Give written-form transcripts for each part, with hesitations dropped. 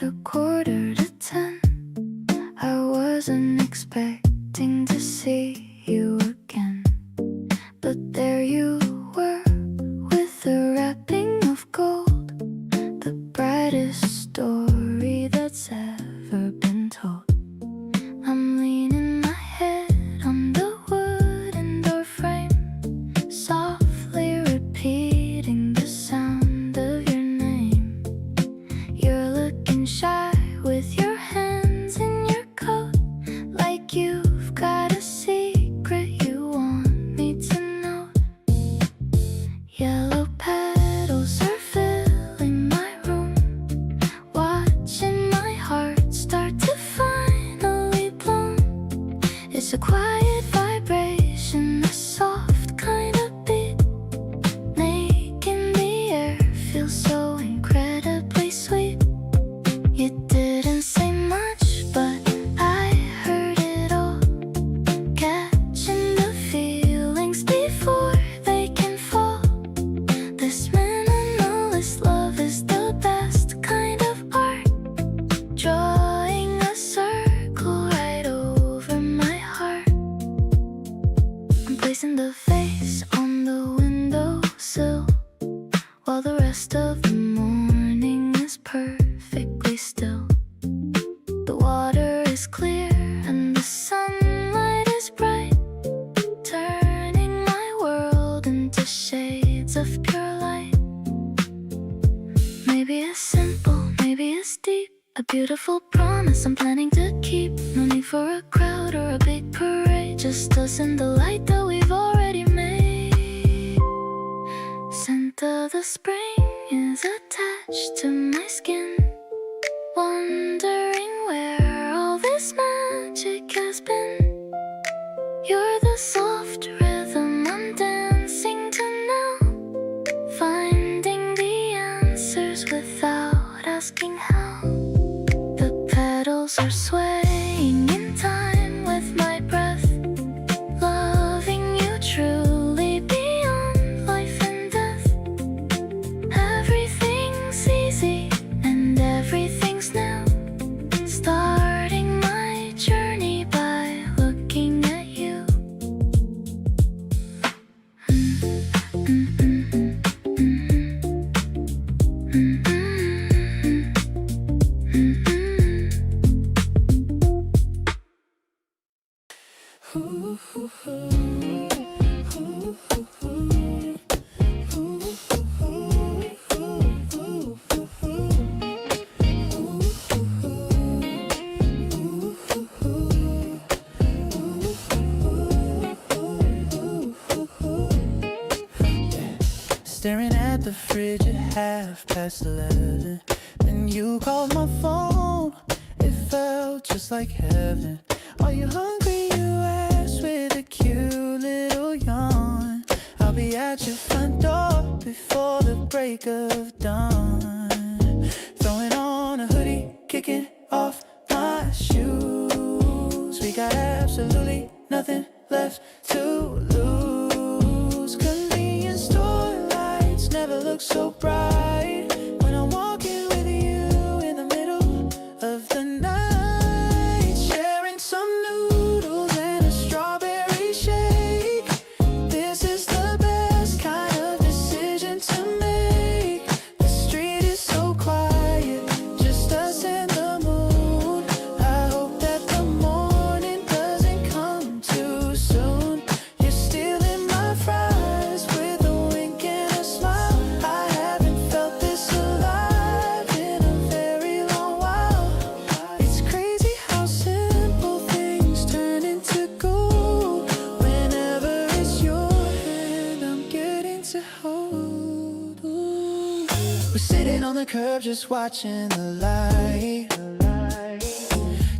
at 9:45. I wasn't expecting to see you again, but there you were with a wrapping of gold, the brightest story that's ever been told. I'm leaning my head on the wooden door frame, softly repeating the sound of your name. You're looking shy with your hands in your coat, like you've got a secret you want me to know. Yellow petals are filling my room, watching my heart start to finally bloom. It's a quiet vibration, a soft kind of beat, making the air feel so incredibly sweet. You didn't say much, but I heard it all, catching the feelings before they can fall. This minimalist love is the best kind of art, drawing a circle right over my heart. I'm placing the vase on the windowsill, while the rest of the morning is perfectly still. The water is clear and the sunlight is bright, turning my world into shades of pure light. Maybe it's simple, maybe it's deep, a beautiful promise I'm planning to keep. No need for a crowd or a big parade, just us and the light that we've already made. Scent of the spring is attached to my skin, wondering where all this magic has been. You're the soft rhythm I'm dancing to now, finding the answers without asking how. The petals are swaying in time with my breath, loving you truly beyond life and death. Everything's easy and everything's new, starting my journey by looking at you. Staring at the fridge at 11:30. Then you called my phone, it felt just like heaven. Are you hungry, you asked with a cute little yawn. I'll be at your front door before the break of dawn. Throwing on a hoodie, kicking off my shoes. We got absolutely nothing left to lose. Convenience store lights never look so bright when I'm walking with you in the middle of the night, sharing some noodles and a strawberry shake. This is the best kind of decision to make. The street is so quiet, just us and the moon. I hope that the morning doesn't come too soon. You're stealing my fries with a wink and a smile. I haven't felt this alive in a very long while. It's crazy how simple things turn into gold. Whenever it's your hand I'm getting to hold. Ooh. We're sitting on the curb just watching the light,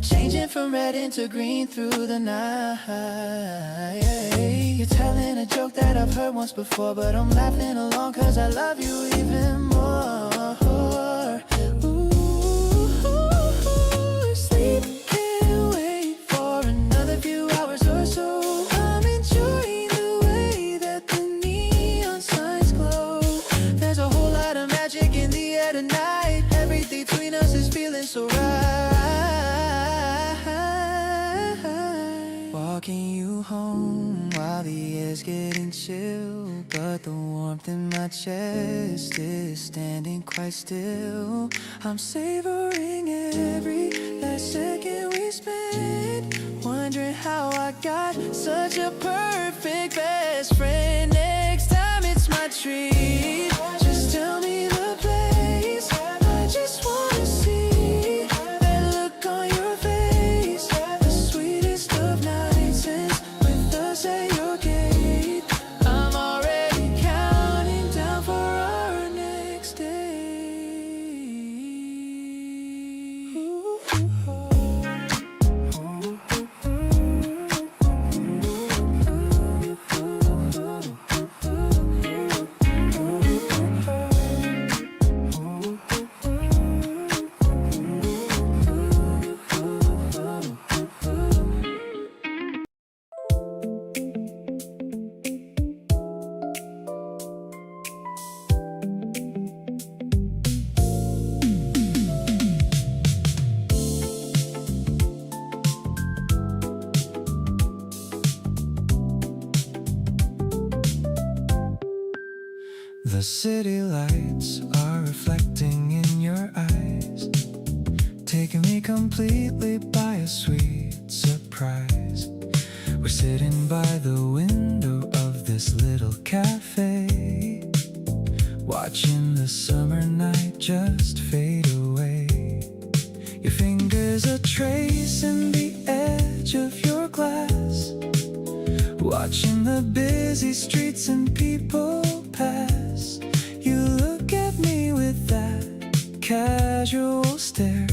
changing from red into green through the night. You're telling a joke that I've heard once before, but I'm laughing along cause I love you even more. Ooh, sleep can't wait for another few hours or so. I'm enjoying the way that the neon signs glow. There's a whole lot of magic in the air tonight. Everything between us is feeling it's alright. Walking you home while the air's getting chill, but the warmth in my chest is standing quite still. I'm savoring every last second we spent, wondering how I got such a perfect best friend. Next time it's my treat, just tell me the place. I just wanna see that look on your face. The sweetest of nights ends with us at your gate. I'm already counting down for our next day. The city lights are reflecting in your eyes, taking me completely by a sweet surprise. We're sitting by the window of this little cafe, watching the summer night just fade away. Your fingers are tracing the edge of your glass, watching the busy streets and people pass. You look at me with that casual stare,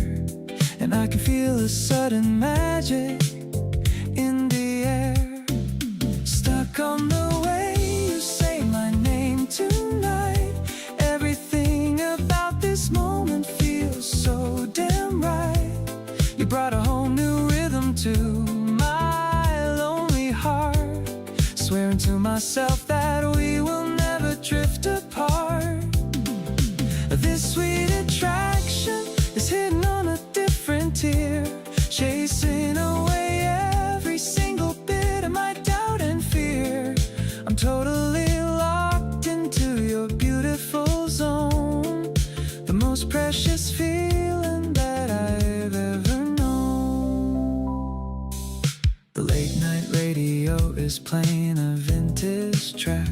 and I can feel a sudden magic in the air. Stuck on the way you say my name tonight. Everything about this moment feels so damn right. You brought a whole new rhythm to my lonely heart, swearing to myself that we will never drift apart. This sweet attraction is hidden on a different tier, chasing away every single bit of my doubt and fear. I'm totally locked into your beautiful zone, the most precious feeling that I've ever known. The late night radio is playing a vintage track.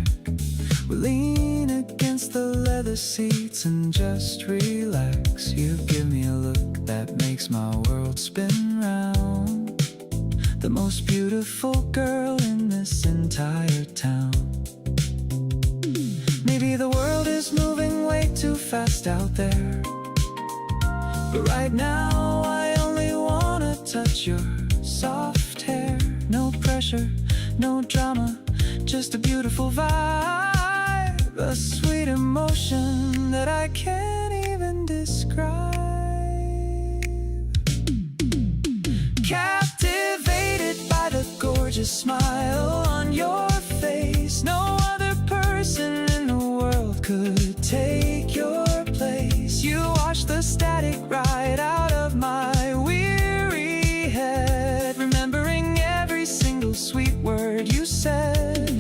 We lean against the leather seats and just relax. You give me a look that makes my world spin round. The most beautiful girl in this entire town. Maybe the world is moving way too fast out there, but right now I only wanna touch your soft hair. No pressure, no drama, just a beautiful vibe. A sweet emotion that I can't even describe. Captivated by the gorgeous smile on your face. No other person in the world could take your place. You wash the static right out of my weary head, remembering every single sweet word you said.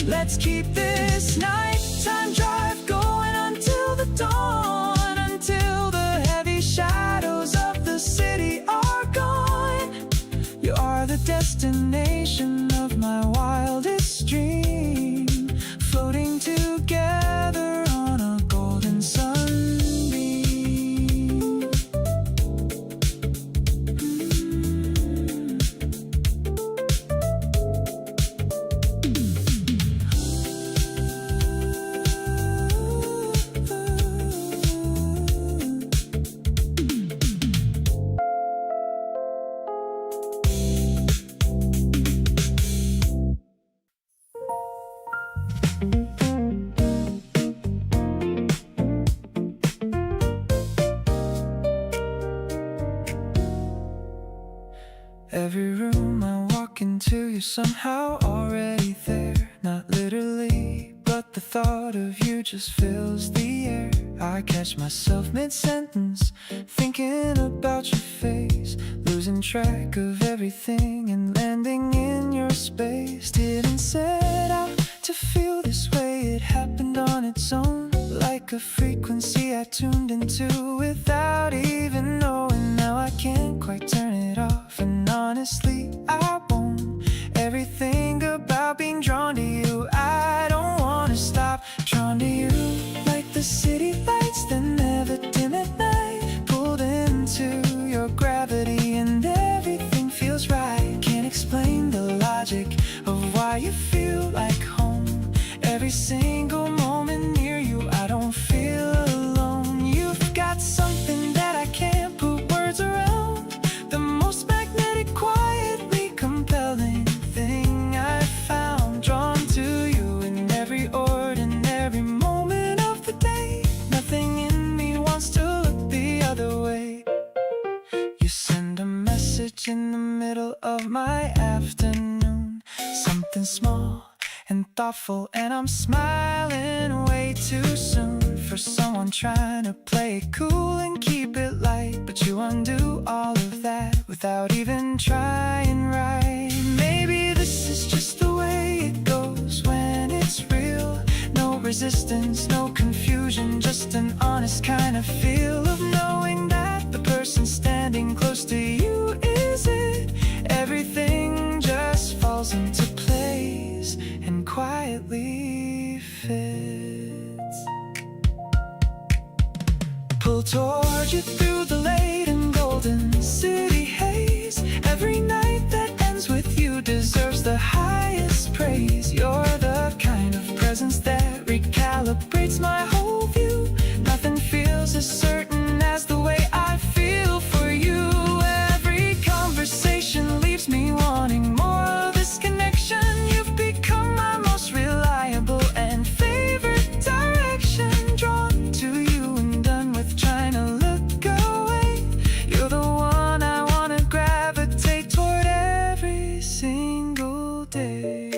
Let's keep this nighttime drive going until the dawn, until the heavy shadows of the city are gone. You are the destination of my wildest dream, floating together on a golden sunbeam. Every room I walk into, you're somehow already there. Not literally, but the thought of you just fills the air. I catch myself mid-sentence, thinking about track of everything and landing in your space. Didn't set out to feel this way, it happened on its own. Like a frequency I tuned into without even knowing. Now I can't quite turn it off, and honestly I won't. Everything about being drawn to you, I don't wanna stop. Drawn to you like the city lights that never dim at night. Pulled into your gravity and everything feels right. Can't explain the logic of why you feel like home. Every single moment near you, I don't feel alone. You've got something that I can't put words around. The most magnetic, quietly compelling thing I've found. Drawn to you in every ordinary moment of the day. Nothing in me wants to look the other way. You send a message in the middle of my afternoon. Something small and thoughtful, and I'm smiling way too soon for someone trying to play it cool and keep it light. But you undo all of that without even trying, right? Maybe this is just the way it goes when it's real. No resistance, no confusion, just an honest kind of feel of knowing that the person standing close to you is it. Everything just falls into place and quietly fits. Pull toward you through the late and golden city haze. Every night that ends with you deserves the highest praise. You're the kind of presence that recalibrates my whole view. Nothing feels as certain as the way I feel for you. Every conversation leaves me wanting more of this connection. You've become my most reliable and favorite direction. Drawn to you and done with trying to look away. You're the one I wanna gravitate toward every single day.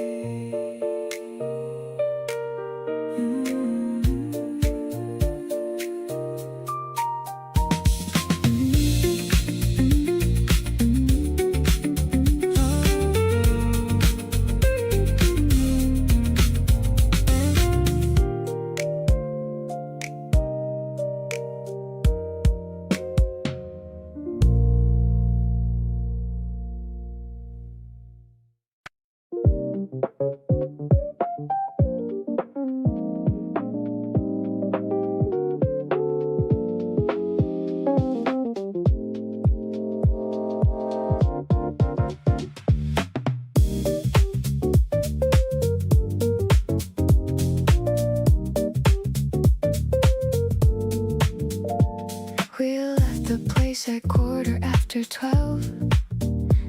We left the place at 12:15.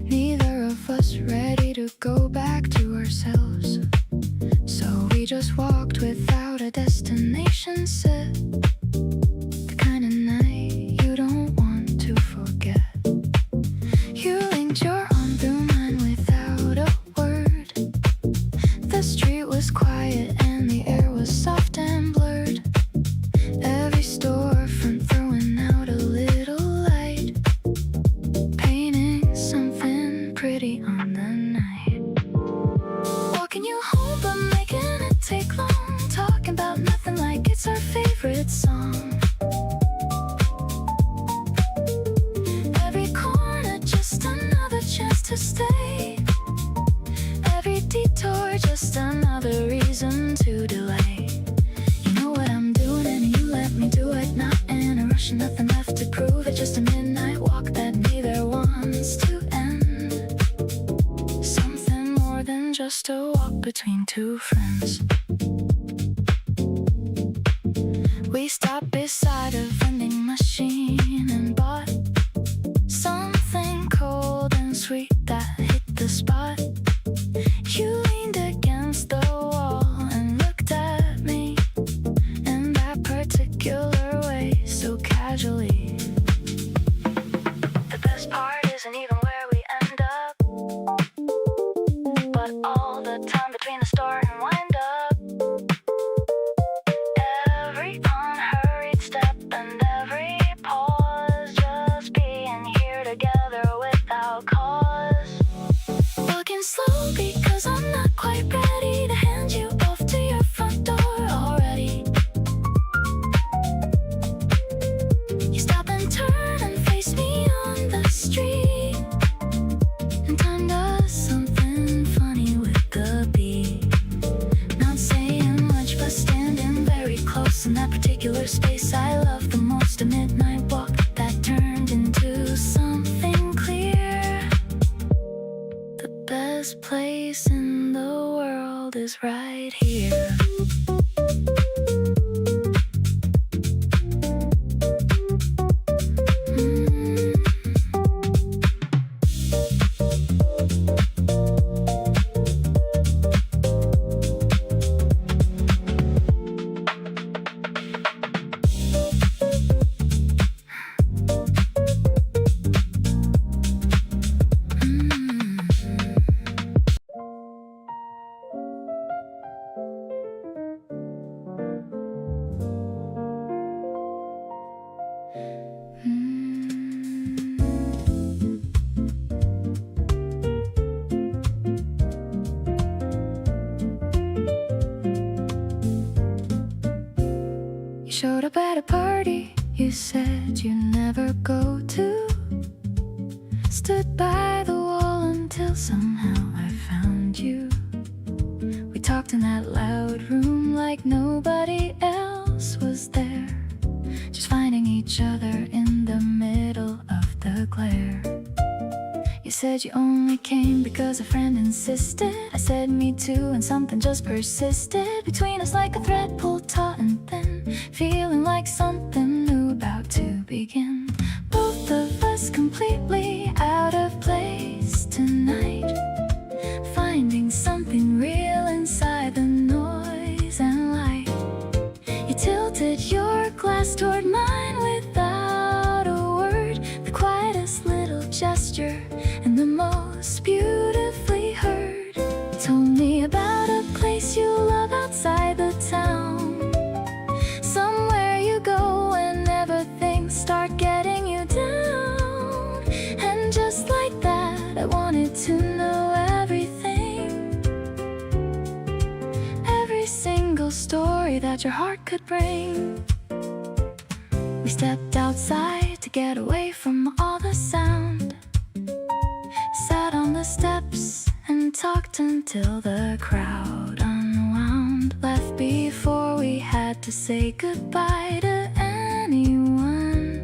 Neither of us ready to go back to ourselves. So we just walked without a destination set. The kind of night you don't want to forget. You linked your arm through mine without a word. The street was quiet and the air was soft and blurred. Every storefront throwing out a little light, painting something pretty on the night. Walking you home but making it take long. Talking about nothing like it's our favorite song. Every corner just another chance to stay. Every detour just another reason to delay. You know what I'm doing and you let me do it. Not in a rush, nothing left to prove. It's just a midnight walk that neither wants to end. Something more than just a walk between two friends. We stopped beside a vending machine and bought something cold and sweet that hit the spot. You leaned against the wall and looked at me in that particular way, so casually. The best part isn't even where we end up, but all the time between the start and wind up. is right here. Showed up at a party you said you never go to. Stood by the wall until somehow I found you. We talked in that loud room like nobody else was there, just finding each other in the middle of the glare. You said you only came because a friend insisted. I said me too, and something just persisted between us like a thread pulled taut and thin, feeling like something new about to begin. Both of us completely out of place tonight, finding something real inside the noise and light. You tilted your glass toward mine without a word, the quietest little gesture and the most beautifully heard. Told me about a place you love outside the town, somewhere you go whenever things start getting you down. And just like that, I wanted to know everything, every single story that your heart could bring. We stepped outside to get away from all the sound, sat on the steps and talked until the crowd unwound. Left before we had to say goodbye to anyone,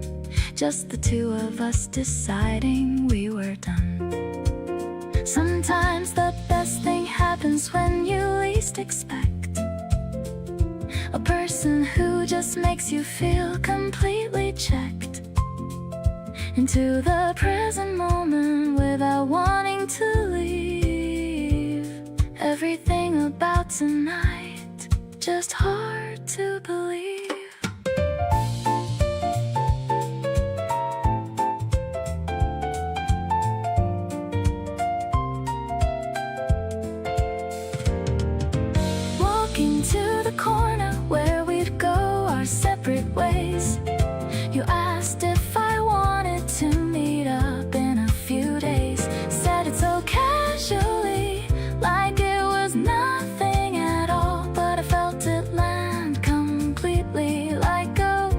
just the two of us deciding we were done. Sometimes the best thing happens when you least expect, a person who just makes you feel completely checked into the present moment without wanting to leave. Everything about tonight, just hard to believe. Walking to the corner where we'd go our separate ways, you asked if I wanted to meet up in a few days. Said it so casually, like it was nothing at all, but I felt it land completely like a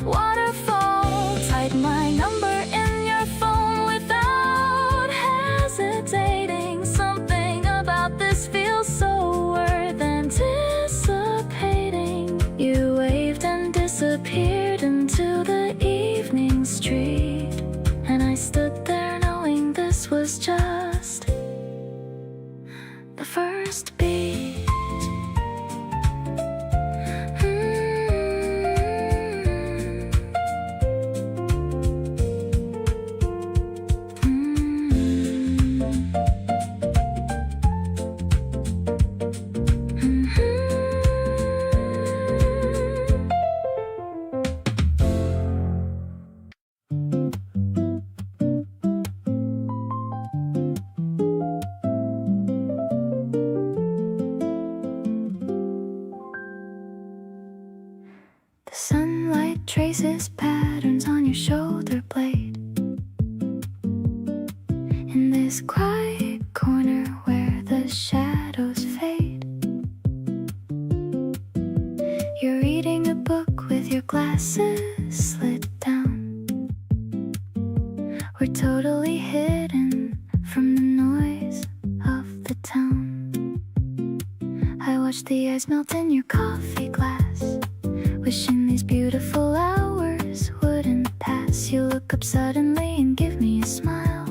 waterfall. Typed my number in your phone without hesitating. Something about this feels so worth anticipating. You waved and disappeared into the evening street, and I stood there knowing this was just the first beat. The sunlight traces patterns on your shoulder blade, in this quiet corner where the shadows fade. You're reading a book with your glasses slit down. We're totally hidden from the noise of the town. I watch the ice melt in your coffee glass, wishing these beautiful hours wouldn't pass. You look up suddenly and give me a smile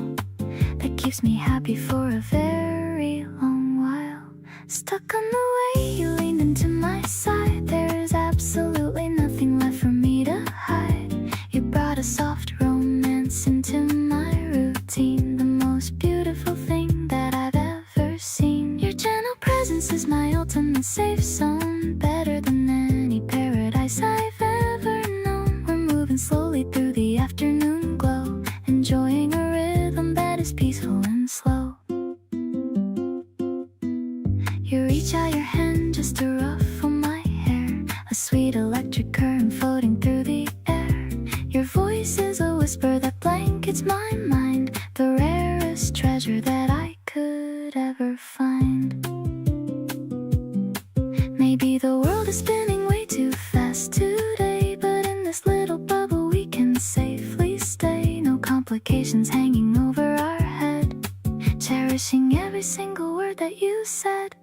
that keeps me happy for a very long while. Stuck on the way you leaned into my side. There is absolutely nothing left for me to hide. You brought a soft romance into my routine, the most beautiful thing that I've ever seen. Your gentle presence is my ultimate safe zone, better than any paradise I've ever known. We're moving slowly through the afternoon glow, enjoying a rhythm that is peaceful and slow. You reach out your hand just to ruffle my hair, a sweet electric current floating through the air. Your voice is a whisper that blankets my mind, the rarest treasure that I could ever find. Maybe the world is spinning way too fast today, but in this little bubble we can safely stay. No complications hanging over our head, cherishing every single word that you said.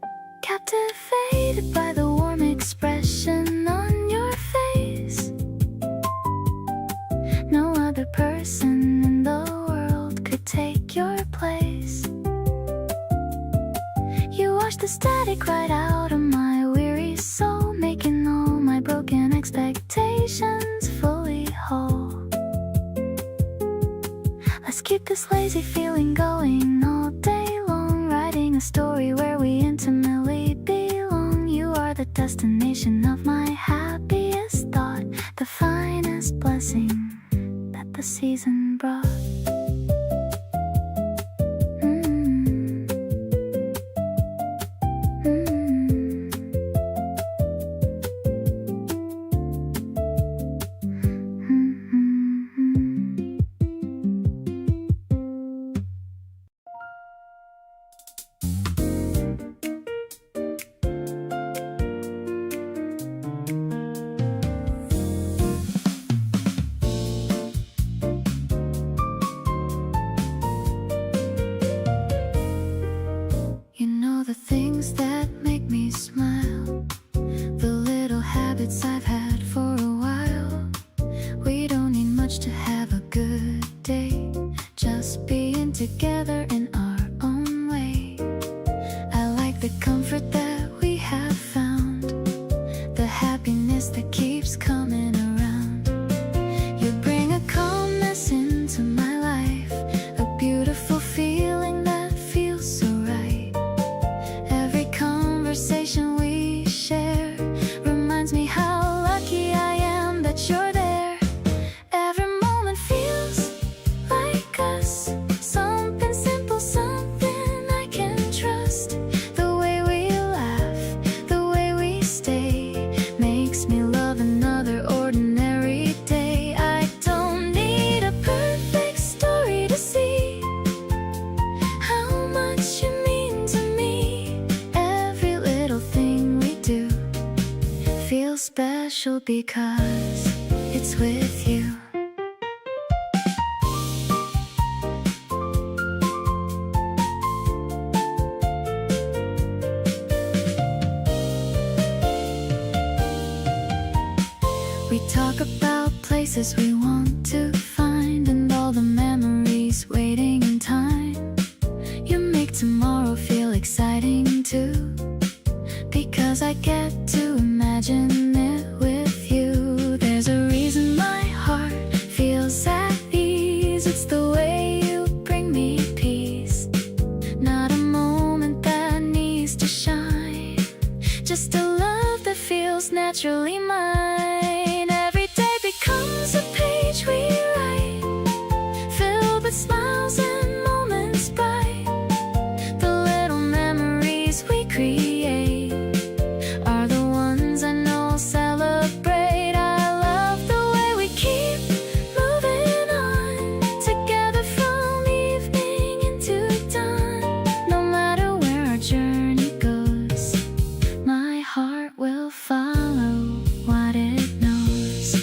Captivated by the warm expression on your face. No other person in the world could take your place. You wash the static right out of my weary soul, making all my broken expectations fully whole. Let's keep this lazy feeling going all day long, writing a story where we intimately belong. You are the destination of my happiest thought, the finest blessing that the season brought. You know the things that make me smile, the little habits I've had for a while. We don't need much to have a good day, just being together in our own way. I like the comfort that we have found, the happiness that keeps coming around. You bring a calmness into my life, a beautiful feeling that feels so right. Every conversation we share reminds me how lucky I am that you're there. Every moment feels like us, something simple, something I can trust. The way we laugh, the way we stay, makes me love another ordinary day. I don't need a perfect story to see how much you mean to me. Every little thing we do feels special because it's with you. We talk about places we want to find and all the memories waiting in time. You make tomorrow feel exciting too, because I get to imagine it with you. There's a reason my heart feels at ease. It's the way you bring me peace. Not a moment that needs to shine, just a love that feels naturally mine. Every day becomes a page we write, filled with smiles and moments bright. The little memories we create are the ones I know celebrate. I love the way we keep moving on, together from evening into dawn. No matter where our journey goes, my heart will follow what it knows.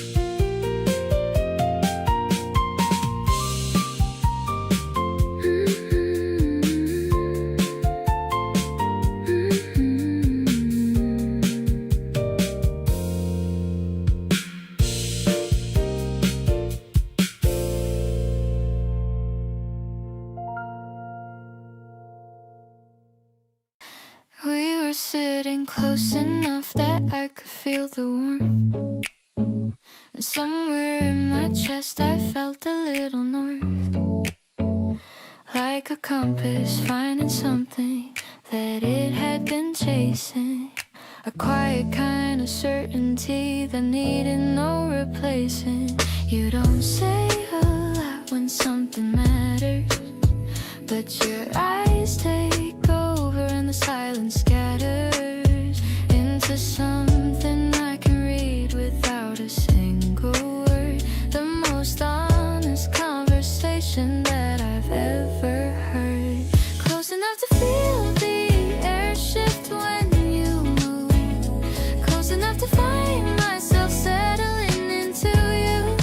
sitting close enough that I could feel the warmth. And somewhere in my chest I felt a little north. Like a compass finding something that it had been chasing. A quiet kind of certainty that needed no replacing. You don't say a lot when something matters, but your eyes take over and the silence scatters into something I can read without a single word. The most honest conversation that I've ever heard. Close enough to feel the air shift when you move. Close enough to find myself settling into you.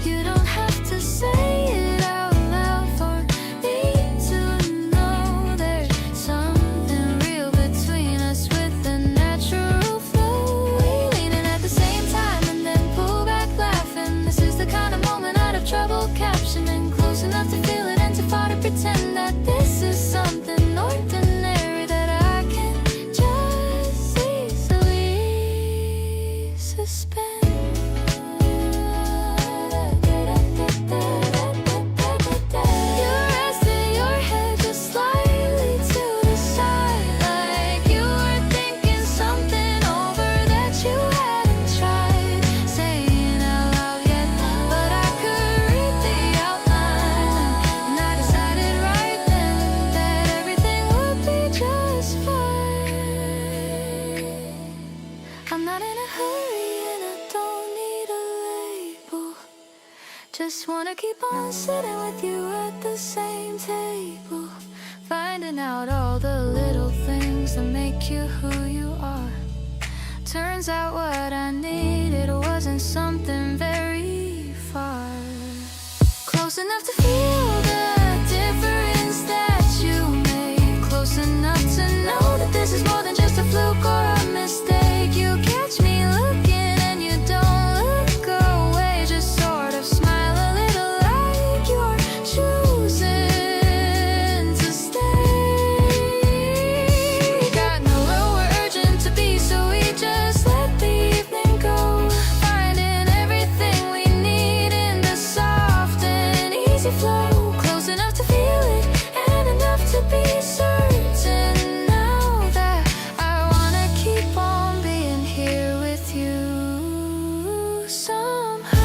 You don't have to say it out loud for me to know there's something real between us with a natural flow. We lean in at the same time and then pull back laughing. This is the kind of moment I'd have trouble captioning. Close enough to feel it and too far to pretend that this is something ordinary that I can just easily suspend. You rested your head just slightly to the side, like you were thinking something over that you hadn't tried saying out loud yet. But I could read the outline, and I decided right then that everything would be just fine. I'm not in a hurry and I don't need a label. Just wanna keep on sitting with you at the same table, finding out all the little things that make you who you are. Turns out what I needed wasn't something very far. Close enough to feel the difference that you made. Close enough to know that this is more than just a fluke or a mistake. You catch me looking and you don't look away. Just sort of smile a little like you're choosing to stay. Got nowhere we're urgent to be, so we just let the evening go. Finding everything we need in the soft and easy flow. Close enough to feel it and enough to be certain now that I wanna keep on being here with you somehow.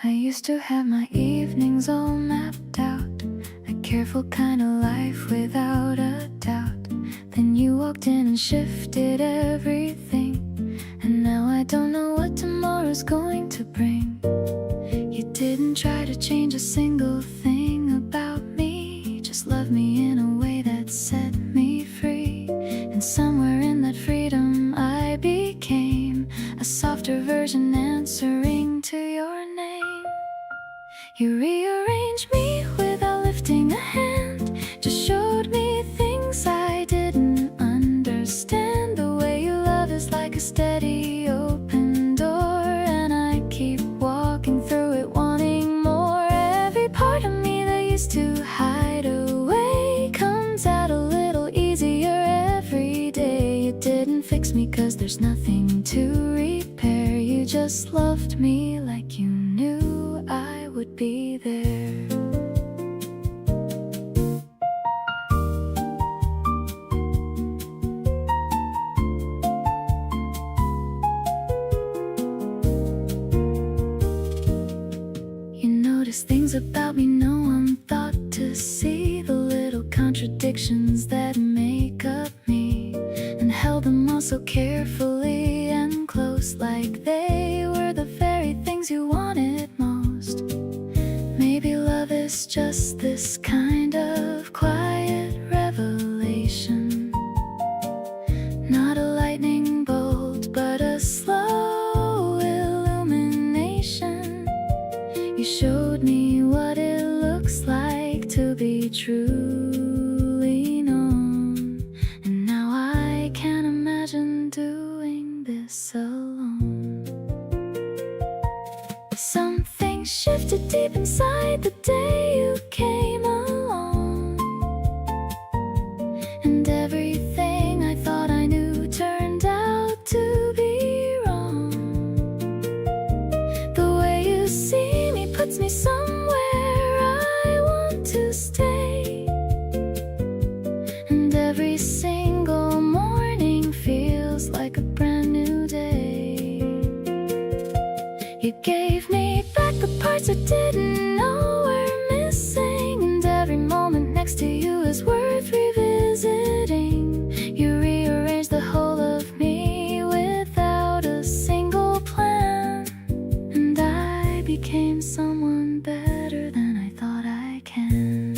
I used to have my evenings all mapped out, a careful kind of life without a doubt. Then you walked in and shifted everything, and now I don't know what tomorrow's going to bring. You didn't try to change a single thing about me, just love me in a way that set me free. And somewhere in that freedom I became a softer version answering to your name. You rearranged me without lifting a hand, just showed me things I didn't understand. The way you love is like a steady open door, and I keep walking through it wanting more. Every part of me that used to hide away comes out a little easier every day. You didn't fix me 'cause there's nothing to repair. You just loved me like you knew I would be there. things about me no one thought to see, the little contradictions that make up me, and held them all so carefully and close, like they were the very things you wanted most. Maybe love is just this kind of quiet revelation, not a lightning bolt, but a slow illumination. You showed me what it looks like to be truly known, and now I can't imagine doing this alone. Something shifted deep inside the day you came along, and everything I thought I knew turned out to be wrong. The way you see me puts me somewhere I want to stay, and every single morning feels like a brand new day. You gave me back the parts I didn't know were missing, and every moment next to you is worth revisiting. You rearranged the whole of me without a single plan, and I became someone better than I thought I can.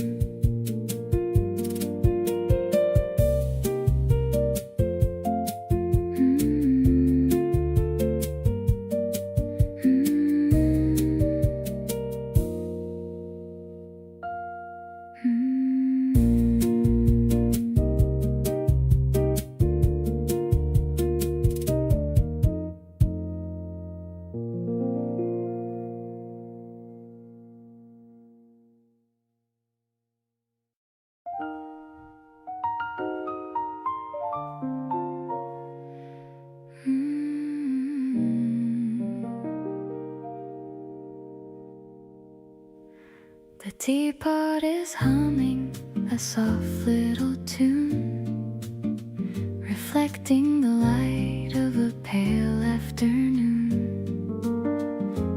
The teapot is humming a soft little tune, reflecting the light of a pale afternoon.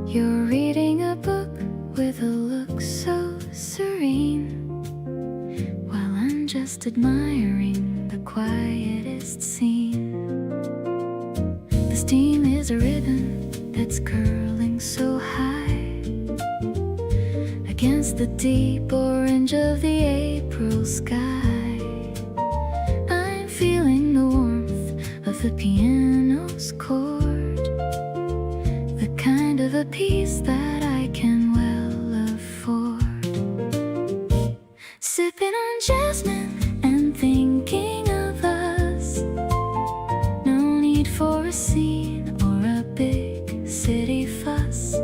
You're reading a book with a look so serene, while I'm just admiring the quietest scene. The steam is a ribbon that's curling so high against the deep orange of the April sky. I'm feeling the warmth of the piano's chord, the kind of a piece that I can well afford. Sipping on jasmine and thinking of us, no need for a scene or a big city fuss.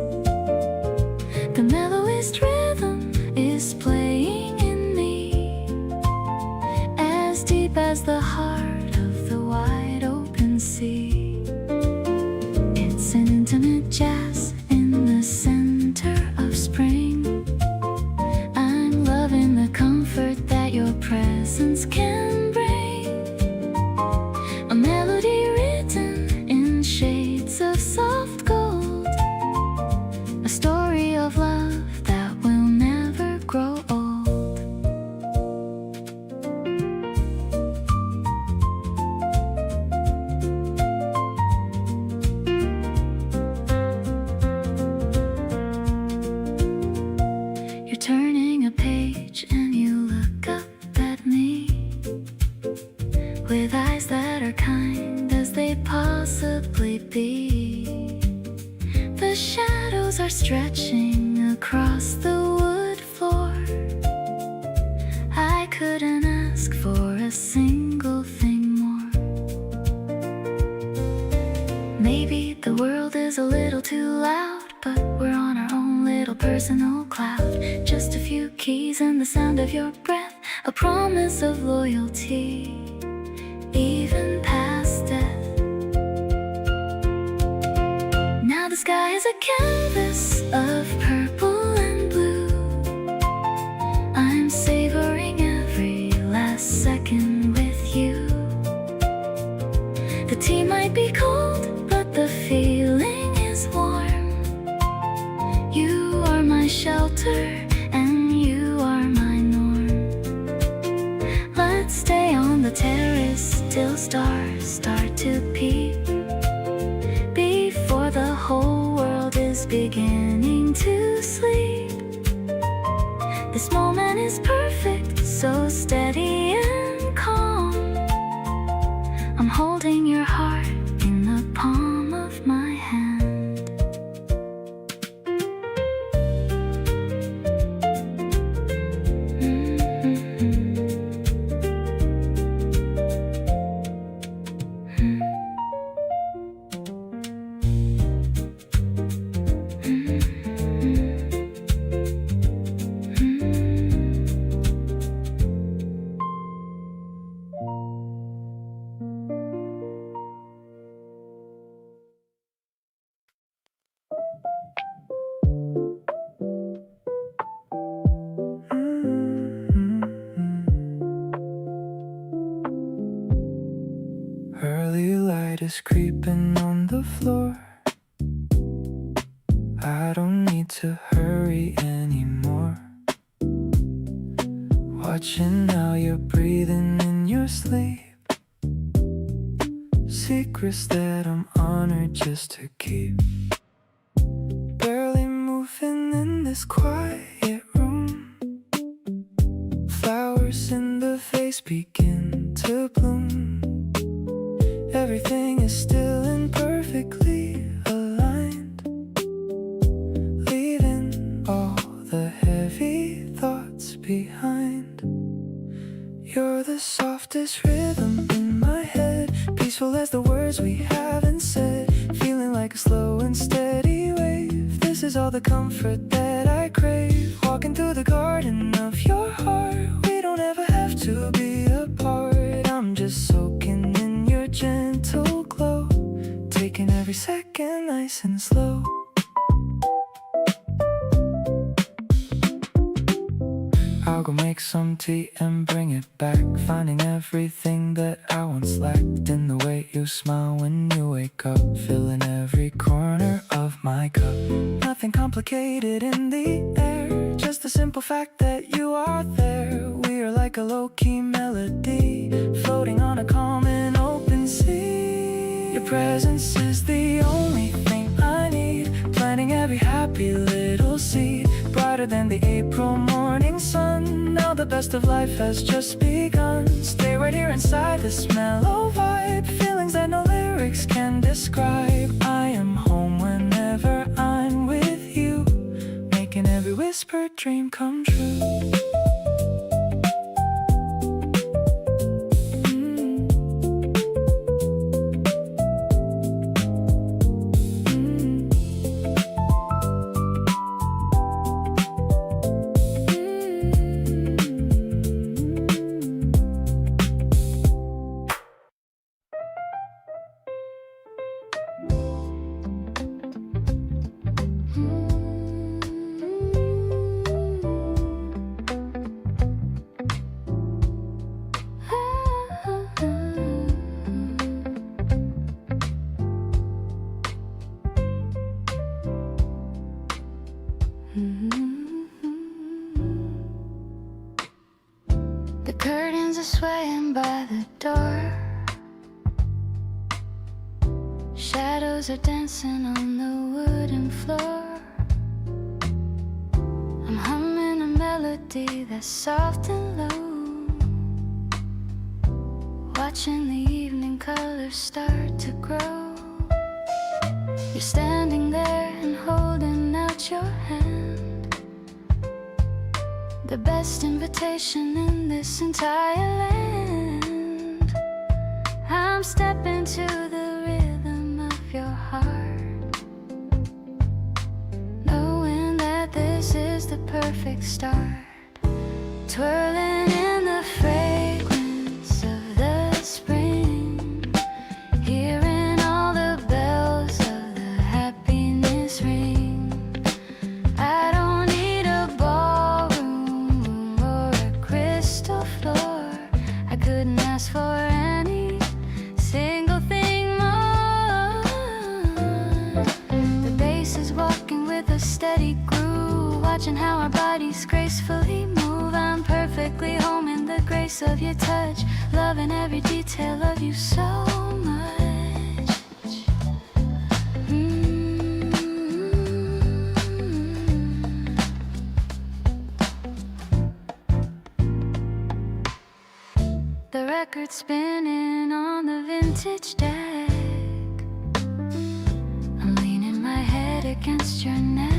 The mellowest rhythm is playing in me, as deep as the heart of the wide open sea. It's an intimate jazz in the center of spring. I'm loving the comfort that your presence can bring, a melody written in shades of soft gold, a story of love that will never grow old. You're turning a page and you look up at me with eyes that are kind as they possibly be. The shadows are stretching across the wood floor. I couldn't ask for a single thing more. Maybe the world is a little too loud, but we're on our own little personal cloud. Just a few keys and the sound of your breath, a promise of loyalty, even past death. Now the sky is a canvas of purple and blue. I'm savoring every last second with you. The tea might be cold, but the feeling is warm. You are my shelter night is creeping on the floor. I don't need to hurry anymore. Watching how you're breathing in your sleep. Secrets that I'm honored just to keep. Barely moving in this quiet room. Flowers in the vase begin to bloom. Everything is still and perfectly aligned, leaving all the heavy thoughts behind. You're the softest rhythm in my head, peaceful as the words we haven't said, feeling like a slow and steady wave. This is all the comfort that I crave, walking through the garden of your heart. We don't ever have to be apart. I'm just soaking in your gentle glow, taking every second nice and slow. I'll go make some tea and bring it back, finding everything that I once lacked in the way you smile when you wake up, filling every corner of my cup. Nothing complicated in the air, just the simple fact that you are there. We are like a low-key melody, floating on a calm and open sea. Your presence is the only thing I need, planting every happy little seed, brighter than the April morning sun. Now the best of life has just begun. Stay right here inside this mellow vibe, feelings that no lyrics can describe. I am home whenever I'm with you, making every whispered dream come true. The curtains are swaying by the door. Shadows are dancing on the wooden floor. I'm humming a melody that's soft and low, watching the evening colors start to grow. You're standing there and holding out your hand, the best invitation in this entire land. I'm stepping to the rhythm of your heart, knowing that this is the perfect start. Twirling in the fragrance of the spring, hearing all the bells of the happiness ring. I don't need a ballroom or a crystal floor. I couldn't ask for any single thing more. The bass is walking with a steady groove, watching how our bodies gracefully move. I'm perfectly home in the grace of your touch, loving every detail of you so much. The record spinning on the vintage deck, I'm leaning my head against your neck.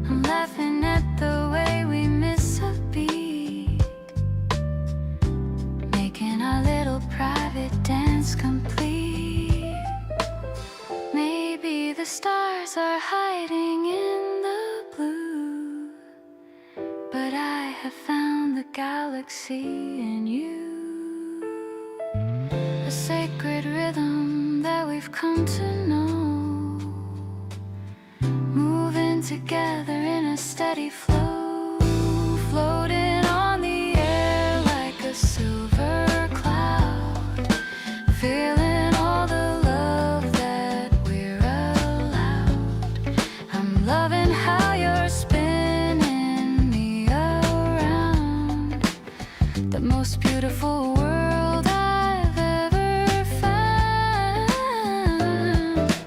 I'm laughing at the way we miss a beat, making our little private dance complete. Maybe the stars are hiding in the blue, but I have found the galaxy in you, a sacred rhythm that we've come to know, moving together in a steady flow, floating on the air like a silver cloud. the most beautiful world I've ever found.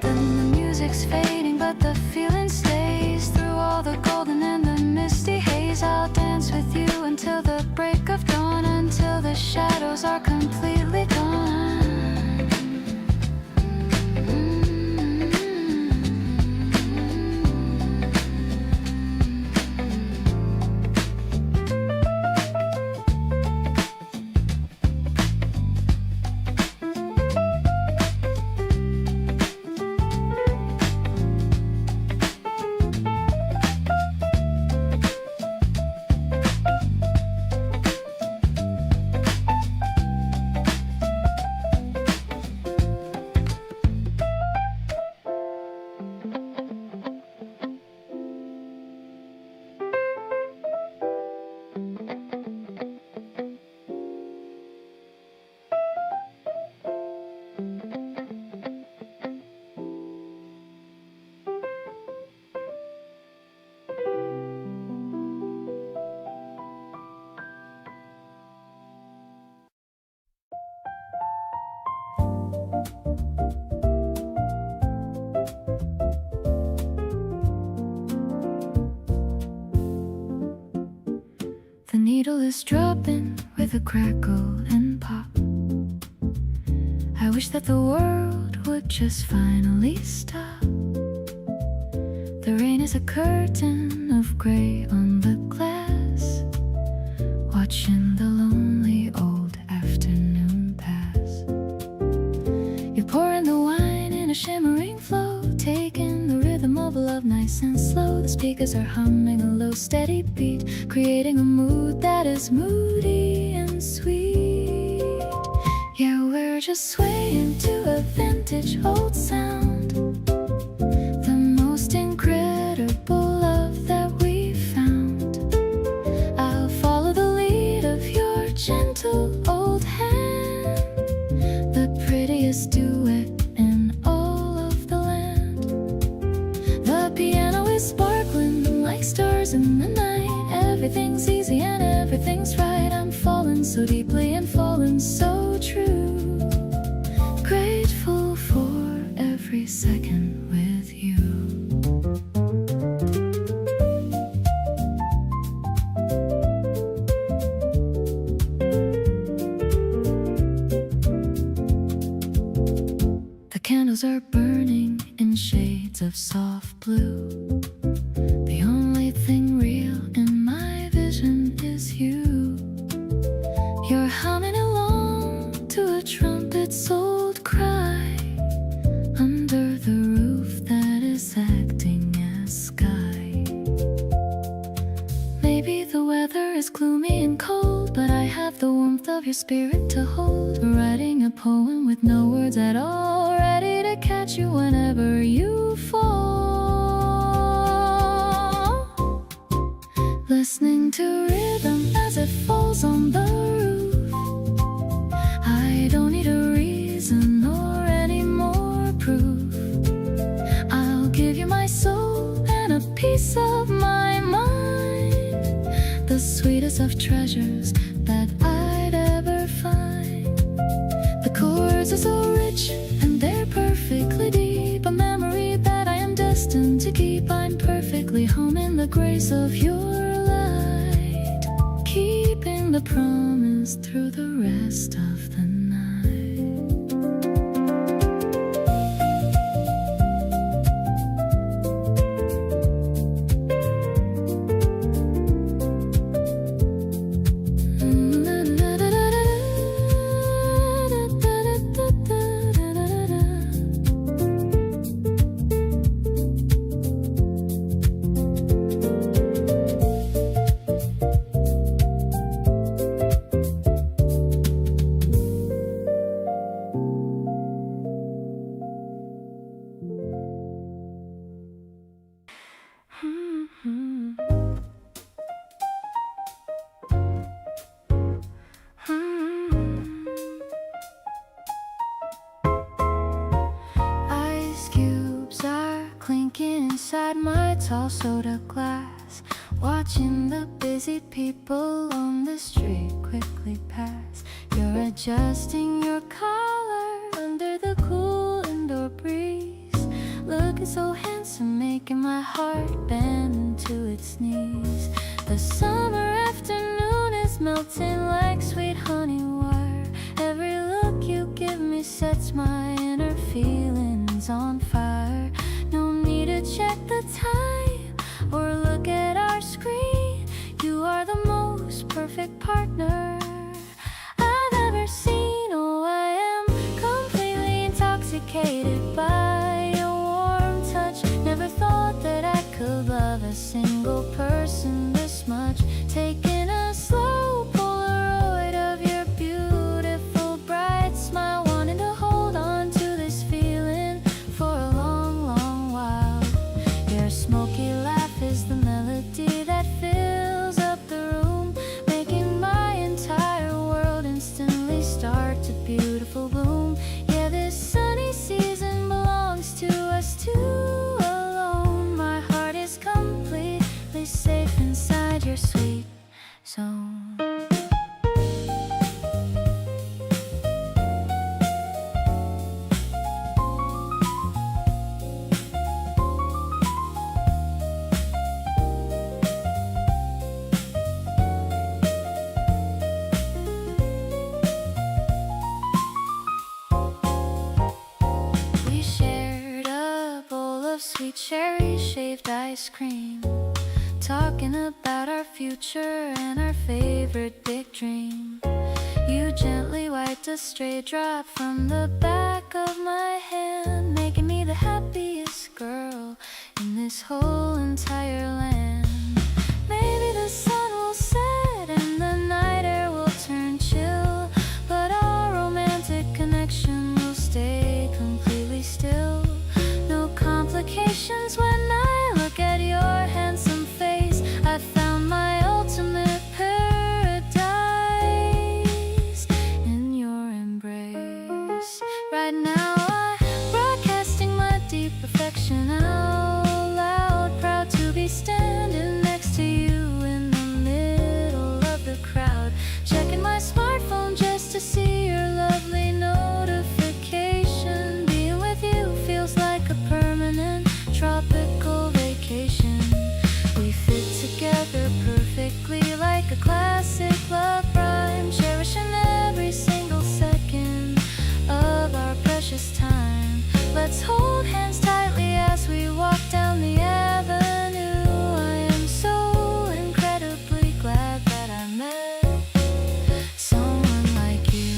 Then the music's fading, but the feeling stays through all the golden and the misty haze. I'll dance with you until the break of dawn, until the shadows are completely gone. The needle is dropping with a crackle and pop. I wish that the world would just finally stop. The rain is a curtain of gray on the glass, watching the lonely old afternoon pass. You pour in the wine in a shimmering flow, taking the rhythm of love nice and slow. The speakers are humming a low steady beat, creating a mood that is moody and sweet. Yeah, we're just swaying to a vintage old sound, the most incredible love that we found. I'll follow the lead of your gentle old hand, the prettiest duet in all of the land. The piano is sparkling like stars in the night. Everything's easy and everything's right. I'm falling so deeply and falling so true, grateful for every second with you. The candles are burning in shades of soft blue. The only thing real in my vision is you. You're humming along to a trumpet's old cry, under the roof that is acting as sky. Maybe the weather is gloomy and cold, but I have the warmth of your spirit to hold. Writing a poem with no words at all, ready to catch you whenever you fall. Listening to rhythm as it falls on the roof. I don't need a reason or any more proof. I'll give you my soul and a piece of my mind, the sweetest of treasures that I'd ever find. The chords are so rich and they're perfectly deep, a memory that I am destined to keep. I'm perfectly home in the grace of your light, keeping the promise through the rest of the night. Inside my tall soda glass, watching the busy people on the street quickly adjusting your collar under the cool indoor breeze. Looking so handsome, making my heart bend to its knees. The summer afternoon is melting like sweet honey wire. Every look you give me sets my inner feelings on fire. No need to check the time or look at our screen. You are the most perfect partner I've ever seen. Oh, I am completely intoxicated by your warm touch. Never thought that I could love a single person this much. Taking a slow Polaroid of your beautiful bright smile, wanting to hold on to this feeling for a long, long while. Your smoky laugh is the melody that fills up the room, making my entire world instantly start to beautiful bloom. Yeah, this sunny season belongs to us two alone. My heart is completely safe inside your sweet zone. We shared a bowl of sweet cherry shaved ice cream, talking about our future and our favorite big dream. You gently wiped a stray drop from the back of my hand, making me the happiest girl in this whole entire land. Maybe the sun will set and the night air will turn chill, but our romantic connection will stay completely still. No complications when I look at your handsome face. I found my ultimate paradise in your embrace. Right now I'm broadcasting my deep affection out loud, proud to be standing next to you in the middle of the crowd. Checking my smartphone just to see your lovely notification. Being with you feels like a permanent tropical vacation. We fit together perfectly like a classic love rhyme, cherishing every single second of our precious time. Let's hold hands tightly as we walk down the avenue. I am so incredibly glad that I met someone like you.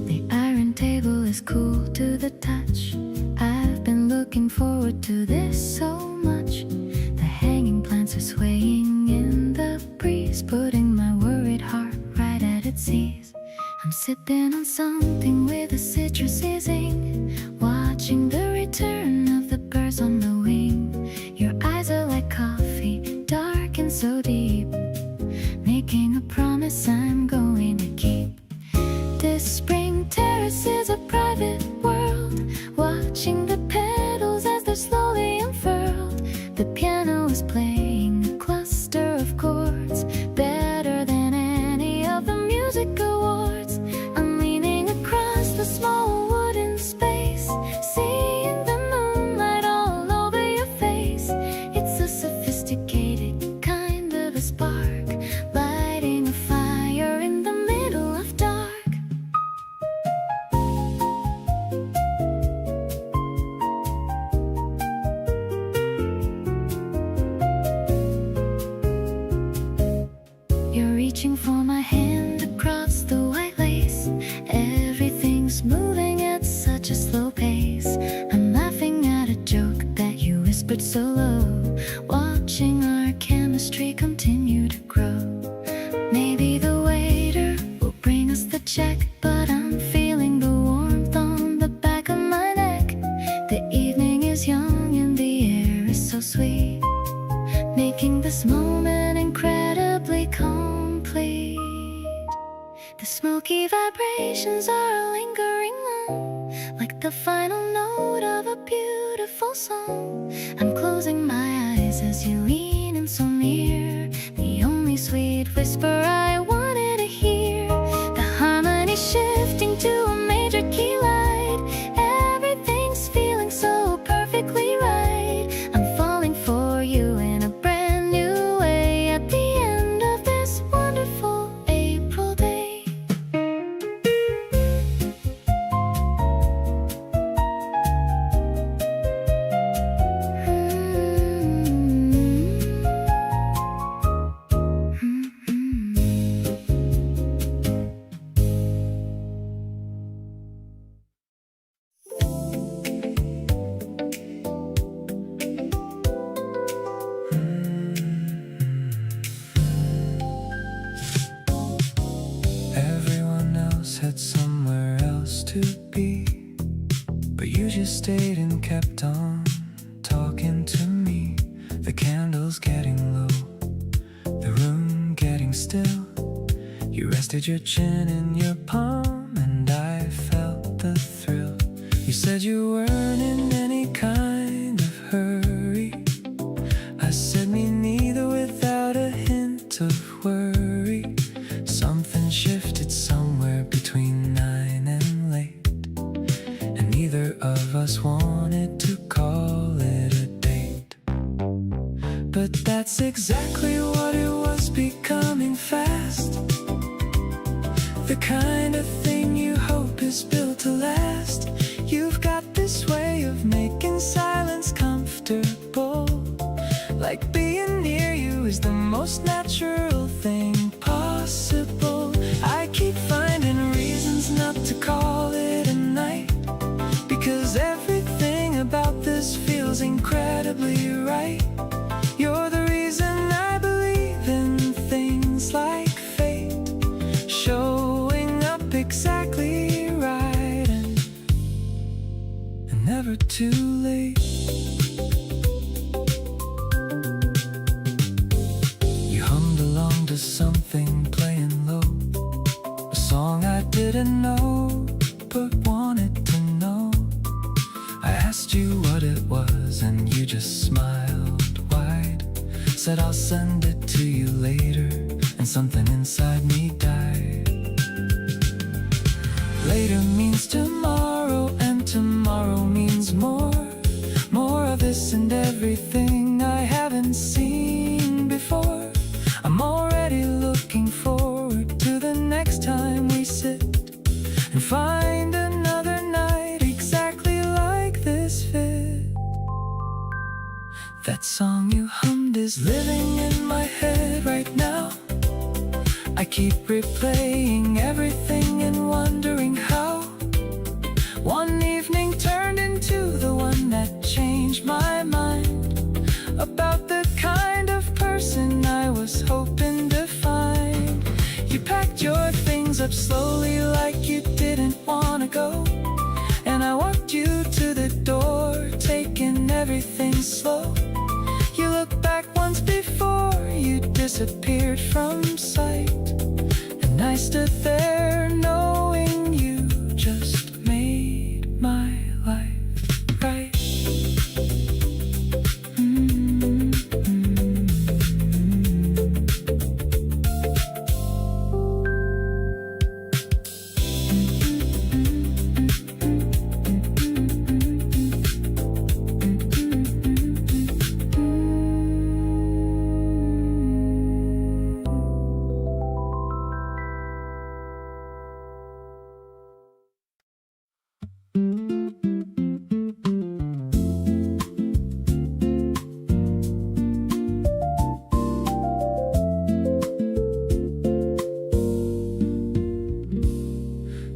The iron table is cool to the touch. I've been looking forward to this so much. The hanging plants are swaying in the breeze, putting my worried heart right at its ease. I'm sipping on something with a citrusy zing, watching the return of the birds on the wing. Your eyes are like coffee, dark and so deep, making a promise I'm going to keep. This spring terrace is a private world, watching the petals as they're slowly unfurled. The piano is playing a cluster of chords, better than any of the music awards. I'm leaning across the small wooden space, seeing the moonlight all over your face. It's a sophisticated kind of a spark, lighting a fire in the middle of dark. whispered so low, watching our chemistry continue to grow. Maybe the waiter will bring us the check, but I'm feeling the warmth on the back of my neck. The evening is young and the air is so sweet, making this moment incredibly complete. The smoky vibrations are lingering long, like the final note of a beautiful song. I'm closing my eyes as you lean in so near, the only sweet whisper I wanted to hear. The harmony shifting to a major key light, everything's feeling so perfectly right. I'm falling for you in a brand new way at the end of this wonderful April day. Everyone else had somewhere else to be, but you just stayed and kept on talking to me. The candles getting low, the room getting still. You rested your chin in your palm and I felt the thrill. You said you weren't in any kind of hurry. I said me neither, without a hint of worry. Something shifted somewhere between 9 and late, and neither of us wanted to call it a date. But that's exactly what it was, becoming fast. The kind of thing you hope is built to last. You've got this way of making silence comfortable, like being near you is the most natural thing possible. I keep finding reasons not to call it a night, because everything about this feels incredibly right. You're the reason I believe in things like fate, showing up exactly right and never too late. You hummed along to something playing low, a song I didn't know but wanted to know. I asked you what it was and you just smiled wide, said I'll send it to you later, and something inside me died. Later means tomorrow, and tomorrow means more. More of this and everything I haven't seen before. I'm already looking forward to the next time we sit and find another night exactly like this fit. That song you hummed is living in my head right now. I keep replaying everything and wondering how one evening turned into the one that changed my mind about the kind of person I was hoping to find. You packed your things up slowly like you didn't want to go, and I walked you to the door, taking everything slow. You looked back once before you disappeared from sight, and I stood there knowing you just made my life right.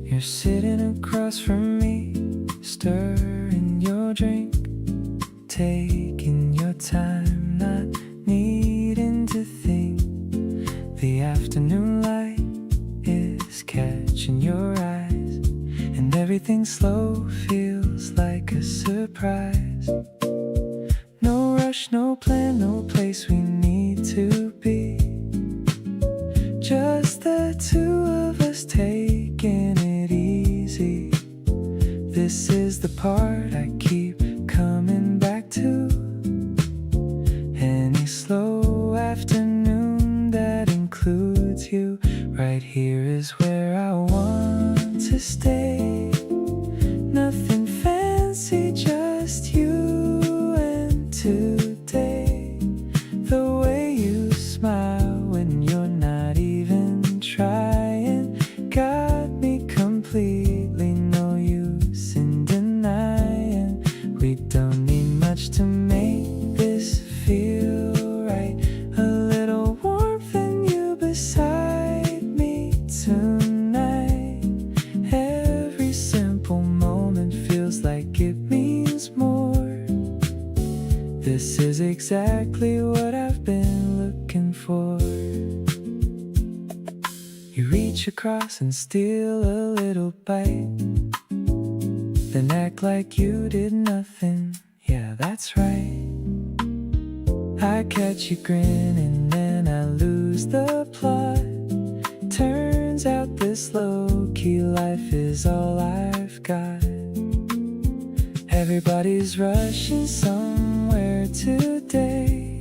You're sitting across from me, stirring your drink, taking time not needing to think. The afternoon light is catching your eyes, and everything slow feels like a surprise. No rush, no plan, no place we need to be. Just the two of us taking it easy. This is the part I keep coming back to. Any slow afternoon that includes you, right here is where I want to stay. Nothing fancy, just you and today. The way you smile when you're not even trying got me completely no use in denying. We don't need much to make this feel right. A little warmth and you beside me tonight. Every simple moment feels like it means more. This is exactly what I've been looking for. You reach across and steal a little bite, then act like you did nothing. Yeah, that's right. I catch you grinning and I lose the plot. Turns out this low-key life is all I've got. Everybody's rushing somewhere today,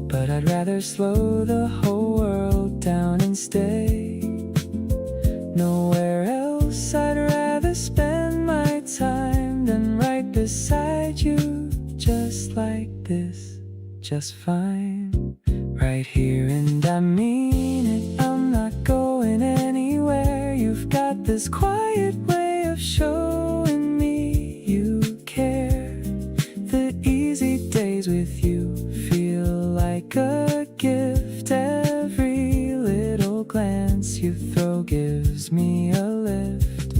but I'd rather slow the whole world down and stay. Nowhere else I'd rather spend my time than right beside you, just like this, just fine. Right here, and I mean it, I'm not going anywhere. You've got this quiet way of showing me you care. The easy days with you feel like a gift. Every little glance you throw gives me a lift.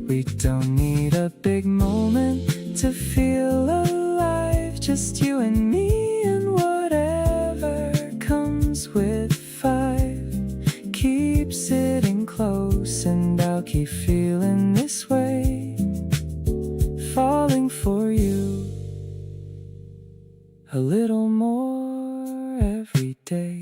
We don't need a big moment to feel alive. Just you and me and whatever comes with five. Keep sitting close and I'll keep feeling this way. Falling for you a little more every day.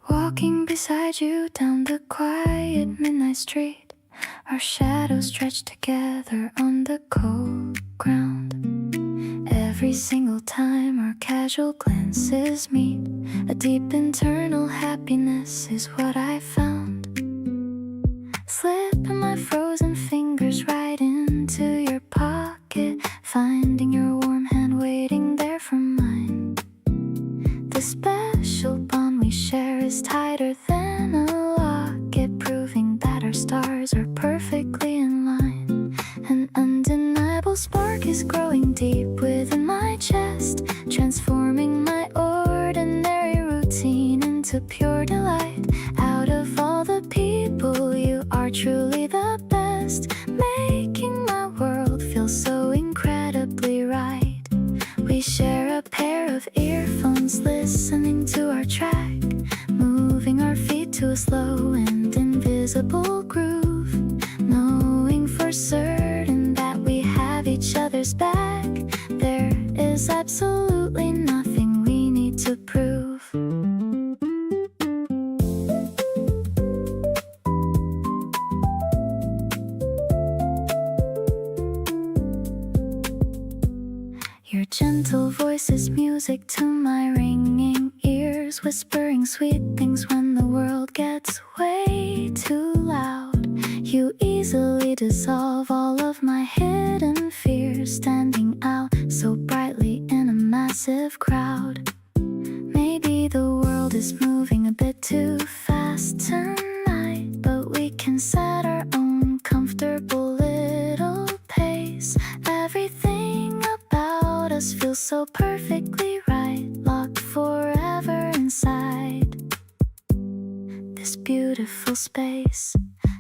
Walking beside you down the quiet midnight street, our shadows stretched together on the cold ground. Every single time our casual glances meet, a deep internal happiness is what I found. Slipping my frozen fingers right into your pocket, finding your warm hand waiting there for mine. The special bond we share is tighter than a locket, proving that our stars are perfectly in line. An undeniable spark is growing deep within my chest, transforming my ordinary routine into pure delight. Out of all the people, you are truly the best, making my world feel so incredibly right. We share a pair of earphones, listening to our track, moving our feet to a slow and invisible groove, knowing for certain that we have each other's back. There is absolutely nothing we need to prove. Your gentle voice is music to my ringing ears, whispering sweet things when the world gets way too loud. You easily dissolve all of my hidden fears, standing out so brightly in a massive crowd. Maybe the world is moving a bit too fast tonight, but we can set our own comfortable little pace. Everything about us feels so perfectly right, locked forever inside this beautiful space.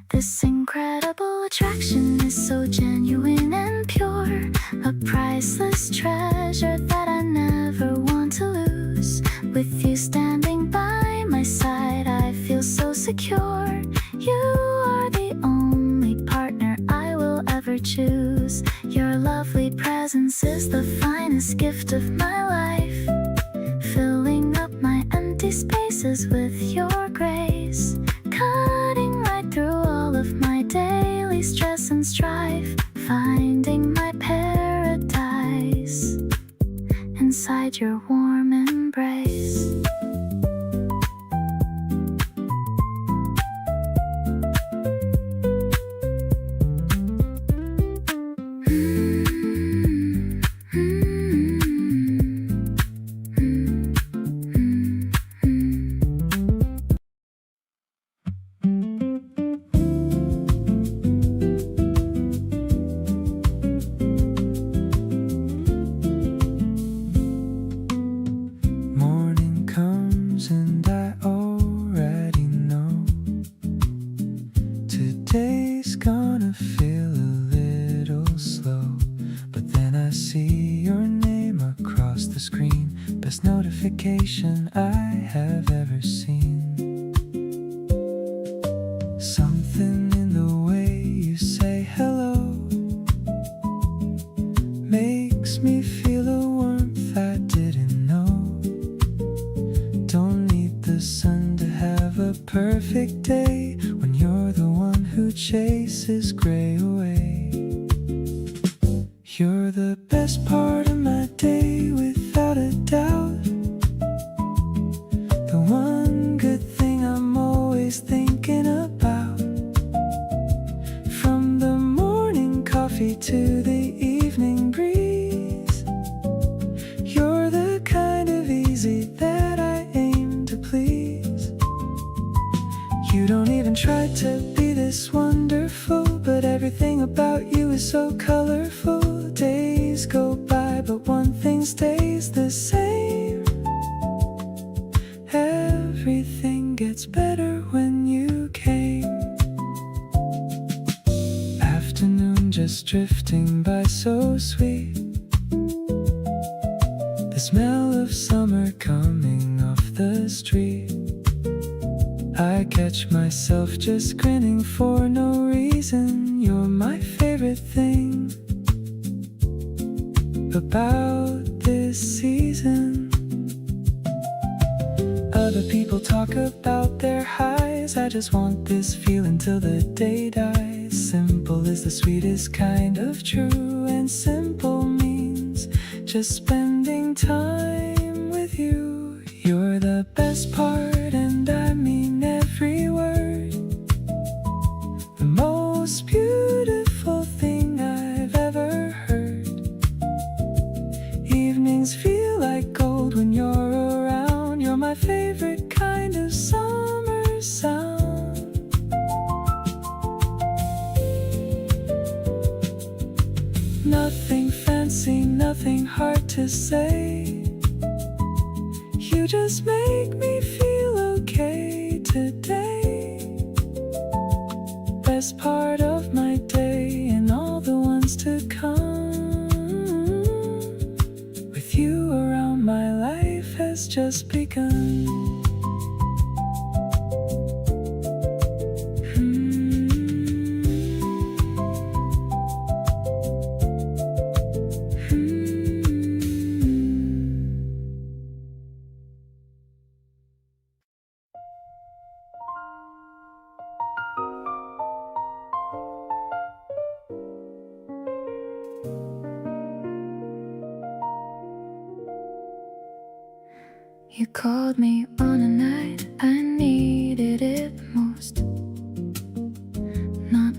This incredible attraction is so genuine and pure, a priceless treasure that I never want to lose. With you standing by my side, I feel so secure. You are the only partner I will ever choose. Your lovely presence is the finest gift of my life, filling up my empty spaces with your grace, cutting right through all of my daily stress and strife, finding my paradise inside your warm embrace. Notification I have ever seen. Something in the way you say hello makes me feel a warmth I didn't know. Don't need the sun to have a perfect day when you're the one who chases gray away. You're the best part of my day without a doubt. The one good thing I'm always thinking about. From the morning coffee to the evening breeze, you're the kind of easy that I aim to please. You don't even try to be this wonderful, but everything about you is so colorful. Days go by, but one thing stays the same. Everything gets better when you came. Afternoon just drifting by so sweet. The smell of summer coming off the street. I catch myself just grinning for no reason. You're my favorite thing about this season. Other people talk about their highs. I just want this feeling till the day dies. Simple is the sweetest kind of true, and simple means just spending time with you. You're the best part, and I mean every word. The most beautiful thing I've ever heard. Evenings feel like gold when you're around. You're my favorite kind of summer sound. Nothing fancy, nothing hard to say. You just make me feel okay today. Best part of my day and all the ones to come. With you around, my life has just begun. You called me on a night I needed it most. Not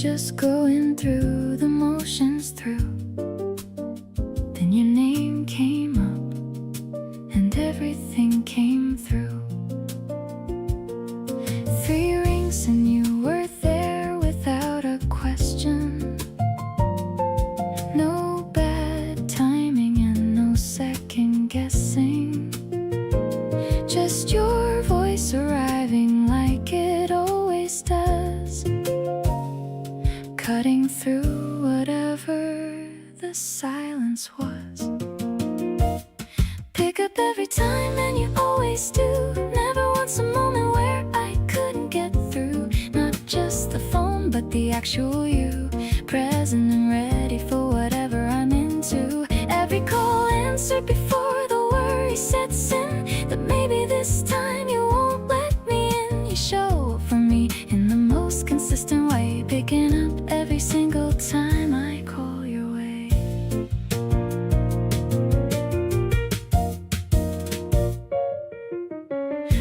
just going through the motions through. Then your name came up and everything came through. 3 rings and you were there without a question. No bad timing and no second guessing. Just your voice arriving like it always does, cutting through whatever the silence was. Pick up every time and you always do. Never once a moment where I couldn't get through. Not just the phone but the actual you, present and ready for whatever I'm into. Every call answered before the worry sets in, that maybe this time you won't let me in. You show up for me in the most consistent way, picking up every single time I call your way.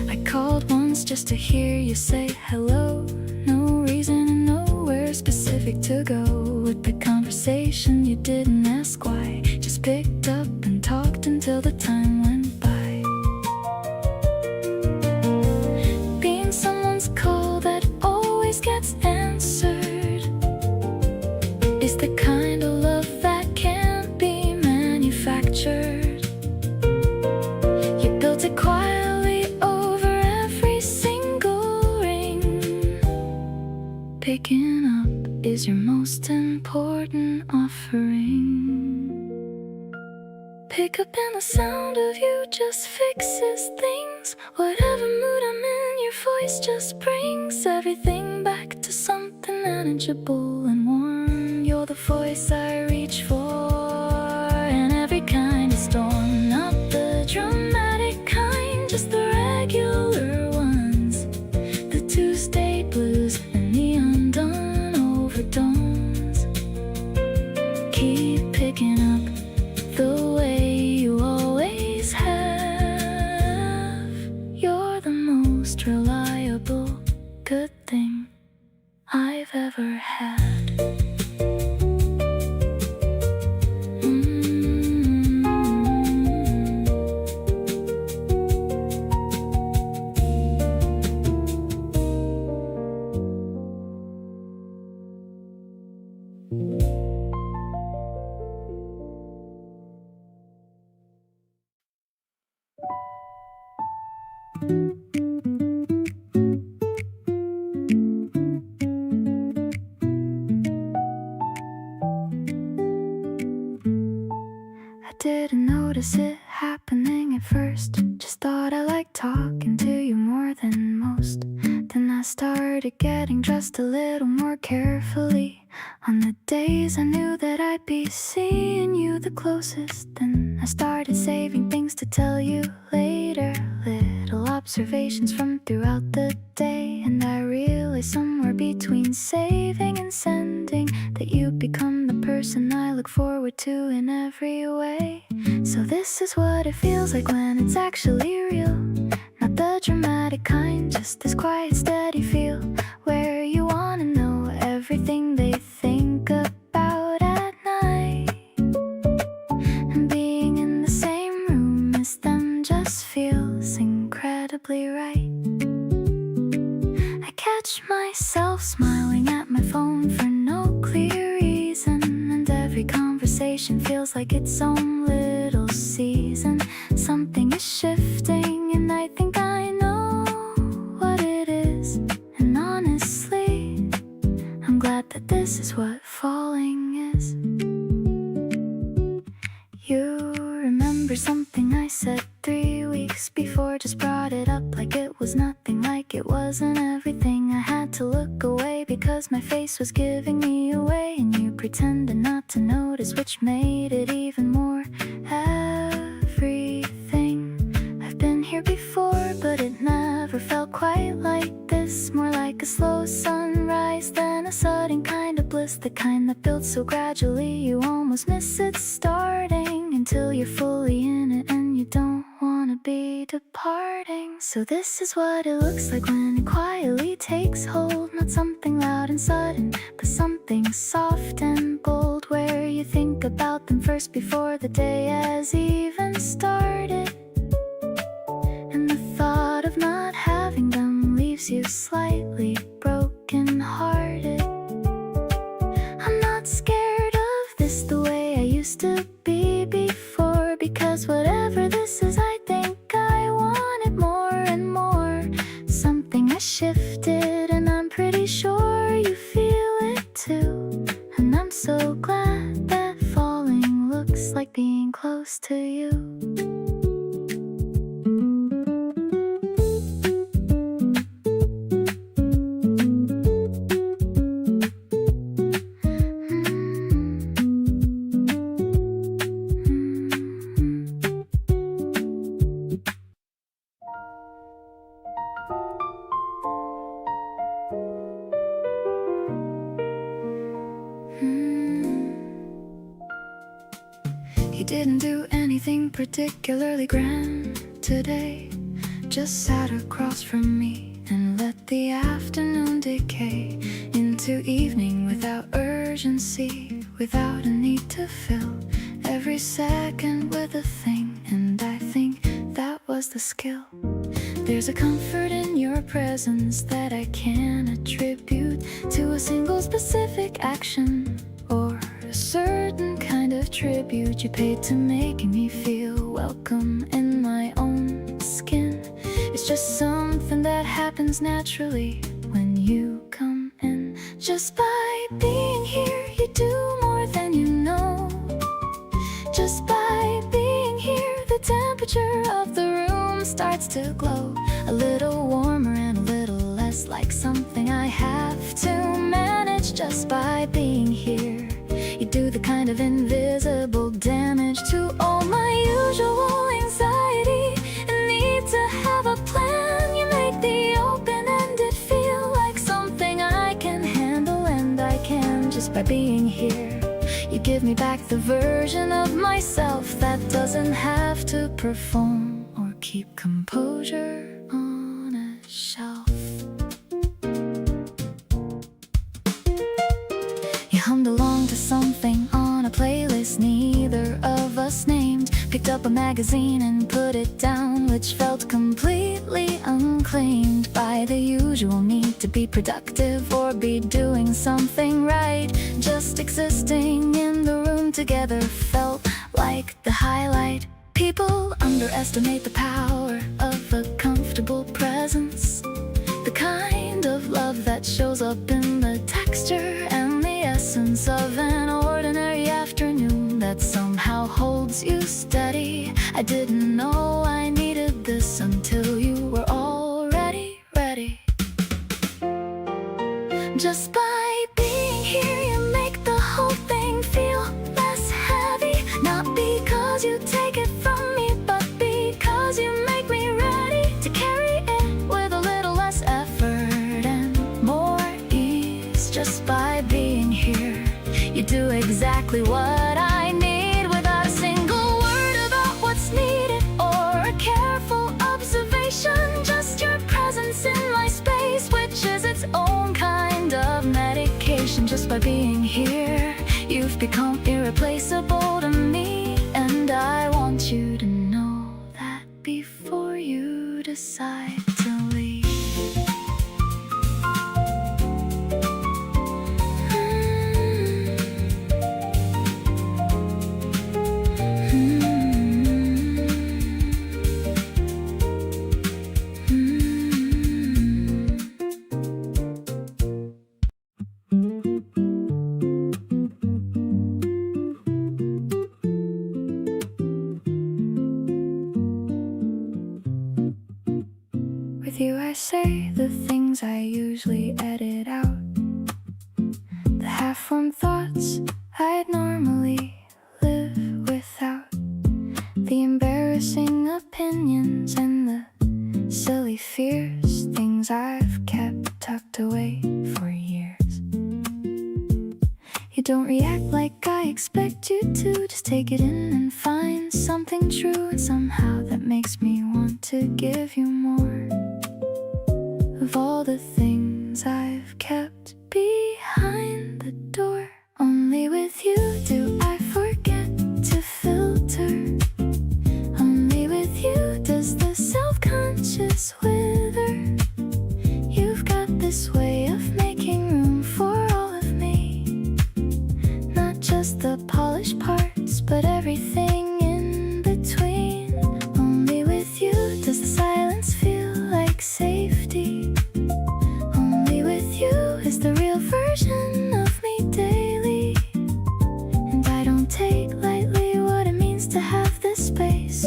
I called once just to hear you say hello. No reason and nowhere specific to go. With the conversation you didn't ask why, just picked up and talked until the time went by. Being someone's call that always gets answered is the kind of love that can't be manufactured. You built it quietly over every single ring. Picking up is your most important offering. Pick up and the sound of you just fixes things. Whatever mood I'm in, your voice just brings everything back to something manageable and warm. You're the voice I reach for in every kind of storm. Not the dramatic kind, just the regular ones. The Tuesday blues and the undone overtones. Keep picking up the way you always have. You're the most reliable good thing I've ever had. Didn't notice it happening at first. Just thought I liked talking to you more than most. Then I started getting dressed a little more carefully on the days I knew that I'd be seeing you the closest. Then I started saving things to tell you later, little observations from throughout the day. And I realized somewhere between saving and sending that you'd become the person I look forward to in every way. So this is what it feels like when it's actually real. Not the dramatic kind, just this quiet, steady feel where you wanna know everything they think about at night. And being in the same room as them just feels incredibly right. I catch myself smiling at my phone for no clear reason, and every conversation feels like its own little season. Something is shifting and I think I know what it is. And honestly, I'm glad that this is what falling is. You remember something I said 3 weeks before, just brought it up like it was nothing, like it wasn't everything. I had to look away because my face was giving me away, and you pretended not to notice, which made it even more everything. I've been here before, but it never felt quite like this. More like a slow sunrise than a sudden kind of bliss, the kind that builds so gradually you almost miss it starting, until you're fully in it and you don't wanna be slowly departing. So this is what it looks like when it quietly takes hold. Not something loud and sudden, but something soft and bold, where you think about them first before the day has even started. And the thought of not having them leaves you slightly broken-hearted. I'm not scared of this the way I used to be before, because whatever this is, I think I want it more and more. Something has shifted, and I'm pretty sure you feel it too. And I'm so glad that falling looks like being close to you. He didn't do anything particularly grand today, just sat across from me and let the afternoon decay into evening without urgency, without a need to fill every second with a thing. And I think that was the skill. There's a comfort in your presence that I can't attribute to a single specific action or a certain kind of tribute you paid to making me feel welcome in my own skin. It's just something that happens naturally when you come in. Just by being here, you do more than you know. Just by being here, the temperature of the room starts to glow, a little warmer and a little less like something I have to manage. Just by being here, you do the kind of invisible damage to all my usual anxiety and need to have a plan. You make the open-ended feel like something I can handle, and I can. Just by being here, you give me back the version of myself that doesn't have to perform or keep composure on a shelf. You hummed along to something on a playlist neither of us named, picked up a magazine and put it down, which felt completely unclaimed by the usual need to be productive or be doing something right. Just existing in the room together felt like the highlight. People underestimate the power of a comfortable presence, the kind of love that shows up in the texture and the essence of an ordinary afternoon that somehow holds you steady. I didn't know I needed this until you were already ready. Just by being here, you make the whole thing feel less heavy. Not because you take it from me, but because you make me ready to carry it with a little less effort and more ease. Just by being here, you do exactly what I need without a single word about what's needed or a careful observation. Just your presence in my space, which is its own kind of medication. Just by being here, you've become irreplaceable to me, and I want you to know that before you decide to leave. With you I say the things I usually edit out, the half-formed thoughts I'd normally live without, the embarrassing opinions and the silly fears, things I've kept tucked away for years. You don't react like I expect you to, just take it in and find something true, and somehow that makes me want to to give you more of all the things I've kept behind the door. Only with you do I forget to filter. Only with you does the self-conscious wither. You've got this way of making room for all of me, not just the polished parts, but everything in between. Only with you does the silence feel like safety. Only with you is the real version of me daily. And I don't take lightly what it means to have this space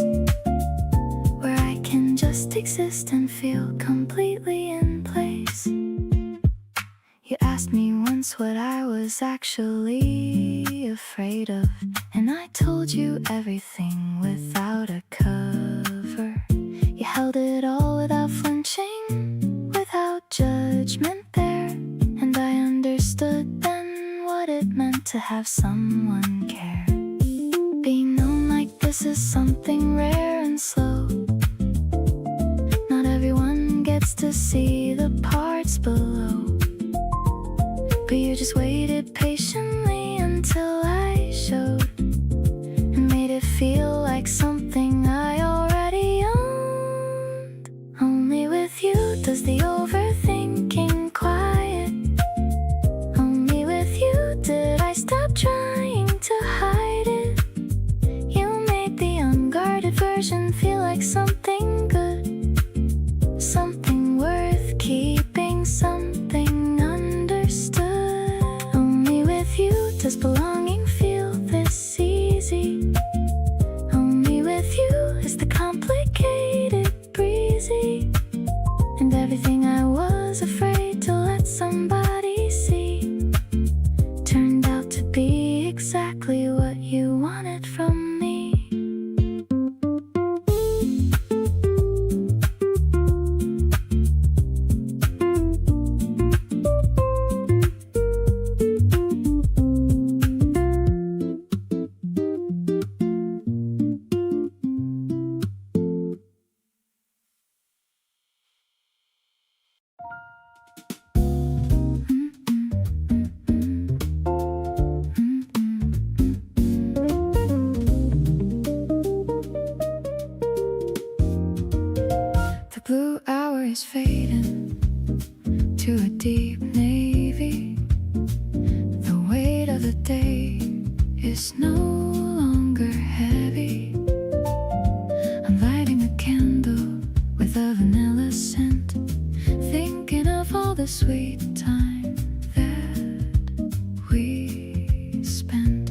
where I can just exist and feel completely in place. You asked me once what I was actually afraid of, and I told you everything without a cover. You held it all without flinching, without judgment there. And I understood then what it meant to have someone care. Being known like this is something rare and slow. Not everyone gets to see the parts below, but you just waited patiently until I showed, and made it feel like something I already owned. Only with you does the overthinking quiet. Only with you did I stop trying to hide it. You made the unguarded version feel like something good, something worth keeping, something understood. Only with you does belonging feel this easy. Only with you is the complicated breezy. And everything I was afraid to let somebody see turned out to be exactly what you wanted from me. The blue hour is fading to a deep navy. The weight of the day is no longer heavy. I'm lighting a candle with a vanilla scent, thinking of all the sweet time that we spent.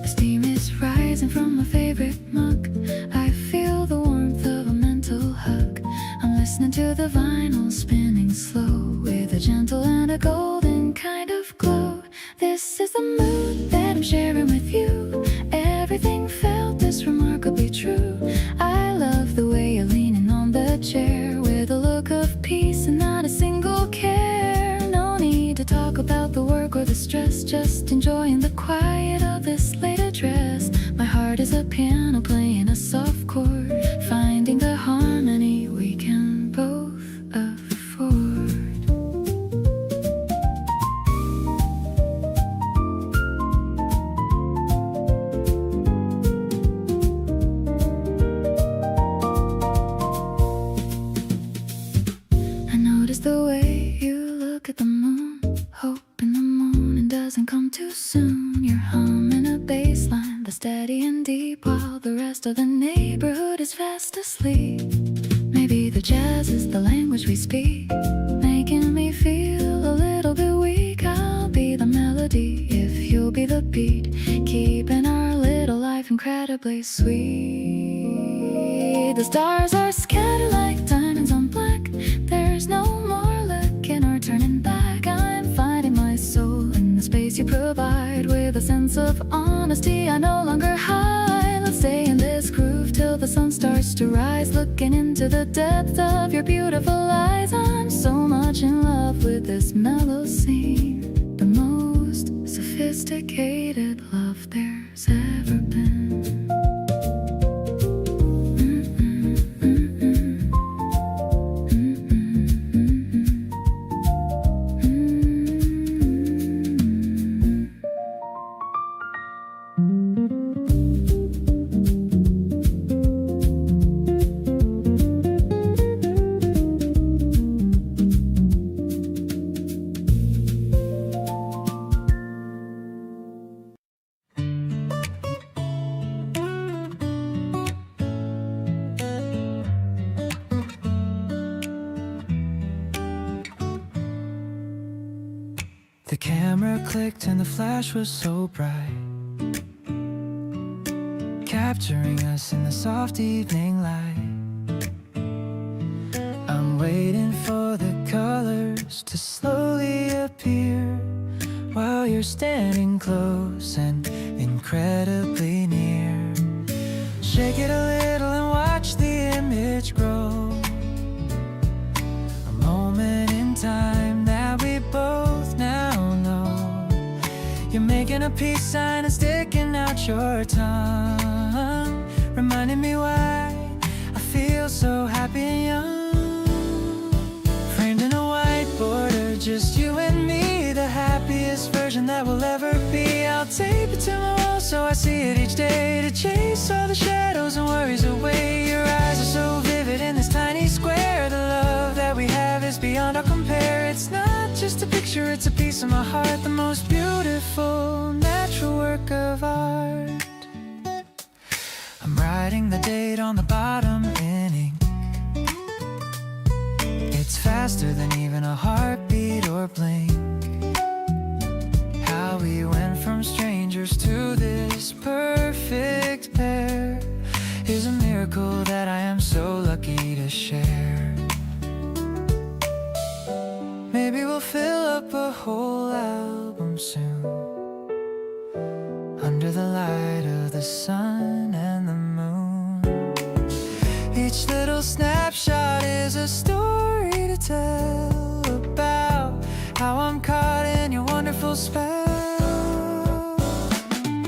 The steam is rising from my favorite mug. I feel the warmth of a mental hug. I'm listening to the vinyl spinning slow, with a gentle and a golden kind of glow. This is the mood that I'm sharing with you. Everything felt this remarkably true. I love the way you're leaning on the chair, with a look of peace and not a single care. No need to talk about the work or the stress, just enjoying the quiet of this late address. My heart is a piano playing a soft chord, finding the harmony we can both afford. I notice the way you look at the moon, hoping the morning doesn't come too soon. You're humming a bass line that's steady and deep, while the rest of the neighborhood is fast asleep. Maybe the jazz is the language we speak, making me feel a little bit weak. I'll be the melody if you'll be the beat, keeping our little life incredibly sweet. The stars are scattered like diamonds on black. There's no more looking or turning back. I'm finding my soul in the space you provide, with a sense of honesty I no longer hide. Let's stay in this groove till the sun starts to rise, looking into the depth of your beautiful eyes. I'm so much in love with this mellow scene, the most sophisticated love there's ever been. The camera clicked and the flash was so bright, capturing us in the soft evening light. I'm waiting for the colors to slowly appear while you're standing close and incredibly near. Shake it a little and watch the image grow, a moment in time that we both now know. You're making a peace sign and sticking out your tongue, reminding me why I feel so happy and young. Framed in a white border, just you and me, the happiest version that we'll ever be. I'll tape it to my wall so I see it each day, to chase all the shadows and worries away. Your eyes are so vivid in this tiny square. The love that we have is beyond our compare. It's not just a picture, it's a piece of my heart, the most beautiful natural work of art. I'm writing the date on the bottom in ink. It's faster than even a heartbeat or blink. How we went from strangers to this perfect pair is a miracle that I am so lucky to share. Maybe we'll fill up a whole album soon, under the light of the sun and the moon. Each little snapshot is a story to tell about how I'm caught in your wonderful spell.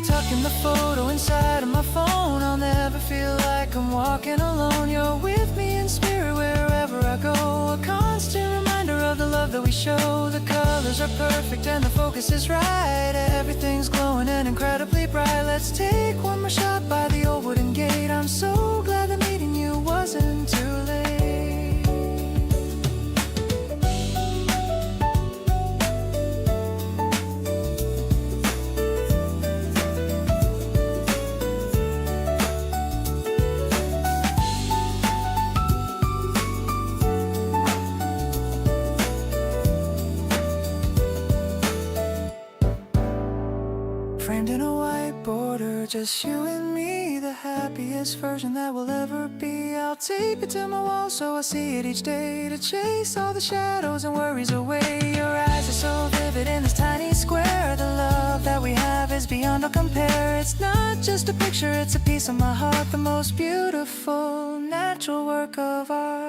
Tucking the photo inside of my phone, I'll never feel like I'm walking alone. You're with me in spirit wherever I go, a constant reminder of the love that we show. The colors are perfect and the focus is right, everything's glowing and incredibly bright. Let's take one more shot by the old wooden gate. I'm so glad that meeting you wasn't too late. Framed in a white border, just you and me, the happiest version that we'll ever be. I'll tape it to my wall so I see it each day, to chase all the shadows and worries away. Your eyes are so vivid in this tiny square. The love that we have is beyond all compare. It's not just a picture, it's a piece of my heart, the most beautiful natural work of art.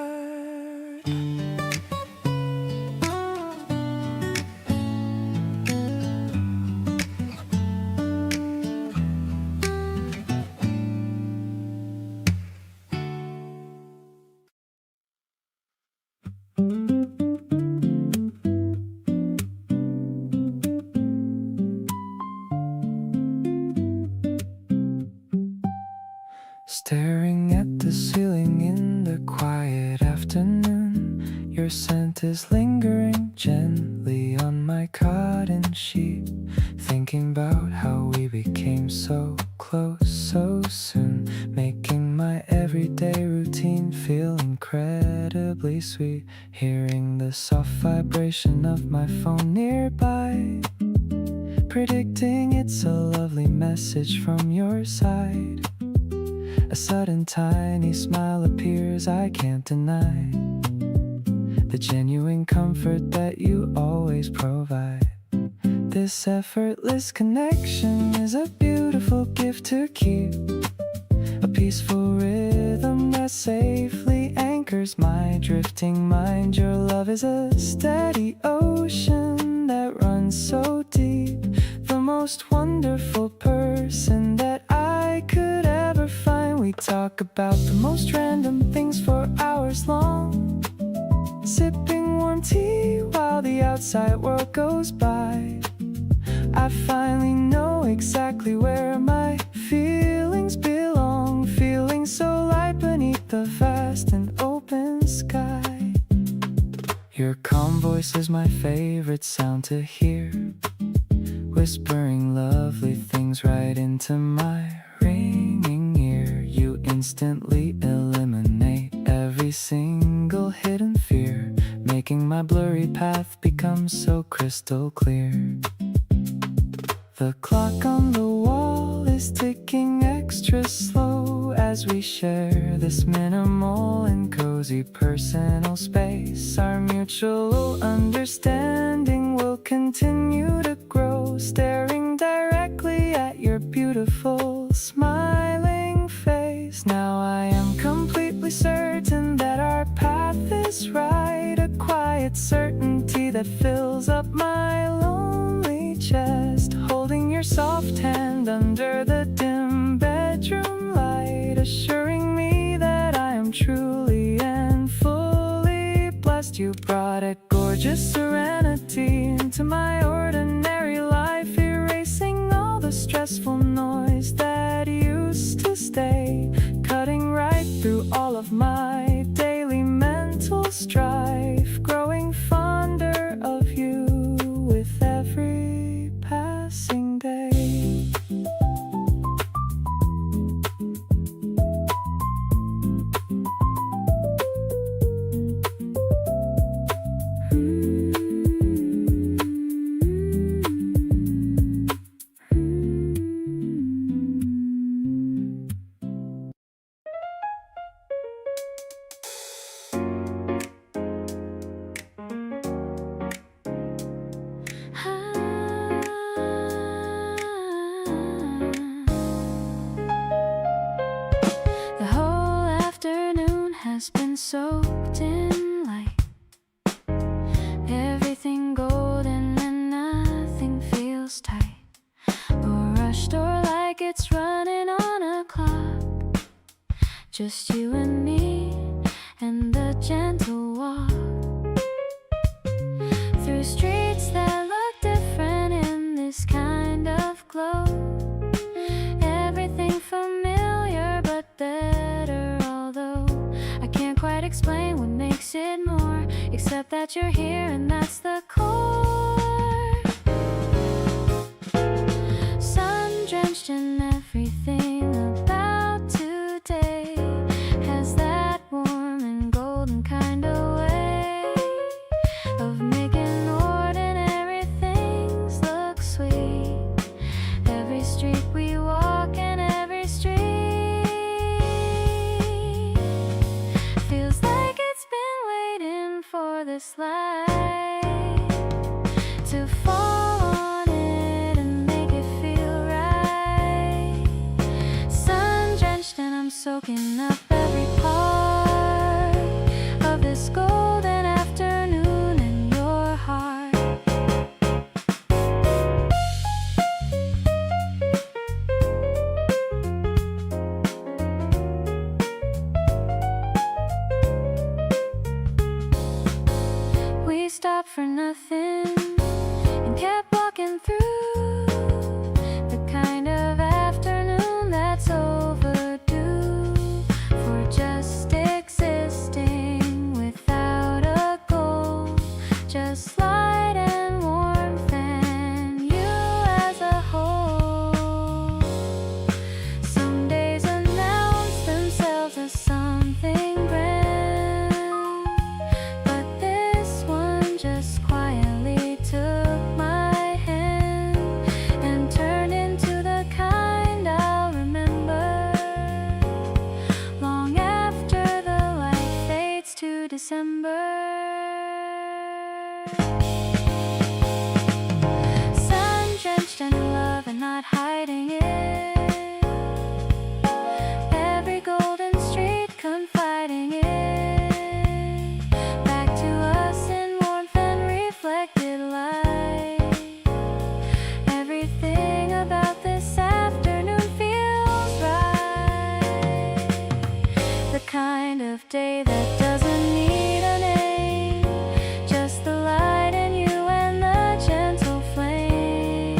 Staring at the ceiling in the quiet afternoon, your scent is lingering gently on my cotton sheet. Thinking about how we became so close so soon, making my everyday routine feel incredibly sweet. Hearing the soft vibration of my phone nearby, predicting it's a lovely message from your side. A sudden tiny smile appears, I can't deny the genuine comfort that you always provide. This effortless connection is a beautiful gift to keep, a peaceful rhythm that safely anchors my drifting mind. Your love is a steady ocean that runs so deep, the most wonderful person that I could ever find. We talk about the most random things for hours long, sipping warm tea while the outside world goes by. I finally know exactly where my feelings belong, feeling so light beneath the vast and open sky. Your calm voice is my favorite sound to hear, whispering lovely things right into my ringing ear. You instantly eliminate every single hidden fear, making making my blurry path become so crystal clear. The clock on the wall is ticking extra slow as we share this minimal and cozy personal space. Our mutual understanding will continue to grow, staring directly at your beautiful, smiling face. Now I am completely certain that our path is right, a quiet certainty that fills up my lonely chest, holding your soft hand under the dim bedroom light, assuring me that I am truly and fully blessed. You brought a gorgeous serenity into my ordinary life, erasing all the stressful noise that used to stay, cutting right through all of my daily mental strife, growing fonder of you with every passing day. The whole afternoon has been soaked in light, everything golden and nothing feels tight, or rushed or like it's running on a clock. Just you and me and the gentle walk through streets that look different in this kind of glow. Everything familiar but better, although I can't quite explain what makes it more, except that you're here and that's the core. Sun-drenched in everything about today has that warm and golden kind of way of making ordinary things look sweet. Every street we walk and every street feels like it's been waiting for this light to fall on it and make it feel right. Sun-drenched and I'm soaking up every part of this golden afternoon in your heart. We stopped for nothing and kept walking through the kind of afternoon that's overdue for just existing without a goal, just light and warmth and you as a whole. Some days announce themselves as something grand, but this one just quietly took my hand and turned into the kind I'll remember long after the light fades to December. Sun-drenched in love and not hiding it, every golden street confiding it back to us in warmth and reflected light. Everything about this afternoon feels right, the kind of day that doesn't need a name, just the light in you and the gentle flame.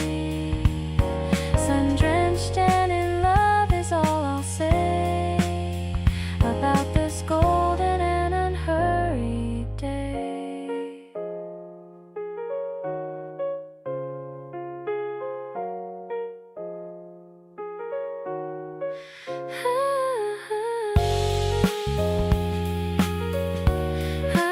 Sun-drenched and in love is all I'll say about this golden and unhurried day. Ah, ah, ah.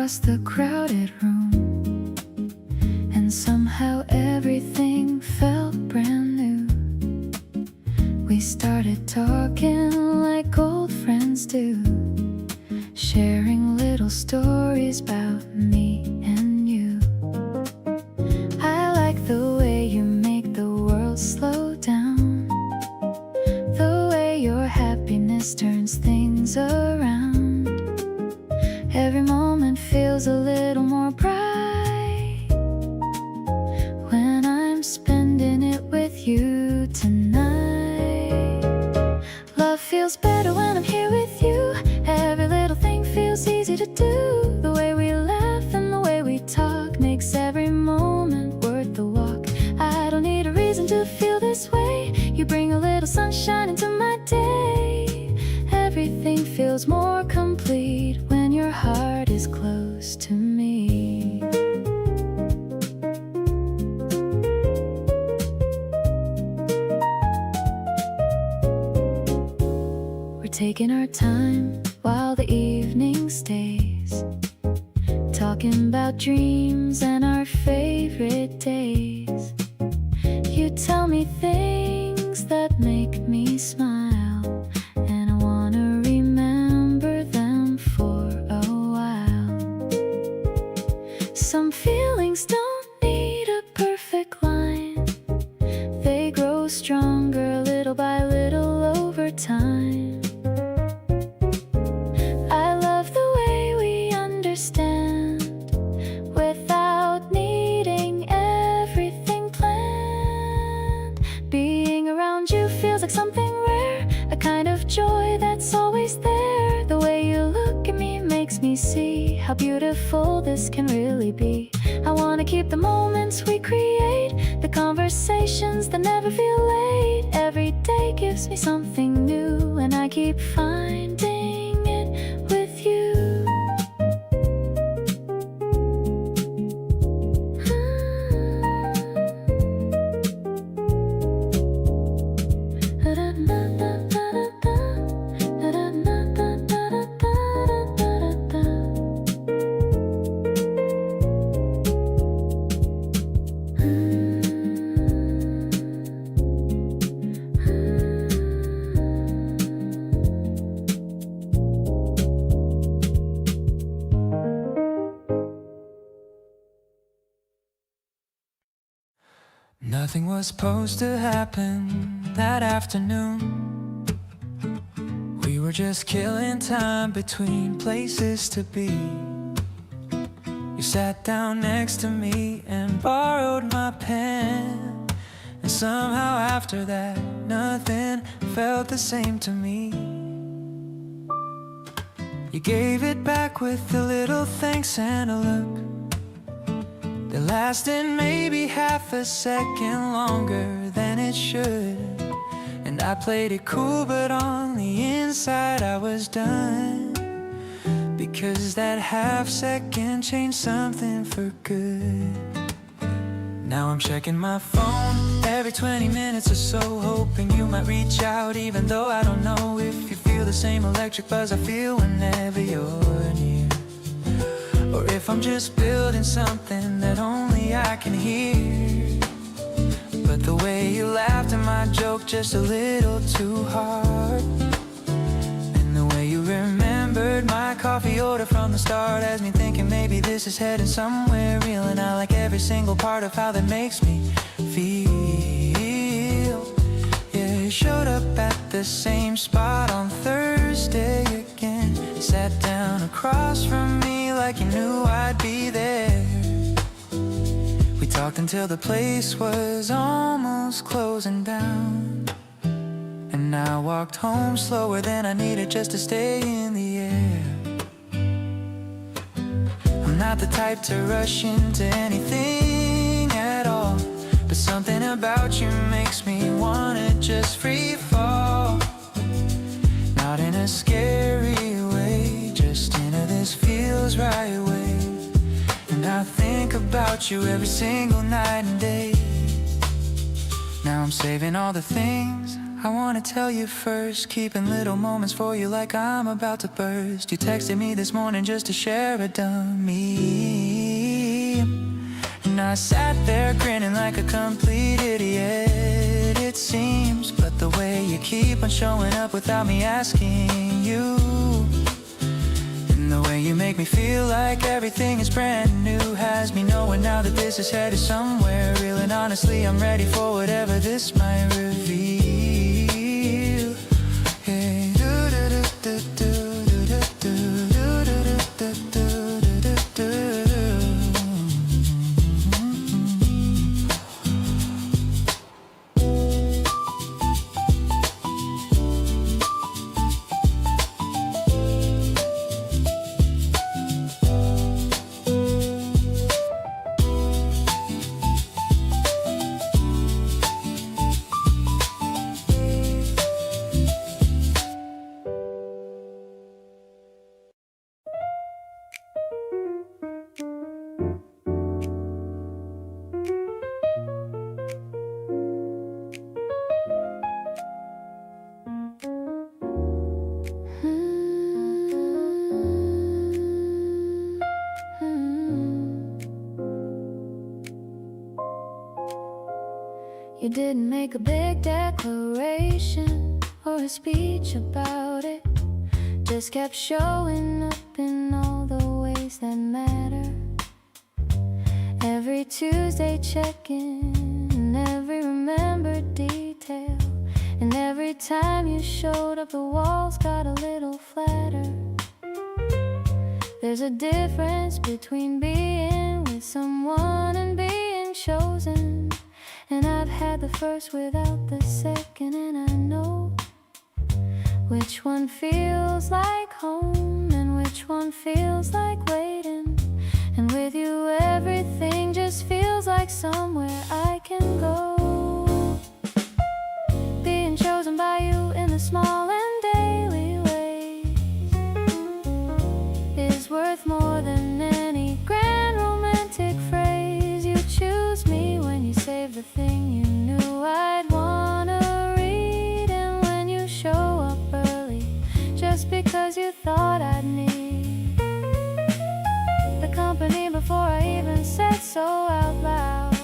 across the crowded room, and somehow everything felt brand new. We started talking like old friends do, sharing little stories about me and you. I like the way you make the world slow down, the way your happiness turns things around. Every moment feels a little more bright when I'm spending it with you tonight. Love feels better when I'm here with you. Every little thing feels easy to do. The way we laugh and the way we talk makes every moment worth the walk. I don't need a reason to feel this way. You bring a little sunshine into my day. Everything feels more complete when your heart is close to me. We're taking our time while the evening stays, talking about dreams and our favorite days. You tell me things that make me smile, and I wanna remember them for a while. Some feelings don't need a perfect line. They grow stronger little by little over time. I love the way we understand without needing everything planned. Being around you feels like something rare, a kind of joy that's always there. The way you look at me makes me see how beautiful this can really be. I wanna keep the moments we create, the conversations that never feel late. Every day gives me something new, and I keep finding it with you. Nothing was supposed to happen that afternoon. We were just killing time between places to be. You sat down next to me and borrowed my pen, and somehow after that nothing felt the same to me. You gave it back with a little thanks and a look that lasted maybe half a second longer than it should. And I played it cool, but on the inside I was done, because that half second changed something for good. Now I'm checking my phone every 20 minutes or so, hoping you might reach out, even though I don't know if you feel the same electric buzz I feel whenever you're near, or if I'm just building something that only I can hear. But the way you laughed at my joke just a little too hard, and the way you remembered my coffee order from the start has me thinking maybe this is heading somewhere real. And I like every single part of how that makes me feel. Yeah, you showed up at the same spot on Thursday again, sat down across from me like you knew I'd be there. We talked until the place was almost closing down, and I walked home slower than I needed just to stay in the air. I'm not the type to rush into anything at all, but something about you makes me wanna just free fall. Not in a scary way, just in a this feels right way. And I think about you every single night and day. Now I'm saving all the things I wanna tell you first, keeping little moments for you like I'm about to burst. You texted me this morning just to share a dummy, and I sat there grinning like a complete idiot, it seems. But the way you keep on showing up without me asking you, and the way you make me feel like everything is brand new, has me knowing now that this is headed somewhere real. And honestly, I'm ready for whatever this might reveal. Hey. You didn't make a big declaration or a speech about it, just kept showing up in all the ways that matter. Every Tuesday check-in, and every remembered detail, and every time you showed up the walls got a little flatter. There's a difference between being with someone and being chosen, and I've had the first without the second, and I know which one feels like home and which one feels like waiting. And with you everything just feels like somewhere I can go. Being chosen by you in the small and daily ways is worth more than any grand romantic phrase. You choose me when you save the thing you knew I'd wanna read, and when you show up early just because you thought I'd need the company before I even said so out loud.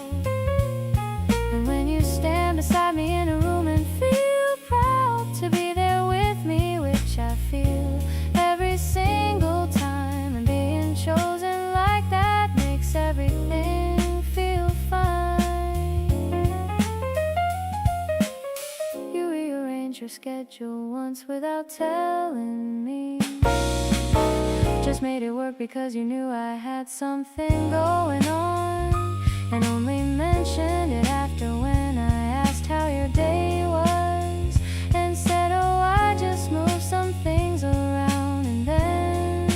And when you stand beside me in a room and feel proud to be there with me, which I feel every single time, and being chosen like that makes everything feel fine. You rearranged your schedule once without telling me, just made it work because you knew I had something going on, and only mentioned it after when I asked how your day was, and said, oh, I just moved some things around and then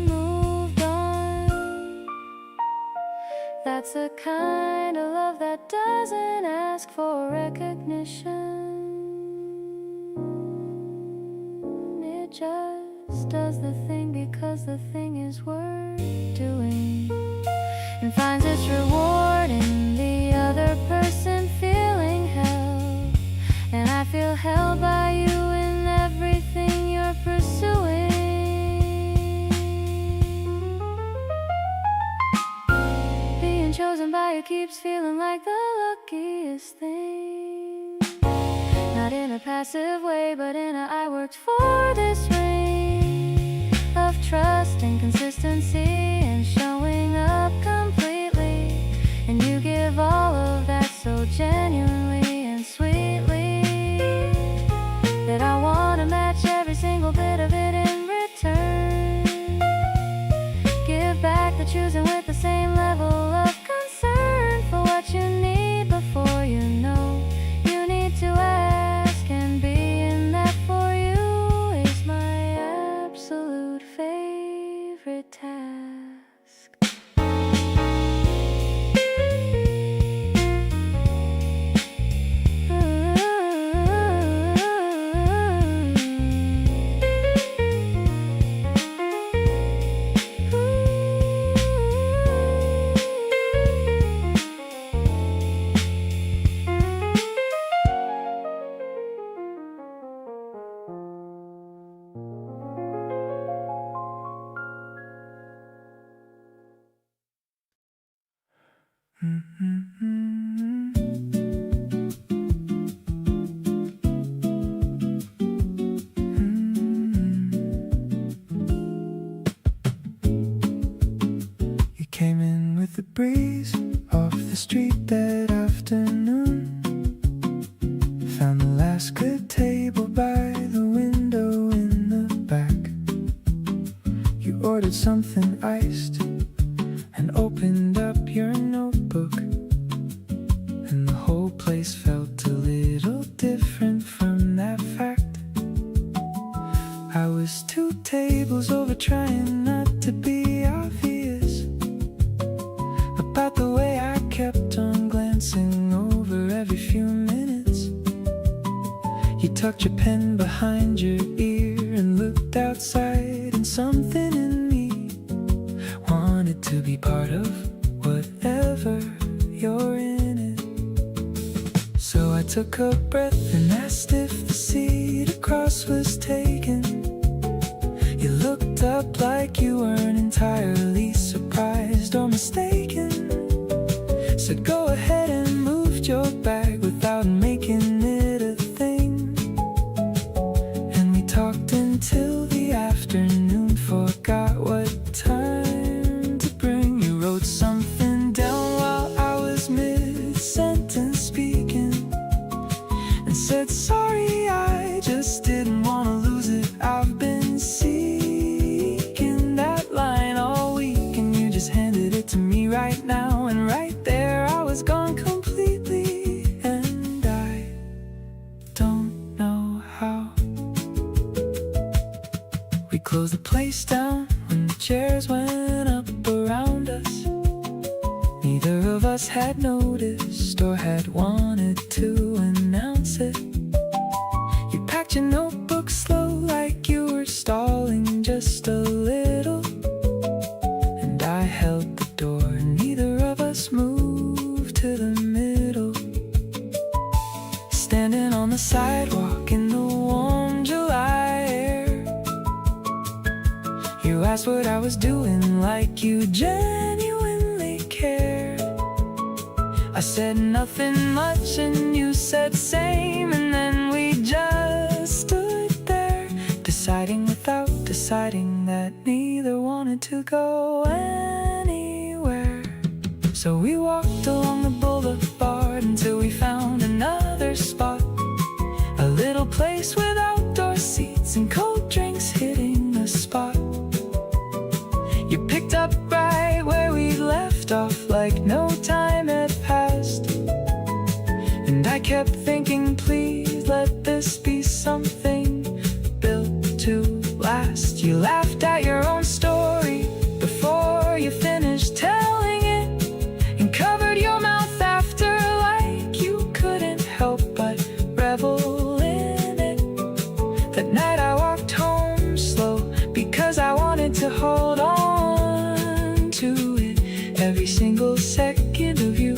moved on. That's the kind of love that doesn't ask for recognition. It just does the thing because the thing is worth doing, and finds its reward in the other person feeling held. And I feel held by you in everything you're pursuing. Being chosen by you keeps feeling like the luckiest thing, not in a passive way, but in a I worked for this ring of trust and consistency and showing up completely. And you give all of that so genuinely and sweetly that I want to match every single bit of it in return. Give back the choosing with the same level of concern for what you need before you know you need to ask, and being that for you is my absolute favorite task. breeze off the street that afternoon. Found the last good table by the window in the back. You ordered something iced and opened up your notebook, and the whole place felt a little different from that fact. I was 2 tables over, trying not to be obvious about the way I kept on glancing over every few minutes. You tucked your pen behind your ear and looked outside, and something in me wanted to be part of whatever you're in it. So I took a breath and asked if the seat across was taken. You looked up like you weren't entirely surprised or mistaken. Said go ahead and moved your bag without making it a thing. And we talked until the afternoon, forgot what time to bring. You wrote something down while I was mid-sentence speaking, and said sorry, I just didn't want to lose it. I've been seeking that line all week, and you just handed it to me right now. And right there I was gone completely, and I don't know how. We closed the place down when the chairs went up around us. Neither of us had noticed or had wanted to announce it. You packed your notebook slow, like you were stalling just a little, and I held the door. Neither of us moved to the middle. Standing on the sidewalk in the warm July air, you asked what I was doing, like you genuinely cared. I said nothing much, and you said same, and then we just stood there, deciding without deciding that neither wanted to go anywhere. So we walked along the boulevard until we found another spot, a little place with outdoor seats and cold drinks hitting the spot. You picked up right where we left off, like no time had passed. And I kept thinking, please let this be something built to last. You laughed at your own story before you finished telling it, and covered your mouth after like you couldn't help but revel in it. That night I walked home slow because I wanted to hold on to it, every single second of you,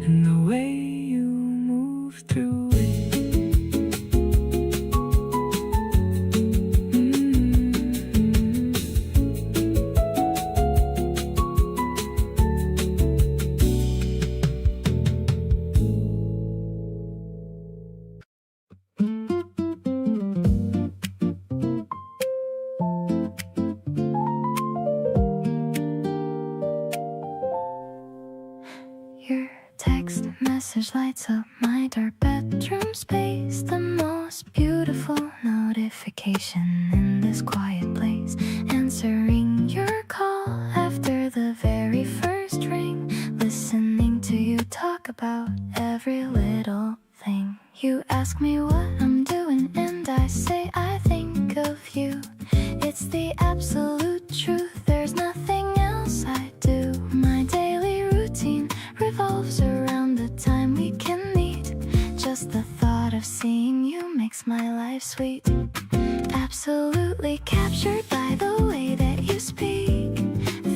and the way you move through it. Your text message lights up my dark bedroom space, the most beautiful notification in this quiet place. Answering your call after the very first ring, listening to you talk about every little thing. You ask me what I'm doing, and I say I think of you. It's the absolute truth, there's nothing else I do. My daily routine revolves around the time we can meet. Just the thought of seeing you makes my life sweet. Absolutely captured by the way that you speak.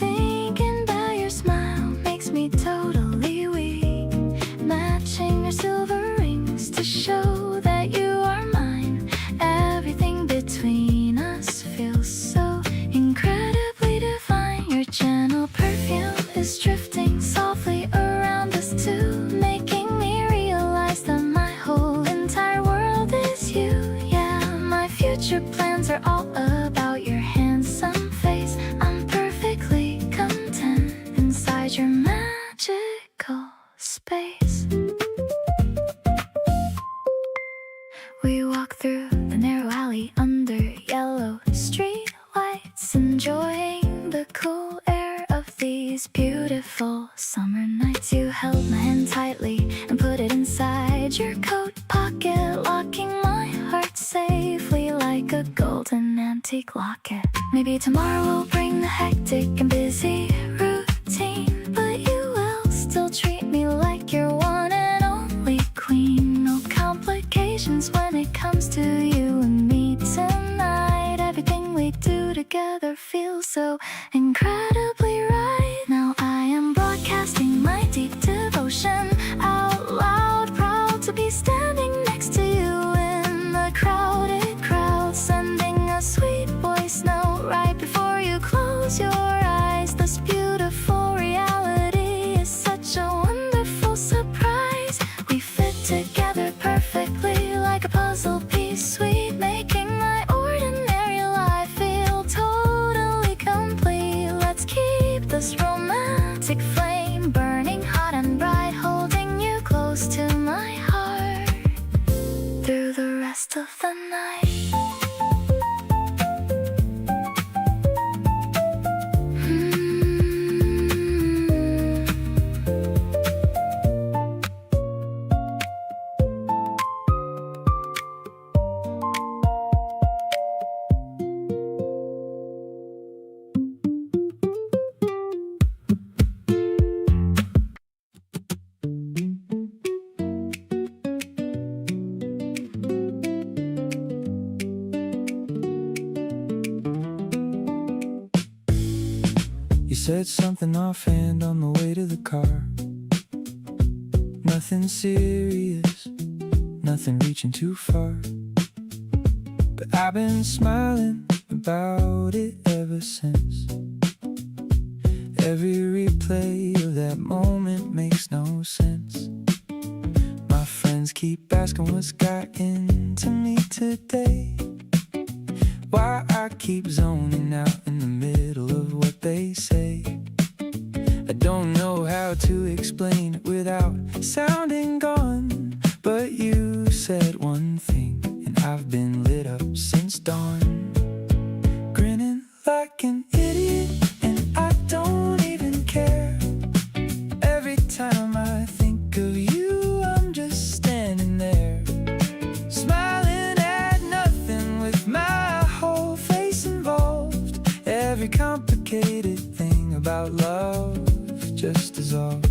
Thinking about your smile makes me totally weak. Matching your silver rings to show that you are mine. Everything between us feels so incredibly divine. Your gentle perfume is drifting softly around us too, making me realize that my whole entire world is you. Yeah, my future plans are all about your handsome face. I'm perfectly beautiful summer nights. You held my hand tightly and put it inside your coat pocket, locking my heart safely like a golden antique locket. Maybe tomorrow will bring the hectic and busy routine, but you will still treat me like your one and only queen. No complications when it comes to you and me tonight. Everything we do together feels so incredibly right. Now I am broadcasting my deep devotion out loud, proud to be standing next to you in the crowded crowd, sending a sweet voice note right before you close your eyes. This beautiful reality is such a wonderful surprise. We fit together perfectly like a puzzle piece, sweet, making my ordinary life feel totally complete. Let's keep this romantic flame burning hot and bright, holding you close to my heart through the rest of the night. You said something offhand on the way to the car. Nothing serious, nothing reaching too far. But I've been smiling about it ever since. Every replay of that moment makes no sense. My friends keep asking what's got into me today, why I keep zoning out in the middle of what they say. I don't know how to explain it without sounding gone, but you said one thing and I've been lit up since dawn. Grinning like an idiot and I don't even care. Every time I think of you, I'm just standing there, smiling at nothing with my whole face involved. Every complicated thing about love just dissolved.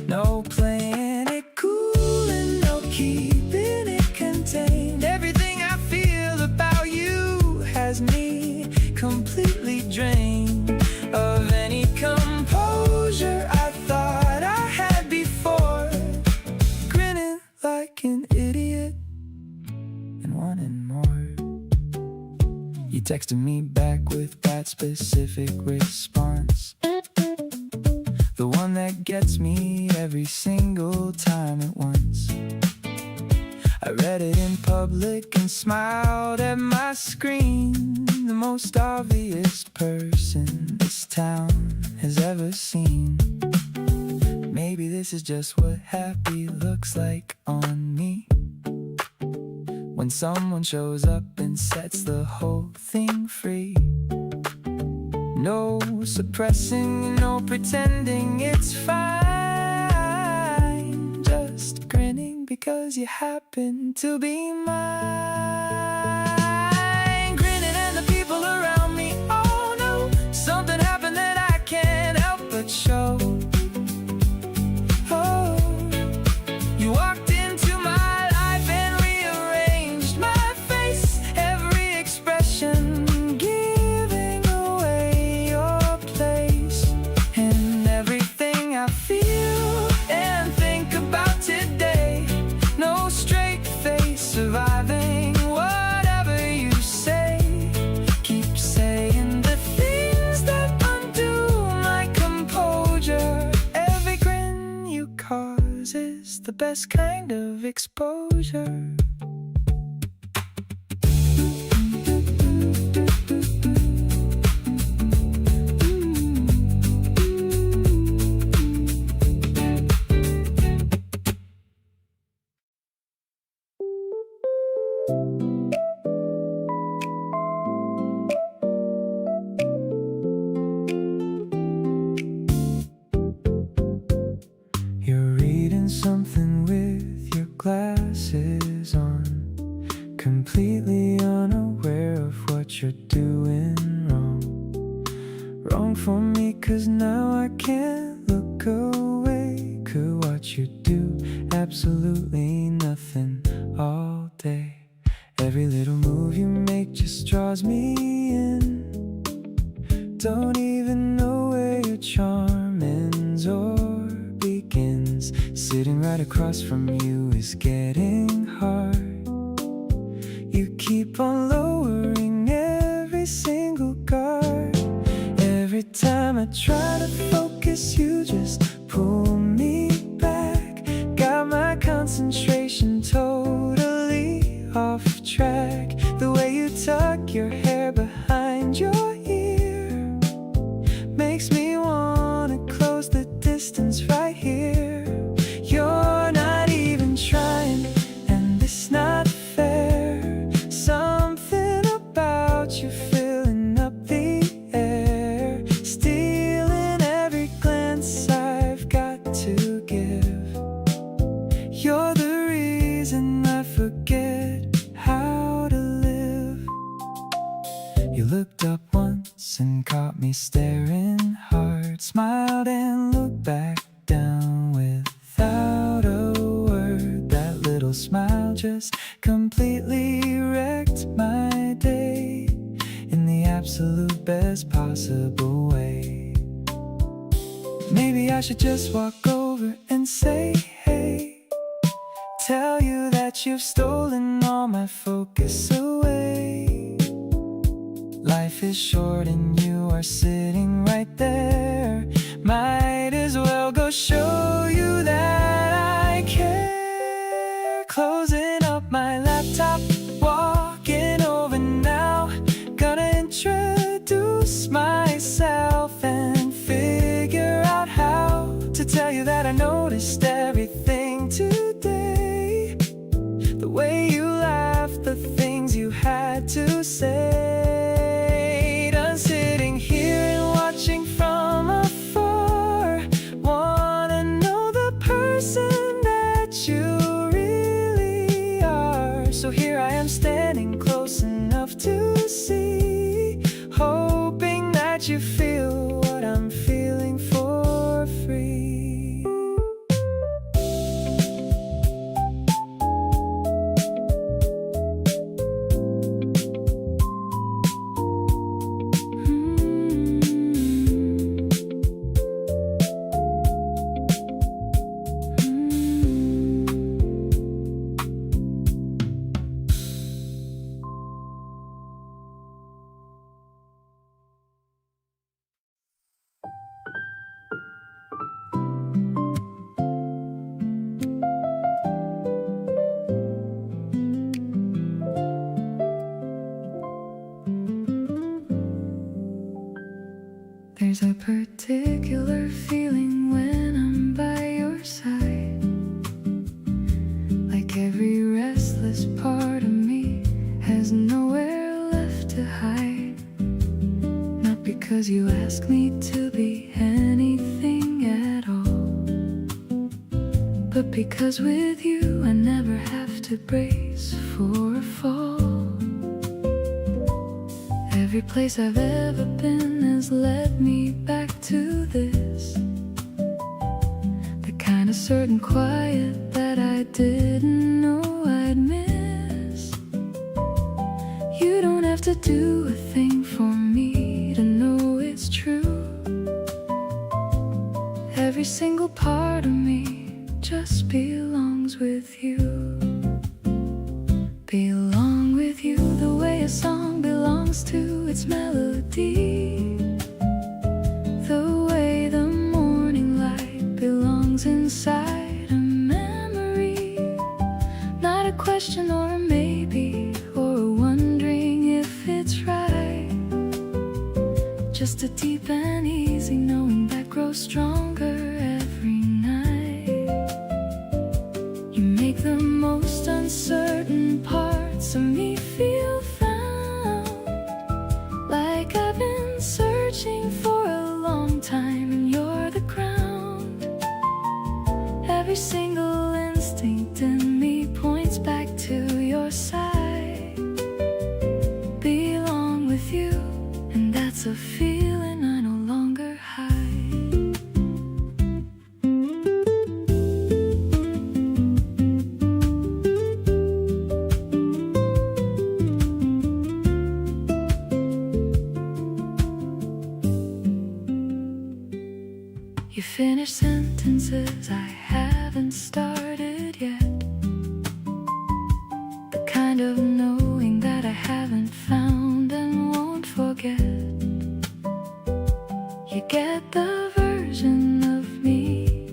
No playing it cool and no keeping it contained. Everything I feel about you has me completely drained of any composure I thought I had before. Grinning like an idiot and wanting more. You texted me back with that specific response, the one that gets me every single time at once. I read it in public and smiled at my screen. The most obvious person this town has ever seen. Maybe this is just what happy looks like on me, when someone shows up and sets the whole thing free. No suppressing, no pretending, it's fine. Just grinning because you happen to be mine. Grinning and the people around me all know something happened that I can't help but show. Oh, you walked into my life and rearranged my face, every expression giving away your place. And everything I feel and think about today, no straight face surviving whatever you say. Keep saying the things that undo my composure. Every grin you cause is the best kind of exposure. completely unaware of what you're doing wrong. Wrong for me, 'cause now I can't look away. 'Cause what you do, absolutely nothing all day. Every little move you make just draws me in. Don't even know where your charm ends or begins. Sitting right across from you is getting hard. You keep on lowering every single guard. Every time I try to focus, you just pull me back. Got my concentration totally off track. The way you tuck your hair behind your ear makes me wanna close the distance right here. You're not even trying, and it's not fair. Something about you filling up the air, stealing every glance I've got to give. You're the reason I forget how to live. You looked up once and caught me staring hard, smiled and looked back down without a word. That little smile just completely wrecked my day in the absolute best possible way. Maybe I should just walk over and say hey, tell you that you've stolen all my focus away. Life is short and you are sitting right there. Might as well go show you that I care. Closing up my laptop, walking over now. Gonna introduce myself and figure out how to tell you that I noticed everything today. The way you laughed, the things you had to say. Done sitting here and watching from afar. Wanna know the person that you really are. So here I am standing close enough to see, hoping that you feel what I'm feeling for free. There's a particular feeling when I'm by your side. Like every restless part of me has nowhere left to hide. Not because you ask me to be anything at all, but because with you I never have to brace for a fall. Every place I've ever been has led me back to this, the kind of certain quiet that I didn't know I'd miss. You don't have to do a thing for me to know it's true. Every single part of me just belongs with you. Belong with you the way a song belongs to its melody, the way the morning light belongs inside a memory. Not a question or a maybe or a wondering if it's right, just a deep and easy knowing that grows stronger every night. You make the most uncertain parts of me feel found, like I've been searching for a long time and you're the ground. Every single instinct in me points back to your side. a feeling I no longer hide. You finish sentences I haven't started yet. The kind of knowing that I haven't found and won't forget. You get the version of me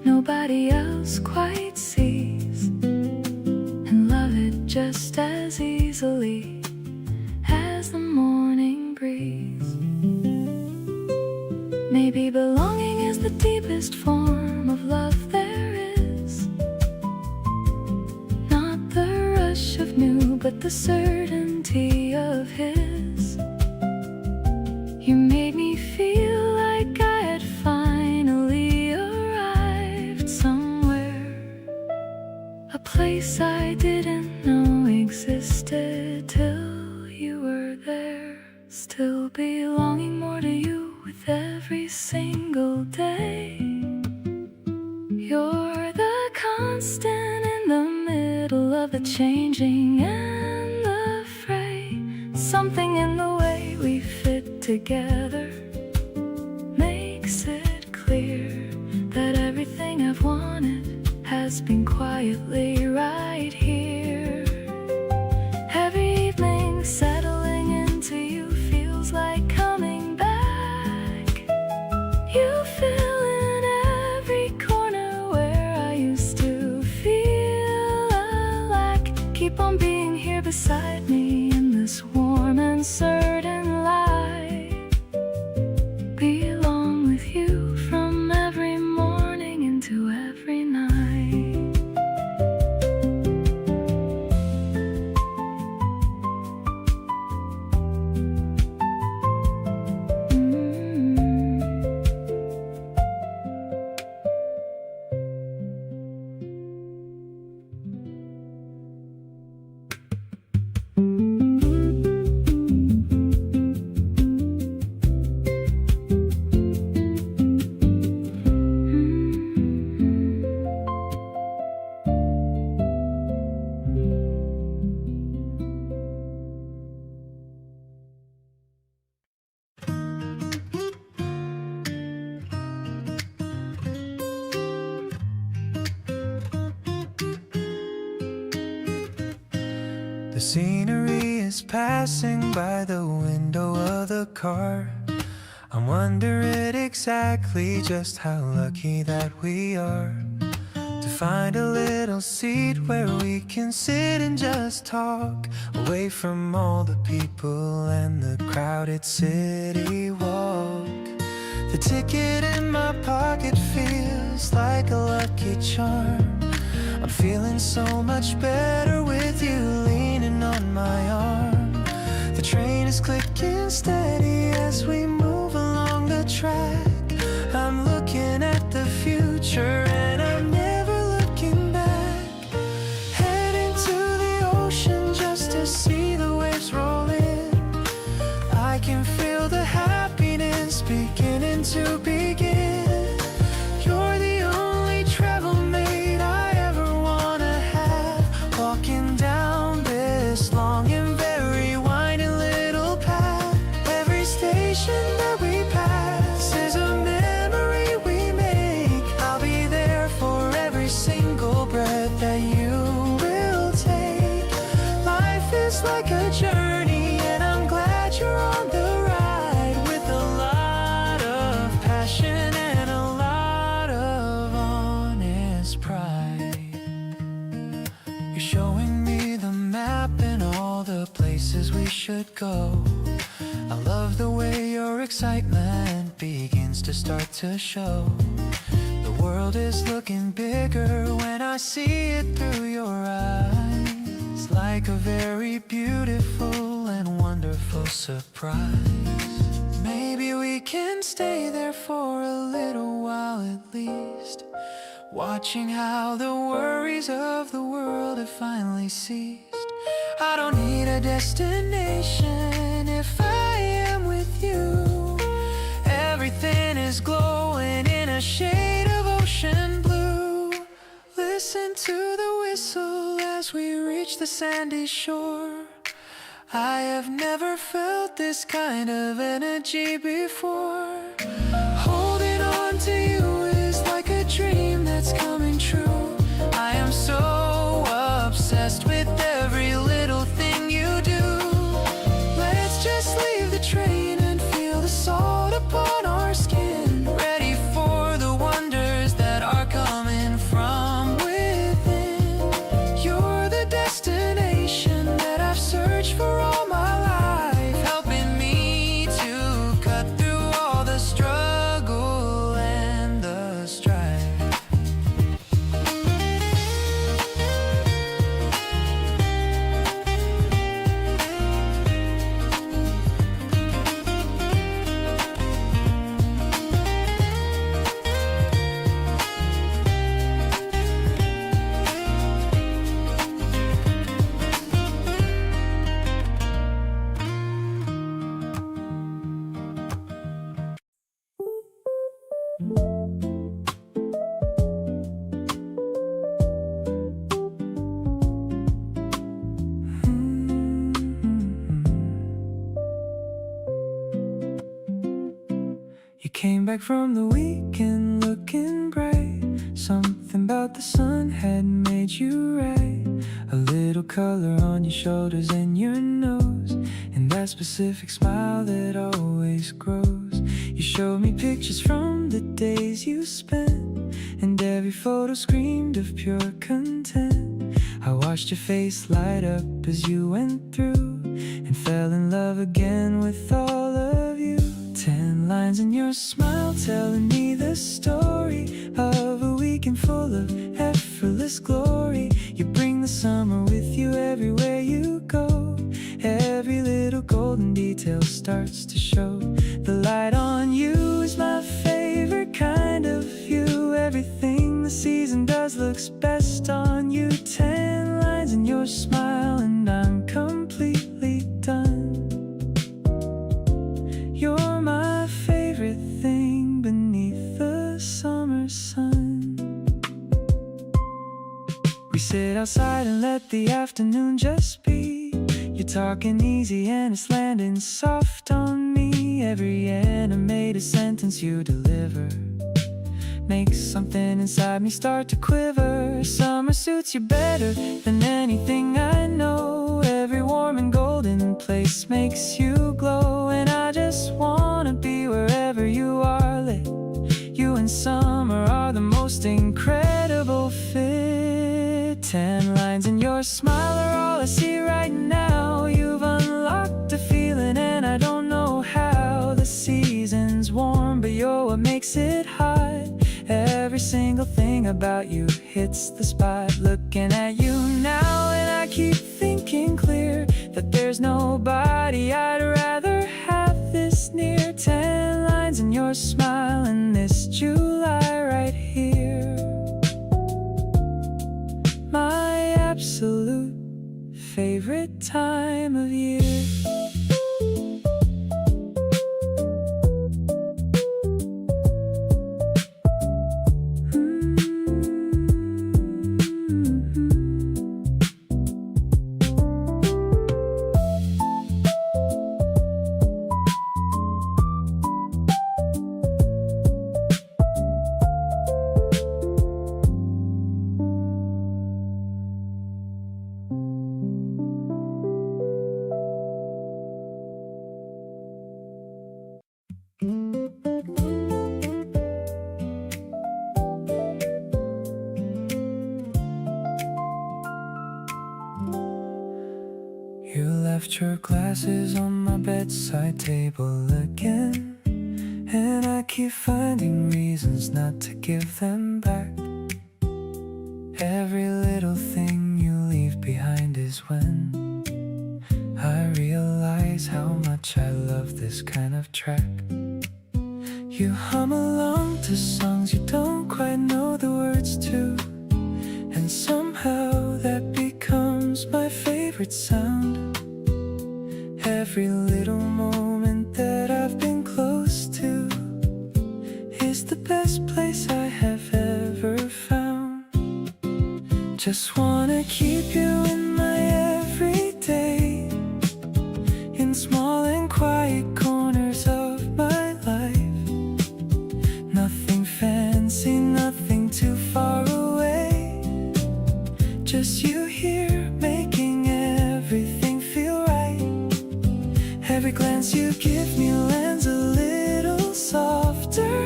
nobody else quite sees, and love it just as easily as the morning breeze. Maybe belonging is the deepest form of love there is. Not the rush of new, but the certainty of his. You made me feel like I had finally arrived somewhere, a place I didn't know existed till you were there. Still belonging more to you with every single day. You're the constant in the middle of the changing and the fray. Something in the way we fit together makes it clear that everything I've wanted has been quietly right here. Every evening settling into you feels like coming back. You fill in every corner where I used to feel a lack. Keep on being here beside me in this warm and certain light. Belong with you from every morning into every night. The scenery is passing by the window of the car. I'm wondering exactly just how lucky that we are to find a little seat where we can sit and just talk, away from all the people and the crowded city walk. The ticket in my pocket feels like a lucky charm. I'm feeling so much better with you leaning on my arm. The train is clicking steady as we move along the track. I'm looking at the future and I'm never looking back. Heading to the ocean just to see the waves roll in. I can feel the happiness beginning to begin. You're the only travel mate I ever wanna have. Walking down this long and very winding little path. Every station that we pass is a memory we make. I'll be there for every single breath that you will take. Life is like a journey and I'm glad you're on the ride, with a lot of passion and a lot of honest pride. You're showing me the map and all the places we should go. I love the way your excitement begins to start to show. The world is looking bigger when I see it through your eyes, like a very beautiful and wonderful surprise. Maybe we can stay there for a little while at least, watching how the worries of the world have finally ceased. I don't need a destination if I am with you. Everything is glowing in a shade of ocean blue. Listen to the whistle as we reach the sandy shore. I have never felt this kind of energy before. Holding on to you is like a dream that's coming true. I am so obsessed with every little thing you do. Let's just leave the train and feel the salt upon our skin. Ready for the wonders that are coming from within. You're the destination that I've searched for all my life, helping me to cut through all the struggle and the strife. You came back from the weekend looking bright. Something about the sun had made you right. A little color on your shoulders and your nose, and that specific smile that always grows. You showed me pictures from the days you spent, and every photo screamed of pure content. I watched your face light up as you went through, and fell in love again with all of you. 10 lines in your smile telling me the story of a weekend full of effortless glory. You bring the summer with you everywhere you go. Every little golden detail starts to show. The light on you is my favorite kind of view. Everything the season does looks best on you. 10 lines in your smile and I'm completely done. You're my favorite thing beneath the summer sun. We sit outside and let the afternoon just be. You're talking easy and it's landing soft on me. Every animated sentence you deliver makes something inside me start to quiver. Summer suits you better than anything I know. Every warm and golden place makes you glow, and I just wanna be wherever you are lit. You and summer are the most incredible fit. 10 lines in your smile are all I see right now. You've unlocked a feeling and I don't know how. The season's warm but you're what makes it hot. Every single thing about you hits the spot. Looking at you now and I keep thinking clear that there's nobody I'd rather have this near. 10 lines in your smile and this July right here. My absolute favorite time of year. You left your glasses on my bedside table again, and I keep finding reasons not to give them back. Every little thing you leave behind is when I realize how much I love this kind of track. You hum along to songs you don't quite know the words to, and somehow that becomes my favorite sound. Every little moment that I've Just wanna keep you in my everyday, in small and quiet corners of my life. Nothing fancy, nothing too far away. Just you here, making everything feel right. Every glance you give me lands a little softer.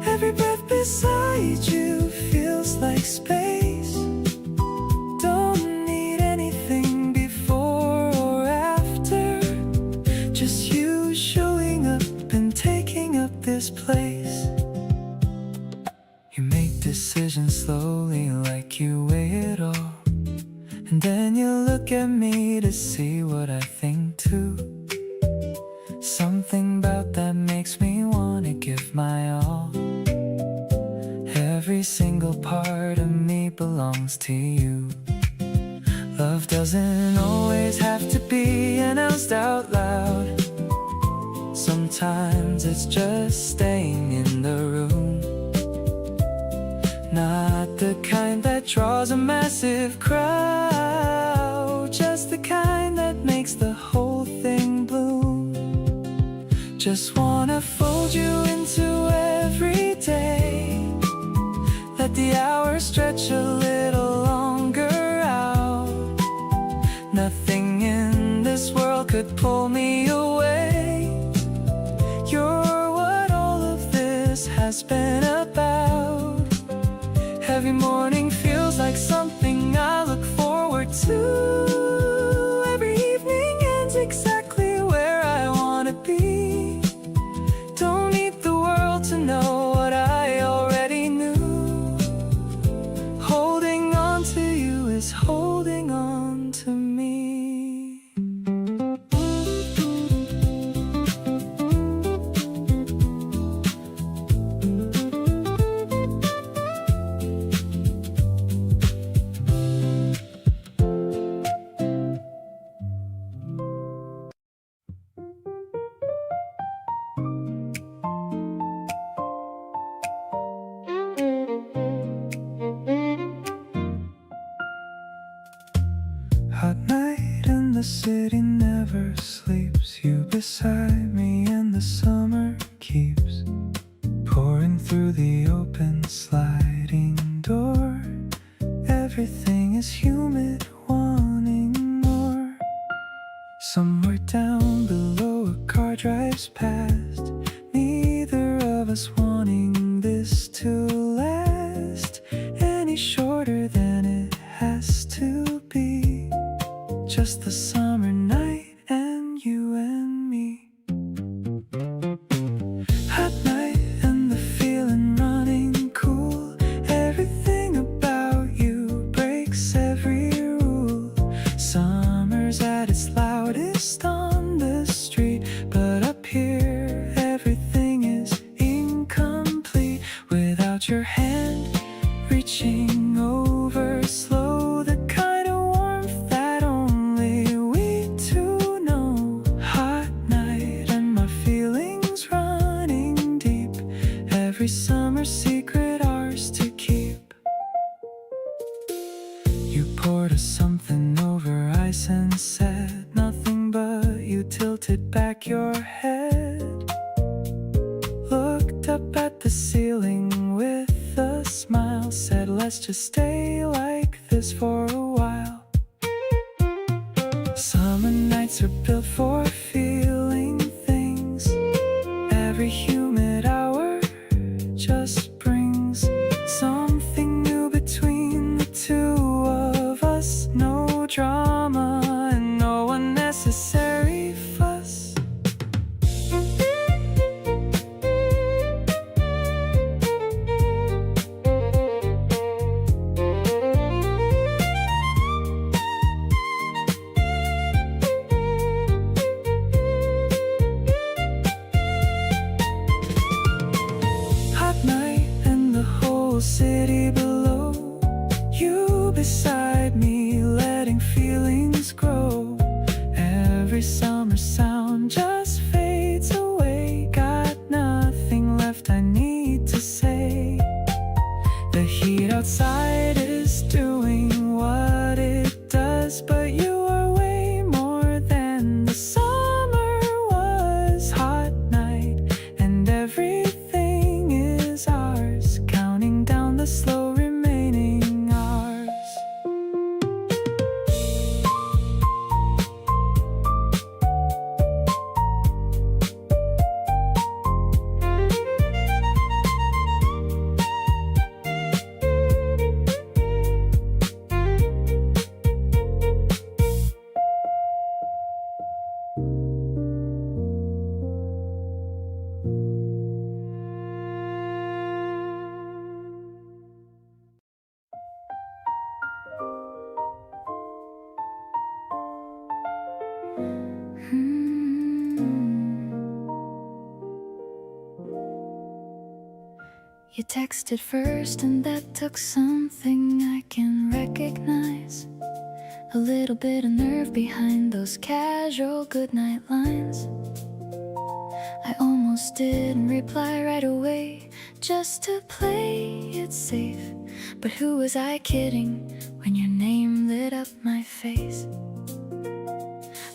Every breath beside you feels like space. Don't need anything before or after. Just you showing up and taking up this place. You make decisions slowly like you weigh it all, and then you look at me to see what I think too. Something about that makes me wanna give my all. Every single part of me belongs to you. Love doesn't always have to be announced out loud. Sometimes it's just staying in the room. Not the kind that draws a massive crowd, just the kind that makes the whole thing bloom. Just wanna fold you into every day. Let the hours stretch a little longer out. Nothing in this world could pull me away. You're what all of this has been about. Every morning feels like something I look forward to. Every evening ends exactly where I wanna be. Don't need the world to know what I already knew. Holding on to you is holding on to me. Hot night and the city never sleeps. You beside me and the summer keeps pouring through the open sliding door. Everything is humid, wanting more. Somewhere down below a car drives past. Neither of us wanting this to last any shorter than it has to be. Just the summer night and you and me. Hot night and the feeling running cool. Everything about you breaks every rule. Summer's at its loudest on the street, but up here everything is incomplete without your hand reaching over slow. The kind of warmth that only we two know. Hot night and my feelings running deep. Every summer secret ours to keep. You poured us something over ice and said nothing, but you tilted back your head. Looked up at the ceiling with a smile, said let's just stay like this for a while. Summer nights are built for feeling things. Every humid hour just brings something new between the two of us. No drama and no unnecessary fuss. Hot night and the whole city below. You beside me, letting feelings grow. Every summer sound just fades away. Got nothing left I need to say. The heat outside is doing texted first, and that took something I can recognize. A little bit of nerve behind those casual goodnight lines. I almost didn't reply right away, just to play it safe. But who was I kidding when your name lit up my face?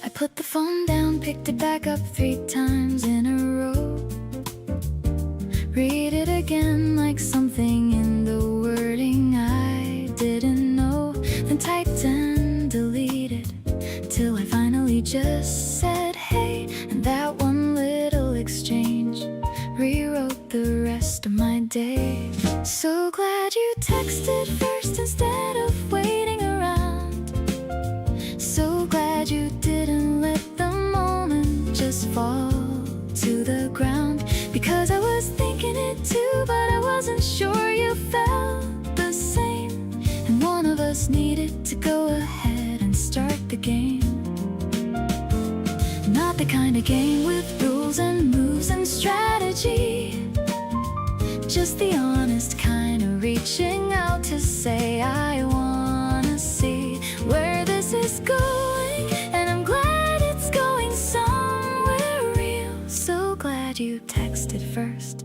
I put the phone down, picked it back up 3 times in a row. Read it again like something in the wording I didn't know. Then typed and deleted till I finally just said hey. And that one little exchange rewrote the rest of my day. So glad you texted first instead of waiting around. So glad you didn't let the moment just fall to the ground. Because I was thinking it too, but I wasn't sure you felt the same. And one of us needed to go ahead and start the game. Not the kind of game with rules and moves and strategy. Just the honest kind of reaching out to say I wanna see where this is going. And I'm glad it's going somewhere real. So glad you texted first.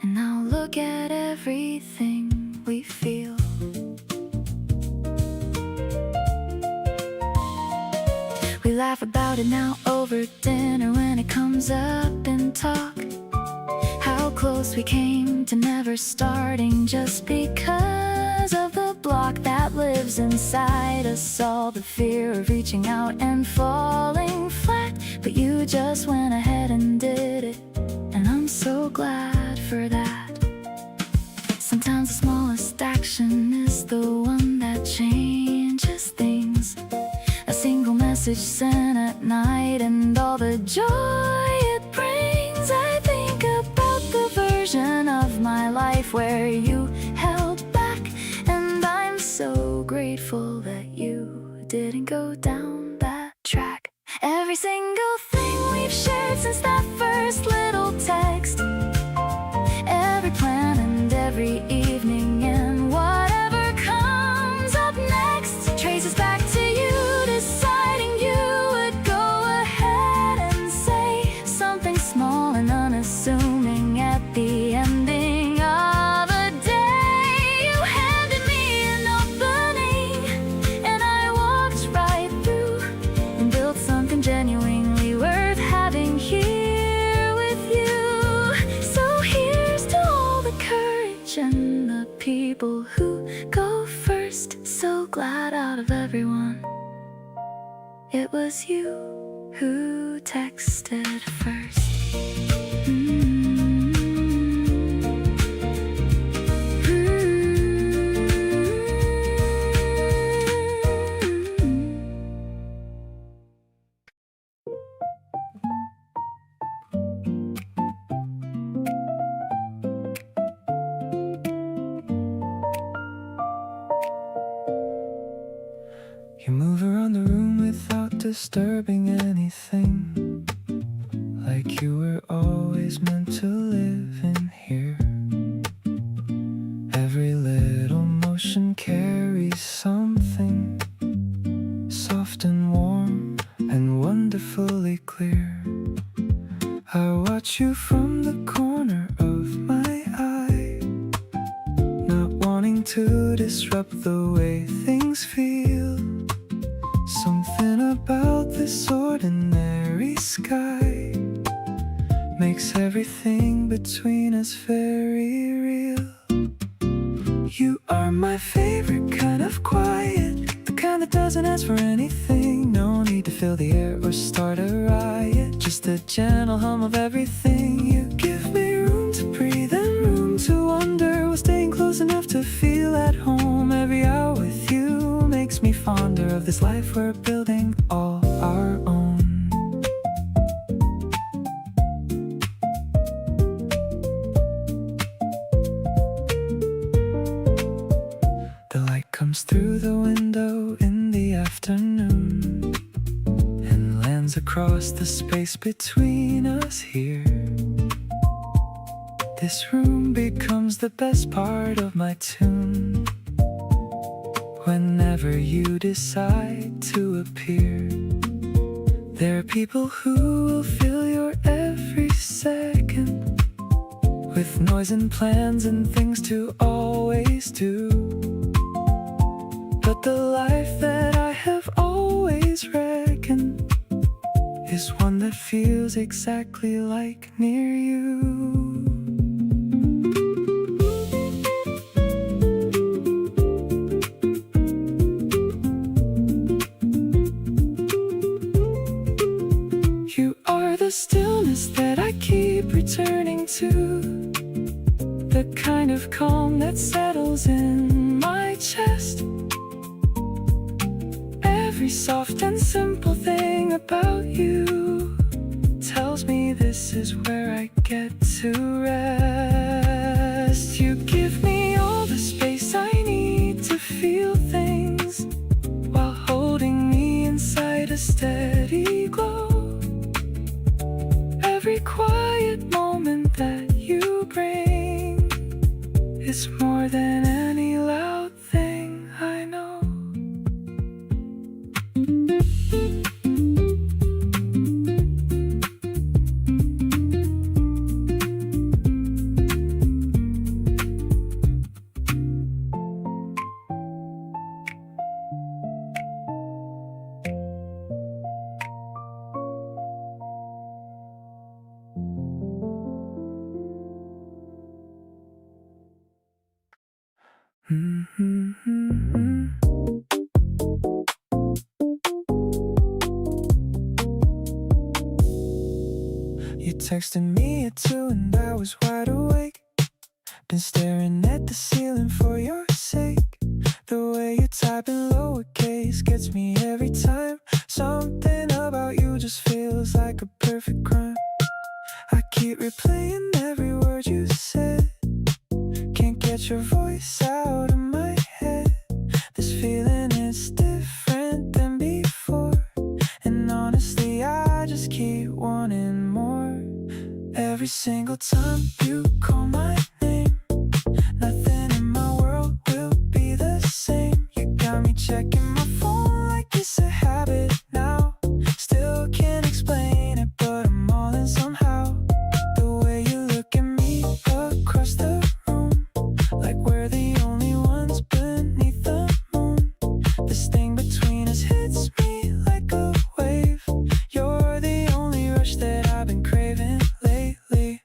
And now look at everything we feel. We laugh about it now over dinner when it comes up in talk. How close we came to never starting just because of the block that lives inside us all. The fear of reaching out and falling flat. But you just went ahead and did it, and I'm so glad for that. Sometimes the smallest action is the one that changes things. A single message sent at night and all the joy it brings. I think about the version of my life where you held back, and I'm so grateful that you didn't go down that track. Every single thing we've shared since that first little text, every plan and every evening, and whatever comes up next traces back to you deciding you would go ahead and say something small and unassuming at the ending of a day. You handed me an opening, and I walked right through and built something genuinely worth having here with you. So here's to all the courage and the people who go first. So glad out of everyone, it was you who texted first. You move around the room without disturbing anything, like you were always meant to live in here. Every little motion carries something soft and warm and wonderfully clear. I watch you from the corner of my eye, not wanting to disrupt the way things feel. Something about this ordinary sky makes everything between us very real. You are my favorite kind of quiet, the kind that doesn't ask for anything. No need to fill the air or start a riot, just a gentle hum of everything. You give me room to breathe and room to wonder, while staying close enough to feel at home. Every hour with you makes me fonder of this life we're building all our own. The light comes through the window in the afternoon and lands across the space between us here. This room becomes the best part of my tune. Whenever you decide to appear, there are people who will fill your every second with noise and plans and things to always do. But the life that I have always reckoned is one that feels exactly like near you. You are the stillness that I keep returning to, the kind of calm that settles in my chest. Every soft and simple thing about you tells me this is where I get to rest. You give me all the space I need to feel things while holding me inside a steady glow. Every quiet moment that you bring is more than any loud thing I know. You texted me at 2 and I was wide awake. Been staring at the ceiling for your sake. The way you type in lowercase gets me every time. Something about you just feels like a perfect crime. I keep replaying every word you said. Can't get your voice out of my head. This feeling is different than before, and honestly I just keep wanting more. Every single time you call my name, nothing in my world will be the same. You got me checking my phone like it's a habit now. Still can't explain it, but I'm all in somehow. The way you look at me across the room, like we're the only ones beneath the moon. This thing between us hits me like a wave. You're the only rush that I've been craving lately.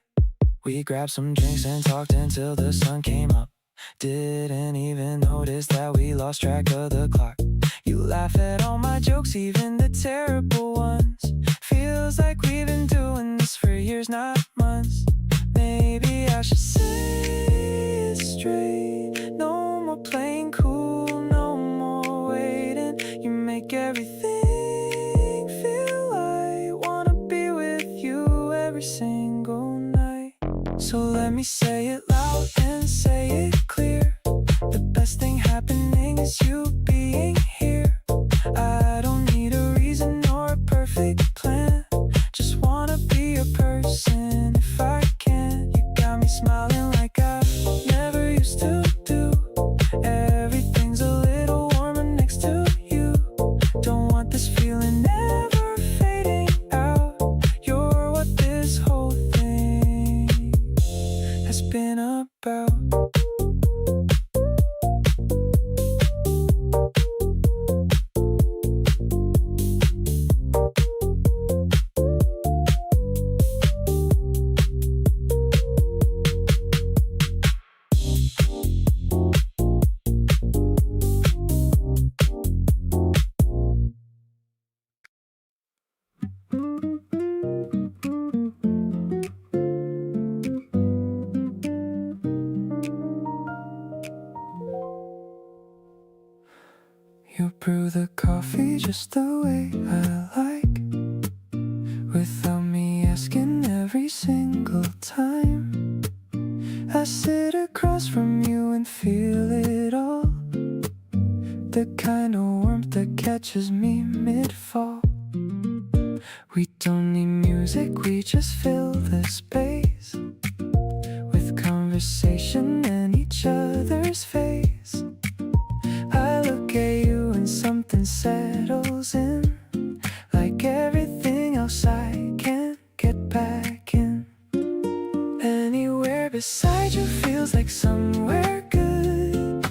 We grabbed some drinks and talked until the sun came up. Didn't even notice that we lost track of the clock. You laugh at all my jokes, even the terrible ones. Feels like we've been doing this for years, not months. Maybe I should say it straight. No more playing cool, no more waiting. You make everything feel right. Wanna be with you every single night. So let me say it loud and say it clear. The best thing happening is you being here. I don't need a reason or a perfect plan. Just wanna be a person if I can. You got me smiling like I never used to do. Everything's a little warmer next to you. Don't want this feeling ever fading out. You're what this whole thing has been about. You brew the coffee just the way I like, without me asking every single time. I sit across from you and feel it all, the kind of warmth that catches me mid-fall. We don't need music, we just fill the space with conversation in each other's face. I look at you and something settles in. Like everything else I can't get back in. Anywhere beside you feels like somewhere good.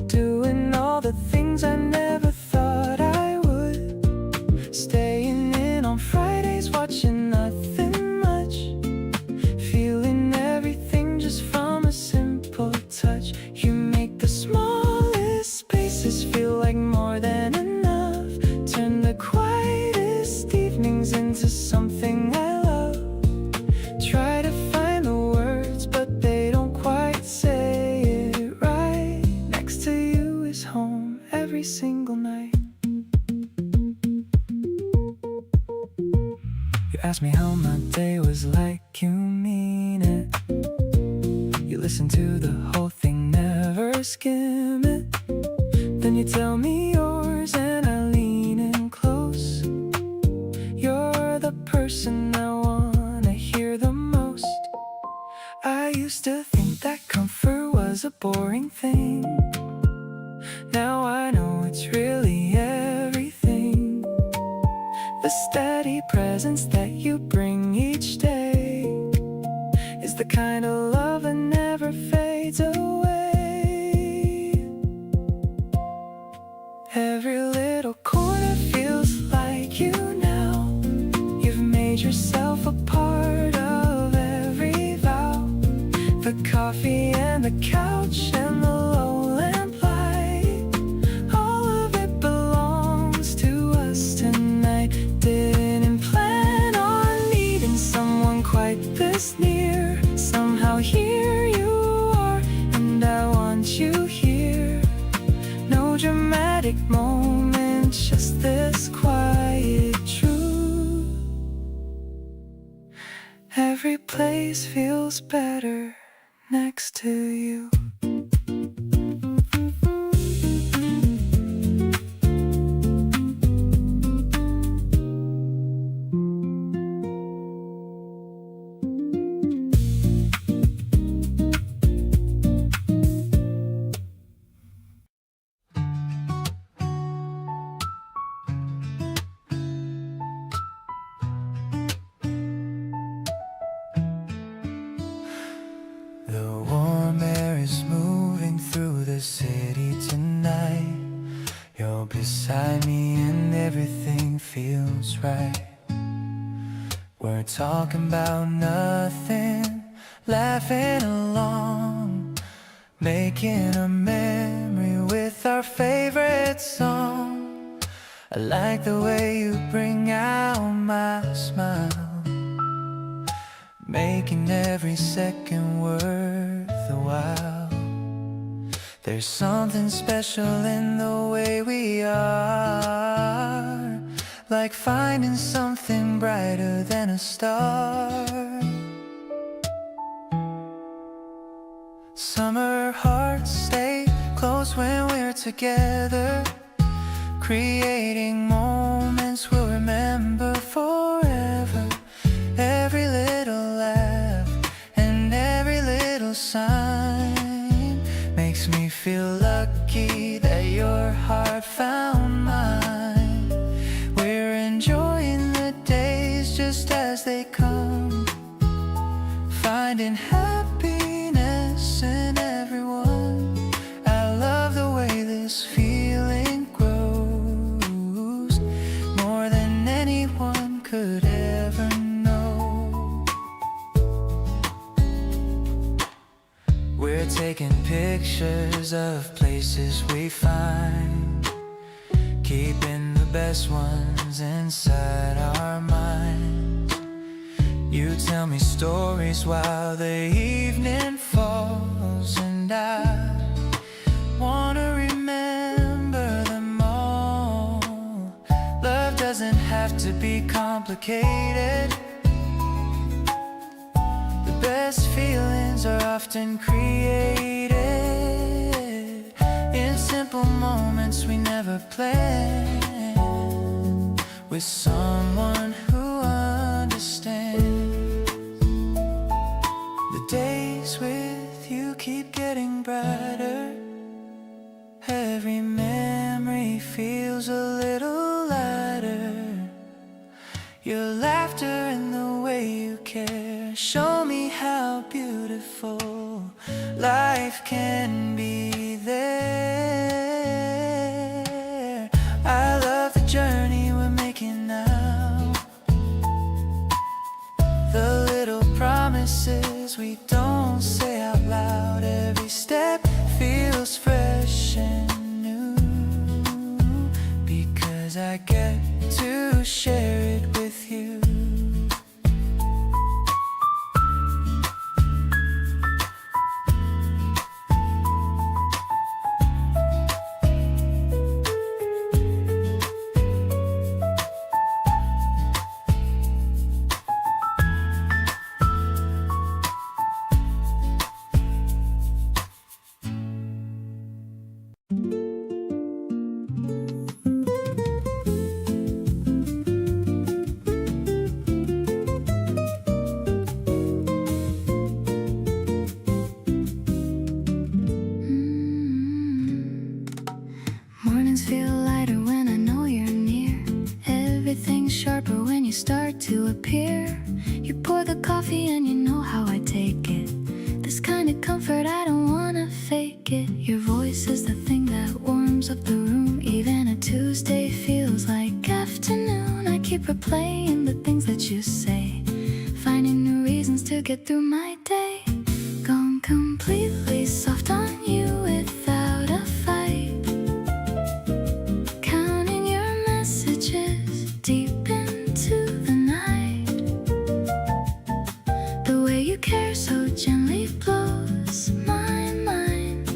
Doing all the things I never thought I would. Staying in on Fridays, watching nothing much. Feeling everything just from a simple touch. You make the smallest spaces feel like more than enough. Turn the quietest evenings into something I love. Try to find the words, but they don't quite say it right. Next to you is home every single night. You ask me how my day was like, you mean it. You listen to the whole thing, never skim it. Then you tell me yours and I lean in close. You're the person I wanna hear the most. I used to think that comfort was a boring thing. Now I know it's really everything. The steady presence that you bring each day is the kind of love that never fades away. Every little corner feels like you now. You've made yourself a part of every vow. The coffee and the couch and the low lamp light, all of it belongs to us tonight. Didn't plan on needing someone quite this near. Somehow here you are, and I want you here. No dramatic moment, just this quiet truth. Every place feels better next to you. The warm air is moving through the city tonight. You're beside me and everything feels right. We're talking about nothing, laughing along, making a memory with our favorite song. I like the way you bring out my smile, making every second worth a while. There's something special in the way we are, like finding something brighter than a star. Summer hearts stay close when we're together, creating moments we'll remember forever. Every little laugh and every little sign makes me feel lucky that your heart found mine. We're enjoying the days just as they come, finding happiness in everyone. I love the way this feeling grows, more than anyone could ever know. We're taking pictures of places we find, keeping the best ones inside our minds. You tell me stories while the evening falls, and I wanna remember them all. Love doesn't have to be complicated. The best feelings are often created in simple moments we never planned, with someone who understands. The days with you Your laughter and the way you care show me how beautiful life can be there. I love the journey we're making now, the little promises we don't say out loud. Every step feels fresh and new, because I get to share it with you. Mornings feel lighter when I know you're near. Everything's sharper when you start to appear. You pour the coffee and you know how I take it. This kind of comfort, I don't wanna fake it. Your voice is the thing that warms up the room. Even a Tuesday feels like afternoon. I keep replaying the things that you say, finding new reasons to get through my day. Gone completely soft on you without a fight. Counting your messages deep into the night. The way you care so gently blows my mind.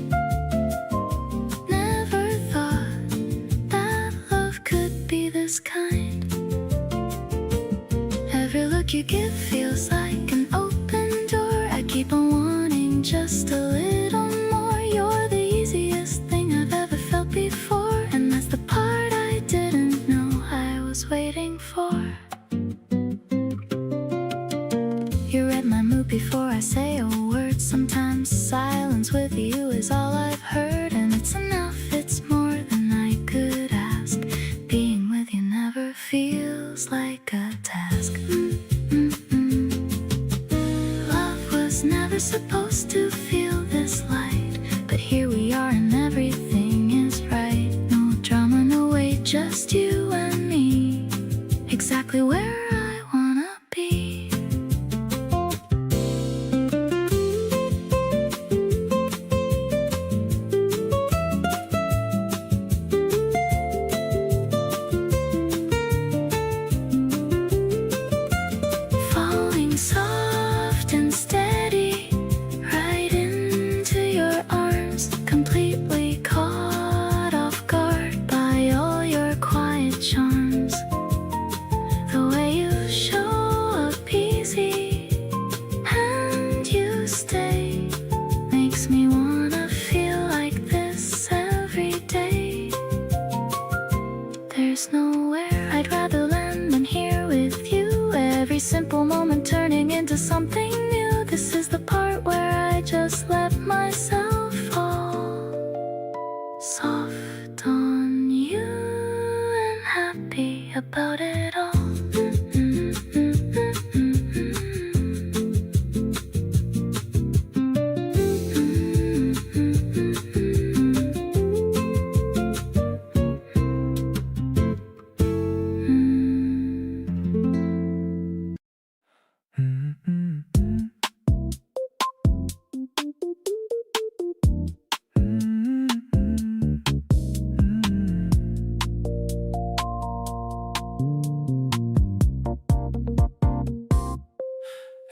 Never thought that love could be this kind. Every look you give feels like an open door. I keep on wanting just a little more. You're the easiest thing I've ever felt before, and that's the part I didn't know I was waiting for. You read my mood before I say a word. Sometimes silence with you is all I've heard, and it's enough, it's more than I could ask. Being with you never feels like a task. Love was never supposed to feel this light, but here we are and everything is right. No drama, no wait, just you and me, exactly where I wanna be. Falling soft and steady right into your arms, completely caught off guard by all your quiet charms. The way you show up easy and you stay makes me wanna feel like this every day. There's nowhere I'd rather land than here with you. Every simple moment turning into something new. This is the part where I just let myself fall, soft on you and happy about it all.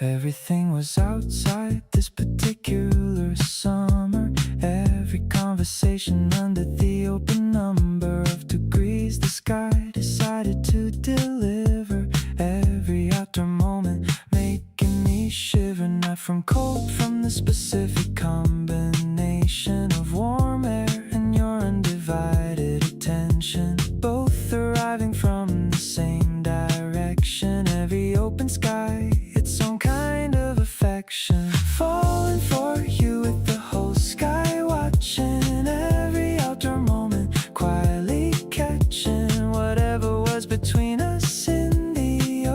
Everything was outside this particular summer. Every conversation under the open number of degrees. The sky decided to deliver every outdoor moment, making me shiver. Not from cold, from the specific combination of warm air and your undivided attention. Both arriving from the same direction. Every open sky, its own kind of affection. Falling for you with the whole sky watching. Every outdoor moment, quietly catching whatever was between us in the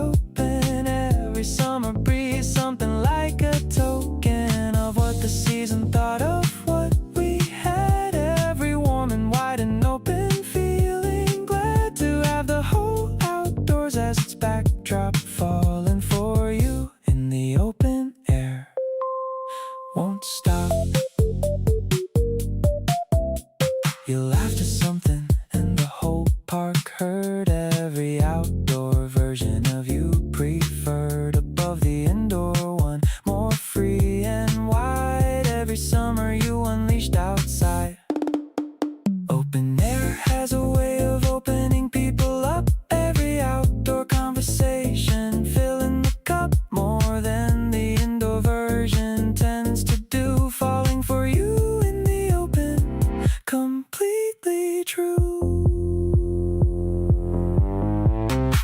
every outdoor version of you preferred above the indoor one. More free and wide, every summer you unleashed outside. Open air has a way of opening people up. Every outdoor conversation filling the cup more than the indoor version tends to do. Falling for you in the open, completely true.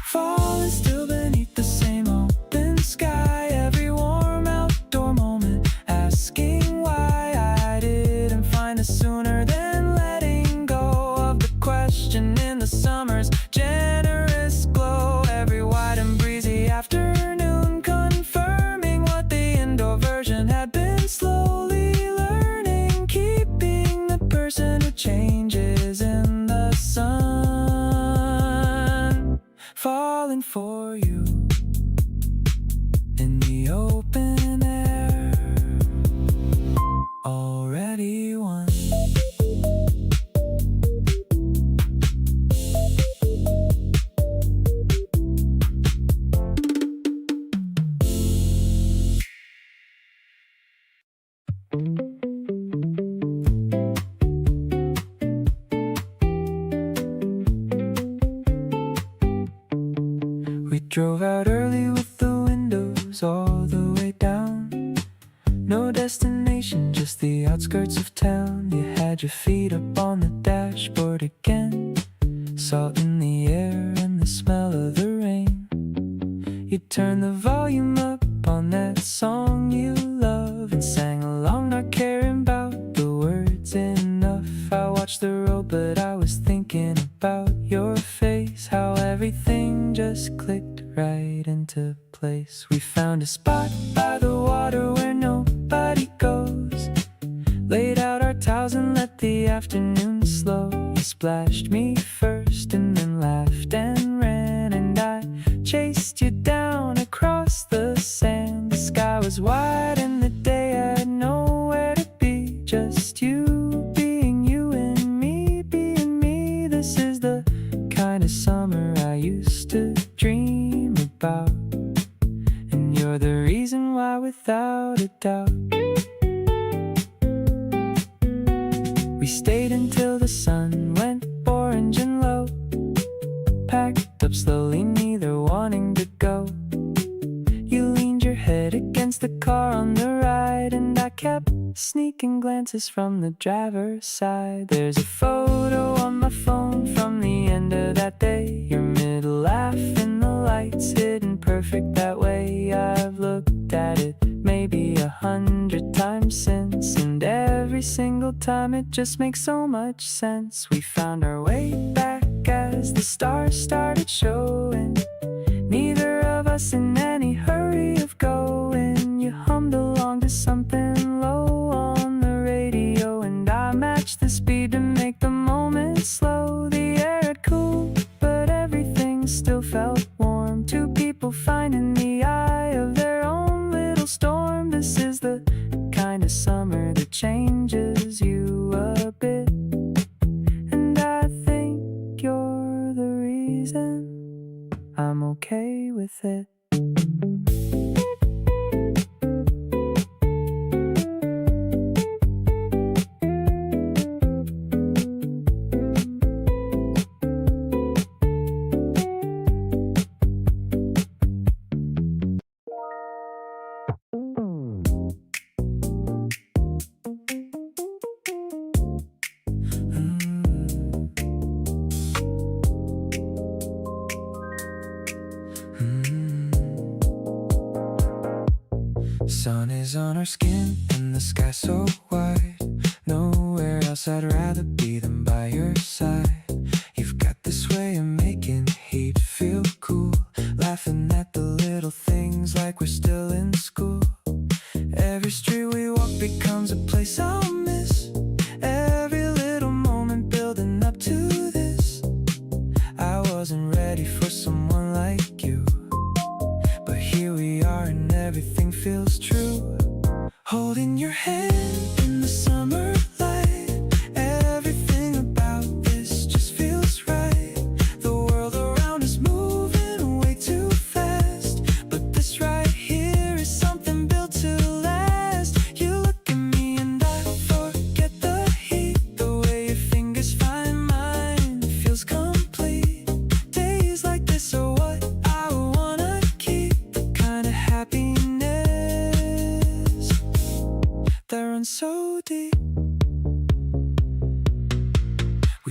Falling still beneath the same open sky. Every warm outdoor moment, asking why I didn't find it sooner than letting go of the question in the summer's generous glow. Every wide and breezy afternoon confirming what the indoor version had been slowly learning. Keeping the person who changes in the sun. Falling for you in the open air. Already won. We drove out early with the windows all the way down. No destination, just the outskirts of town. You had your feet up on the dashboard again. Salt in the air and the smell of the rain. You turned the volume up on that song you love and sang along, not caring about the words enough. I watched the road, but I was thinking about your face. How everything just clicked right into place. We found a spot by the water where nobody goes. Laid out our towels and let the afternoon slow. You splashed me first and then laughed and ran, and I chased you down across the sand. The sky was wide and the day had nowhere to be. Just you being you and me being me. This is the kind of summer I used to dream about, and you're the reason why, without a doubt. We stayed until the sun went orange and low. Packed up slowly, neither wanting to go. You leaned your head against the car on the right, and I kept sneaking glances from the driver's side. There's a photo on my phone from the end of that day. Your middle laugh in the lights, hidden perfect that way. I've looked at it maybe 100 times since, and every single time it just makes so much sense. We found our way back as the stars started showing. Neither of us in any hurry of going. You hummed along to something low on the radio, and I matched the speed to make the moment slow. The air had cooled, but everything still felt warm. Two people finding the eye of their own little storm. This is the kind of summer that changes you a bit, and I think you're the reason I'm okay with it. Sun is on our skin and the sky so wide. Nowhere else I'd rather be than by your side. You've got this way of making heat feel cool, laughing at the little things like we're still in school. Every street we walk becomes a place I'll miss. Every little moment building up to this. I wasn't ready for someone like you, but here we are and everything feels true. Holding your hand in the summer light, everything about this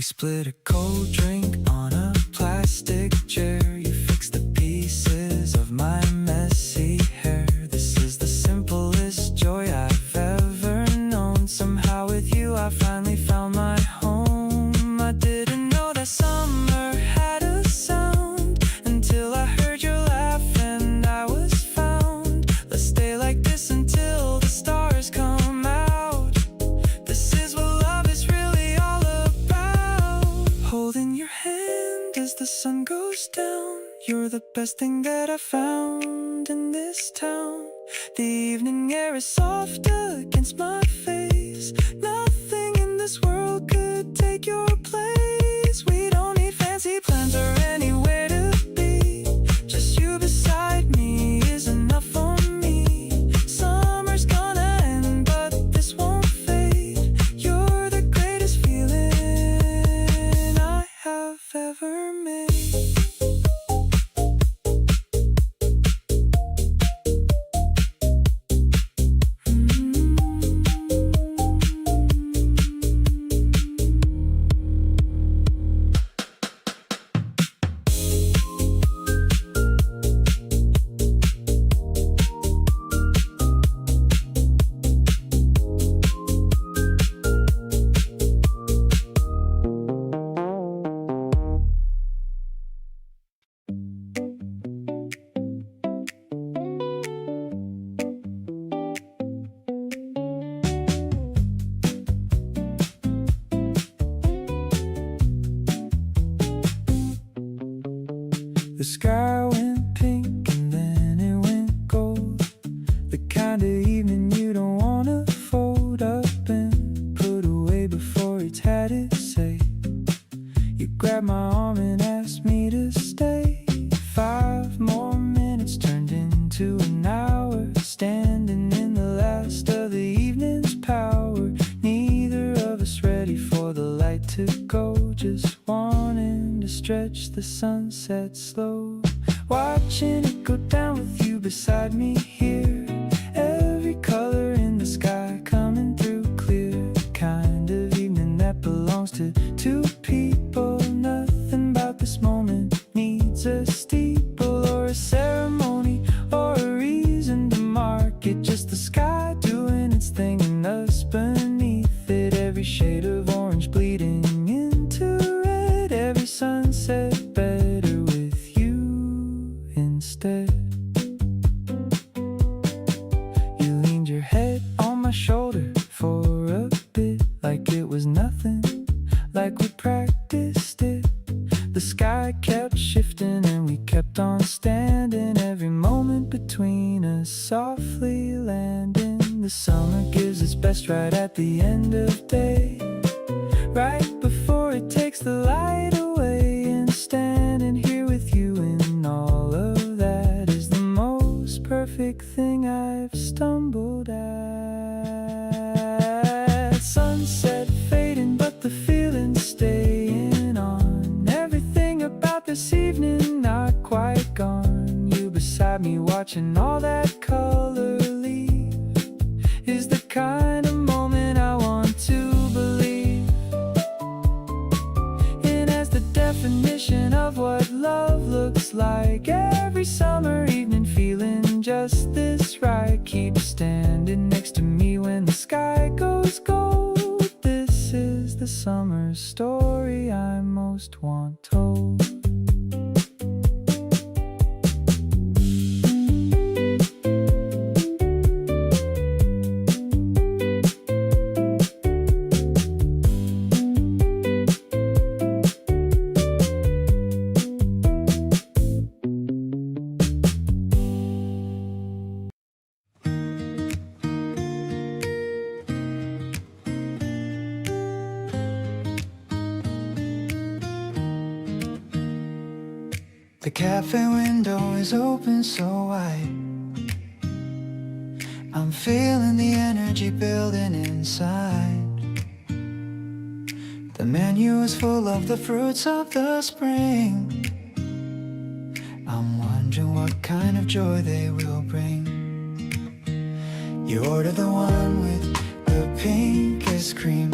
split a cold drink on a plastic chair. You fix the pieces of my messy hair. This is the simplest joy I've ever known. Somehow with you I finally found my home. I didn't know that summer had a sound until I heard your laugh and I was found. Let's stay like this until the stars come out. This is what love is really all about. Holding your hand as the sun goes down. You're the best thing that I found in this town. The evening air is soft against my face. Nothing in this world could take your place. We don't need fancy plans or anywhere to be. Just you beside me is enough for me. Summer's gonna end, but this won't fade. You're the greatest feeling I have ever made. The sky went pink and then it went gold. The kind of evening you don't wanna fold up and put away before it's had its say. You grabbed my arm and asked me to stay. 5 more minutes turned into an hour, standing in the last of the evening's power. Neither of us ready for the light to go, just wanting to stretch the sunset slow. Watching it go down with you beside me here. Every color in the sky coming through clear. Kind of evening that belongs to 2 people. Nothing about this moment needs a steeple or a ceremony or a reason to mark it. Just the sky doing its thing and us beneath it. Every shade of orange bleeding into red. Every sunset better with you instead. You leaned your head on my shoulder for a bit, like it was nothing, like we practiced it. The sky kept shifting and we kept on standing. Every moment between us softly landing. The summer gives its best right at the end of day, right before it takes the light away. And standing here with you in all of that is the most perfect thing I've stumbled at. Sunset fading, but the feeling staying on. Everything about this evening not quite gone. You beside me watching all that color leave is the kind of moment I want to believe in as the definition of what love looks like. Every summer evening feeling just this right. Keep standing next to me when the sky goes gold. This is the summer story I most want told. The cafe window is open so wide. I'm feeling the energy building inside. The menu is full of the fruits of the spring. I'm wondering what kind of joy they will bring. You order the one with the pinkest cream.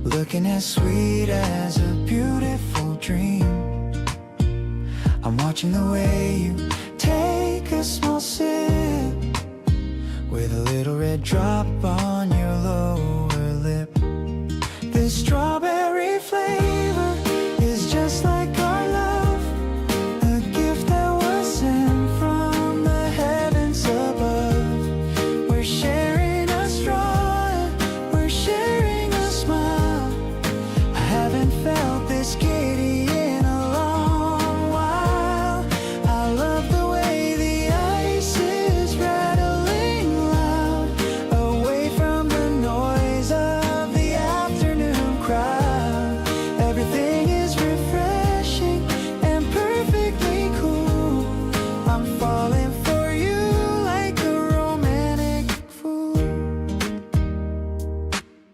looking as sweet as a beautiful dream. I'm watching the way you take a small sip, with a little red drop on your lower lip. This strawberry flavor is just like our love, a gift that was sent from the heavens above. We're sharing a straw, we're sharing a smile. I haven't felt this giddy in a long while. I love the way the ice is rattling loud, away from the noise of the afternoon crowd. Everything is refreshing and perfectly cool. I'm falling for you like a romantic fool.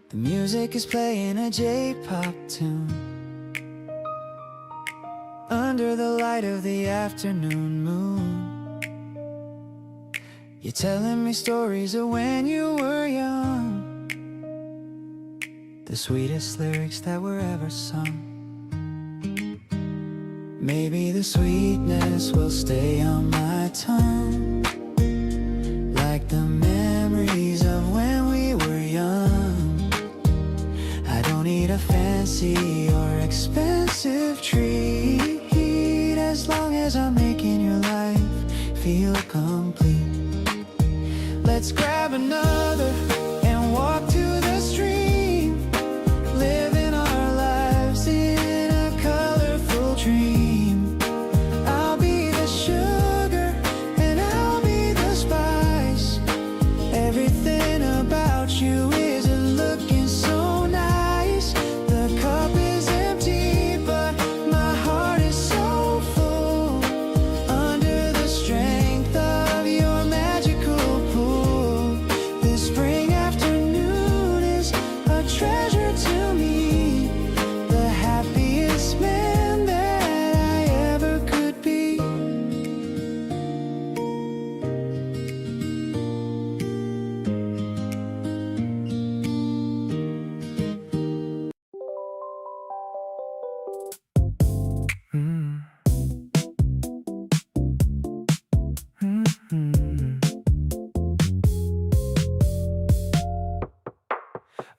The music is playing a J-pop tune under the light of the afternoon moon. You're telling me stories of when you were young, the sweetest lyrics that were ever sung. Maybe the sweetness will stay on my tongue, like the memories of when we were young. I don't need a fancy or expensive treat, as long as I'm making your life feel complete. Let's grab another and walk to the stream, living our lives in a colorful dream. I'll be the sugar and I'll be the spice. Everything about you isn't looking so nice. The cup is empty, but my heart is so full, under the strength of your magical pull. This spring afternoon is a treasure to me, the happiest man that I ever could be.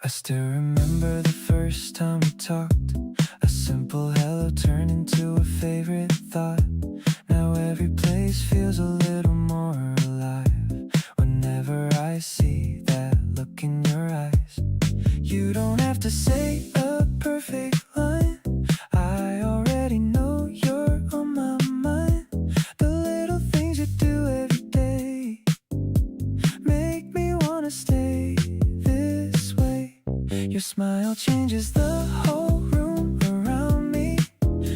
I still remember the first time we talked. A simple hello turned into a favorite thought. Now every place feels a little more alive whenever I see that look in your eyes. You don't have to say a perfect line, I already know you're on my mind. The little things you do every day make me wanna stay this way. Your smile changes the whole room around me,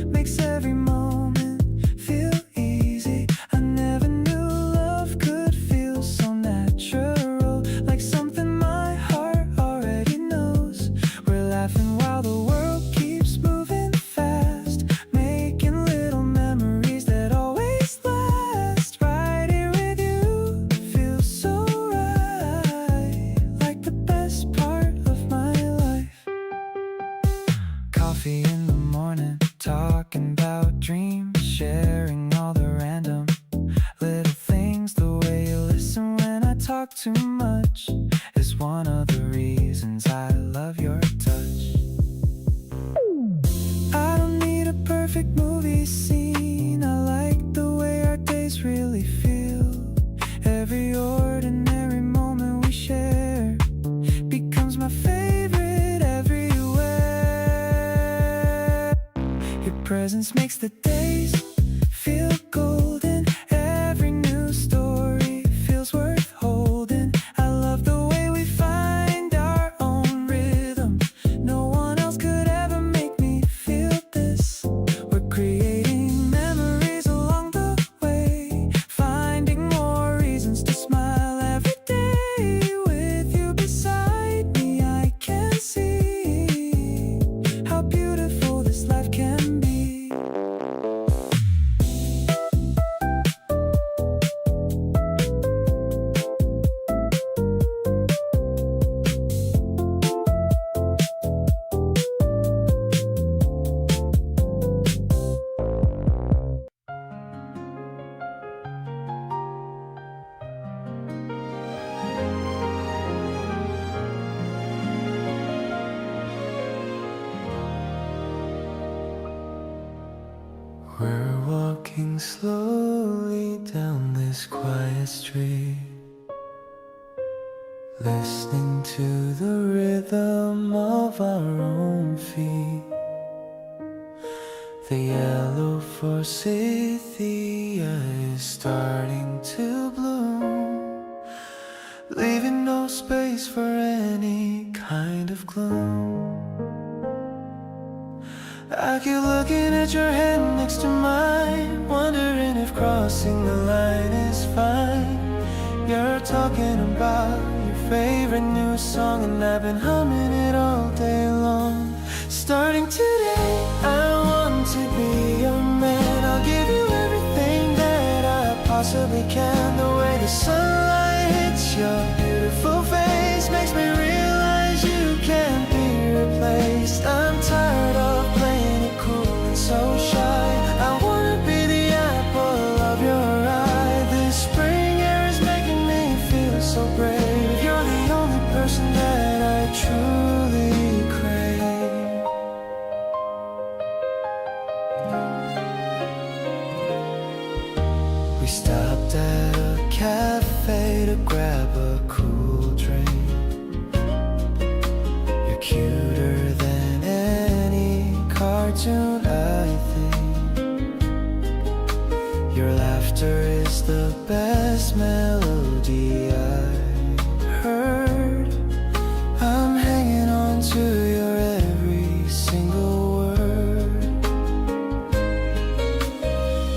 makes every moment feel easy. I never knew love could feel so natural, like something my heart already knows. We're laughing while the world keeps moving fast, making little memories that always last. Right here with you feels so right, like the best part of my life. Coffee in the morning, talking about dreams, sharing all the random little things. The way you listen when I talk too much is one of the reasons I love your touch. I don't need a perfect movie scene, I like the way our days really feel. Every ordinary moment we share becomes my favorite everywhere. Your presence makes the days feel golden. Every new story feels worth holding. I love the way we find our own rhythm. No one else could ever make me feel this. We're creating memories along the way, finding more reasons to smile every day. With you beside me, I can see how beautiful this life can be. We're walking slowly down this quiet street, listening to the rhythm of our own feet. The yellow forsythia is starting to bloom, leaving no space for any kind of gloom. I keep looking at your hand next to mine, wondering if crossing the line is fine. You're talking about your favorite new song, and I've been humming it all day long. Starting today, I want to be your man. I'll give you everything that I possibly can. The way the sunlight hits your beautiful face makes me realize you can't be replaced. I'm tired of playing it cool and so shy. I wanna be the apple of your eye. This spring air is making me feel so brave. You're the only person that I truly crave. We stopped at a cafe to grab a cool drink. You're cuter than any cartoon, I think. Your laughter is the best melody I've heard. I'm hanging on to your every single word.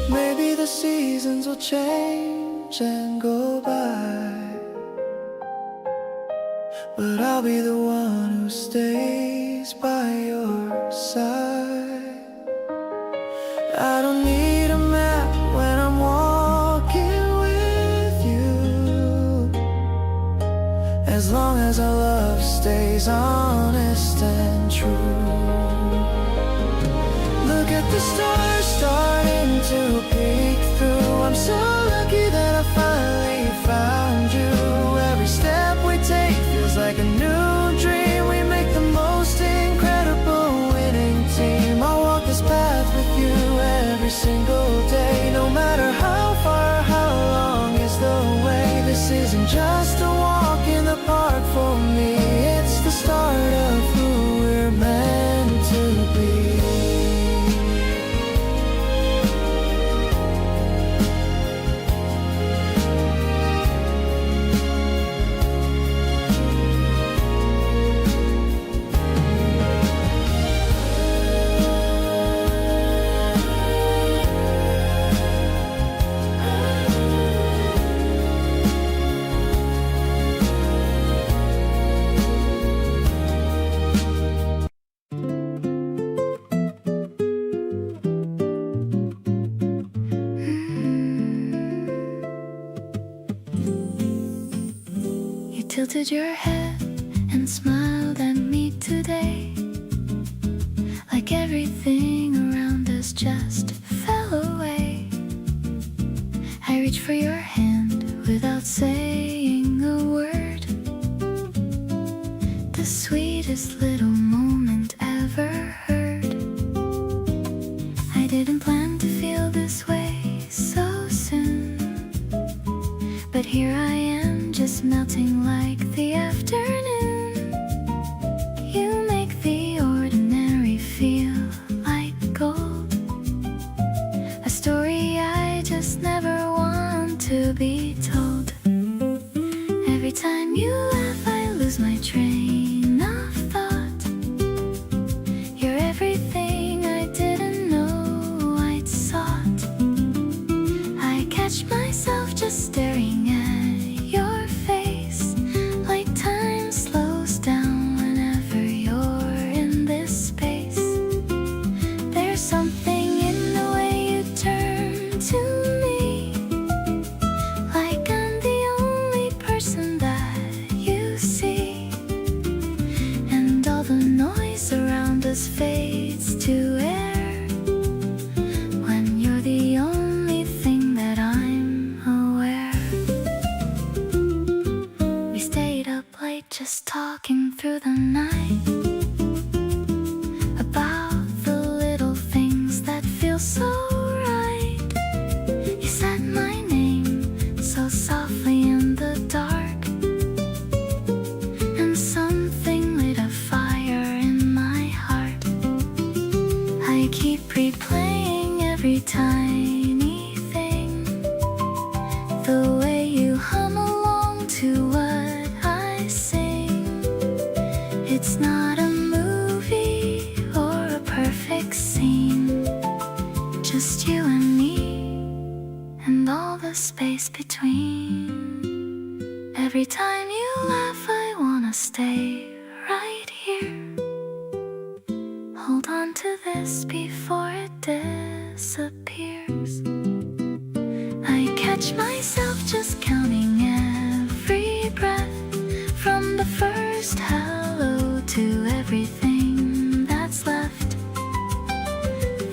Maybe the seasons will change and go by, but I'll be the one who stays by your side. I don't need a map when I'm walking with you, as long as our love stays honest and true. Look at the stars starting to peek through. I'm so lucky that I finally found you. Every step we take feels like a new dream. We make the most incredible winning team. I'll walk this path with you every single day, no matter how far, how long is the way. This isn't just a walk in the park for me, it's the start of who we're meant to be. You tilted your head and smiled at me today, like everything around us just fell away. I reached for your hand without saying a word, the sweetest little moment ever heard. I didn't plan to feel this way so soon, but here I am, just melting like the afternoon. You make the ordinary feel like gold, a story I just never want to be told. Every time you laugh, I lose my train of thought. You're everything I didn't know I'd sought. I catch myself just staring at your face, like time slows down whenever you're in this space. There's something in the way you turn to me, like I'm the only person that you see, and all the noise around us fades to air when you're the only thing that I'm aware. tiny thing. The way you hum along to what I sing. It's not a movie or a perfect scene, just you and me and all the space between. Every time you laugh I wanna stay right here. Hold on to this before it disappears. I catch myself just counting every breath, from the first hello to everything that's left.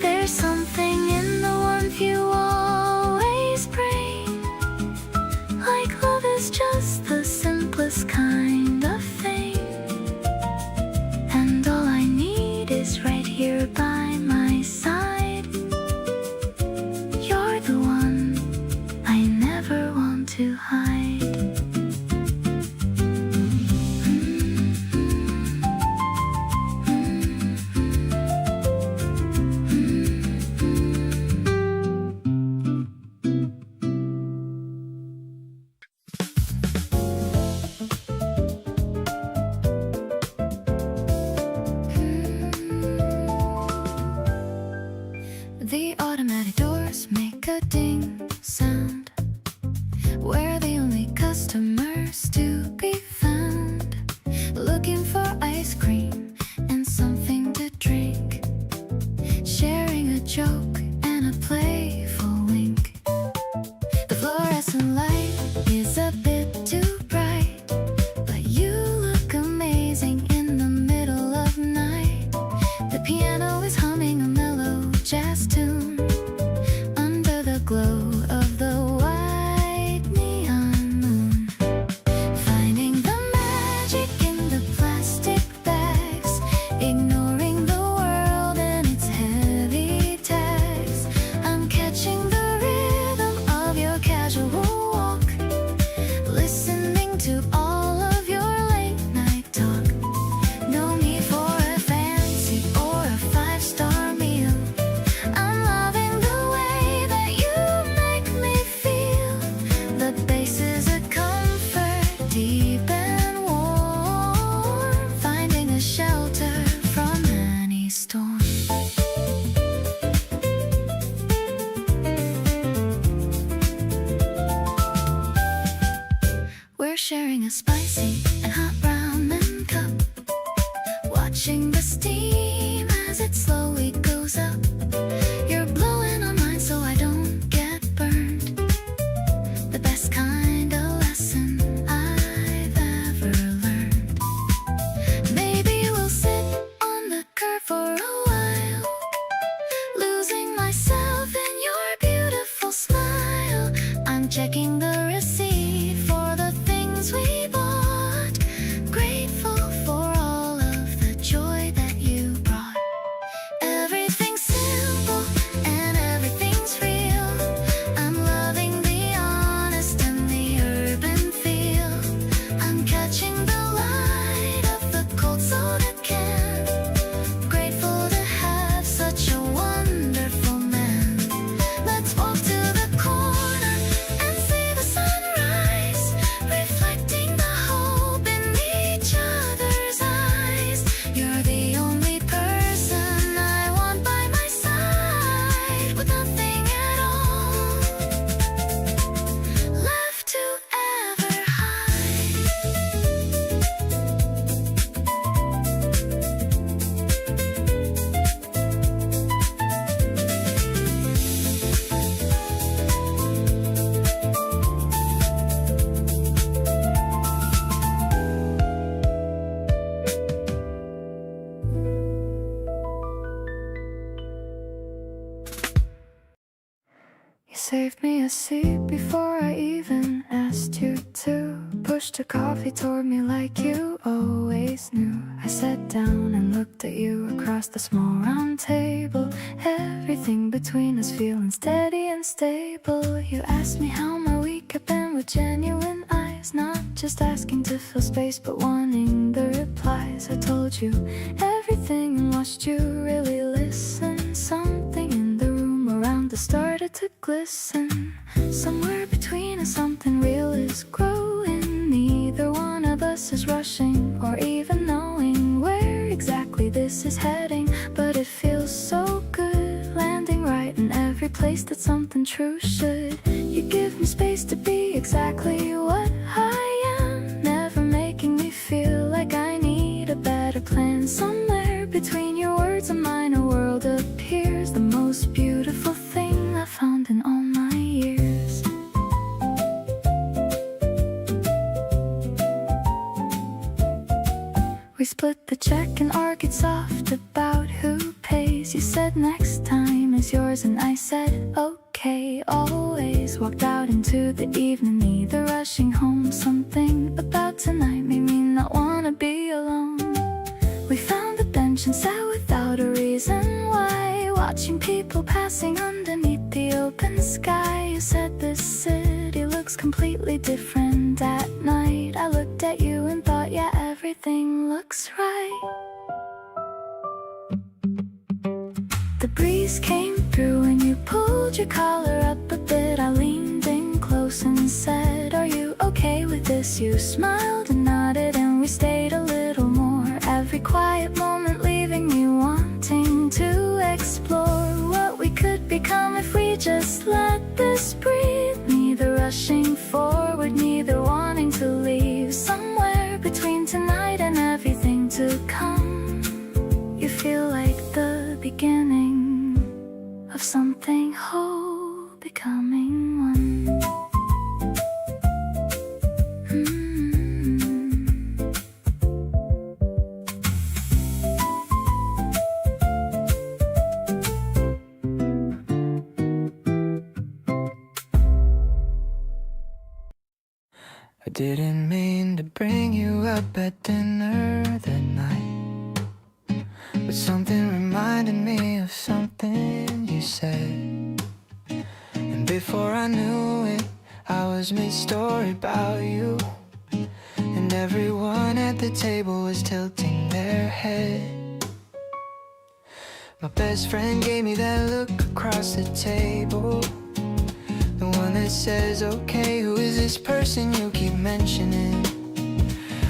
There's something in the warmth you always bring, like love is just the simplest kind of thing. And all I need is right here by my side. You're the one I never want to hide. The automatic doors make a ding sound. We're the only customers to be found, looking for ice cream and something to drink, sharing a joke and a playful wink. The fluorescent light is a bit too bright, but you look amazing in the middle of night. The piano is humming a mellow jazz tune under the glow of the white neon moon. Finding the magic in the plastic bags, ignoring the world and its heavy tags. I'm catching the rhythm of your casual walk, listening to all of your late night talk. No need for a fancy or a five-star meal. I'm loving the way that you make me feel. The bass is a comfort, deep and warm, finding a shelter from any storm. We're sharing a spicy and hot ramen cup, watching the steam as it slowly goes up. You're blowing on mine so I don't get burned. The best kind of lesson I've ever learned. Maybe we'll sit on the curb for a while, losing myself in your beautiful smile. I'm checking the receipt for the things we bought, grateful for all of the joy that you brought. Everything's simple and everything's real. I'm loving the honest and the urban feel. I'm catching the light of the cold soda can, grateful to have such a wonderful man. Let's walk to the corner and see the sunrise, reflecting the hope in each other's eyes. You're the only person I want by my side, with nothing at all left to ever hide. You saved me a seat before I even asked you to. Pushed the coffee toward me like you always knew. I sat down and looked at you across the small round table. Everything between us feeling steady and stable. You asked me how my week had been with genuine eyes, not just asking to fill space but wanting the replies. I told you everything and watched you really listen. Something in the room around the faces started to glisten. Somewhere between us something real is growing. Neither one of us is rushing or even knowing where exactly this is heading, but it feels so good, landing right in every place that something true should. You give me space to be exactly what I am, never making me feel like I need a better plan. Somewhere between your words and mine a world appears, the most beautiful thing I've found in all my years. We split the check and argued soft about who pays. You said next time is yours and I said okay. Always walked out into the evening, neither rushing home. Something about tonight made me not wanna be alone. We found the bench and sat without a reason why, watching people passing underneath the open sky. You said this city looks completely different at night. I looked at you and thought, yeah, everything looks right. The breeze came through and you pulled your collar up a bit. I leaned in close and said, are you okay with this? You smiled and nodded and we stayed a little more. Every quiet moment leaving me wanting to explore what we could become if we just let this breathe. Neither rushing forward, neither wanting to leave. Somewhere between tonight and everything to come, you feel like the beginning of something whole becoming one. I didn't mean to bring you up at dinner that night, but something reminded me of something you said. And before I knew it, I was mid-story about you, and everyone at the table was tilting their head. My best friend gave me that look across the table, the one that says, okay, who is this person you keep mentioning?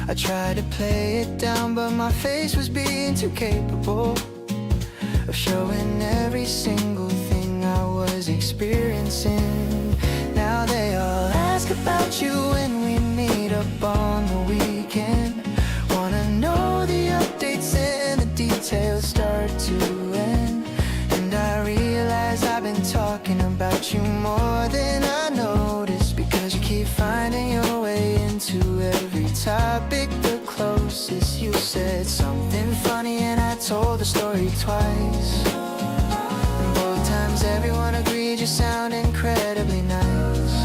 I tried to play it down, but my face was being too capable of showing every single thing I was experiencing. Now they all ask about you when we meet up on the weekend. Wanna know the updates and the details start to end. And I realize I've been talking about you more than I noticed, because you keep finding your way into every topic the closest. You said something funny and I told the story twice, and both times everyone agreed you sound incredibly nice.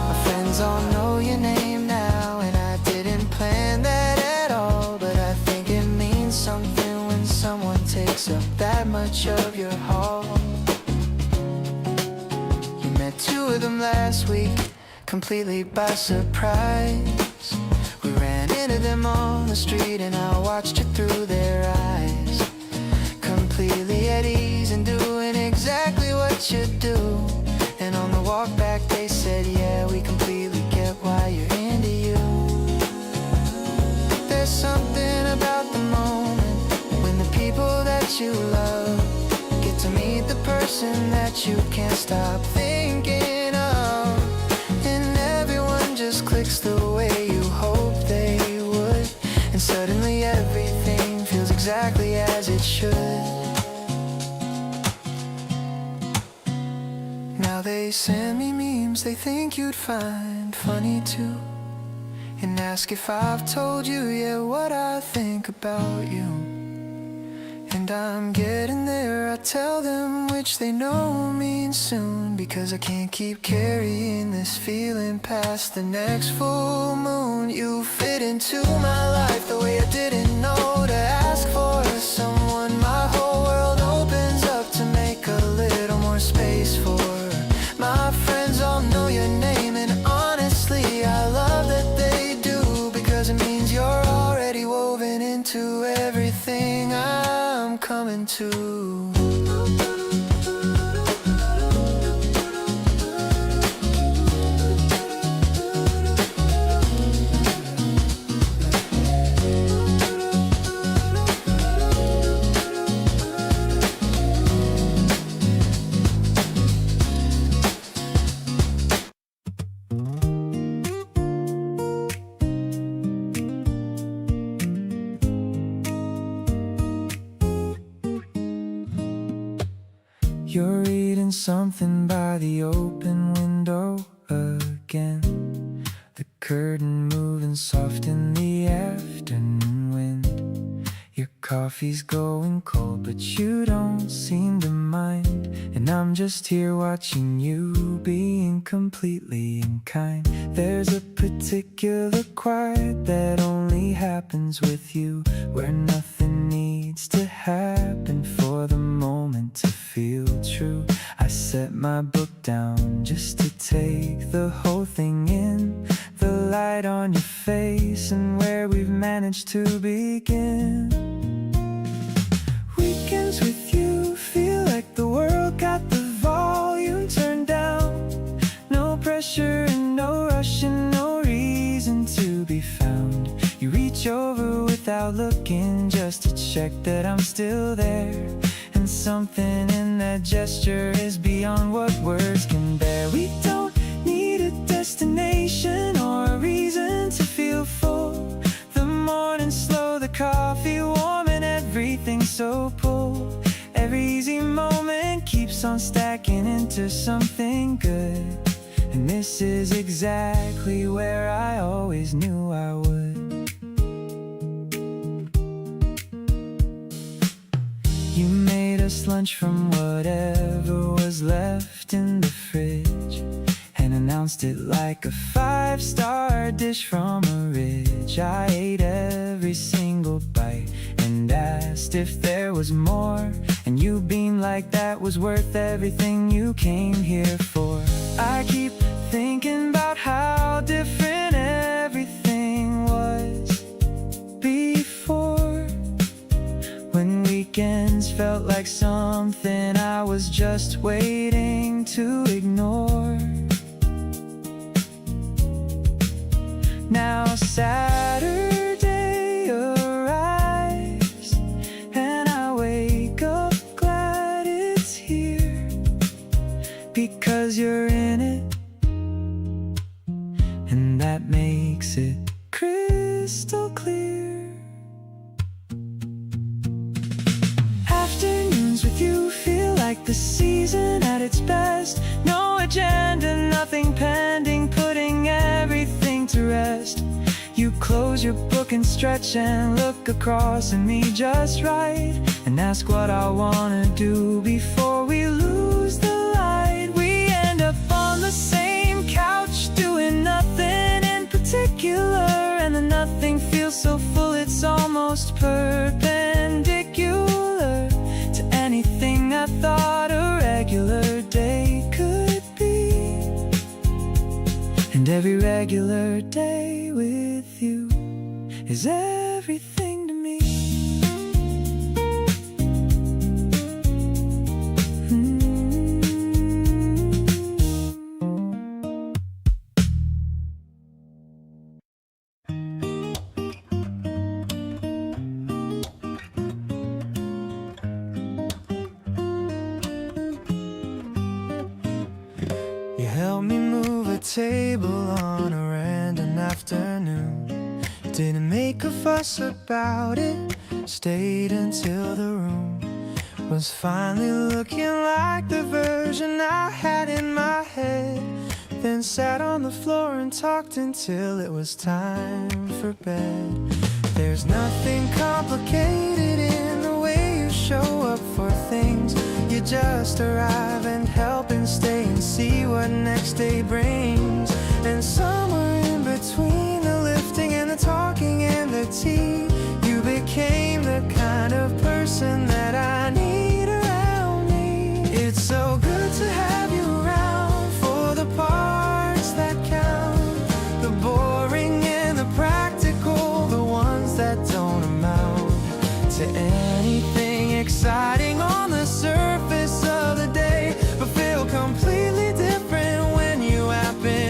My friends all know your name now, and I didn't plan that at all, but I think it means something when someone takes up that much of your haul. You met two of them last week, completely by surprise. We ran into them on the street and I watched you through their eyes, completely at ease and doing exactly what you do. And on the walk back they said, yeah, we completely get why you're into you. There's something about the moment when the people that you love get to meet the person that you can't stop thinking of, and everyone just clicks the way you hope they would, and suddenly everything feels exactly as it should. Now they send me memes they think you'd find funny too, and ask if I've told you yet what I think about you. And I'm getting there, I tell them, which they know means soon, because I can't keep carrying this feeling past the next full moon. You fit into my life the way I didn't know to ask for someone. My whole world opens up to make a little more space for my friends. All know your name, and honestly I love that they do, because it means you're already woven into everything I'm coming to. something by the open window again. The curtain moving soft in the afternoon wind. Your coffee's going cold, but you don't seem to mind. And I'm just here watching you being completely unkind. There's a particular quiet that only happens with you, where nothing needs to happen for the moment to feel true. I set my book down just to take the whole thing in. The light on your face and where we've managed to begin. Weekends with you feel like the world got the volume turned down. No pressure and no rush and no reason to be found. You reach over without looking just to check that I'm still there. And something in that gesture is beyond what words can bear. We don't need a destination or a reason to feel full. The morning's slow, the coffee warm, and everything's so full. Every easy moment keeps on stacking into something good. And this is exactly where I always knew I would. You made us lunch from whatever was left in the fridge, and announced it like a 5-star dish from a ridge. I ate every single bite and asked if there was more, and you beamed like that was worth everything you came here for. I keep thinking about how different everything was before, when weekends felt like something I was just waiting to ignore. Now Saturday arrives and I wake up glad it's here, because you're in it, and that makes it crystal clear. Afternoons with you feel like the season at its best. No agenda, nothing pending, putting everything to rest. You close your book and stretch and look across at me just right, and ask what I wanna do before we lose the light. We end up on the same couch doing nothing in particular, and the nothing feels so full it's almost perpendicular to anything I thought a regular day could be. And every regular day with you is everything to me. You helped me move a table on a random afternoon. Didn't make a fuss about it, stayed until the room was finally looking like the version I had in my head. Then sat on the floor and talked until it was time for bed. There's nothing complicated in the way you show up for things. You just arrive and help and stay and see what next day brings. And somewhere in between the lifting and the talking and the tea, you became the kind of person that I need around me. It's so good to have you around for the parts that count, the boring and the practical, the ones that don't amount to anything exciting on the surface of the day, but feel completely different when you happen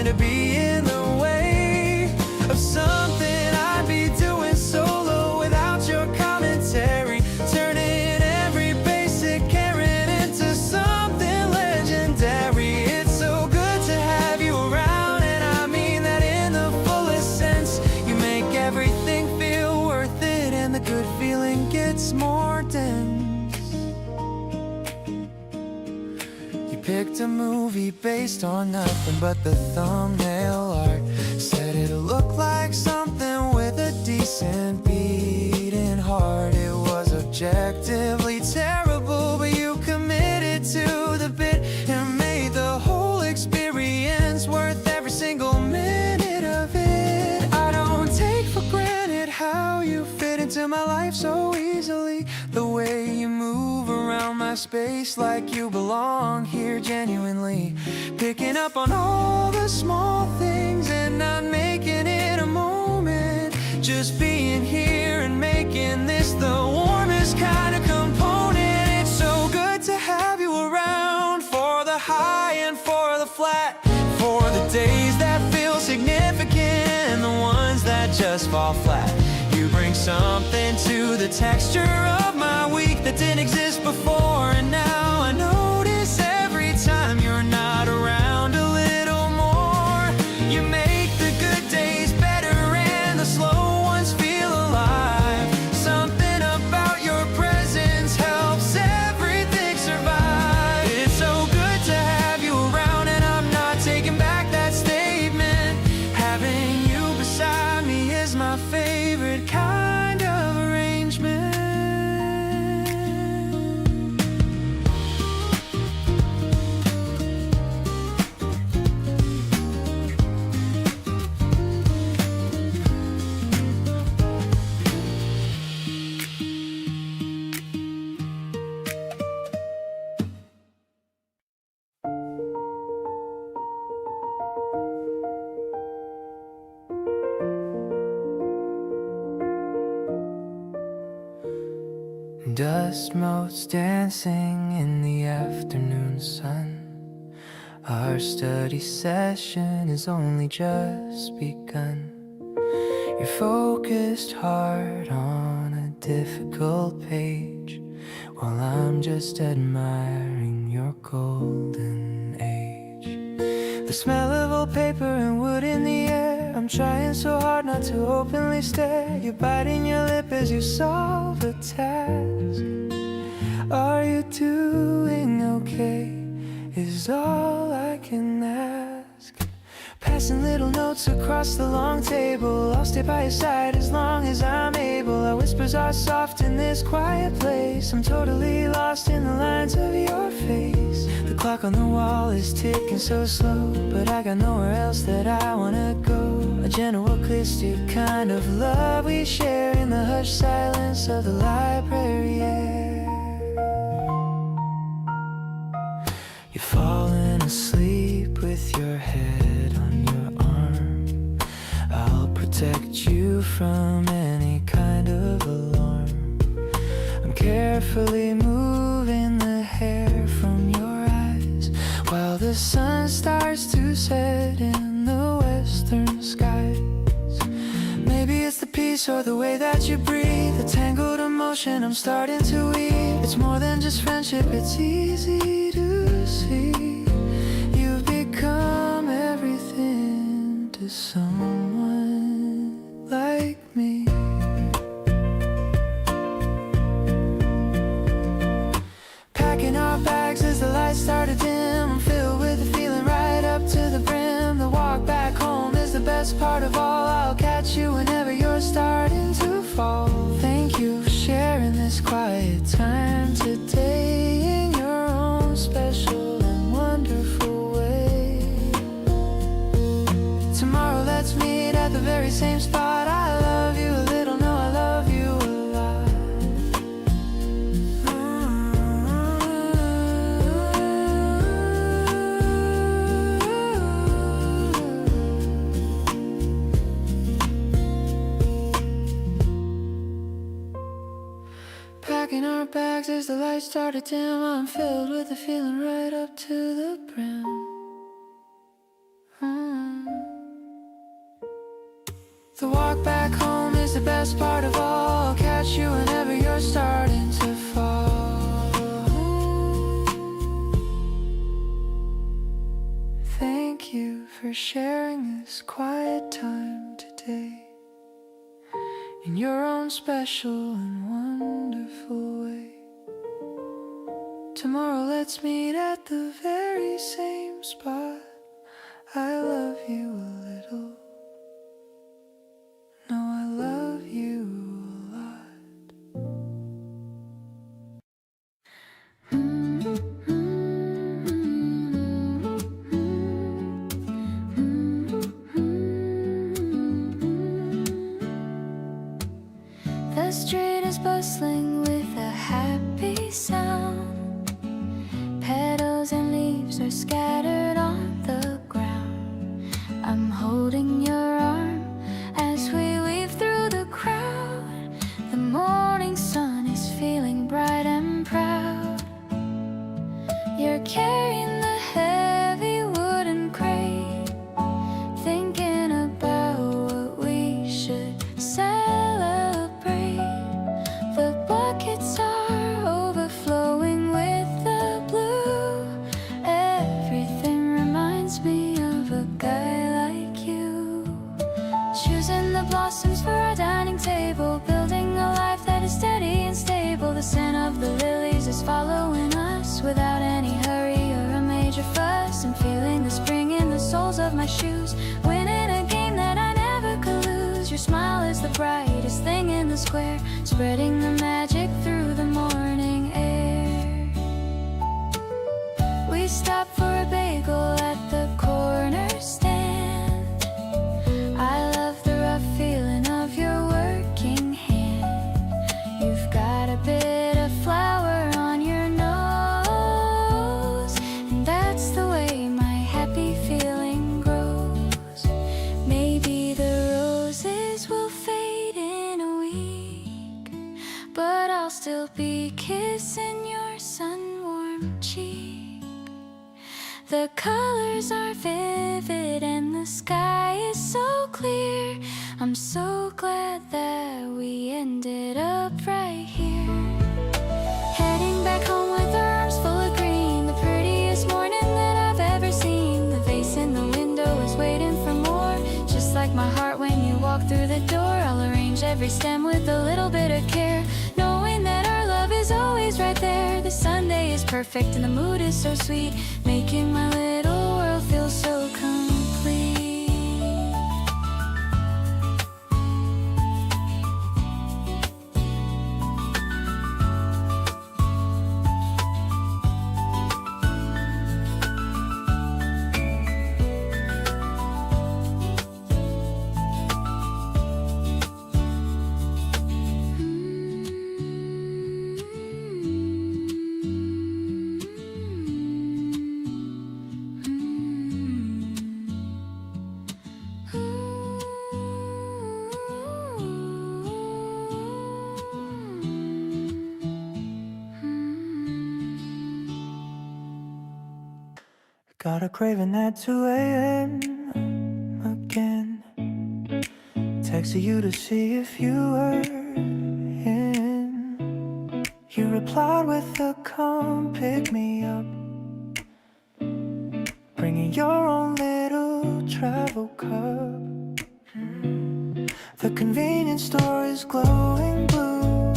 faked a movie based on nothing but the thumbnail art. Said it looked like something with a decent beating heart. It was objectively terrible, but you committed to the bit and made the whole experience worth every single minute of it. I don't take for granted how you fit into my life so easily. The way you move around my space like you belong here genuinely. Picking up on all the small things and not making it a moment. Just being here and making this the warmest kind of component. It's so good to have you around for the high and for the flat. For the days that feel significant and the ones that just fall flat. You bring something to the texture of my week that didn't exist before. And now I notice every time you're not around a little more. You make the good days better and the slow ones feel alive. Something about your presence helps everything survive. It's so good to have you around and I'm not taking back that statement. Having you beside me is my favorite kind of arrangement. Dust motes dancing in the afternoon sun. Our study session has only just begun. Your focused heart on a difficult page, while I'm just admiring your golden age. The smell of old paper and wood in the air. I'm trying so hard not to openly stare. You're biting your lip as you solve a task. Are you doing okay? Is all I can ask. Passing little notes across the long table. I'll stay by your side as long as I'm able. Our whispers are soft in this quiet place. I'm totally lost in the lines of your face. The clock on the wall is ticking so slow, but I got nowhere else that I wanna go. A generalistic kind of love we share in the hushed silence of the library air. You're falling asleep with your head on your arm. I'll protect you from any kind of alarm. I'm carefully moving the hair from your eyes while the sun starts to set in the western skies. Maybe it's the peace or the way that you breathe, the tangled emotion I'm starting to weave. It's more than just friendship, it's easy to see. You've become everything to someone like me. Packing our bags as the lights start to dim. I'm filled with the feeling right up to the brim. The walk back home is the best part of all. I'll catch you whenever you're starting to fall. Thank you for sharing this quiet time today in your own special and wonderful way. Tomorrow let's meet at the very same spot. I love you a little, no I love you a lot. Packing our bags as the lights start to dim. I'm filled with the feeling right up to the brim. The walk back home is the best part of all. I'll catch you whenever you're starting to fall. Thank you for sharing this quiet time today in your own special and wonderful way. tomorrow let's meet at the very same spot. I love you a little. No, I love you a lot. The street is bustling with a happy sound. Petals and leaves are scattered on the ground. I'm holding your arm as we weave through the crowd. The morning sun is feeling bright and proud. You're carrying the heavy wooden crate, thinking about what we should celebrate. The buckets are overflowing with the blue. Everything reminds me of a guy like you. Choosing the blossoms for our dining table, building a life that is steady and stable. The scent of the lilies is following us without any hurry or a major fuss. I'm feeling the spring in the soles of my shoes, winning a game that I never could lose. Your smile is the brightest thing in the square, spreading the magic through the morning air. We stop for a bagel at the corner stand. I love the rough feeling of your working hand. You've got a bit of flour on your nose, and that's the way my happy feeling grows. Maybe the roses will fade in a week, but I'll still be kissing your sun-warmed cheek. The colors are vivid and the sky is so clear. I'm so glad that we ended up right here. Heading back home with our arms full of green, the prettiest morning that I've ever seen. The vase in the window is waiting for more, just like my heart when you walk through the door. I'll arrange every stem with a little bit of care, knowing that our love is always right there. The Sunday is perfect and the mood is so sweet, making my little world feel so complete. Got a craving at 2 a.m. again. Texted you to see if you were in. You replied with a come pick me up, bringing your own little travel cup. The convenience store is glowing blue,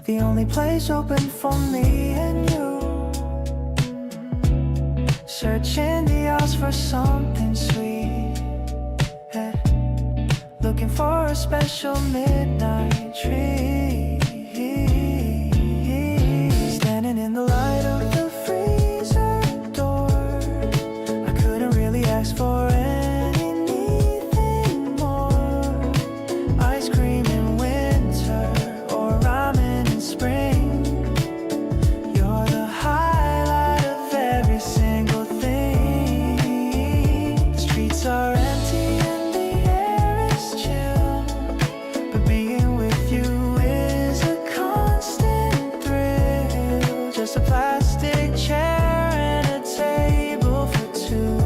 the only place open for me and you. Searching the aisles for something sweet, looking for a special midnight treat. Standing in the light of the freezer door, I couldn't really ask for anything more. Ice cream in winter or ramen in spring, you're the highlight of every single thing. The streets are empty and the air is chill, but being with you is a constant thrill. Just a plastic chair and a table for two.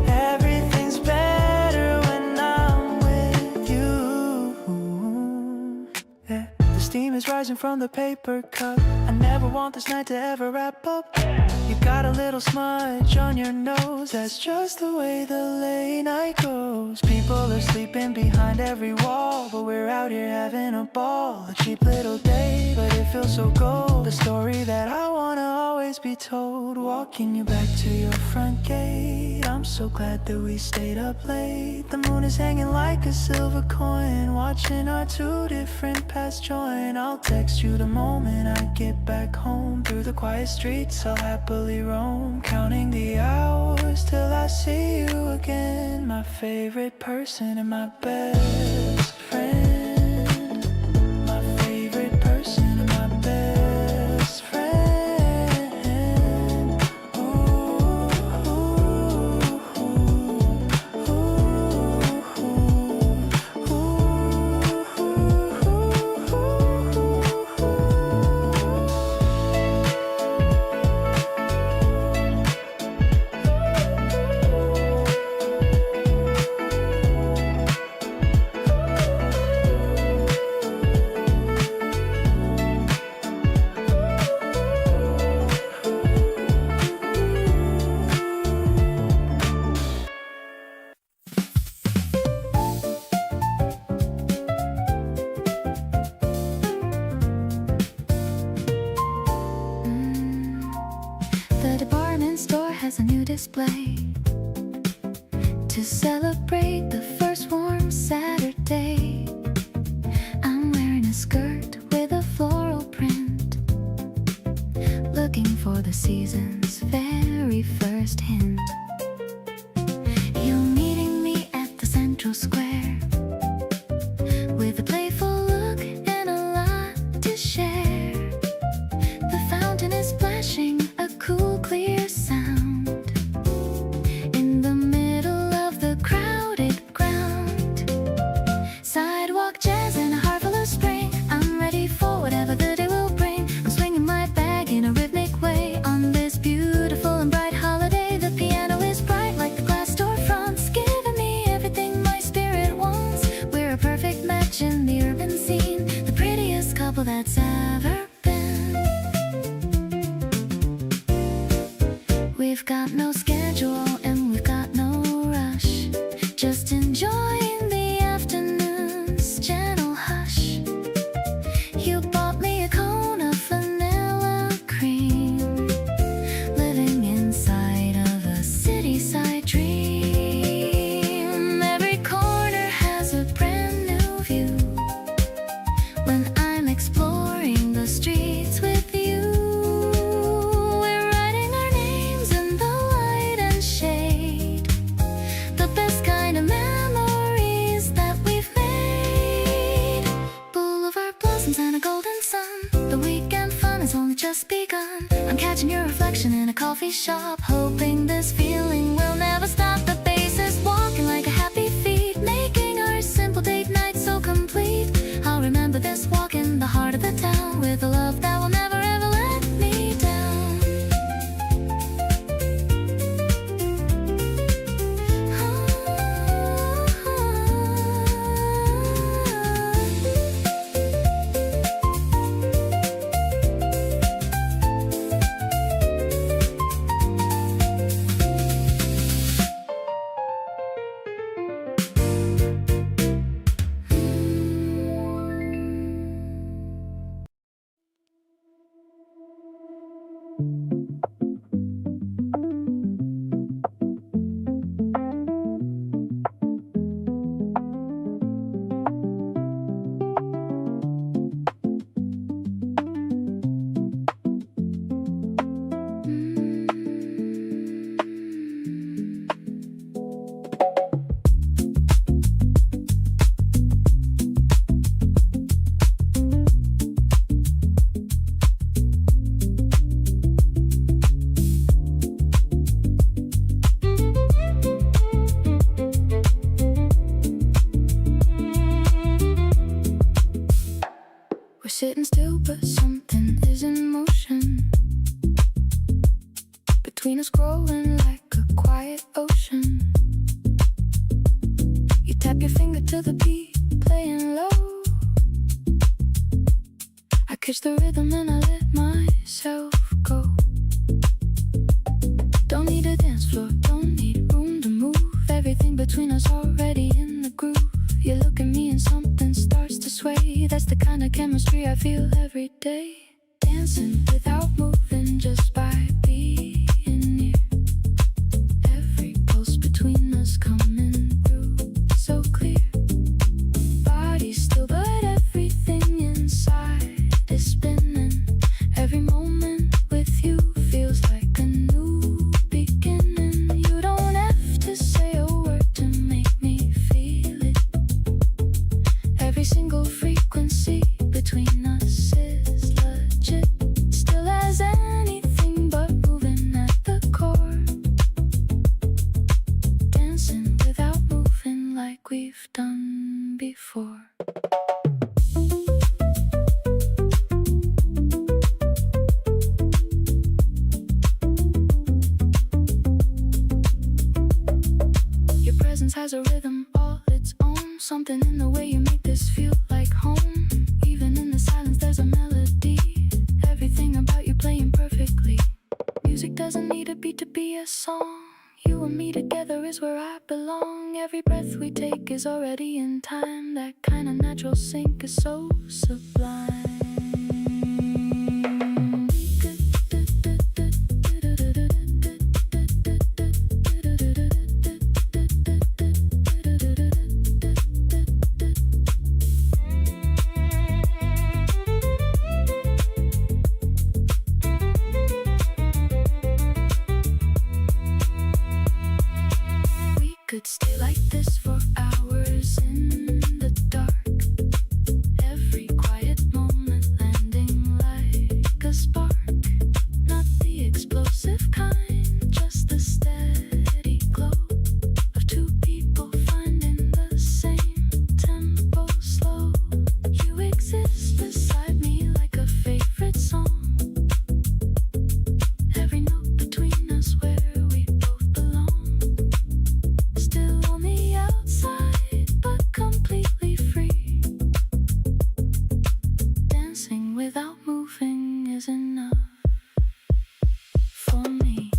Everything's better when I'm with you. Yeah. The steam is rising from the paper cup. I never want this night to ever wrap up. You Got a little smudge on your nose, that's just the way the late night goes. People are sleeping behind every wall, but we're out here having a ball. A cheap little day, but it feels so gold. The story that I wanna always be told. Walking you back to your front gate, I'm so glad that we stayed up late. The moon is hanging like a silver coin, watching our two different paths join. I'll text you the moment I get back home. Through the quiet streets I'll happily roam, counting the hours till I see you again. My favorite person and my best friend. My favorite person and my best friend. Ooh, ooh, The department store has a new display to celebrate the first warm Saturday. I'm wearing a skirt with a floral print, looking for the season's very first hint. You're meeting me at the central square with a playful look and a lot to share. The fountain is splashing a cool, clear sound in the middle of the crowded ground. Sidewalk jazz and a heart full of spring. I'm ready for whatever the day will bring. I'm swinging my bag in a rhythmic way on this beautiful and bright holiday. The piano is bright like the glass storefronts, giving me everything my spirit wants. We're a perfect match in the urban scene, the prettiest couple that's ever been. We've got no schedule and we've got no rush, just enjoying the afternoon's gentle hush. You bought me a cone of vanilla cream, living inside of a city-side dream. Every corner has a brand new view when I'm exploring the streets with you. We're writing our names in the light and shade, the best kind of memories that we've made. Boulevard blossoms and a golden sun, the weekend fun has only just begun. I'm catching your reflection in a coffee shop, hoping this feeling will never stop. The bass is walking like a happy feet, making our simple date night so complete. I'll remember this walk in the heart of the town, with a love that will never ever let me down. We're sitting still, but something is in motion between us, growing like a quiet ocean. You tap your finger to the beat, playing low. I catch the rhythm and I let myself go. camera's already in the groove. You look at me and something starts to sway. That's the kind of chemistry I feel every day. Dancing without moving, just by being near. Every pulse between us coming through so clear. Body still, but everything inside is spinning. Every moment with you feels like a new beginning. You don't have to say a word to make me feel it. Every single frequency between us is legit. Still as anything but moving at the core. Dancing without moving like we've done before. Your presence has a rhythm all its own. Something in the way you make this feel like home. Even in the silence there's a melody. Everything about you playing perfectly. Music doesn't need a beat to be a song. You and me together is where I belong. Every breath we take is already in time. That kind of natural sync is so sublime. Could stay like this for hours in the dark. Every quiet moment landing like a spark. Not the explosive kind, just the steady glow of two people finding the same tempo slow. You exist beside me like a favorite song. Every note between us where we both belong. Still on the outside, but completely free. Dancing without moving is enough for me.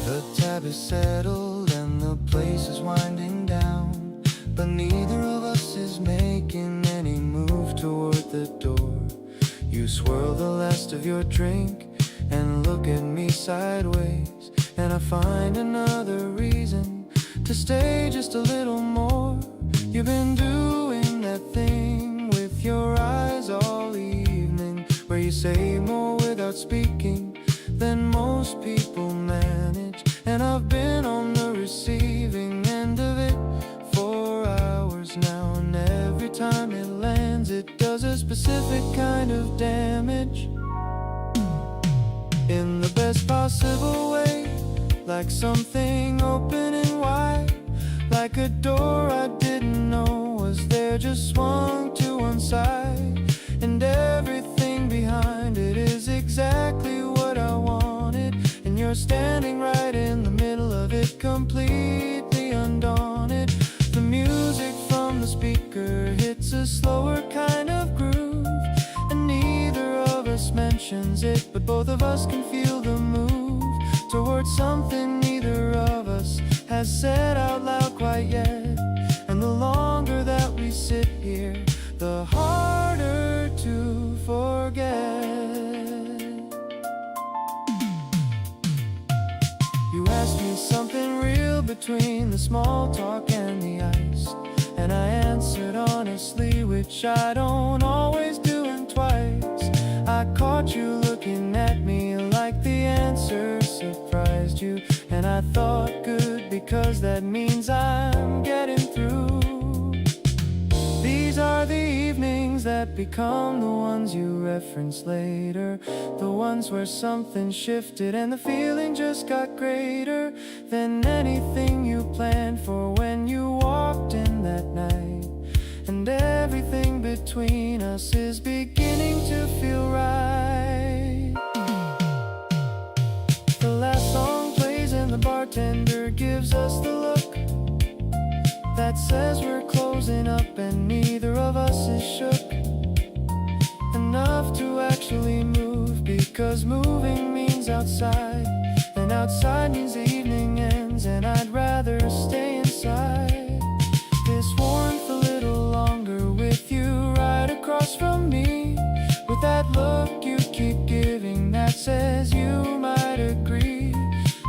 The tab is settled and the place is winding down, but neither of us is making any move toward the door. You swirl the last of your drink and look at me sideways, and I find another reason to stay just a little more. You've been doing that thing with your eyes all evening, where you say more without speaking than most people manage. And I've been on the receiving end of it for hours now, and every time it lands it does a specific kind of damage. In the best possible way, like something opening wide, like a door I didn't know was there, just swung to one side, and everything behind it is exactly what I wanted. And you're standing right in the middle of it, completely undaunted. The music from the speaker hits a slower kind of groove, and neither of us mentions it, but both of us can feel the move towards something neither of us has said out loud quite yet. And the longer that we sit here, the harder to forget. You asked me something real between the small talk and the ice, and I answered honestly, which I don't always do, and twice I caught you looking I thought good, because that means I'm getting through. These are the evenings that become the ones you reference later, the ones where something shifted and the feeling just got greater than anything you planned for when you walked in that night. And everything between us is beginning to feel right. The last song plays and the bartender gives us the look that says we're closing up, and neither of us is shook enough to actually move, because moving means outside, and outside means the evening ends, and I'd rather stay inside. This warmth a little longer with you right across from me, with that look you keep giving that says you might agree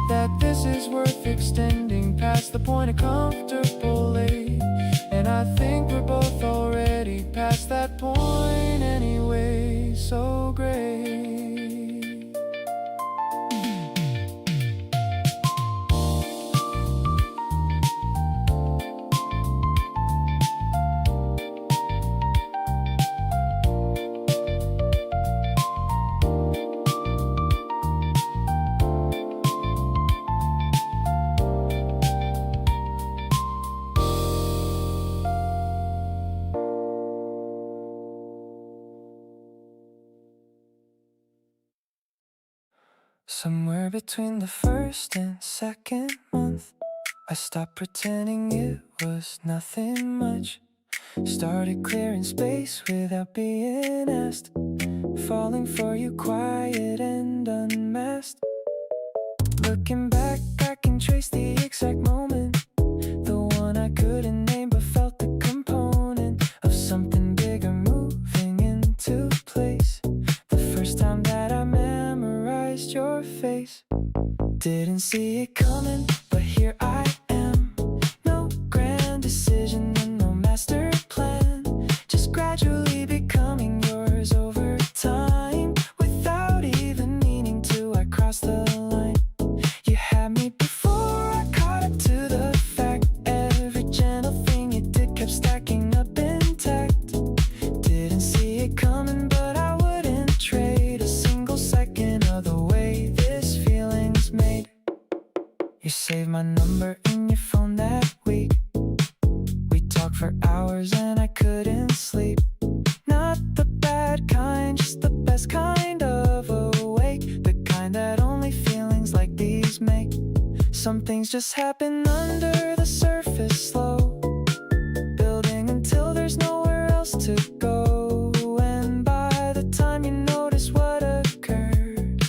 that this is worth extending past the point of comfortably. And I think we're both already past that point anyway, so great. Somewhere between the first and second month, I stopped pretending it was nothing much. Started clearing space without being asked, falling for you quiet and unmasked. Looking back, I can trace the exact moment, the one I couldn't name but felt the component of something bigger moving into place. The first time that I memorized your face, didn't see it coming, but here I am. No grand decision and no master plan, just gradually becoming yours over time. Without even meaning to, I crossed the line. You had me before I caught up to the fact. Every gentle thing you did kept stacking up intact. Didn't see it coming, but I wouldn't trade a single second of the way this feeling's made. You saved my number in your phone that week. We talked for hours and I couldn't sleep. Not the bad kind, just the best kind of awake, the kind that only feelings like these make. Some things just happen under the surface, slow building until there's nowhere else to go. And by the time you notice what occurred,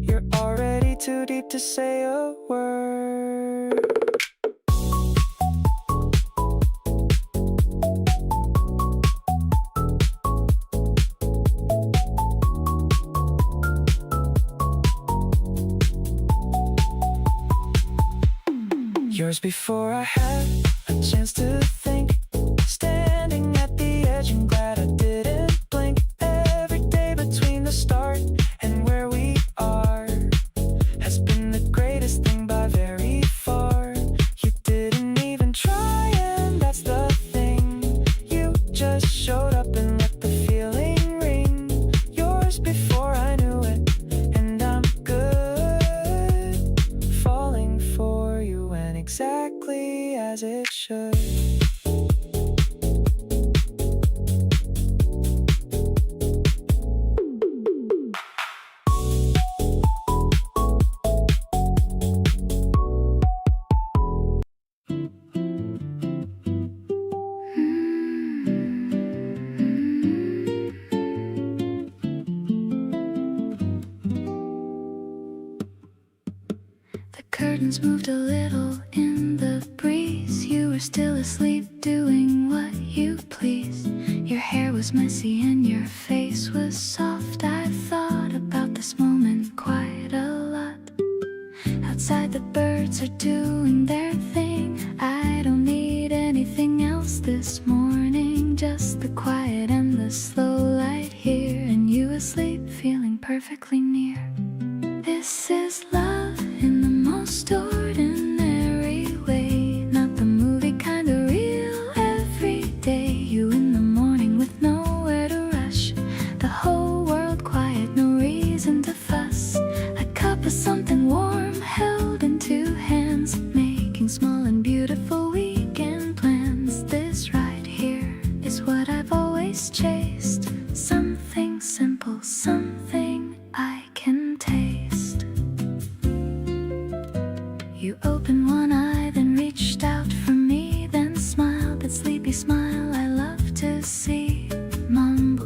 you're already too deep to say a word. Yours before I had a chance to think. Standing at the edge, I'm glad I didn't blink. Every day between the start and where we are has been the greatest thing by very far. You didn't even try, and that's the thing. You just showed up and let the feeling ring. Yours before I knew it, and I'm good, falling for you and exactly as it should. The curtains moved a little in the breeze. You were still asleep, doing what you please. Your hair was messy and your face was soft. I thought about this moment quite a lot. Outside the birds are doing their thing. I don't need anything else this morning, just the quiet and the slow light here, and you asleep, feeling perfectly near. This is love in the most ordinary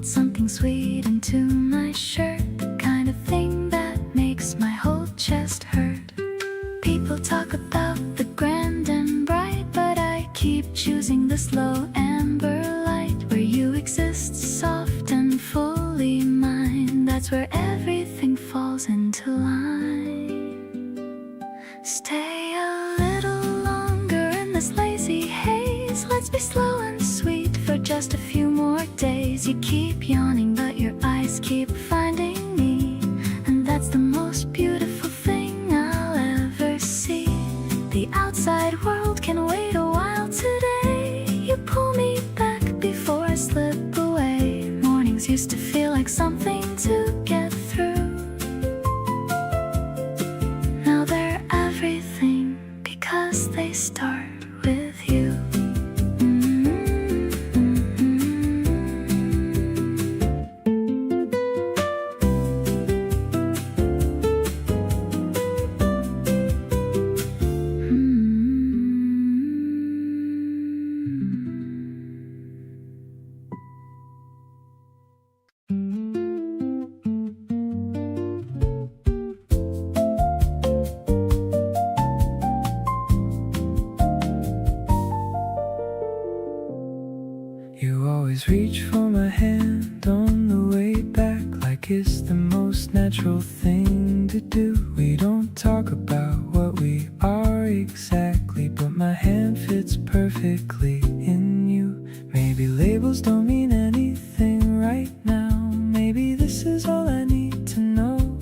sprinkled something sweet into my shirt, the kind of thing that makes my whole chest hurt. People talk about the grand and bright, but I keep choosing the slow amber light, where you exist soft and fully mine. That's where everything falls into line. Stay a little longer in this lazy haze. Let's be slow and sweet for just a few more days. You keep yawning, but your eyes keep finding me, and that's the most beautiful thing I'll ever see. The outside world can wait a while today. You pull me back before I slip away. Mornings used to feel like something to get through. Now they're everything because they start with you. You always reach for my hand on the way back, like it's the most natural thing to do. We don't talk about what we are exactly, but my hand fits perfectly in you. Maybe labels don't mean anything right now. Maybe this is all I need to know.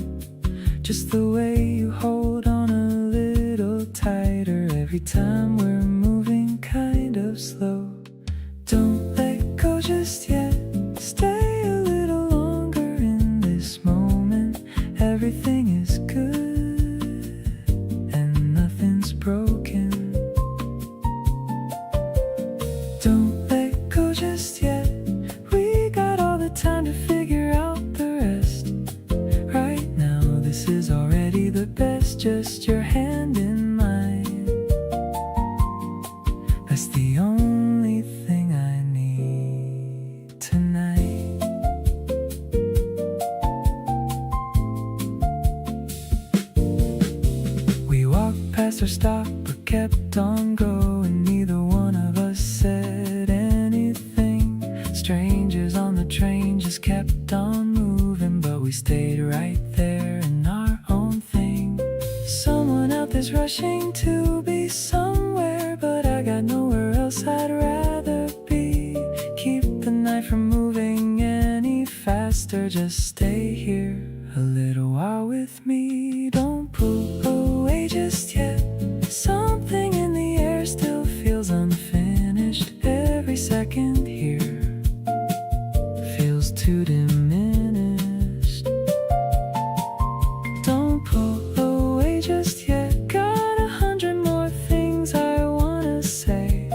Just the way you hold on a little tighter every time we're moving kind of slow. Don't let go just yet. Stay a little longer in this moment. Everything is good and nothing's broken. Don't let go just yet. We got all the time to figure out the rest. Right now, this is already the best. Just your hand in mine. That's the only thing I need tonight. We walked past our stop but kept on going. Neither one of us said anything. Strangers on the train just kept on moving, but we stayed right there in our own thing. Someone out there's rushing to be somewhere, but I got nowhere else I'd rather be. Keep the night from moving any faster. Just stay here a little while with me. Don't pull away just yet. Something in the air still feels unfinished. Every second here feels too diminished. Don't pull away just yet. Got 100 more things I wanna say,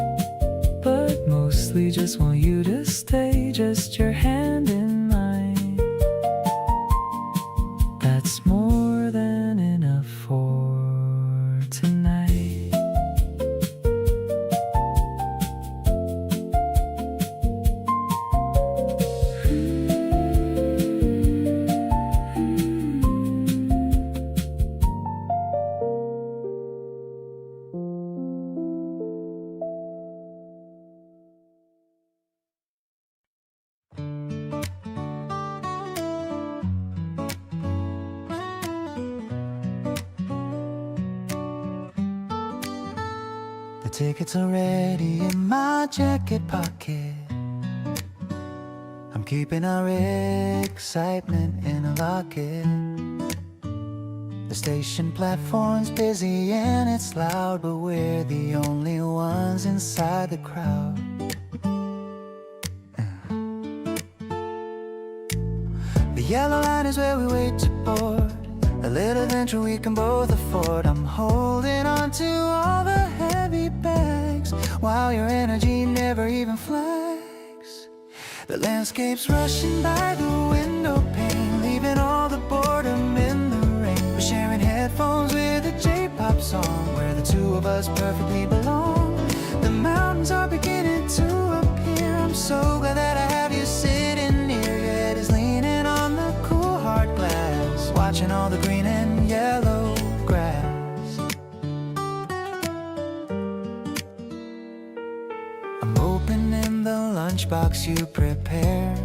but mostly just want you to stay. Just your hand in mine. That's more than enough for tonight. The ticket's already in my jacket pocket. I'm keeping our excitement in a locket. The station platform's busy and it's loud, but we're the only ones inside the crowd. The yellow line is where we wait to board. A little adventure we can both afford. I'm holding on to all the heavy bags, while your energy never even flags. The landscape's rushing by the window pane, leaving all the boredom in the rain. We're sharing headphones with a J-pop song, where the two of us perfectly belong. The mountains are beginning to appear. I'm so glad that I have you sitting near. lunchbox you prepared.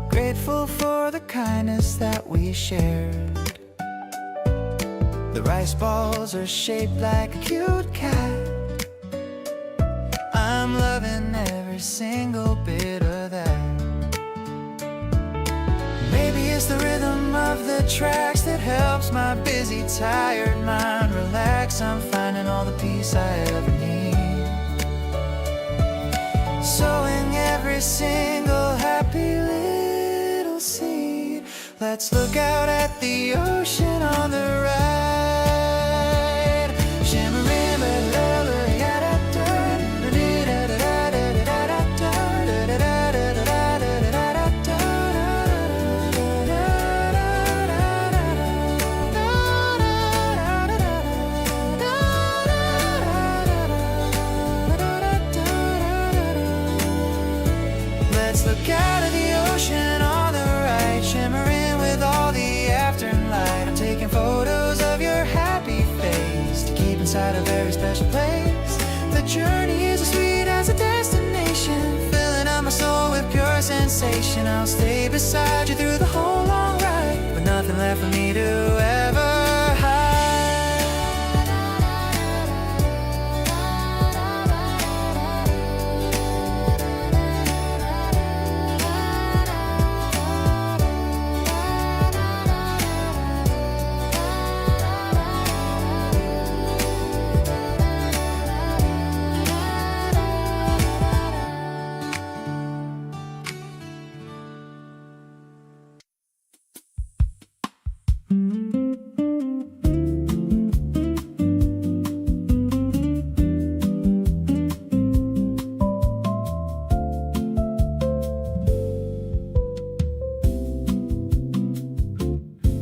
Grateful for the kindness that we shared. The rice balls are shaped like a cute cat. I'm loving every single bit of that. Maybe it's the rhythm of the tracks that helps my busy, tired mind relax. I'm finding all the peace I ever need, sowing every single happy little seed. Let's look out at the ocean on the right, shimmering look out at the ocean on the right, shimmering with all the afterlight. I'm taking photos of your happy face to keep inside a very special place. The journey is as sweet as a destination, filling up my soul with pure sensation. I'll stay beside you through the whole long ride, but nothing left for me to ever hide.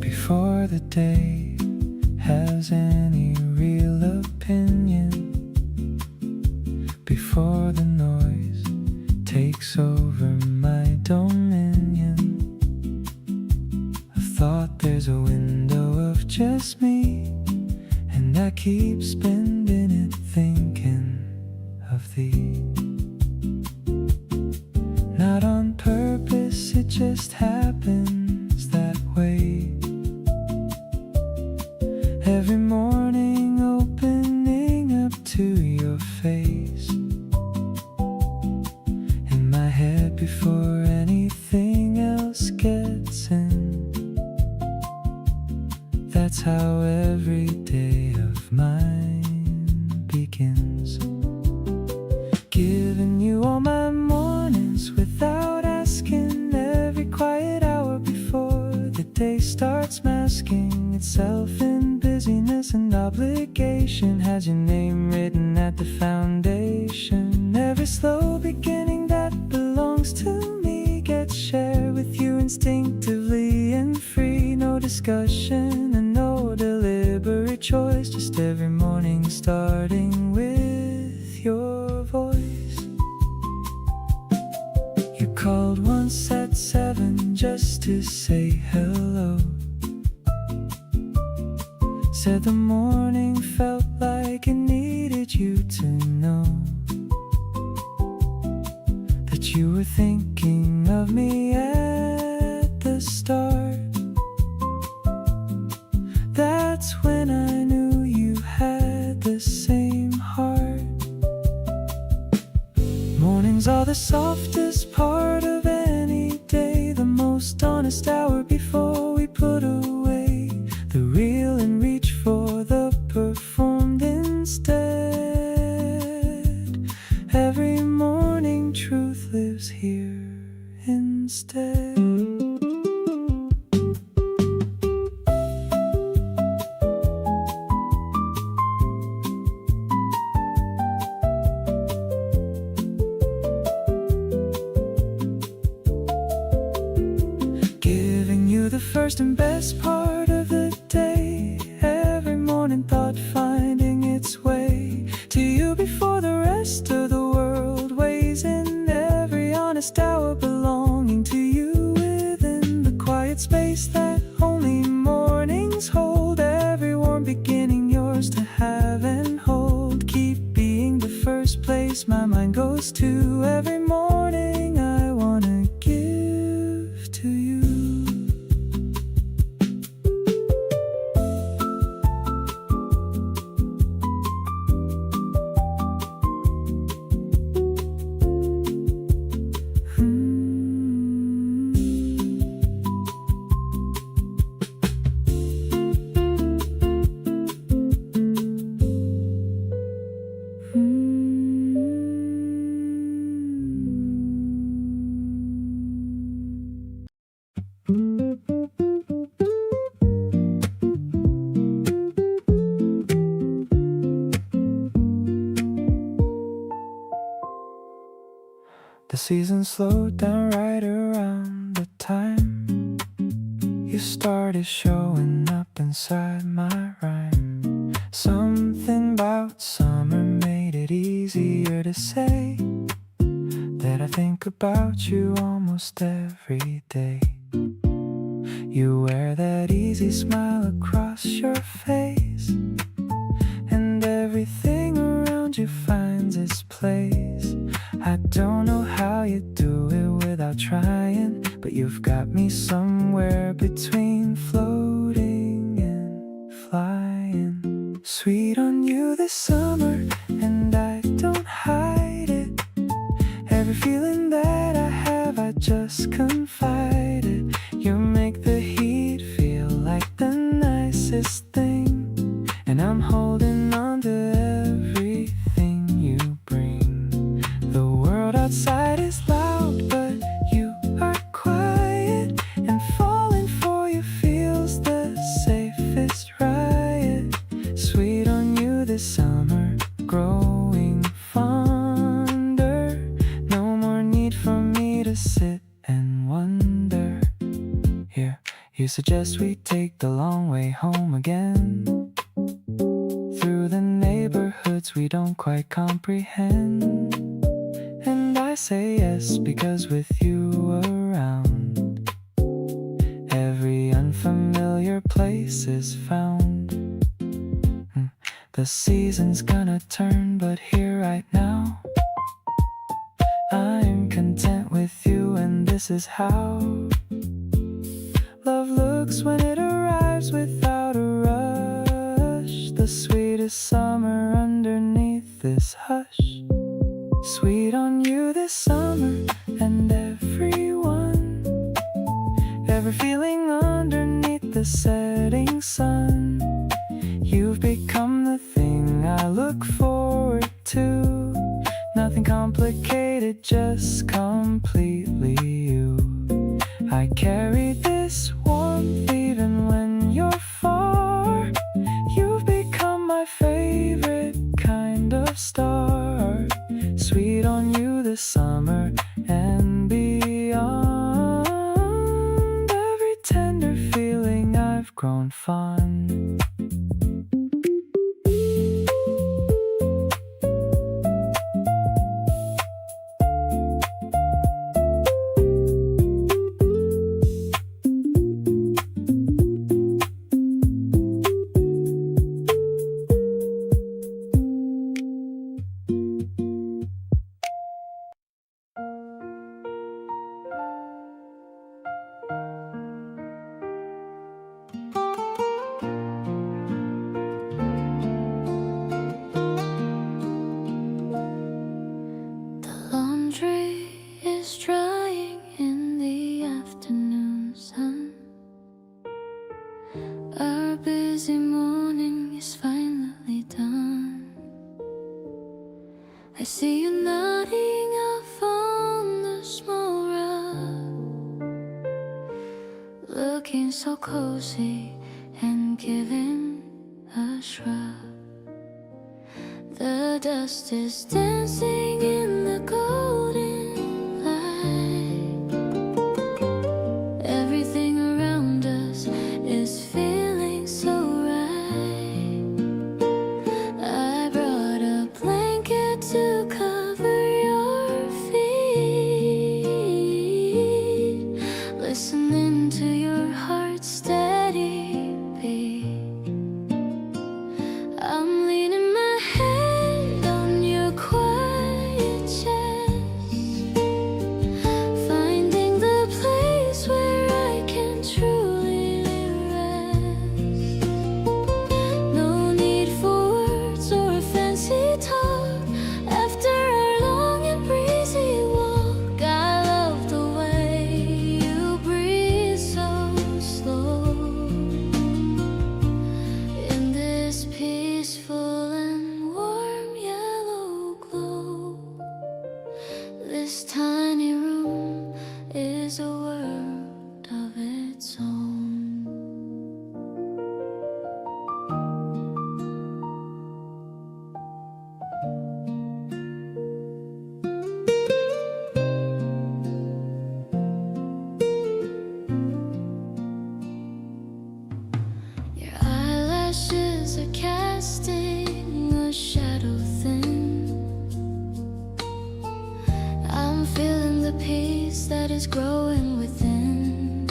Before the day has any real opinion, before the noise takes over my dominion, I thought there's a window of just me, and I keep spending it thinking of thee. Not on purpose, it just happens that way. Every morning opening up to your face in my head before anything else gets in. That's how every day of mine begins. Giving you all my mornings without asking, every quiet hour before the day starts masking itself in busyness and obligation. Has your name written at the foundation. Every slow beginning that belongs to me gets shared with you instinctively and free. No discussion and no deliberate choice, just every morning starting with your voice. You called once at 7 just to say hello. Said the morning felt like it needed you to know that you were thinking of me at the start. That's when I knew you had the same heart. Mornings are the softest part of any day, the most honest hour before we put away the real and reach for the performed instead. Every morning truth lives here instead. Giving you the first and best part of the day, every morning thought finding its way to you before the rest of the world weighs in. Every honest hour belonging to you within the quiet space that only mornings hold. Every warm beginning yours to have and hold. Keep being the first place my mind goes to every morning. I wanna give to you. The season slowed down right around the time you started showing up inside my rhyme. Something about summer made it easier to say that I think about you almost every day. You wear that easy smile across your face, and everything around you finds its place. I don't know how you do it without trying, but you've got me somewhere between floating and flying. Sweet on you this summer, and I don't hide it. Every feeling that I have, I just confide it. You make the heat feel like the nicest thing, and I'm holding on to everything you bring. The world outside is loud, but you are quiet, and falling for you feels the safest riot. Sweet on you this summer, growing fonder. No more need for me to sit and wonder. Here, you suggest we take the long way home again, through the neighborhoods we don't quite comprehend. And I say yes, because with you around, every unfamiliar place is found. The season's gonna turn, but here right now, I'm content with you, and this is how love looks when it arrives without a rush. The sweetest summer underneath this hush. Sweet on you this summer, and everyone, every feeling underneath the setting sun. You've become the thing I look forward to. Nothing complicated, just completely you. I carry this warmth even when you're far. You've become my favorite kind of star. Sweet on you this summer and beyond. Every tender feeling I've grown fond. I see you nodding off on the small rug, looking so cozy and giving a shrug. The dust is dancing in the golden light. Everything around us is feeling so right. I brought a blanket to cover your feet, listening to your heart's steady beat. I'm leaning my head on your quiet is a world of its own. Your eyelashes are casting a shadow thin. I'm feeling the peace that is growing within.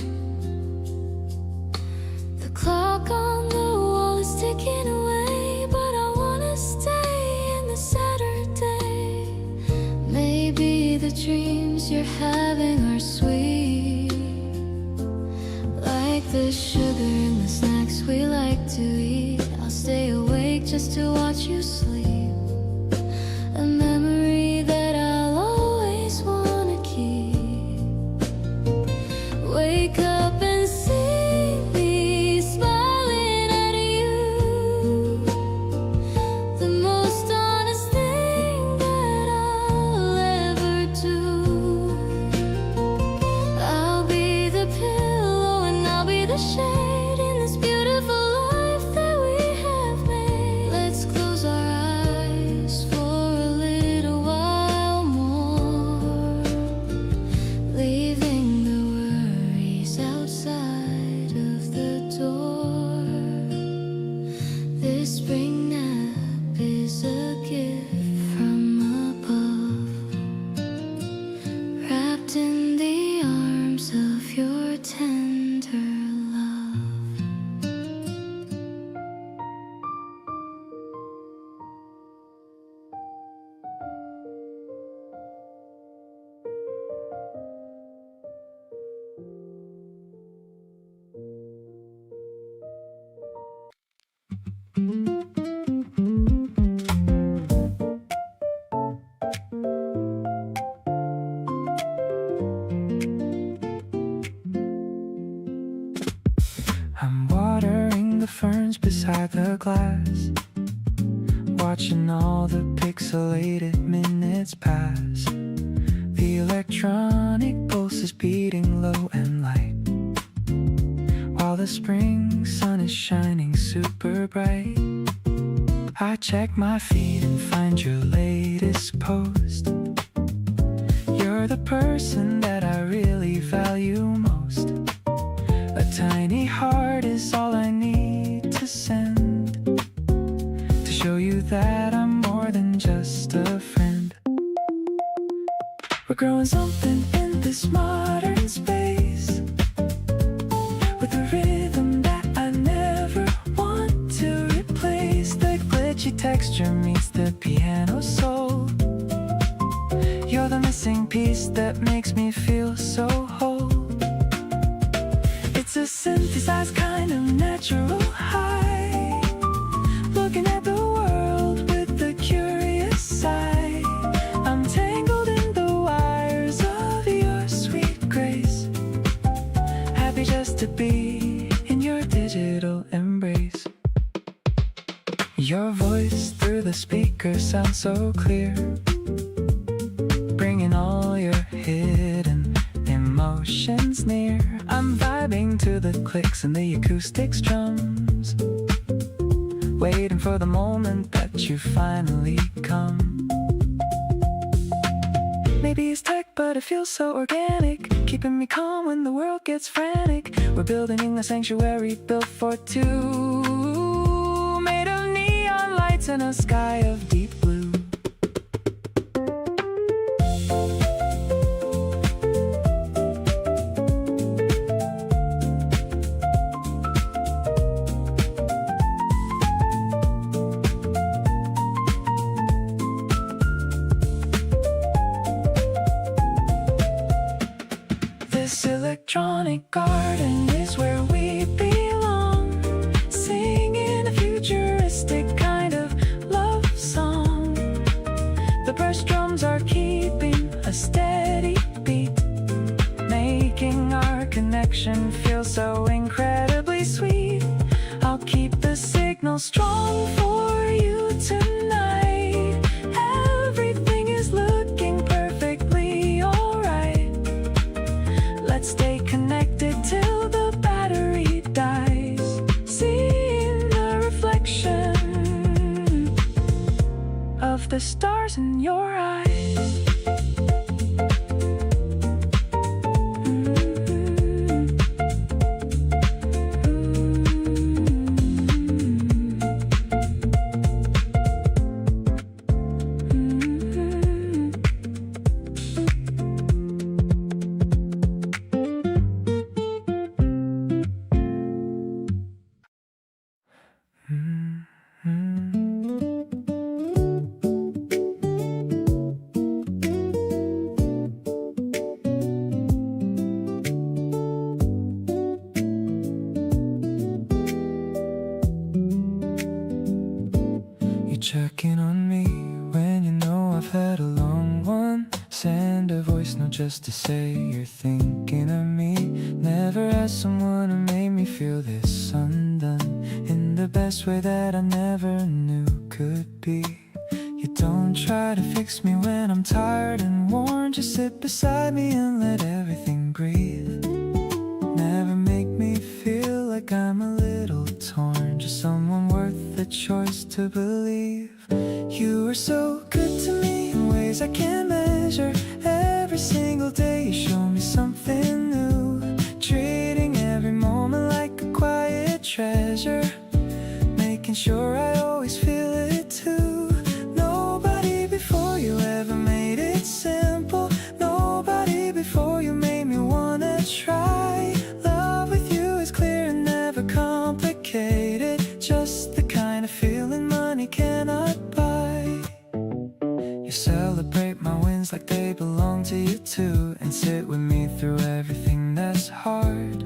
The clock on the wall is ticking away, but I wanna stay in the Saturday. Maybe the dreams you're having are sweet, like the sugar in the snacks we like to eat. I'll stay awake just to watch you sleep. A memory that I'll always wanna keep. Wake up and see me smiling at you. The most honest thing that I'll ever do. I'll be the pillow and I'll be the shade in this beautiful life that we have made. Let's close our eyes for a little while more, leaving the worries outside of the door. This spring nap is a gift from above, wrapped in the arms of your tender love. I'm watering the ferns beside the glass, watching all the pixelated minutes pass. The electronic pulse is beating low and light, while the spring sun is shining super bright. I check my feed and find your latest post. You're the person that I really value most. A tiny heart is all I need to send, to show you that I'm more than just a friend. We're growing something in this modern space, with a rhythm that I never want to replace. The glitchy texture meets the piano soul. You're the missing piece that makes me feel so whole. It's a synthesized kind of natural high, looking at the world with a curious eye. I'm tangled in the wires of your sweet grace, happy just to be in your digital embrace. Your voice through the speaker sounds so clear, bringing all your hidden emotions near. I'm vibing to the clicks and the acoustic strums, waiting for the moment that you finally come. Maybe it's tech, but it feels so organic, keeping me calm when the world gets frantic. We're building a sanctuary built for two, made of neon lights and a sky of deep blue. This electronic garden is where we belong, singing a futuristic kind of love song. The brush drums are keeping a steady beat, making our connection feel so incredibly sweet. I'll keep the signal strong for you tonight. Everything is looking perfectly alright. Let's stay connected till the battery dies. Seeing the reflection of the stars in your eyes. Checking on me when you know I've had a long one. Send a voice note just to say you're thinking of me. Never asked someone who made me feel this undone in the best way that I never knew could be. You don't try to fix me when I'm tired and worn. Just sit beside me and let everything breathe. Never make me feel like I'm a little torn. Just someone worth the choice to believe. You are so good to me in ways I can't measure. Every single day you show me something new. Treating every moment like a quiet treasure. Making sure I always feel it too. Nobody before you ever made it simple. Nobody before you made me wanna try. Love with you is clear and never complicated. Just the kind of feeling money cannot buy. You celebrate my wins like they belong to you too, and sit with me through everything that's hard.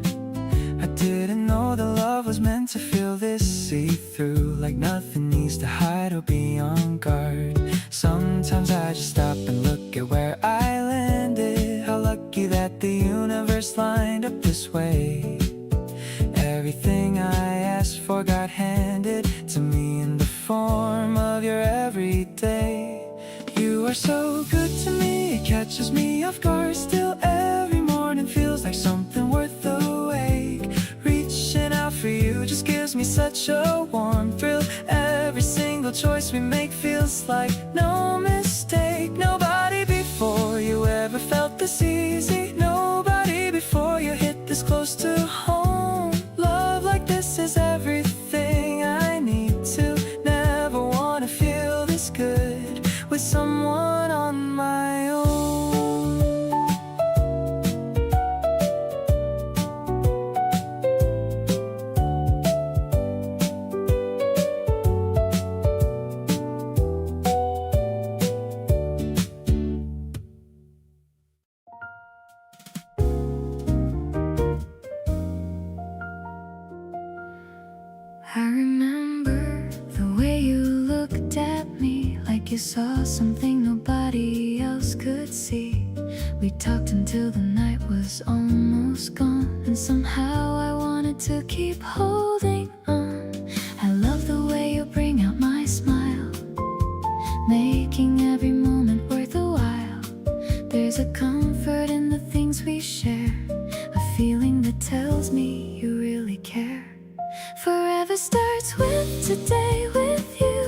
I didn't know that love was meant to feel this see-through, like nothing needs to hide or be on guard. Sometimes I just stop and look at where I landed. How lucky that the universe lined up this way. Everything I asked for got handed to me in the form of your everyday. You are so good to me, it catches me off guard. Still every morning feels like something worth the wait. Reaching out for you just gives me such a warm thrill. Every single choice we make feels like no mistake. Nobody before you ever felt this easy. Nobody before you hit this close to home. Love like this is everything I need to. Never wanna feel this good with someone on my own. I remember the way you looked at me like you saw something nobody else could see. We talked until the night was almost gone, and somehow I wanted to keep holding on. I love the way you bring out my smile, making every moment worth a while. There's a comfort in the things we share, a feeling that tells me you really care. Forever starts with today with you,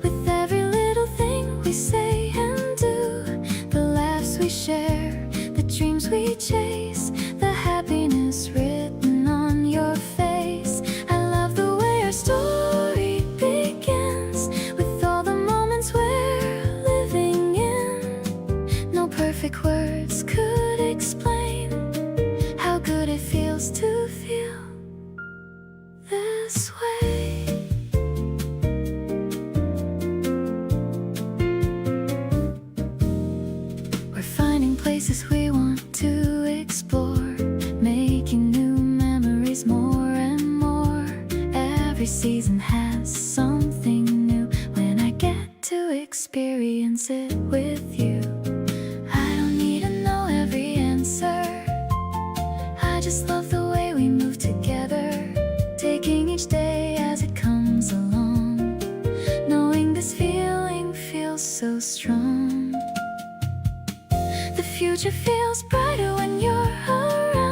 with every little thing we say and do. The laughs we share, the dreams we chase, the happiness written on your face. I love the way our story begins, with all the moments we're living in. No perfect words could explain how good it feels to feel this way. We're finding places we want to explore, making new memories more and more. Every season has something new when I get to experience it with you. I don't need to know every answer, I just love the way we move together. Taking each day as it comes along, knowing this feeling feels so strong. The future feels brighter when you're around.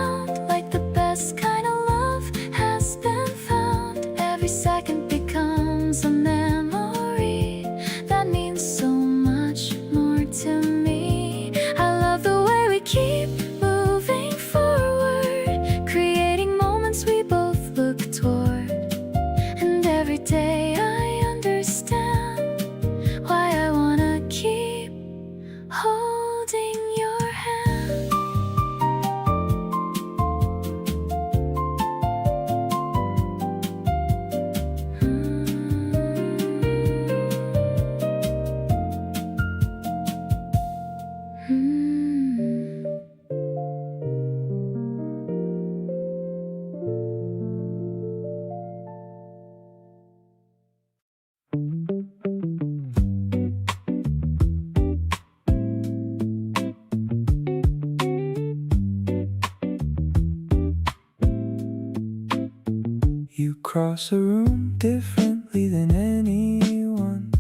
You cross a room differently than anyone.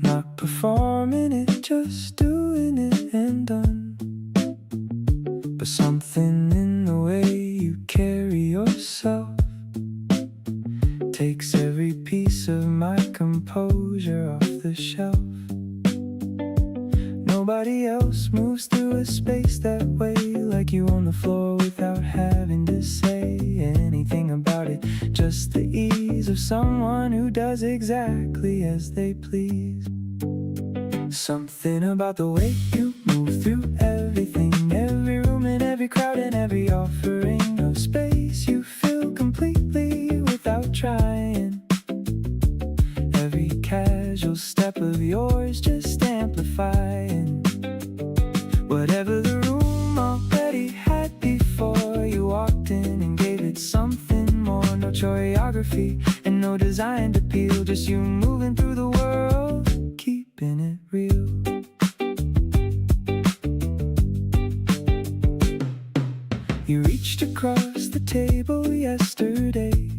Not performing it, just doing it and done. But something in the way you carry yourself takes every piece of my composure off the shelf. Nobody else moves through a space that way, like you on the floor without having to say anything about it. Just the ease of someone who does exactly as they please. Something about the way you move through everything, every room and every crowd and every offering of space. You fill completely without trying. Every casual step of yours just amplifying whatever the room already had before you walked in and gave it something more. No choreography and no design to appeal, just you moving through the world, keeping it real. You reached across the table yesterday,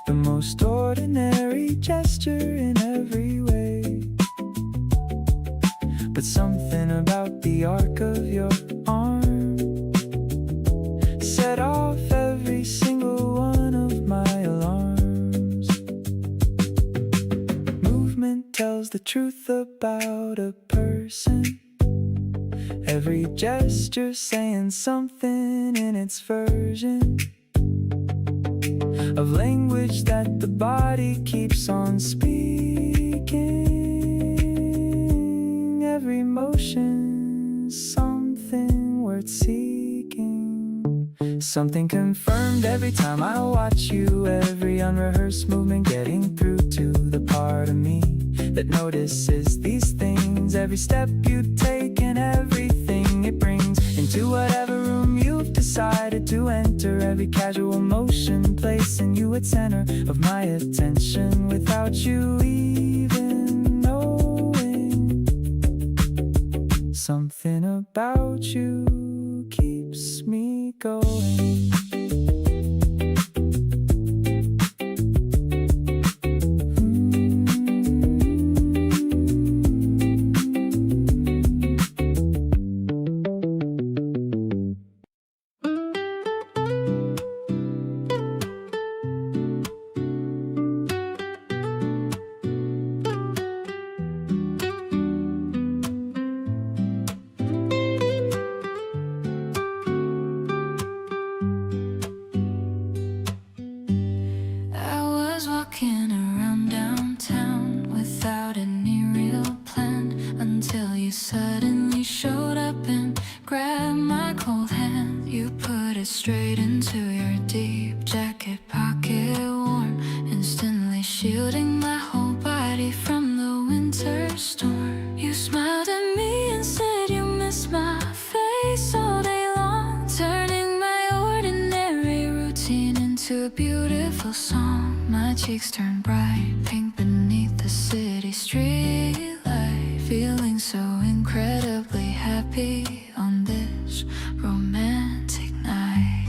the most ordinary gesture in every way. But something about the arc of your arm set off every single one of my alarms. Movement tells the truth about a person. Every gesture saying something in its version of language that the body keeps on speaking. Every motion, something worth seeking. Something confirmed every time I watch you. Every unrehearsed movement getting through to the part of me that notices these things. Every step you take and everything it brings into whatever room you've decided to enter. Every casual motion placing you at center of my attention without you even knowing. Something about you keeps me going. Walking around downtown without any real plan until you suddenly showed up and grabbed my cold hand. You put it straight into your deep jacket pocket, warm, instantly shielding my whole body from the winter storm. You smiled at me and said you miss my face all day long, turning my ordinary routine into a beautiful song. My cheeks turn bright pink beneath the city street light, feeling so incredibly happy on this romantic night.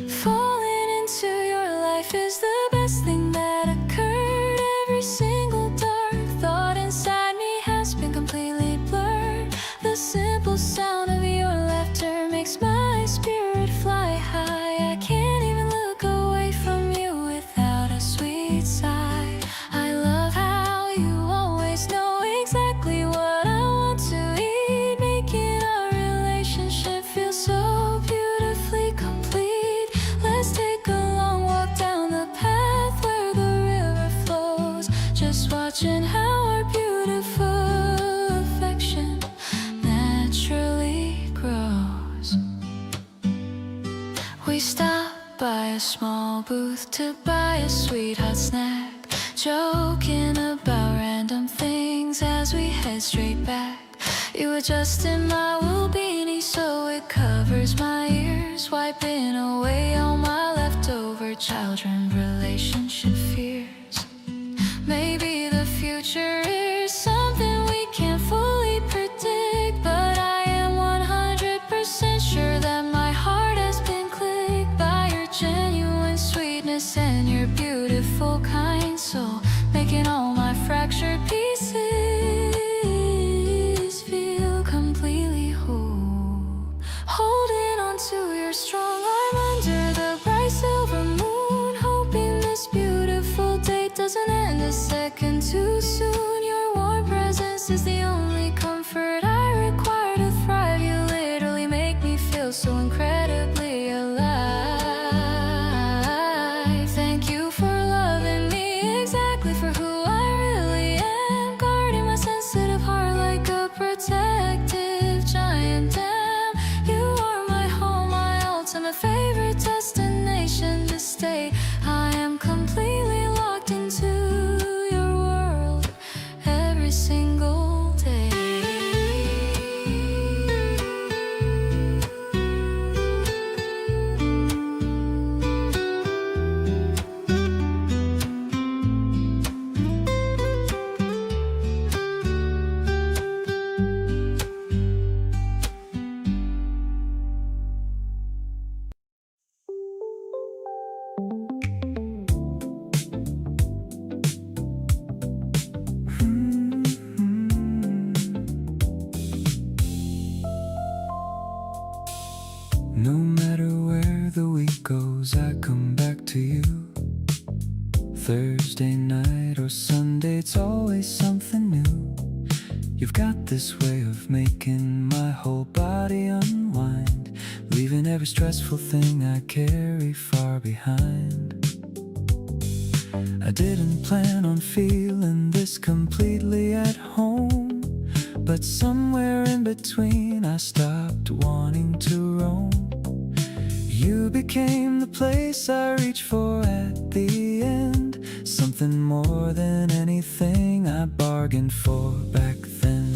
Falling into your life is the best thing that occurred. Every single dark thought inside me has been completely blurred. The simple sound of your laughter makes my spirit fly high. I can't even look away from you without a sweet sigh. I love how you always know exactly what I want to eat, making our relationship feel so beautifully complete. Let's take a long walk down the path where the river flows, just watching how our beautiful affection naturally grows. We stop by a small booth to buy a sweet hot snack, joking about random things as we head straight back. You adjusted my wool beanie so it covers my ears, wiping away all my leftover childhood relationship fears. Maybe the future is something we can't fully predict, but I am 100% sure that my heart has too soon. Your warm presence is the only comfort I require to thrive. You literally make me feel so incredibly alive. Thank you for loving me exactly for who I really am, guarding my sensitive heart like a protective giant dam. You are my home, my ultimate favorite destination to stay. I am completely locked into your world every single day. No matter where the week goes, I come back to you. Thursday night or Sunday, it's always something new. You've got this way of making my whole body unwind, leaving every stressful thing I carry far behind. I didn't plan on feeling this completely at home, but somewhere in between I stopped wanting to roam. You became the place I reach for at the end, something more than anything I bargained for back then.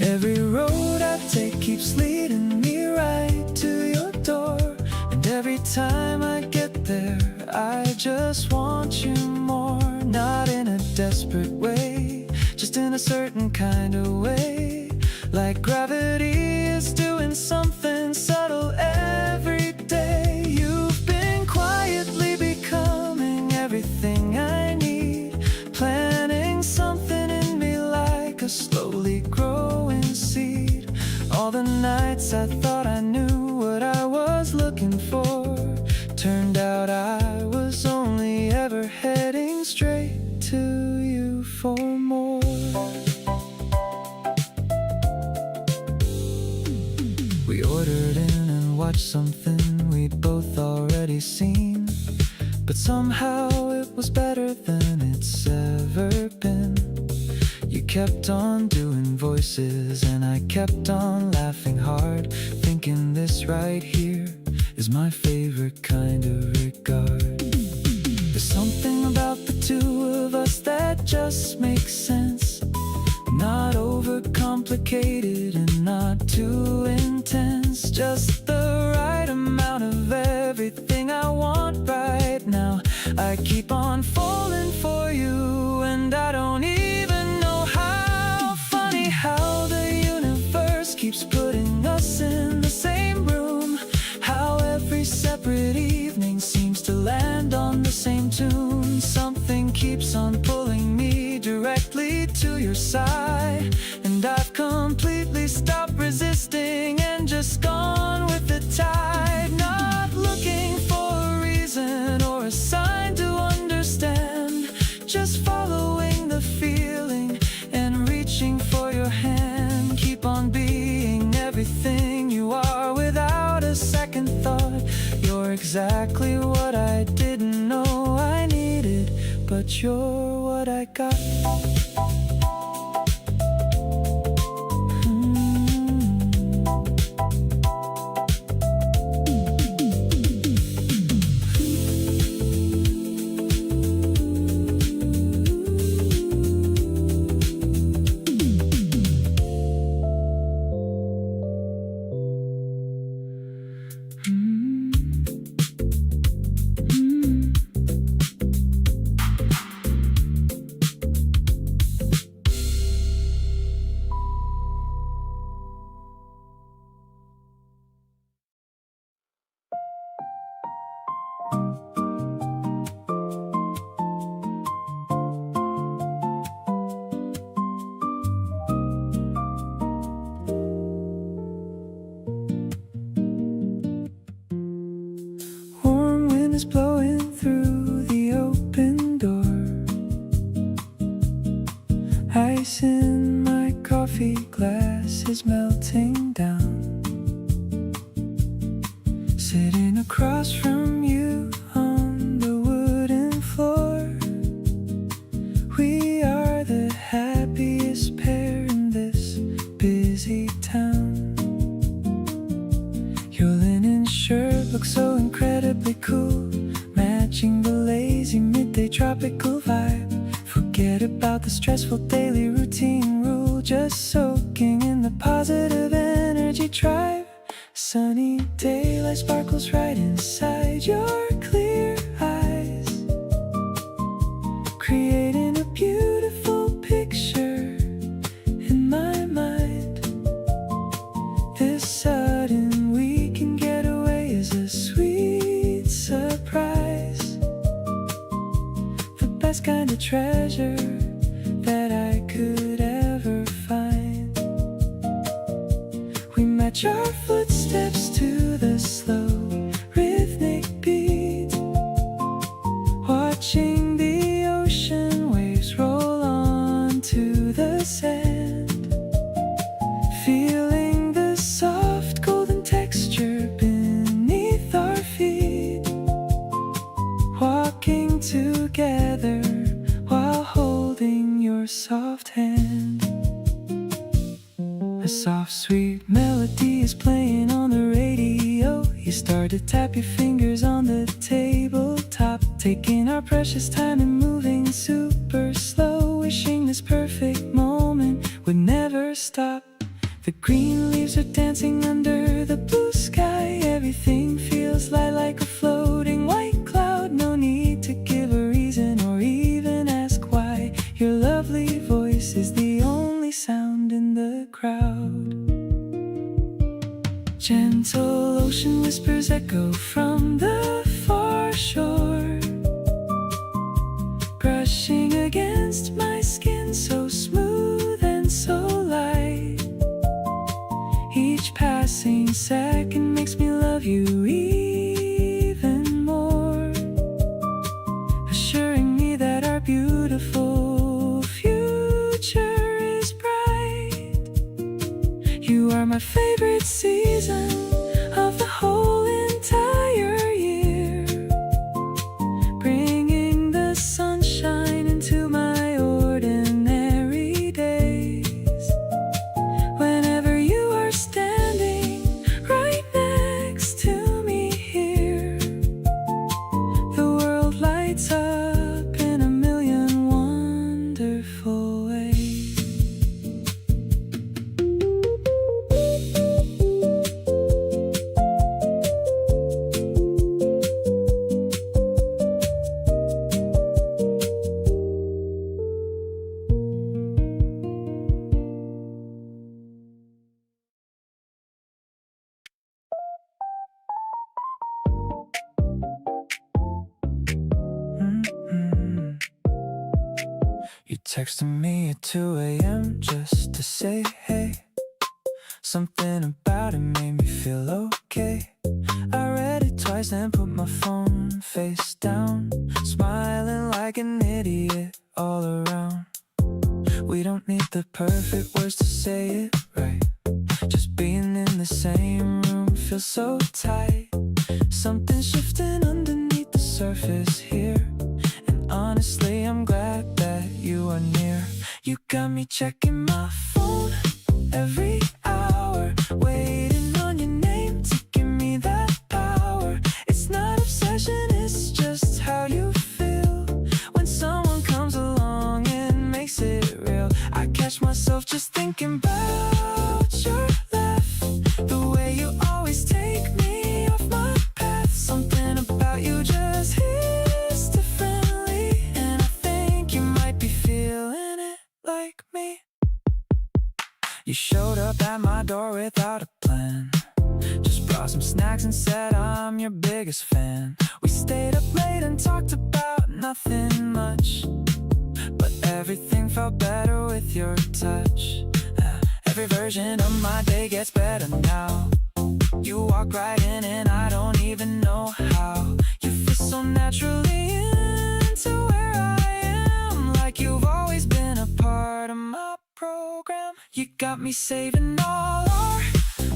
Every road I take keeps leading me right to your door, and every time I get there I just want you more. Not in a desperate way, just in a certain kind of way, like gravity is doing something subtle every day. You've been quietly becoming everything I need, planting something in me like a slowly growing seed. All the nights I thought I knew what I was looking for, turned out I was only ever heading straight to you for more. We ordered in and watched something we'd both already seen, but somehow it was better than it's ever been. You kept on doing voices and I kept on laughing hard, thinking this right here is my favorite kind of regard. There's something about the two of us that just makes sense, not overcomplicated and not too intense, just the right amount of everything I want right now. I keep on falling for you and I don't even know how. Funny how the universe keeps putting us in the same room, how every separate evening seems to land on the same tune. Something keeps on pulling me directly to your side, and I've completely stopped resisting and just gone with the tide. Not looking for a reason or a sign to understand, just following the feeling and reaching for your hand. Keep on being everything you are without a second thought. You're exactly what I didn't know I needed, but you're what I got. it cool, matching the lazy midday tropical vibe. Forget about the stressful daily routine rule, just soaking in the positive energy tribe. Sunny daylight sparkles right inside your clear eyes, creating a beautiful picture in my mind. This sudden weekend getaway is a sweet surprise, the best kind of treasure that I could ever find. We match our footsteps to the slow rhythmic beat, watching the ocean waves roll onto the sand, feeling the soft golden texture beneath our feet, walking together while holding your soft hand. A soft sweet melody is playing on the radio. You start to tap your fingers on the tabletop, taking our precious time and moving super slow, wishing this perfect moment would never stop. The green leaves are dancing under the blue sky. Everything feels light like a floating white cloud. No need to give a reason or even ask why. Your lovely voice is the only sound in the crowd. Gentle ocean whispers echo from the far shore, brushing against my skin, so smooth and so light. Each passing second makes me love you even more, assuring me that our beautiful future is bright. You are my favorite season of the whole entire year, bringing the sunshine into my ordinary days. Whenever you are standing right next to me here, the world lights up in a million wonderful ways. You texted me at 2 a.m. just to say hey. Something about it made me feel okay. I read it twice and put my phone face down, smiling like an idiot all around. We don't need the perfect words to say it right. Just being in the same room feels so tight. Something shifting underneath the surface here, and honestly I'm glad that you are near. You got me checking my phone every hour, waiting on your name to give me that power. It's not obsession, it's just how you feel when someone comes along and makes it real. I catch myself just thinking about your laugh, the way you always take me off my path. Something about you just hits differently, and I think you might be feeling it like me. You showed up at my door without a plan, just brought some snacks and said I'm your biggest fan. We stayed up late and talked about nothing much, but everything felt better with your touch. Every version of my day gets better now. You walk right in and I don't even know how. You fit so naturally into where I am, like you've always been a part of my program. You got me saving all our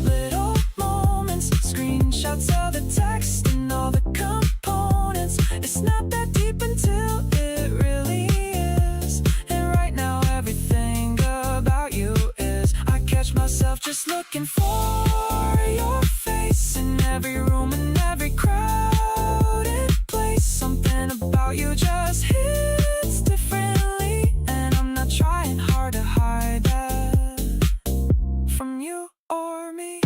little moments, screenshots of the text and all the components. It's not that deep until it really is, and right now everything about you is. I catch myself just looking for your face in every room and every crowd. about you just hits differently, and I'm not trying hard to hide that from you or me.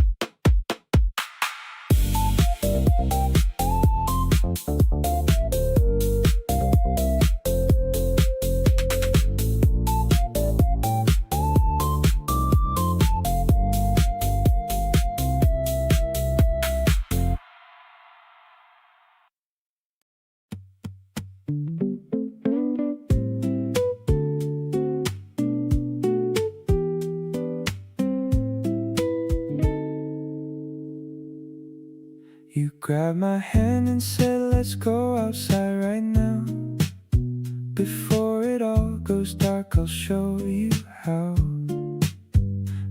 You grabbed my hand and said, let's go outside right now. Before it all goes dark, I'll show you how.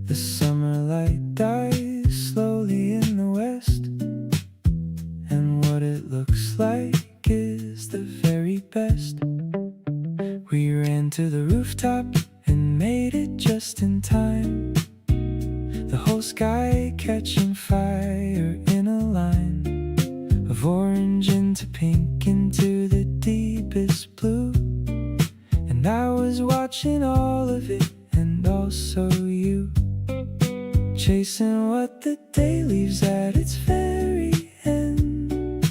The summer light dies slowly in the west, and what it looks like is the very best. We ran to the rooftop and made it just in time. The whole sky catching fire in a line of orange into pink into the deepest blue. And I was watching all of it, and also you, chasing what the day leaves at its very end.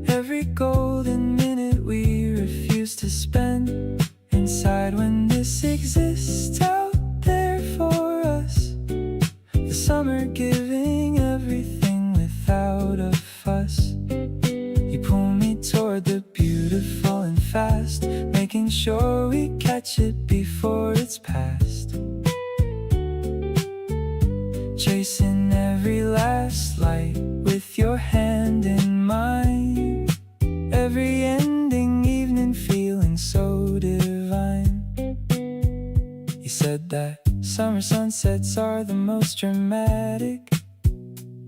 Every golden minute we refuse to spend inside when this exists out there for us. The summer giving everything without a fuss. You pull me toward the beautiful and fast, making sure we catch it before it's past. Chasing every last light with your hand in mine. Every ending evening feeling so divine. You said that summer sunsets are the most dramatic,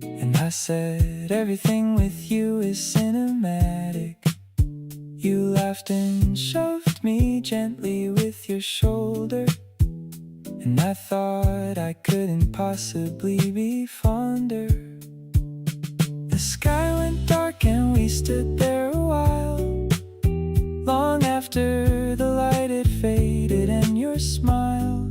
and I said everything with you is cinematic. You laughed and shoved me gently with your shoulder, and I thought I couldn't possibly be fonder. The sky went dark and we stood there a while, long after the light had faded and your smile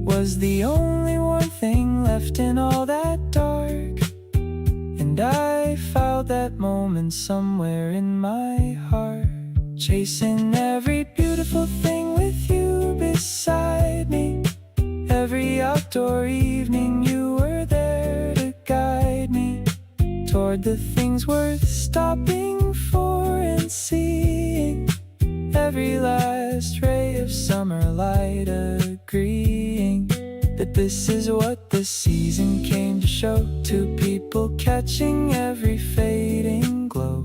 was the only one thing left in all that dark. And I filed that moment somewhere in my heart, chasing every beautiful thing with you beside me. Every outdoor evening you were there to guide me toward the things worth stopping for and seeing. Every last ray of summer light agreeing that this is what the season came to show. Two people catching every fading glow,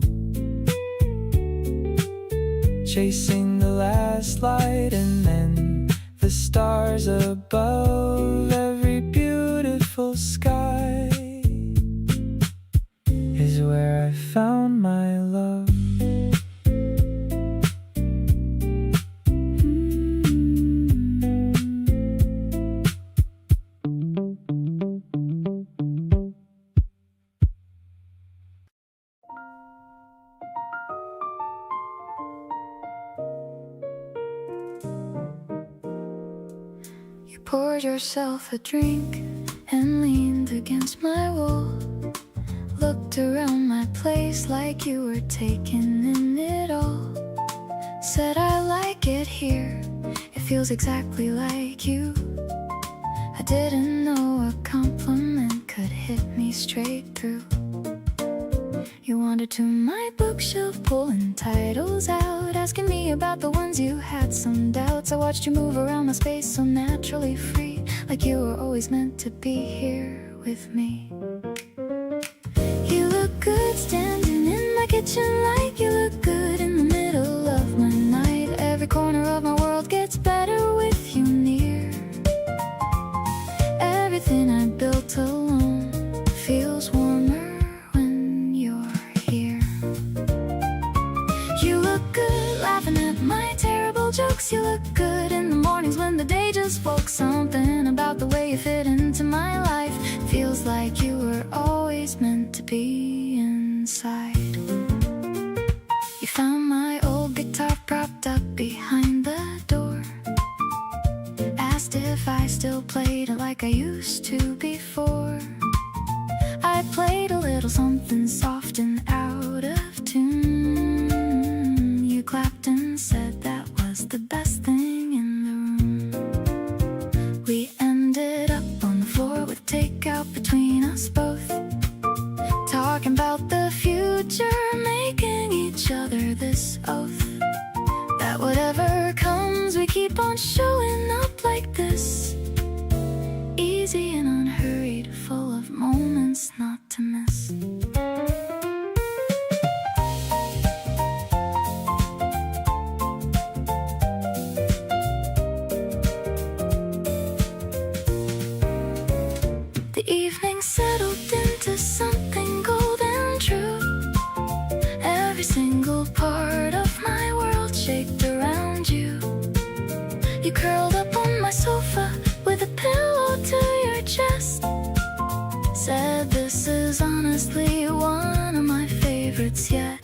chasing the last light and then the stars above. Every beautiful sky is where I found my love. You poured yourself a drink and leaned against my wall, looked around my place like you were taking in it all. Said I like it here, it feels exactly like you. I didn't know a compliment could hit me straight through. You wandered to my bookshelf, pulling titles out, asking me about the ones you had some doubts. I watched you move around my space so naturally free, like you were always meant to be here with me. You look good standing in my kitchen, like you look good in the middle of my night. Every corner of my world gets better with you near. Everything I built alone feels warmer when you're here. You look good laughing at my terrible jokes. You look good in the mornings when the day just woke. Something about the way you fit into my life feels like you were always meant to be inside. You found like I used to before. I played a little something soft and out of tune. You clapped and said that was the best thing in the room. We ended up on the floor with takeout between us both, talking about the future, making each other this oath that whatever comes, we keep on showing up like this, easy and unhurried, full of moments not to miss. The evening settled into something golden true. Every single part of my world shaped around you. You curled up on my sofa with a pillow to your chest, said this is honestly one of my favorites yet.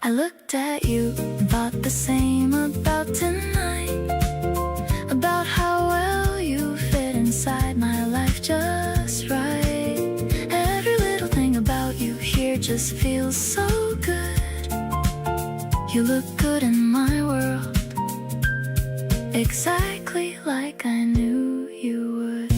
I looked at you and thought the same about tonight, about how well you fit inside my life just right. Every little thing about you here just feels so good. You look good in my world, exactly like I knew you would.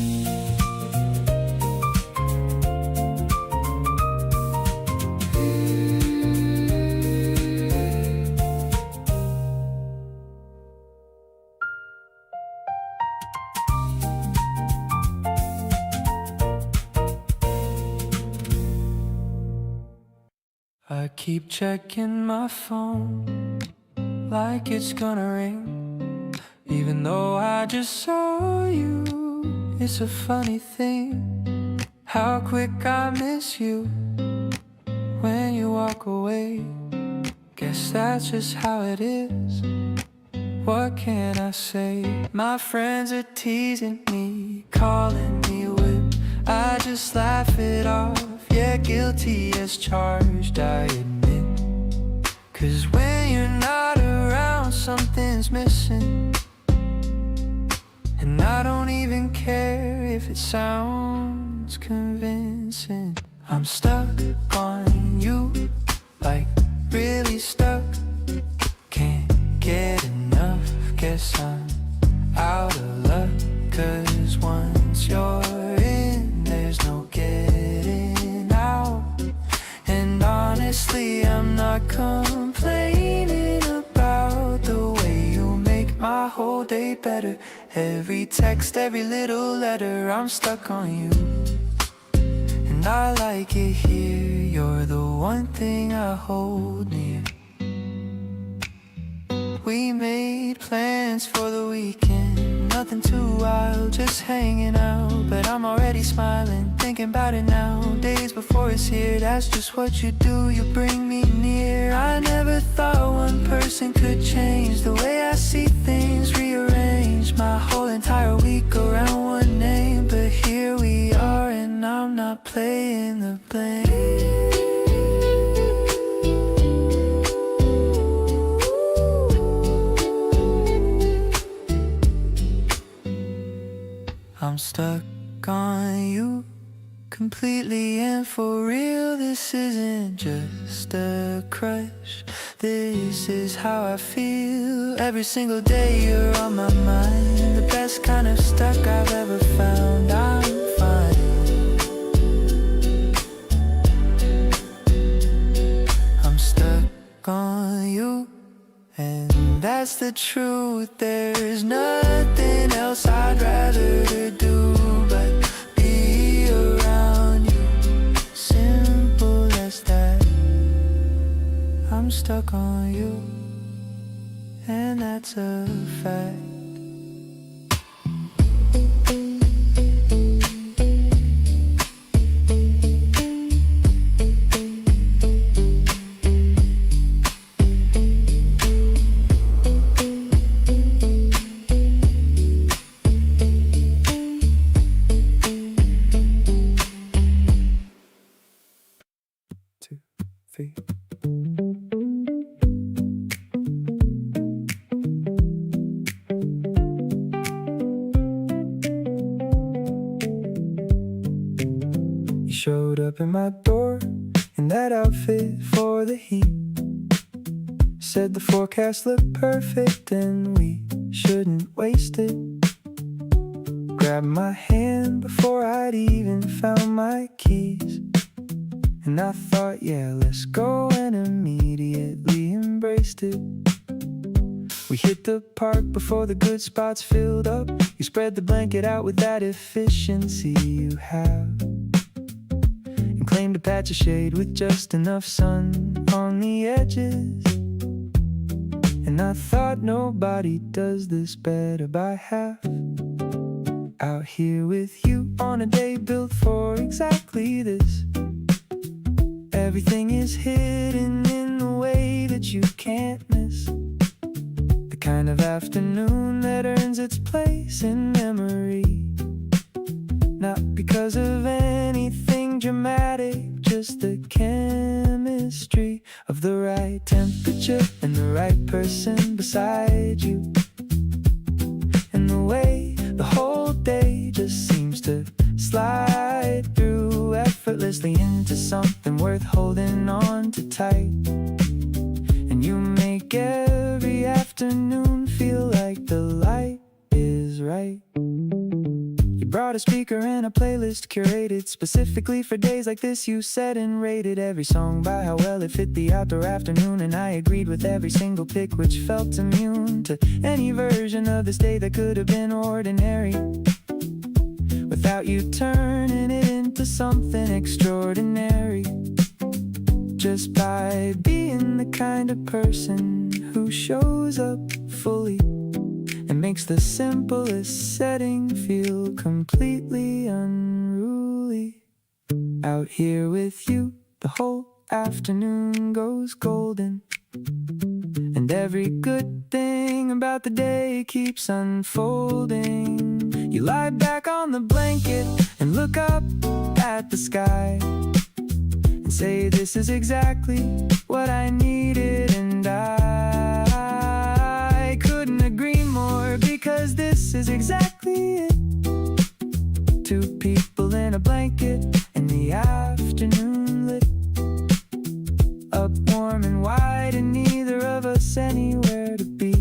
I keep checking my phone like it's gonna ring, even though I just saw you. It's a funny thing how quick I miss you when you walk away. Guess that's just how it is. What can I say? My friends are teasing me, calling me whip. I just laugh it off. Yeah, guilty as charged, I admit. 'Cause when you're not around, something's missing. And I don't even care if it sounds convincing. I'm stuck on you, like really stuck. Can't get enough, guess I'm out of luck. 'Cause once you're in, there's no getting out. And honestly, I'm not complaining about the way you make my whole day better. Every text, every little letter, I'm stuck on you. And I like it here, you're the one thing I hold near. We made plans for the weekend, nothing too wild, just hanging out. But I'm already smiling, thinking about it now. Days before it's here, that's just what you do, you bring me near. I never thought one person could change the way I see things, rearrange my whole entire week around one name. But here we are and I'm not playing the blame. I'm stuck on you completely and for real. This isn't just a crush, this is how I feel. Every single day you're on my mind, the best kind of stuck I've ever found. I'm fine. I'm stuck on you, and that's the truth. There's nothing else I'd rather do but be around you. Simple as that. I'm stuck on you, and that's a fact. showed up at my door in that outfit for the heat. Said the forecast looked perfect and we shouldn't waste it. Grabbed my hand before I'd even found my keys. And I thought, yeah, let's go, and immediately embraced it. We hit the park before the good spots filled up. You spread the blanket out with that efficiency you have, and claimed a patch of shade with just enough sun on the edges. And I thought nobody does this better by half. Out here with you on a day built for exactly this. Everything is hidden in the way that you can't miss. The kind of afternoon that earns its place in memory. Not because of anything dramatic, just the chemistry of the right temperature and the right person beside you. And the way the whole day just seems to slide through effortlessly into something worth holding on to tight. And you make every afternoon feel like the light is right. You brought a speaker and a playlist curated specifically for days like this. You said and rated every song by how well it fit the outdoor afternoon, and I agreed with every single pick, which felt immune to any version of this day that could have been ordinary, without you turning it into something extraordinary. Just by being the kind of person who shows up fully and makes the simplest setting feel completely unruly. Out here with you, the whole afternoon goes golden, and every good thing about the day keeps unfolding. You lie back on the blanket and look up at the sky and say, this is exactly what I needed. And I couldn't agree more, because this is exactly it. Two people in a blanket and the afternoon lit up warm and wide, and neither of us anywhere to be.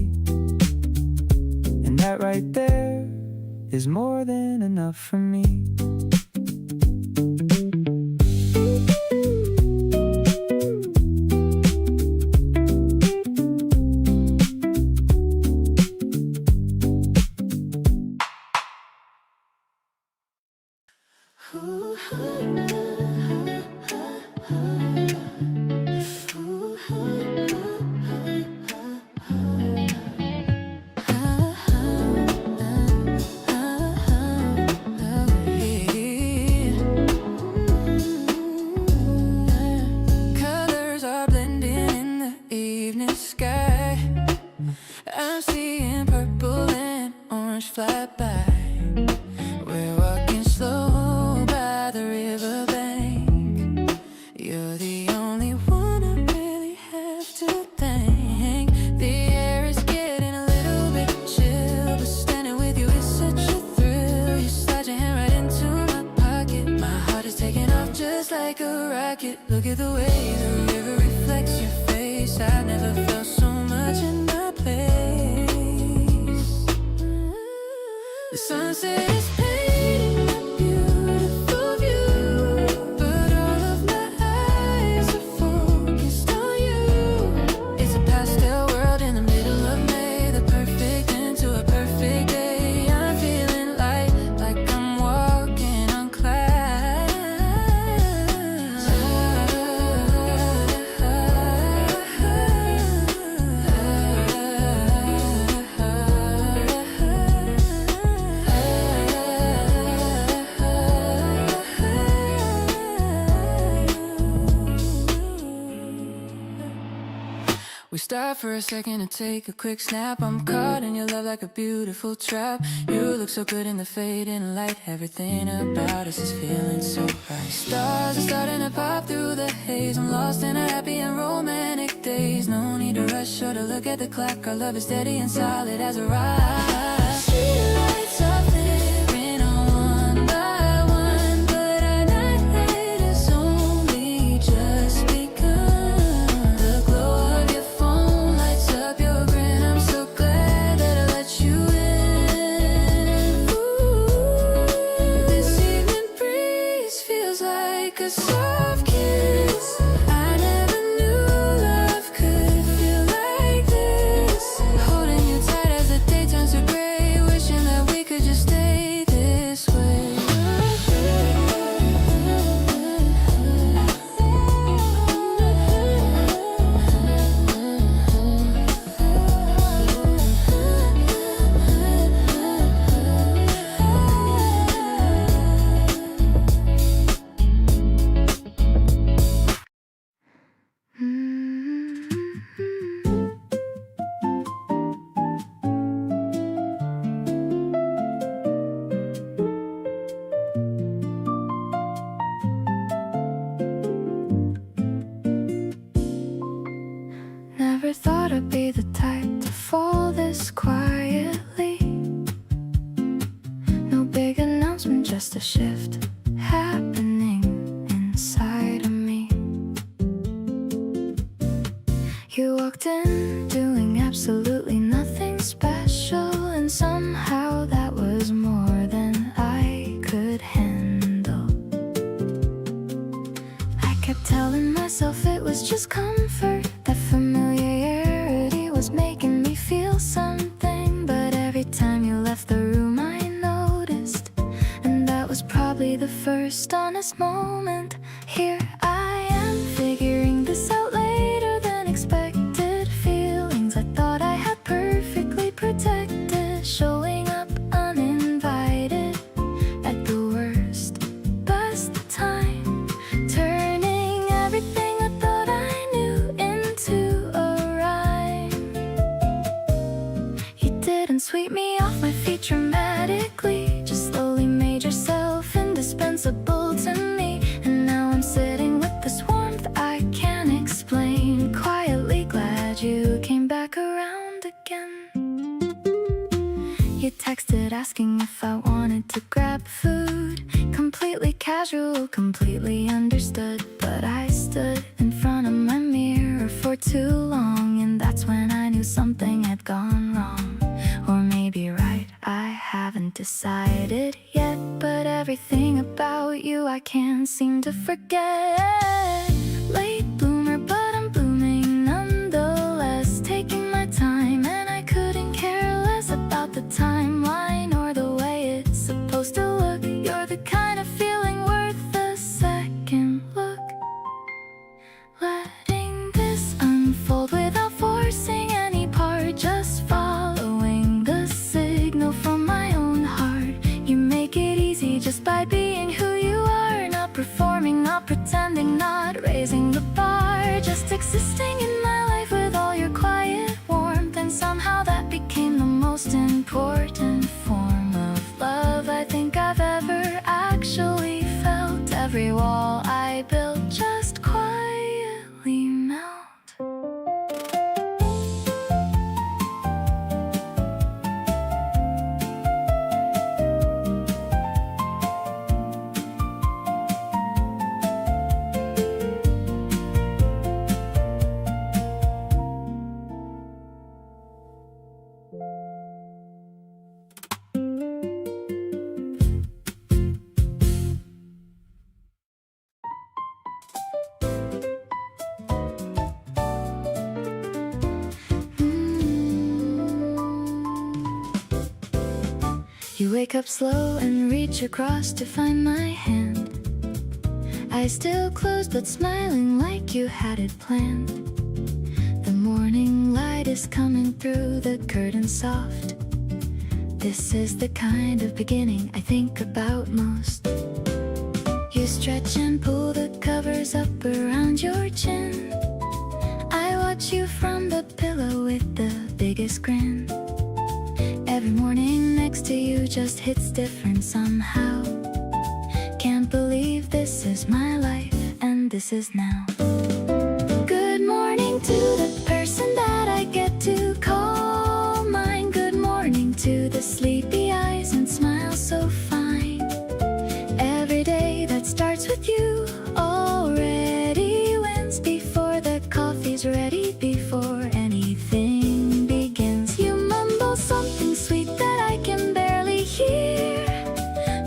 And that right there is more than enough for me. Look at the way the river reflects your face. I've never felt so much in my place. The sunset is painting a beautiful view, but all of my eyes are focused on you. It's a pastel world in the middle of May, the perfect end to a perfect day. I'm feeling light, like I'm walking on clouds. We stop for a second to take a quick snap. I'm caught in your love like a beautiful trap. You look so good in the fading light. Everything about us is feeling so right. Stars are starting to pop through the haze. I'm lost in a happy and romantic days. No need to rush or to look at the clock. Our love is steady and solid as a rock. Street lights are flickering on one by one, but our night light is on. like a soft kiss. I never knew love could feel like this. Holding you tight as the day turns to gray, wishing that we could just stay this way. Never thought I'd be the type to fall this quietly. No big announcement, just a shift happening inside of me. You walked in doing absolutely nothing special, and somehow that was more than I could handle. I kept telling myself it was just comfort, that familiarity was making me feel something. But every time you left the room I noticed, and that was probably the first honest moment. Here I am figuring this out later than expected. Feelings I thought I had perfectly protected, showing up uninvited at the worst, best time, turning everything I thought I knew into a rhyme. You didn't sweep me off my feet dramatically, just slowly made yourself indispensable to me. And now I'm sitting with this warmth I can't explain, quietly glad you came back around again. You texted asking if I wanted to grab food, completely casual, completely understood. But I stood in front of my mirror for too long, and that's when I knew something had gone wrong. Or maybe right, I haven't decided yet. But everything about you I can't seem to forget. Late bloomer, but I'm blooming nonetheless, taking my time, and I couldn't care less about the timeline or the way it's supposed to look. You're the kind of feeling worth a second look. Letting this unfold without forcing any part, just following the signal from my own heart. You make it easy just by being who you are, not performing, not pretending, not raising the bar, just existing in my life with all your quiet warmth. And somehow that became the most important form of love I think I've ever actually felt. Every wall I built just quietly melt. You wake up slow and reach across to find my hand. Eyes still closed but smiling like you had it planned. The morning light is coming through the curtain soft. This is the kind of beginning I think about most. You stretch and pull the covers up around your chin. I watch you from the pillow with the biggest grin. Every morning next to you just hits different somehow. Can't believe this is my life, and this is now. Good morning to the person that I get to call mine. Good morning to the sleepy eyes and smile so fine. Every day that starts with you already wins before the coffee's ready, before anything begins. You mumble something sweet that I can barely hear,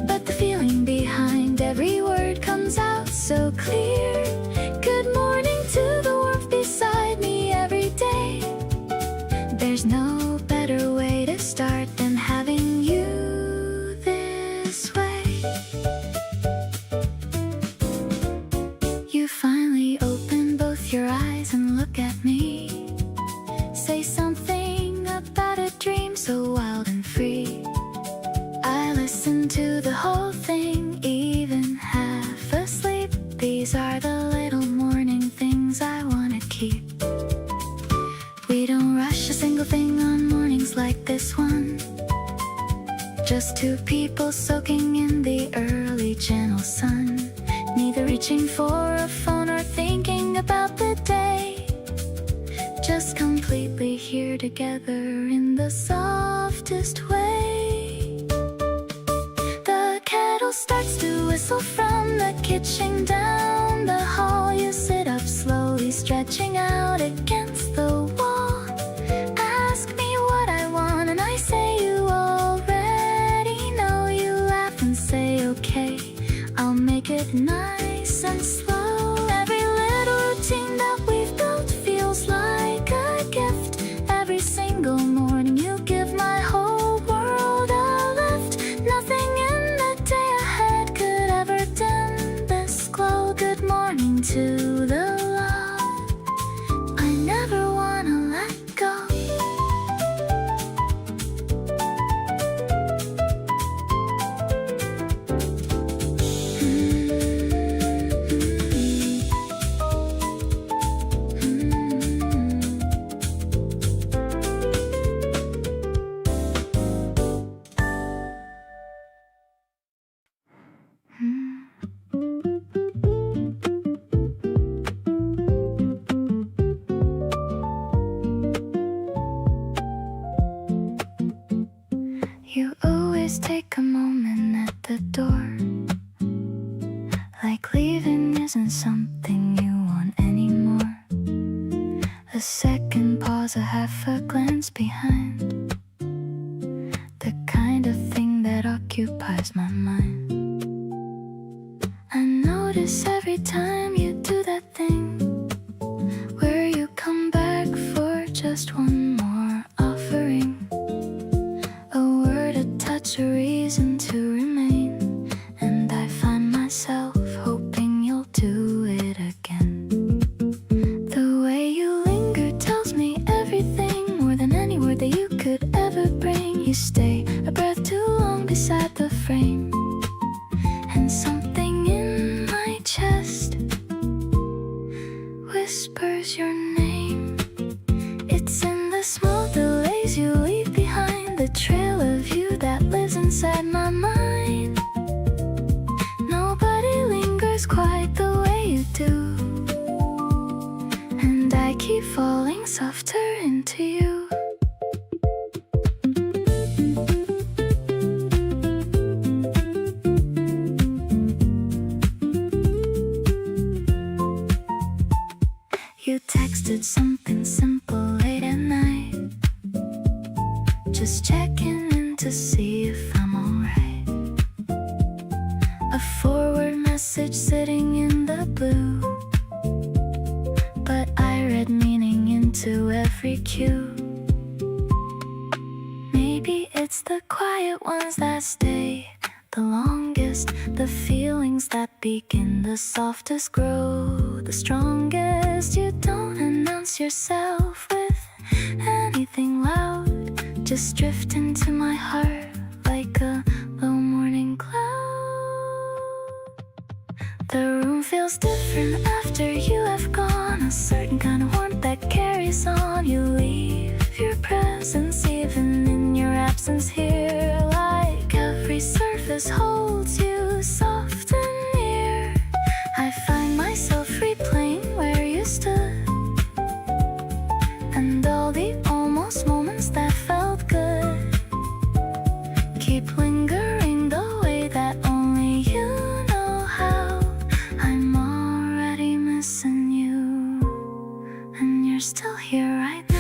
but the feeling behind every word comes out so candle soaking in the early gentle sun, neither reaching for a phone or thinking about the day, just completely here together in the softest way. The kettle starts to whistle from the kitchen down the hall. You sit up slowly, stretching out against the wall. Ask me what I want and I say you already know. You laugh and say okay, I'll make it nice and slow. Every little routine that we've built feels like a gift. Every single morning you give my whole world a lift. Nothing in the day ahead could ever dim this glow. Good morning to the love I never wanna let go. You always take a moment at the door, like leaving isn't something you want anymore. A second pause, a half a glance behind, the kind of thing that occupies my mind. I notice every time you do that thing, where you come back for just one more offering. A word, a touch, a reason to remain. And I find myself hoping you'll do it again. The way you linger tells me everything, more than any word that you could ever bring. You stay a breath too long beside the frame, and something in my chest whispers your name. It's in the small delays you leave behind, the trail of you that lives inside my mind. Nobody lingers quite the way you do, and I keep falling softer into you. You texted something simple late at night, just checking in to see if I'm alright. A forward message sitting in the blue, but I read meaning into every cue. Maybe it's the quiet ones that stay the longest, the feelings that begin the softest grow the strongest. You don't announce yourself with anything loud, just drift into my heart like a low morning cloud. The room feels different after you have gone, a certain kind of warmth that carries on. You leave your presence even in your absence here, like every surface holds you soft and near. I find myself replaying where you stood, and all the almost moments that felt good keep lingering the way that only you know how. I'm already missing you, and you're still here right now.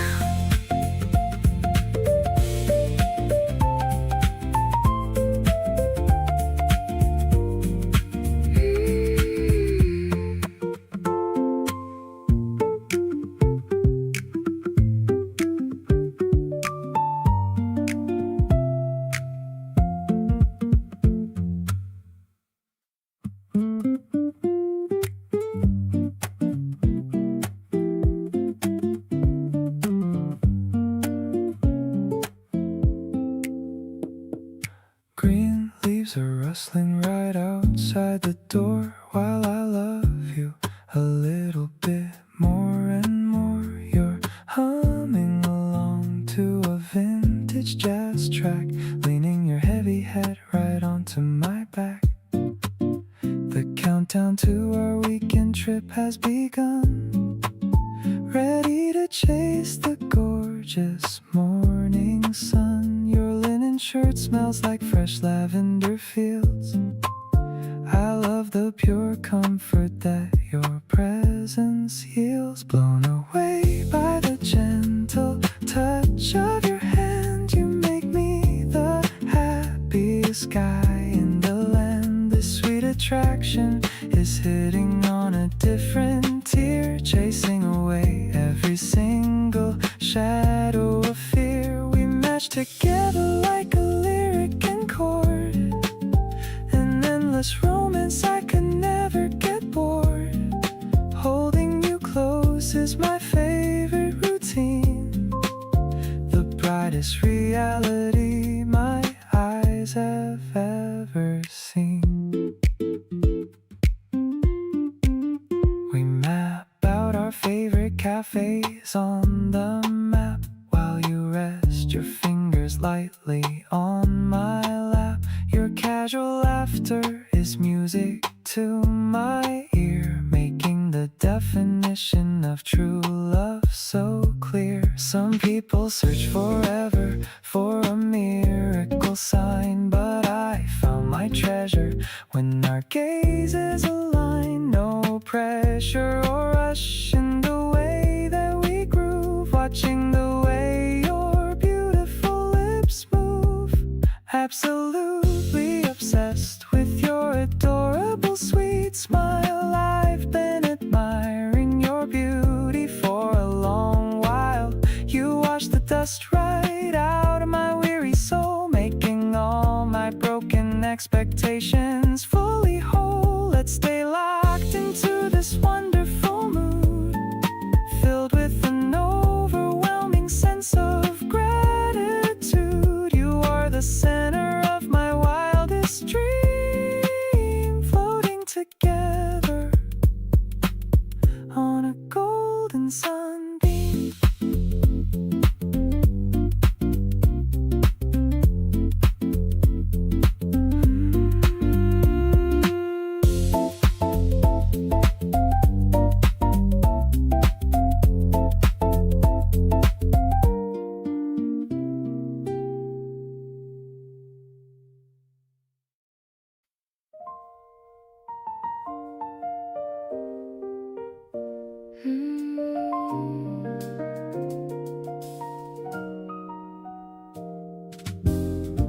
Green leaves are rustling right outside the door, while I love you a little bit more and more. You're humming along to a vintage jazz track, leaning your heavy head right onto countdown to our weekend trip has begun. Ready to chase the gorgeous morning sun. Your linen shirt smells like fresh lavender fields. I love the pure comfort that your presence yields. Blown away by the gentle touch of your hand, you make me the happiest guy in the land. This sweet attraction is hitting on a different tier, chasing away every single shadow of fear. We match together like a lyric and chord, an endless romance I could never get bored. Holding you close is my favorite routine, the brightest reality my eyes have ever seen. We map out our favorite cafes on the map while you rest your fingers lightly on my lap. Your casual laughter is music to my ear, making the definition of true love so clear. Some people search forever for a miracle sign, but I found my treasure when our gazes align. No pressure or rush in the way that we groove, watching the way your beautiful lips move. Absolutely obsessed with your adorable sweet smile. I've been admiring your beauty for a long while. You wash the dust right out of my weary soul, making all my broken expectations fully whole. Let's stay locked into this wonderful mood, filled with an overwhelming sense of gratitude. You are the center of my wildest dream, floating together on a golden sunbeam.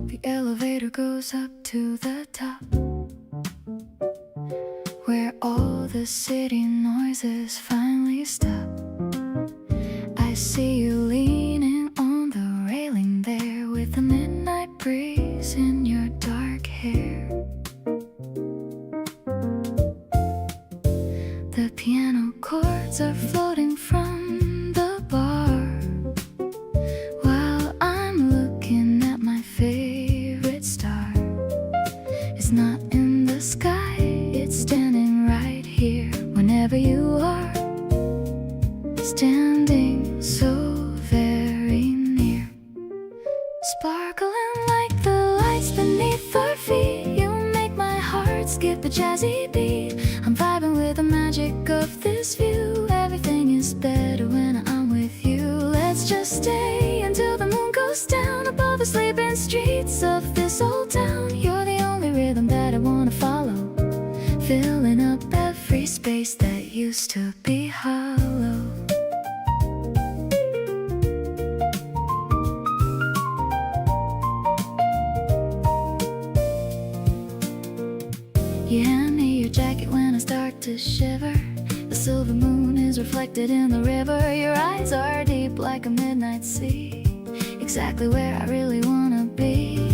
The elevator goes up to the top, where all the city noises finally stop. I see you leaning on the railing there, with the midnight breeze in your dark hair. The piano chords are floating from the bar, while I'm looking at my favorite star. It's not in the sky, it's standing right here. Whenever you are standing so very near, sparkling like the lights beneath our feet, you make my heart skip a jazzy beat. I'm vibing with the magic of this view. Everything is better when I'm with you. Let's just stay until the moon goes down above the sleeping streets of this old town. You're the only rhythm that I wanna follow, filling up every space that used to be hollow. You hand me your jacket when I start to shiver. The silver moon is reflected in the river. Your eyes are deep like a midnight sea, exactly where I really wanna be.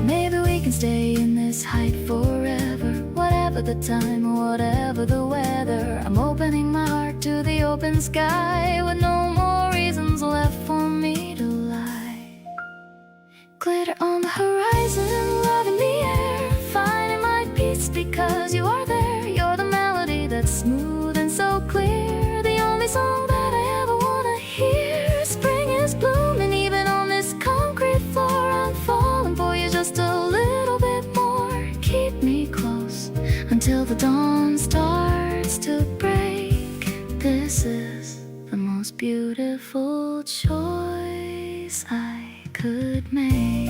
Maybe we can stay in this height forever, whatever the time or whatever the weather. I'm opening my heart to the open sky, with no more reasons left for me to lie. Glitter on the horizon, love in the air, finding my peace because you are there. You're the melody that's smooth and so clear, the only song that I ever wanna hear. Spring is blooming even on this concrete floor. I'm falling for you just a little bit more. Keep me close until the dawn starts to break. This is the most beautiful choice I could make.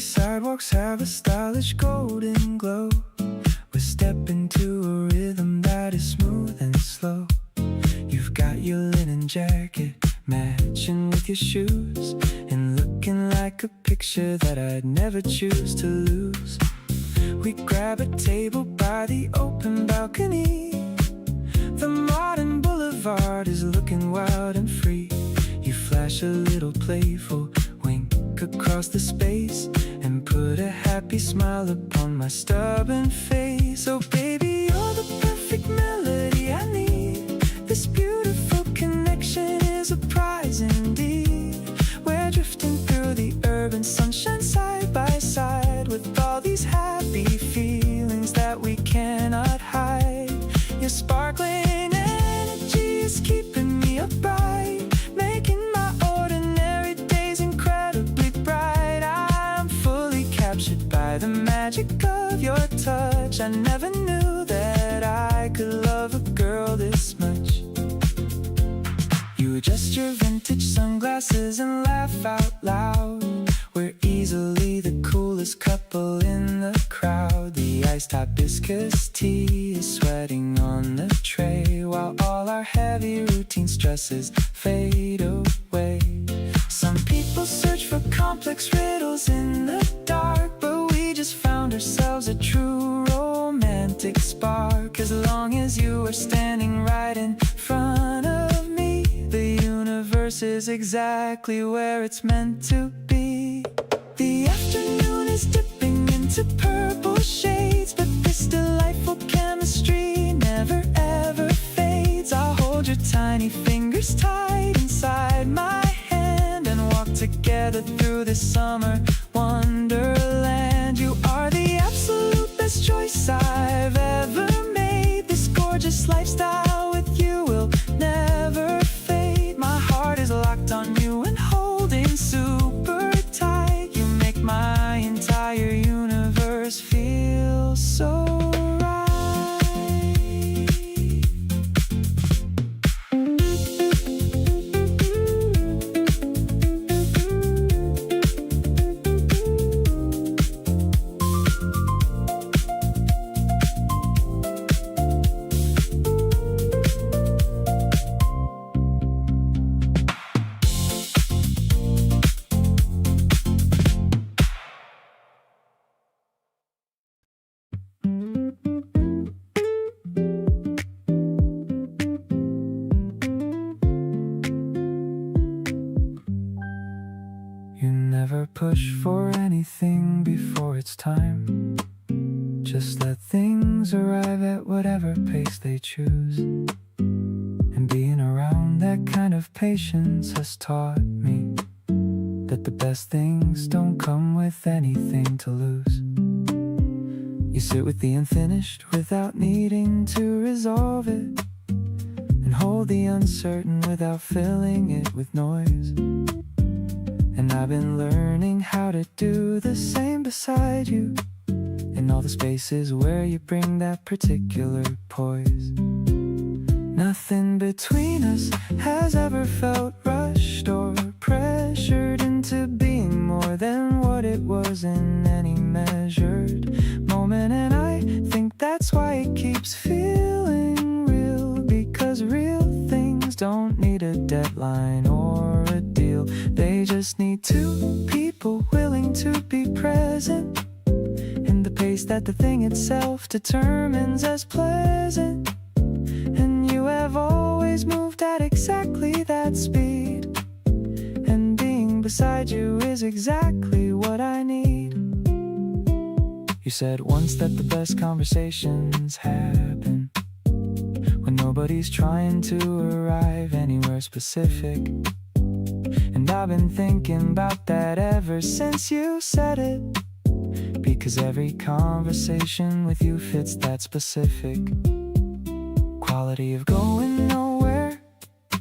Sidewalks have a stylish golden glow. We step into a rhythm that is smooth and slow. You've got your linen jacket matching with your shoes, and looking like a picture that I'd never choose to lose. We grab a table by the open balcony. The modern boulevard is looking wild and free. You flash a little playful wink across the space and put a happy smile upon my stubborn face. Oh baby, you're the perfect melody I need. This beautiful connection is a prize indeed. We're drifting through the urban sunshine side by side, with all these happy feelings that we cannot hide. Your sparkling energy is keeping me upright, making my ordinary days incredibly bright. I'm fully captured by the magic of your touch. I never knew that I could love a girl this much. You adjust your vintage sunglasses and laugh out loud. We're easily the coolest couple in the crowd. The iced hibiscus tea is sweating on the tray, while all our heavy routine stresses fade away. Some people search for complex riddles in the dark, but we just found ourselves a true romantic spark. As long as you are standing right in front of me, the universe is exactly where it's meant to be. The afternoon is dipping into purple shades, but this delightful chemistry never ever fades. I'll hold your tiny fingers tight inside my hand and walk together through this summer wonderland. You are the absolute best choice I've ever made. This gorgeous lifestyle with you will never fade. My heart is locked on you and holding super tight. You make my entire universe feel so Never push for anything before it's time. Just let things arrive at whatever pace they choose. And being around that kind of patience has taught me that the best things don't come with anything to lose. You sit with the unfinished without needing to resolve it, and hold the uncertain without filling it with noise. And I've been learning how to do the same beside you, in all the spaces where you bring that particular poise. Nothing between us has ever felt rushed or pressured into being more than what it was in any measured moment. And I think that's why it keeps feeling real, because real things don't need a deadline or a deal. They just need two people willing to be present in the pace that the thing itself determines as pleasant. And you have always moved at exactly that speed, and being beside you is exactly what I need. You said once that the best conversations happen when nobody's trying to arrive anywhere specific. And I've been thinking about that ever since you said it, because every conversation with you fits that specific quality of going nowhere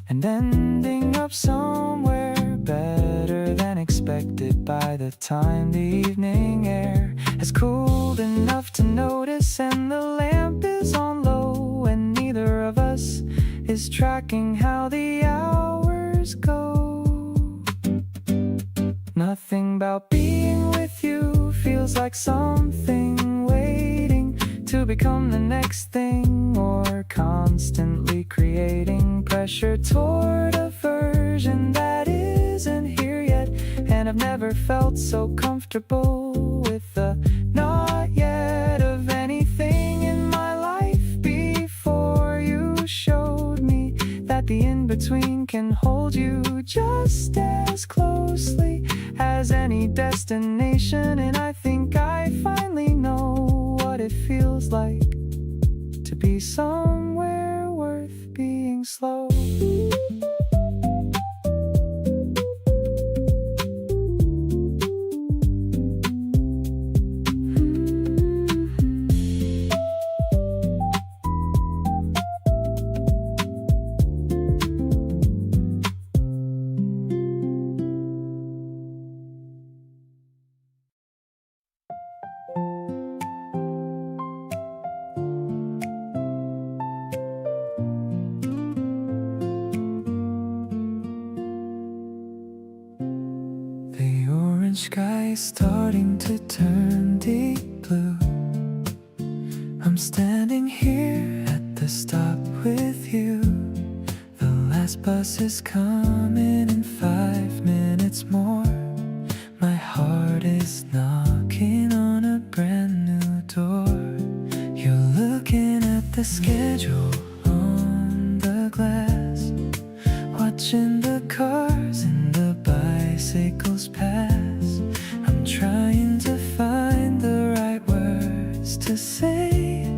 and ending up somewhere better than expected. By the time the evening air has cooled enough to notice and the lamp is on low and neither of us is tracking how the hours go. Nothing about being with you feels like something waiting to become the next thing, or constantly creating pressure toward a version that isn't here yet. And I've never felt so comfortable with the not yet of anything in my life before you showed me that the in-between can hold you just as closely as any destination. And I think I finally know what it feels like to be somewhere worth being slow. Sky is starting to turn deep blue. I'm standing here at the stop with you. The last bus is coming in 5 minutes more. My heart is knocking on a brand new door. You're looking at the schedule on the glass, watching the cars and the bicycles pass. Trying to find the right words to say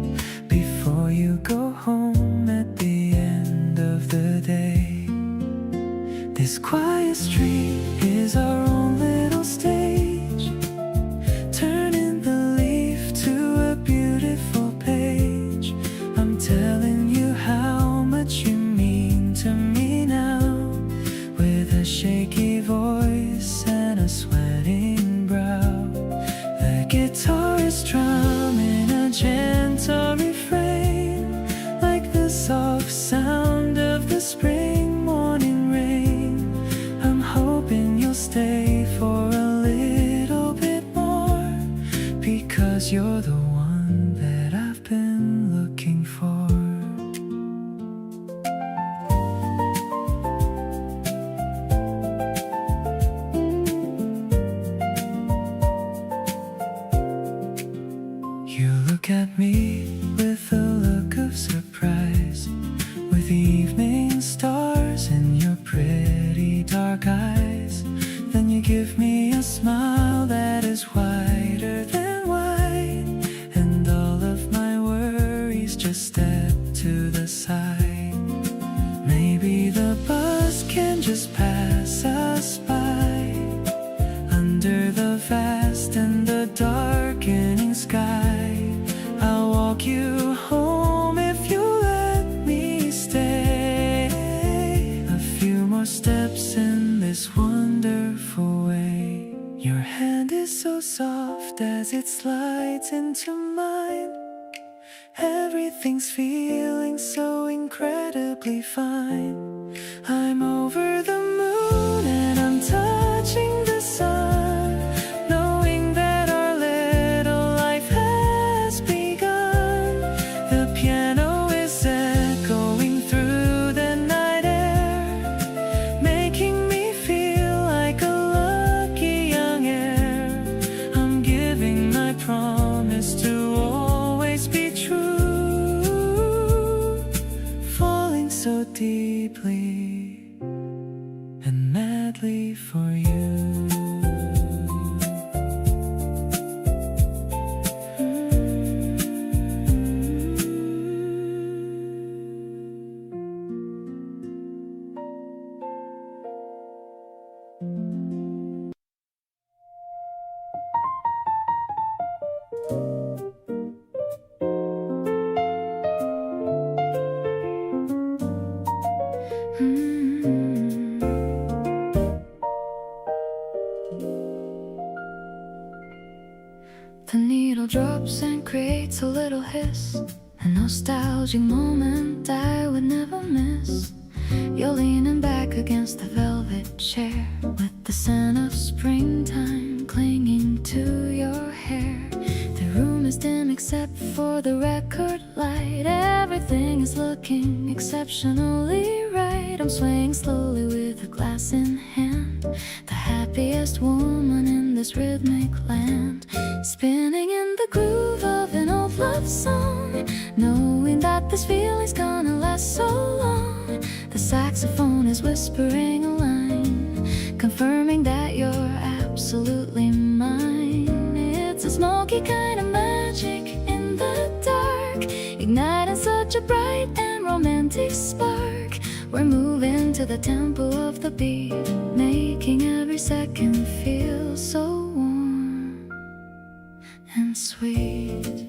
before you go home at the end of the day. This quiet street is our own little stage, turning the leaf to a beautiful page. I'm telling you how much you mean to me now, with a shaky voice and a sweating brow. The guitar is strumming a gentle refrain, like the soft sound of the spring morning rain. I'm hoping you'll stay for a little bit more, because you're the one that I've been looking for. At me with a look of surprise, with evening stars in your pretty dark eyes. Then you give me a smile that is wider than wide, and all of my worries just step to the side. Maybe the bus can just pass us by under the vast and the darkening sky. I'll walk you home if you let me stay. A few more steps in this wonderful way. Your hand is so soft as it slides into mine. Everything's feeling so incredibly fine. I'm over the moon and I'm touching the sun, knowing that our little life has begun. The piano is echoing through the night air, lately for you. The needle drops and creates a little hiss, a nostalgic moment I would never miss. You're leaning back against the velvet chair, with the scent of springtime clinging to your hair. The room is dim except for the record light. Everything is looking exceptionally right. I'm swaying slowly with a glass in hand, the happiest woman in this rhythmic land, spinning in the groove of an old love song, knowing that this feeling's gonna last so long. The saxophone is whispering a line, confirming that you're absolutely mine. It's a smoky kind of magic in the dark, igniting such a bright and romantic spark. We're moving to the tempo of the beat, making every second feel so warm and sweet.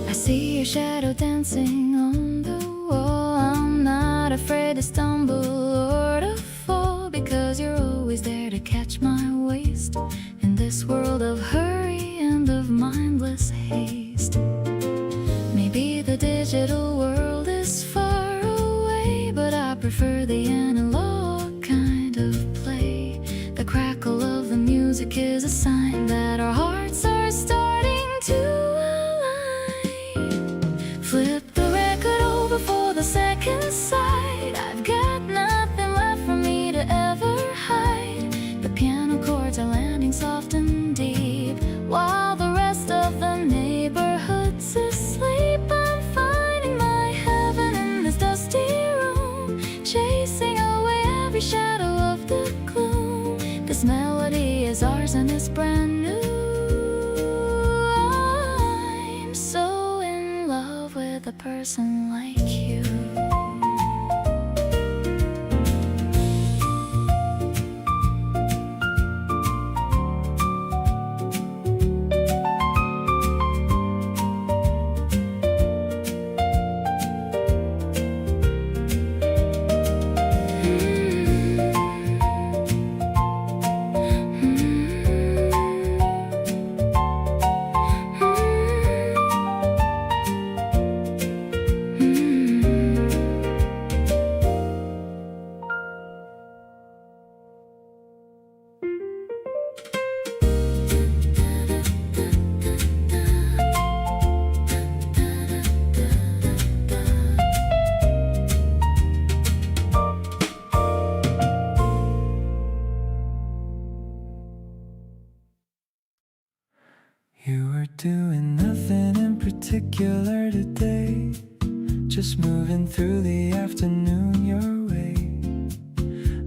I see your shadow dancing on the wall. I'm not afraid to stumble or to fall, because you're always there to catch my waist in this world of hurry and of mindless haste. Maybe the digital world is far away, but I prefer the analog kind of play. The crackle of the music is a sign that our hearts are starting to align. Flip the record over for the second side. I've got nothing left for me to ever hide. The piano chords are landing soft and deep, while the rest of the neighborhood's asleep. I'm finding my heaven in this dusty room, chasing away every shadow of the gloom. This melody is ours and it's brand new. I'm so in love with a person like you. You were doing nothing in particular today, just moving through the afternoon your way,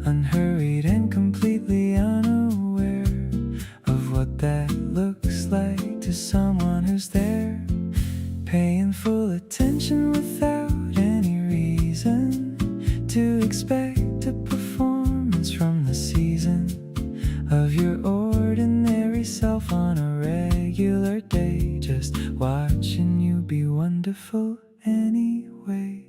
unhurried and completely unaware of what that looks like to someone who's there, paying full attention without any reason to expect a performance from the season of your ordinary self on a regular day, just watching you be wonderful anyway,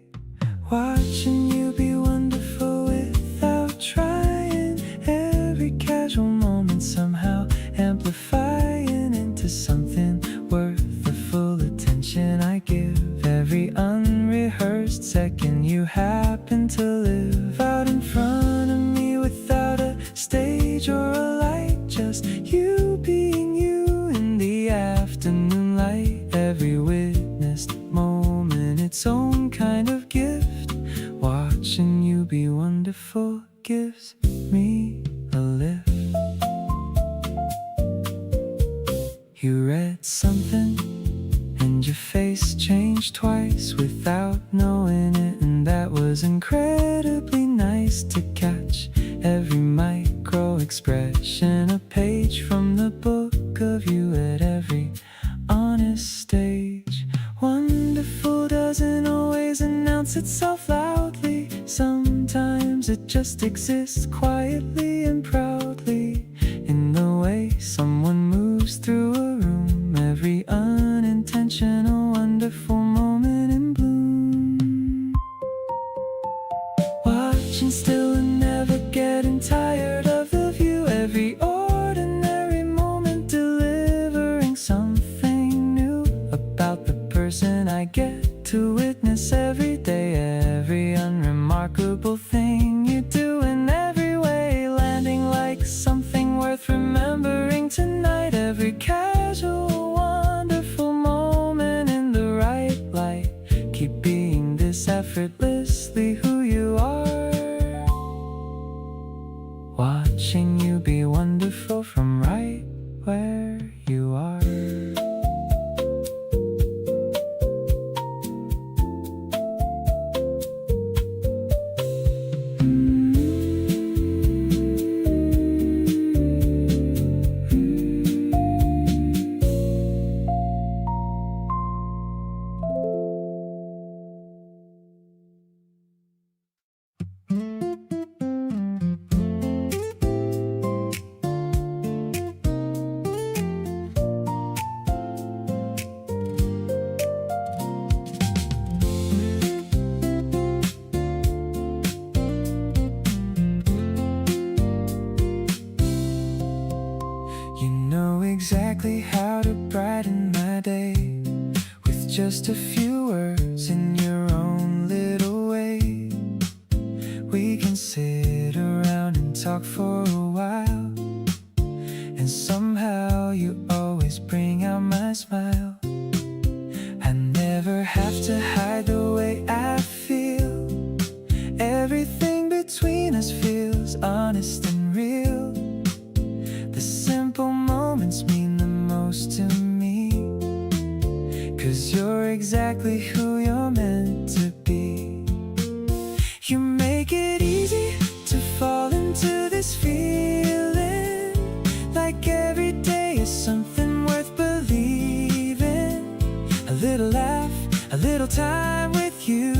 watching you be wonderful without trying, every casual moment somehow amplifying into something worth the full attention I give. Every unrehearsed second you happen to live out in front of me without a stage or a light, just you being you in the afternoon light. Every witnessed moment its own kind of gift, watching you be wonderful gives me a lift. You read something and your face changed twice without knowing it, and that was incredibly nice. best to catch every micro expression, a page from the book of you at every honest stage. Wonderful doesn't always announce itself loudly. Sometimes it just exists quietly and proudly in the way someone moves through a room. Every unintentional wonderful moment in bloom. Watching still and never getting tired of the view. Every ordinary moment delivering something new about the person I get to witness every day. Every unremarkable thing you do in every way, landing like something worth remembering tonight. Every casual wonderful moment in the right light. Keep being this effortlessly who you are. Watching you be wonderful from right where you are. You know exactly how to brighten my day with just a few words in your own little way. We can sit around and talk for a while, and somehow you always bring out my smile. I never have to hide the way I feel. Everything between us feels honest and real. The simple moments mean the most to me, 'cause you're exactly who you're meant to be. You make it easy to fall into this feeling, like every day is something worth believing. A little laugh, a little time with you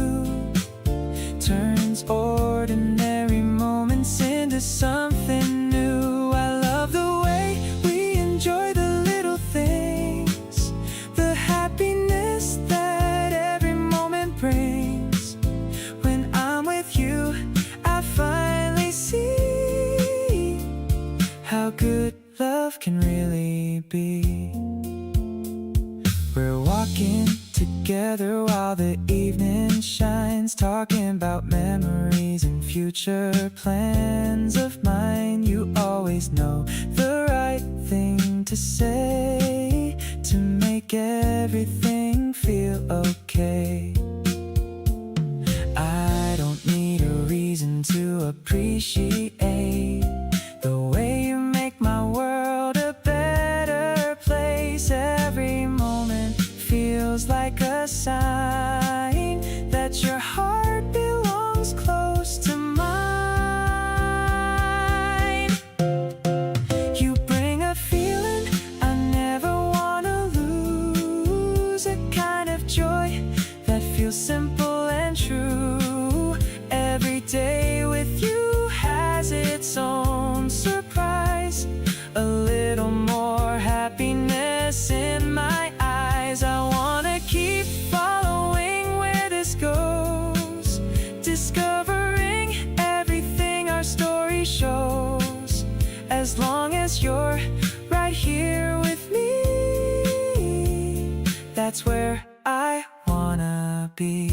turns ordinary moments into something new. I love the way we enjoy the little things, the happiness that every moment brings. When I'm with you, I finally see how good love can really be. We're walking together while the evening shines, talking about memories and future plans of mine. You always know the right thing to say to make everything feel okay. I don't need a reason to appreciate the way you make my world a better place. Every moment feels like a sign that your heart belongs close to mine. You bring a feeling I never wanna lose, a kind of joy that feels simple and true. Every day with you has its own surprise, a little more happiness in my eyes. I wanna keep following where this goes, discovering everything our story shows. As long as you're right here with me, that's where I wanna be.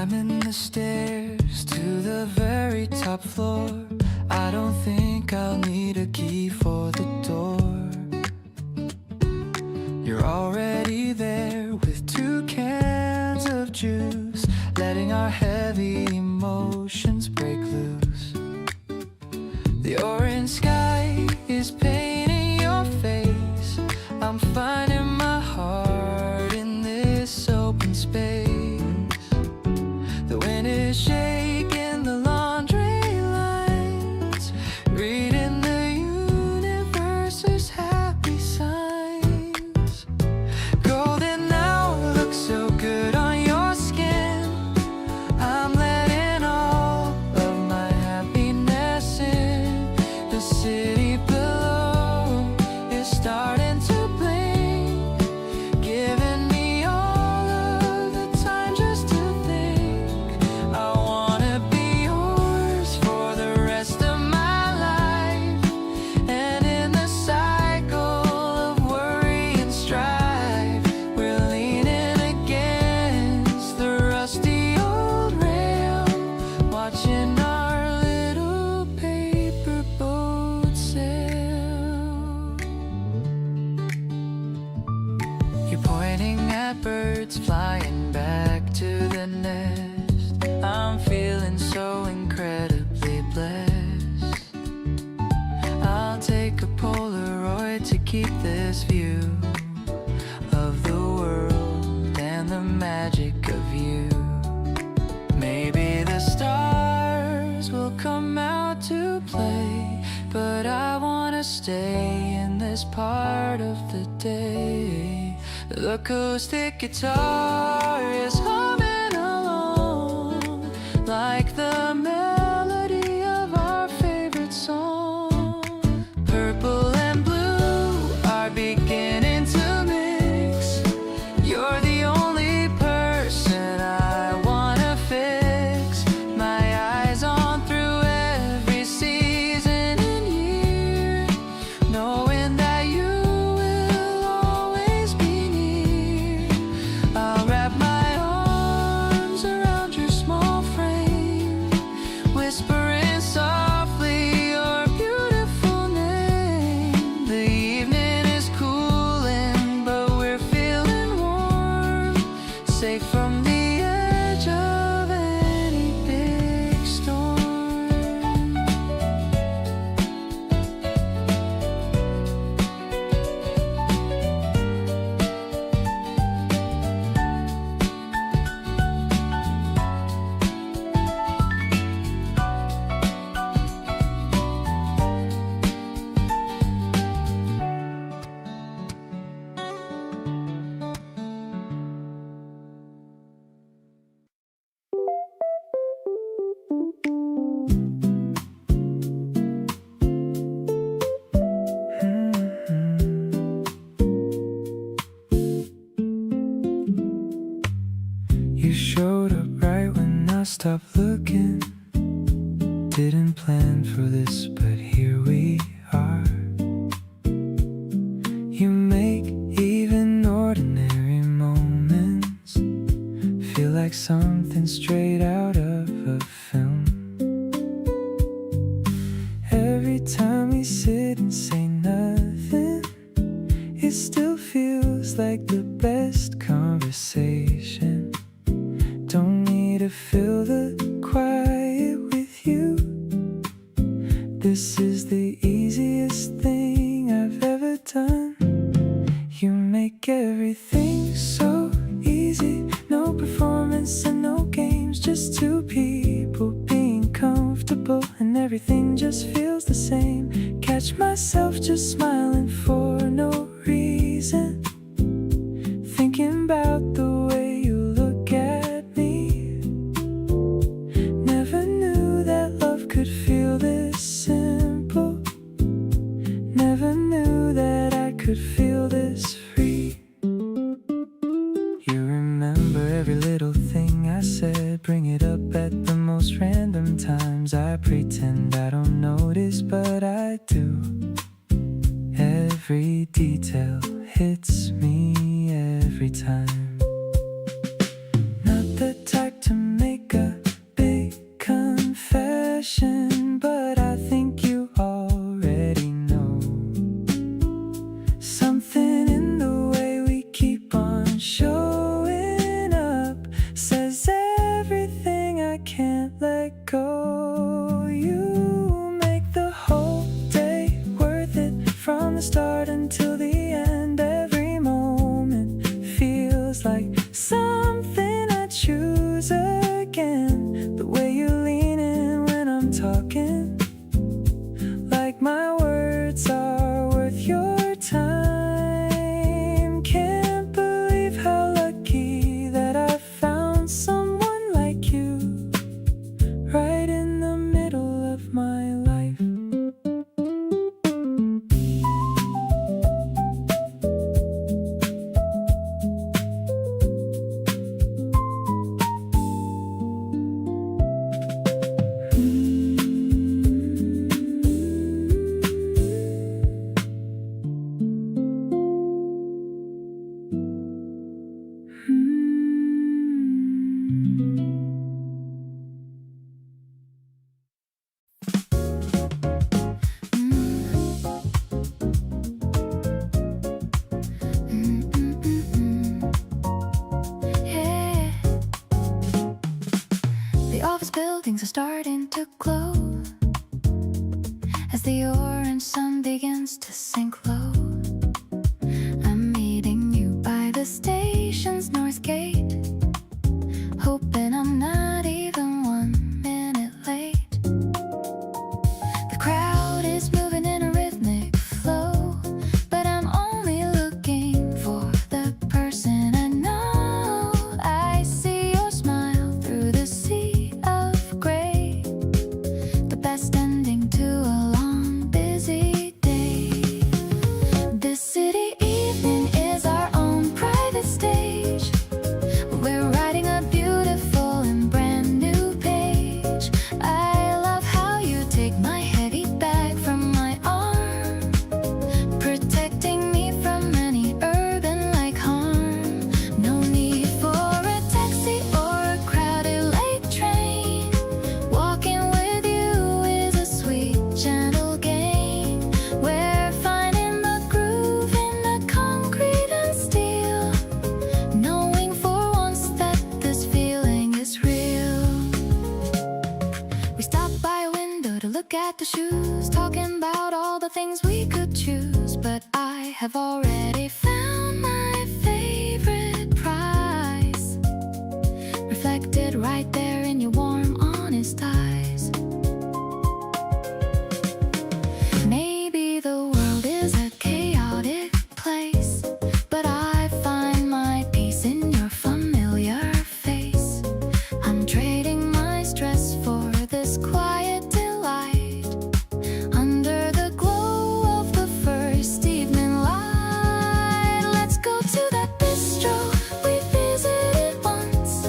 climbing the stairs to the very top floor. I don't think I'll need a key for the door. You're already there with 2 cans of juice, letting our heavy emotions break loose. The orange sky is painting your face. I'm finding my heart in this open space. The wind is shaking the laundry lines, reading the universe's happy signs. Golden hour looks so good on your skin. I'm letting all of my happiness in. The city below is starting to blink, giving me all of the time just to think. I wanna be yours for the rest of my life. And in the cycle of worry and strife, we're leaning against the rusty old rail, watching our little paper boat sail. You're pointing at birds flying back to the nest. I'm feeling so incredibly blessed. I'll take a Polaroid to keep this view of the world and the magic of you. Maybe the stars will come out to play, but I wanna stay in this part of the day. The acoustic guitar is humming along like the melody of our favorite song. Purple and blue are beginning to mix. You're the only person I wanna fix my eyes on through every season and year, knowing that you will always be near. I'll wrap my arms around your small frame, whispering softly your beautiful name. The evening is cooling, but we're feeling warm, safe from the edge of any big storm. You showed up right when I stopped looking. Didn't plan for this, but here we are. You make even ordinary moments feel like something straight out of a film. Every time we sit and say nothing, it still feels like the best conversation. Don't need to fill the quiet with you. This is the easiest thing I've ever done. You make everything so easy. No performance and no games, just 2 people being comfortable, and everything just feels the same. Catch myself just smiling for no reason, thinking about the way you look at me. Never knew that love could feel this simple. Never knew that I could feel this free. You remember every little thing I said, bring it up at the most random times. I pretend I don't notice, but I do. Every detail hits me every time. Not the type to make from the start until the end. Every moment feels like something I choose again. The way you lean in when I'm talking, like my words are worth your time. Can't believe how lucky that I found someone like you, right in the middle of my life. Yeah. The office buildings are starting to glow as the orange sun begins to sink low. I'm meeting you by the station's north gate, hoping I'm not even 1 minute late. The crowd is moving in a rhythmic flow, but I'm only looking for the person I know. I see your smile through the sea of gray, the best ending to a long, busy day. This city evening is our own private stage. We're writing a beautiful and brand new page. I love how you take my heavy bag from my arm, protecting me from any urban-like harm. No need for a taxi or a crowded late train. Walking with you is a sweet, gentle game. We're finding the groove in the concrete and steel, knowing for once that this feeling is real. We stopped by a window to look at the shoes, talking about all the things we could choose. But I have already found my favorite prize, reflected right there in your warm, honest eyes. Maybe the world is a chaotic place, but I find my peace in your familiar face. I'm trading my stress for this quiet delight, under the glow of the first evening light. Let's go to that bistro we visited once,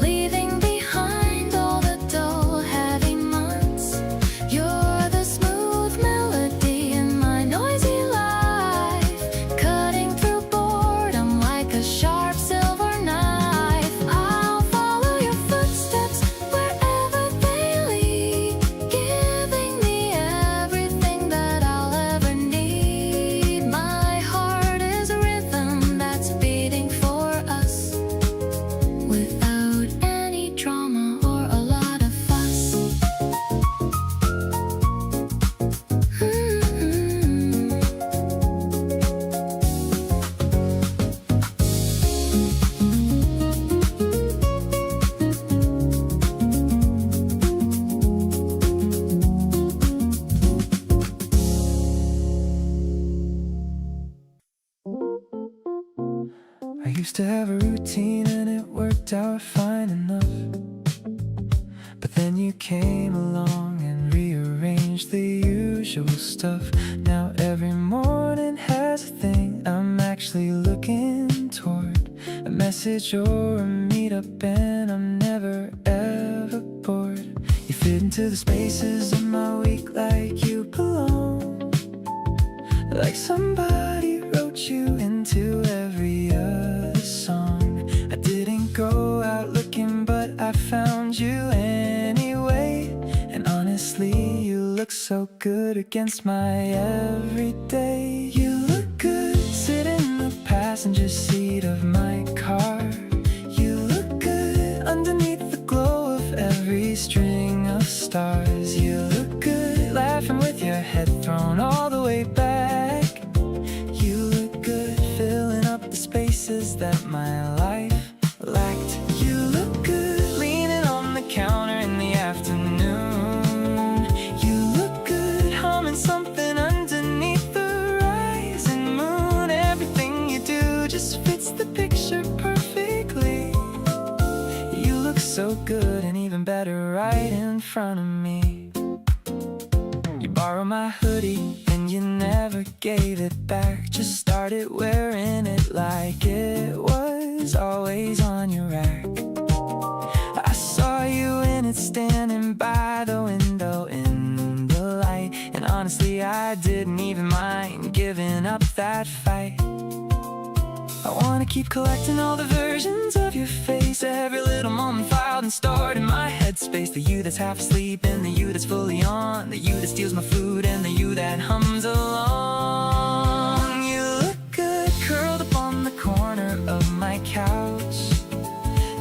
leaving behind all the dull, heavy months. You're the smooth melody in my noisy life, cutting through boredom like a sharp silver knife. I'll follow your footsteps wherever they lead, giving me everything that I'll ever need. My heart is a rhythm that's beating for us, without any drama or a lot of fuss. I used to have a routine and it worked out fine enough, but then you came along and rearranged the usual stuff. Now every morning has a thing I'm actually looking toward, a message or a meetup, and I'm never ever bored. You fit into the spaces of my week like you belong, like somebody wrote you into every other song. I didn't go out looking, but I found you anyway. And honestly, you look so good against my everyday. You look good sitting in the passenger seat of my car. You look good underneath the glow of every string of stars. You look good laughing with your head thrown all the way back. better right in front of me. You borrow my hoodie and you never gave it back. Just started wearing it like it was always on your rack. I saw you in it standing by the window in the light, and honestly I didn't even mind giving up that fight. I wanna keep collecting all the versions of your face, every little moment filed and stored in my headspace. The you that's half asleep and the you that's fully on, the you that steals my food and the you that hums along. You look good curled up on the corner of my couch.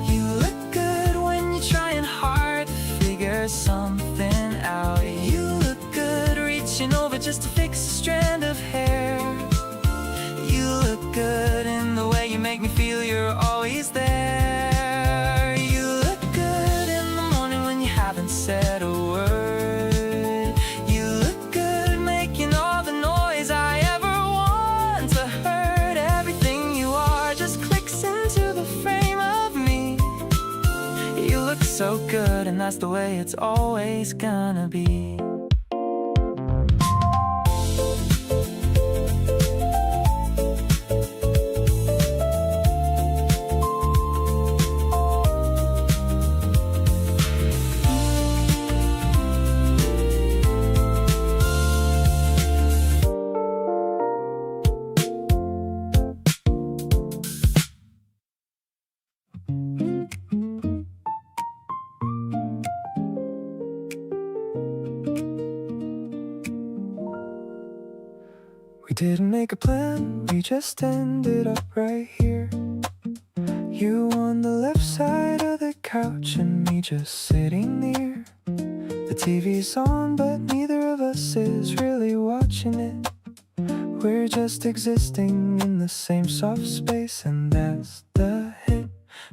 You look good when you're trying hard to figure something out. You look good reaching over just to fix a strand of hair. You look good in the way you make me feel you're always there. You look good in the morning when you haven't said a word. You look good making all the noise I ever want to hurt. Everything you are just clicks into the frame of me. You look so good, and that's the way it's always gonna be. We didn't make a plan, we just ended up right here. You on the left side of the couch and me just sitting near. The TV's on but neither of us is really watching it. We're just existing in the same soft space, and that's the hit.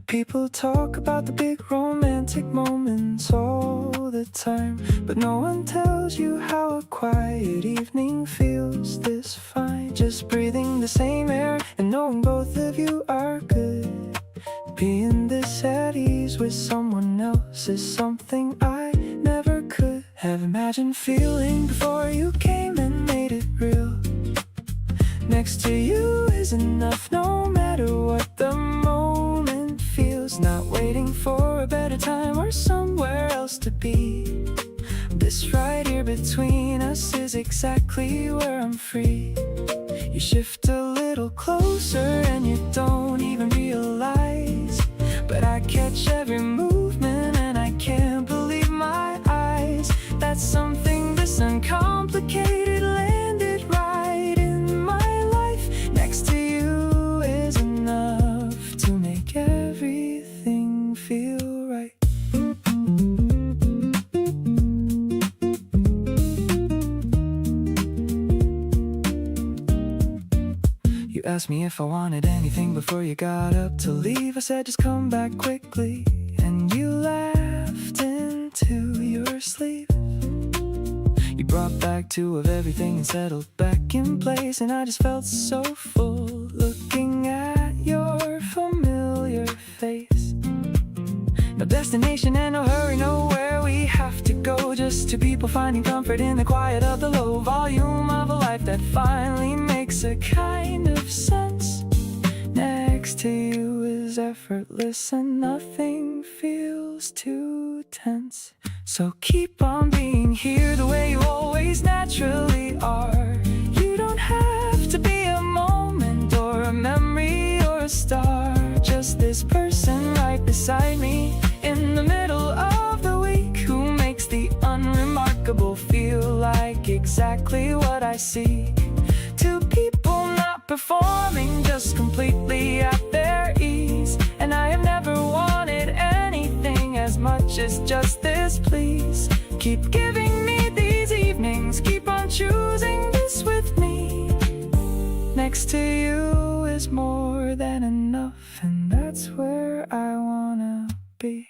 People talk about the big romantic moments all the time, but no one tells you how a quiet evening feels this fine. Just breathing the same air and knowing both of you are good. Being this at ease with someone else is something I never could have imagined feeling before you came and made it real. Next to you is enough, no matter what the moment feels. Not waiting for a better time or somewhere else to be. This right here between us is exactly where I'm free. You shift a little closer and you don't even realize, but I catch every movement and I can't believe my eyes. That's something this uncomplicated landed right in my life. Next to you is enough to make everything feel right. You asked me if I wanted anything before you got up to leave. I said just come back quickly, and you laughed into your sleeve. You brought back two of everything and settled back in place, and I just felt so full looking at your familiar face. No destination and no hurry, nowhere we have to go. Just two people finding comfort in the quiet of the low volume of a life that finally makes a kind of sense. Next to you is effortless and nothing feels too tense. So keep on being here the way you always naturally are. You don't have to be a moment or a memory or a star. Just this person right beside me in the middle of the week, who makes the unremarkable feel like exactly what I seek. Two people not performing, just completely at their ease. And I have never wanted anything as much as just this, please. Keep giving me these evenings, keep on choosing this with me. Next to you is more than enough, and that's where I wanna be.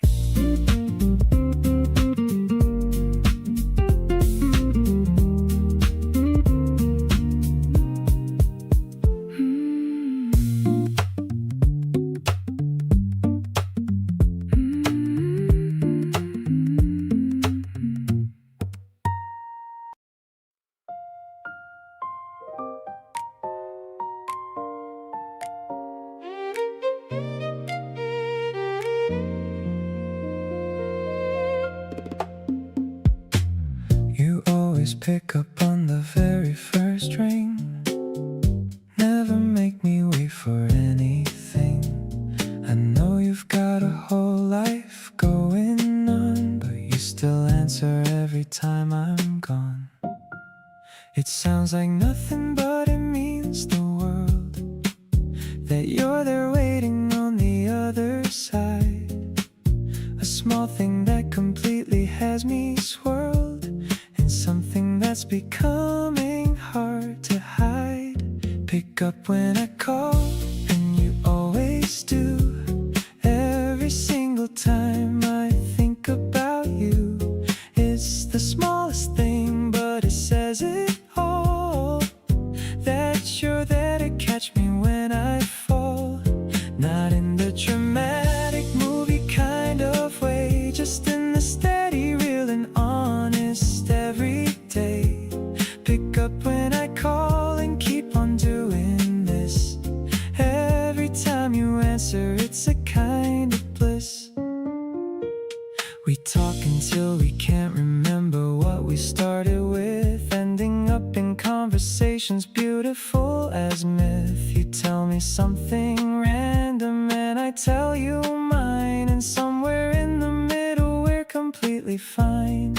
pick up on the very first ring. Never make me wait for anything. I know you've got a whole life going on, but you still answer every time I'm gone. It sounds like nothing, but it means the world that you're there waiting on the other side. A small thing that completely has me swirled, and something that's becoming hard to hide. Pick up when I call, and you always do. Every single time I think about you, it's the smallest thing, but it says it all. That you're there to catch me when I fall. Not in the dramatic movie kind of way, just in the steady, real and honest every day. Pick up when I call and keep on doing this. Every time you answer, it's a kind of bliss. We talk until we can't remember what we started with, ending up in conversations beautiful as myth. You tell me something random and I tell you mine, and somewhere in the middle we're completely fine.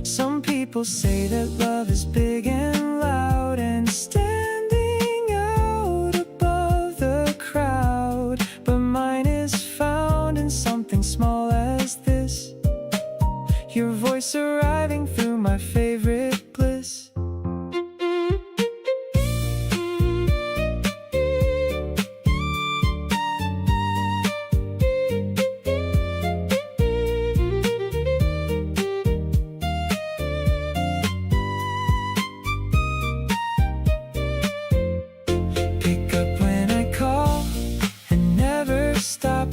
Some people say that love is big and loud and standing out above the crowd, but mine is found in something small as this. Your voice arriving through my favorite bliss. Pick up when I call and never stop.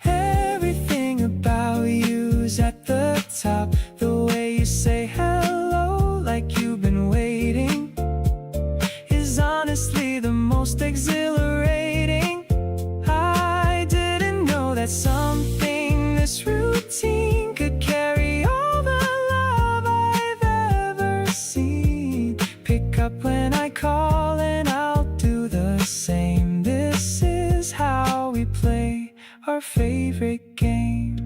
Everything about you's at the top. The way you say hello like you've been waiting is honestly the most exhilarating. I didn't know that something this routine could carry all the love I've ever seen. Pick up when I call and I'll do the same. This is how we play our favorite game.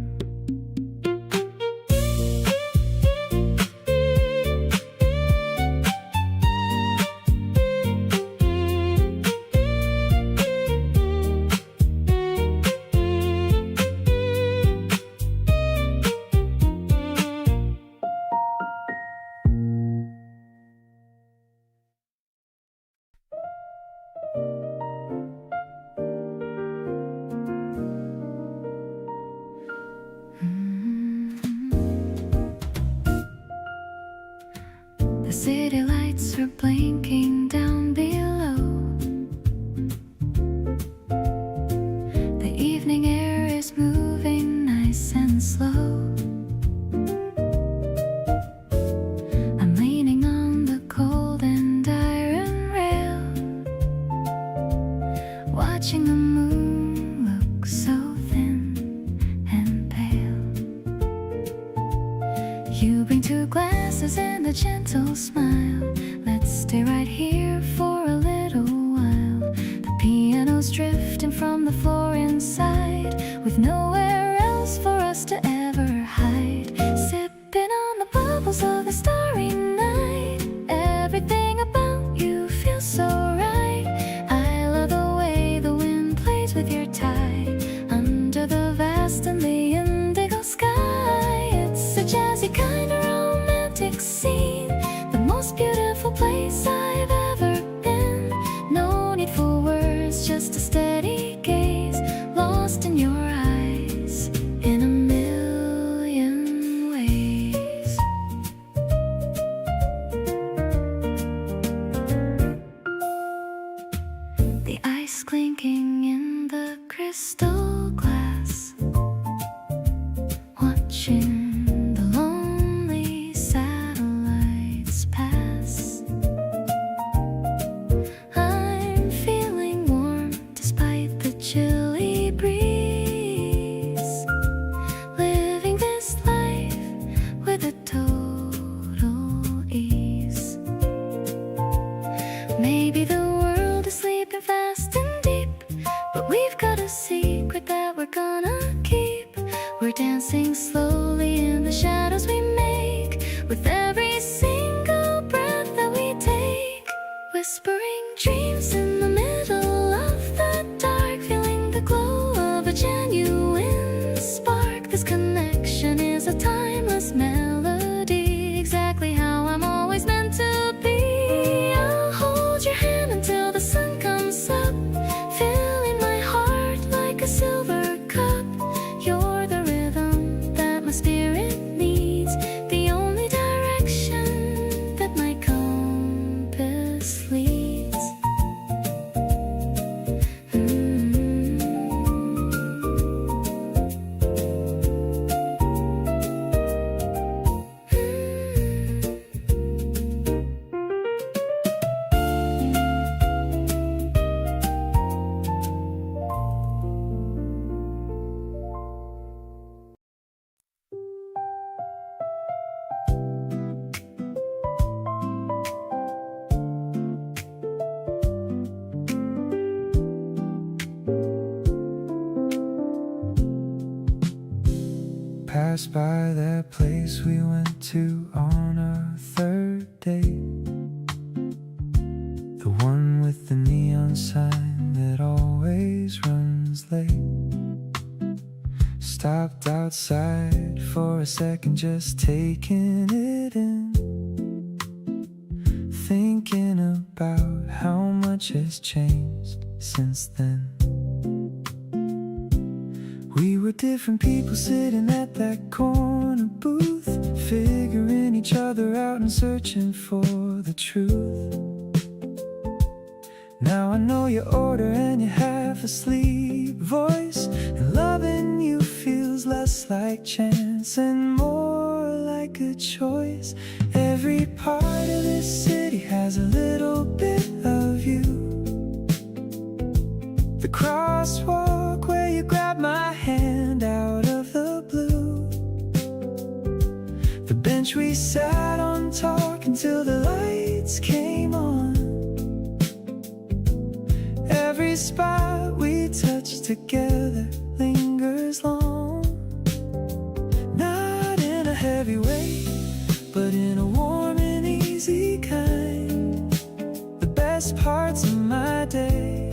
The city lights are blinking down below. The evening air is moving nice and slow. I'm leaning on the cold and iron rail, watching the moon look so thin and pale. You bring two glasses and a gentle smile. Let's stay right here for a little while. The piano's drifting from the floor inside, with nowhere else for us to ever hide. Sipping on the bubbles of the starry night. Everything about you feels so right. I love the way the wind plays with your tie under the vast and the indigo sky. It's a jazzy kind of romantic scene, the most beautiful place I've ever been. No need for words, just a steady gaze, lost in your eyes in a million ways. The ice clinking in the crystal glass, watching the lonely satellites pass. I'm feeling warm despite the chilly breeze, living this life with a total ease. We've got a secret that we're gonna keep. We're dancing slowly in the shadows we make with every single breath that we take. Whispering dreams in the middle of the dark, feeling the glow of a genuine spark. This connection is a timeless melody, exactly how I'm always meant to be. I'll hold your hand until the sun comes up, filling my heart like a silver cup. You're the rhythm that my spirit needs, the only direction that my compass leads. Pass by that place we went to on our third date, the one with the neon sign that always runs late. Stopped outside for a second, just taking it in, thinking about how much has changed since then. We were different people sitting at that corner booth, figuring each other out and searching for the truth. Now I know your order and your half-asleep voice, and loving you feels less like chance and more like a choice. Every part of this city has a little bit of you. The crosswalk where you grabbed my hand out of the blue, the bench we sat on talking till the lights came on, every spot we touched together lingers long. Not in a heavy way, but in a warm and easy kind. The best parts of my day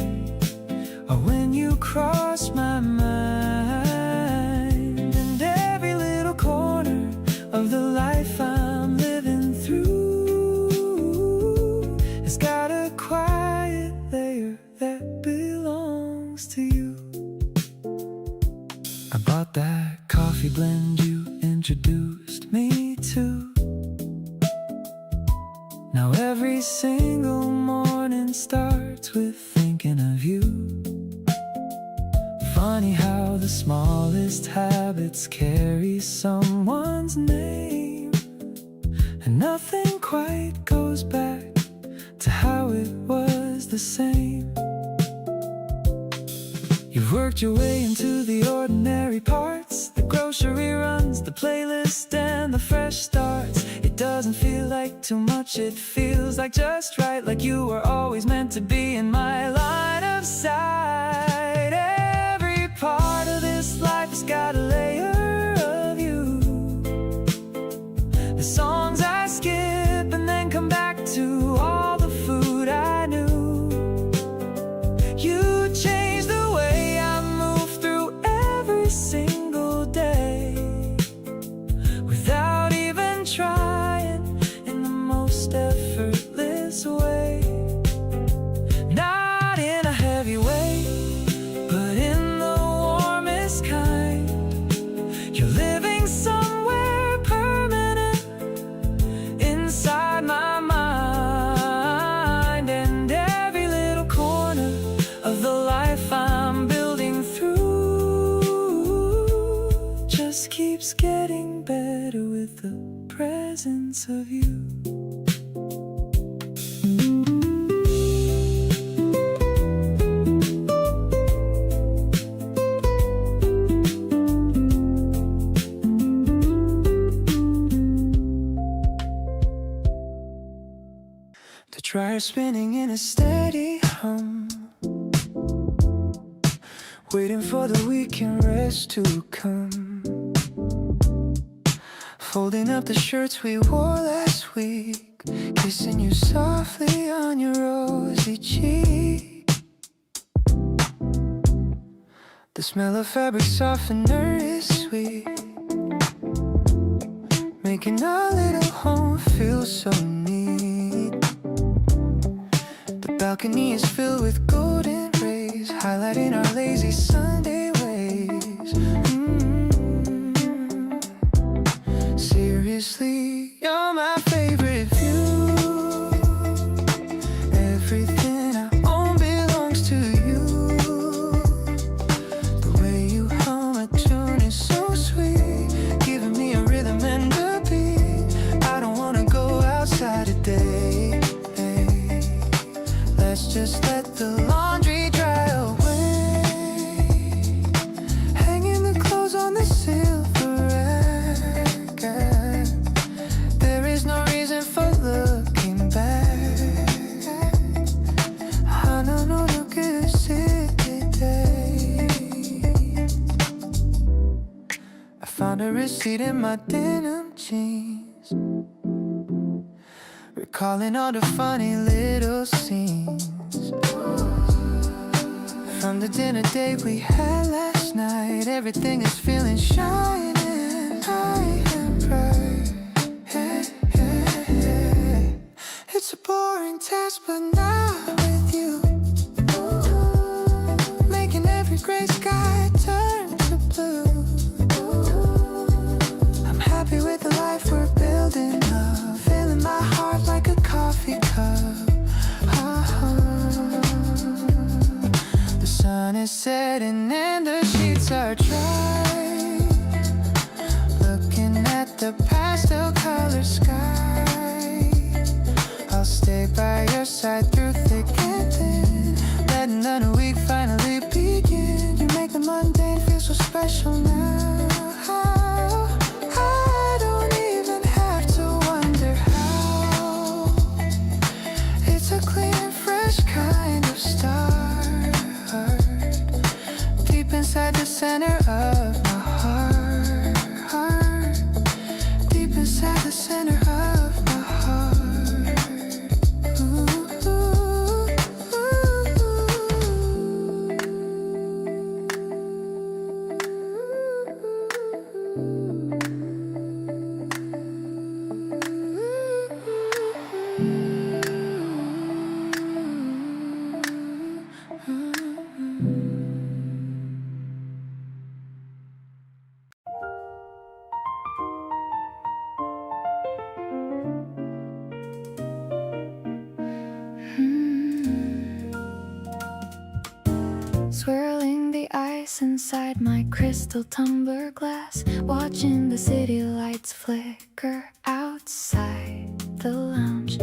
are when you cross my mind, and every little corner of the life I'm living through has got a quiet layer that belongs to you. I bought that coffee blend you introduced me to. Now every single morning starts with thinking of you. Funny how the smallest habits carry someone's name, and nothing quite goes back to how it was the same. You've worked your way into the ordinary parts, the grocery runs, the playlist, and the fresh starts. It doesn't feel like too much, it feels like just right, like you were always meant to be in my line of sight. Every part of this life's got a layer of you. The songs I skip and then come back to, all the food I knew. You changed the way I move through every single day, without even trying, in the most effortless way. Not in a heavy way, but in the warmest kind. You're living somewhere permanent inside my mind, and every little corner of the life I'm building through just keeps getting better with the presence of you. The dryer spinning in a steady hum, waiting for the weekend rest to come, folding up the shirts we wore last week, kissing you softly on your rosy cheek. The smell of fabric softener is sweet, making our little home feel so neat. The balcony is filled with golden rays, highlighting our lazy Sunday ways. Seriously, you're my favorite view. Everything I own belongs to you. The way you hum a tune is so sweet, giving me a rhythm and a beat. I don't wanna go outside today. Let's just let the laundry dry away, hanging the clothes on the silver rack. There is no reason for looking back. 하나는 어떻게 today. I found a receipt in my denim jeans, recalling all the funny little scenes from the dinner date we had last night. Everything is feeling shining high and bright. It's a boring task, but not with you, making every gray sky turn to blue. I'm happy with the life we're building up, filling my heart like a coffee cup. The sun is setting and the sheets are dry, looking at the pastel colored sky. I'll stay by your side through thick and thin, letting the new week finally begin. You make the mundane feel so special now. I don't even have to wonder how. It's a clean, fresh kind of start, deep inside the center of my heart, deep inside the center of my heart. Swirling the ice inside my crystal tumbler glass, watching the city lights flicker outside the lounge.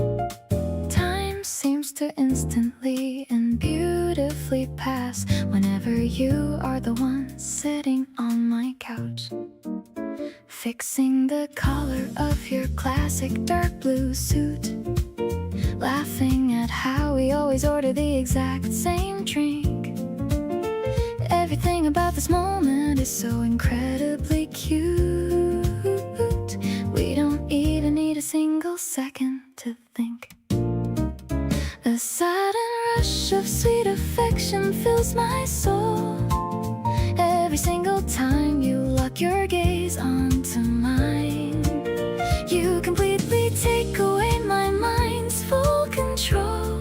Time seems to instantly and beautifully pass whenever you are the one sitting on my couch, fixing the collar of your classic dark blue suit, laughing at how we always order the exact same drink. Everything about this moment is so incredibly cute. We don't even need a single second to think. A sudden rush of sweet affection fills my soul every single time you lock your gaze onto mine. You completely take away my mind's full control,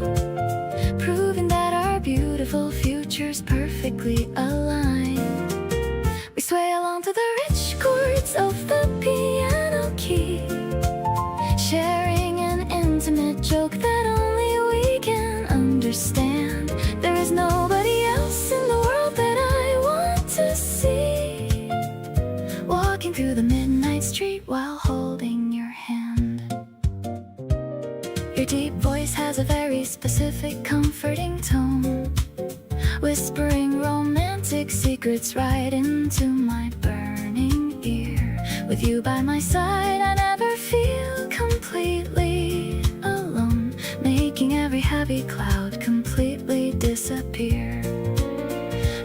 proving that our beautiful futures perfectly align. We sway along to the rich chords of the piano key, sharing an intimate joke that only we can understand. There is nobody else in the world that I want to see, walking through the midnight street while holding your hand. Your deep voice has a very specific comforting tone, whispering romantic secrets right into my burning ear. With you by my side, I never feel completely alone, making every heavy cloud completely disappear.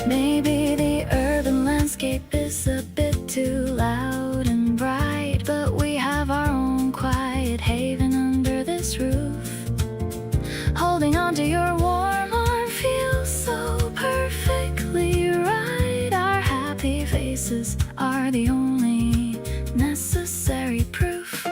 Maybe the only necessary proof.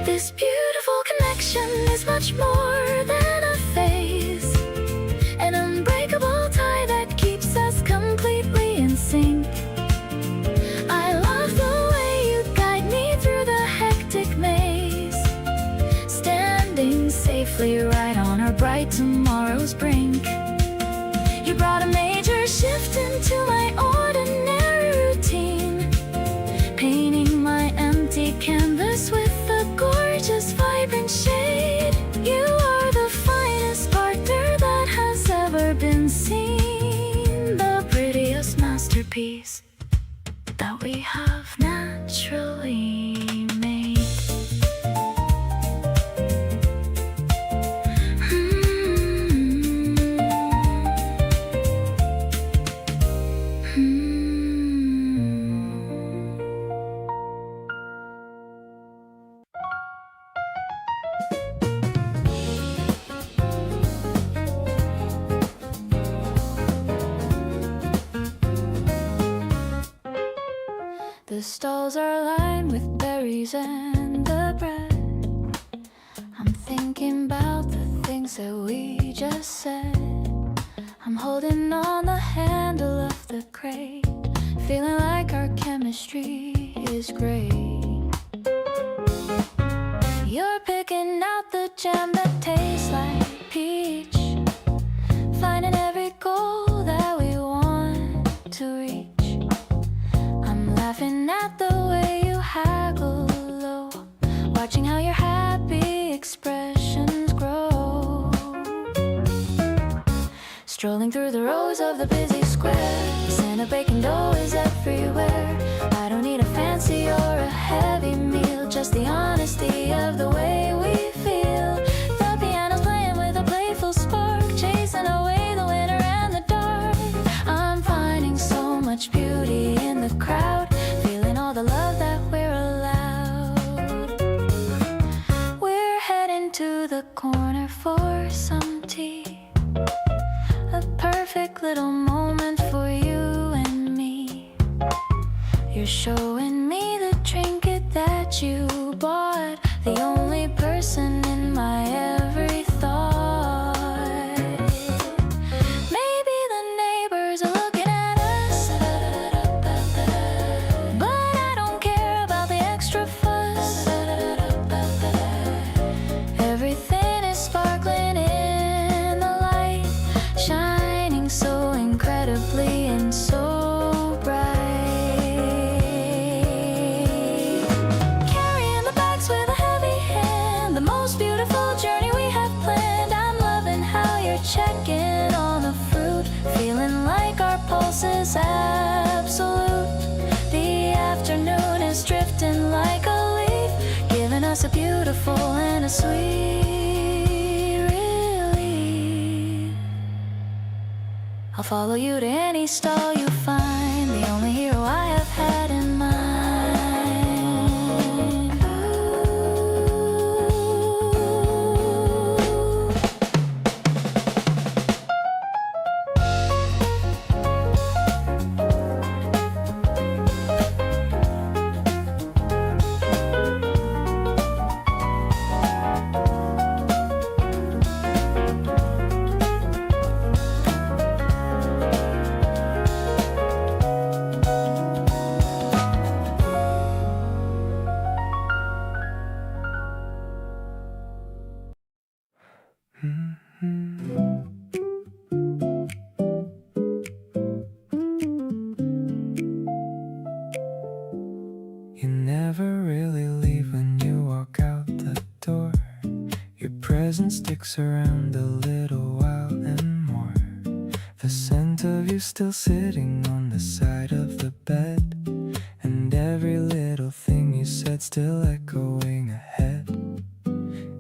This beautiful connection is much more than a phase, an unbreakable tie that keeps us completely in sync. I love the way you guide me through the hectic maze, standing safely right on our bright tomorrow's brink. You brought a major shift into my ordinary routine, painting my empty canvas with a gorgeous vibrant shade. You are the finest partner that has ever been seen, the prettiest masterpiece that we have naturally made. The stalls are lined with berries and the bread. I'm thinking about the things that we just said. I'm holding on the handle of the crate, feeling like our chemistry is great. You're picking out the jam that tastes like peach, finding every goal that we want to reach. Laughing at the way you haggle low, watching how your happy expressions grow. Strolling through the rows of the busy square, the scent of baking dough is everywhere. I don't need a fancy or a heavy meal, just the honesty of the way we feel. The piano's playing with a playful spark, chasing away the winter and the dark. I'm finding so much beauty in the crowd, all the love that we're allowed. We're heading to the corner for some tea, a perfect little moment for you and me. You're showing me the trinket that you bought, the only person in my every thought. Maybe the neighbors are looking at us, everything is sparkling in the light, shining so incredibly and so bright. Carrying the bags with a heavy hand, the most beautiful journey we have planned. I'm loving how you're checking on the fruit, feeling like our pulse is absolute. The afternoon is drifting like a leaf, giving us a beautiful and a sweet relief. I'll follow you to any stall you find, the only hero I have had in mind. You never really leave when you walk out the door. Your presence sticks around a little while and more. The scent of you still sitting on the side of the bed, and every little thing you said still echoing ahead.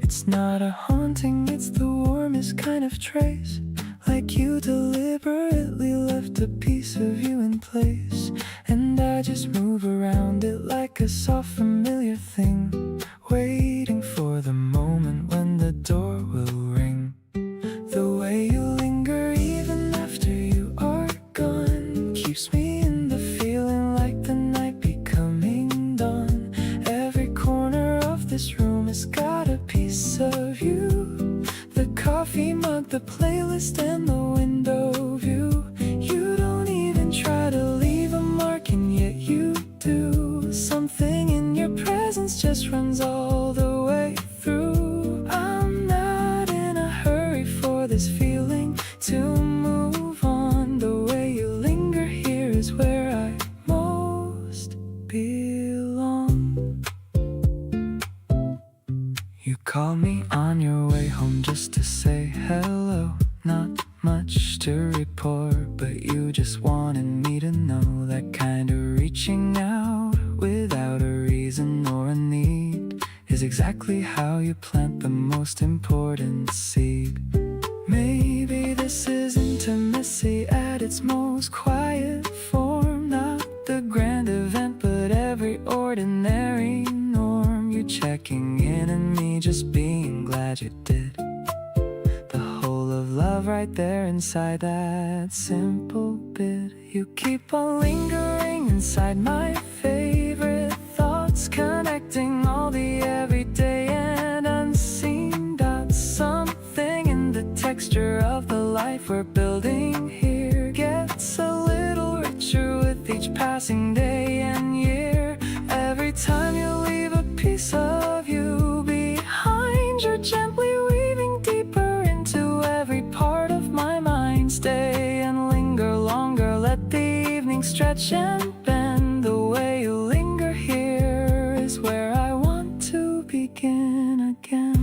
It's not a haunting, it's the warmest kind of trace, like like you deliberately left a piece of you in place, and I just move around it like a soft familiar thing, waiting for the moment when the door will ring. The way you linger even after you are gone keeps me in the feeling like the night becoming dawn. Every corner of this room has got a piece of you. The coffee mug, the playlist, and the window view. You don't even try to leave a mark, and yet you do. Something in your presence just runs all the way through. I'm not in a hurry for this feeling to move on. The way you linger here is where I most belong. You call me on your way home just to say hello. Not much to report, but you just wanted me to know. That kind of reaching out without a reason or a need is exactly how you plant the most important seed. Maybe this is intimacy at its most quiet form. Not the grand event, but every ordinary norm. You checking in and me just being glad you did. The whole of love right there inside that simple bit. You keep on lingering inside my favorite thoughts, connecting all the everyday and unseen dots. Something in the texture of the life we're building here gets a little richer with each passing day and year. Every time you leave a piece of you behind, you're gently weaving deeper into every part of my mind. Stay and linger longer, let the evening stretch and bend. The way you linger here is where I want to begin again.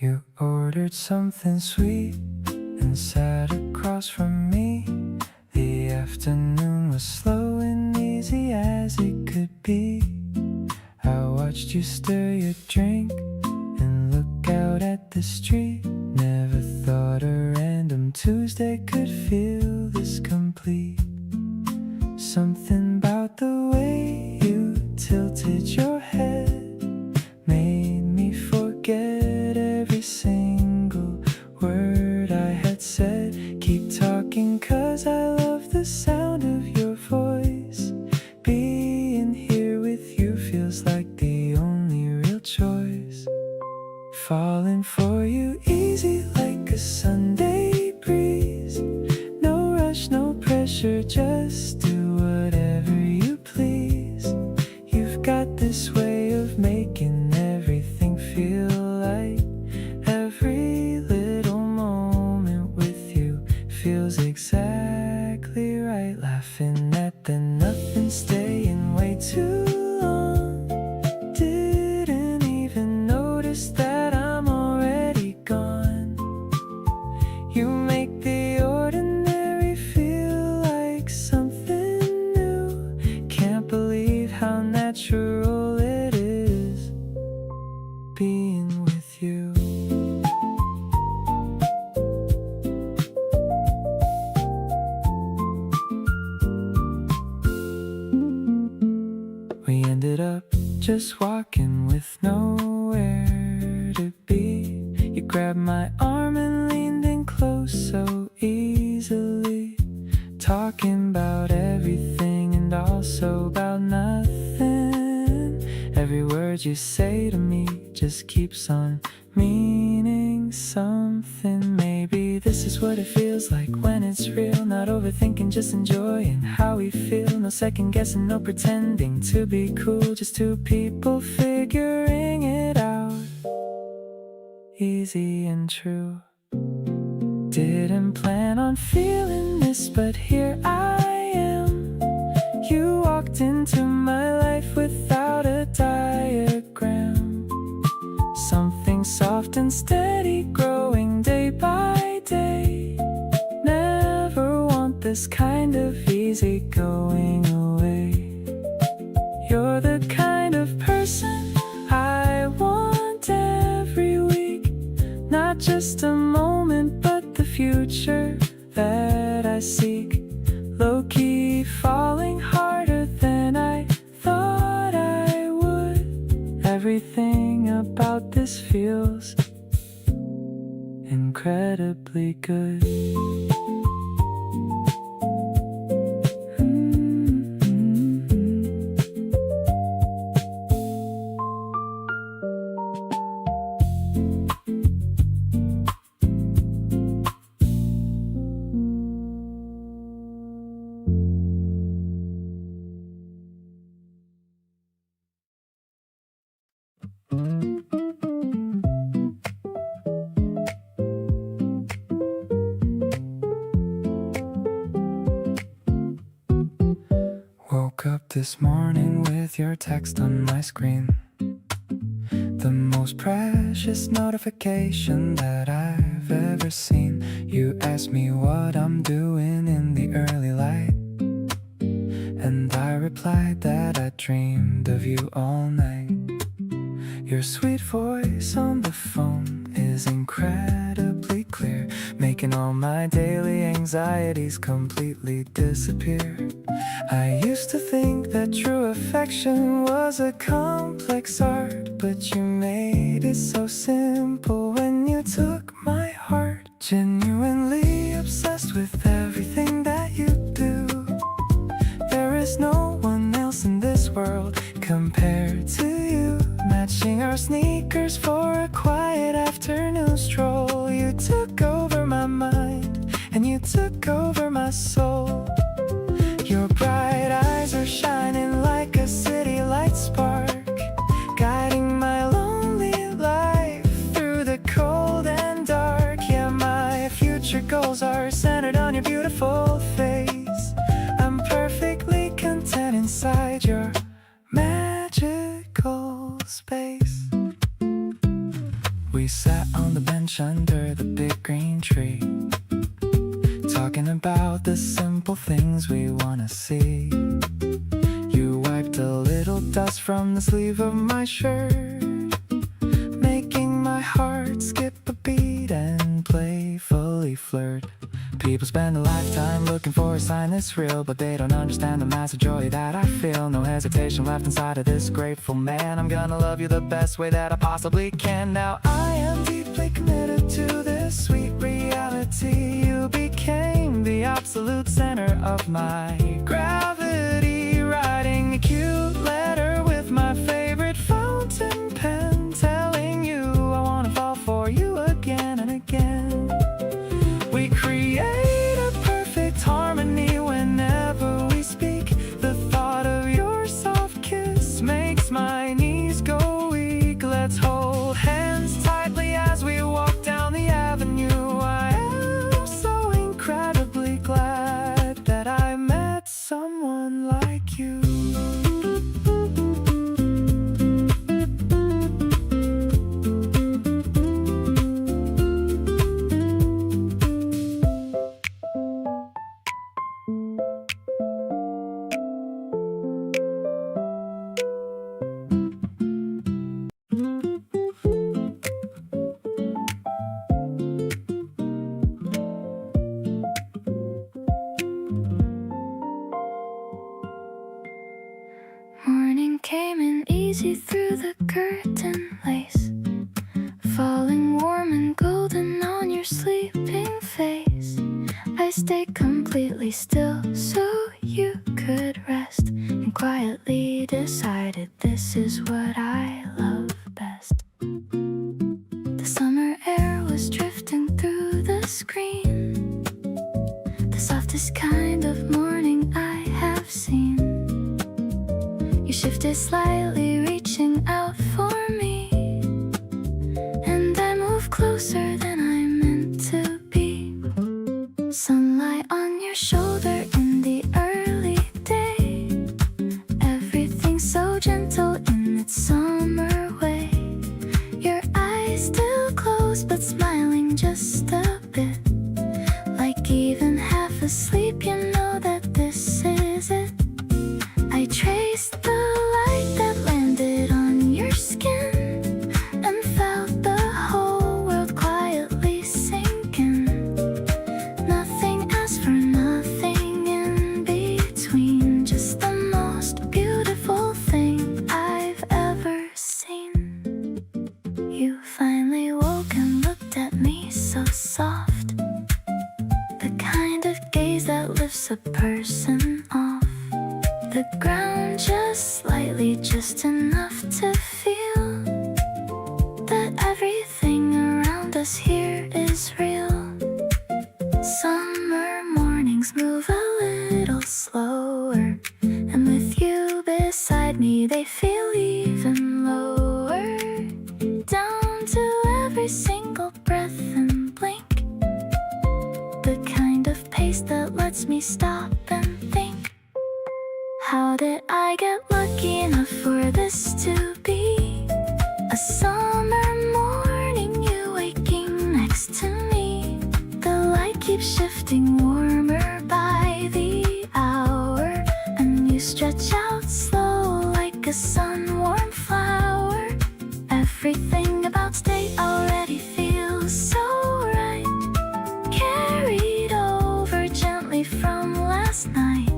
You ordered something sweet and sat across from me. The afternoon was slow and easy as it could be. I watched you stir your drink and look out at the street. Never thought a random Tuesday could feel this complete. Something about the way you tilted your head made me forget every single word I had said. Keep talking 'cause I love the sound of your voice. Being here with you feels like the only real choice. Falling for you easy like a Sunday breeze. No rush, no pressure, just do whatever you please. You've got this way of making everything feel light. Every little moment with you feels exactly right. Laughing at the nothing, staying way too long. Didn't even notice that I'm already gone. You make the ordinary feel like something new. Can't believe how natural it is being with you. We ended up just walking with nowhere to be. You grabbed my arm and leaned in close so easily, talking about everything and also about nothing. Every word you say to me just keeps on meaning something. Maybe this is what it feels like when it's real. Not overthinking, just enjoying how we feel. No second guessing, no pretending to be cool. Just two people figuring it out, easy and true. Didn't plan on feeling this, but here I am. You walked into my life without a doubt. this kind of easy going away. You're the kind of person I want every week. Not just a moment, but the future that I seek. Low-key falling harder than I thought I would. Everything about this feels incredibly good. Woke up this morning with your text on my screen. The most precious notification that I've ever seen. You asked me what I'm doing in the early light, and I replied that I dreamed of you all night. Your sweet voice on the phone is incredibly clear, making all my daily anxieties completely disappear. I used to think that true affection was a complex art, but you made it so simple when you took my heart. Genuinely obsessed with everything that you do. There is no one else in this world compared to you. Matching our sneakers for a quiet afternoon stroll. You took over my mind, and you took over my soul. Your bright eyes are shining like a city light spark, guiding my lonely life through the cold and dark. Yeah, my future goals are centered on your beautiful face. I'm perfectly content inside your magical space. We sat on the bench under the big green tree, talking about the simple things we wanna see. You wiped a little dust from the sleeve of my shirt, making my heart skip a beat and playfully flirt. People spend a lifetime looking for a sign that's real, but they don't understand the massive joy that I feel. No hesitation left inside of this grateful man. I'm gonna love you the best way that I possibly can. Now I am deeply committed to this sweet reality. You became the absolute center of my gravity, writing a cute letter with my favorite fountain pen, telling you I wanna fall for you again and again. We create a perfect harmony whenever we speak. The thought of your soft kiss makes my knees go weak. Let's hold hands tightly as we walk down the avenue. I am so incredibly glad that I met someone like you. Morning came in easy through the curtain lace, falling warm and golden on your sleeping face. I stayed completely still so you could rest, and quietly decided this is what I love best. The summer air was drifting through the screen, the softest kind of morning I have seen. You shifted slightly, reaching out for me, and I moved closer than I meant to be. Sunlight on your shoulder in the early day, everything so gentle in its summer way. Your eyes still closed but smiling just a bit, like even half asleep, you know. the ground just slightly, just enough to feel that everything around us here is real. Summer mornings move a little slower, and with you beside me they feel even lower, down to every single breath and blink, the kind of pace that lets me stop and think, how did I get lucky enough for this to be a summer morning, you waking next to me, the light keeps shifting warmer by the hour, and you stretch out slow like a sun-warm flower. Everything about today already feels so right, carried over gently from last night.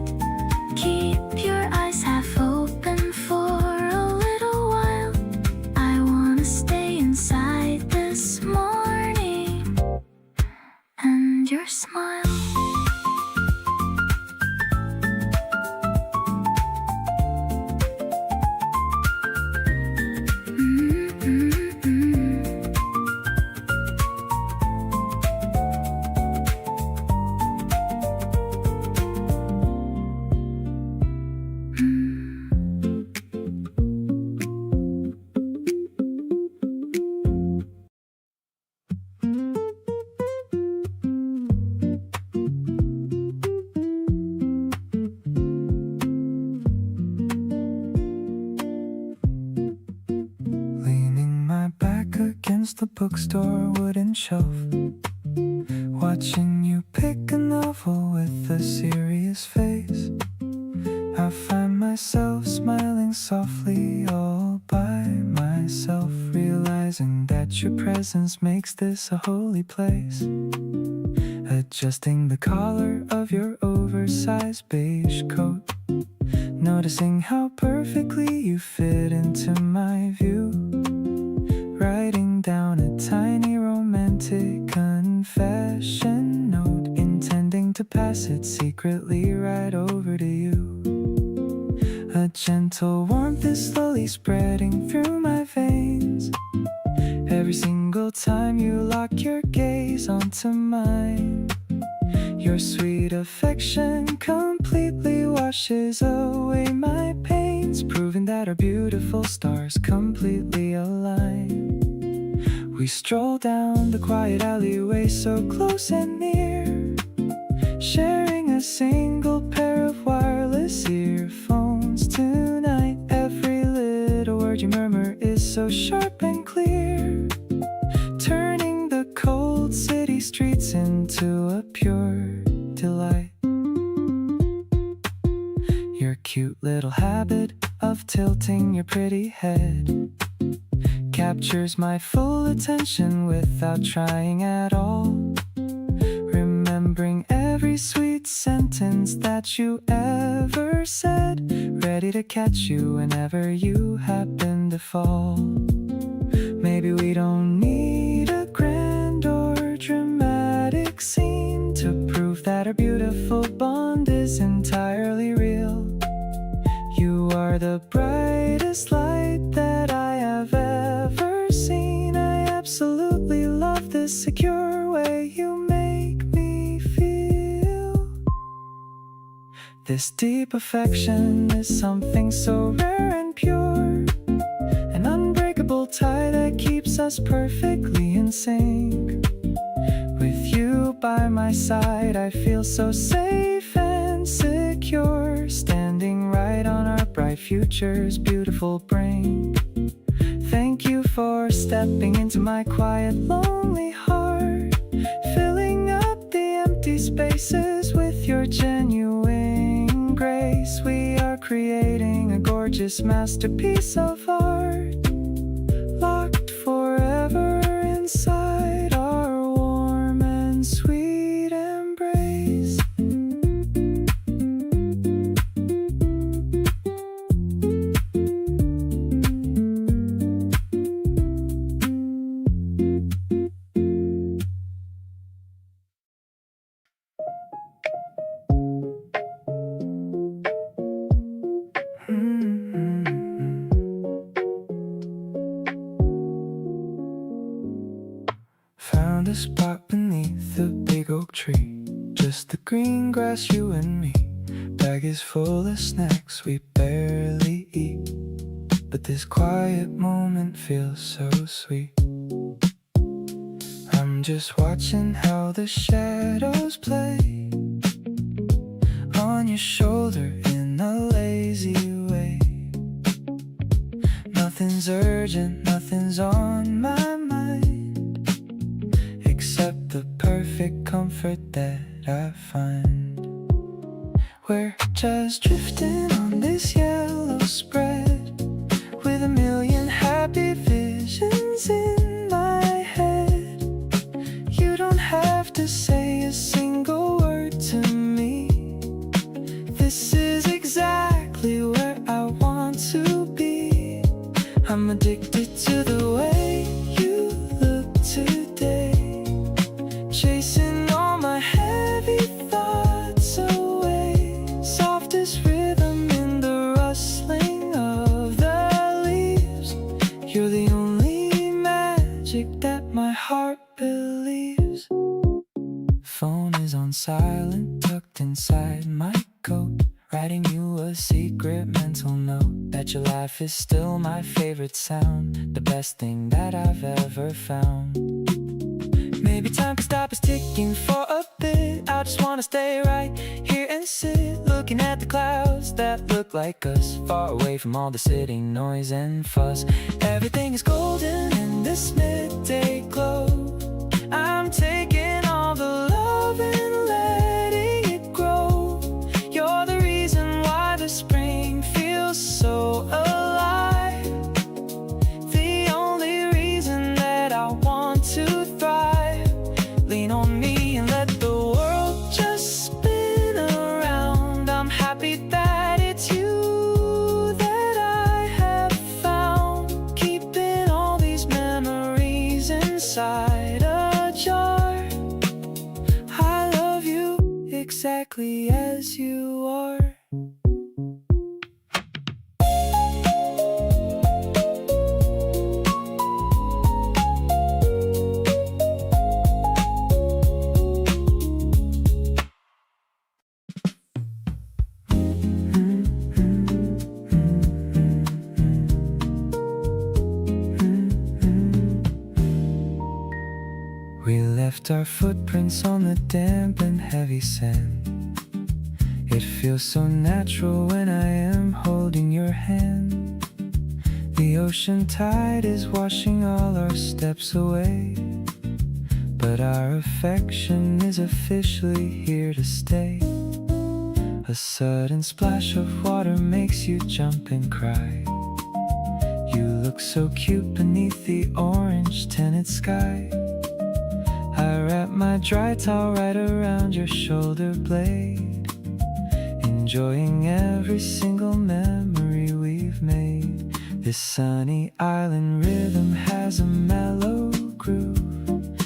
Keep your eyes half open for a little while, I wanna stay inside this morning and your smile. Leaning my back against the bookstore wooden shelf, watching you pick a novel with a serious face, I find myself smiling softly all by myself, realizing that your presence makes this a holy place. Adjusting the collar of your oversized beige coat, noticing how perfectly you fit into my view, writing down a tiny romantic confession note, intending to pass it secretly right over to you. A gentle warmth is slowly spreading through my veins, every single time you lock your gaze onto mine. Your sweet affection completely washes away my pains, proving that our beautiful stars completely align. We stroll down the quiet alleyway so close and near, sharing a single pair of wireless earphones tonight. Every little word you murmur is so sharp and clear, turning the cold city streets into a pure delight. Your cute little habit of tilting your pretty head captures my full attention without trying at all, remembering every sweet sentence that you ever said, ready to catch you whenever you happen to fall. Maybe we don't need a grand or dramatic scene to prove that our beautiful bond is entirely real. You are the brightest light that I have ever seen. I absolutely love the secure way you make me feel. This deep affection is something so rare and pure, an unbreakable tie that keeps us perfectly in sync. With you by my side, I feel so safe and secure, standing right on our bright future's beautiful brink. Thank you for stepping into my quiet, lonely heart, filling up the empty spaces with your genuine grace. We are creating a gorgeous masterpiece of art, locked forever inside our warm and sweet embrace. glass, you and me. Bag is full of snacks we barely eat, but this quiet moment feels so sweet. I'm just watching how the shadows play on your shoulder in a lazy way. Nothing's urgent, nothing's on my mind, except the perfect comfort that I find. We're just drifting on this yellow spread, with a million happy visions in my head. You don't have to say a single word to me. This is exactly where I want to be. I'm addicted to the way you look today, chasing all my heavy thoughts away. Softest rhythm in the rustling of the leaves. You're the only magic that my heart believes. Phone is on silent, tucked inside my coat, writing you a secret mental note that your laugh is still my favorite sound, the best thing that I've ever found. Maybe time can stop us ticking for a bit. I just wanna stay right here and sit, looking at the clouds that look like us, far away from all the city noise and fuss. Everything is golden in this midday glow. I'm taking all the love and letting it grow. You're the reason why the spring feels so alive, the only reason that I want to thrive. Lean on me and let the world just spin around. I'm happy that it's you that I have found, keeping all these memories inside a jar. I love you exactly as you are. We left our footprints on the damp and heavy sand. It feels so natural when I am holding your hand. The ocean tide is washing all our steps away, but our affection is officially here to stay. A sudden splash of water makes you jump and cry. You look so cute beneath the orange tinted sky. I wrap my dry towel right around your shoulder blade, enjoying every single memory we've made. This sunny island rhythm has a mellow groove,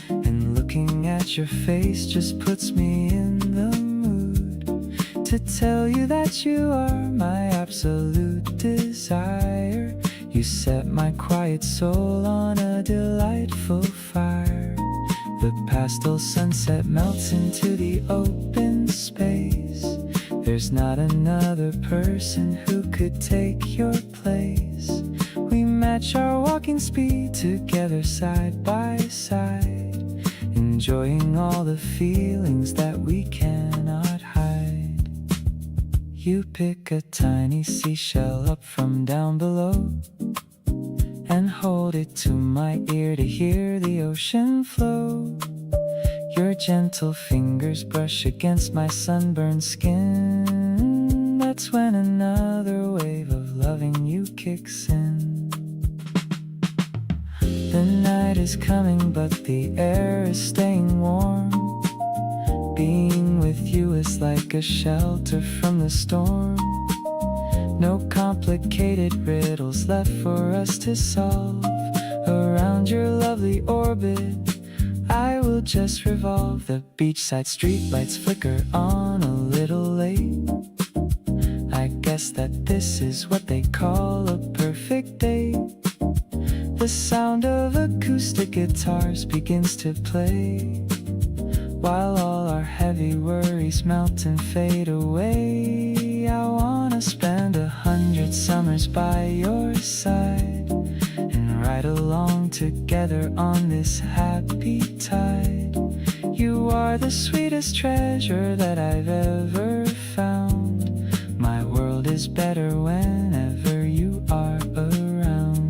and looking at your face just puts me in the mood to tell you that you are my absolute desire. You set my quiet soul on a delightful fire. The pastel sunset melts into the open space. There's not another person who could take your place. We match our walking speed together side by side, enjoying all the feelings that we cannot hide. You pick a tiny seashell up from down below and hold it to my ear to hear the ocean flow. Your gentle fingers brush against my sunburned skin. That's when another wave of loving you kicks in. The night is coming, but the air is staying warm. Being with you is like a shelter from the storm. No complicated riddles left for us to solve. Around your lovely orbit, I will just revolve. The beachside streetlights flicker on a little late. I guess that this is what they call a perfect date. The sound of acoustic guitars begins to play, while all our heavy worries melt and fade away. I wanna spend 100 summers by your side and ride along together on this happy tide. You are the sweetest treasure that I've ever found. My world is better whenever you are around.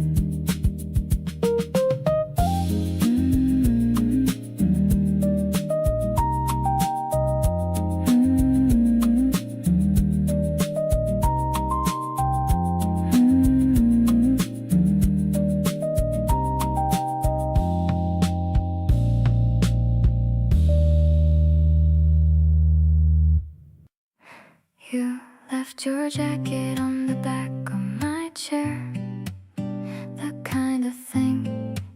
You left your jacket on the back of my chair, the kind of thing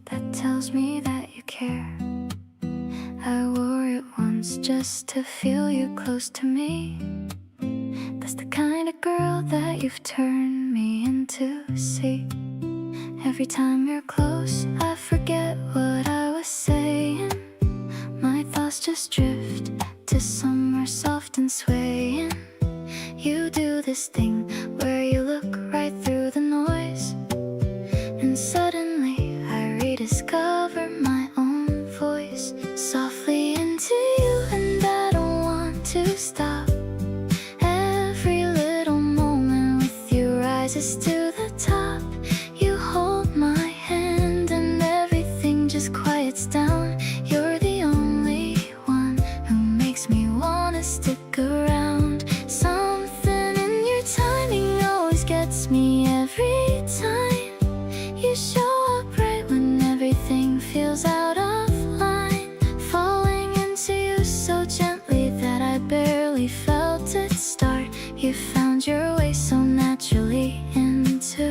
that tells me that you care. I wore it once just to feel you close to me. That's the kind of girl that you've turned me into. See, every time you're close, I forget what I was saying. My thoughts just drift to somewhere soft and swaying. You do this thing where you look right through the noise, and suddenly I rediscover my own voice, softly into you, and I don't want to stop. Every little moment with you rises to the top. You hold my hand and everything just quiets down. You're the only one who makes me wanna stick around. Something in your timing always gets me every time. You show up right when everything feels out of line, falling into you so gently that I barely felt it start. You found your way so naturally into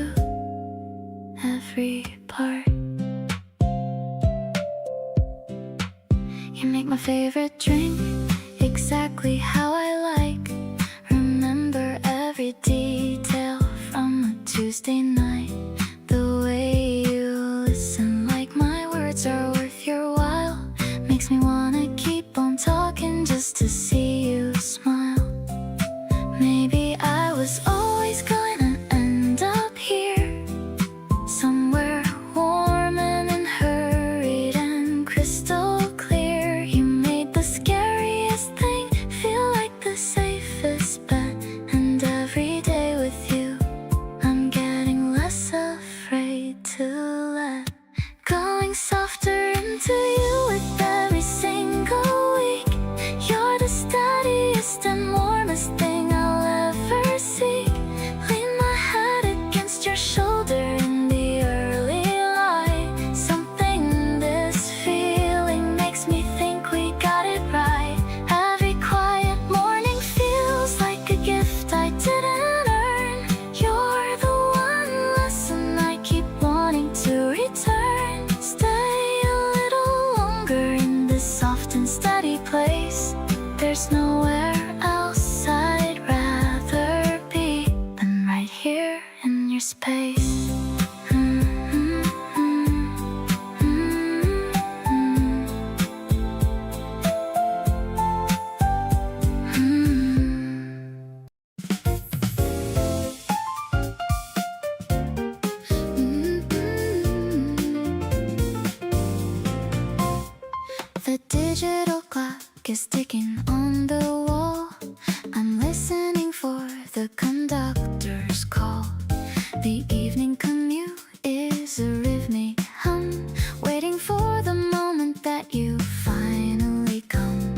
every part. You make my favorite drink exactly how I like. Remember every detail from a Tuesday night. The way you listen like my words are worth your while makes me wanna keep on talking just to see you smile. Maybe I was always gonna end up here, somewhere warm and unhurried and crystal clear. You made the scariest thing feel like the safest bet, and every day with you I'm getting less afraid to let going softer into you with every single week. You're the steadiest and warmest thing I'll ever seek. Lean my head against your shoulder in the early light. Something in this feeling makes me think we got it right. Every quiet morning feels like a gift I didn't earn. You're the one lesson I keep wanting to return. Stay a little longer in this soft and steady place. There's nowhere else I'd rather be than right here in your space. The digital clock is ticking on the wall. I'm listening for the conductor's call. The evening commute is a rhythmic hum, waiting for the moment that you finally come.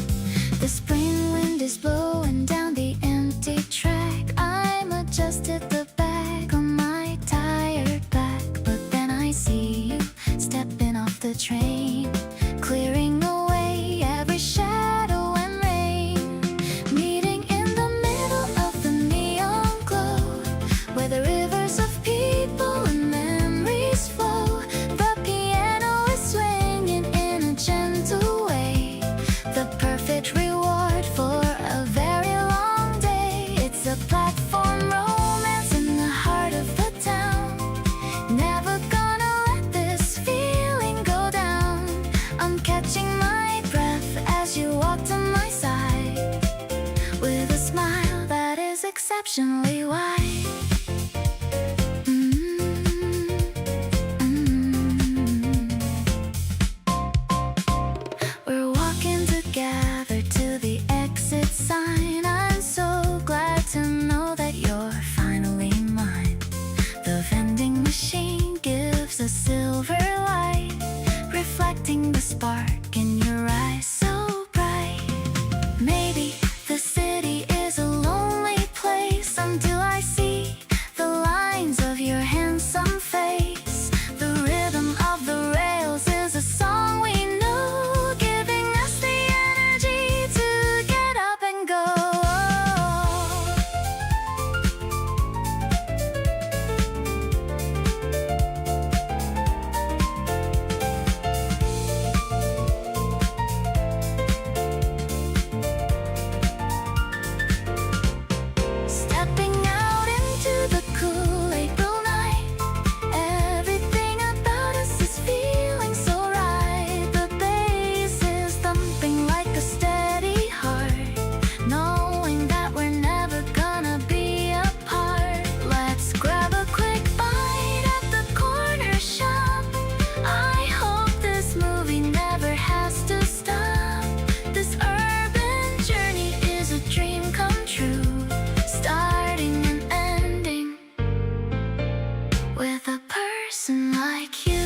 The spring wind is blowing down the empty track. I'm adjusted the bag on my tired back, but then I see you stepping off the train, clearing away every shadow and rain. Meeting in the middle of the neon glow, where the rivers of peace exceptionally wide. We're walking together to the exit sign. I'm so glad to know that you're finally mine. The vending machine gives a silver light, reflecting the spark in your eyes so bright. Maybe the city is a lonely place until I see the lines of your handsome face. The rhythm of the rails is a song we know, giving us the energy to get up and go. Stepping out into the cool April night, everything about us is feeling so right. The bass is thumping like a steady heart, knowing that we're never gonna be apart. Let's grab a quick bite at the corner shop. I hope this movie never has to stop. This urban journey is a dream come true, starting and ending with a person like you.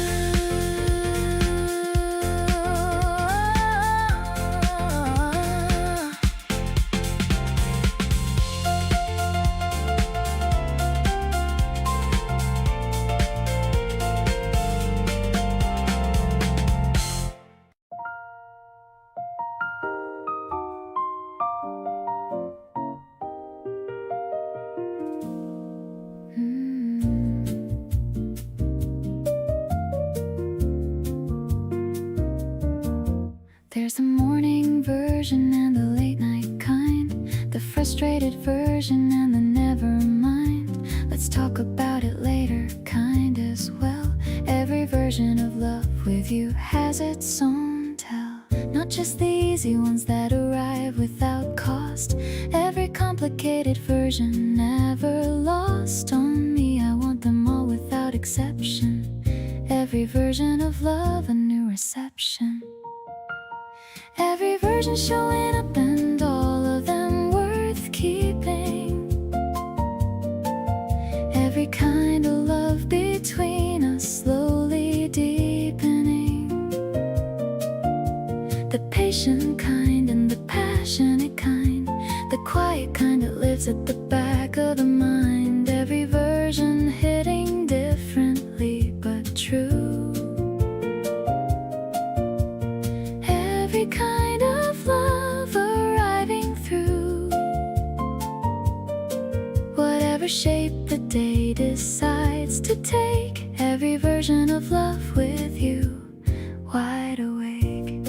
There's a morning version and the late night kind, the frustrated version and the never mind. Let's talk about it later kind as well. Every version of love with you has its own tell, not just the easy ones that arrive without cost. Every complicated version never lost on me. I want them all without exception. Every version of love a new reception. Every version showing up and all of them worth keeping. Every kind of love between us slowly deepening. The patient kind and the passionate kind, the quiet kind that lives at the back of the mind. Every version hitting differently but true. Every kind of love arriving through whatever shape the day decides to take. Every version of love with you, wide awake.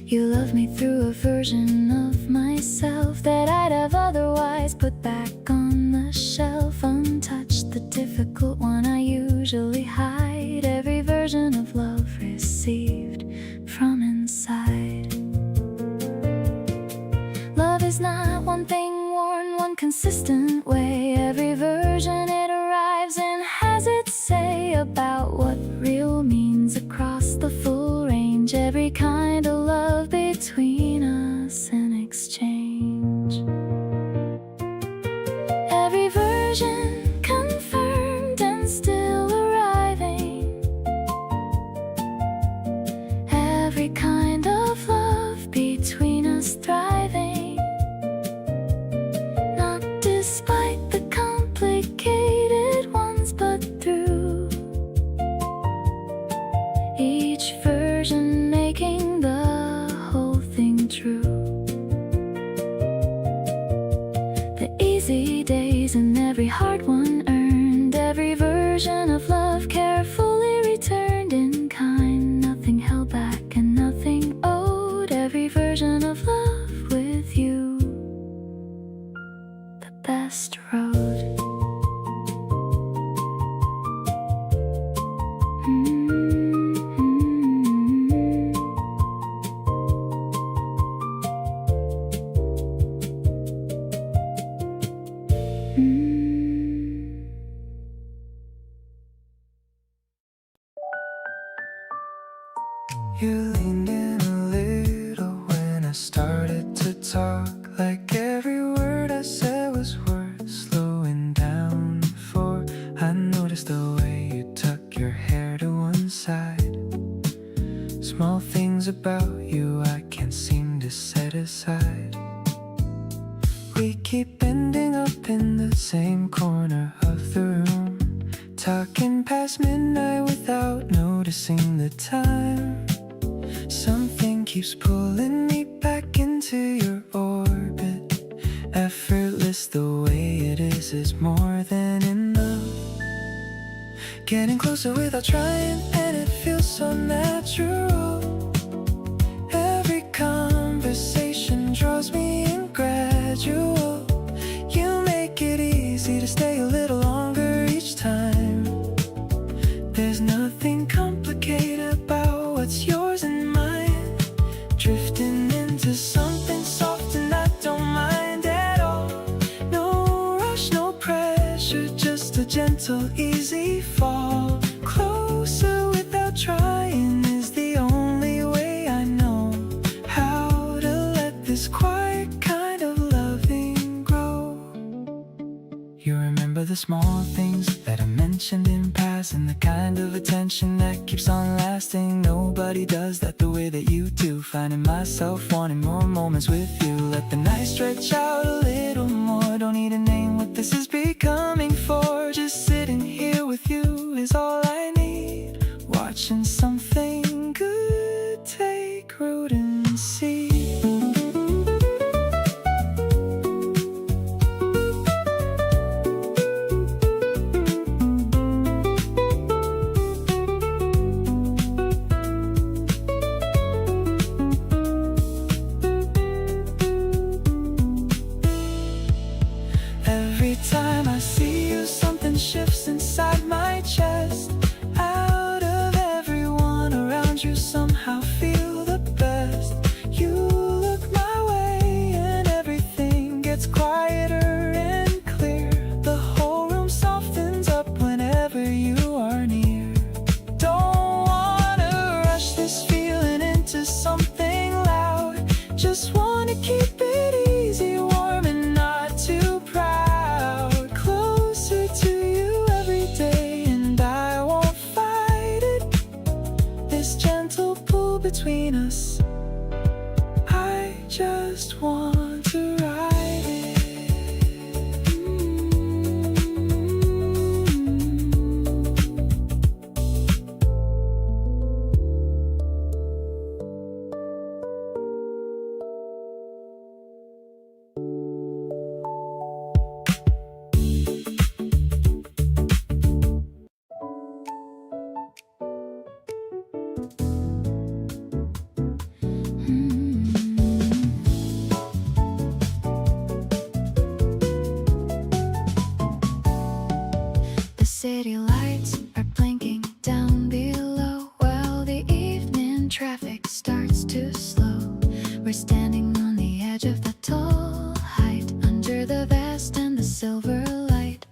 You love me through a version of myself that I'd have otherwise put back on the shelf, untouched. The difficult one I usually hide. Every version of love received from inside. Love is not one thing worn one consistent way. Every version it arrives and has its say about what real means across the full range. Every kind of love between us in exchange. Every version confirmed and still arriving. Every kind of love between us thriving. Not despite the complicated ones, but through each version making the whole thing true. The easy days and every hard one earned. Every version of love carefully returned in kind. Nothing held back and nothing owed. Every version of love with you, the best road. guess it was worth slowing down for. I noticed the way you tuck your hair to one side. Small things about you I can't seem to set aside. We keep ending up in the same corner of the room, talking past midnight without noticing the time. Something keeps pulling me back into your orbit. Effortless, the way it is more than enough. Getting closer without trying, and it feels so natural. Every conversation draws me in gradual. You make it easy to stay a little longer each time. There's nothing complicated about what's yours and mine. Drifting into something soft and I don't mind at all. No rush, no pressure, just a gentle, easy fall. Closer without trying is the only way I know how to let this quiet kind of loving grow. You remember the small things that I mentioned in passing, the kind of attention that keeps on lasting. Nobody does that the way that you do. Finding myself wanting more moments with you. Let the night stretch out a little more. Don't need a name what this is becoming for. Just sitting here with you is all I need. Watching something good take root and seed. Every time I see you, something shifts inside my chest. Out of everyone around you, somehow feel the best. You look my way and everything gets quieter and clear. The whole room softens up whenever you are near. Don't wanna rush this feeling into something loud. Just wanna keep it easy, warm and not too proud. Closer to you every day and I won't fight it. This gentle pull between us, I just want to ride it. The city lights are blinking down below while the evening traffic starts to slow. We're standing on the edge of the tall height under the vast and the silver light.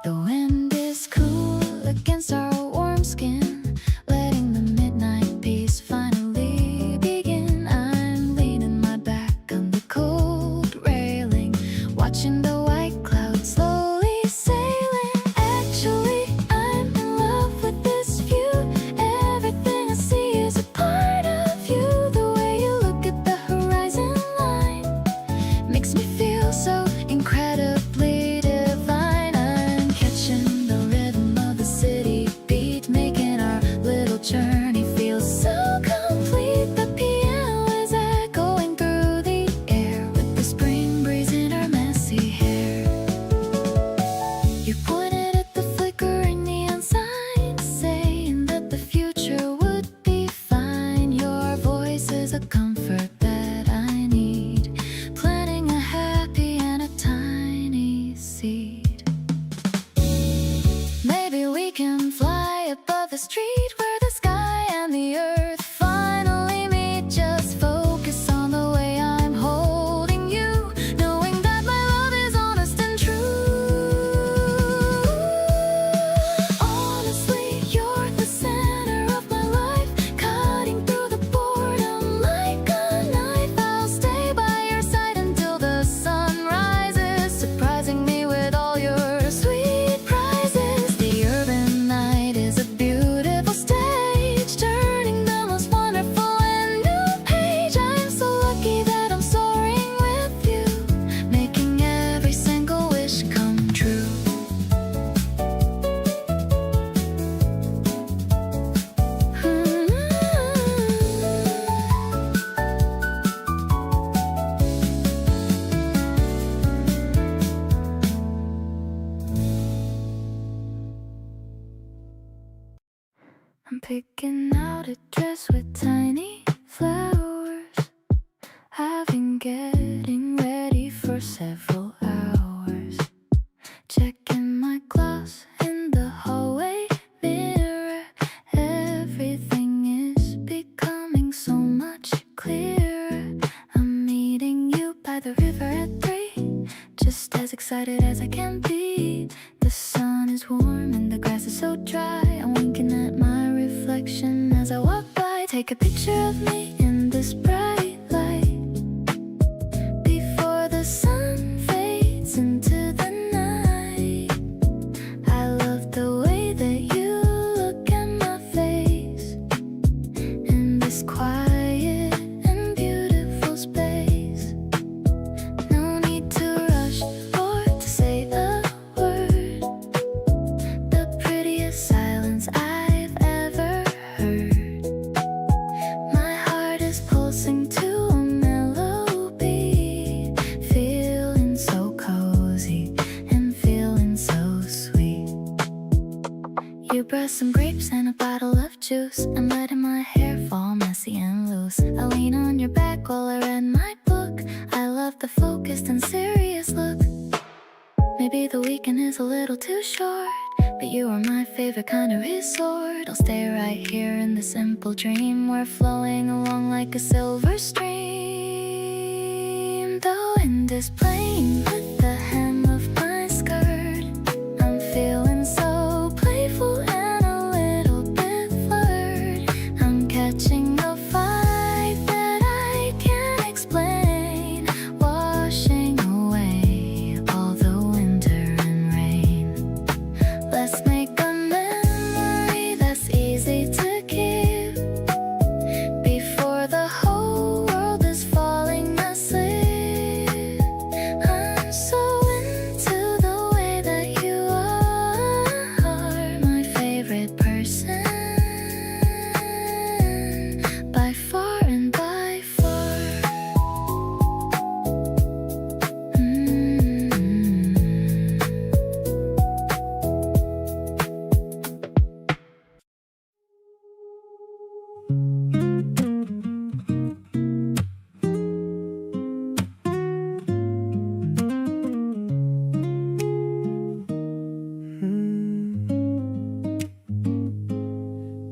The wind is cool against our warm skin, letting the midnight peace finally begin. I'm leaning my back on the cold railing, watching the white clouds slowly sailing. Actually, I'm in love with this view. Everything I see is a part of you. The way you look at the horizon line makes me feel so incredibly divine. I'm catching the rhythm of the city beat, making our little journey feel so complete. The piano is echoing through the air with the spring breeze in our messy hair. picking out a dress with tiny flowers. I've been getting ready for several hours. Checking my gloss in the hallway mirror. Everything is becoming so much clearer. I'm meeting you by the river at 3, just as excited as I can be. The sun is warm and the grass is so dry. I'm winking at my reflection as I walk by. Take a picture of me in this bright light before the sun fades into the night. I love the way that you look at my face in this quiet and beautiful space. No need to rush or to say a word. The prettiest silence I've ever heard. My heart is pulsing to a melody, feeling so cozy and feeling so sweet. You brought some grapes and a bottle of juice. I'm letting my hair fall messy and loose. I lean on your back while I read my book. I love the focused and serious look. Maybe the weekend is a little too short, but you are my favorite kind of resort. I'll stay right here in the simple dream. We're flowing along like a silver stream. The wind is playing with the hem of my skirt. I'm feeling so playful and a little bit flirt. I'm catching a vibe that I can't explain, washing away all the winter and rain. Let's make a memory that's easy to keep before the whole world is falling asleep. I'm so into the way that you are, my favorite person by far and by far.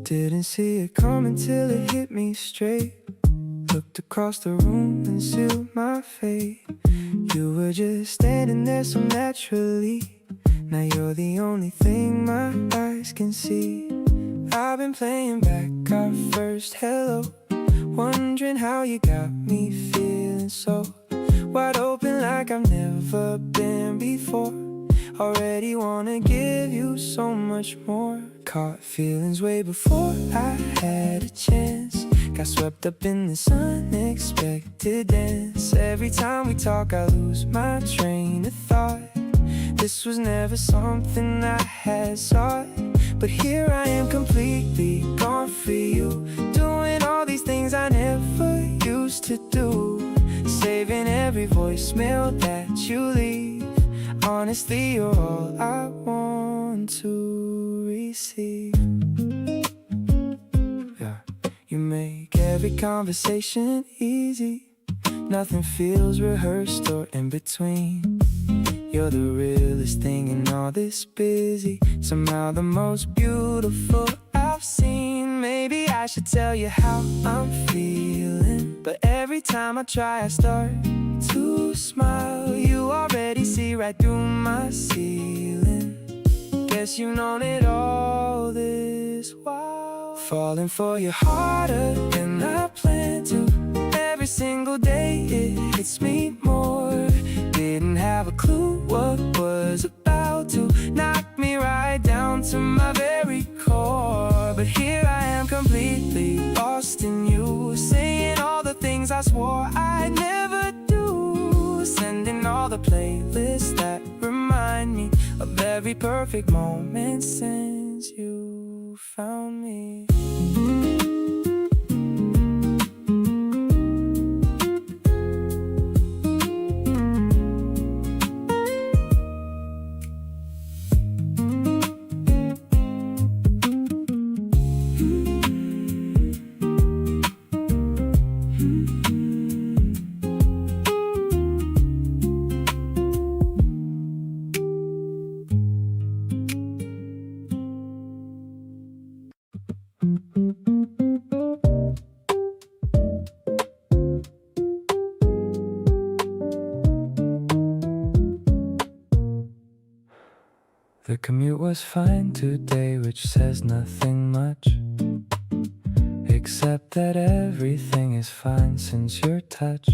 Didn't see it coming till it hit me straight. Looked across the room and sealed my fate. You were just standing there so naturally. Now you're the only thing my eyes can see. I've been playing back our first hello, wondering how you got me feeling so wide open like I've never been before. Already wanna give you so much more. Caught feelings way before I had a chance. Got swept up in this unexpected dance. Every time we talk I lose my train of thought. This was never something I had sought, but here I am completely gone for you, doing all these things I never used to do, saving every voicemail that you leave. Honestly, you're all I want to receive. Yeah, you make every conversation easy. Nothing feels rehearsed or in between. You're the realest thing in all this busy. Somehow the most beautiful I've seen. Maybe I should tell you how I'm feeling, but every time I try I start to smile. You already see right through my ceiling. Guess you've known it all this while. Falling for you harder than I planned to. Every single day it hits me more. Didn't have a clue what was about to knock me right down to my very core. But here I am completely lost in you, saying all the things I swore I'd never do, sending all the playlists that remind me of every perfect moment since you found me. The commute was fine today, which says nothing much, except that everything is fine since your touch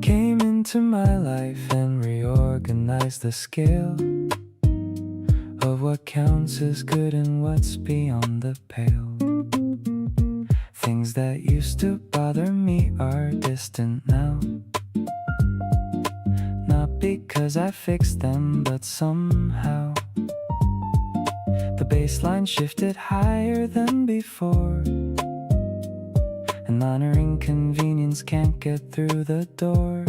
came into my life and reorganized the scale of what counts as good and what's beyond the pale. Things that used to bother me are distant now, not because I fixed them, but somehow the baseline shifted higher than before, and minor inconvenience can't get through the door.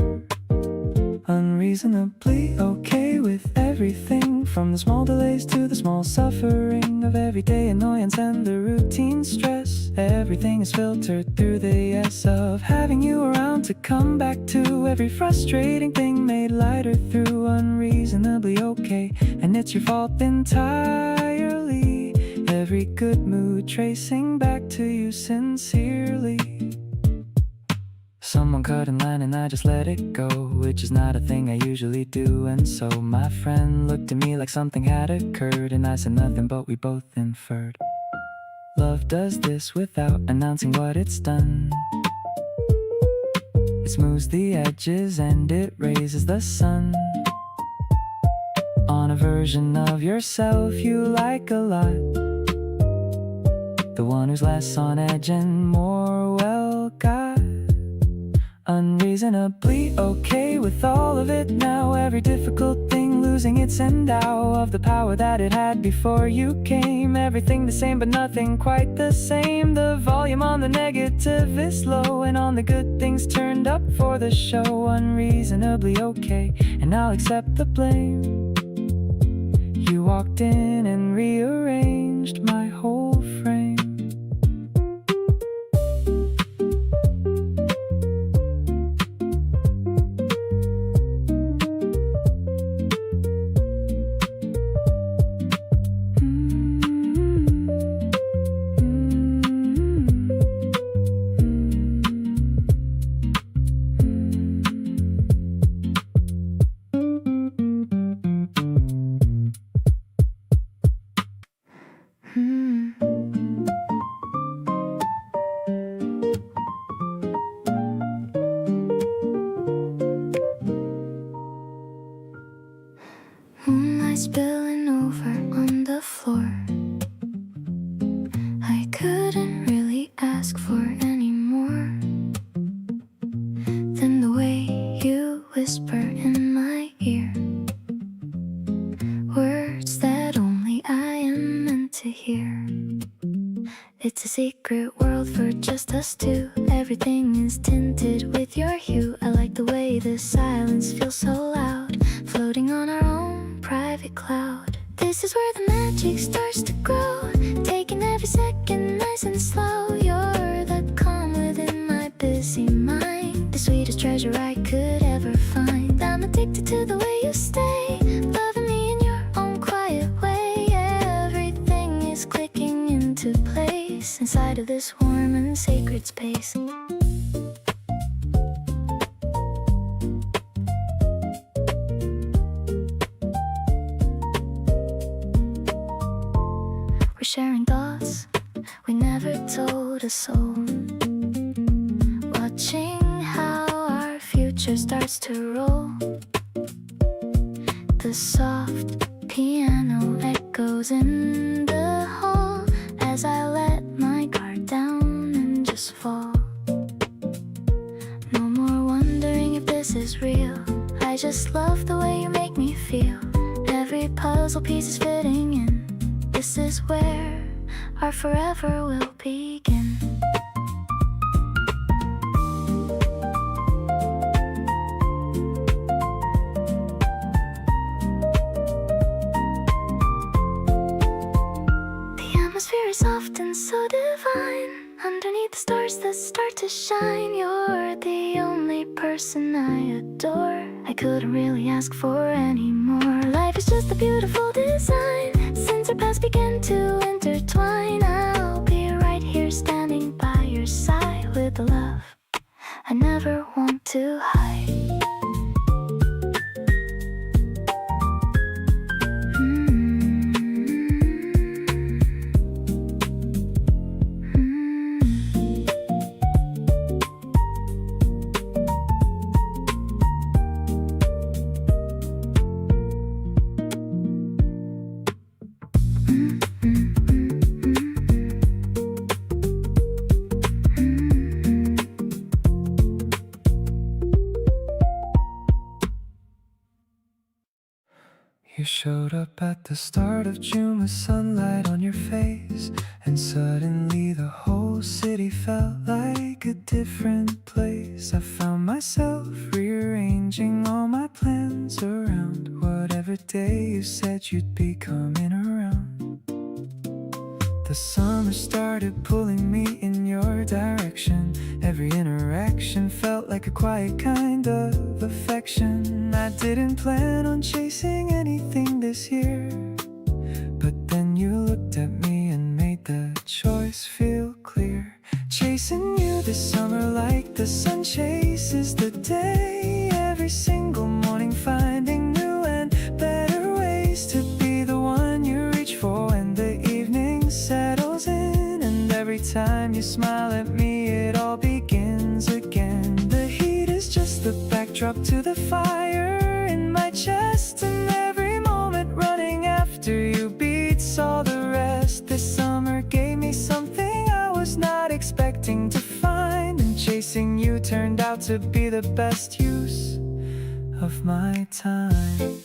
Unreasonably okay with everything, from the small delays to the small suffering of everyday annoyance and the routine stress. Everything is filtered through the yes of having you around to come back to. Every frustrating thing made lighter through unreasonably okay, and it's your fault entirely. Every good mood tracing back to you sincerely. Someone cut in line and I just let it go, which is not a thing I usually do. And so my friend looked at me like something had occurred, and I said nothing, but we both inferred love does this without announcing what it's done. It smooths the edges and it raises the sun on a version of yourself you like a lot, the one who's less on edge and more well got. Unreasonably okay with all of it now, every difficult thing losing its endow of the power that it had before you came. Everything the same but nothing quite the same. The volume on the negative is low, and on the good things turned up for the show. Unreasonably okay, and I'll accept the blame. You walked in and rearranged my whole frame. Moonlight spilling over on the floor. I couldn't really ask for any more than the way you whisper in my ear, words that only I am meant to hear. It's a secret world for just us two. Everything is tinted with your hue. I like the way the silence feels so loud, floating on our own private cloud. This is where the magic starts to grow, taking every second nice and slow. You're the calm within my busy mind, the sweetest treasure I could ever find. I'm addicted to the way you stay, loving me in your own quiet way. Everything is clicking into place inside of this warm and sacred space. We're sharing thoughts we never told a soul, watching how our future starts to roll. The soft piano echoes in the hall as I let my guard down and just fall. No more wondering if this is real, I just love the way you make me feel. Every puzzle piece is fitting in. This is where our forever will begin. The atmosphere is soft and so divine, underneath the stars that start to shine. You're the only person I adore. I couldn't really ask for any more. Life is just a beautiful design. Since our paths began to intertwine, I'll be right here standing by your side with the love I never want to hide. You showed up at the start of June with sunlight on your face, and suddenly the whole city felt like a different place. I found myself rearranging all my plans around whatever day you said you'd be coming around. The summer started pulling me in your direction. Every interaction felt like a quiet kind of affection. I didn't plan on chasing anything this year, but then you looked at me and made the choice feel clear. Chasing you this summer like the sun chases the day. Every single morning finding new and better ways to be the one you reach for when the evening settles in. And every time you smile at me, it all begins again. The heat is just the backdrop to the fire in my chest, and every moment running after you beats all the rest. This summer gave me something I was not expecting to find, and chasing you turned out to be the best use of my time.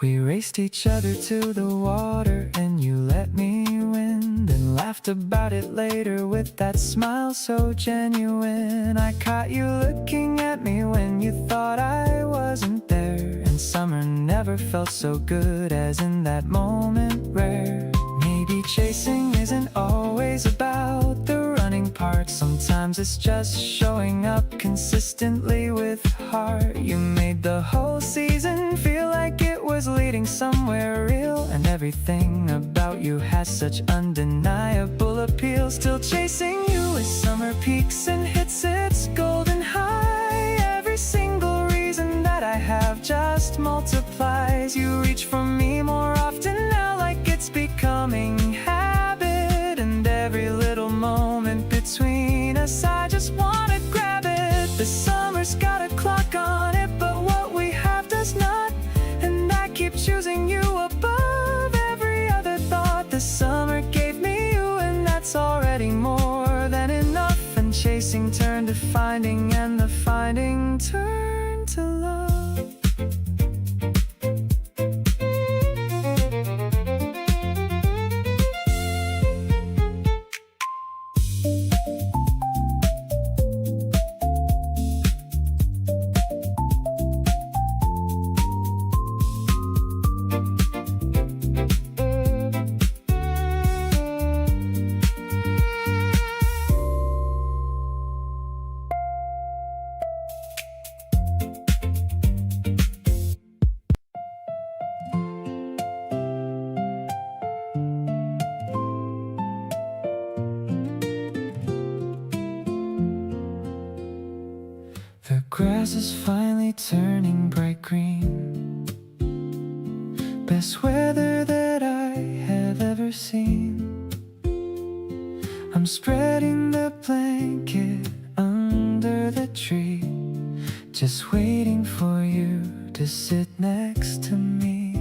We raced each other to the water, and you let me win, then laughed about it later with that smile so genuine. I caught you looking at me when you thought I wasn't there, and summer never felt so good as in that moment rare. Maybe chasing isn't always about the running part. Sometimes it's just showing up consistently with heart. You made the whole season feel like it was leading somewhere real, and everything about you has such undeniable appeal. Still chasing you as summer peaks and hits its golden high. Every single reason that I have just multiplies. You reach for me more often now, like it's becoming habit, and every little moment between us I just wanna grab it. The summer's got a clock on it, but what we have does not, and I keep choosing you above every other thought. The summer gave me you, and that's already more than enough. And chasing turned to finding, and the finding turned to love. The grass is finally turning bright green. Best weather that I have ever seen. I'm spreading the blanket under the tree, just waiting for you to sit next to me.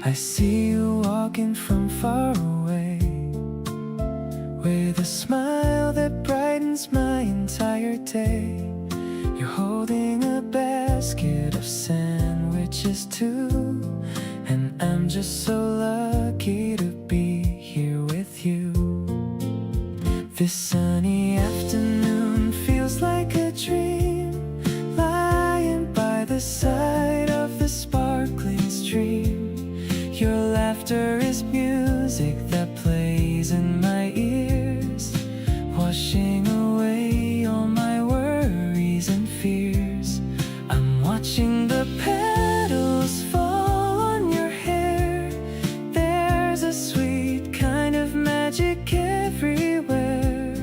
I see you walking from far away, with a smile that brightens my entire day. You're holding a basket of sandwiches too, and I'm just so lucky to be here with you. This sunny afternoon feels like a dream, lying by the side of the sparkling stream. Your laughter is music that plays in my ears, washing away all my worries and fears. I'm watching the petals fall on your hair. There's a sweet kind of magic everywhere.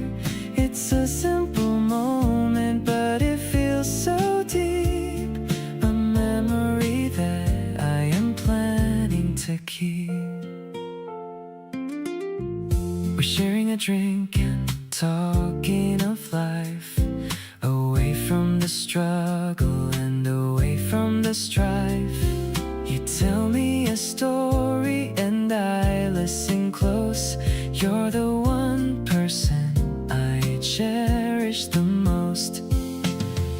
It's a simple moment, but it feels so deep. A memory that I am planning to keep. We're sharing a drink and talking of life, away from the struggle and away from the strife. You tell me a story and I listen close. You're the one person I cherish cherish the most.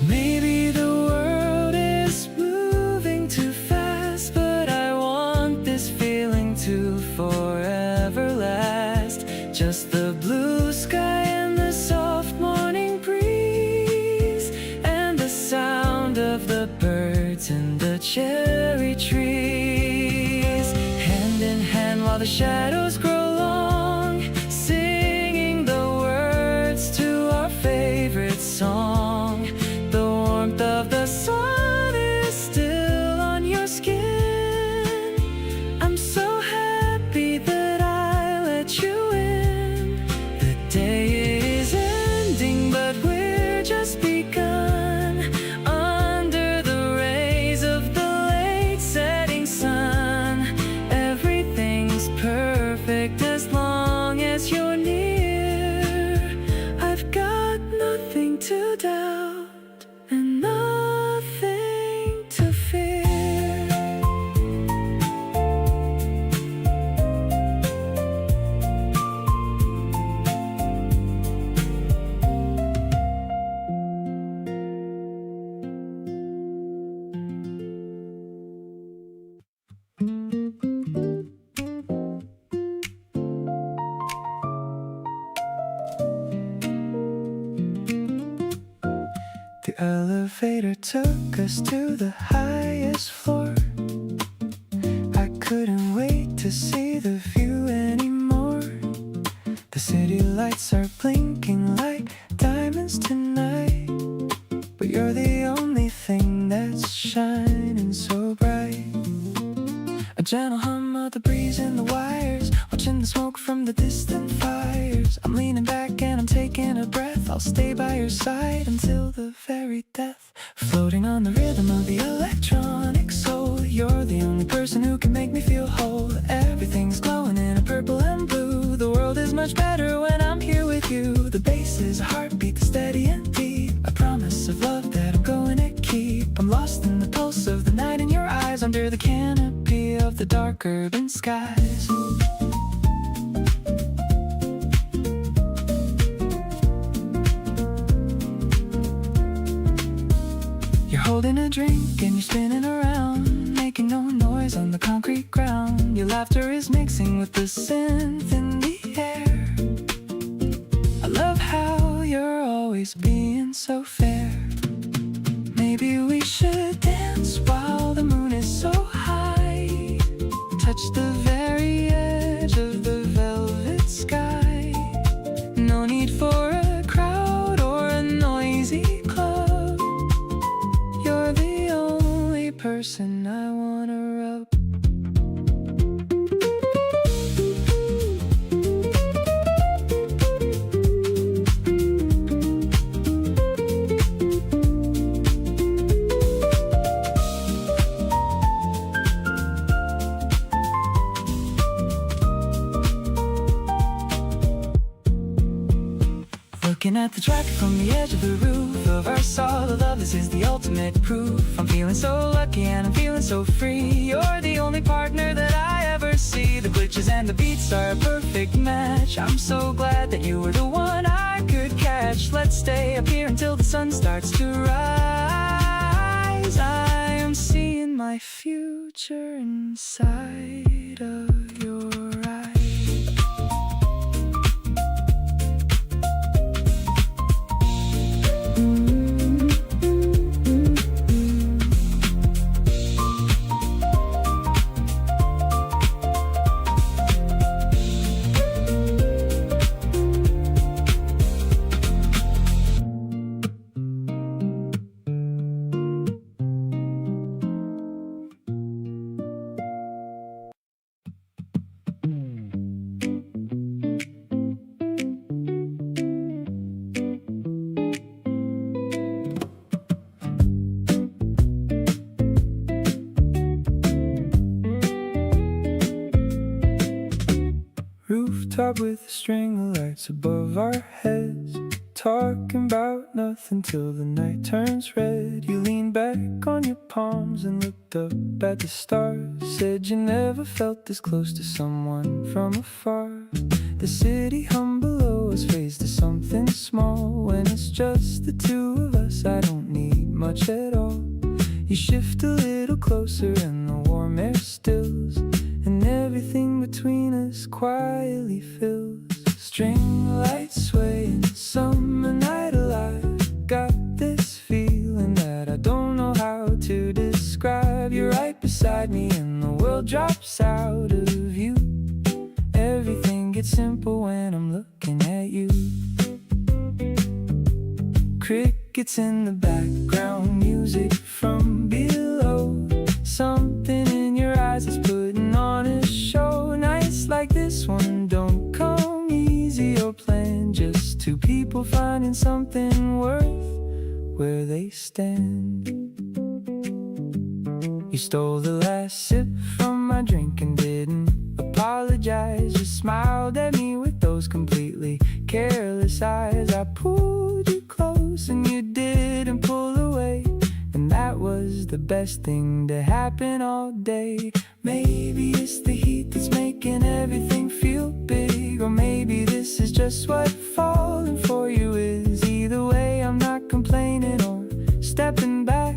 Maybe the world is moving too fast, but I want this feeling to forever last. Just the blue sky and the soft morning breeze, and the sound of the birds in the cherry trees. Hand in hand while the shadows grow long, singing the words to our favorite song. The warmth of the sun is still on your skin. I'm so happy that I let you in. The day is ending, but we're just begun. Under the rays of the late setting sun, everything's perfect as long as you're near. I've got nothing to doubt and nothing to fear. The elevator took us to the highest floor. I couldn't wait to see the view anymore. The city lights are blinking like diamonds tonight, but you're the only thing that's shining so bright. A gentle hum of the breeze in the wires, watching the smoke from the distant fires. I'm leaning back and I'm taking a breath. I'll stay by your side until the very death. Floating on the rhythm of the electronic soul. You're the only person who can make me feel whole. Everything's glowing in a purple and blue. The world is much better when I'm here with you. The bass is a heartbeat that's steady and deep, a promise of love that I'm going to keep. I'm lost in the pulse of the night in your eyes, under the canopy of the dark urban skies. You're holding a drink and you're spinning around, making no noise on the concrete ground. Your laughter is mixing with the synth in the air. I love how you're always being so fair. Maybe we should dance while the moon is so high, touch the very edge of the velvet sky. No need for a crowd or a noisy club. You're the only person I wanna rub. Looking at the traffic from the edge of the roof of our solid love, this is the ultimate proof. I'm feeling so lucky and I'm feeling so free. You're the only partner that I ever see. The glitches and the beats are a perfect match. I'm so glad that you were the one I could catch. Let's stay up here until the sun starts to rise. I am seeing my future inside of your eyes. Rooftop with a string of lights above our heads, talking about nothing till the night turns red. You leaned back on your palms and looked up at the stars, said you never felt this close to someone from afar. The city hum below us fades to something small when it's just the two of us. I don't need much at all. You shift a little closer and the warm air stills, and everything between us quietly fills. String lights sway in summer night alive. Got this feeling that I don't know how to describe. You're right beside me and the world drops out of view. Everything gets simple when I'm looking at you. Crickets in the background, music from below. Something in your eyes is putting on a show. Nights like this one don't come easy or planned. Just two people finding something worth where they stand. You stole the last sip from my drink and didn't apologize. Just smiled at me with those completely careless eyes. I pulled you close and you didn't pull away, and that was the best thing to happen all day. Maybe it's the heat that's making everything feel big, or maybe this is just what falling for you is. Either way, I'm not complaining or stepping back.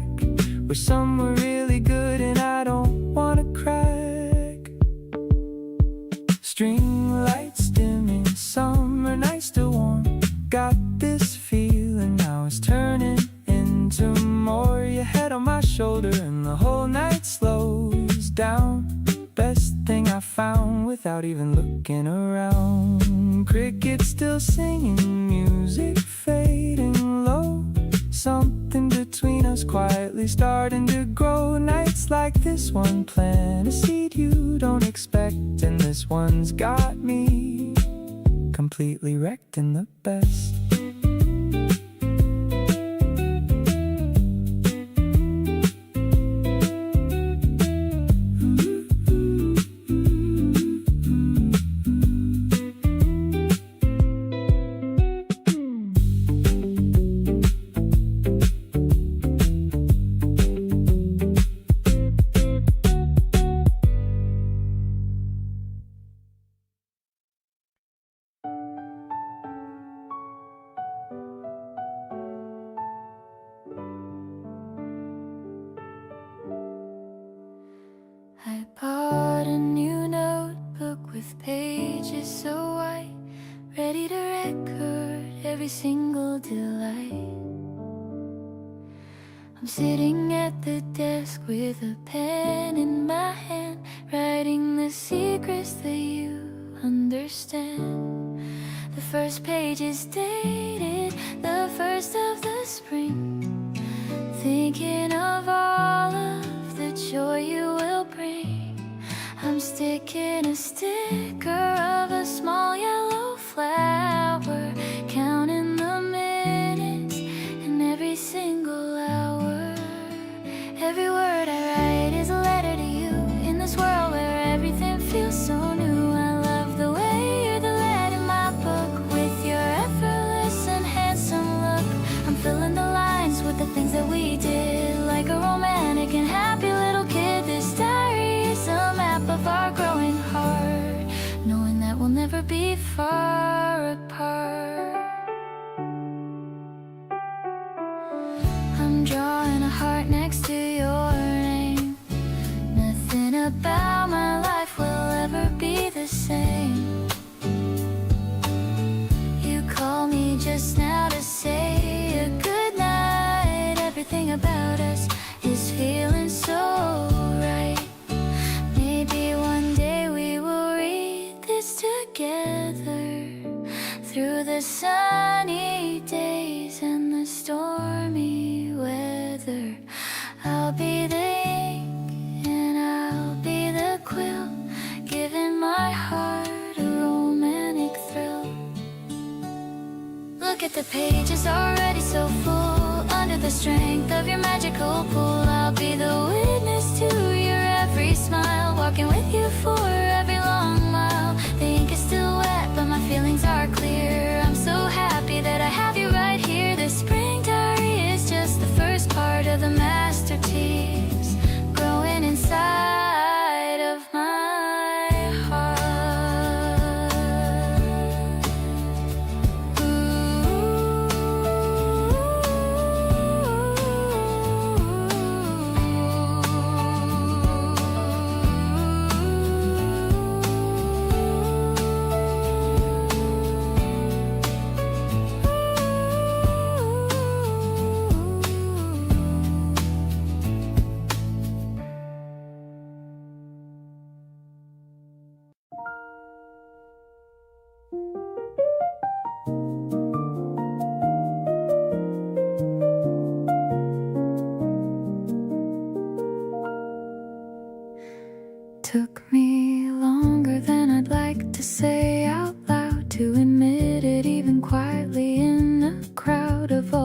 We're somewhere really good and I don't wanna crack. String lights dimming, summer nights still warm. Got this feeling now it's turning into more. Your head on my shoulder and the whole night slows down. Best thing I found without even looking around. Crickets still singing, music fading low. Something between us quietly starting to grow. Nights like this one plant a seed you don't expect, and this one's got me completely wrecked in the best. I bought a new notebook with pages so white, ready to record every single delight. I'm sitting at the desk with a pen in my hand, writing the secrets that you understand. The first page is dated, the first of the spring, thinking of all of the joy you will bring. I'm sticking a sticker of a small yellow flower, counting the minutes and every single hour. Every word I write is a letter to you, in this world where everything feels so new. I love the way you're the lead in my book, with your effortless and handsome look. I'm filling the lines with the things that we did, like a romantic and happy little kid. This diary is a map of our growing heart, knowing that we'll never be far apart. I'm drawing a heart next to your name. Nothing about my life will ever be the same. You called me just now to say a good night. Everything about us is feeling so right. Maybe one day we will read this together, through the sunny days and the stormy weather. I'll be the ink and I'll be the quill, giving my heart a romantic thrill. Look at the pages already so full, under the strength of your magical pull. I'll be the witness to your every smile, walking with you for every long mile. The ink is still wet, but my feelings are clear. I'm so happy that I have you right here. The spring diary is just the first part of the masterpiece, growing inside of my heart. Ooh.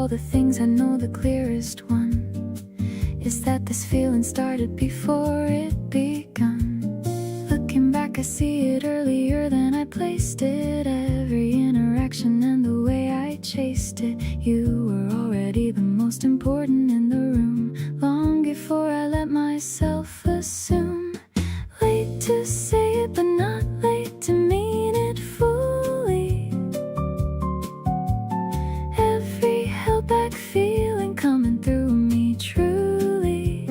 all the things I know, the clearest one is that this feeling started before it begun. Looking back, I see it earlier than I placed it. Every interaction and the way I chased it. You were already the most important in the room, long before I let myself assume. Late to say it, but not late to mean it fully. Every held back feeling coming through me truly.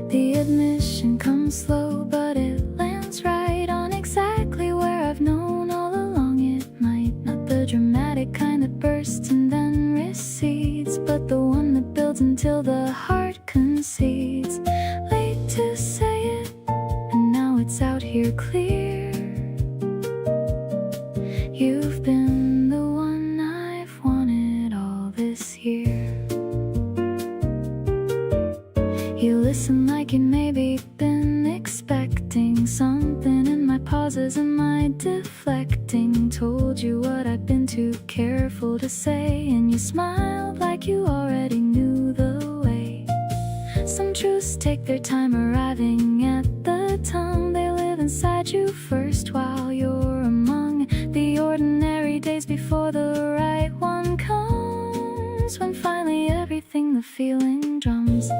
The admission comes slow, but it lands right on exactly where I've known all along it might. Not the dramatic kind that bursts and then recedes, but the one that builds until the heart concedes. Late to say it, and now it's out here clear. You've been the one I've wanted all this year. You listen like you maybe been expecting something in my pauses and my deflecting. Told you what I'd been too careful to say, and you smiled like you already knew the way. Some truths take their time arriving at the tongue. They live inside you first while you're among the ordinary days before the right one comes. When finally everything, the feeling drums.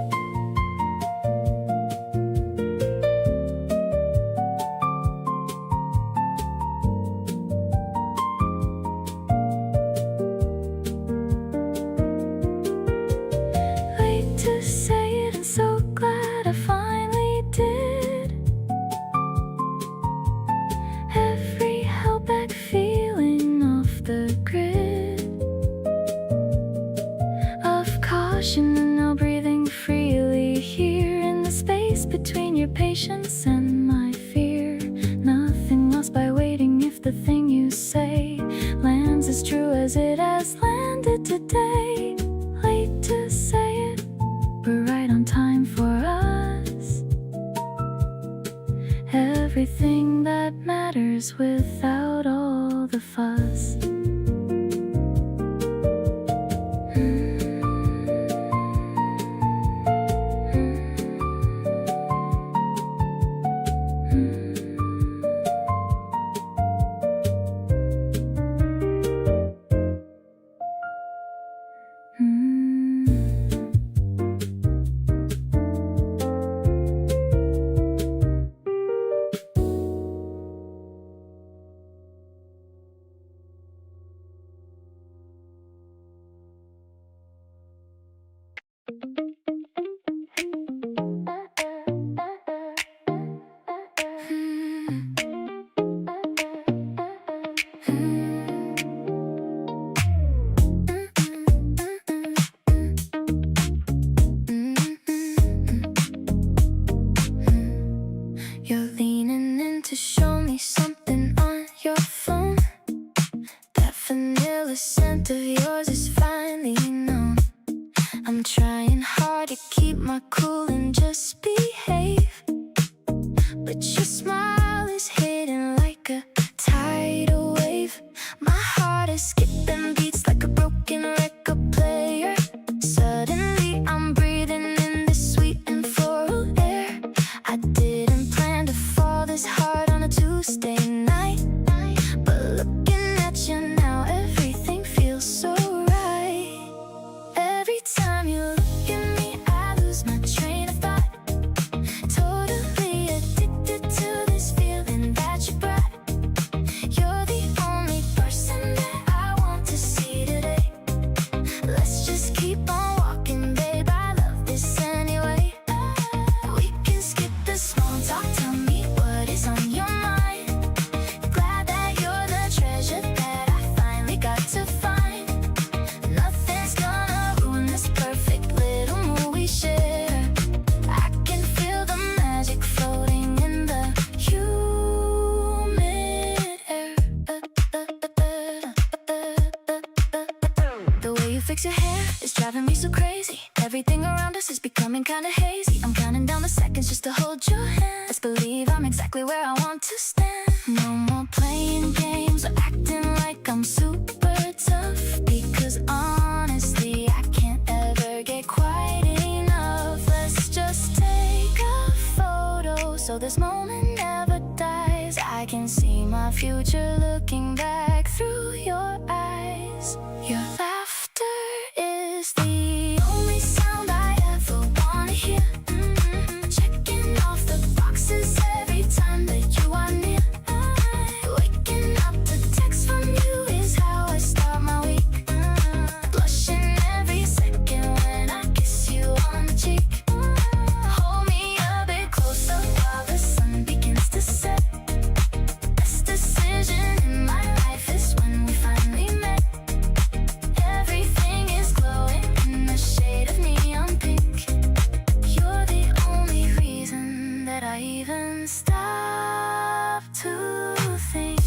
Late to say it, and so glad I finally did. Every held back feeling off the grid of caution, and now breathing freely here in the space between your patience and my fear. Nothing lost by waiting if the thing you say lands as true as it has landed today. Late to say it, but right on time for us. Everything that matters without all the fuss. You're leaning in to show me something on your phone. That vanilla scent of yours is finally known. I'm trying hard to keep my cool and just behave, but your smile is hidden like a tidal wave. My heart is skipping beats like a broken record player. Suddenly I'm breathing in this sweet and floral air. I didn't plan to fall this hard on a Tuesday night, but looking at you now, everything feels so right. Every time you look at me, I lose my train of thought. Totally addicted to this feeling that you brought. You're the only person that I want to see today. Let's just keep on walking, babe, I love this anyway. We can skip the small talk, tell me what is on your mind. Glad that you're the treasure that I finally got to find. Nothing's gonna ruin this perfect little mood we share. I can feel the magic floating in the humid air. The way you fix your hair is driving me so crazy. Everything around us is becoming kinda hazy. I'm counting down the seconds just to hold your hand. Let's believe I'm exactly where I want to stand. No more playing games or acting like I'm super tough, because I'm this moment never dies. I can see my future looking back through your eyes. Your laughter is the only sound I ever wanna hear. Checking off the boxes every time that you are near. Waking up to text from you is how I start my week. Blushing every second when I kiss you on the cheek. Hold me a bit closer while the sun begins to set. Best decision in my life is when we finally met. Everything is glowing in the shade of neon pink. You're the only reason that I even stop to think.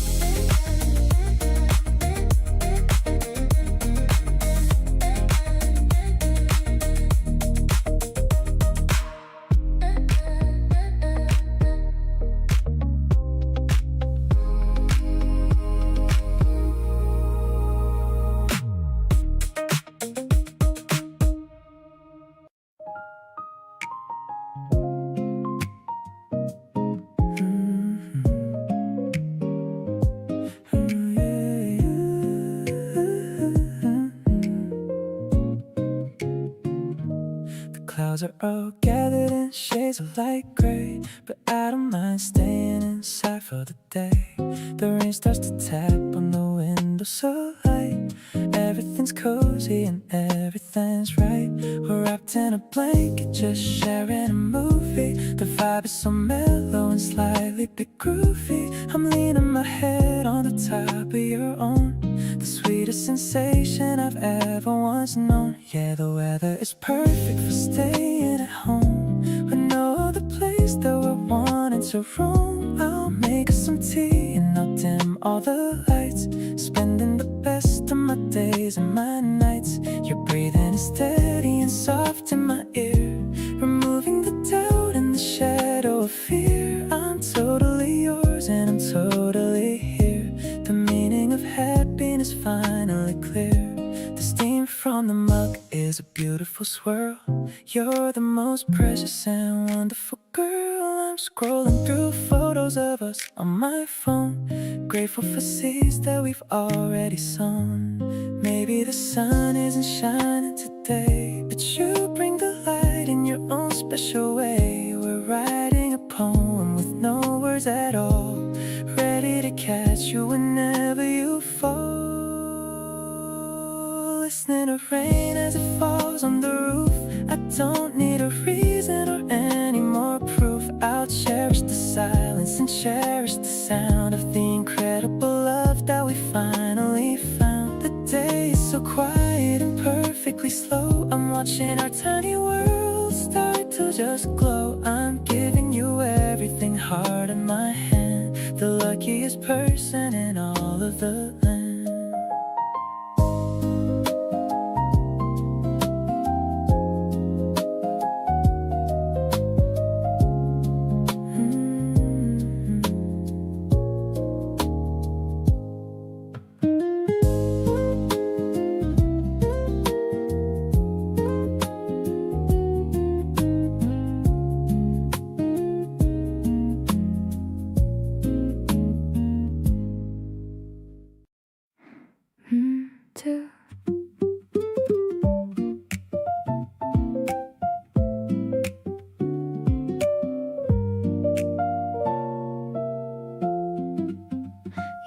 Clouds are all gathered in shades of light gray, but I don't mind staying inside for the day. The rain starts to tap on the window so light. Everything's cozy and everything's right. We're wrapped in a blanket, just sharing a movie. The vibe is so mellow and slightly bit groovy. I'm leaning my head on the top of your own. The sweetest sensation I've ever once known. Yeah, the weather is perfect for staying at home. We know the place that we're wanting to roam. I'll make us some tea and I'll dim all the lights. Spending the best of my days and my nights. Your breathing is steady and soft in my ear, removing the doubt and the shadow of fear. I'm totally yours and I'm totally here. The meaning of happiness finally clear. The steam from the mug is a beautiful swirl. You're the most precious and wonderful girl. I'm scrolling through photos of us on my phone, grateful for seeds that we've already sown. Maybe the sun isn't shining today, but you bring the light in your own special way. We're writing a poem with no words at all, ready to catch you whenever you fall. Listening to rain as it falls on the roof. I don't need a reason or any more proof. I'll cherish the silence and cherish the sound of the incredible love that we finally found. The day is so quiet and perfectly slow. I'm watching our tiny world start to just glow. I'm giving you everything, heart in my hand, the luckiest person in all of the land.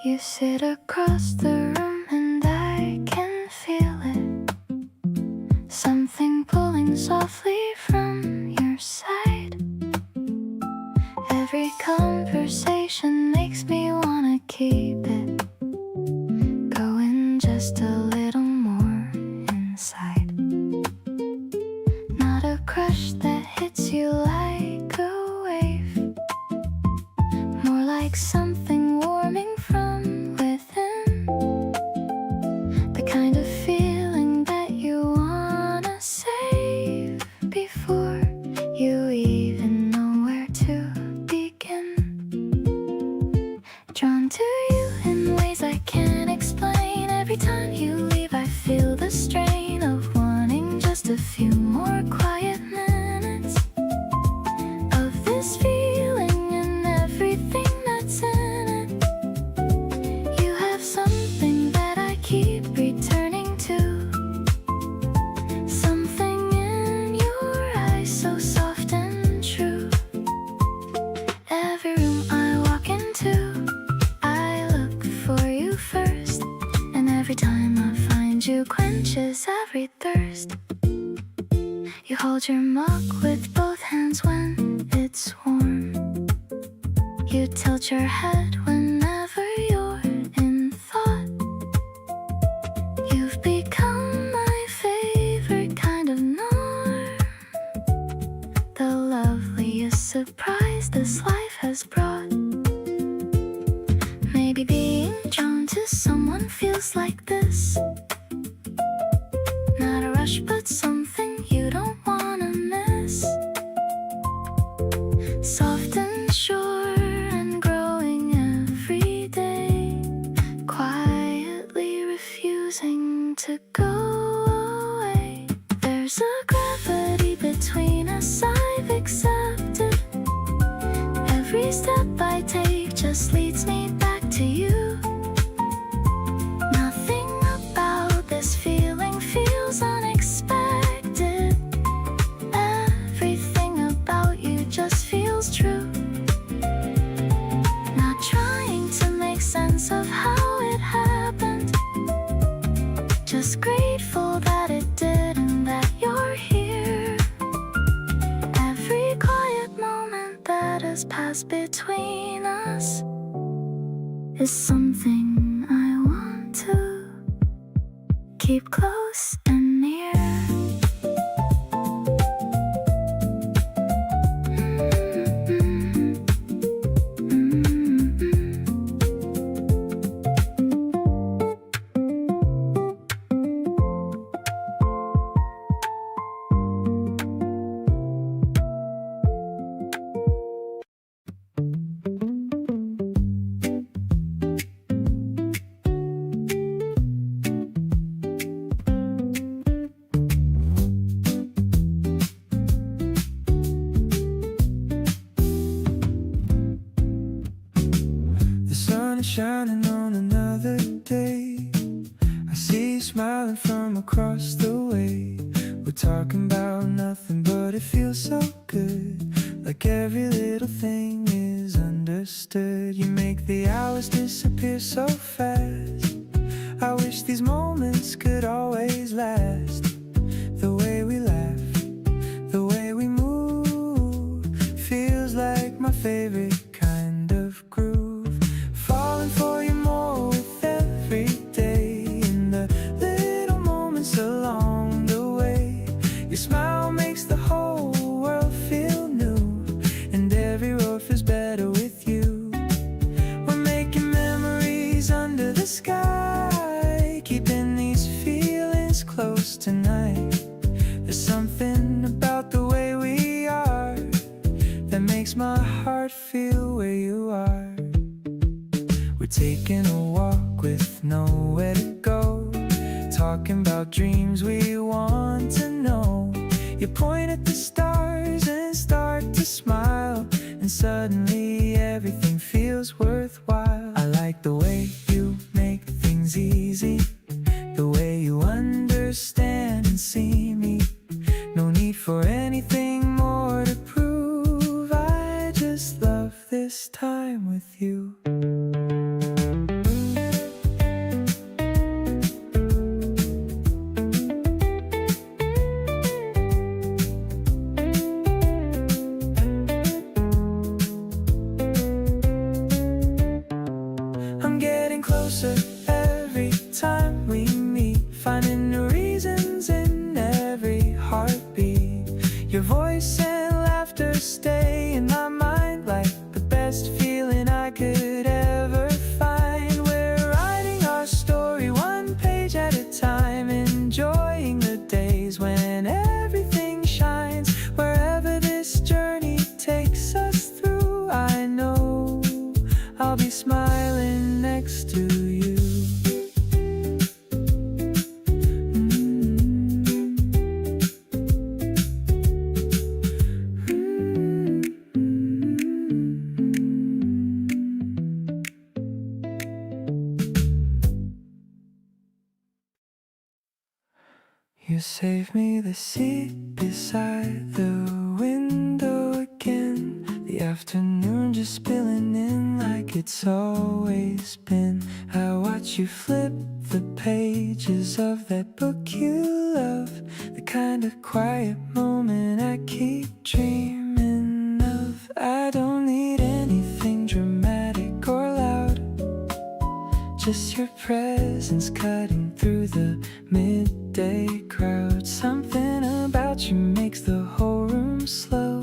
You sit across the room and I can feel it. Something pulling softly from your side. Every conversation makes me wanna keep it going just a little more inside. Not a crush that hits you like a wave, more like something warming from within. The kind of feeling that you wanna save before you even know where to begin. Drawn to you in ways I can't explain. Every time you leave I feel the strain of wanting just a few more quiet minutes of this feeling in Soju quenches every thirst. You hold your mug with both hands when it's warm. You tilt your head whenever you're in thought. You've become my favorite kind of norm, the loveliest surprise this life has brought. Maybe being drawn to someone feels like this. Not a rush, but something you don't wanna miss. Soft and sure and growing every day, quietly refusing to go away. There's a gravity between us, I've accepted. Every step I take just leads me back to you. Nothing about this feeling feels unexpected. Everything about you just feels true. Not trying to make sense of how it happened, just grateful that it did and that you're here. Every quiet moment that has passed between us is something I want to keep close and near. Shining on another day, I see you smiling from across the way. We're talking about nothing, but it feels so good, like every little thing is understood. You make the hours disappear so fast. I wish these moments could always last. The way we laugh, the way we move, feels like my favorite kind of groove. Falling for you more with every day, in the little moments along the way. Your smile makes the whole world feel new, and every road feels better with you. We're making memories under the sky, keeping these feelings close tonight. There's something about the way we are that makes my heart feel where you are. We're taking a walk with nowhere to go, talking about dreams we want to know. You point at the stars and start to smile, and suddenly everything feels worthwhile. I like the way you make things easy, the way you understand and see me. No need for anything more to prove, I just love this time with you. Every time we meet, finding new reasons in every heartbeat. Your voice and laughter stay in my mind like the best feeling I could ever find. We're writing our story one page at a time, enjoying the days when everything shines. Wherever this journey takes us through, I know I'll be smiling next to you. You save me the seat beside the window again. The afternoon just spilling in like a it's always been. I watch you flip the pages of that book you love, the kind of quiet moment I keep dreaming of. I don't need anything dramatic or loud, just your presence cutting through the midday crowd. Something about you makes the whole room slow,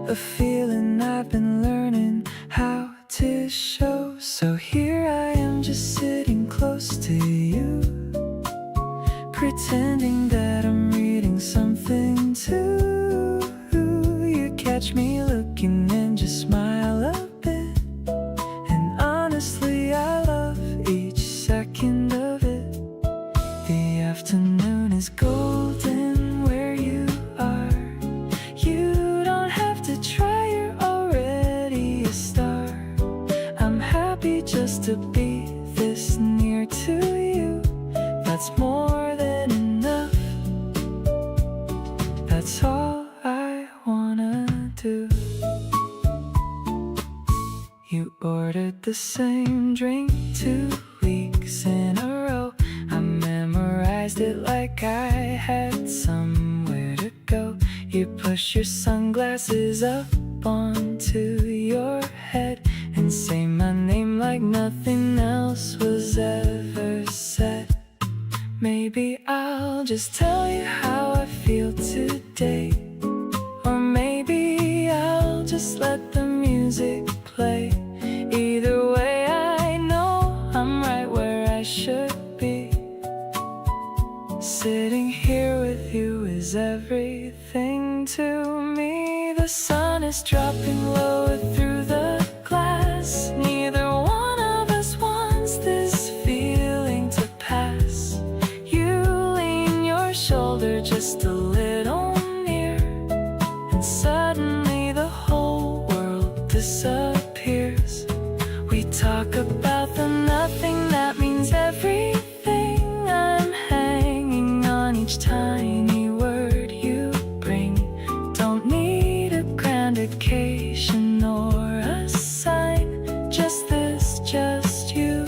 a feeling I've been learning how to show. So here I am just sitting close to you, pretending that I'm reading something too. You catch me looking and just smile a bit, and honestly I love each second of it. The afternoon is golden where you are. You don't have to try, you're already a star. I'm happy just to be this near to you. That's more than enough. That's all I wanna do. You ordered the same drink 2 weeks in a row. I memorized it like I had somewhere to go. You push your sunglasses up onto your head and say my name like nothing else was ever said. Maybe I'll just tell you how I feel today, or maybe I'll just let the music play. Either way I know I'm right where I should be. Sitting here with you is everything to me. The sun is dropping lower through the glass. Neither one of us wants this feeling to pass. You lean your shoulder just a little near, and suddenly the whole world disappears. We talk about the nothing that means everything. I'm hanging on each tiny word you bring. Don't need a grand occasion or a sign, just this, just you.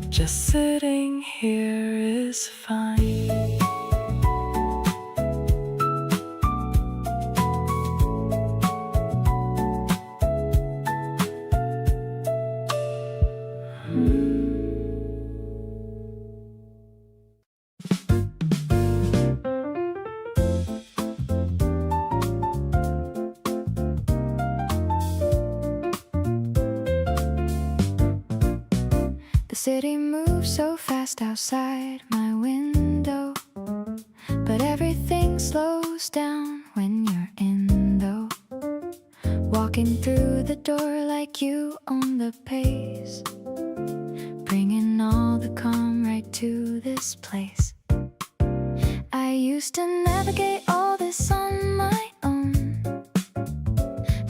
Just sitting here is fine. The city moves so fast outside my window, but everything slows down when you're in though. Walking through the door like you own the pace, bringing all the calm right to this place. I used to navigate all this on my own,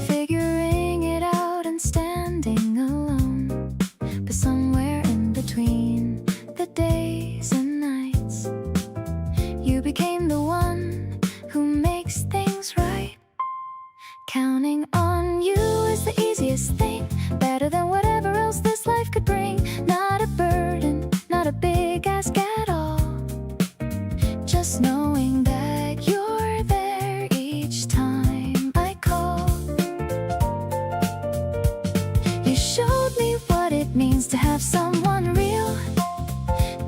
figuring it out and standing alone. But somewhere in between the days and nights, you became the one who makes things right. Counting on you is the easiest thing, better than whatever else this life could bring. Not a burden, not a big ask at all, just knowing that you're there each time I call. You showed me what it means to have someone real,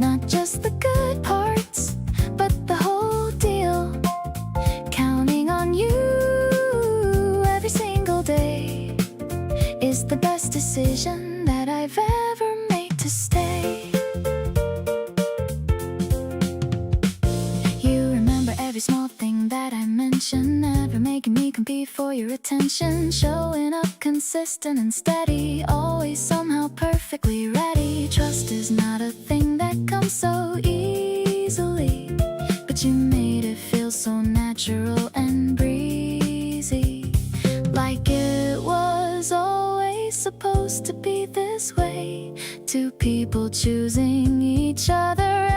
not just the good parts, but the whole deal. Counting on you every single day is the best decision that I've ever made to stay. You remember every small thing that I mention, never making me compete for your attention. Showing up consistent and steady, always somehow perfectly ready. Trust is not a thing that comes so easily, but you made it feel so natural and breezy, like it was always supposed to be this way. Two people choosing each other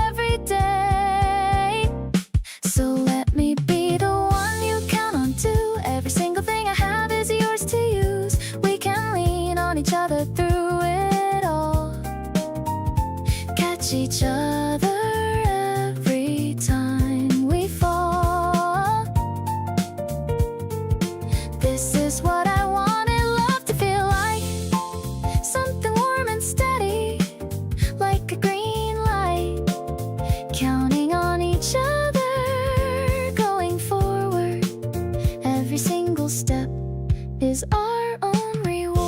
every day. So let me be the one you count on too. Every single thing I have is yours catch each other every time we fall. This is what I wanted love to feel like. Something warm and steady, like a green light. Counting on each other, going forward. Every single step is our own reward.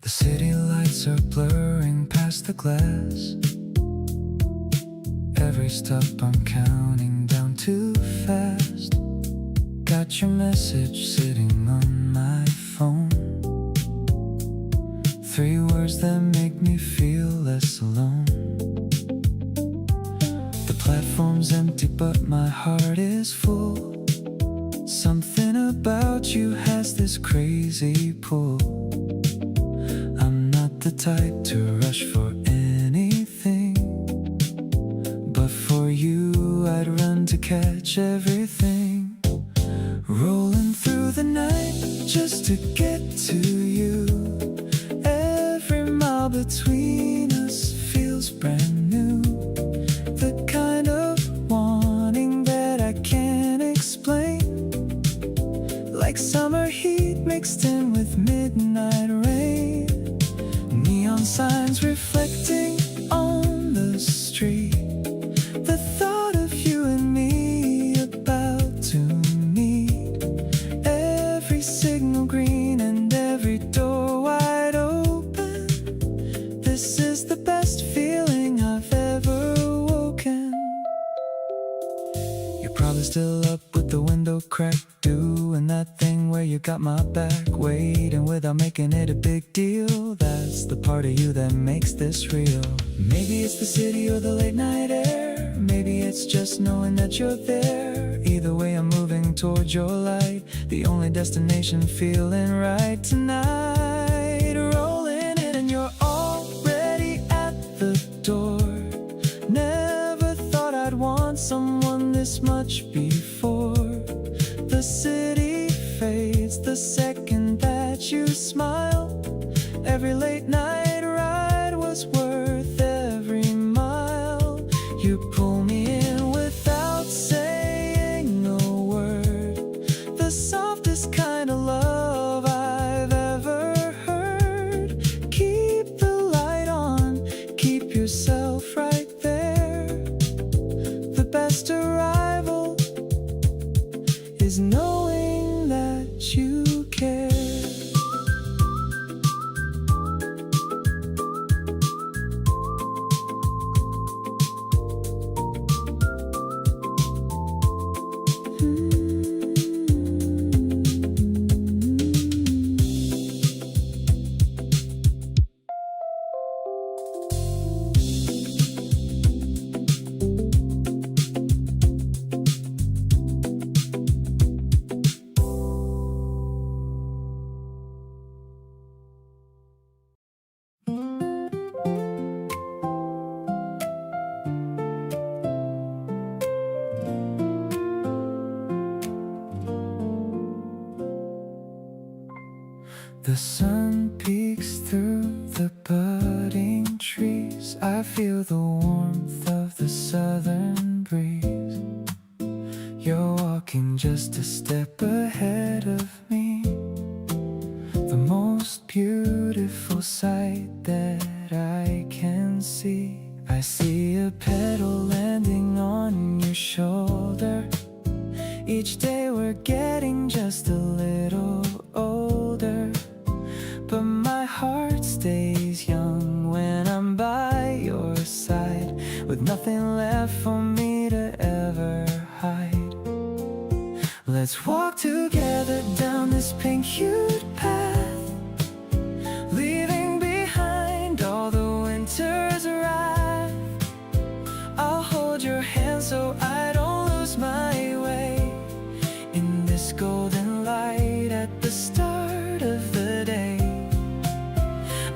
The city lights are blurring past the glass. Every stop I'm counting down too fast. Got your message sitting on my phone. 3 words that make me feel less alone. The platform's empty but my heart is full. Something about you has this crazy pull. I'm not the type to rush for anything, but for you I'd run to catch everything. Rolling through the night just to get to you. Every mile between us feels brand new. The kind of wanting that I can't explain, like summer heat mixed in with midnight rain. Neon signs reflecting on the street. The thought of you and me about to meet. Every signal green and every door wide open. This is the best feeling I've ever woken. You're probably still up with the window cracked, doing that thing where you got my back, waiting without making it a big deal. That's the part of you that makes this real. Maybe it's the city or the late night air. Maybe it's just knowing that you're there. Either way I'm moving towards your light. The only destination feeling right tonight. Rolling in and you're already at the door. Never thought I'd want someone this much before. The city fades the second that you smile. Every late night ride was worth every mile. You pull me in without saying a word. The softest kind of love I've ever heard. Keep the light on, keep yourself right there. The best arrival is knowing that you care. The sun peeks through the budding trees. I feel the warmth of the southern breeze. You're walking just a step ahead of me. The most beautiful sight that I can see. I see a petal landing on your shoulder. Each day we're getting just a little older, but my heart stays young when I'm by your side, with nothing left for me to ever hide. Let's walk together down this pink-hued path, leaving behind all the winter's wrath. I'll hold your hand so I don't lose my way in this golden light at the start of the day.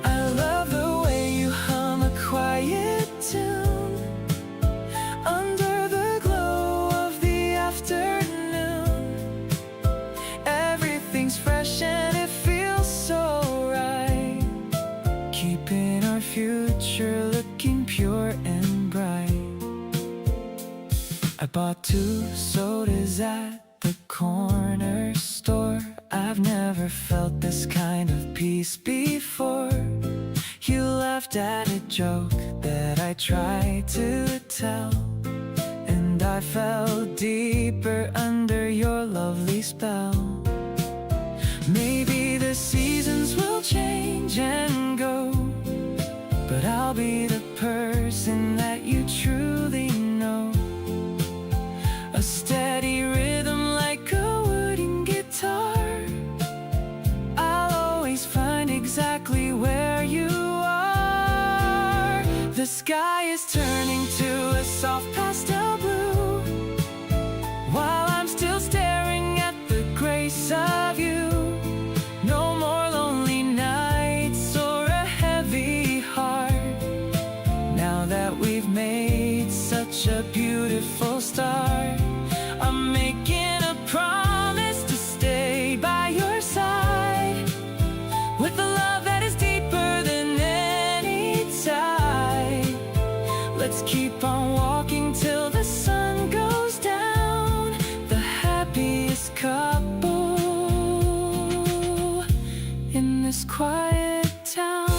I love the way you hum a quiet tune under the glow of the afternoon. Everything's fresh and it feels so right, keeping our future looking pure and bright. I bought 2 sodas at the corner store. I've never felt this kind of peace before. You laughed at a joke that I tried to tell, and I fell deeper under your lovely spell. Maybe the seasons will change and go, but I'll be the person that you truly know. A steady rhythm like a wooden guitar. I'll always find exactly where you are. The sky is turning to a soft pastel blue, while I'm still staring at the grace of you. No more lonely nights or a heavy heart, now that we've made such a beautiful start. I'm making a promise to stay by your side, with a love that is deeper than any tide. Let's keep on walking till the sun goes down, the happiest couple in this quiet town.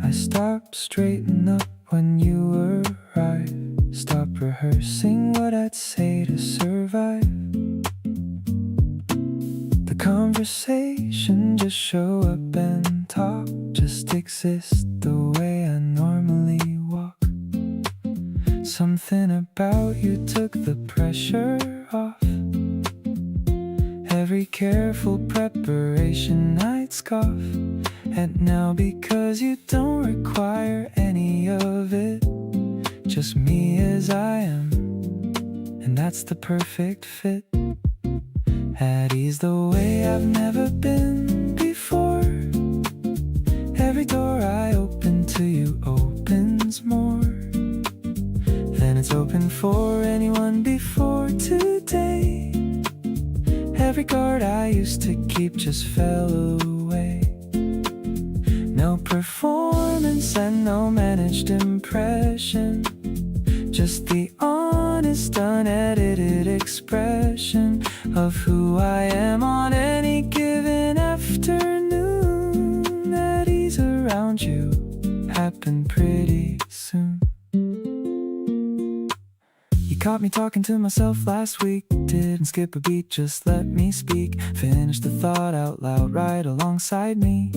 I stopped, straighten up when you arrived. Stop rehearsing what I'd say to survive. The conversation, just show up and talk, just exist the way I normally walk. Something about you took the pressure off. Every careful preparation I'd scoff at now, because you don't require any of it. Just me as I am, and that's the perfect fit. At ease the way I've never been before. Every door I open to you opens more than it's open for anyone before today. Every guard I used to keep just fell away. No performance and no managed impression, just the honest, unedited expression of who I am on any given afternoon. At ease around you happened pretty soon. You caught me talking to myself last week. Didn't skip a beat, just let me speak. Finish the thought out loud right alongside me.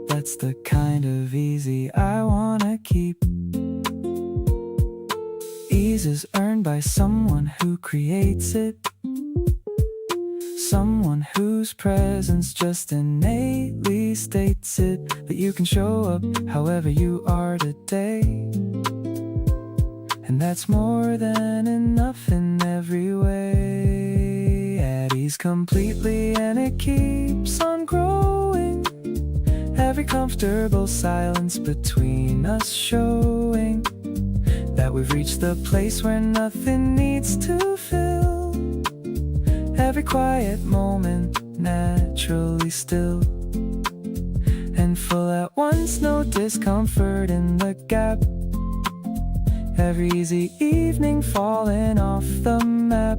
That's the kind of easy I wanna keep. Ease is earned by someone who creates it, someone whose presence just innately states it, that you can show up however you are today. And that's more than enough in every way. At ease completely, and it keeps on growing. Every comfortable silence between us showing that we've reached the place where nothing needs to fill. Every quiet moment naturally still and full at once, no discomfort in the gap. Every easy evening falling off the map.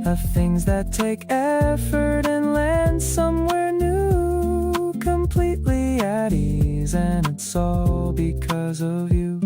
of things that take effort and land somewhere new, completely at ease, and it's all because of you.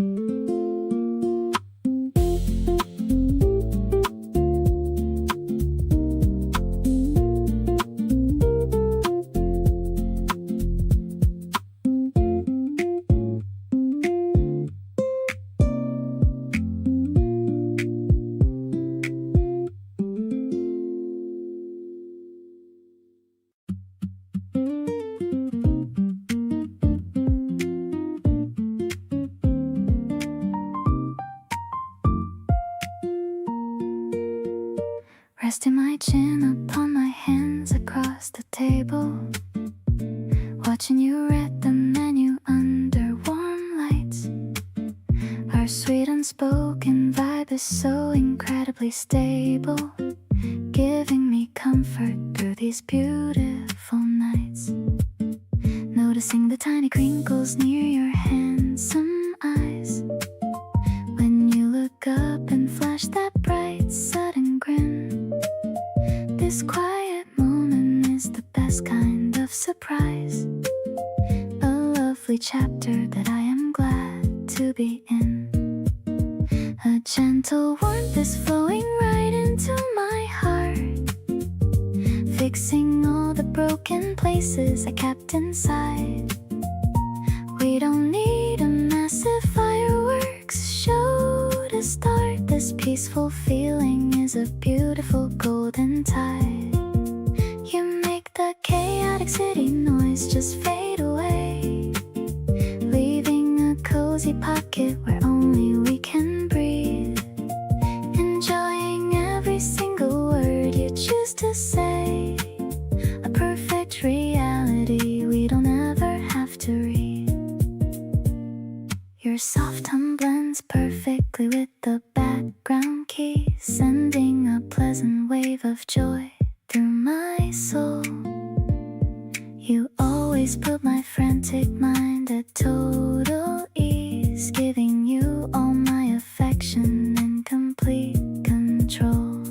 Resting my chin upon my hands across the table, watching you read the menu under warm lights. Our sweet unspoken vibe is so incredibly stable, giving me comfort through these beautiful nights. Noticing the tiny crinkles near your handsome eyes, when you look up and flash that bright sudden grin. This quiet moment is the best kind of surprise, a lovely chapter that I am glad to be in. A gentle warmth is flowing right into my heart, fixing all the broken places I kept inside. We don't need a massive fireworks show to start. This peaceful feeling is a beautiful golden tide. You make the chaotic city noise just fade away, leaving a cozy pocket where only we can breathe, enjoying every single word you choose to say. A perfect reality we don't ever have to read. Your soft hum blends perfectly with the background key, sending a pleasant wave of joy through my soul. You always put my frantic mind at total ease, giving you all my affection and complete control.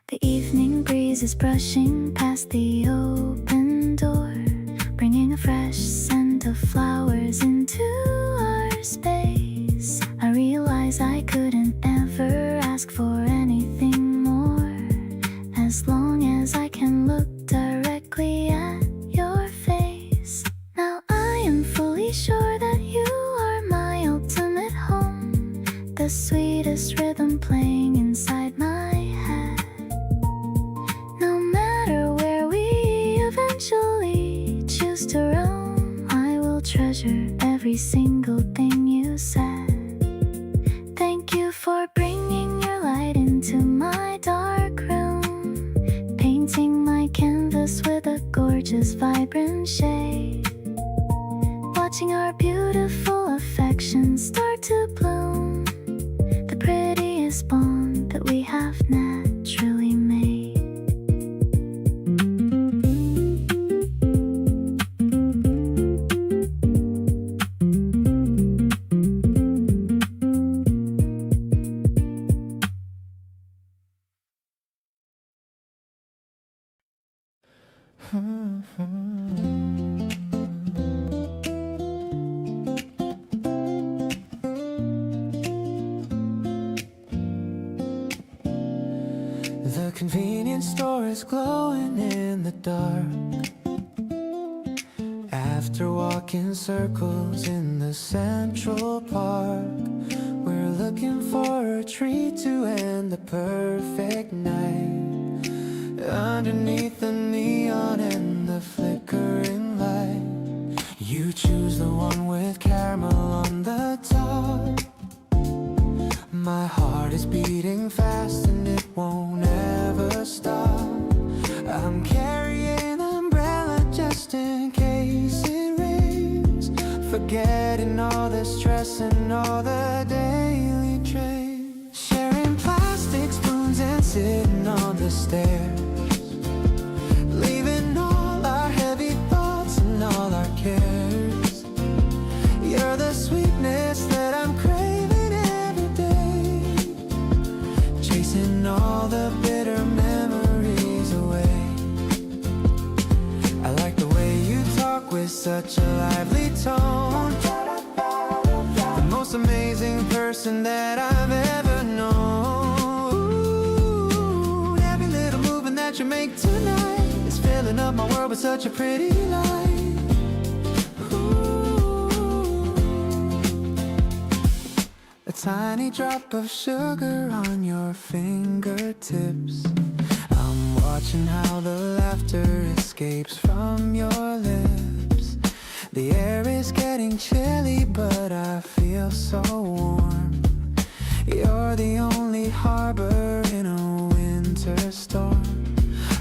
The evening breeze is brushing past the open door, bringing a fresh scent of flowers into our space. I realize I couldn't ever ask for anything more, as long as I can look directly at your face. Now I am fully sure that you are my ultimate home, the sweetest rhythm playing inside my head. No matter where we eventually choose to roam, I will treasure every single thing you said. Thank you for bringing your light into my dark room, painting my canvas with a gorgeous vibrant shade, watching our beautiful affection start to bloom, the prettiest bond that we have naturally made. The convenience store is glowing in the dark, after walking circles in the Central Park. We're looking for a treat to end the perfect night, underneath the neon and the flickering light. You choose the one with caramel on the top. My heart is beating fast and it won't ever stop. I'm carrying an umbrella just in case it rains, forgetting all the stress and all the daily trains. Sharing plastic spoons and sitting on the stairs, leaving all our heavy thoughts and all our cares. You're the sweetness that I'm craving every day, chasing all the bitter memories such a lively tone. The most amazing person that I've ever known. Every little movement that you make tonight is filling up my world with such a pretty light. A tiny drop of sugar on your fingertips. I'm watching how the laughter escapes from your lips. The air is getting chilly, but I feel so warm. You're the only harbor in a winter storm.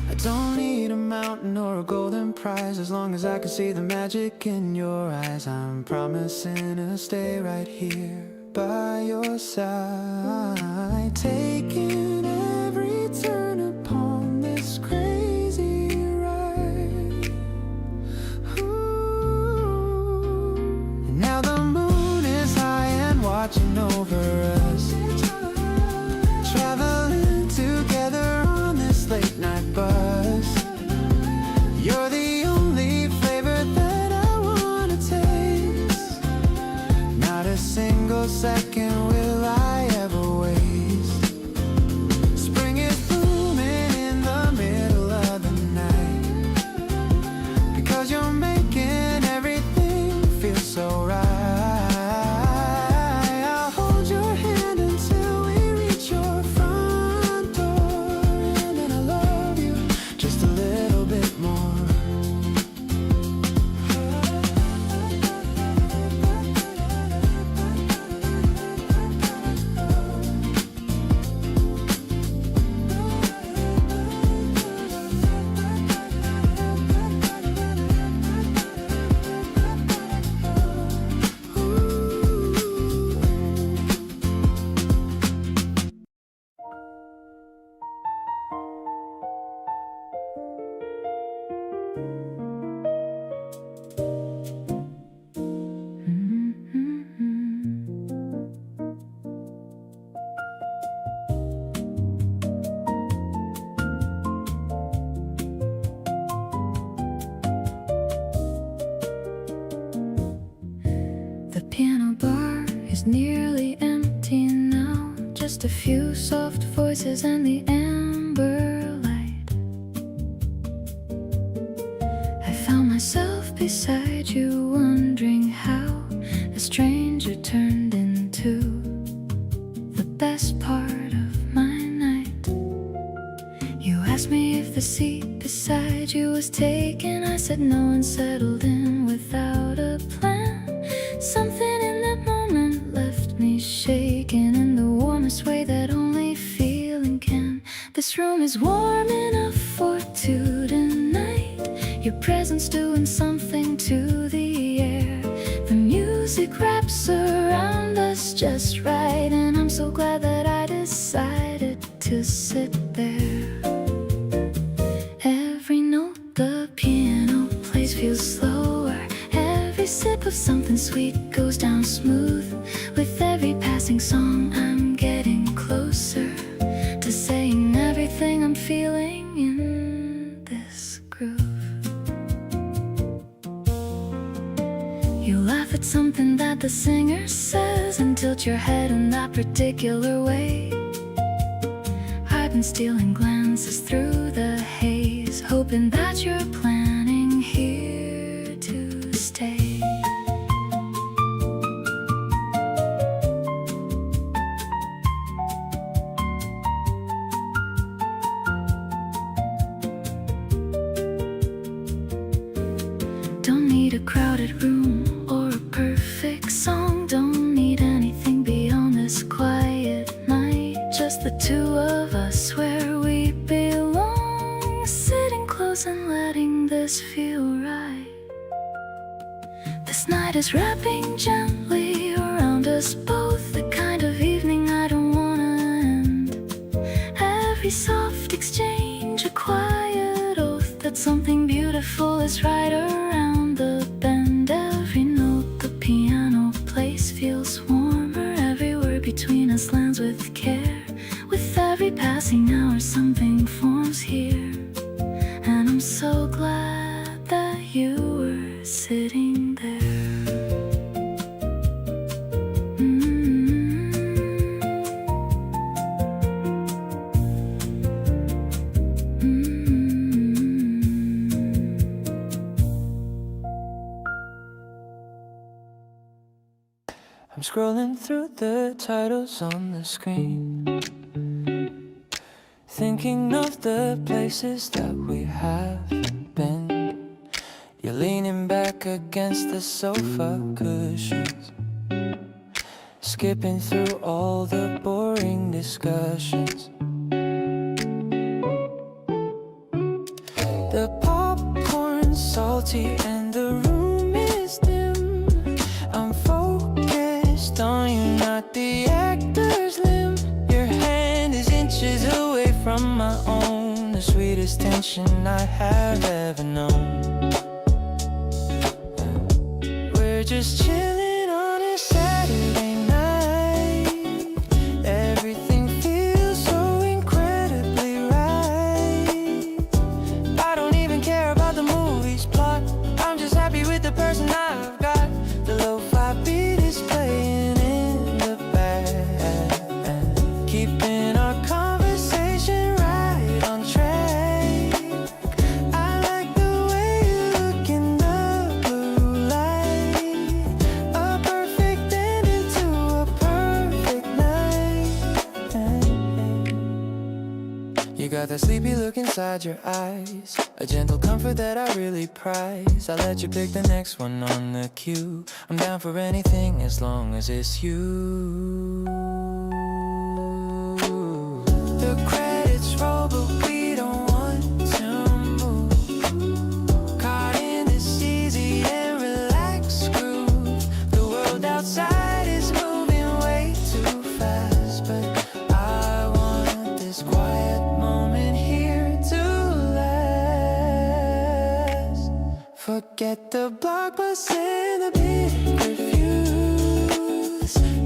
I don't need a mountain or a golden prize, as long as I can see the magic in your eyes. I'm promising to stay right here by your side, taking every turn upon this crazy ride. Ooh. Now the moon is high and watching over us, traveling together on this late night bus. You're the only flavor that I wanna taste. Not a single second will I ever waste. Spring is blooming in the middle of the night, because you're making everything feel so right. I'll hold your hand until we reach your front door, and then I love you just a little bit more. The piano bar is nearly empty now, just a few soft voices and the amber light. I found myself beside you, wondering how a stranger turned into the best part of my night. You asked me if the seat beside you was taken. I said no and settled in without a plan. Something in that moment left me shaking in the warmest way that only feeling can. This room is warm enough for two tonight. Your presence doing something to the air. The music wraps around us just right, and I'm so glad that I decided to sit there. Every note the piano plays feels slower. Every sip of something sweet goes down smooth. With every passing song I'm getting closer to saying everything I'm feeling in this groove. You laugh at something that the singer says and tilt your head in that particular way. I've been stealing glances through the haze, hoping that you're planning here to stay. Don't need a crowded room or a perfect song. Don't need anything beyond this quiet night. Just the two of us where we belong, sitting close and letting this feel right. This night is wrapping gently around us both, the kind of evening I don't wanna end. Every soft exchange, a quiet oath that something beautiful is right around the bend. Every note the piano plays feels warmer. Every word between us lands with care. With every passing hour something forms here, and I'm so glad that you were sitting I'm scrolling through the titles on the screen, thinking of the places that we haven't been. You're leaning back against the sofa cushions, skipping through all the boring discussions. The popcorn's salty and the room is dim. I'm focused on you, not the actor's limb. Your hand is inches away from my own, the sweetest tension I have ever known. We're just chilling on a Saturday night. Everything feels so incredibly right. I don't even care about the movie's plot, I'm just happy with the person I've got. The lo-fi beat is playing in the back, keeping our conversation right on track. I like the way you look in the blue light, a perfect ending to a perfect night. You got that sleepy look inside your eyes, a gentle comfort that I really prize. I'll let you pick the next one on the queue. I'm down for anything as long as it's you. The credits roll, but we don't want to move. Caught in this easy and relaxed groove. The world outside is moving way too fast, but I want this quiet moment here to last. Forget the blockbuster and the big reviews.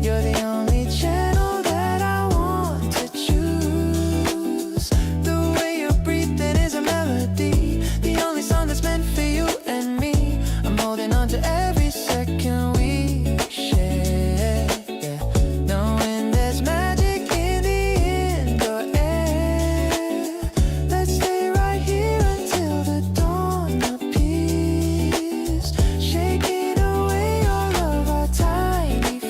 You're the only channel that I want to choose. The way you're breathing is a melody, the only song that's meant for you and me. I'm holding on to every second we share, yeah. Knowing there's magic in the indoor air. Let's stay right here until the dawn appears, shaking away all of our tiny fears.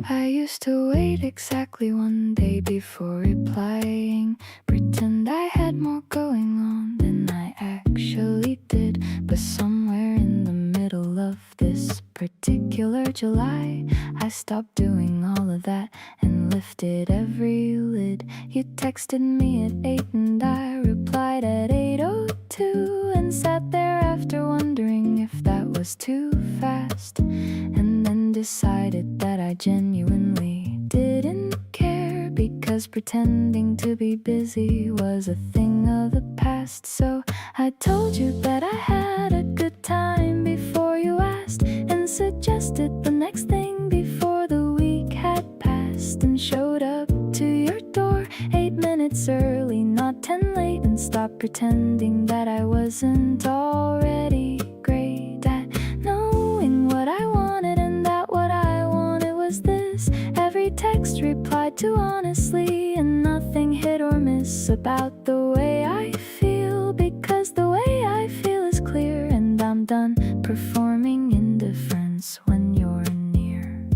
I used to wait exactly one day before replying, pretend I had more going on than I actually did. But somewhere in the middle of this particular July, I stopped doing all of that and lifted every lid. You texted me at 8 and I replied at 8:02, and sat there after wondering if that was too fast, and then decided that I genuinely didn't care, because pretending to be busy was a thing of the past. So I told you that I had a good time before you asked, and suggested the next thing before the week had passed, and showed up to your door 8 minutes early, not 10 late, and stopped pretending that I wasn't already great at knowing what I wanted, and that what I wanted was this. Every text replied to honestly, and nothing hit or miss about the way I feel, because the way I feel is clear, and I'm done performing indifference when you're near.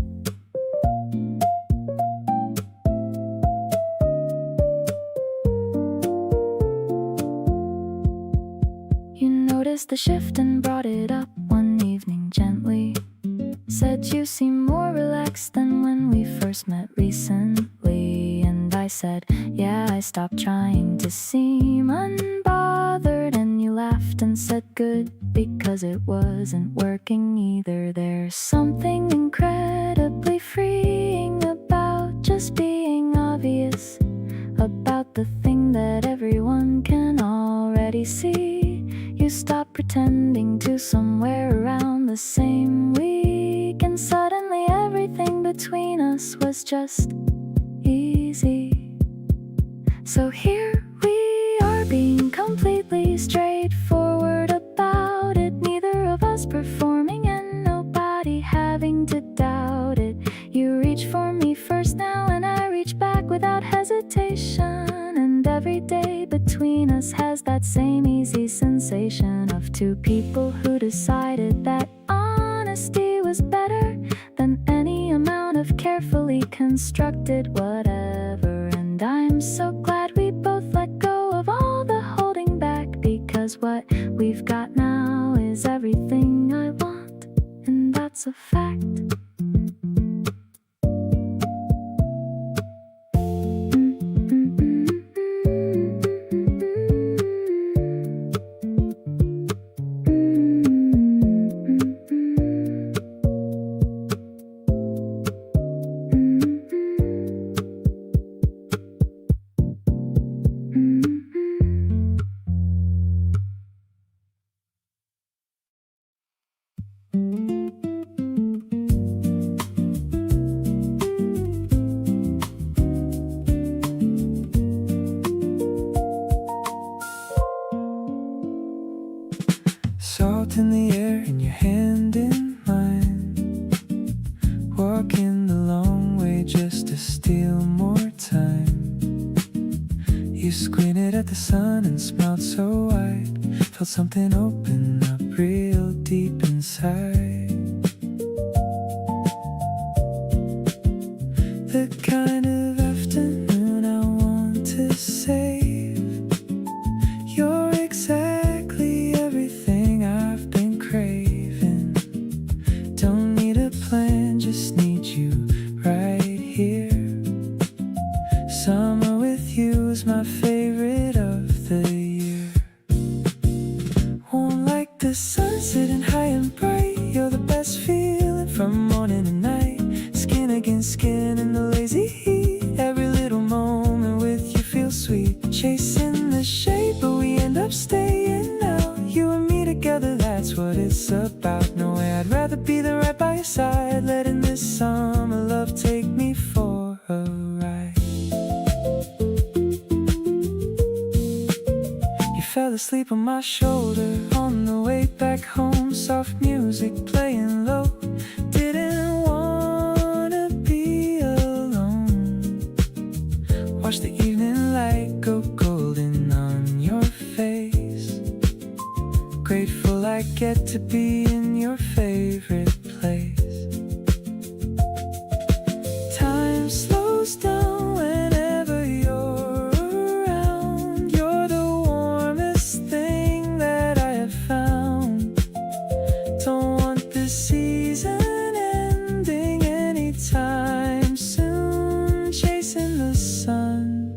You noticed the shift and brought it up one evening gently. Said you seem more relaxed than when we first met recently. And I said, yeah, I stopped trying to seem unbothered. And you laughed and said good, because it wasn't working either. There's something incredibly freeing about just being the same week, and suddenly everything between us was just easy. So here we are, being completely straightforward about it, neither of us performing and nobody having to doubt it. You reach for me first now and I reach back without hesitation, and every day between us has that same easy sensation of two people who decided that honesty was better than any amount of carefully constructed whatever. And I'm so glad we both let go of all the holding back, because what we've got now is everything I want, and that's a fact. Salt in the air and your hand in mine, walking the long way just to steal more time. You squinted at the sun and smiled so wide, felt something open up real deep inside. The kind of afternoon I want to save. You're exactly everything I've been craving. Don't need a plan, just need you right here. Summer with you is my favorite of the year. Warm like the sun sitting high and bright. You're the best feeling from morning to night. Skin against skin in the lazy heat. Every little moment with you feels sweet. Chasing the shade, but we end up staying now. You and me together, that's what it's about. No way, I'd rather be there right by your side, letting this summer love take me for a ride. You fell asleep on my shoulder on the way back home. Soft music playing low. Didn't wanna be alone. Watch the evening light go golden on your face. Grateful I get to be in your favorite place. Time slows down whenever you're around. You're the warmest thing that I have found. Don't want this season ending anytime soon. Chasing the sun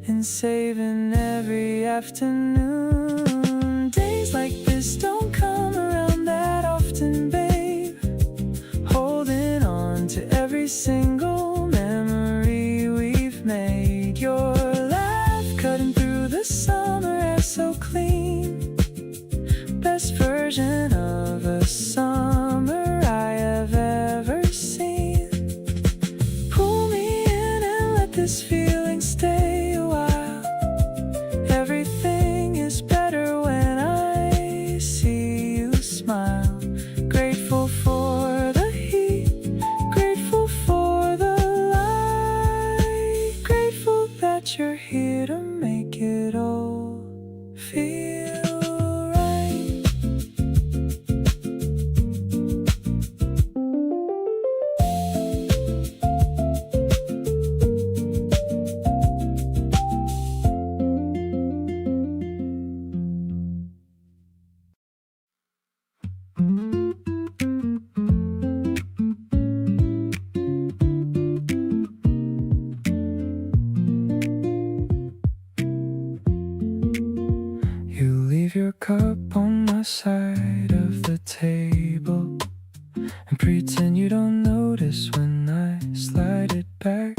and saving every afternoon. Days like this don't come around that often, babe. Holding on to every single memory we've made. Your laugh cutting through the summer air so clean. Best version of a summer I have ever seen. Pull me in and let this feeling stay a while. Everything is better when I see you smile. Grateful for the heat, grateful for the light, grateful that you're here to make it all feel right. You leave your cup on my side of the table and pretend you don't notice when I slide it back.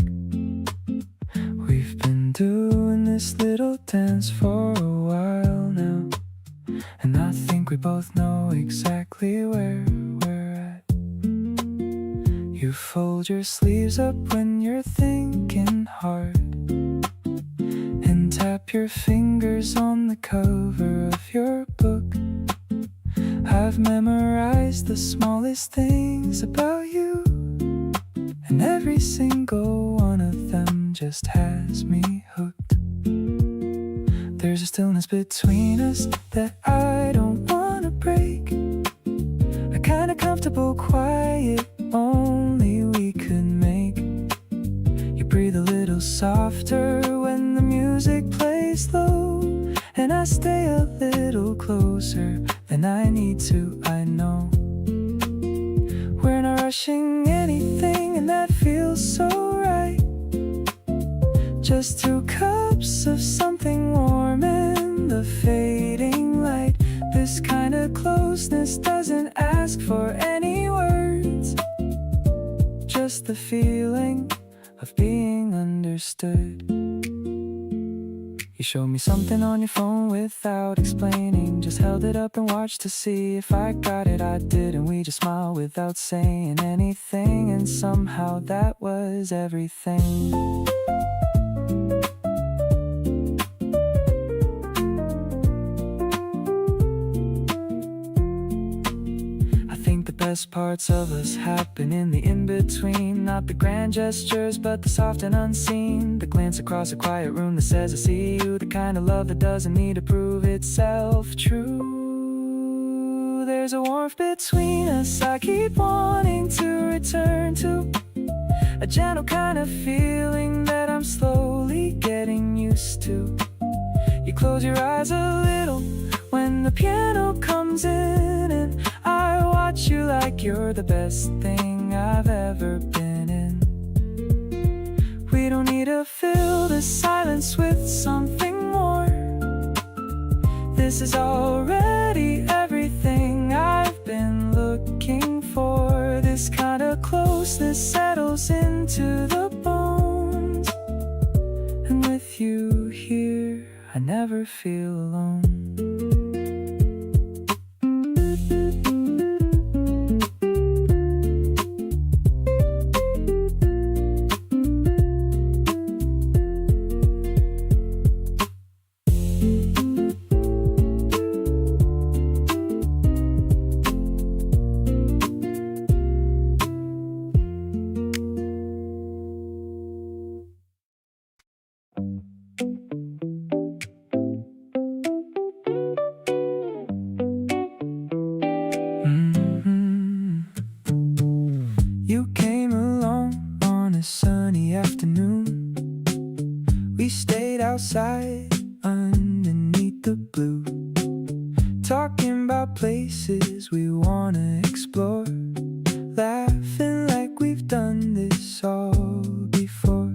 We've been doing this little dance for a while now, and I think we both know exactly where fold your sleeves up when you're thinking hard, and tap your fingers on the cover of your book. I've memorized the smallest things about you, and every single one of them just has me hooked. There's a stillness between us that I don't wanna break, a kind of comfortable quiet only we could make. You breathe a little softer when the music plays low, and I stay a little closer than I need to, I know. We're not rushing anything, and that feels so right. Just 2 cups of something warm in the fading light. This kind of closeness doesn't ask for any words, just the feeling of being understood. You showed me something on your phone without explaining, just held it up and watched to see if I got it. I did, and we just smiled without saying anything, and somehow that was everything. Best parts of us happen in the in-between, not the grand gestures but the soft and unseen, the glance across a quiet room that says I see you, the kind of love that doesn't need to prove itself true. There's a warmth between us I keep wanting to return to, a gentle kind of feeling that I'm slowly getting used to. You close your eyes a little when the piano comes in, and I watch you like you're the best thing I've ever been in. We don't need to fill the silence with something more. This is already everything I've been looking for. This kind of closeness settles into the bones, and with you here I never feel alone. You came along on a sunny afternoon. We stayed outside underneath the blue, talking about places we wanna explore, laughing like we've done this all before.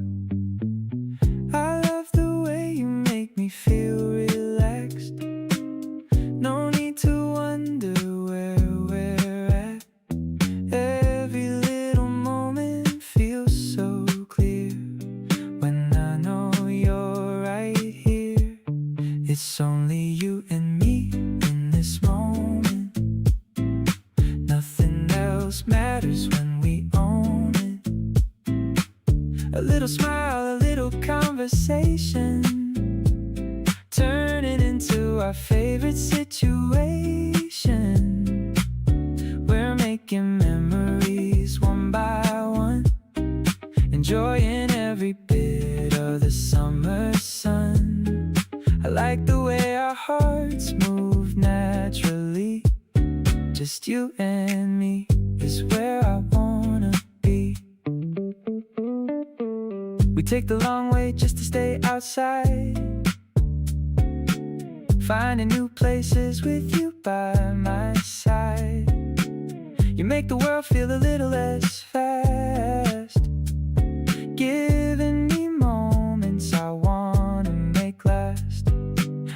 I love the way you make me feel relaxed. No need to wonder where we're at. Every little moment feels so clear when I know you're right here. It's only you and me in this moment. Nothing else matters when we own it. A little smile, a little conversation, turning into our favorite situation. We're making memories one by one, enjoying every bit of the summer sun. I like the way our hearts move naturally. Just you and me is where I wanna be. We take the long way just to stay outside, finding new places with you by my side. You make the world feel a little less fast, giving me moments I wanna make last.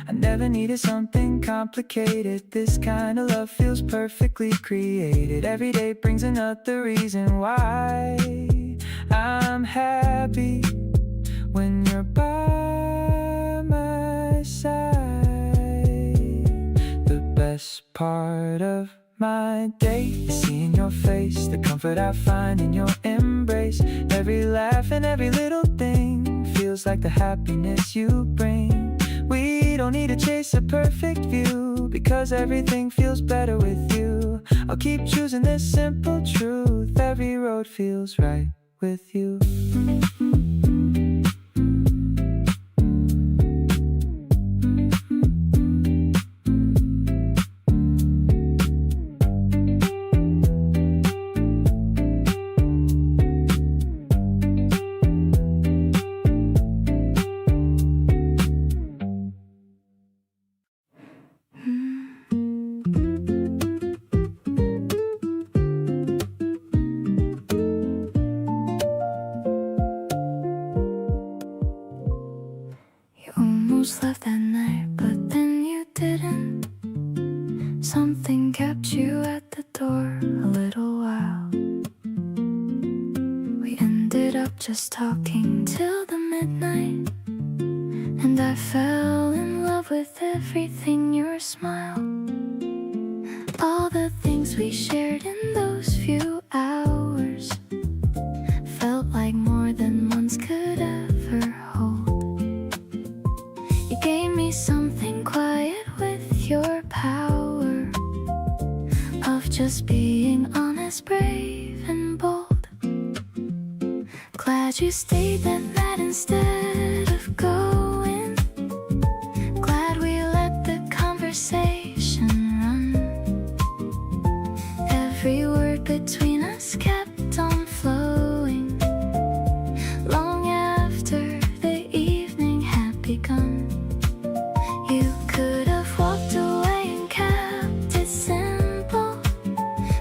I never needed something complicated. This kind of love feels perfectly created. Every day brings another reason why I'm happy when you're by my side. The best part of my day is seeing your face, the comfort I find in your embrace. Every laugh and every little thing feels like the happiness you bring. We don't need to chase a perfect view, because everything feels better with you. I'll keep choosing this simple truth: every road feels right with you. Left that night, but then you didn't. Something kept you at the door a little while. We ended up just talking till the midnight, and I fell in love with everything, your smile, all the things we shared in those few hours. Felt like more than months could ever hold. You gave me something quiet with your power of just being honest, brave, and bold. Glad you stayed that night instead of going. Glad we let the conversation run. Every word between us kept on flowing long after the evening had begun. You could have walked away and kept it simple,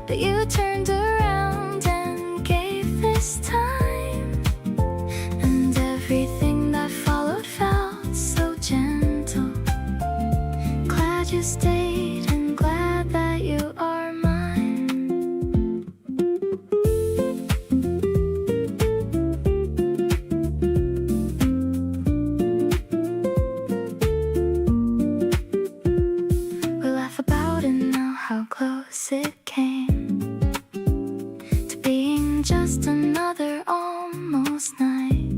but you turned around and gave this time. And everything that followed felt so gentle. Glad you stayed and glad that you are mine. We laugh about it now, how close it came to being just another almost night.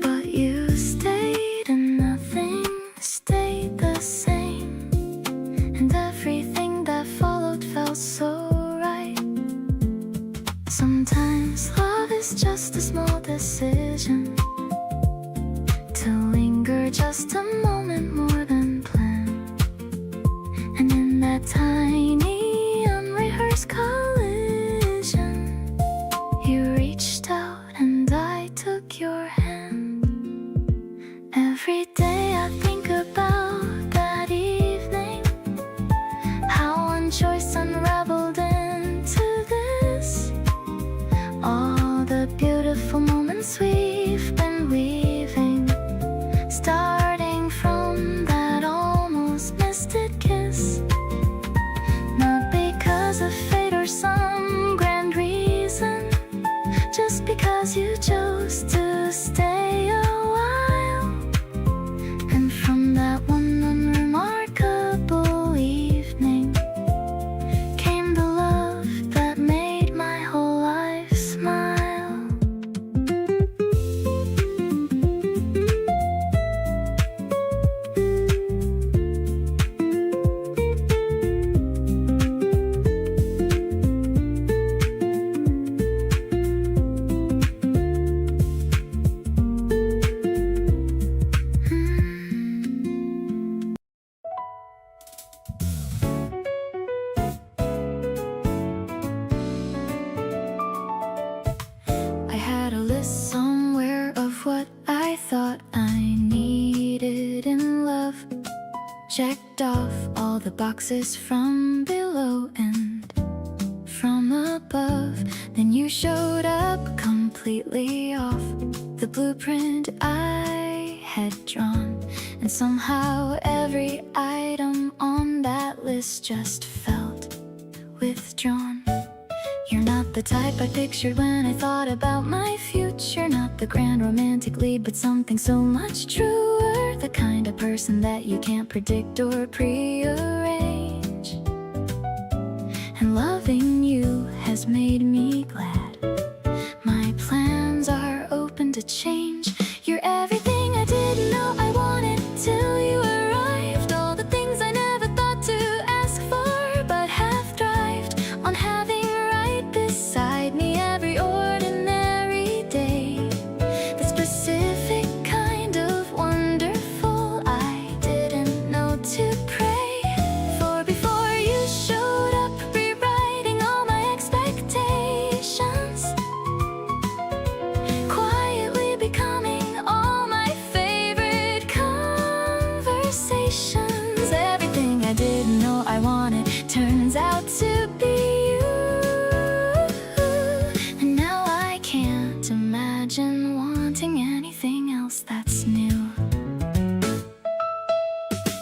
But you stayed and nothing stayed the same, and everything that followed felt so right. Sometimes love is just a small decision, to linger just a moment more than planned. And in that tiny unrehearsed collision, you reached out and I took your hand. Every day I think about that evening, how one choice unraveled into this. All the beautiful moments we've been weaving, starting from that almost missed it kiss. Not because of fate or some grand reason, just because you chose to stay a while. And from that one unremarkable evening came the love that made my whole life smile. I had a list somewhere of what I thought I needed in love. Checked off all the boxes from below and from above. Then you showed up completely off the blueprint I had drawn. And somehow every item on that list just felt withdrawn. You're not the type I pictured when I thought about my future. Not the grand romantic lead, but something so much truer. The kind of person that you can't predict or prearrange. And loving you has made me glad. My plans are open to change. You're everything I didn't know I wanted till you arrived. All the things I never thought to ask for, but have thrived on having right beside me every ordinary day. The specific kind of wonderful I didn't know to pray for before you showed up, rewriting all my expectations, quietly becoming all my favorite conversations. Everything I didn't know I wanted turns out to be you, and now I can't imagine wanting anything else that's new.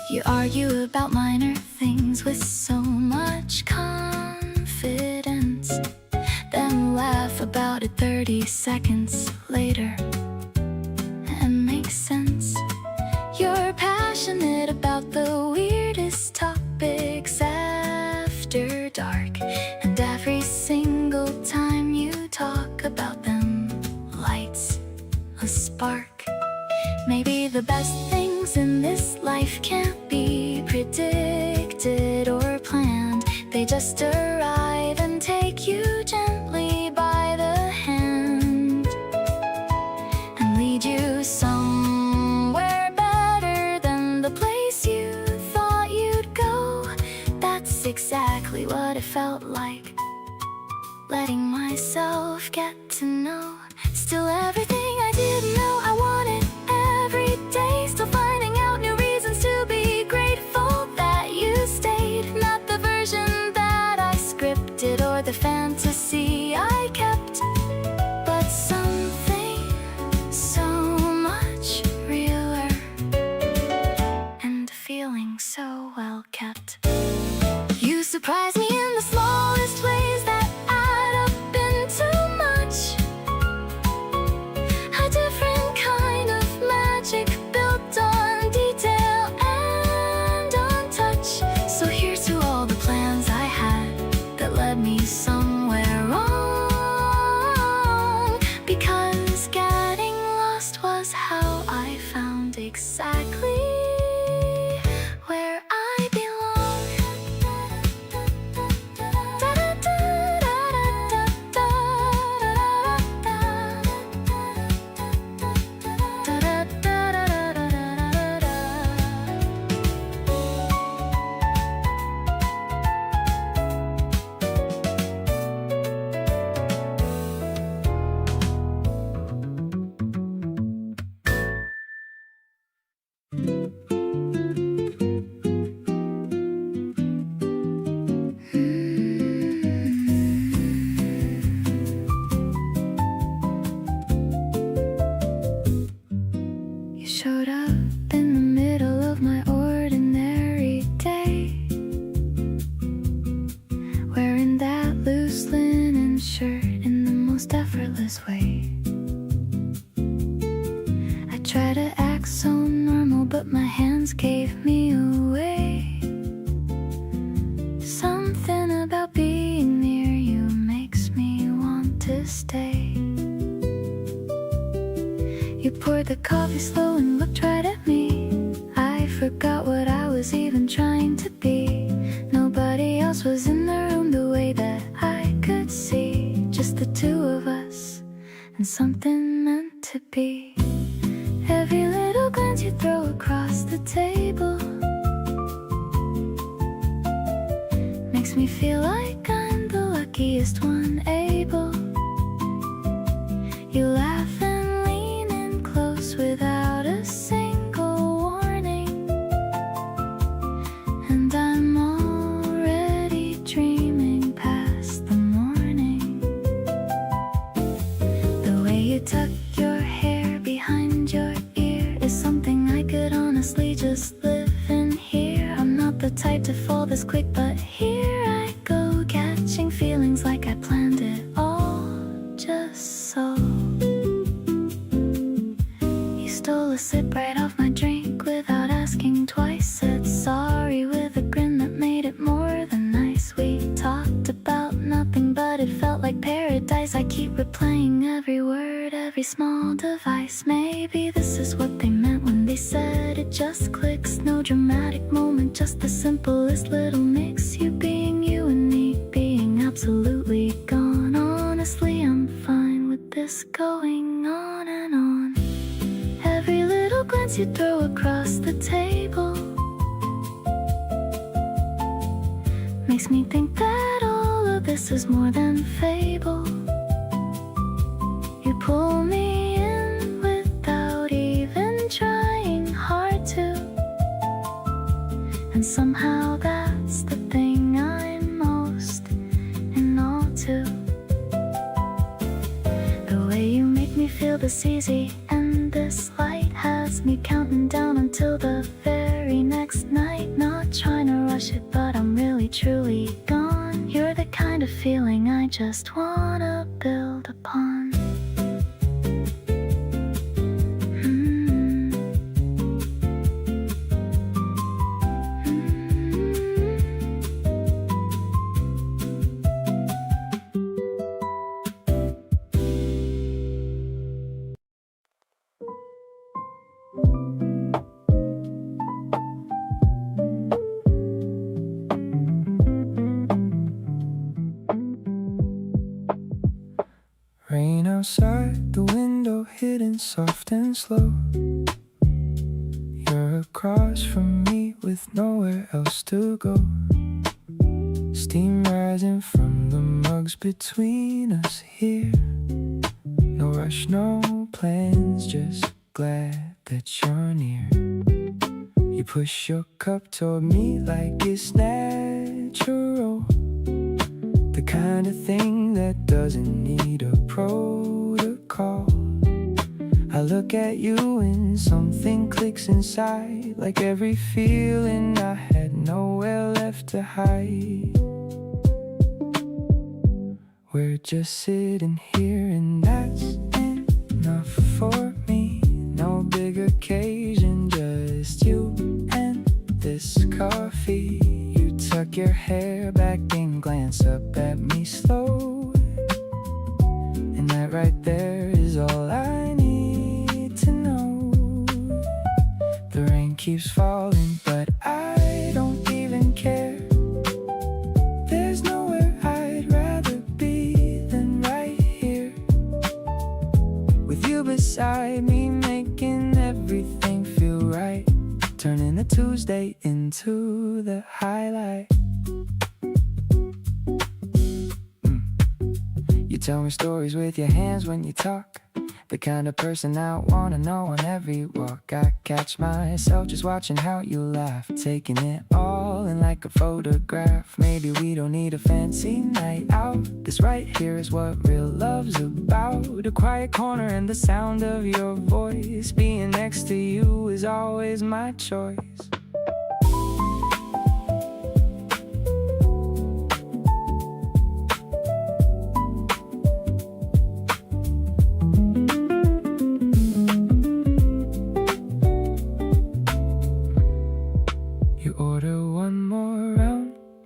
You argue about minor things with so much confidence, then laugh about it 30 seconds later and make sense. You're passionate about the weirdest topics after dark, and every single time you talk about them lights a spark. Maybe the best things in this life can't be predicted or planned. They just arrive and take you gently by the hand and lead you somewhere better than the place you thought you'd go. That's exactly what it felt like, letting myself get to know. Still everything I didn't know I wanted every day. Still finding out new reasons to be grateful that you stayed. Not the version that I scripted or the fantasy I kept, but something so much realer and a feeling so well kept. You surprise me in the smallest ways that add up into much. A different kind of magic built on detail and on touch. So here's to all the plans I had that led me somewhere wrong, because getting lost was how I found exactly where I belong. You showed up in the middle of my ordinary day, wearing that loose linen shirt in the most effortless way. I try to act so normal, but my hands gave me away. Something about being near you makes me want to stay. You poured the coffee slow and looked right at me. I forgot what I was even trying to be. Nobody else was in the room the way that I could see. Just the two of us and something meant to be. Every little glance you throw across the table makes me feel like I'm the luckiest one able. You laugh and lean in close without a single warning, and I'm already dreaming past the morning. The way you tuck your hair behind your ear is something I could honestly just live in here. I'm not the type to fall this quick, but here I go, catching feelings like I planned it all just so. You stole a sip right off my drink without asking twice, said sorry with a grin that made it more than nice. We talked about nothing, but it felt paradise. I keep replaying every word, every small device. Maybe this is what they meant when they said it just clicks. No dramatic moment, just the simplest little mix. You being you and me being absolutely gone. Honestly, I'm fine with this going on and on. Every little glance you throw across the table makes me think that all of this is more than fable. You pull me in without even trying hard to, and somehow that's the thing I'm most in awe to. The way you make me feel this easy, and this light has me counting down until the very next night. Not trying to rush it, but I'm really truly gone. You're the kind of feeling I just wanna build upon. Rain outside the window, hidden soft and slow. You're across from me with nowhere else to go. Steam rising from the mugs between us here. No rush, no plans, just glad that you're near. You push your cup toward me like it's natural, the kind of thing that doesn't need a protocol. I look at you and something clicks inside, like every feeling I had nowhere left to hide. We're just sitting here and that's enough for me. No big occasion, just you and this coffee. You tuck your hair back and glance up at me slow, and that right there is all I need to know. The rain keeps falling, but I don't even care. There's nowhere I'd rather be than right here, with you beside me, making everything feel right, turning a Tuesday into the highlight. You tell me stories with your hands when you talk, the kind of person I wanna know on every walk. I catch myself just watching how you laugh, taking it all in like a photograph. Maybe we don't need a fancy night out, this right here is what real love's about. A quiet corner and the sound of your voice, being next to you is always my choice.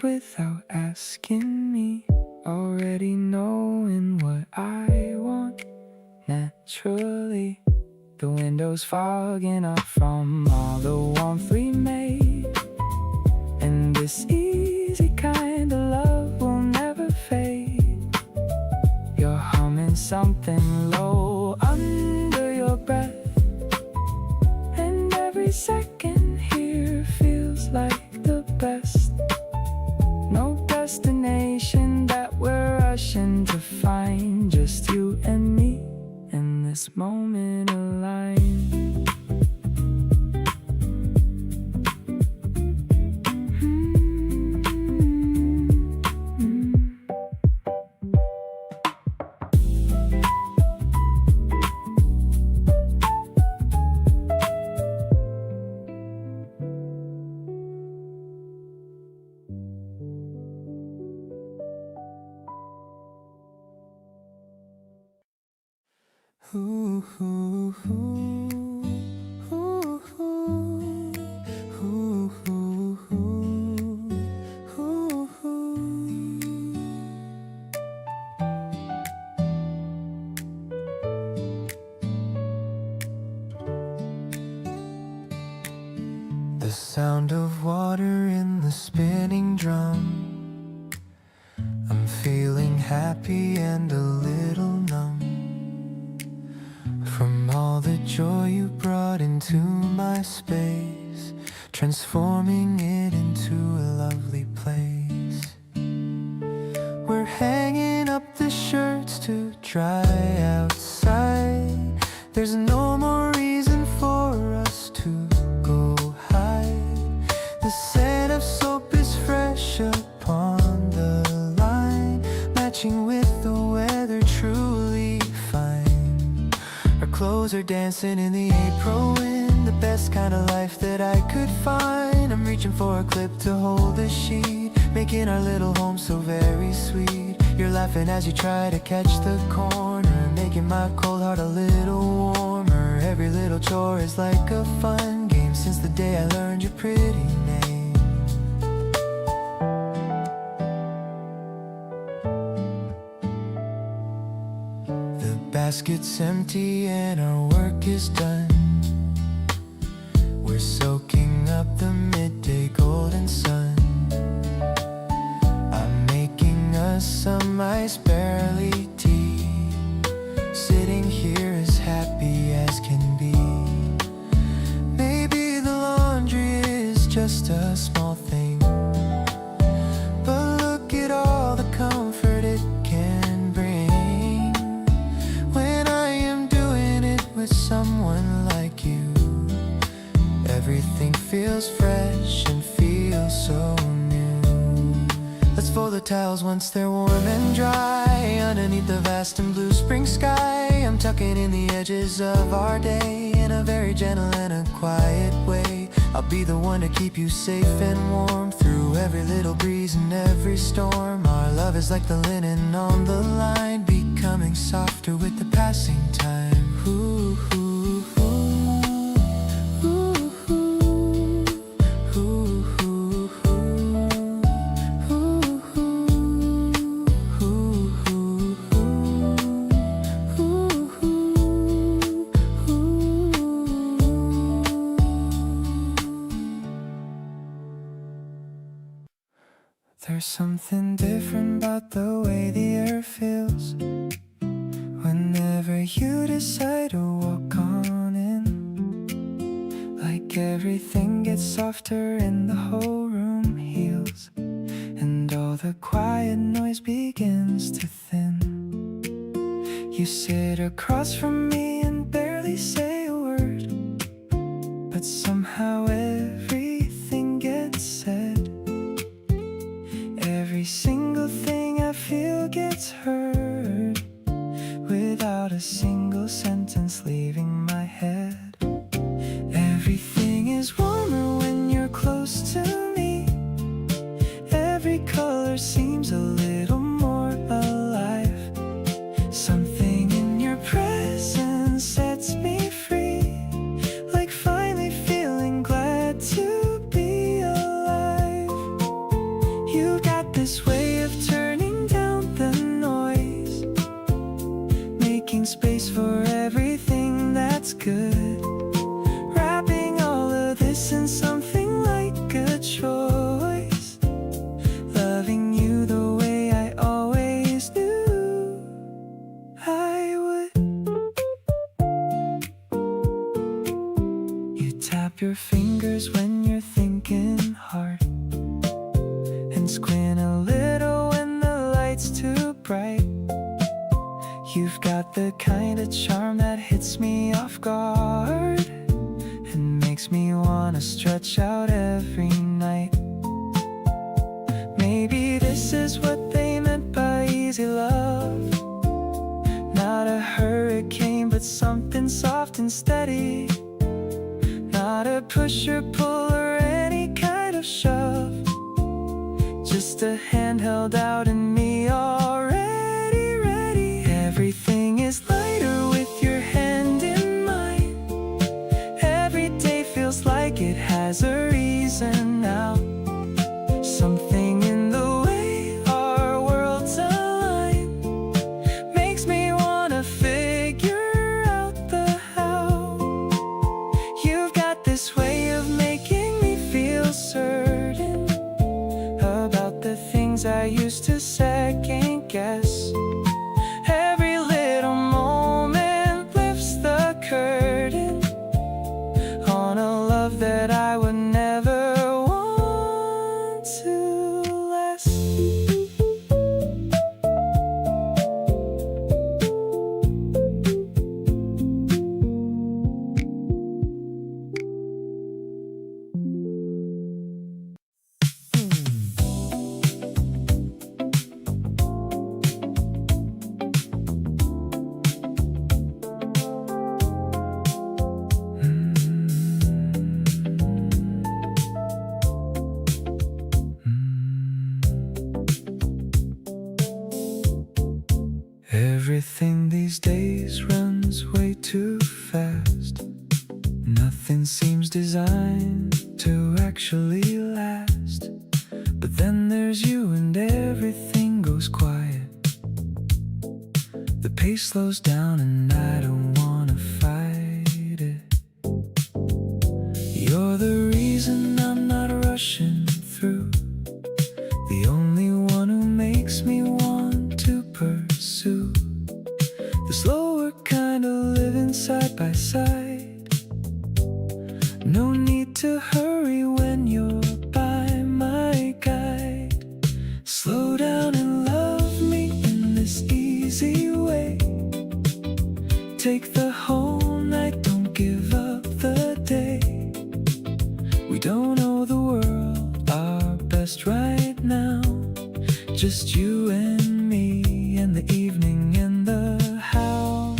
Without asking me, already knowing what I want naturally. The window's fogging up from all the warmth we made, and this easy kind of love will never fade. You're humming something low under your breath, and every second here feels like the best. No destination that we're rushing to find, just you and me in this moment aligned. Ooh, ooh, ooh, ooh, ooh, ooh, ooh, ooh, ooh. The sound of water in the spinning drum. I'm feeling happy and a little numb from all the joy you brought into my space, transforming it into a lovely place. We're hanging up the shirts to dry outside. There's no more reason for us to go hide. The scent of soap is fresh upon the line, matching with the weather, truly fine. Our clothes are dancing in the April wind, the best kind of life that I could find. I'm reaching for a clip to hold the sheet, making our little home so very sweet. You're laughing as you try to catch the corner, making my cold heart a little warmer. Every little chore is like a fun game since the day I learned your pretty name. The basket's empty and our work is done. We're soaking up the midday golden sun. I'm making us some ice barley tea, sitting here as happy as can be. Maybe the laundry is just a small thing, but look at all the comfort it can bring when I am doing it with someone like you. Everything feels fresh and feels so new. Let's fold the towels once they're warm and dry, underneath the vast and blue spring sky. I'm tucking in the edges of our day in a very gentle and a quiet way. I'll be the one to keep you safe and warm through every little breeze and every storm. Our love is like the linen on the line, becoming softer with the passing time. Ooh, ooh, ooh. There's something different about the way the air feels whenever you decide to walk on in. Like everything gets softer and the whole room heals, and all the quiet noise begins to thin. You sit across from me and barely say a word, but somehow everything gets said. Every single thing I feel gets heard without a single sentence leaving my head. Everything is warmer when you're close to me. Every color seems a little more alive. Something in your presence sets me free, like finally feeling glad to be alive. You got this way of turning down the noise, making space for everything that's good, wrapping all of this in something like a choice, loving you the way I always knew I would. You tap your fingers when you're thinking hard, and squint a little when the light's too bright. You've got the kind of charm that hits me off guard and makes me wanna stretch out every night. Maybe this is what they meant by easy love, not a hurricane but something soft and steady, not a push or pull or any kind of shove, just a hand held out and me already ready. Everything is lighter with your hand in mine. Every day feels like it has a reason now. Something in the way our worlds align makes me wanna figure out the how. You've got this way of making me Everything these days runs way too fast. Nothing seems designed to actually last. But then there's you and everything goes quiet. The pace slows down and I don't wanna fight it. You're the reason I'm not rushing through, the only one who makes me want to pursue the slower kind of living side by side. No need to hurry when you're by my guide. Slow down and love me in this easy way. Take the whole night, don't give up the day. We don't know the world our best right now. Just you and me and the evening and the how.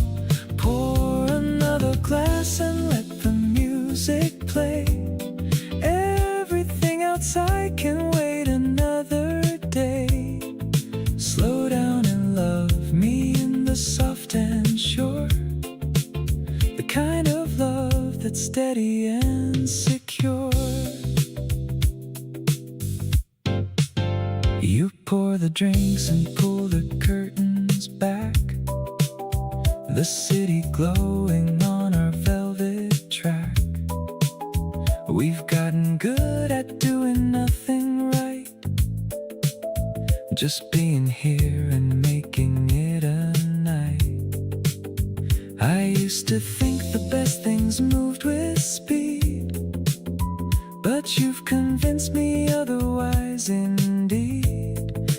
Pour another glass and let the music play. Everything outside can wait another day. Slow down and love me in the soft and sure, the kind of love that's steady and secure. You pour the drinks and pull the curtains back, the city glowing on our velvet track. We've gotten good at doing nothing right, just being here and making it a night. I used to think the best things moved with speed, but you've convinced me otherwise indeed.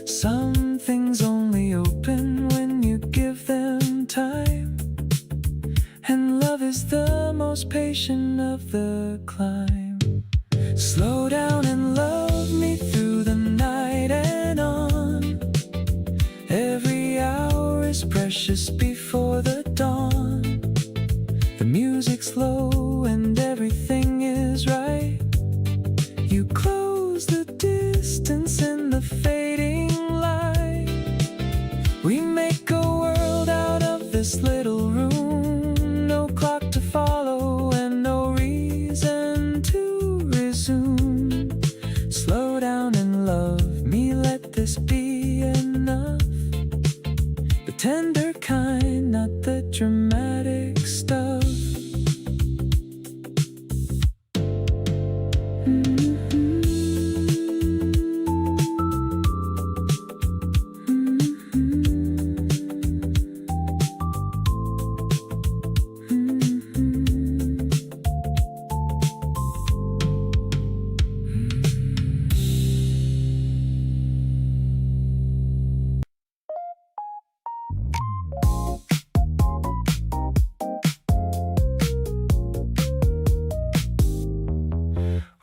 Some things only open when you give them time, and love is the most patient of the climb. Slow down and love me through the night and on. Every hour is precious before the dawn. The music's low and everything is right. You close the distance in the fading light. We make a world out of this little room. No clock to follow and no reason to resume. Slow down and love me, let this be enough. The tender kind, not the dramatic stuff.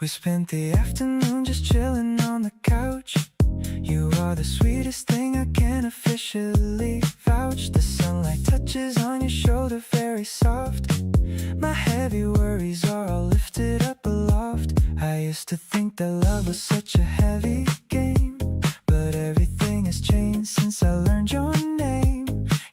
We spent the afternoon just chilling on the couch. You are the sweetest thing I can officially vouch. The sunlight touches on your shoulder very soft. My heavy worries are all lifted up aloft. I used to think that love was such a heavy game, but everything has changed since I learned your name.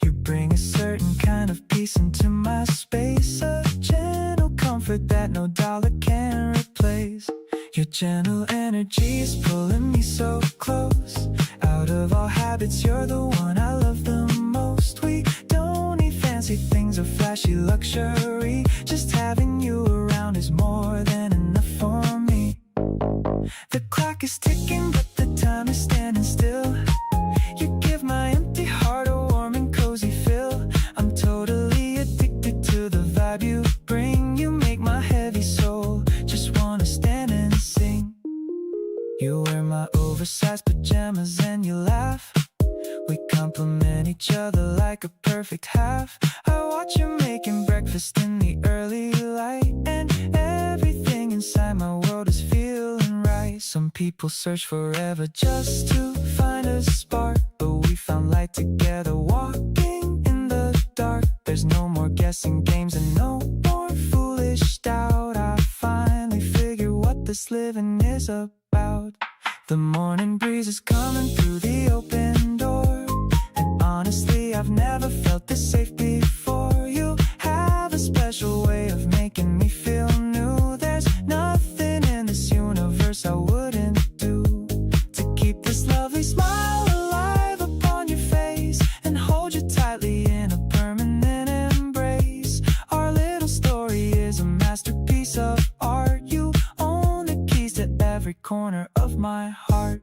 You bring a certain kind of peace into my space, a gentle comfort that no dollar can replace. Your gentle energy is pulling me so close. Out of all habits, you're the one I love the most. We don't need fancy things or flashy luxury. Just having you around is more than enough for me. The clock is ticking, but the time is standing still. You give my empty heart a warm and cozy feel. I'm totally addicted to the vibe you bring. You make my heavy soul just wanna stand and sing. You wear my oversized pajamas and you laugh. We complement each other like a perfect half. I watch you making breakfast in the early light, and everything inside my world is feeling right. Some people search forever just to find a spark, but we found light together walking in the dark. There's no more guessing games and no more foolish doubt. I finally figured what this living is about. The morning breeze is coming through the open door, and honestly I've never felt this safe before. You have a special way of making me feel new. There's nothing in this universe I wouldn't do to keep this lovely smile alive upon your face and hold you tightly in a permanent embrace. Our little story is a masterpiece of art. You own the keys to every corner of my heart.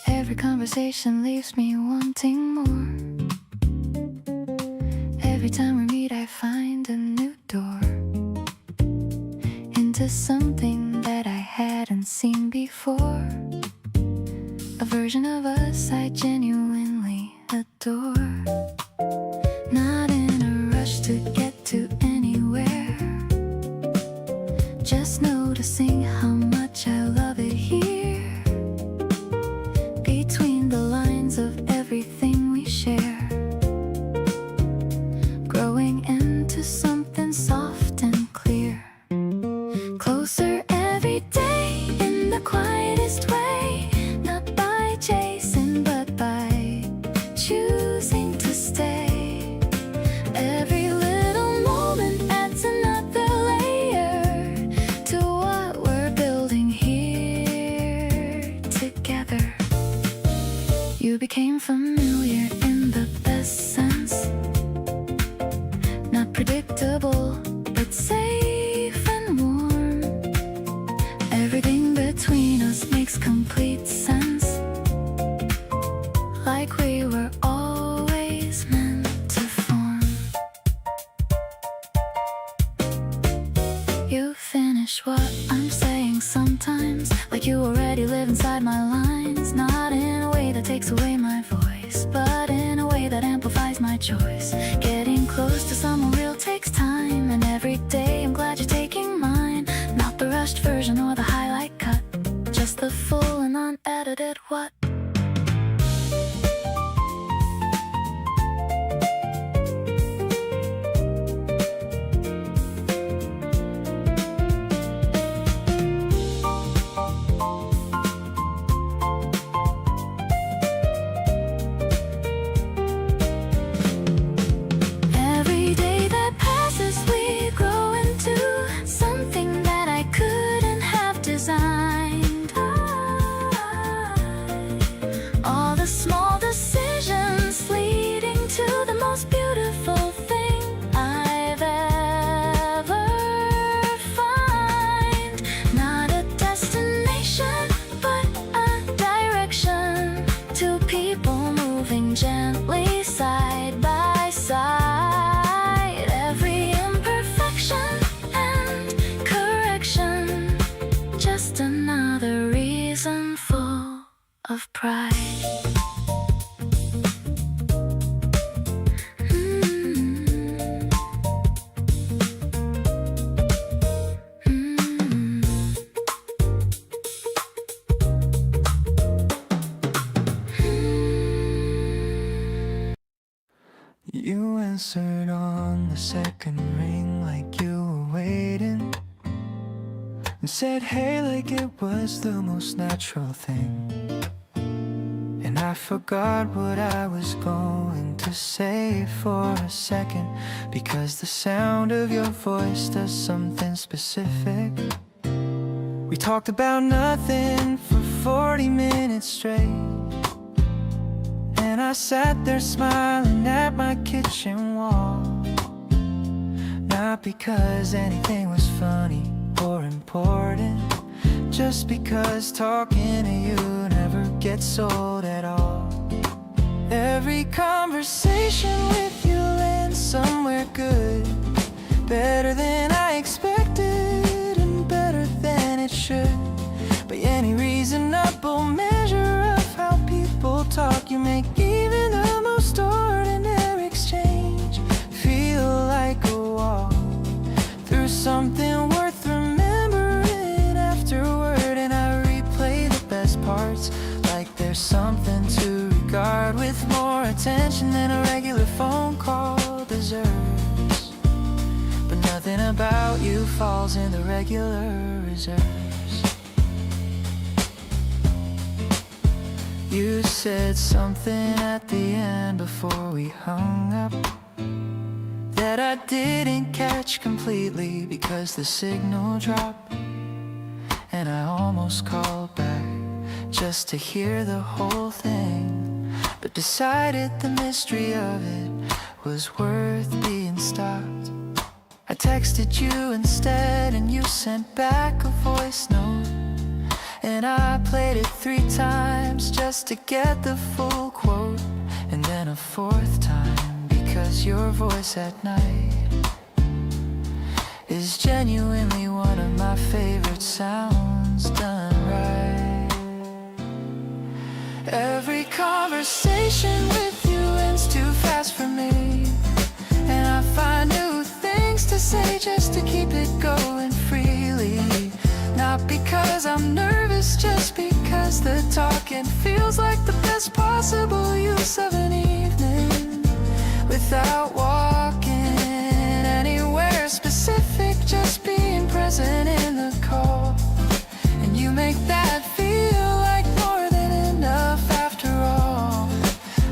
Every conversation leaves me wanting more. Every time we meet I find a new door into something that I hadn't seen before. A version of us I genuinely adore. Not in a rush to get to anywhere, just noticing how much I love it here. Between the lines of everything we share, growing into something soft and clear. Closer every day in the quietest way, not by chasing but by choosing to stay. Every little moment adds another layer to what we're building here together. You became familiar in the best sense, not predictable but safe and warm. Everything between us makes complete sense, like we were always meant to form. You finish what I'm saying sometimes, like you already live inside my lines. Not in a way that takes away my voice, but in a way that amplifies my choice. Getting close to someone real takes time, and every day I'm glad you're taking mine. Not the rushed version or the highlight cut, just the full and unedited what. Every day that passes we grow into something that I couldn't have designed. All the small decisions leading to the most beautiful thing I've ever find. Not a destination, but a direction. Two people moving gently side by side. Every imperfection and correction, just another reason full of pride. You answered on the second ring like you were waiting, and said hey like it was the most natural thing. And I forgot what I was going to say for a second, because the sound of your voice does something specific. We talked about nothing for 40 minutes straight, and I sat there smiling at my kitchen wall. Not because anything was funny or important, just because talking to you never gets old at all. Every conversation with you lands somewhere good, better than I expected and better than it should. By any reasonable measure of how people talk, you make even the most ordinary exchange Something about you falls in the regular reserves. You said something at the end before we hung up that I didn't catch completely because the signal dropped. And I almost called back just to hear the whole thing, but decided the mystery of it was worth being stopped. I texted you instead and you sent back a voice note, and I played it 3 times just to get the full quote, and then a 4th time because your voice at night is genuinely one of my favorite sounds done right. Every conversation with you ends too fast for me, and I find new things to say just to keep it going freely. Not because I'm nervous, just because the talking feels like the best possible use of an evening without walking anywhere specific, just being present in the call. And you make that feel like more than enough after all.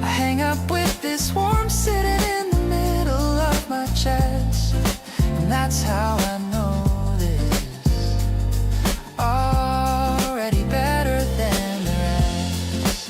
I hang up with this warmth sitting in the middle of my chest, and that's how I know this already better than the rest.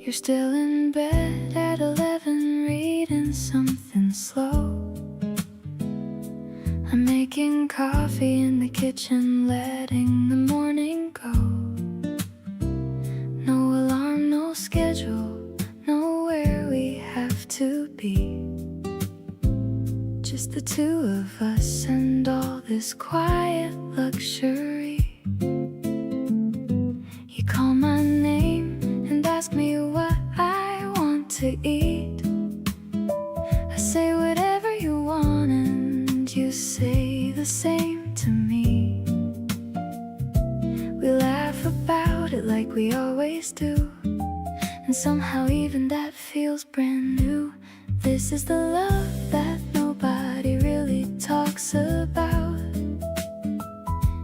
You're still in bed at 11, reading something slow. I'm making coffee in the kitchen, letting the morning go. No alarm, no schedule, nowhere we have to be. Just the 2 of us and all this quiet luxury. You call my name and ask me what I want to eat. I say whatever you want and you say the same to me. We laugh about it like we always do, and somehow even that feels brand new. This is the love that nobody really talks about.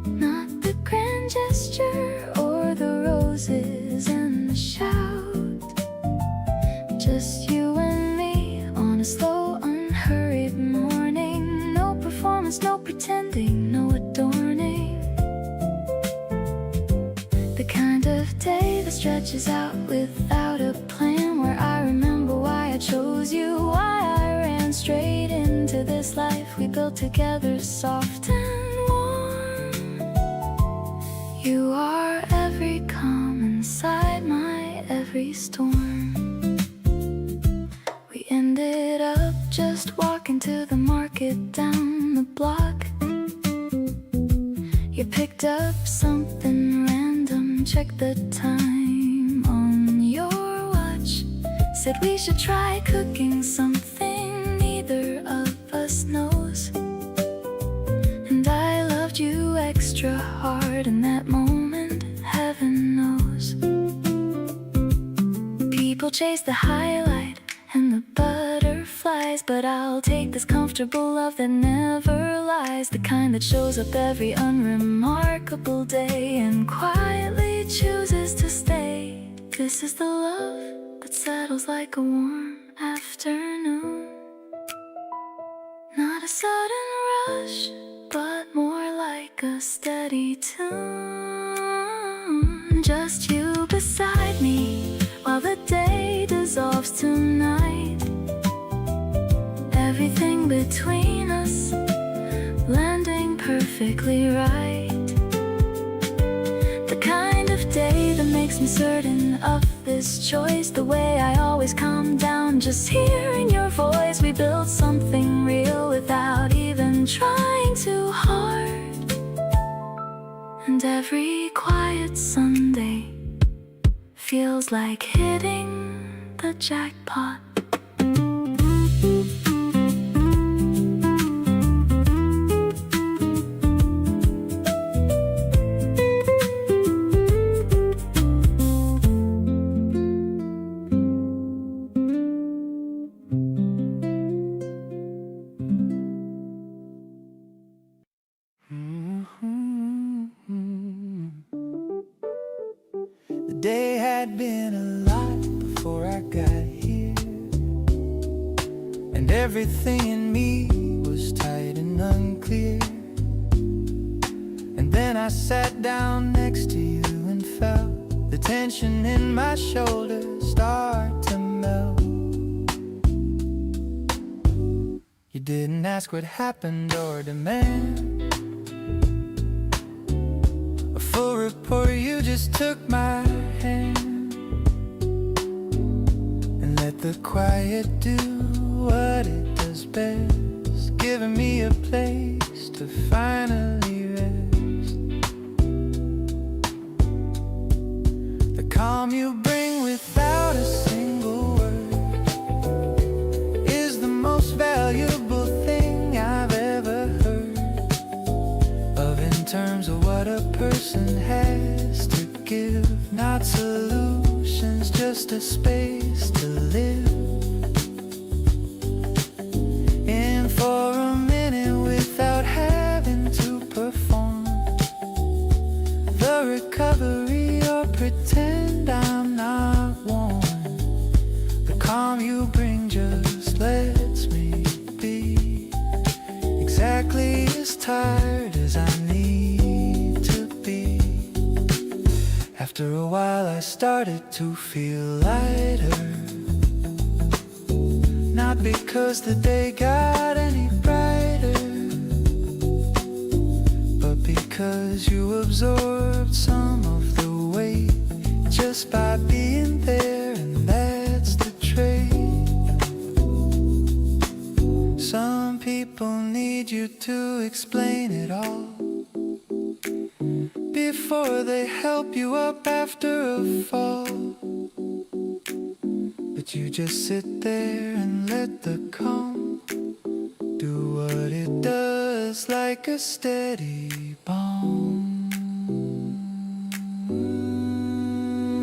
Not the grand gesture or the roses and the shout. Just you and me on a slow, unhurried morning. No performance, no pretending, no adorning. The kind of day that stretches out without a plan, where I remember why I chose you, why I ran straight into this life we built together, soft and warm. You are every calm inside my every storm. We ended up just walking to the market down the block. You picked up something random, checked the time on your watch. Said we should try cooking something neither of us knows. And I loved you extra hard in that moment, heaven knows. People chase the highlight and the butterflies, but I'll take this comfortable love that never lies, the kind that shows up every unremarkable day and quietly chooses to stay. This is the love that settles like a warm afternoon. Not a sudden rush, but more like a steady tune. Just you beside me while the day dissolves tonight. between us, landing perfectly right. The kind of day that makes me certain of this choice. The way I always calm down just hearing your voice. We built something real without even trying too hard. And every quiet Sunday feels like hitting the jackpot. The day had been a lot before I got here, and everything in me was tight and unclear. And then I sat down next to you and felt the tension in my shoulders start to melt. You didn't ask what happened or demand a full report, you just took my hand and let the quiet do what it does best, giving me a place to finally rest. The calm you bring without a single word is the most valuable thing I've ever heard of, in terms of what a person has to give. Not solutions, just a space to live in for a minute without having to perform the recovery or pretend I'm not warm. The calm you bring just lets me be exactly as tired as I need to be. After a while I started to feel lighter, not because the day got any brighter, but because you absorbed some of the weight just by being there, and that's the trait. Some people need you to explain it all before they help you up after a fall. But you just sit there and let the calm do what it does, like a steady balm.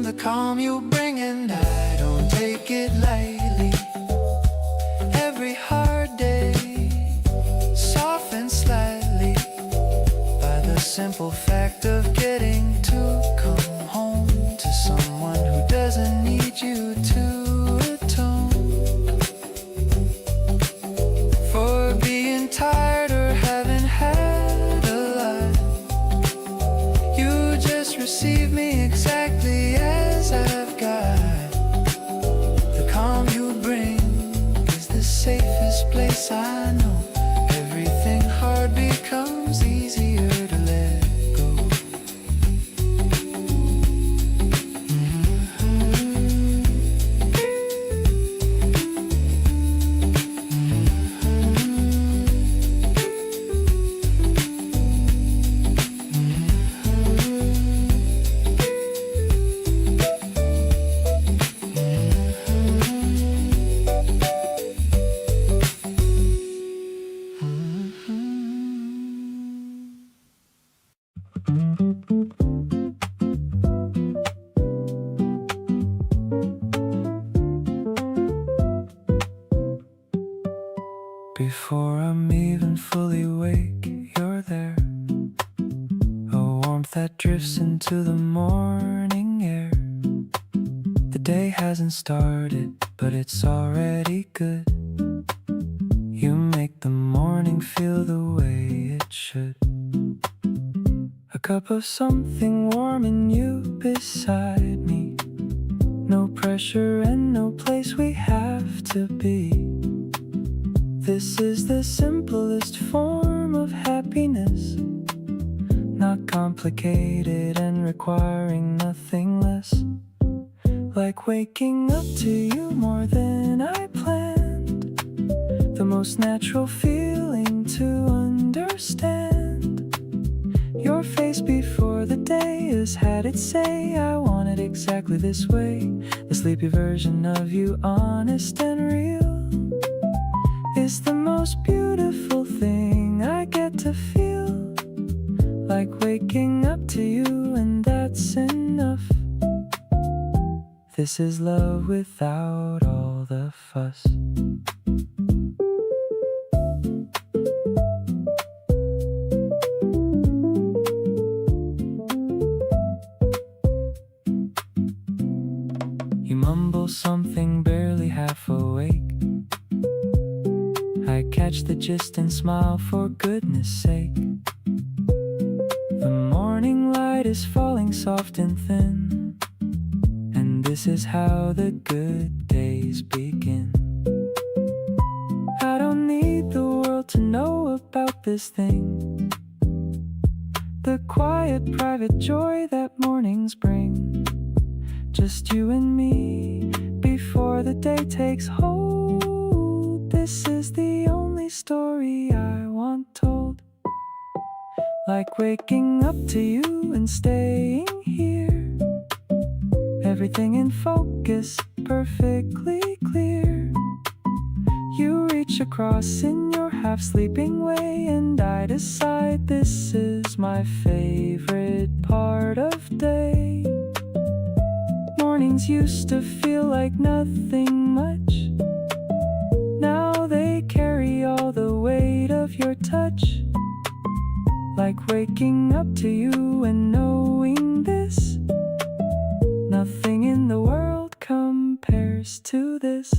The calm you bring, and I don't take it lightly. Every hard day softens slightly by the simple fact of getting to come home to someone who doesn't need you to atone for being tired or having had a lot. You just receive me exactly as I've got. The calm you bring is the safest place I know. Everything hard becomes easier to let go. Before I'm even fully awake, you're there. A warmth that drifts into the morning air. The day hasn't started, but it's already good. You make the morning feel the way it should. A cup of something warm and you beside me. No pressure and no place we have to be. This is the simplest form of happiness, not complicated and requiring nothing less. Like waking up to you more than I planned, the most natural feeling to understand. Your face before the day has had its say. I want it exactly this way. The sleepy version of you, honest and real, is the most beautiful thing I get to feel. Like waking up to you, and that's enough. This is love without all the fuss. You mumble something barely half awake. I catch the gist and smile for goodness sake. The morning light is falling soft and thin, and this is how the good days begin. I don't need the world to know about this thing, the quiet private joy that mornings bring. Just you and me before the day takes hold. This is the only story I want told. Like waking up to you and staying here, everything in focus, perfectly clear. You reach across in your half-sleeping way, and I decide this is my favorite part of day. Mornings used to feel like nothing much. Now they carry all the weight of your touch. Like waking up to you and knowing this, nothing in the world compares to this.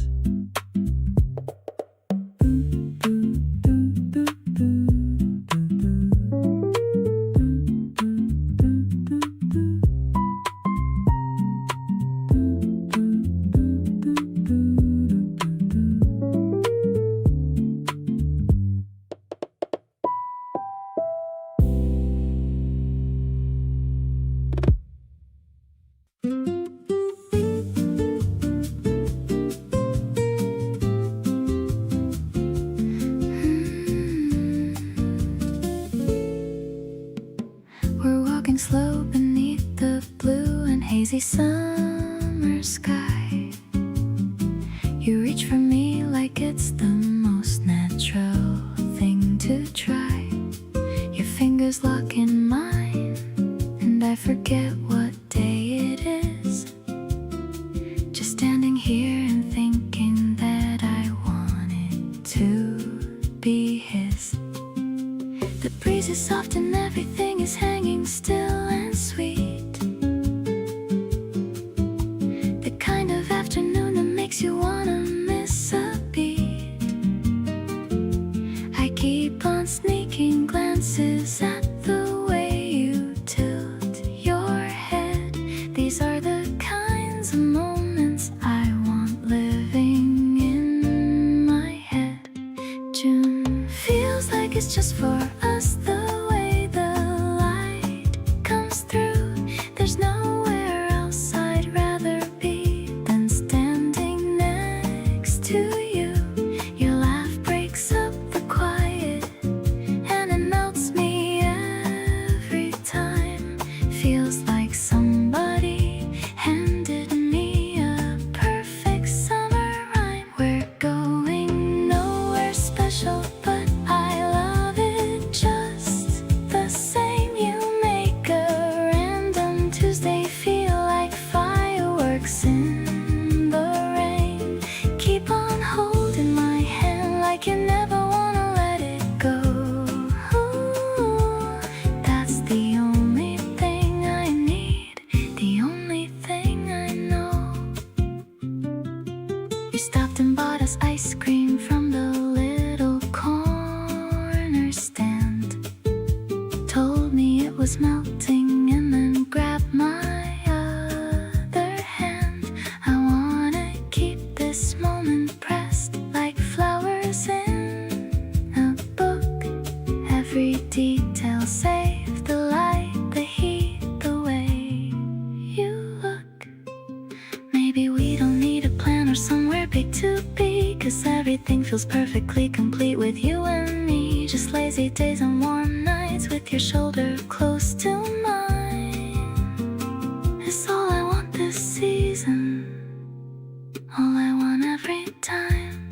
We're walking slow beneath the blue and hazy summer sky. You reach for me like it's the most natural thing to try. Your fingers lock in mine, and I forget what day it is. Just standing here and thinking that I wanted to be his. The breeze is soft and everything is hanging still and sweet. The kind of afternoon that makes you wanna miss a beat. I keep on sneaking glances at the way you tilt your head. These are the kinds of moments I want living in my head. June feels like it's just for us, the way the light comes through. There's nowhere else I'd rather be than standing next to you. Your laugh breaks up the quiet, and it melts me every time. Feels like somebody handed me a perfect summer rhyme. We're going nowhere special, but I love it just the same. You make a random Tuesday feel like fireworks in the rain. Keep on holding my hand like you never wanna let it go. Ooh, that's the only thing I need, the only thing I know. You stopped and bought us ice cream from the little corner stand. Told me it was melting and then grabbed my other hand. I wanna keep this moment pressed like flowers in Everything feels perfectly complete with you and me. Just lazy days and warm nights with your shoulder close to mine. It's all I want this season, all I want every time.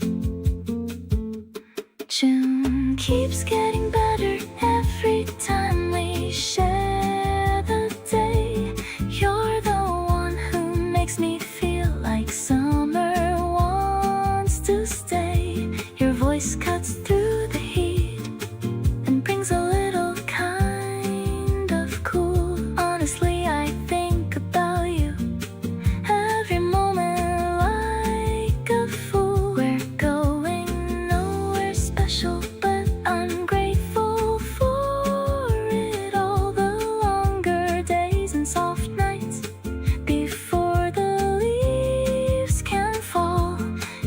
June keeps getting better every time we share the day. You're the one who makes me feel like summer wants to stay. Your voice cuts through the heat and brings a little kind of cool. Honestly, I think about you every moment like a fool. We're going nowhere special, but I'm grateful for it all. The longer days and soft nights before the leaves can fall.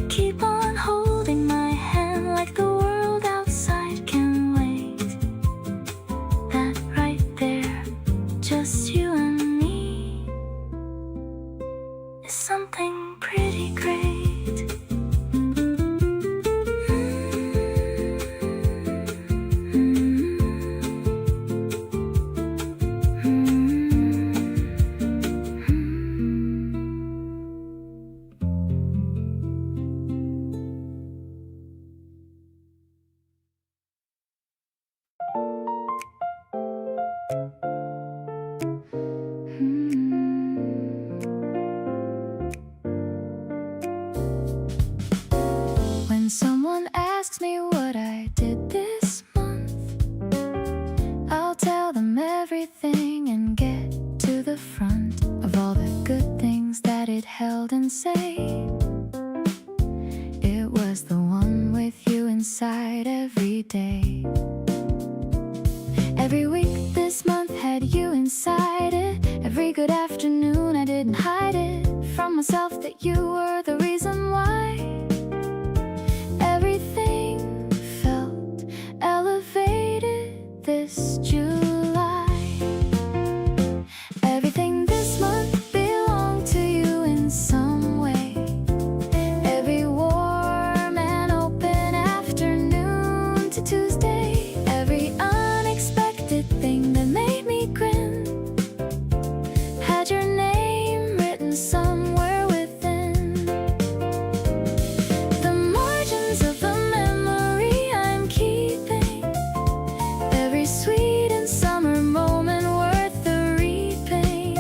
Keep on holding my hand like the world outside can wait. That right there, just you and me, is something pretty great. When someone asks me what I did this month, I'll tell them everything and get to the front of all the good things that it held and say it was the one with you inside every day. Every week this month had you inside it. Every good afternoon I didn't hide it from myself that you were the reason why everything felt elevated this July. Everything this month belonged to you in some way. Every warm and open afternoon to Tuesday. Every unexpected thing that made me grin had your name written somewhere within the margins of the memory I'm keeping. Every sweet and summer moment worth the reaping.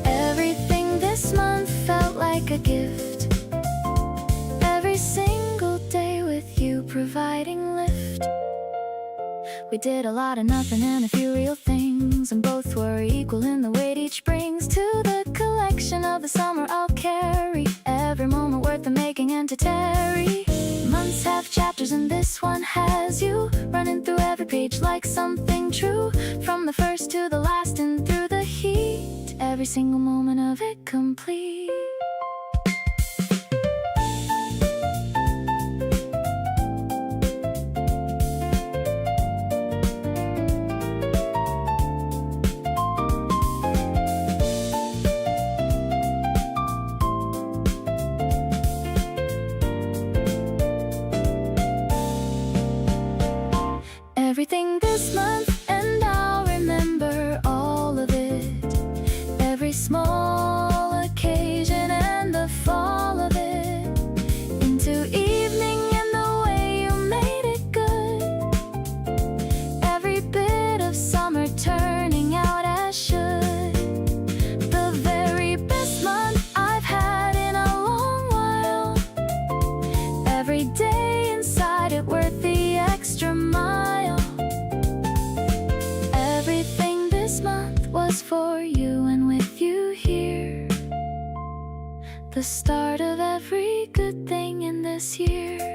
Everything this month felt like a gift. Every single day with you providing lift. We did a lot of nothing and a few real things, and both were equal in the weight each brings to the collection of the summer I'll carry. Every moment worth the making and to tarry. Months have chapters and this one has you running through every page like something true. From the first to the last and through the heat, every single moment of it complete. Everything this month, and I'll remember all of it. Every small occasion and the fall of it into evening and the way you made it good. Every bit of summer turning out as should. The very best month I've had in a long while. Every day inside it worth the extra mile. Everything this month was for you, and with you here, the start of every good thing in this year.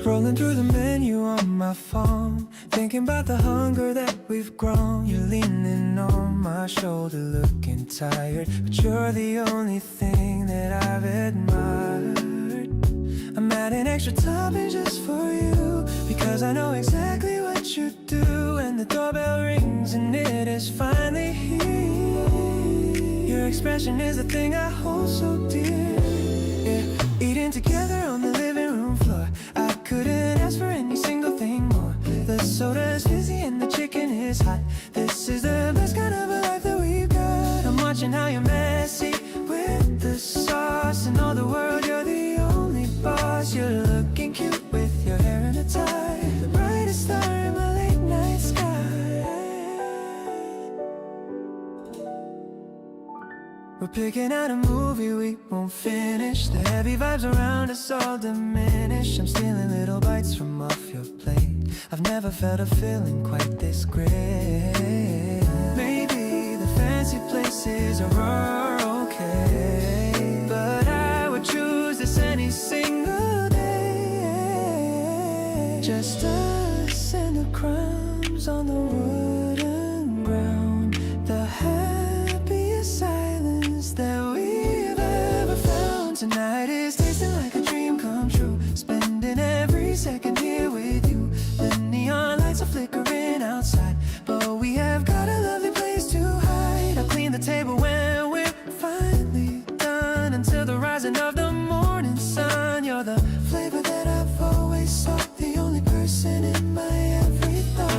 scrolling through the menu on my phone, thinking about the hunger that we've grown. You're leaning on my shoulder, looking tired, but you're the only thing that I've admired. I'm adding extra toppings just for you, because I know exactly what you do. And the doorbell rings and it is finally here. Your expression is the thing I hold so dear. Yeah. Eating together on the living room floor, I couldn't ask for any single thing more. The soda's fizzy and the chicken is hot. This is the best kind of a life that we've got. I'm watching how you're messy with the sauce, and all the world you're the only boss. You're looking cute with your hair in a tie, the brightest star in my late night sky. We're picking out a movie we won't finish. The heavy vibes around us all diminish. I'm stealing little bites from off your plate. I've never felt a feeling quite this great. Maybe the fancy places are okay, but I would choose this any single day. Just us and the crumbs on the wooden ground, the happiest silence that we've ever found. Tonight is tasting like a dream come true, spending every second here with you. The neon lights are flickering outside, but we have got a lovely place to hide. I'll clean the table when we're finally done, until the rising of the morning sun. You're the flavor that I've always sought, the only person in my every thought.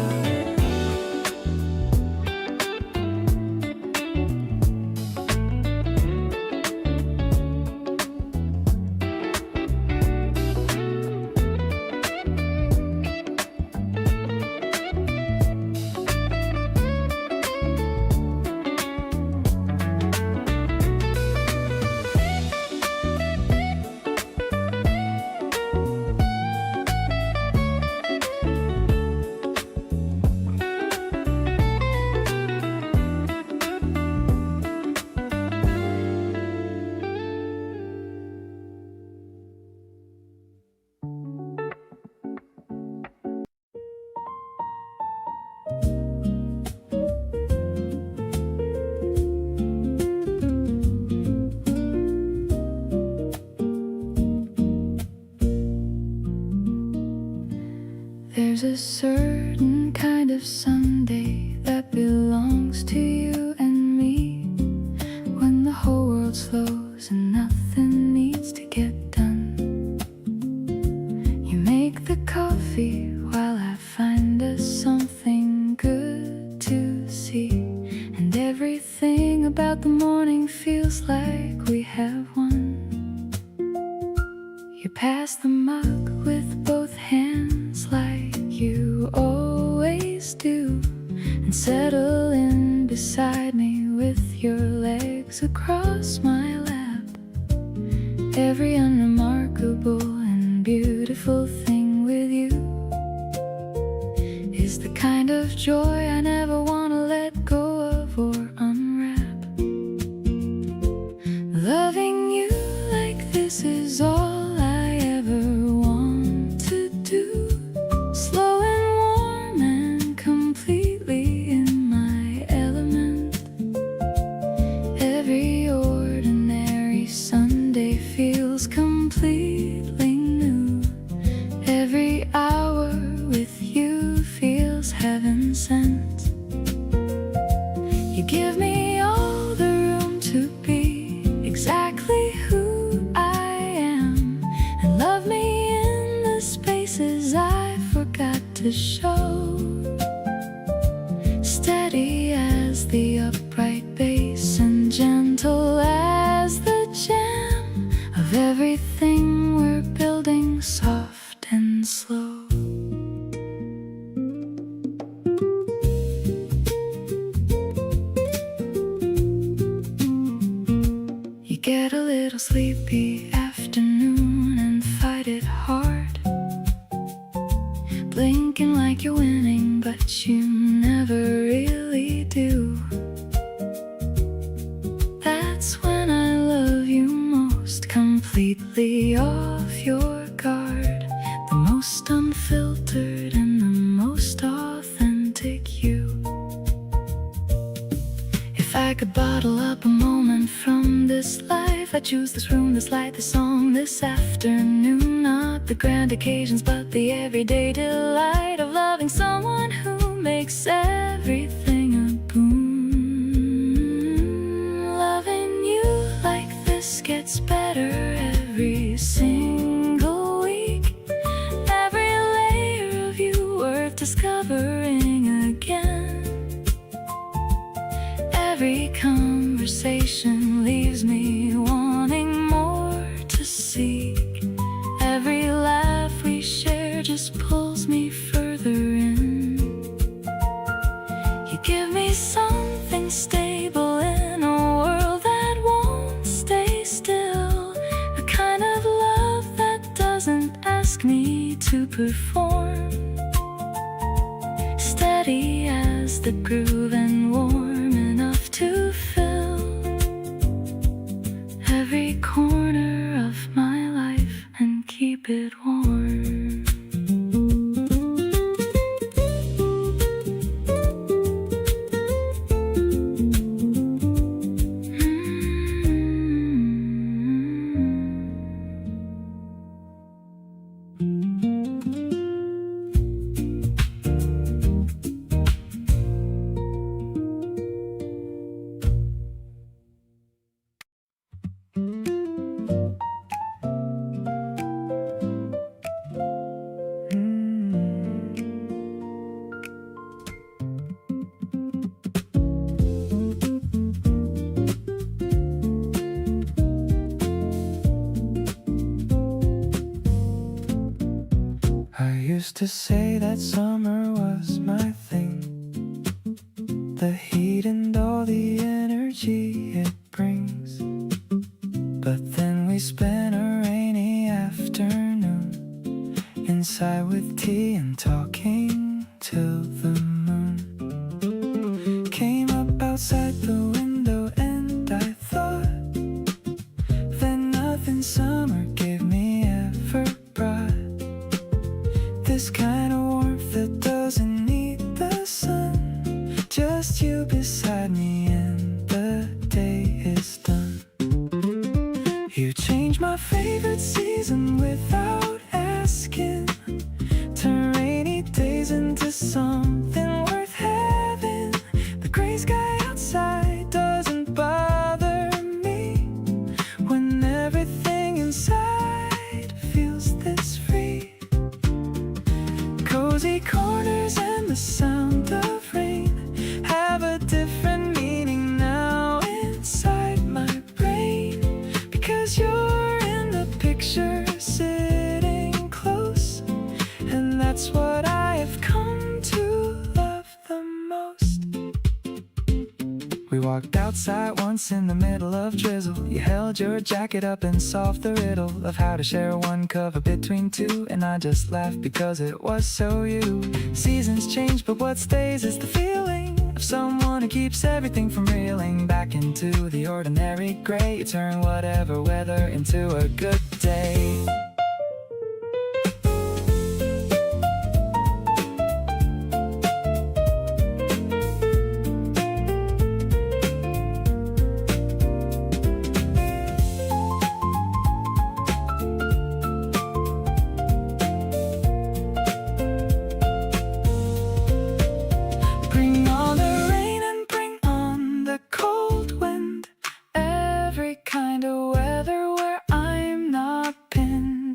There's a certain kind of Sunday that belongs to you and me, when the whole world slows and nothing needs to get done. You make the coffee while I find us something good to see, and everything about the morning feels like we have won. You pass the mug with both hands like you always do, and settle in beside me with your legs across my lap. Every unremarkable and beautiful thing with you is the kind of joy I never want to let go of or unwrap. Loving you like this is all I ever want to do. Slow and warm and completely in my element. Every ordinary Sunday feels completely new. Every hour with you feels heaven sent. You give me all the room to be exactly who I am, and love me in the spaces I forgot to show. Steady as the upright bass and gentle as the jam of everything we're building, soft and slow. You get a little sleepy afternoon and fight it hard, blinking like you're winning, but you never really do. That's when I love you most, completely off your guard. The most I could bottle up a moment from this life. I choose this room, this light, this song, this afternoon. Not the grand occasions, but the everyday delight of loving someone who makes everything a boon. Loving you like this gets better every single week. Every layer of you worth discovering again. Every conversation leaves me wanting more to seek. Every laugh we share just pulls me further in. You give me something stable in a world that won't stay still. The kind of love that doesn't ask me to perform. Steady as the groove and warm enough to fill every corner of my life and keep it warm. I used to say that summer was my thing, the heat and all the energy it brings. But then we spent a rainy afternoon inside with tea and talking till the moon came up outside the window, and I thought that nothing summer gave me ever brought. This kind of warmth that doesn't need the sun, just you beside me and the day is done. You changed my favorite season without asking, turn rainy days into something worth having. The gray sky outside doesn't bother me when everything inside feels this free. Cozy corners and the sound of rain have a different meaning now inside my brain, because you're in the picture sitting close, and that's what I have come to love the most. We walked outside once in the middle of drizzle. You held your jacket up and solved the riddle of how to share one cover between two, and I just laughed because it was so you. Seasons change, but what stays is the feeling of someone who keeps everything from reeling back into the ordinary gray. You turn whatever weather into a good day. Bring on the rain and bring on the cold wind, every kind of weather where I'm not pinned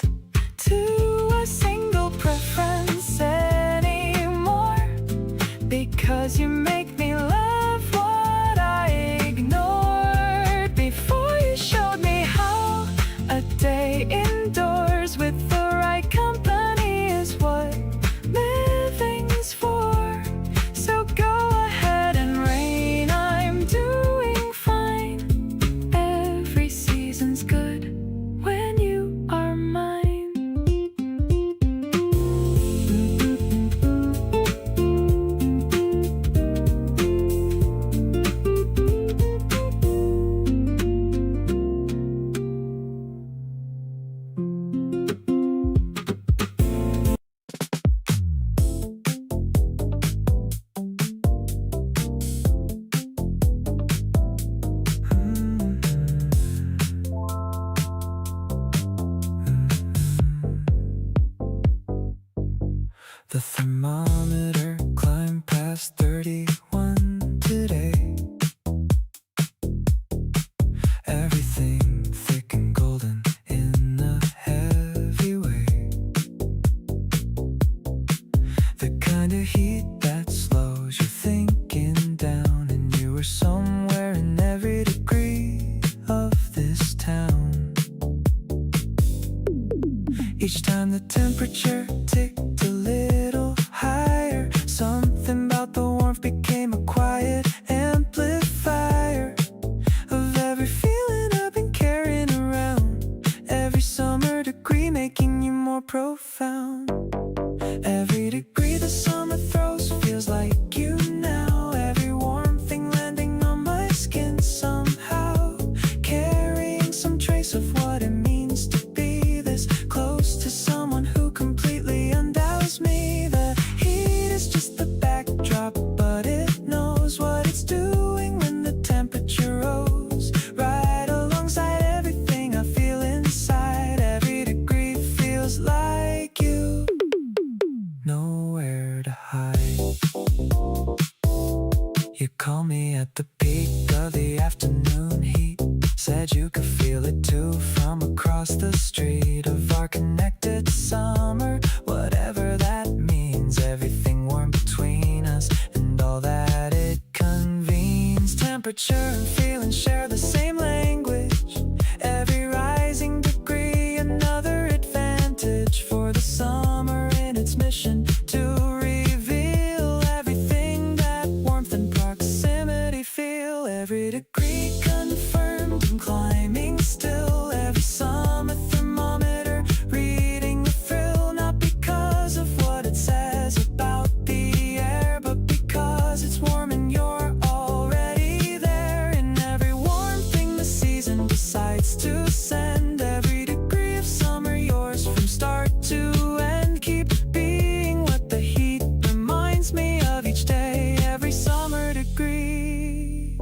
me at the peak of the afternoon heat. Said you could feel it too from across the street of our connected summer. Whatever that means, everything warm between us and all that it convenes. Temperature and feeling share the same language. Every rising degree, another advantage for the summer in its mission to reveal everything that warmth and proximity feel. Every degree confirmed and climbing still. Every summer thermometer reading the thrill. Not because of what it says about the air, but because it's warm and you're already there. In every warm thing the season decides to send. Every degree of summer yours from start to end. Keep being what the heat reminds me of each day. Every summer degree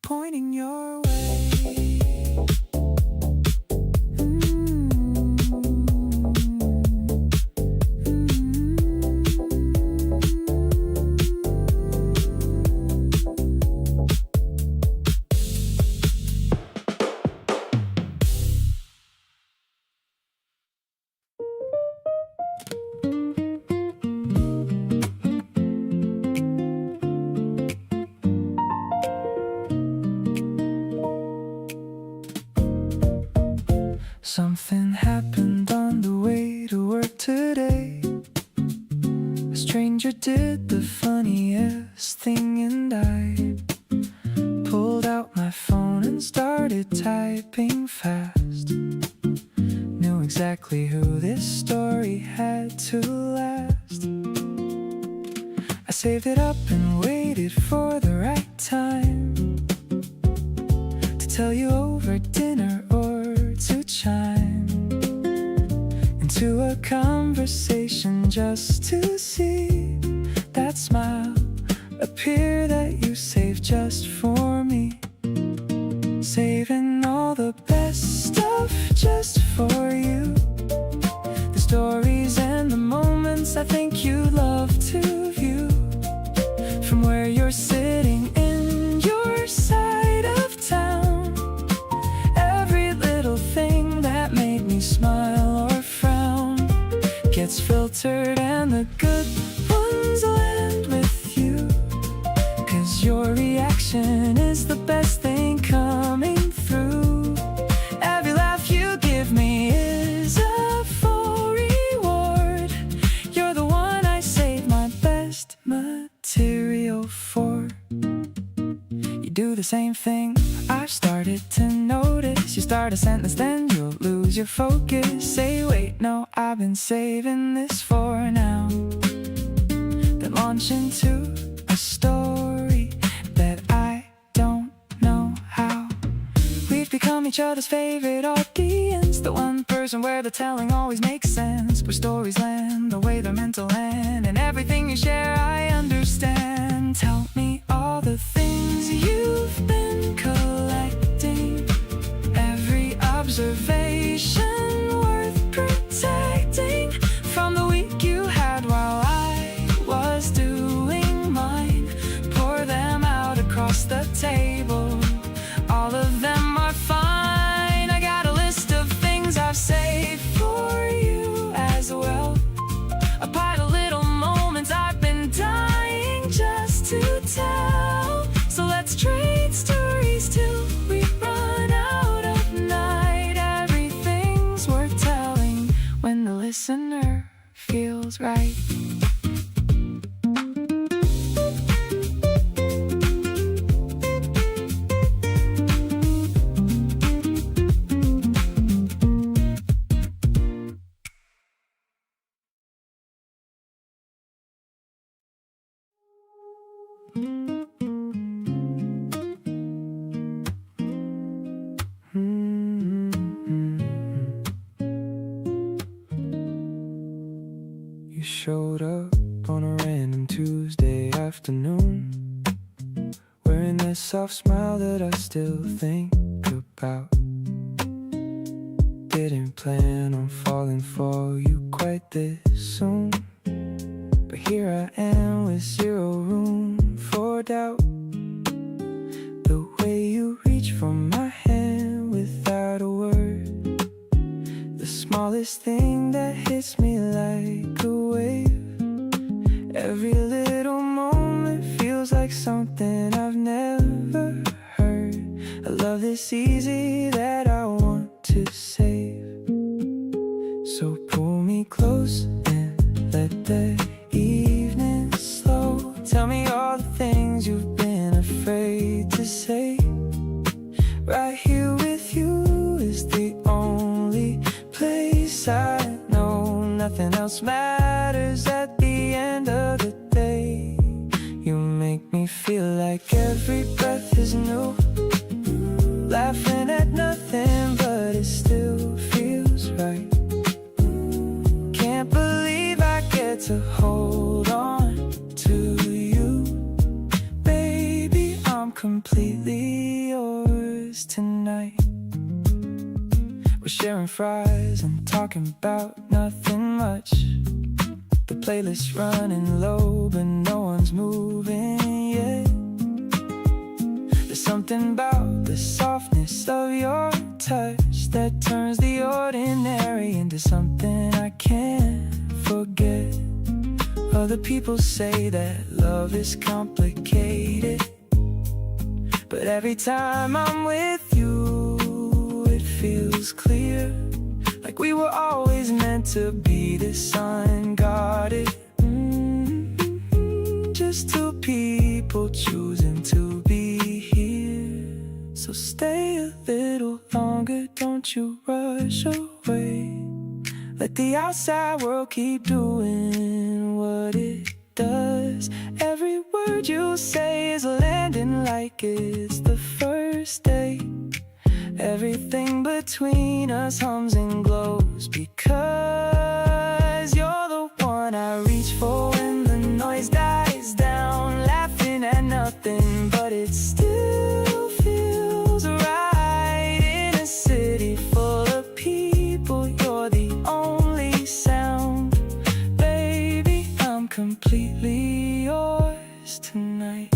pointing your way. Something happened on the way to work today. A stranger did the funniest thing, and I pulled out my phone and started typing fast. Knew exactly who this story had to last. I saved it up and waited for the right time to tell you over dinner or to chime into a conversation just to see that smile appear that you saved just for me. Saving all the best stuff just for you. The stories and the moments I think you'd love to view from where you're sitting in your side of town. Every little thing that made me smile or frown gets filtered, and the good ones land with you. 'Cause your reaction is the best thing coming through. Every laugh you give me is a full reward. You're the one I save my best material for. You do the same thing I've started to notice. You start a sentence, then you'll lose your focus. Say, wait, no, I've been saving this for now. Then launch into a story that I don't know how. We've become each other's favorite audience. The one person where the telling always makes sense. Where stories land the way they're meant to land. And everything you share I understand. Tell me all the things you've been collecting. Every observation worth protecting. From the week you had while I was doing mine. Pour them out across the table. All of them are fine. I got a list of things I've saved for you as well. A pile of little moments I've been dying just to tell. So let's trade stories till we run out of night. Everything's worth telling when the listener feels right. You showed up on a random Tuesday afternoon, wearing that soft smile that I still think about. Didn't plan on falling for you quite this soon, but here I am with zero room for doubt. all this easy that I want to save. So pull me close and let the evening slow. Tell me all the things you've been afraid to say. Right here with you is the only place I know. Nothing else matters at the end of the day. You make me feel like every breath is new. Laughing at nothing, but it still feels right. Can't believe I get to hold on to you. Baby, I'm completely yours tonight. We're sharing fries and talking about nothing much. The playlist's running low, but no one's moving yet. There's something about the softness of your touch that turns the ordinary into something I can't forget. Other people say that love is complicated, but every time I'm with you, it feels clear. Like we were always meant to be this unguarded. Just two people choosing to be here. So stay a little longer, don't you rush away. Let the outside world keep doing what it does. Every word you say is landing like it's the first day. Everything between us hums and glows, because you're the one I reach for when the noise dies down. Laughing at nothing, but it still feels right. In a city full of people, you're the only sound. Baby, I'm completely yours tonight.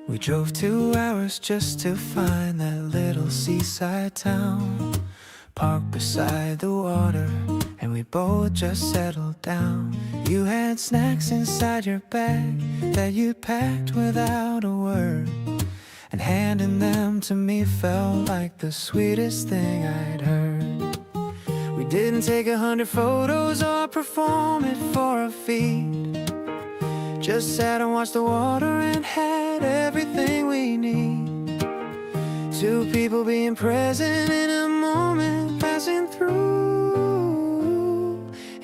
We drove 2 hours just to find that little seaside town. Parked beside the water, and we both just settled down. You had snacks inside your bag that you packed without a word, and handing them to me felt like the sweetest thing I'd heard. We didn't take 100 photos or perform it for a feed. Just sat and watched the water and had everything we need. Two people being present in a moment passing through.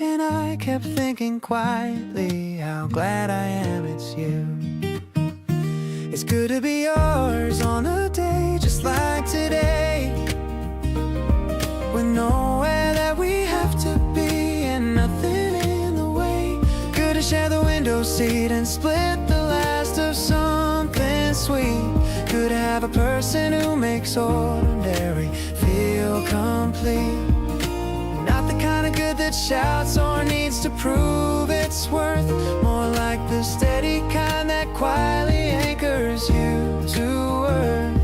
And I kept thinking quietly how glad I am it's you. It's good to be yours on a day just like today, with nowhere that we have to be and nothing in the way. Good to share the window seat and split the last of something sweet. Good to have a person who makes ordinary feel complete. Not the kind of good that shouts or needs to prove its worth. More like the steady kind that quietly anchors you to earth.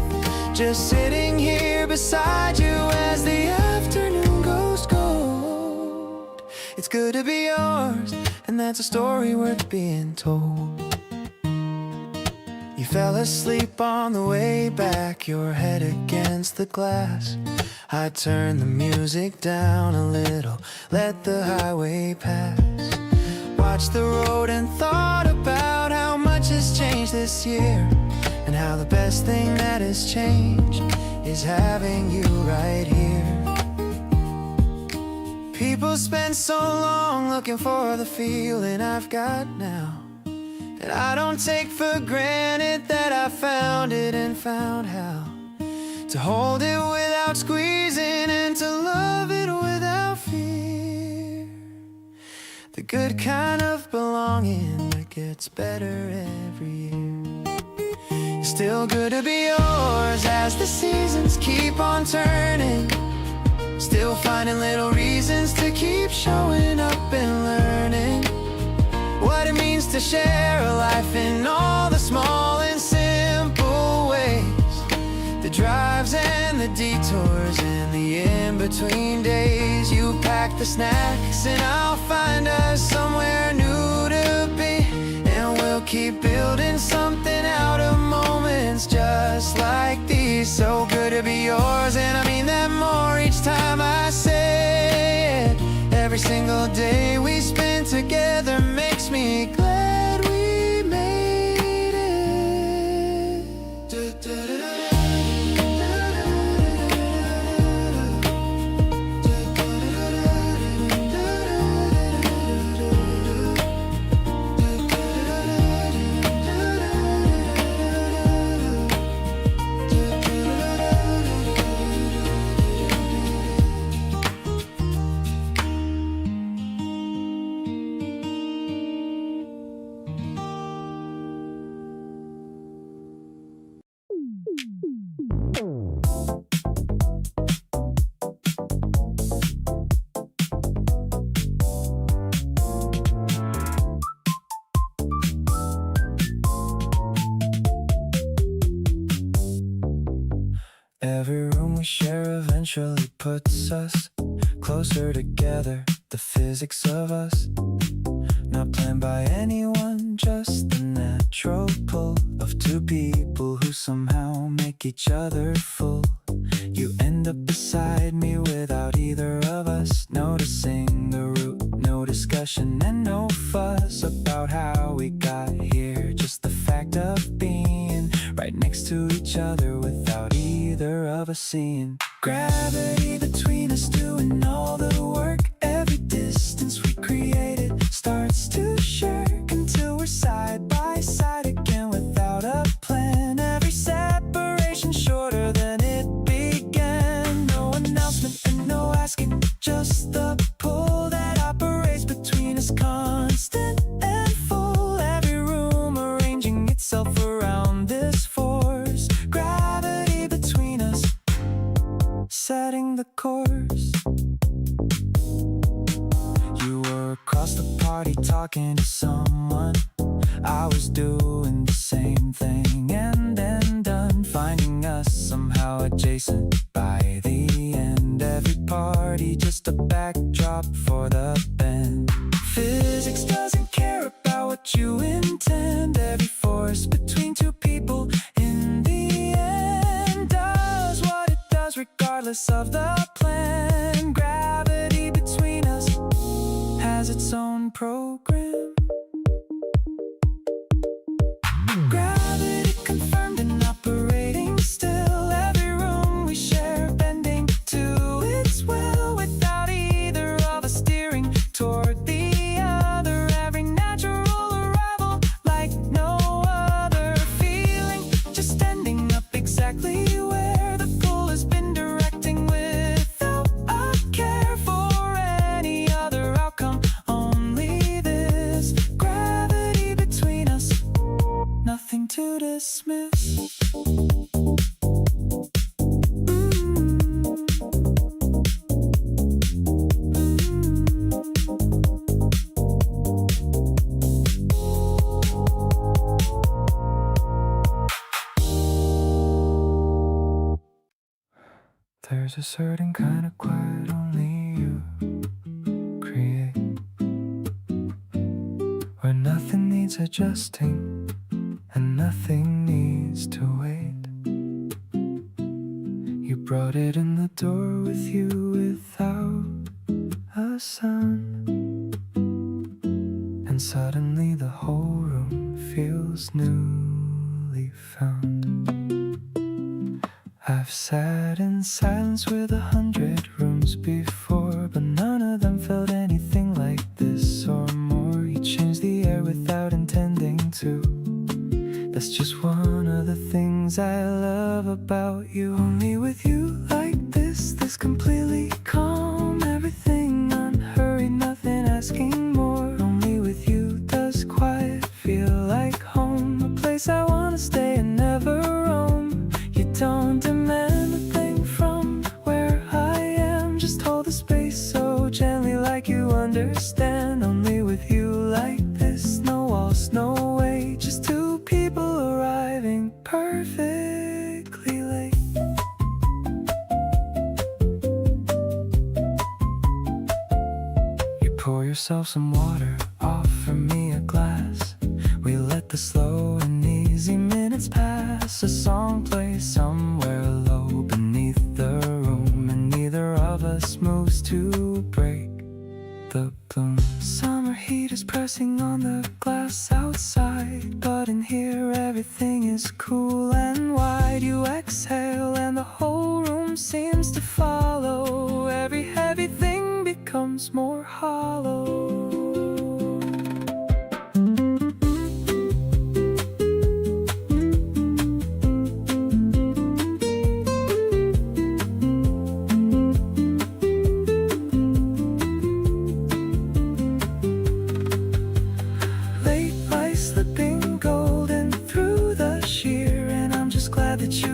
Just sitting here beside you as the afternoon goes cold. It's good to be yours, and that's a story worth being told. You fell asleep on the way back, your head against the glass. I turned the music down a little, let the highway pass. Watched the road and thought about how much has changed this year, and how the best thing that has changed is having you right here. People spend so long looking for the feeling I've got now, and I don't take for granted that I found it and found how to hold it without squeezing and to love it without fear. The good kind of belonging that gets better every year. It's still good to be yours as the seasons keep on turning. Still finding little reasons to keep showing up and learning what it means to share a life in all the small and simple ways. The drives and the detours and the in-between days. You pack the snacks and I'll find us somewhere new to be. And we'll keep building something out of moments just like these. So good to be yours, and I mean that more each time I say it. Every single day we spend together makes me glad we made it. Every room we share eventually puts us closer together. The physics of us, not planned by anyone, just the natural pull of two people who somehow make each other full. You end up beside me without either of us noticing the route. No discussion and no fuss about how we got here. Just the fact of being right next to each other without either of us seeing. Gravity between us doing all the work. Every distance we created starts to shirk until we're side by side again without a plan. Every separation shorter than it began. No announcement and no asking, just the pull that operates between us, constant and full. Every room arranging itself around this force. Gravity between us, setting the course. You were across the party talking to someone. I was doing the same thing, and then done finding us somehow adjacent by the end. Every party just a backdrop for the band. Physics doesn't care about what you intend. Every force between two people in the end does what it does regardless of the plan. Gravity between us has its own program. Gravity confirmed and operating still. Every room we share bending to its will without either of us steering toward the other. Every natural arrival like no other feeling, just ending up exactly where the pull has been directing without a care for any other outcome. Only this gravity between us, nothing to dismiss. There's a certain kind of quiet only you create, where nothing needs adjusting and nothing needs to wait. You brought it in the door with you without a sound, and suddenly the whole room feels newly found. I've sat in silence with 100 rooms before, but none of them felt anything like this or more. You changed the air without intending to. That's just one of the things I love about you. Only with you like this completely calm. Everything unhurried, nothing asking more. Only with you does quiet feel yourself some water, offer me a glass. We let the slow and easy minutes pass. A song plays somewhere low beneath the room, and neither of us moves to break the bloom. Summer heat is pressing on the glass outside, but in here everything is cool and wide. You exhale and the whole room seems to follow. Every heavy thing becomes more hollow.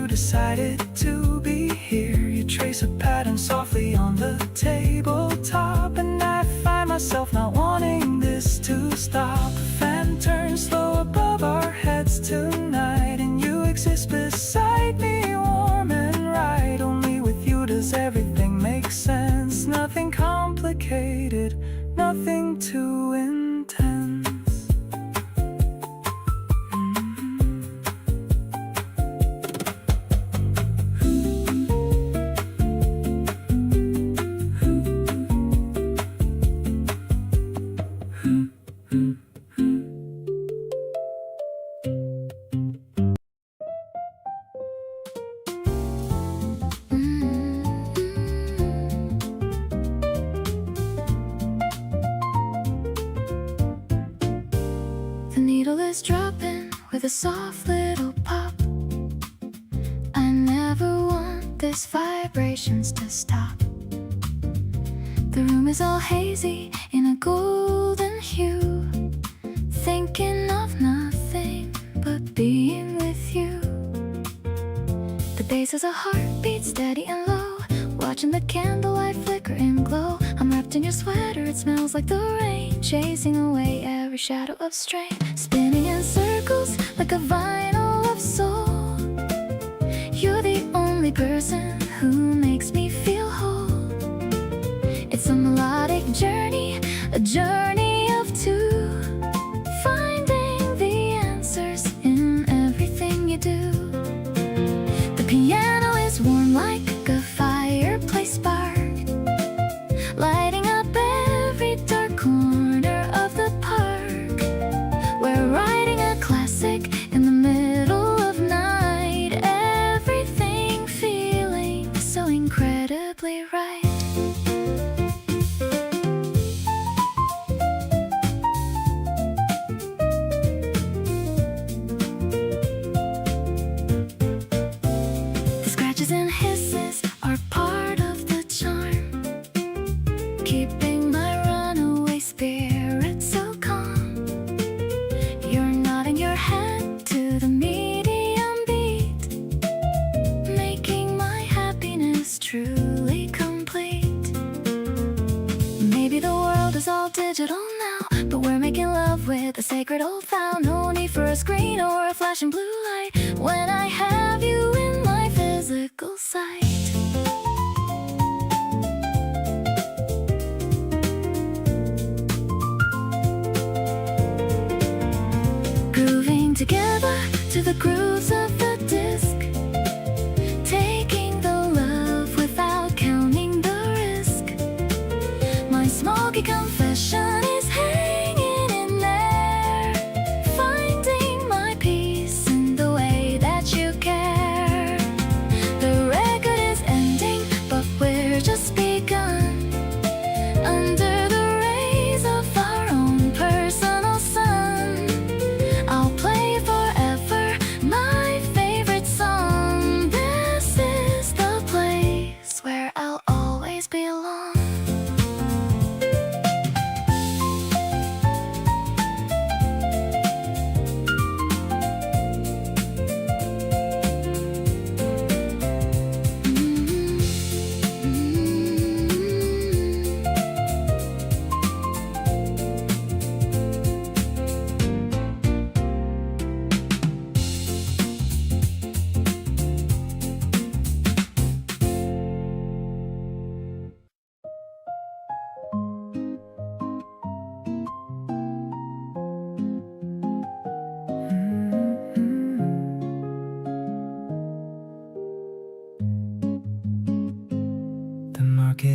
Decided to be here. You trace a pattern softly on the tabletop, and I find myself not wanting this to stop. The fan turns slow above our heads tonight, and you exist beside me, warm and right. Only with you does everything make sense. Nothing complicated, nothing too intense. The needle is dropping with a soft little pop. I never want these vibrations to stop. The room is all hazy in a golden hue, thinking of nothing but being with you. The bass is a heartbeat, steady and low, watching the candlelight flicker and glow. I'm wrapped in your sweater, it smells like the rain, chasing away every shadow of strain. Spinning in circles like a vinyl of soul. You're the only person who makes me feel whole. It's a melodic journey, a journey of two, finding the answers in everything you do. The piano is warm like a fireplace spark, lighting up every dark corner of the park. We're writing a classic in the middle of night, everything feeling so incredibly right. The scratches and hisses are part of the charm, keeping my runaway spirit so calm. You're nodding your head to the medium beat, making my happiness truly complete. Maybe the world is all digital now, but we're making love with a sacred old vow. No need for a screen or a flashing blue light when I have you in my physical sight. Grooving together to the grooves of the disc, taking the love without counting the risk. My smoky confession is hanging in there, finding my peace in the way that you care. The record is ending, but we're just begun, under the rays of our own personal sun. I'll play forever, my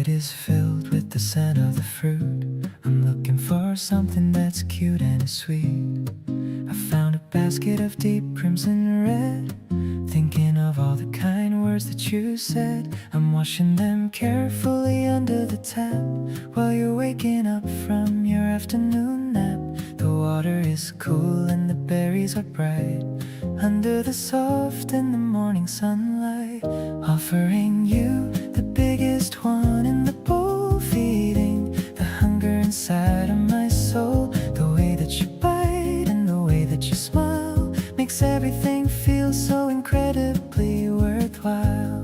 pocket is filled with the scent of the fruit. I'm looking for something that's cute and sweet. I found a basket of deep crimson red, thinking of all the kind words that you said. I'm washing them carefully under the tap while you're waking up from your afternoon nap. The water is cool and the berries are bright under the soft and the morning sunlight, offering you the biggest one in the bowl, feeding the hunger inside of my soul. The way that you bite and the way that you smile makes everything feel so incredibly worthwhile.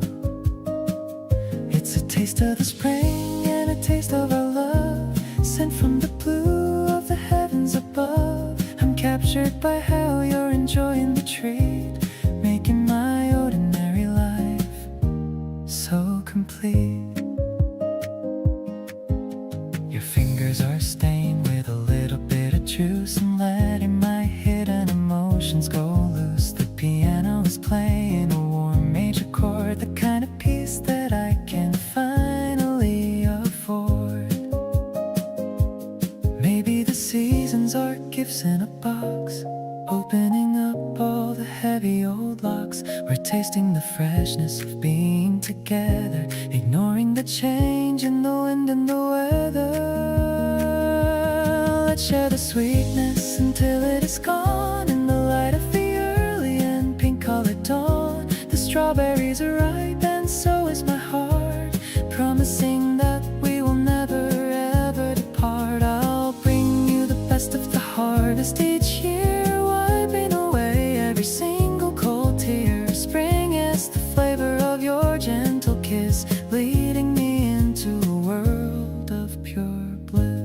It's a taste of the spring and a taste of our love, sent from the blue of the heavens above. I'm captured by how you're enjoying the treat, making my ordinary life so complete. Your fingers are stained with a little bit of juice, and letting my hidden emotions go loose. The piano is playing a warm major chord, the kind of peace that I can finally afford. Maybe the seasons are gifts in a box, opening up all the heavy old locks. We're tasting the freshness of being together, ignoring the change in the wind and the weather. Let's share the sweetness until it is gone in the light of the early and pink-colored dawn. The strawberries are ripe and so is my heart, promising that we will never ever depart. I'll bring you the best of the harvest each year, wiping away every single cold tear. Spring is the flavor of your gentle kiss, leading me into a world of pure bliss.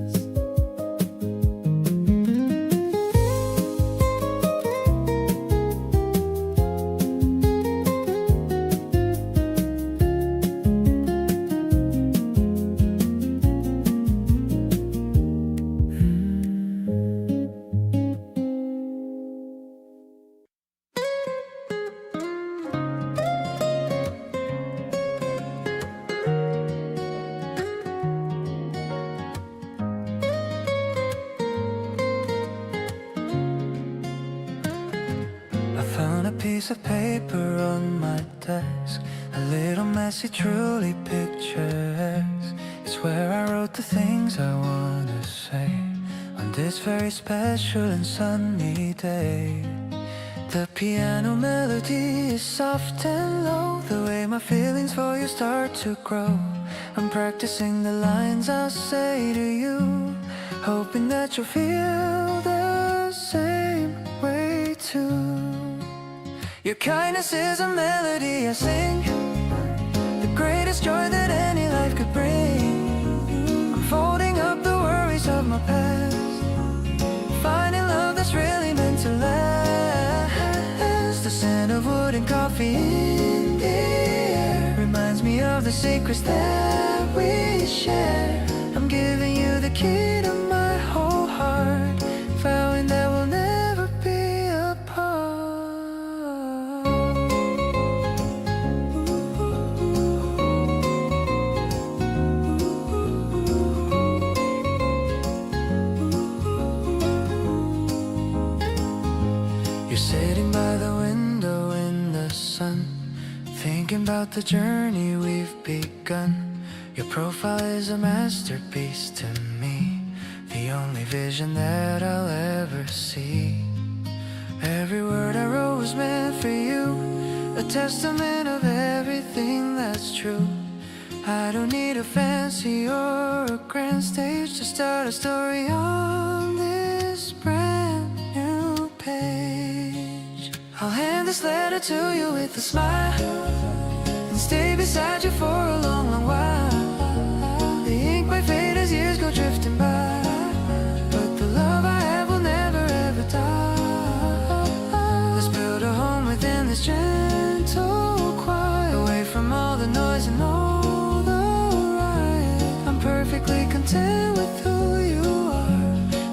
Piece of paper on my desk, a little messy, truly pictures. It's where I wrote the things I want to say on this very special and sunny day. The piano melody is soft and low, the way my feelings for you start to grow. I'm practicing the lines I'll say to you, hoping that you'll feel the same way too. Your kindness is a melody I sing, the greatest joy that any life could bring. I'm folding up the worries of my past, finding love that's really meant to last. The scent of wood and coffee in the air reminds me of the secrets that we share. I'm giving you the key to my whole heart, vowing that we'll never be apart. You're sitting by the window in the sun, thinking about the journey we've begun. Your profile is a masterpiece to me, the only vision that I'll ever see. Every word I wrote was meant for you, a testament of everything that's true. I don't need a fancy or a grand stage to start a story on this brand new page. I'll hand this letter to you with a smile and stay beside you for a long, long while. The ink might fade as years go drifting by, but the love I have will never ever die. Let's build a home within this gentle quiet, away from all the noise and all the riot. I'm perfectly content with who you are,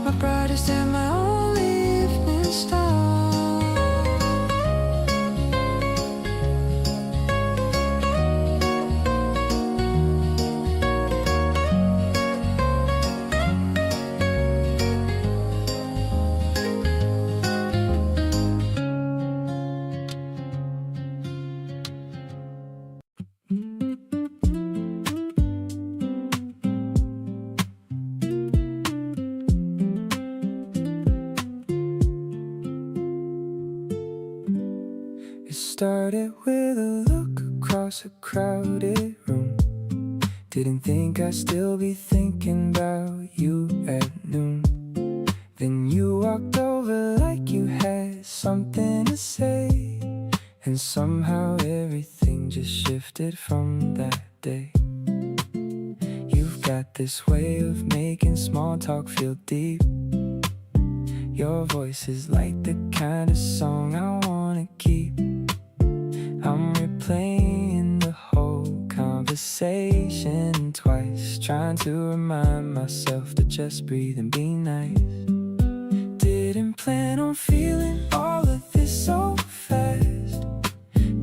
my brightest and my only evening star. started with a look across a crowded room. Didn't think I'd still be thinking about you at noon. Then you walked over like you had something to say, and somehow everything just shifted from that day. You've got this way of making small talk feel deep. Your voice is like the kind of song I wanna keep. I'm replaying the whole conversation twice, trying to remind myself to just breathe and be nice. Didn't plan on feeling all of this so fast.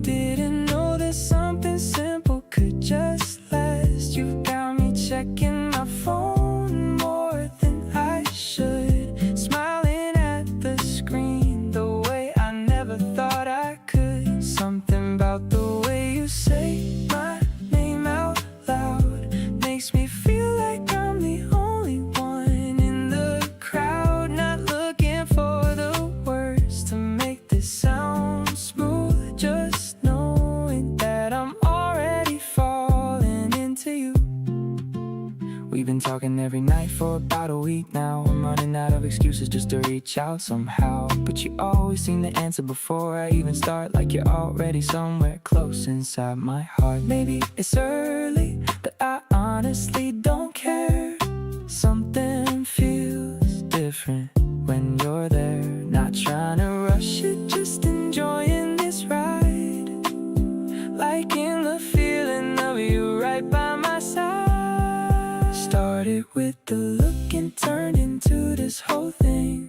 Didn't know that something simple could just last. You got me checking my phone more than I should, smiling at the screen the way I never thought I could. Something about the way you say my name out loud makes me feel like I'm the only one in the crowd, not looking for the words to make this sound smooth, just knowing that I'm already falling into you. We've been talking every night for about a week now. I'm running out of excuses just to reach out somehow, but you always seem to answer before I even start, like you're already somewhere close inside my heart. Maybe it's early, but I honestly don't care. Something feels different when you're there. Not trying to rush it, just enjoying this ride, liking the feeling of you right by my side. Started with the look and turned into this whole thing.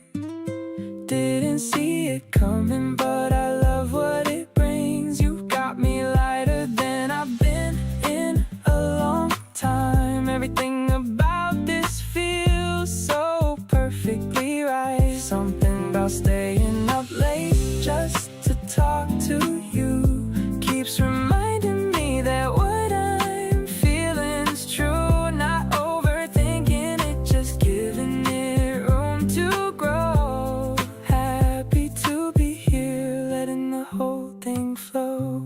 Didn't see it coming, but I love what it brings. You got me lighter than I've been in a long time. Everything about this feels so perfectly right. Something about staying up late just to talk to you keeps reminding me that what I'm feeling's true. Not overthinking it, just giving it room to grow. Happy to be here, letting the whole thing flow.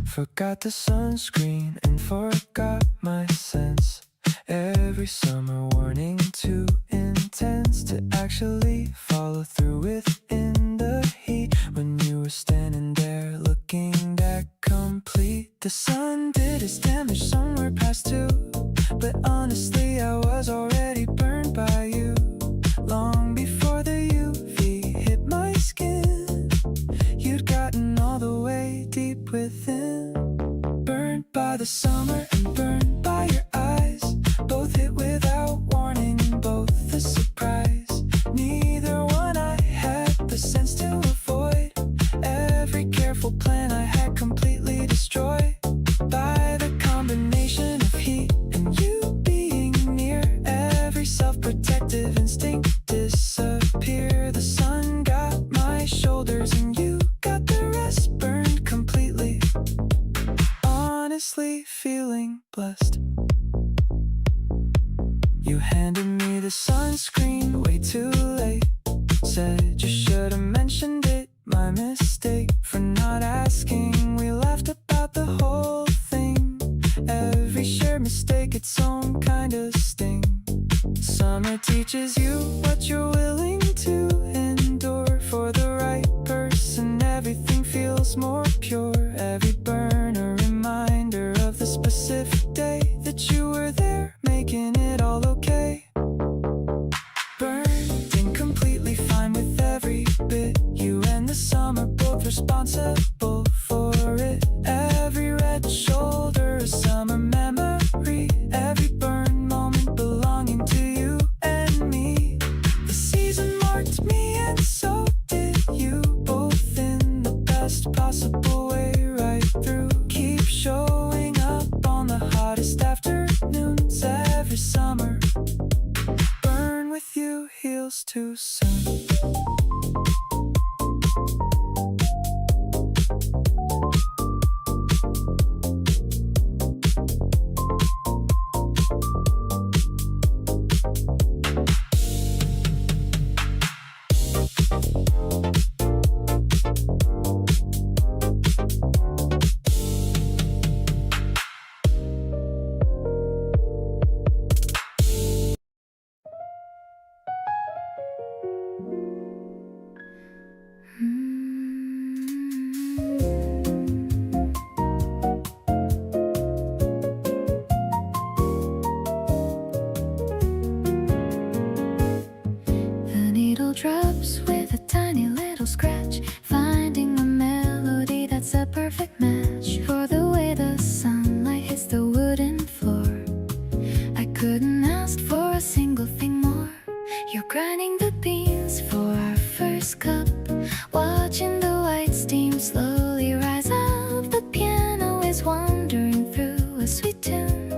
Forgot the sunscreen and forgot my sense. Every summer warning too intense to actually follow through within the heat. When you were standing there looking that complete. The sun did its damage somewhere past 2, but honestly I was already burned by you long before the UV hit my skin. You'd gotten all the way deep within. Burned by the summer and burned by your eyes. Both hit without warning, both a surprise. Neither one I had the sense to avoid. Every careful plan I had completely destroyed by the combination of heat and you being near. Every self-protective instinct disappear. The sun got my shoulders and you got the rest. Burned completely, honestly feeling blessed. You handed me the sunscreen way too late. Said you should have mentioned it, my mistake for not asking. We laughed about the whole thing. Every shared mistake, its own kind of sting. Summer teaches you what you're willing to endure. For the right person, everything feels more pure. Every burn a reminder of the specific day that you were there, making it all okay. Burned and completely fine with every bit. You and the summer both responsible for it. Every red shoulder, a summer memory. Every burned moment belonging to you and me. The season marked me and so did you, both in the best possible way right through. Keep showing that's a perfect match for the way the sunlight hits the wooden floor. I couldn't ask for a single thing more. You're grinding the beans for our first cup, watching the white steam slowly rise up. The piano is wandering through a sweet tune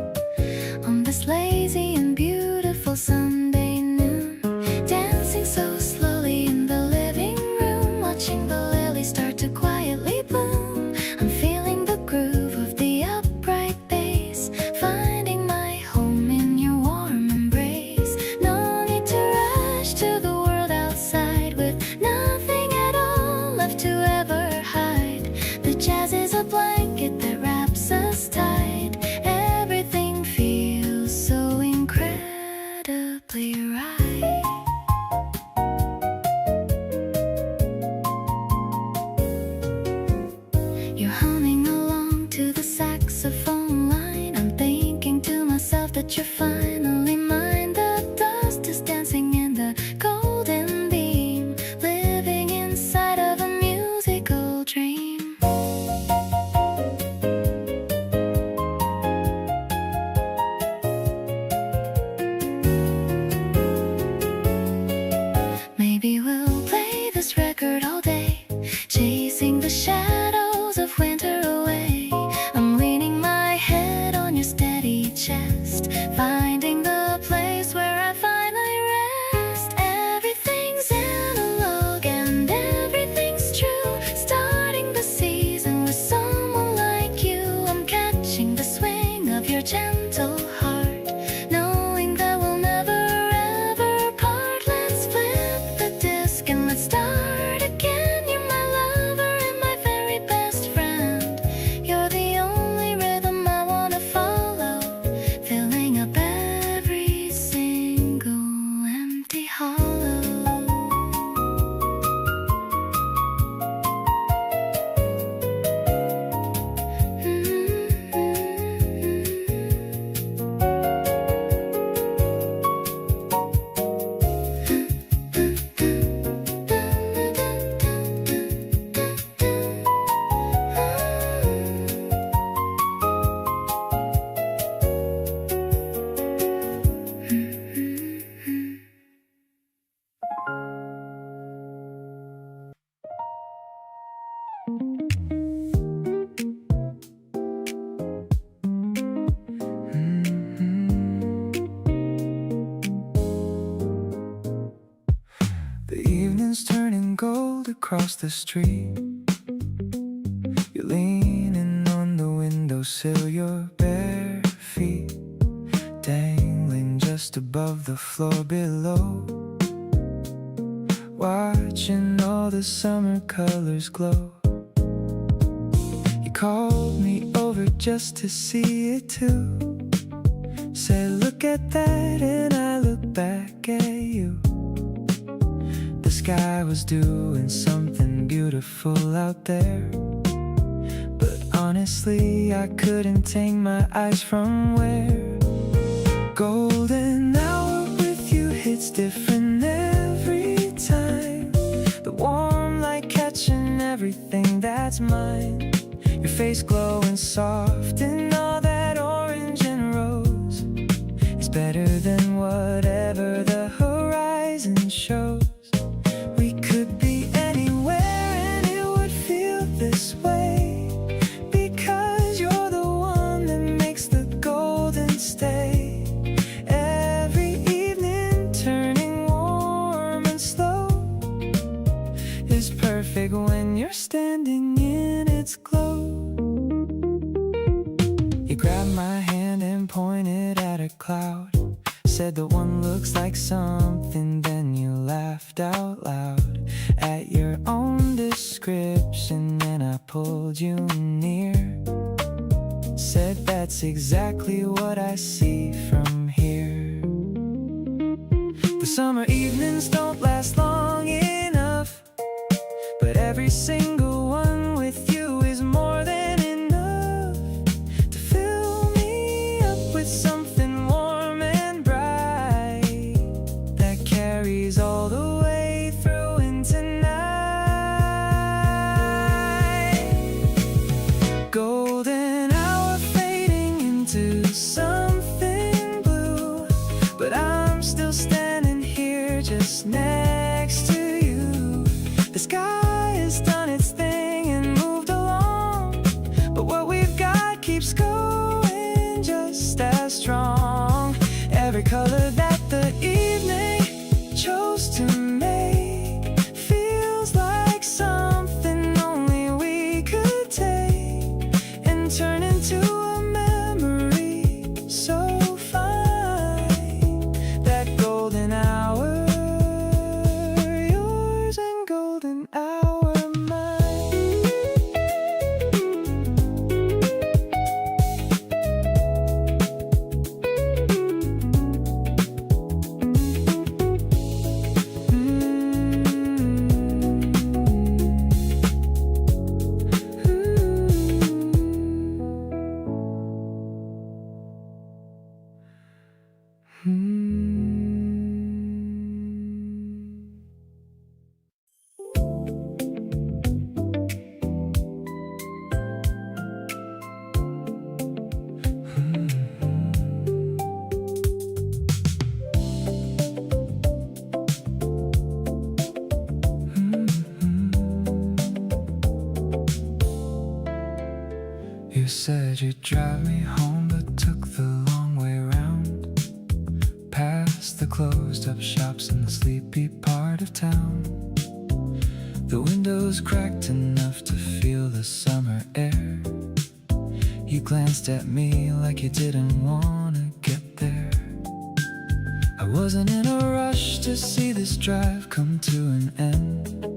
on this lazy and beautiful Sunday noon. Dancing so slowly in the living room, watching the lilies start to quietly bloom. I'm feeling the groove of the upright bass, finding my home in your warm embrace. No need to rush to the world outside with nothing at all left to ever hide. The jazz is a blanket that wraps us tight. Everything feels so incredibly right. You're humming along to the saxophone line. I'm thinking to myself that you're finally mine. The dust is dancing in the golden beam, living inside of a musical dream. Maybe we'll play this record all day, chasing the shadows of winter away. I'm leaning my head on your steady chest, finding the place where I finally rest. Everything's analog and everything's true, starting the season with someone like you. I'm catching the swing of your gentle heart, knowing that we'll never ever part. Let's flip the disc and let's start again. You're my lover and my very best friend. You're the only rhythm I wanna follow, filling up every single empty hollow. The evening's turning gold across the street. You're leaning on the windowsill, your bare feet dangling just above the floor below, watching all the summer colors glow. You called me over just to see it too. Said, look at that, and I look back at you. The sky was doing something beautiful out there, but honestly I couldn't take my eyes from where. Golden hour with you hits different every time. The warm light catching everything that's mine. Your face glowing soft in all that orange and rose. It's better than whatever the horizon shows. We could be anywhere and it would feel this way, because you're the one that makes the golden stay. Every evening turning warm and slow is perfect when you're standing in its glow. You grabbed my hand and pointed at a cloud, said the one looks like something, then you laughed out loud at your own description, and I pulled you near. Said that's exactly what I see from here. The summer evenings don't last long enough, but every single one with you is more than enough to fill me up with something warm and bright that carries all the way through into night. You said you'd drive me home, but took the long way round, past the closed up shops in the sleepy part of town. The windows cracked enough to feel the summer air. You glanced at me like you didn't wanna get there. I wasn't in a rush to see this drive come to an end.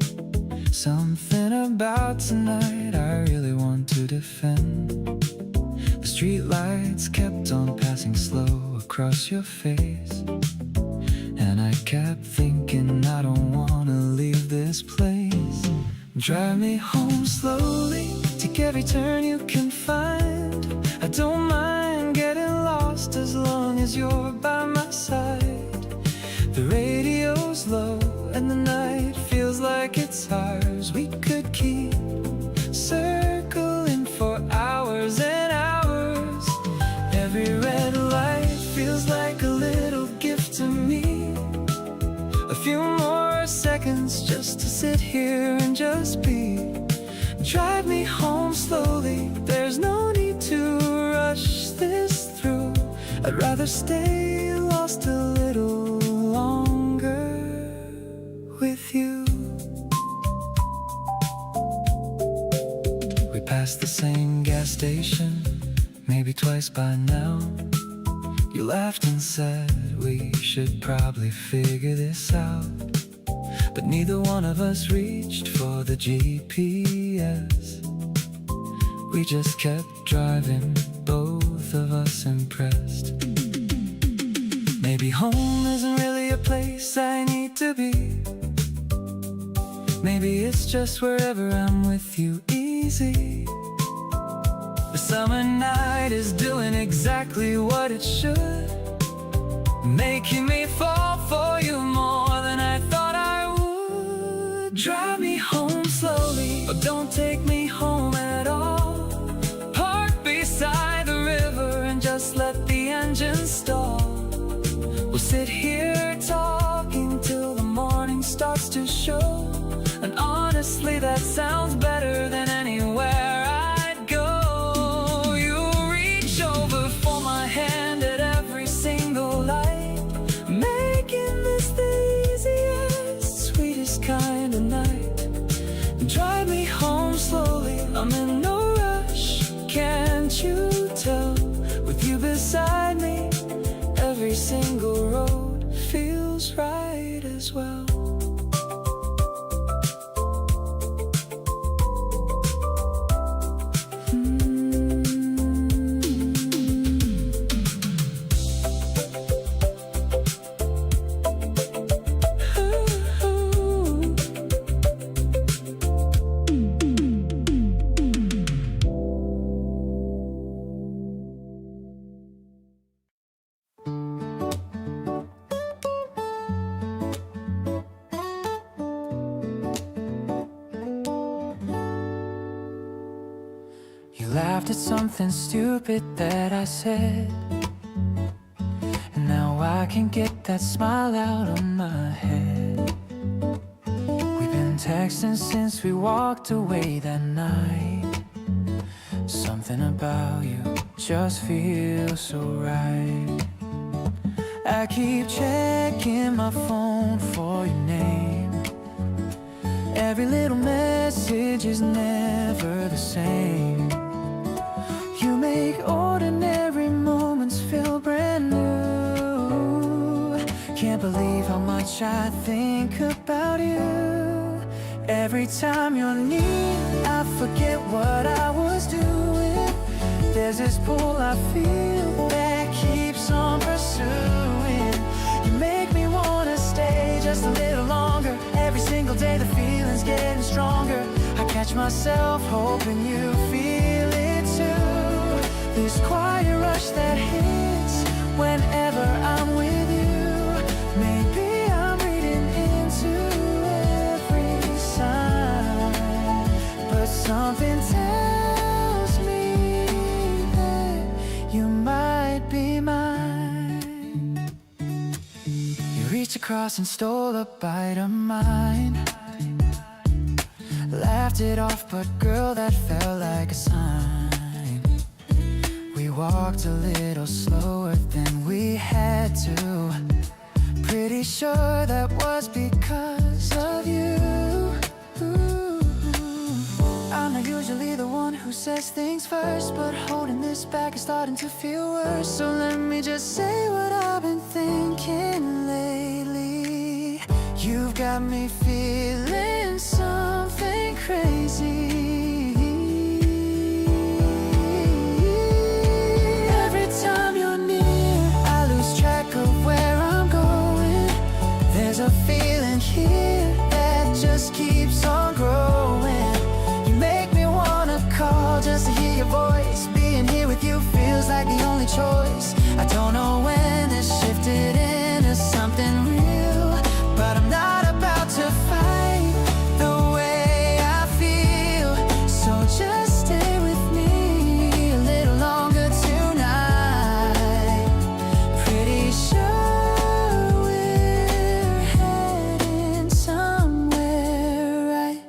Something about tonight I really want to defend. The street lights kept on passing slow across your face, and I kept thinking I don't wanna leave this place. Drive me home slowly, take every turn you can find. I don't mind getting lost as long as you're by my side. The radio's low and the night feels like it's ours. We could keep circling for hours and hours. Every red light feels like a little gift to me. A few more seconds just to sit here and just be. Drive me home slowly, there's no need to rush this through. I'd rather stay lost a little longer with you. We passed the same gas station, maybe twice by now. You laughed and said we should probably figure this out, but neither one of us reached for the GPS. We just kept driving, both of us impressed. Maybe home isn't really a place I need to be. Maybe it's just wherever I'm with you, easy. The summer night is doing exactly what it should, making me fall for you more than I thought I would. Drive me home slowly, or don't take me home at all. Park beside the river and just let the engine stall. We'll sit here talking till the morning starts to show, and honestly that sounds better than anywhere I'd go. You reach over for my hand at every single light, making this the easiest, sweetest kind of night. Drive me home slowly, I'm in no rush, can't you tell? With you beside me, every single road feels right as well. Laughed at something stupid that I said, and now I can't get that smile out of my head. We've been texting since we walked away that night. Something about you just feels so right. I keep checking my phone for your name. Every little message is never the same. You make ordinary moments feel brand new. Can't believe how much I think about you. Every time you're near, I forget what I was doing. There's this pull I feel that keeps on pursuing. You make me wanna stay just a little longer. Every single day the feeling's getting stronger. I catch myself hoping you feel it too. This quiet rush that hits whenever I'm with you. Maybe I'm reading into every sign, but something tells me that you might be mine. You reached across and stole a bite of mine. Laughed it off, but girl, that felt like a sign. walked a little slower than we had to. Pretty sure that was because of you. I'm not usually the one who says things first, but holding this back is starting to feel worse. So let me just say what I've been thinking lately. You've got me feeling something crazy. Every time you're near, I lose track of where I'm going. There's a feeling here that just keeps on growing. You make me wanna call just to hear your voice. Being here with you feels like the only choice. I don't know when this shifted into something real, but I'm not about to fight the way I feel. So just stay with me a little longer tonight. Pretty sure we're heading somewhere right.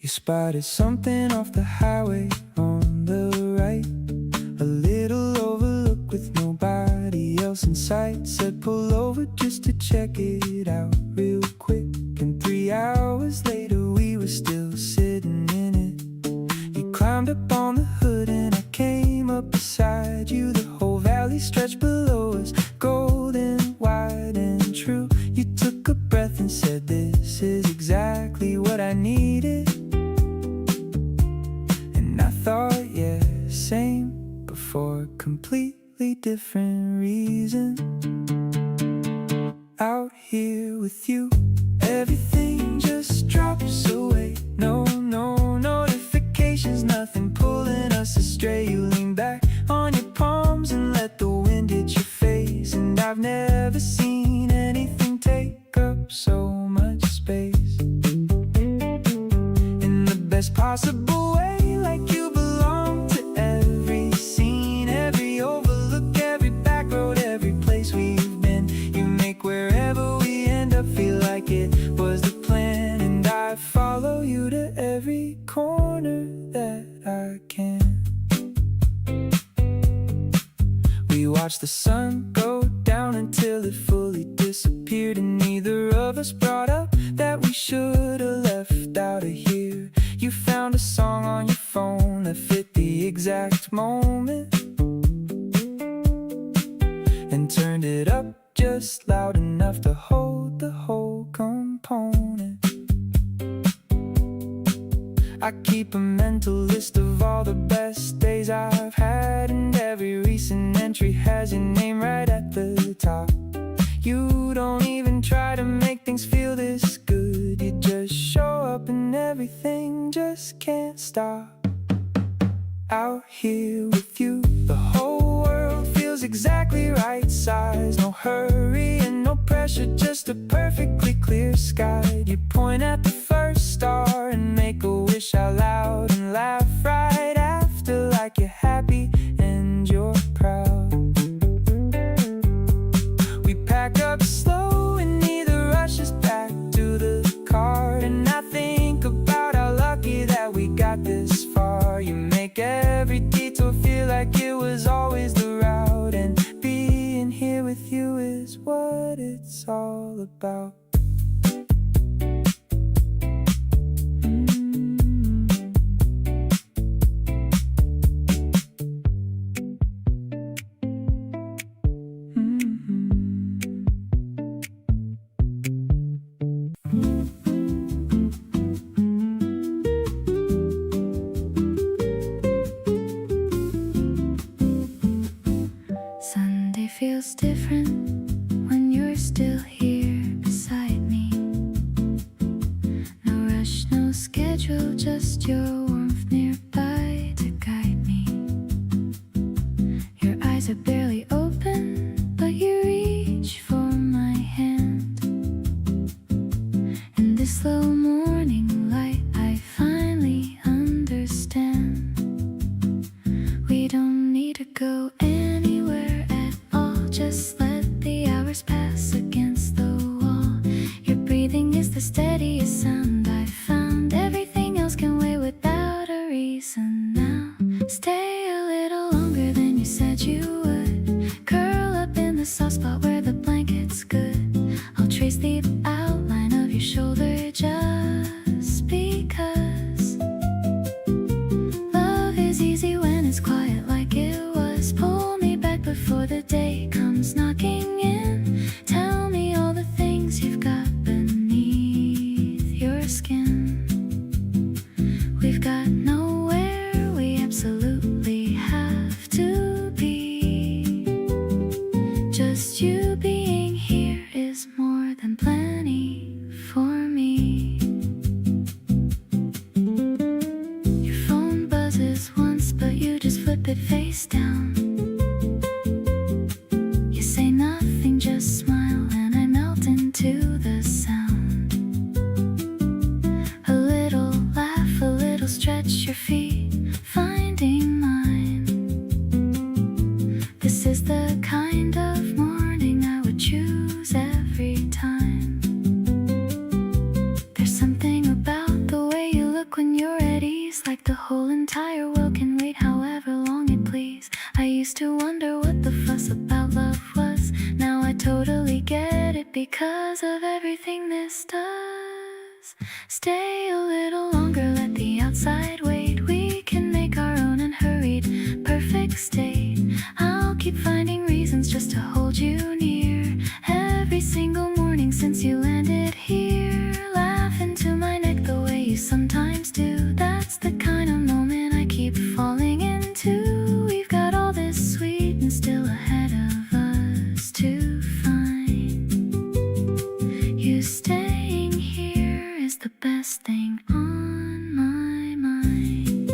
You spotted something off the highway on the right, a little overlook with nobody else in sight. Said pull over just to check it out real quick, and 3 hours later we were still sitting in it. You climbed up on the hood and I came up beside you. The whole valley stretched below us, golden, wide and true. You took a breath and said, this is exactly what I needed. And I thought, yeah, same, but for a completely different reason. Out here with you, everything just drops away. No notifications, nothing pulling us astray. You lean back on your palms and let the wind hit your face. And I've never seen anything take up so much space. In the best possible way, like you belong to every scene, every overlook, every back road, every place we've been. You make wherever we end up feel like it was the plan. And I follow you to every corner that I can. We watched the sun go down until it fully disappeared, and neither of us brought up that we should have left out of here. You found a song on your phone that fit the exact moment, and turned it up just loud enough to hold the whole component. I keep a mental list of all the best days I've had, and every recent entry has your name right at the top. You don't even try to make things feel this good. You just show up and everything just can't stop. Out here with you, the whole world feels exactly right size. No hurry and no pressure, just a perfectly clear sky. You point at the first star and make a wish out loud, and laugh right after like you're happy and you're proud. We pack up slow and neither rushes back to the car, and I think about how lucky that we got this far. You make every detour feel like it was always the route, and being here with you is what it's all about. Sunday feels different when you're still here just your warmth nearby to guide me. Your eyes are barely open, but you reach for my hand. In this slow morning light, I finally understand. We don't need to go anywhere at all, just let the hours pass against the wall. Your breathing is the steadiest sound I've found. Everything else can wait without a reason now. Stay a little longer than you said you would. Curl up in the soft spot where the blanket's good. I'll trace the outline of your shoulder just because. Love is easy when it's quiet like it was. Pull me back before the day comes knocking in. Tell me all the things you've got beneath your skin. We've got nowhere we absolutely have to be. Just you being here is more than plenty for me. Your phone buzzes once, but you just flip it face down. You say nothing, just smile, and I melt into the sound. A little laugh, a little stretch your feet, finding mine. This is the kind of morning I would choose every time. There's something about the way you look when you're at ease, like the whole entire world can wait however long it please. I used to wonder what the fuss about love was. Now I totally get it because of everything this does. Stay a little longer, let the outside wait. We can make our own unhurried, perfect state. I'll keep finding reasons just to hold you near. Every single morning since you landed here. Laugh into my neck the way you sometimes do. That's the kind of moment I keep falling into. We've got all this sweet and still ahead of us to find. You staying here is the best thing on my mind.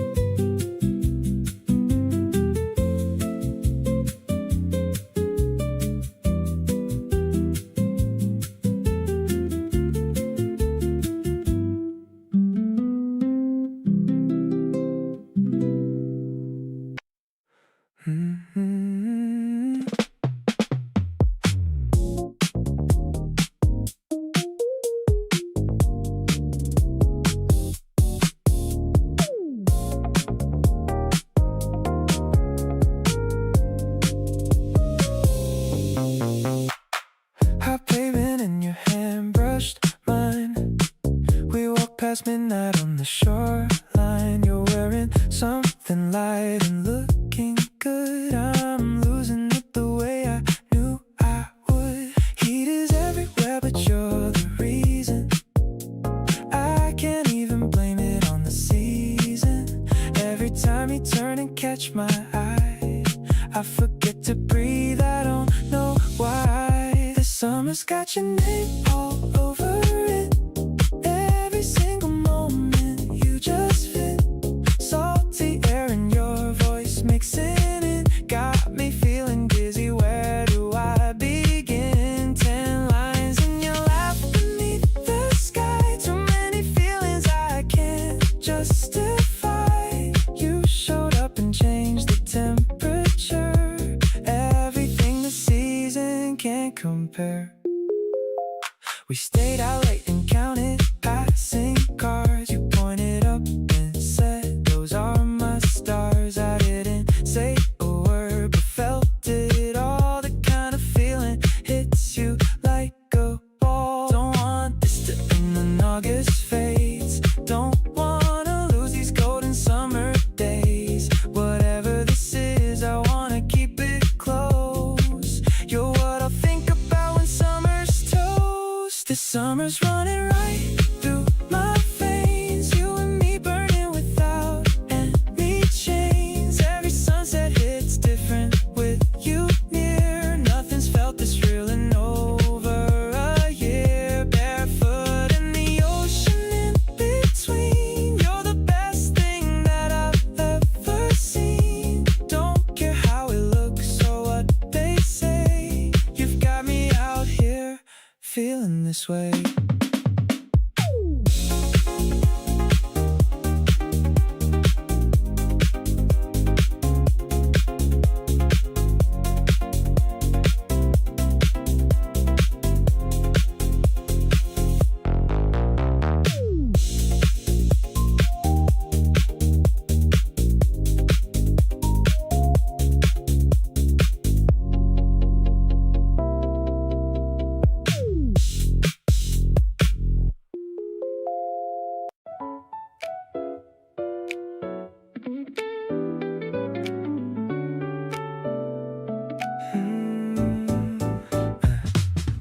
Hot pavement and your hand brushed mine. We walked past midnight on the shoreline. You're wearing something light and looking good. I'm losing it the way I knew I would. Heat is everywhere, but you're the reason. I can't even blame it on the season. Every time you turn and catch my eye, I forget to breathe, I don't know why. The summer's got your name all over it. Every single moment you just fit. Salty air and your voice mixing in got me feeling dizzy. Where do I begin? 10 lines in your lap beneath the sky. Too many feelings I can't justify. You showed up and changed the temperature. Everything the season can't compare. We stayed out late and counted passing cars. You pointed up and said, those are my stars. I didn't say a word, but felt it all. The kind of feeling hits you like a ball. Don't want this to end and August fades. Don't wanna lose these golden summer days. Whatever this is, I wanna keep it close. You're what I'll think about when summer's toast. This summer's running right through my veins. You and me burning without any chains. Every sunset hits different with you near. Nothing's felt this real in over a year. Barefoot in the ocean in between. You're the best this way.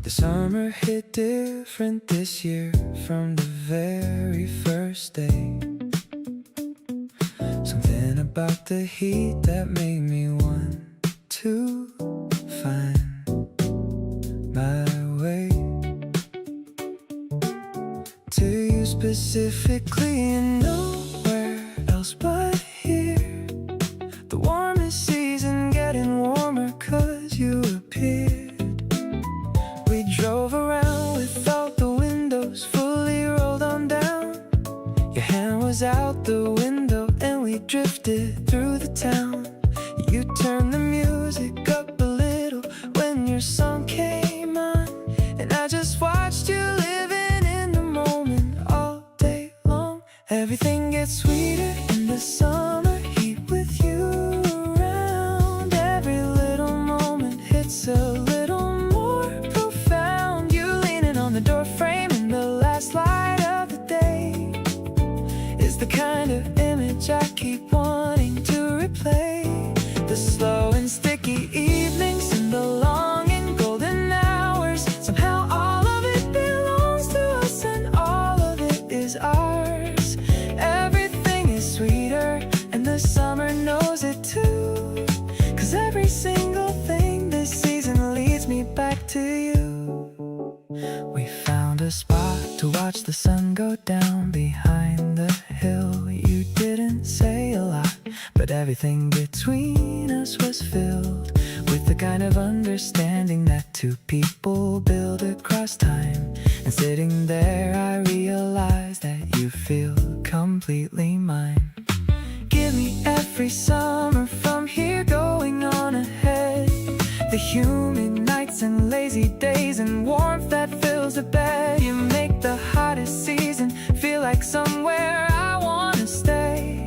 The summer hit different this year from the very first day. Something about the heat that made me want to find my way to you specifically and nowhere else but here. The warmest season getting warmer 'cause you appeared. We drove around with all the windows fully rolled on down. Your hand was out the window and we drifted through the town. You turned the music up a little when your song came on, and I just watched you living in the moment all day long. Everything gets sweeter in the summer heat with you around. Every little moment hits a little more profound. You leaning on the door frame in the last light of the day is the kind of image I keep wanting to replay. The slow and sticky evenings and the long and golden hours. Somehow all of it belongs to us and all of it is ours. Everything is sweeter and the summer knows it too. 'Cause every single thing this season leads me back to you. We found a spot to watch the sun go down behind the hill. You didn't say a lot, but everything between us was filled with the kind of understanding that two people build across time. And sitting there I realized that you feel completely mine. Give me every summer from here going on ahead. The humid nights and lazy days and warmth that fills the bed. You make the hottest season feel like somewhere I wanna stay.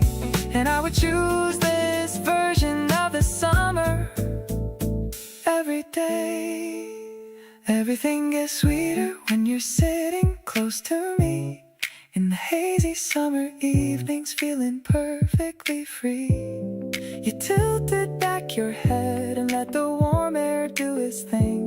And I would choose this version of the summer every day. Everything gets sweeter when you're sitting close to me in the hazy summer evenings, feeling perfectly free. You tilted back your head and let the warm air do its thing,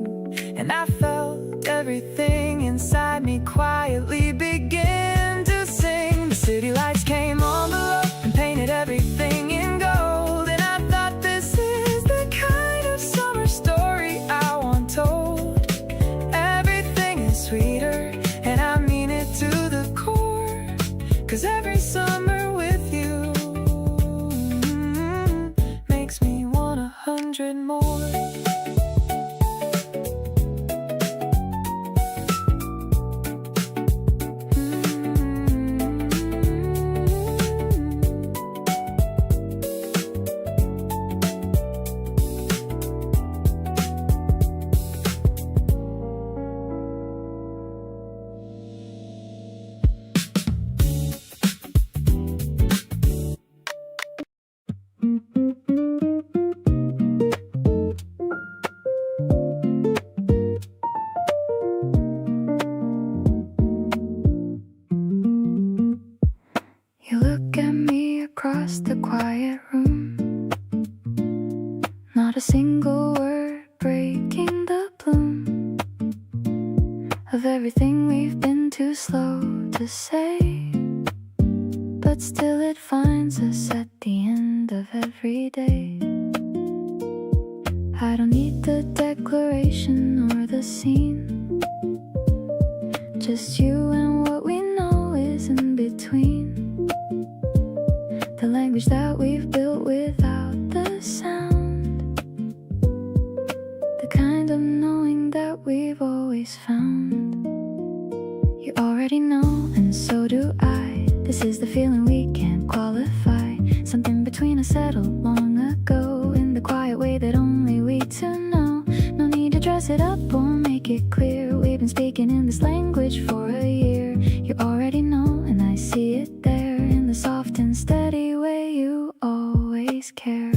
and I felt everything inside me quietly begin to sing. The city lights came on below and painted everything in gold, and I thought this is the kind of summer story I want told. Everything is sweeter and I mean it to the core, 'cause every summer with you makes me want 100 more. You look at me across the quiet room, not a single word breaking the bloom of everything we've been too slow to say. But still it finds us at the end of every day. I don't need the declaration or the scene, just you and what we know is in between. The language that we've built without the sound, the kind of knowing that we've always found. already know, and so do I. This is the feeling we can't qualify. Something between us settled long ago, in the quiet way that only we two know. No need to dress it up or make it clear. We've been speaking in this language for a year. You already know, and I see it there, in the soft and steady way you always care.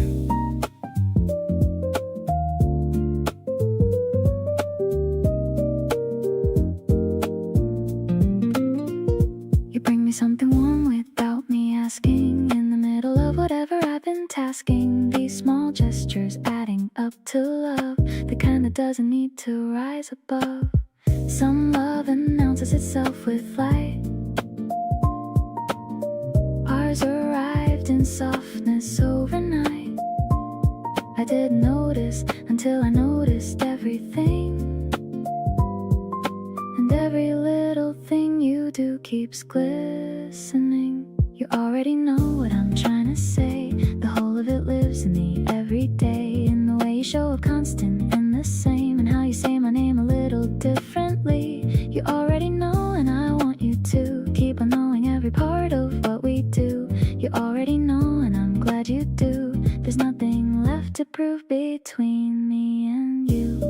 Something warm without me asking, in the middle of whatever I've been tasking. These small gestures adding up to love, the kind that doesn't need to rise above. Some love announces itself with light. Ours arrived in softness overnight. I didn't notice until I noticed everything. And every little thing you do keeps glistening. You already know what I'm trying to say. The whole of it lives in the everyday, in the way you show up constant and the same, and how you say my name a little differently. You already know, and I want you to keep on knowing every part of what we do. You already know, and I'm glad you do. There's nothing left to prove between me and you.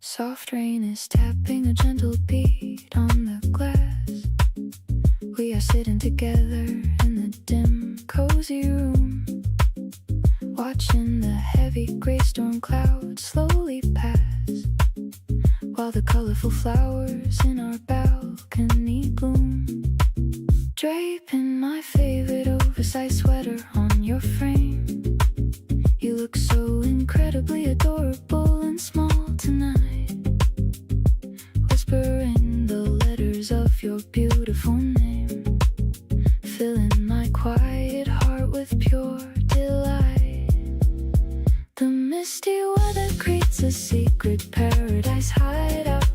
Soft rain is tapping a gentle beat on the glass. We are sitting together in the dim, cozy room, watching the heavy gray storm clouds slowly pass, while the colorful flowers in our balcony bloom. Draping my favorite oversized sweater on your frame. You look so incredibly adorable and small tonight, whispering the letters of your beautiful name, filling my quiet heart with pure delight. The misty weather creates a secret paradise hideout,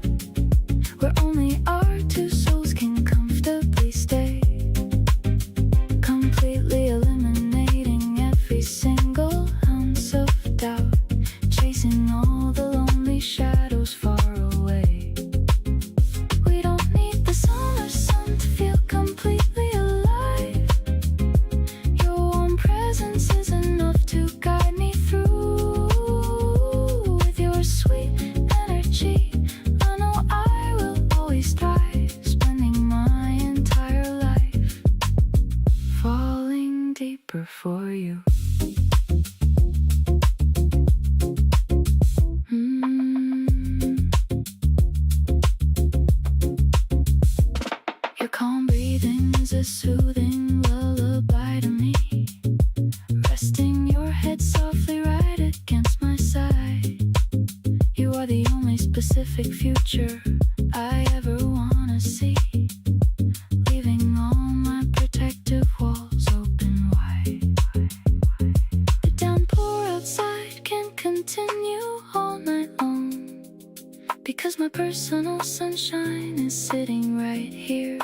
where only our two souls can comfortably stay, completely eliminating every single ounce of doubt, chasing all the lonely shadows far away. We don't need the summer sun to feel completely alive. Your warm presence is enough to guide me through. With your sweet energy, I know I will always thrive, spending my entire life falling deeper for you. Your calm breathing is a soothing lullaby to me, resting your head softly right against my side. You are the only specific future I ever wanna see, leaving all my protective walls open wide. The downpour outside can continue all night long, because my personal sunshine is sitting right here.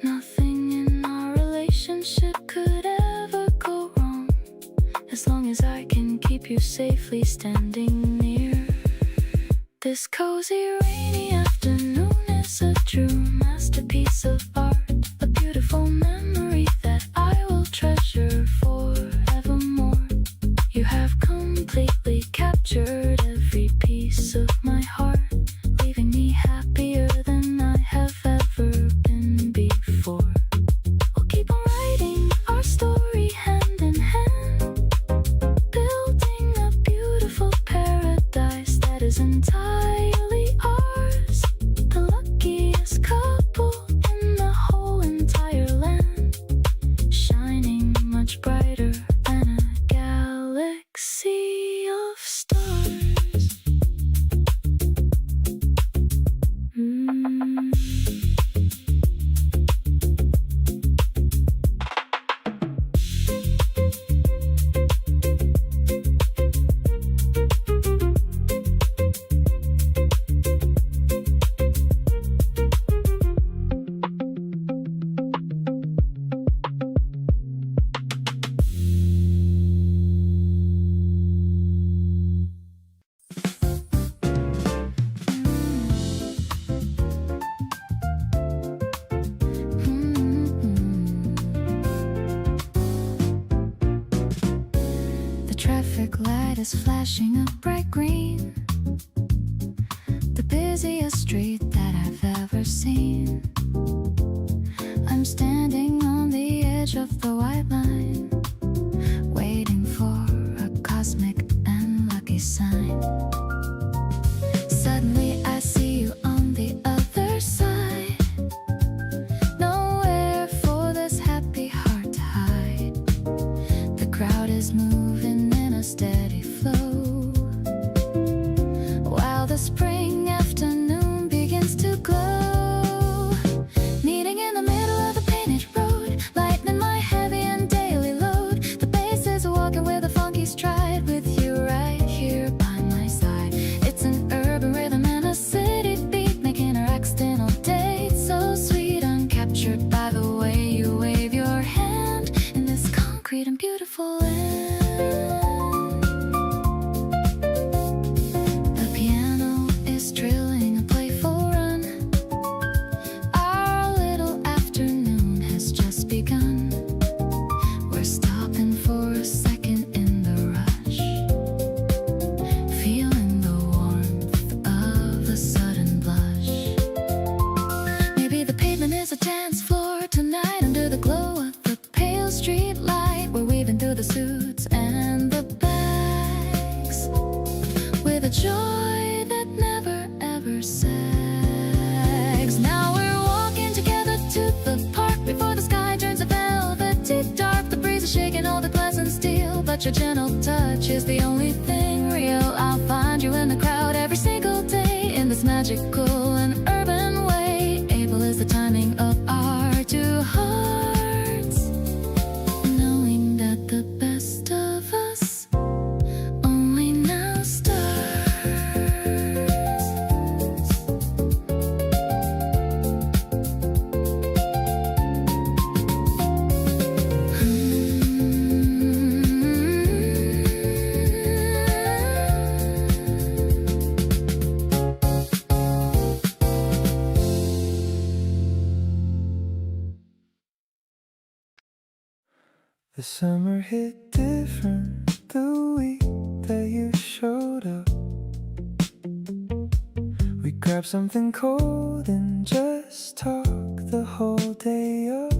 Nothing in our relationship could ever go wrong, as long as I can keep you safely standing near. This cozy rainy afternoon is a true masterpiece of art, a beautiful memory that I will treasure forevermore. You have completely captured every piece of my heart. is entirely ours. The luckiest couple in the whole entire land, shining much brighter than a galaxy of stars. The traffic light is flashing a bright green, the busiest street that I've ever seen. I'm standing on the edge of the white line, waiting for a cosmic and lucky sign. Suddenly I see you on the other side. Nowhere for this happy heart to hide. The crowd is moving in a steady flow, while the spring afternoon begins to glow. Meeting in the middle of the painted road, lightening my heavy and daily load. The bass is walking with a funky stride, with you right here by my side. It's an urban rhythm and a city beat, making our accidental date so sweet. I'm captured by the way you wave your hand in this concrete and beautiful land. The piano is trilling a playful run. Our little afternoon has just begun. We're stopping for a second in the rush, feeling the warmth of a sudden blush. Maybe the pavement is a dance floor tonight, under the glow of the pale street light. We're weaving through the suits and the bags with a joy that never ever sags. Now we're walking together to the park before the sky turns a velvety dark. The breeze is shaking all the glass and steel, but your gentle touch is the only thing real. I'll find you in the crowd every single day, in this magical and urban way. Able is the timing of our two hearts, knowing that the best of us only now starts. The summer hit different the week that you showed up. We grabbed something cold and just talked the whole day up.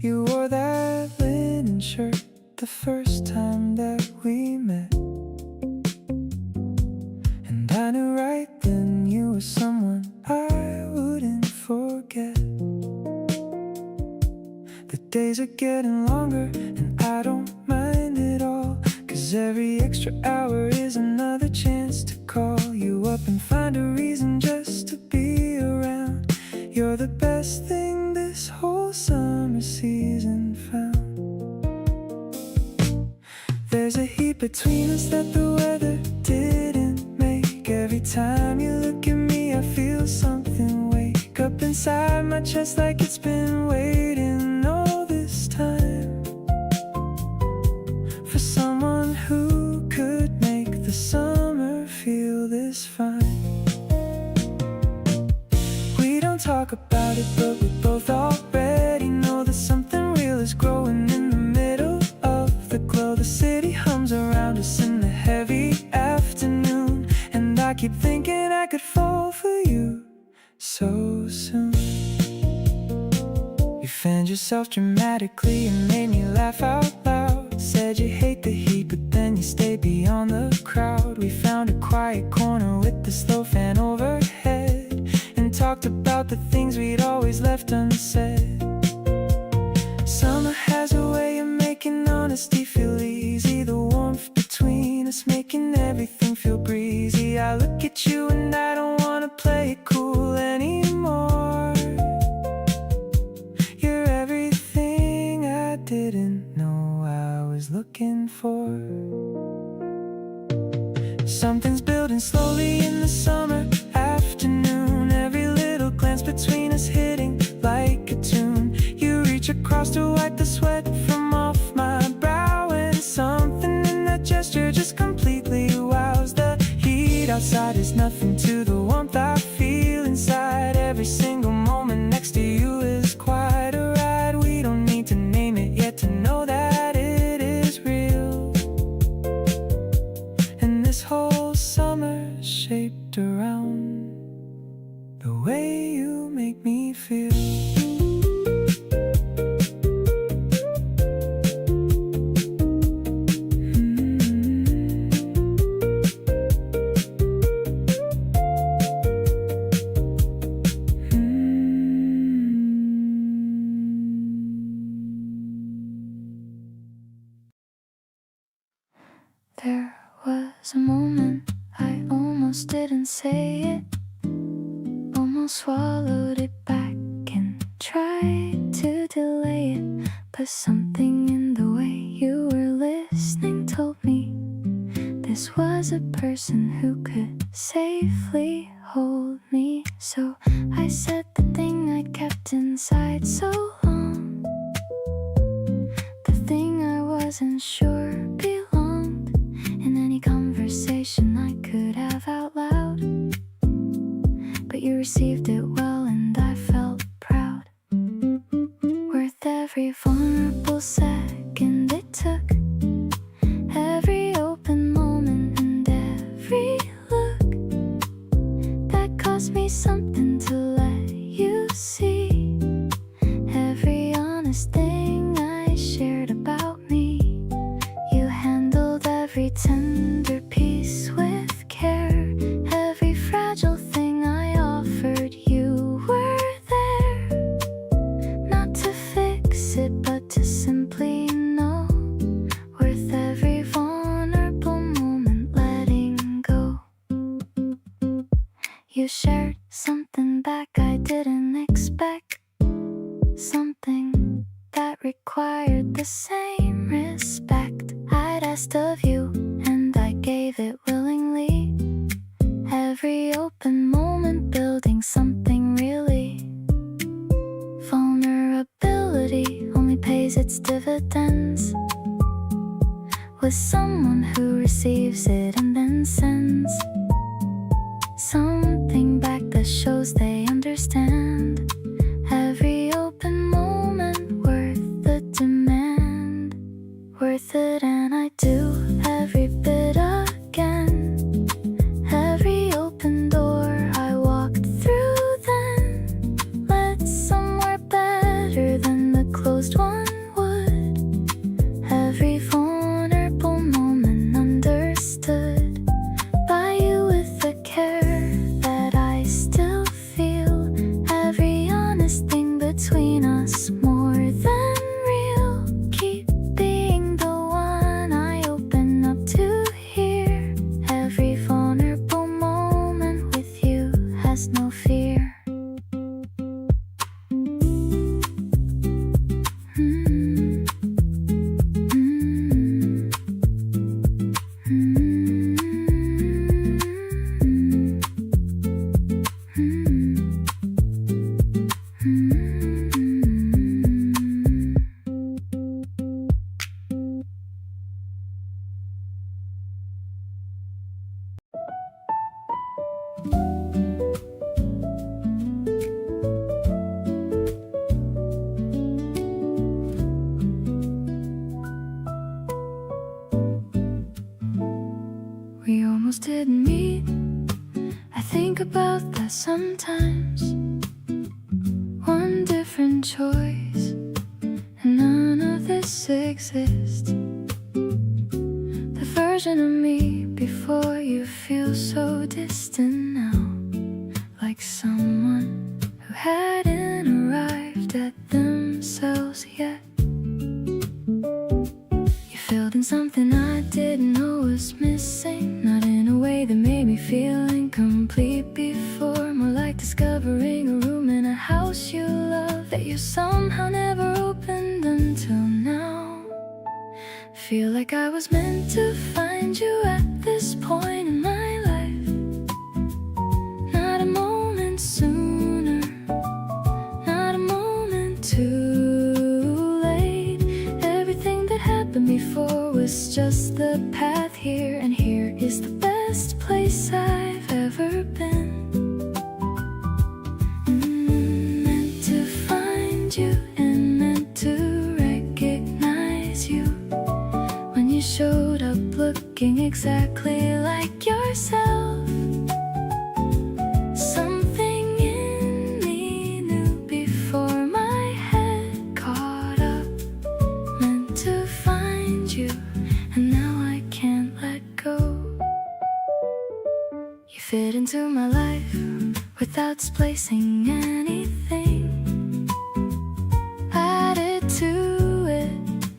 You wore that linen shirt the first time that we met, and I knew right then you were someone I wouldn't forget. The days are getting longer and I don't mind at all, 'cause every extra hour is another chance to call you up and find a reason just to be around. You're the best thing this whole summer season found. There's a heat between us that the weather didn't make. Every time you look at me I feel something wake up inside my chest, like it's been waiting all this time for someone who could make the summer feel this fine. We don't talk about it, but we both already know that something real is growing in the middle of the glow. The city hums around us in the heavy afternoon, and I keep thinking I could fall for you so soon. You fanned yourself dramatically and made me laugh out loud. Said you hate the heat, but then you stayed beyond the crowd. We quiet corner with the slow fan overhead, and talked about the things we'd always left unsaid. Summer has a way of making honesty feel easy, the warmth between us making everything feel breezy. I look at you and I don't wanna play it cool anymore. You're everything I didn't know I was looking for. Something's building slowly in the summer afternoon, every little glance between us hitting like a tune. You reach across to wipe the sweat from off my brow, and something in that gesture just completely wows. The heat outside is nothing to the warmth I feel inside. Every single moment next to you is quite a ride. We don't need to name it yet to know that it is real. And this whole summer's shaped around the way you make me feel. There was a moment I almost didn't say it, almost swallowed it back and tried to delay it, but something in the way you were listening told me this was a person who could safely hold me. So I said the thing I kept inside so long, the thing I wasn't sure belonged in any conversation I could have out loud. But you received it well and I felt proud. Worth every vulnerable second it took, every open moment and every look that cost me something to let you see. Every honest thing I shared about me, you handled every tender piece with care. Every fragile thing I offered, you were there, not to fix it but to simply know. Worth every vulnerable moment letting go. You shared something back I didn't expect, something that required the same respect I'd asked of you, and I gave it willingly. Every open moment building something really. Vulnerability only pays its dividends with someone who receives it and then sends something back that shows they understand. Every open moment worth the demand, worth it, and I do every bit again. Every open door I walked through then led somewhere better than the closed one would. Every vulnerable moment understood by you with the care that I still feel. Every honest thing between us more than real. Keep being the one I open up to hear. Every vulnerable moment with you has no fear. We almost didn't meet. I think about that sometimes. One different choice, and none of this exists. The version of me before you feel so distant now, like someone who hadn't arrived at themselves yet. You filled in something I didn't know was missing, not in a way that made me feel incomplete before, more like discovering a room in a house you love that you somehow never opened until now. Feel like I was meant to find you at this point in my life. Not a moment sooner, not a moment too late. Everything that happened before was just the path here, and here is the best place I've ever been. Meant to find you and meant to recognize you when you showed up looking exactly like yourself. Something in me knew before my head caught up. Meant to find you, and now I can't let go. You fit into my life without displacing anything, added to it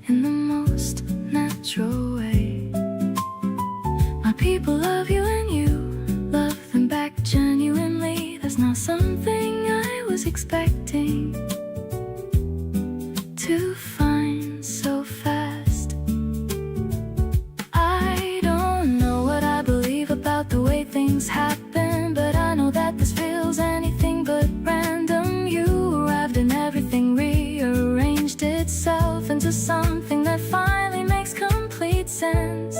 in the most natural way. My people love you and you love them back genuinely. That's not something I was expecting to find so fast. I don't know what I believe about the way things happen, but I know that this feels anything but random. You arrived and everything rearranged itself into something that finally makes complete sense.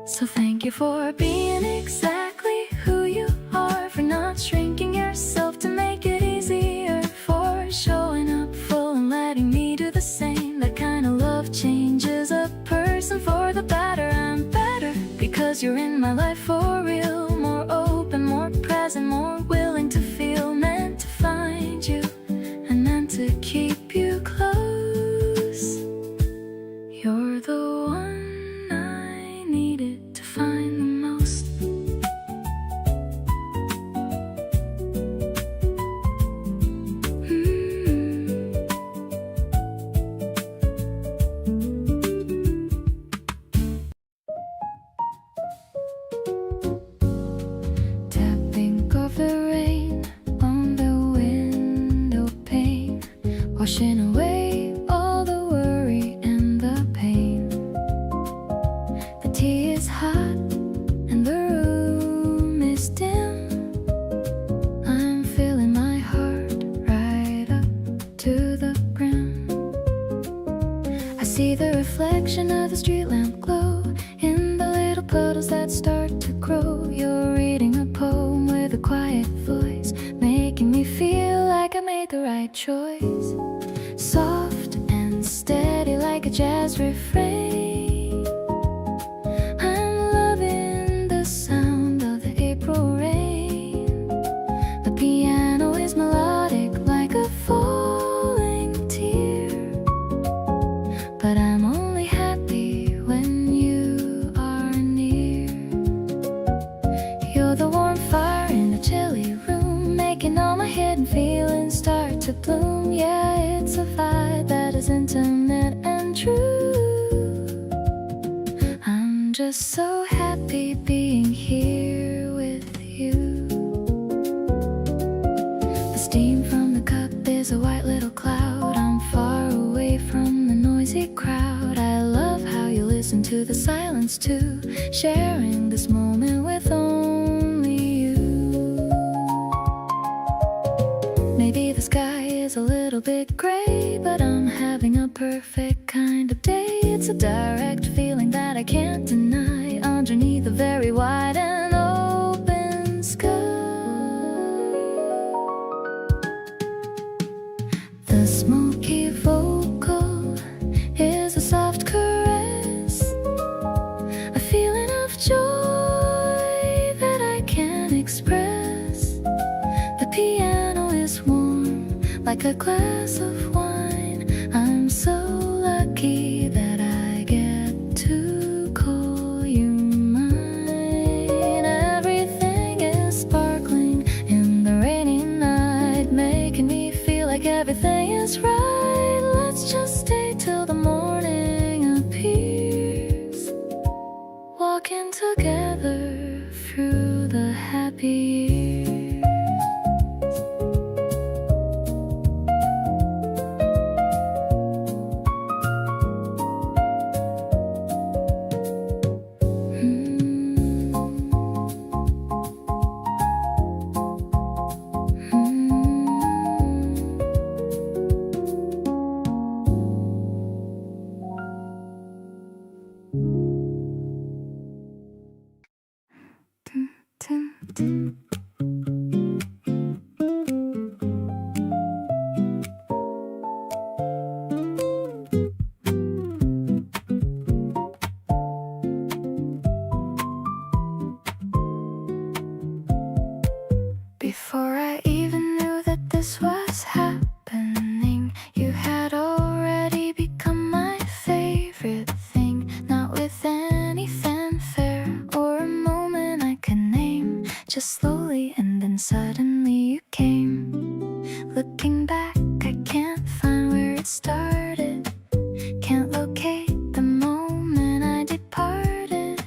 So thank you for being exactly who you are, for not shrinking yourself to make it easier, for showing up full and letting me do the same. That kind of love changes a person for the better. I'm better because you're in my life for real. More open, more present, more willing to feel. Meant to find you and meant to keep you close. You're the one I needed to find the most. Tapping of the rain on the window pane, washing away all the worry and the pain. The tea is hot and the room is dim. I'm filling my heart right up to the brim. I see the reflection of the street lamp glow in the little puddles that start to grow. You're reading a poem with a quiet voice, making me feel like I made the right choice. Soft and steady like a jazz refrain. I'm loving the sound of the April rain. The piano is melodic like a falling tear, but I'm only happy when you are near. You're the warm fire in the chilly room, making all my hidden feelings start to bloom. Yeah, it's a vibe that is intimate and true. I'm just so happy being here with you. The steam from the cup is a white little cloud. I'm far away from the noisy crowd. I love how you listen to the silence too, sharing this moment with only you. Maybe the sky is a little bit gray, but I'm having a perfect kind of day. It's a direct feeling that I can't deny underneath a very wide and open sky. The smoky vocal is a soft caress, a feeling of joy that I can't express. The piano is warm like a glass of wine. I'm so lucky that I get to call you Before I even knew that this was happening, you had already become my favorite thing. Not with any fanfare or a moment I could name, just slowly and then suddenly you came. Looking back, I can't find where it started. Can't locate the moment I departed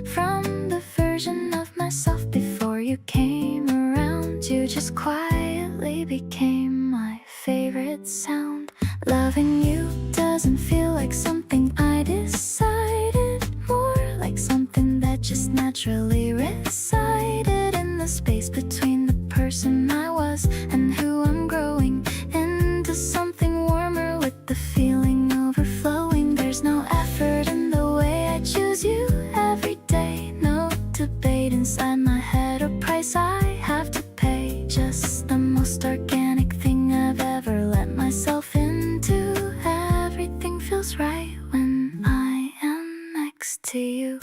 from the version of myself before you came around. You just quietly became my favorite sound. Loving you doesn't feel like something I decided, more like something that just naturally resided in the space between the person I was and who I'm growing into something warmer with the feeling overflowing. There's no effort in the way I choose you every day, no debate inside my head or price I have to pay. Just the most organic thing I've ever let myself into. Everything feels right when I am next to you.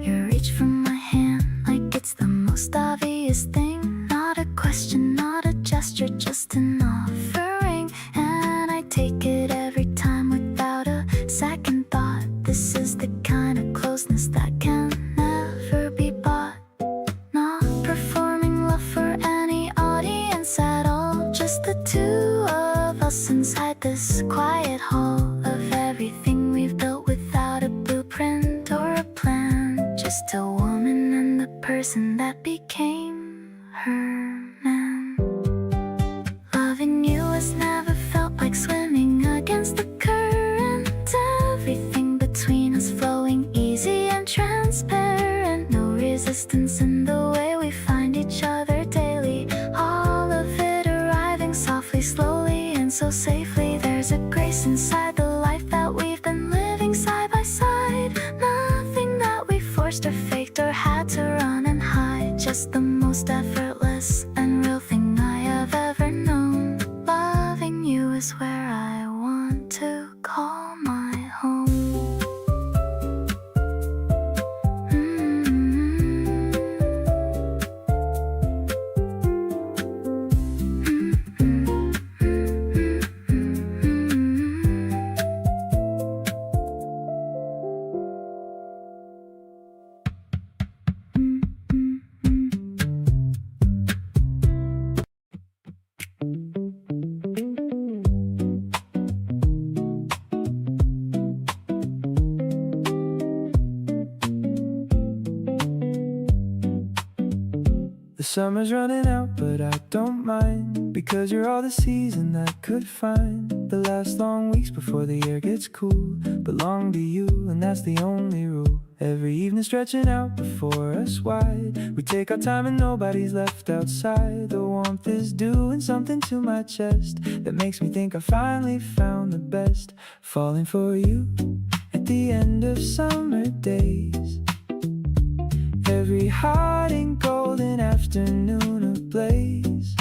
You reach for my hand like it's the most obvious thing. Not a question, not a gesture, just an offering. And I take it every time without a second thought. This is the kind of closeness that can never be bought. Not performing love for any audience at all, just the two of us inside this quiet hall of everything we've built without a blueprint or a plan. Just a woman and the person that became her man. Loving you has never felt like swimming against the current. Everything between us flowing easy and transparent. No resistance in the way we find each other daily. All of it arriving softly, slowly, and so safely. There's a grace inside the life that we've been living side by side. Nothing that we forced or faked or had to run and hide. Just the most effortless and real thing I have ever known. Loving you is where I want to call my home. The summer's running out, but I don't mind, because you're all the season that could find. The last long weeks before the air gets cool belong to you, and that's the only rule. Every evening stretching out before us wide, we take our time and nobody's left outside. The warmth is doing something to my chest that makes me think I finally found the best. Falling for you at the end of summer days. Every hot and golden afternoon ablaze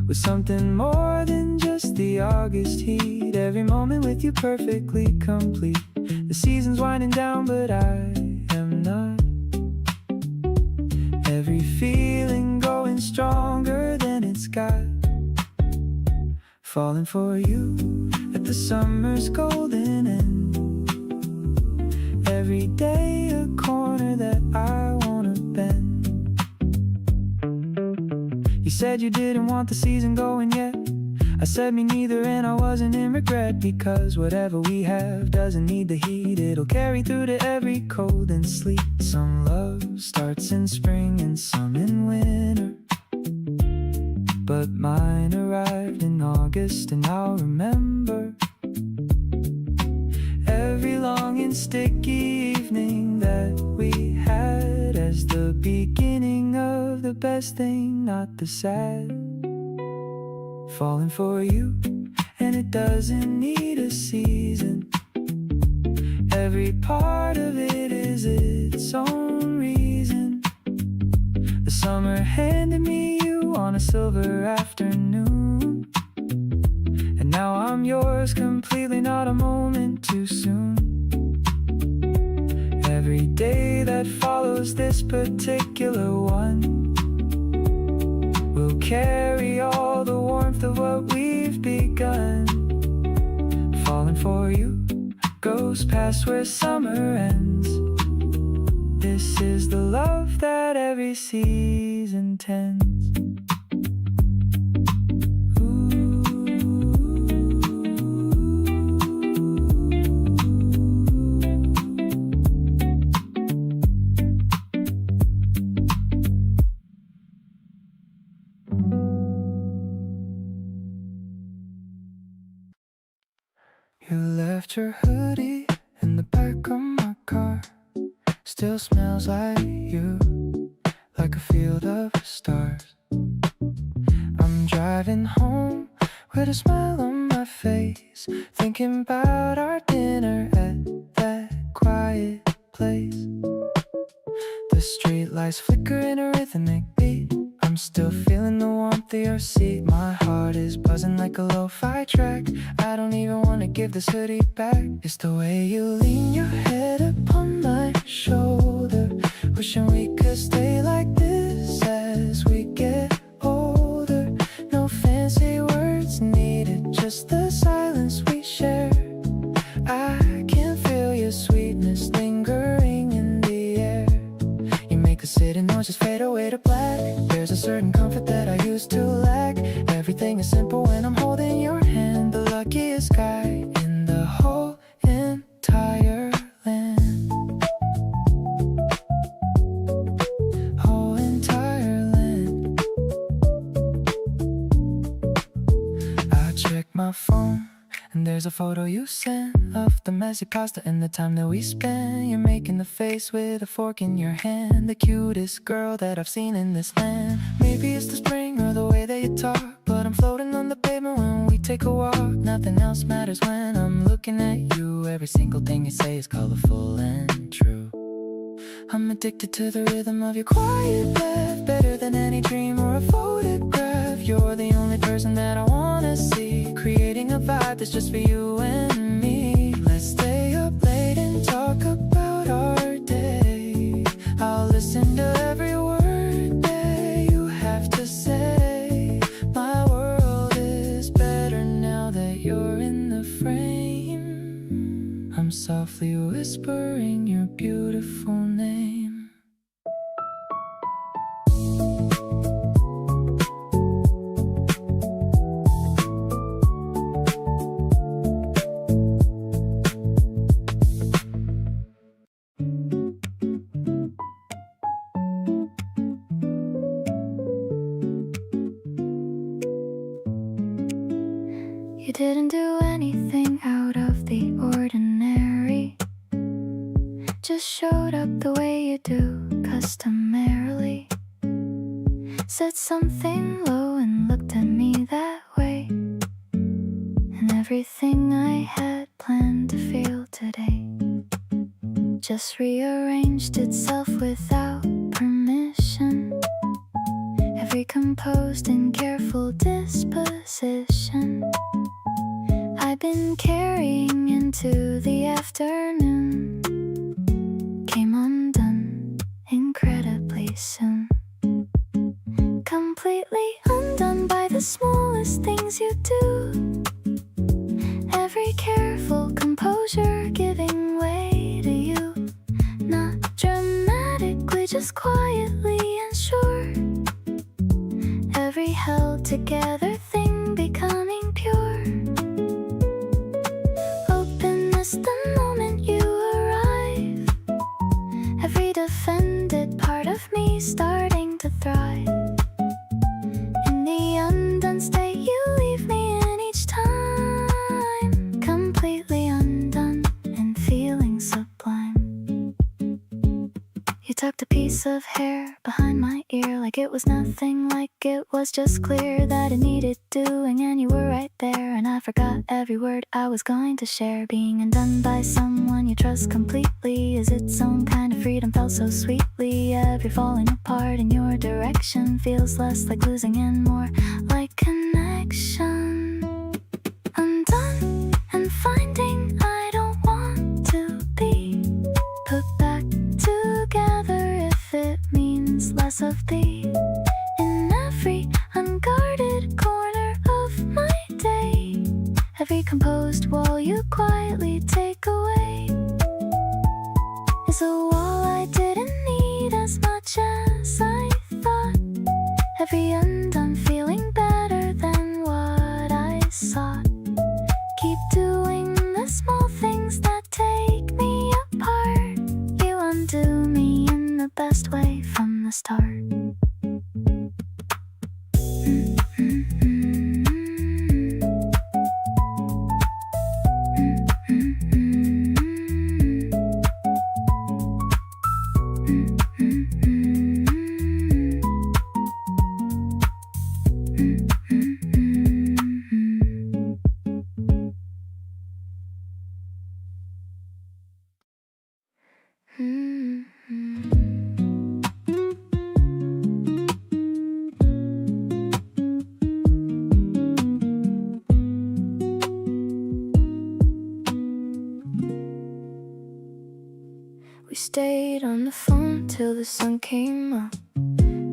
with something more than just the August heat. Every moment with you perfectly complete. The season's winding down, but I am not. Every feeling growing stronger than it's got. Falling for you at the summer's golden end. Every day a corner that I wanna bend. You said you didn't want the season going yet. I said me neither, and I wasn't in regret, because whatever we have doesn't need the heat. It'll carry through to every cold and sleet. Some love starts in spring and some in winter, but mine arrived in August, and I'll remember every long and sticky evening that we had as the beginning of the best thing, not the sad. Falling for you, and it doesn't need a season. Every part of it is its own reason. The summer handed me you on a silver afternoon, and now I'm yours completely, not a moment too soon. Every day that follows this particular one will carry all the warmth of what we've begun. Falling for you goes past where summer ends. This is the love that every season tends. You left your hoodie in the back of my car. Still smells like you, like a field of stars. I'm driving home with a smile on my face, thinking about our dinner at that quiet place. The street lights flicker in a rhythmic beat. I'm still feeling the warmth of your seat. My heart is buzzing like a lo-fi track. I don't even want to give this hoodie back. It's the way you lean your head upon my shoulder, wishing we could stay like this as we get older. No fancy words needed, just the silence we share. I can feel your sweetness lingering in the air. You make the city noises fade away to black. There's a certain comfort that I used to lack. Everything is simple when I'm holding your hand. The luckiest guy in the whole entire land. Whole entire land. I check my phone and there's a photo you sent of the messy pasta and the time that we spent. You're making the face with a fork in your hand, the cutest girl that I've seen in this land. Maybe it's the spring or the way that you talk, but I'm floating on the pavement when we take a walk. Nothing else matters when I'm looking at you. Every single thing you say is colorful and true. I'm addicted to the rhythm of your quiet laugh, better than any dream or a photograph. You're the only person that I wanna see, creating a vibe that's just for you and me. Let's stay up late and talk about our day. I'll listen to every word that you have to say. My world is better now that you're in the frame. I'm softly whispering your beautiful name. You didn't do anything out of the ordinary, just showed up the way you do customarily. Said something low and looked at me that way, and everything I had planned to feel today just rearranged itself without permission. Every composed and careful disposition I've been carrying into the afternoon came undone incredibly soon. Completely undone by the smallest things you do. Every careful composure giving way to you. Not dramatically, just quietly and sure. Every held together thing becoming pure. Openness the moment you arrive. Every defended part of me starting to thrive. In the undone state you leave me in each time. Completely undone and feeling sublime. You tucked a piece of hair behind my ear, like it was nothing, like it was just clear that it needed doing, and you were right there, and I forgot every word I was going to share. Being undone by someone you trust completely is its own kind of freedom, felt so sweetly. Every falling apart in your direction feels less like losing and more like connection. Undone and finding I don't want to be put back together if it means less of thee. In every unguarded corner of my day, every composed wall you quietly take away is a wall I didn't need as much as I thought. Every undone feeling better than what I sought. Keep doing the small things that take me apart. You undo me in the best way from the start. We stayed on the phone till the sun came up,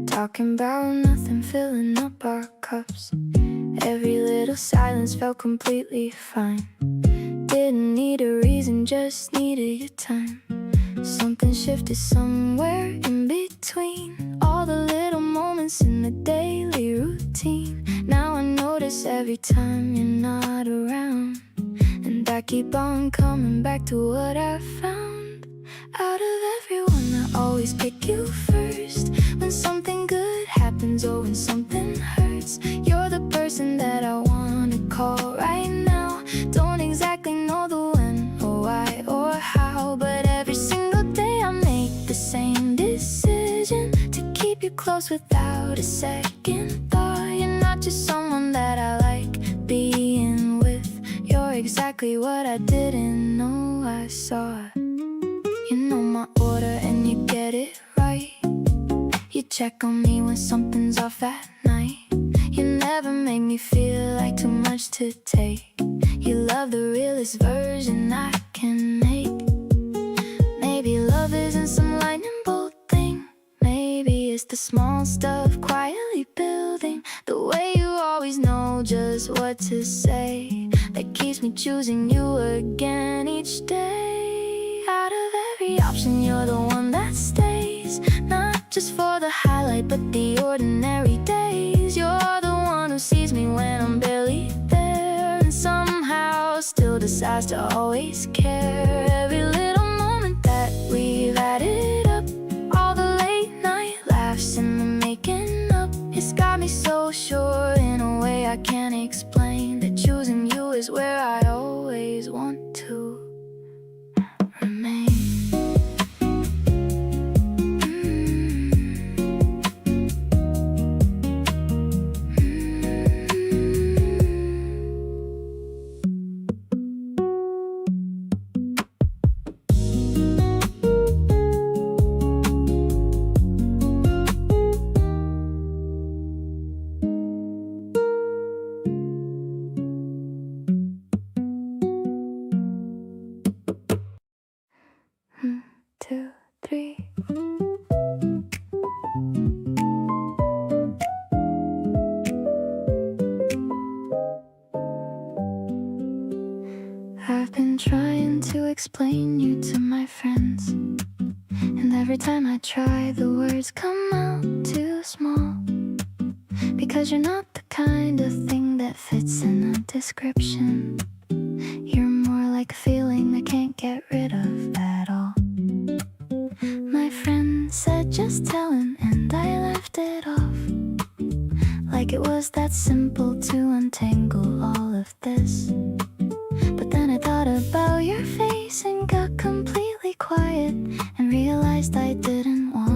talking about nothing, filling up our cups. Every little silence felt completely fine. Didn't need a reason, just needed your time. Something shifted somewhere in between all the little moments in the daily routine. Now I notice every time you're not around, and I keep on coming back to what I found. Out of everyone, I always pick you first. When something good happens or when something hurts, you're the person that I wanna call right now. Don't exactly know the when or why or how, but every single day I make the same decision to keep you close without a second thought. You're not just someone that I like being with, you're exactly what I didn't know I saw. You know my order and you get it right. You check on me when something's off at night. You never make me feel like too much to take. You love the realest version I can make. Maybe love isn't some lightning bolt thing. Maybe it's the small stuff quietly building. The way you always know just what to say, that keeps me choosing you again each day. Out of every option, you're the one that stays. Not just for the highlight, but the ordinary days. You're the one who sees me when I'm barely there, and somehow still decides to always care. Every little moment that we've added up, all the late night laughs and the making up, it's got me so sure in a way I can't explain, that choosing you is where I always want to remain. Two, three. I've been trying to explain you to my friends, and every time I try, the words come out too small. Because you're not the kind of thing that fits in a description. You're more like a feeling I can't get rid of at all. My friend said just tell him, and I left it off, like it was that simple to untangle all of this. But then I thought about your face and got completely quiet, and realized I didn't want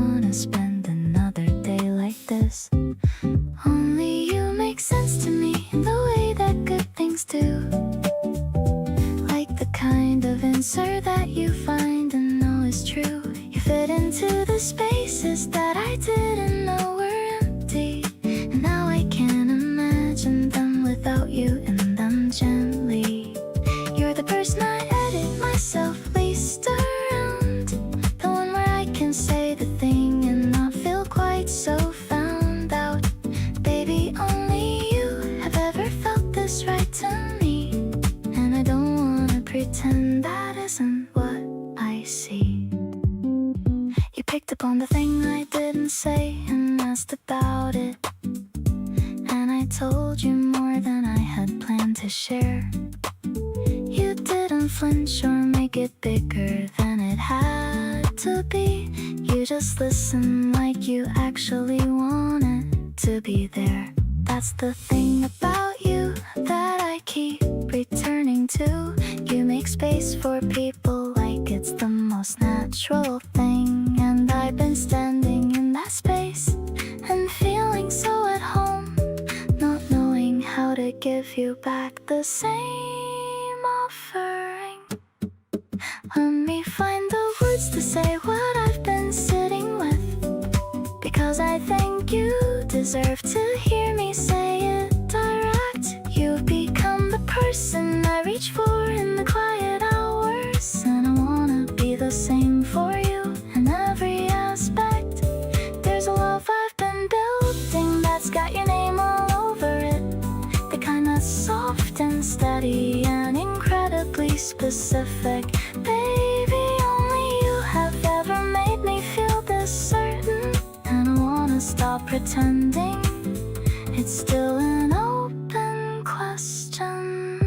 answer that you find and know is true. You fit into the spaces that I didn't know were empty, and now I can't imagine them without you in them gently. You're the person I edit myself least around, the one where I can say the thing and not feel quite so found out. Baby, only you have ever felt this right to me, and I don't wanna pretend that isn't what I see. You picked up on the thing I didn't say and asked about it, and I told you more than I had planned to share. You didn't flinch or make it bigger than it had to be. You just listened like you actually wanted to be there. That's the thing about you that I keep returning to. You make space for people like it's the most natural thing, and I've been standing in that space and feeling so at home, not knowing how to give you back the same offering. Let me find the words to say what I've been sitting with, because I think you deserve to hear me say it direct. You've become the person I reach for in the quiet hours, and I wanna be the same for you in every aspect. There's a love I've been building that's got your name all over it, the kind that's soft and steady and incredibly specific. Baby, only you have ever made me feel this certain, and I wanna stop pretending it's still an open question.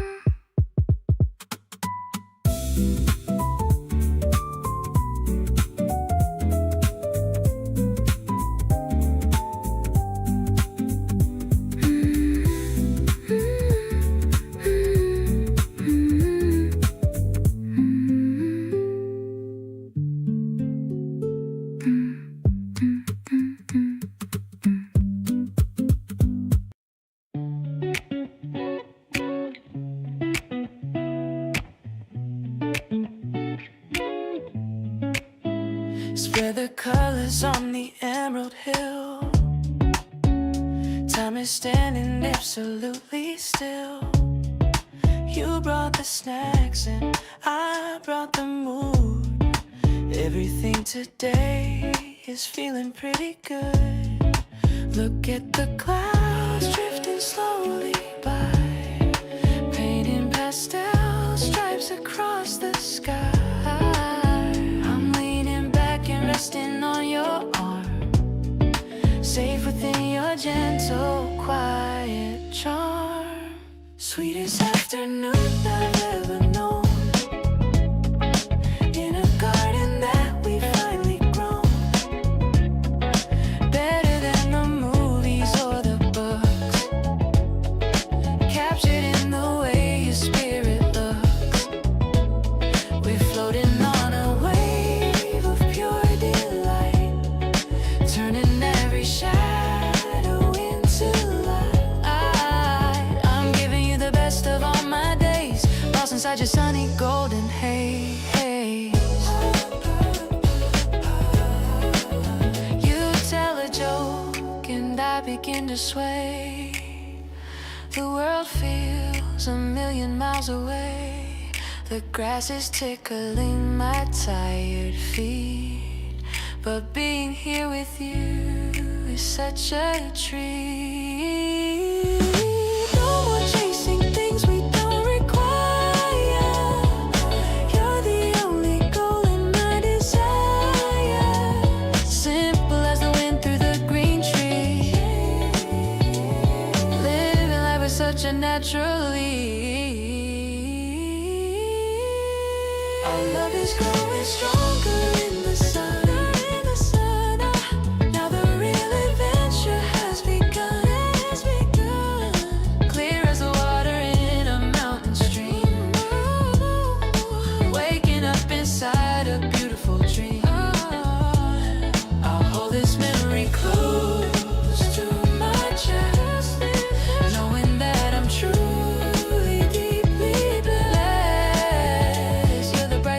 Spread the colors on the emerald hill. Time is standing absolutely still. You brought the snacks and I brought the mood. Everything today is feeling pretty good. Look at the clouds drifting slowly by, painting pastel stripes across the sky. Resting on your arm, safe within your gentle, quiet charm. Sweetest afternoon I've ever known, in a garden that we finally grown. Better than the movies or the books, captured in the way your spirit looks. We're floating on a wave of pure delight, turning every shadow into light. I'm giving you the best of all my days, lost inside your sunny golden haze. You tell a joke and I begin to sway. The world feels a million miles away. The grass is tickling my tired feet, but being here with you is such a treat. No more chasing things we don't require. You're the only goal in my desire. Simple as the wind through the green tree, living life with such a natural ease. Our love is growing stronger in the sun. Now the real adventure has begun. Clear as the water in a mountain stream, waking up inside a beautiful dream. I'll hold this memory close to my chest, knowing that I'm truly deeply blessed. You're the bright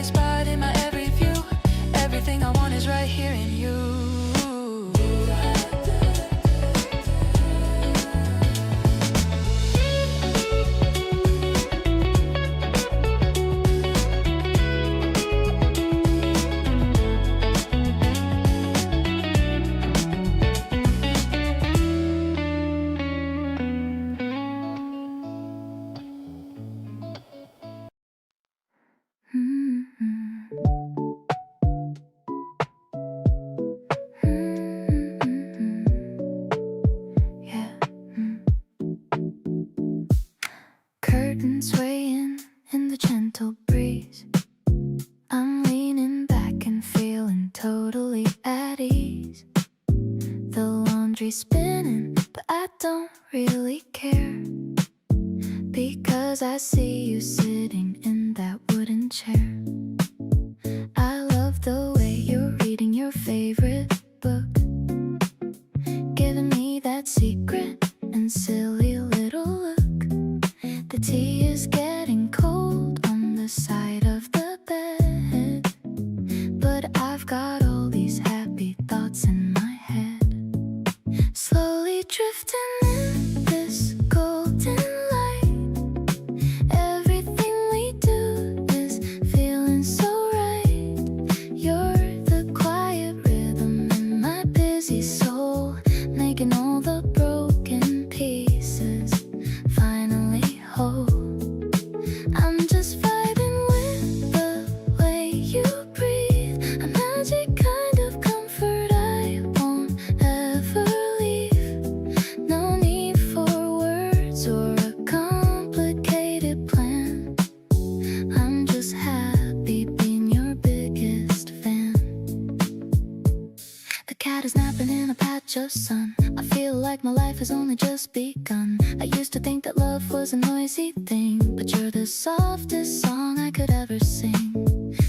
I see you sitting in that wooden chair. I love the way you're reading your favorite book, giving me that secret and silly little look. The tea is getting cold on the side of the bed, but I've got all these happy thoughts in my head, slowly drifting in this golden light. Everything we do is feeling so right. You're the quiet rhythm in my busy soul, making all the broken pieces finally whole. I'm just vibing with the way you breathe, a magic kind of comfort I won't ever leave. No need for words or a complicated plan. I'm just happy being your biggest fan. The cat is napping in a patch of sun. I feel like my life has only just begun. I used to think that love was a noisy thing, but you're the softest song I could ever sing.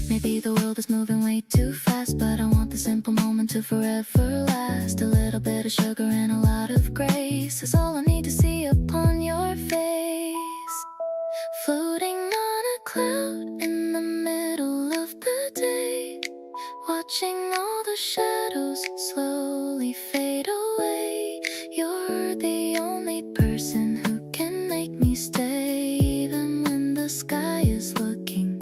Maybe the world is moving way too fast, but I want the simple moment to forever last. A little bit of sugar and a lot of grace is all I need to see upon your face. Floating on a cloud in the middle of the day, watching all the shadows slowly fade away. You're the only person who can make me stay, even when the sky is looking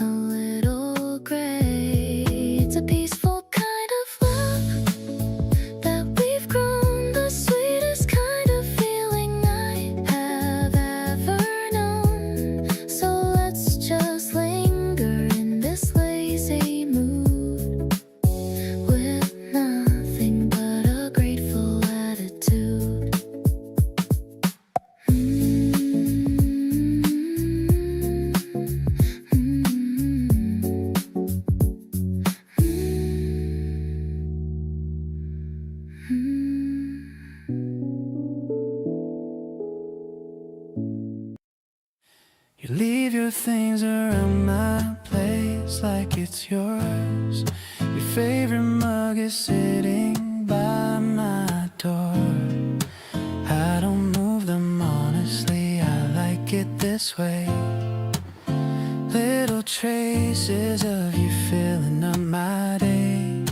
a little gray. It's a peaceful kind of love that we've grown, the sweetest kind of feeling I have ever known. So let's just linger in this lazy mood, with nothing but a grateful attitude. You leave your things around my place like it's yours. Your favorite mug is sitting by my door. I don't move them honestly, I like it this way. Little traces of you filling up my day.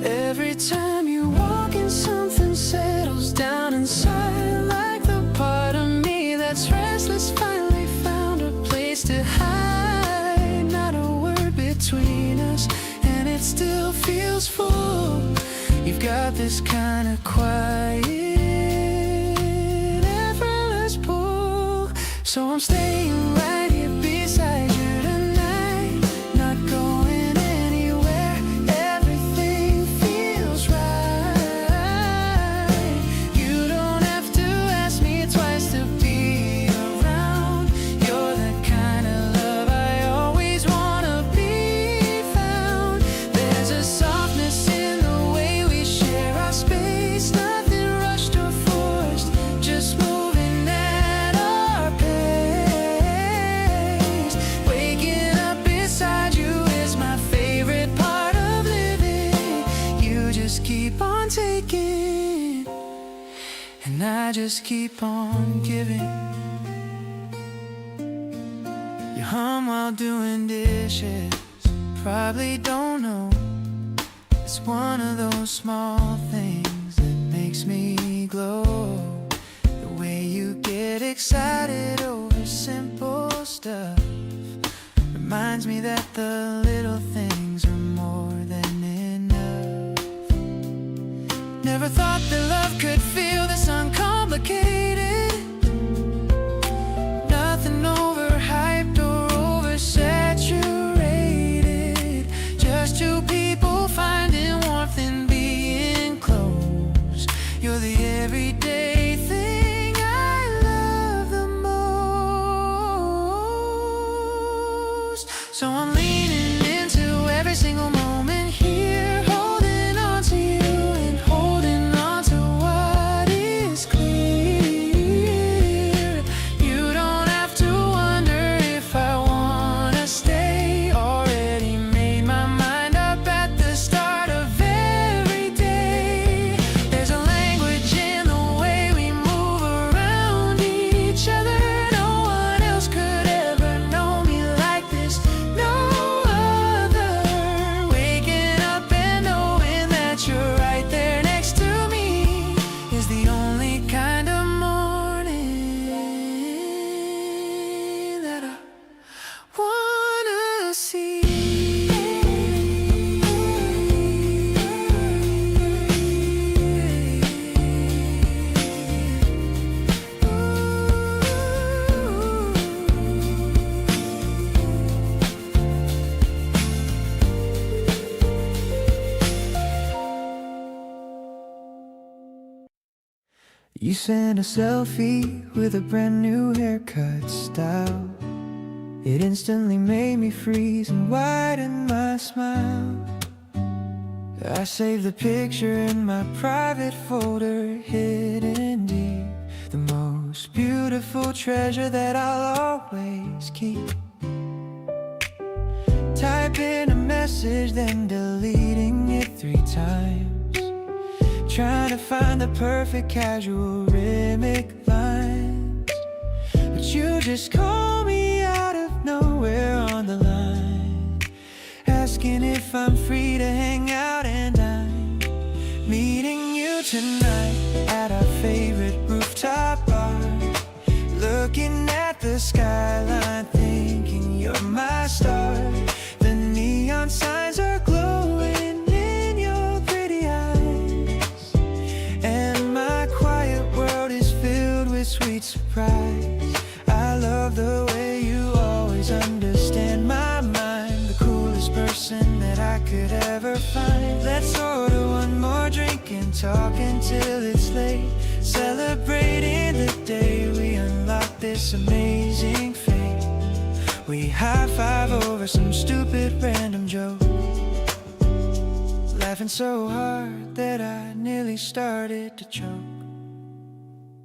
Every time you walk in, something settles down inside, like the part of me that's restless finally found a place to hide. Not a word between us, and it still feels full. You've got this kind of quiet, effortless pull. So I'm staying right here beside you tonight, not going anywhere. Everything feels right. You don't have to ask me twice to be around. You're the kind of love I always wanna be found. There's a softness in the way we share our space, nothing rushed or forced, just moving at our pace. Waking up beside you is my favorite part of living. You just keep on taking, and I just keep on giving. You hum while doing dishes, probably don't know. It's one of those small things that makes me glow. The way you get excited over simple stuff reminds me that the little things are more than enough. Never thought that love could feel this uncomplicated. Nothing overhyped or oversaturated. Just two people finding warmth in being close. You're the everyday thing I love the most. So I'm leaning into every single moment here, holding on to you and holding on to what is clear. You don't have to You sent a selfie with a brand new haircut style. It instantly made me freeze and widen my smile. I saved the picture in my private folder, hidden deep. The most beautiful treasure that I'll always keep. Type in a message, then deleting it 3 times. Trying to find the perfect casual rhythmic lines. But you just call me out of nowhere on the line, asking if I'm free to hang out, and I'm meeting you tonight at our favorite rooftop bar. Looking at the skyline, thinking you're my star. The neon signs are glowing in your pretty eyes, and my quiet world is filled with sweet surprise. I love the way you always understand my mind. The coolest person that I could ever find. Let's order one more drink and talk until it's late, celebrating the day we unlocked this amazing fate. We high-five over some stupid random joke, laughing so hard that I nearly started to choke.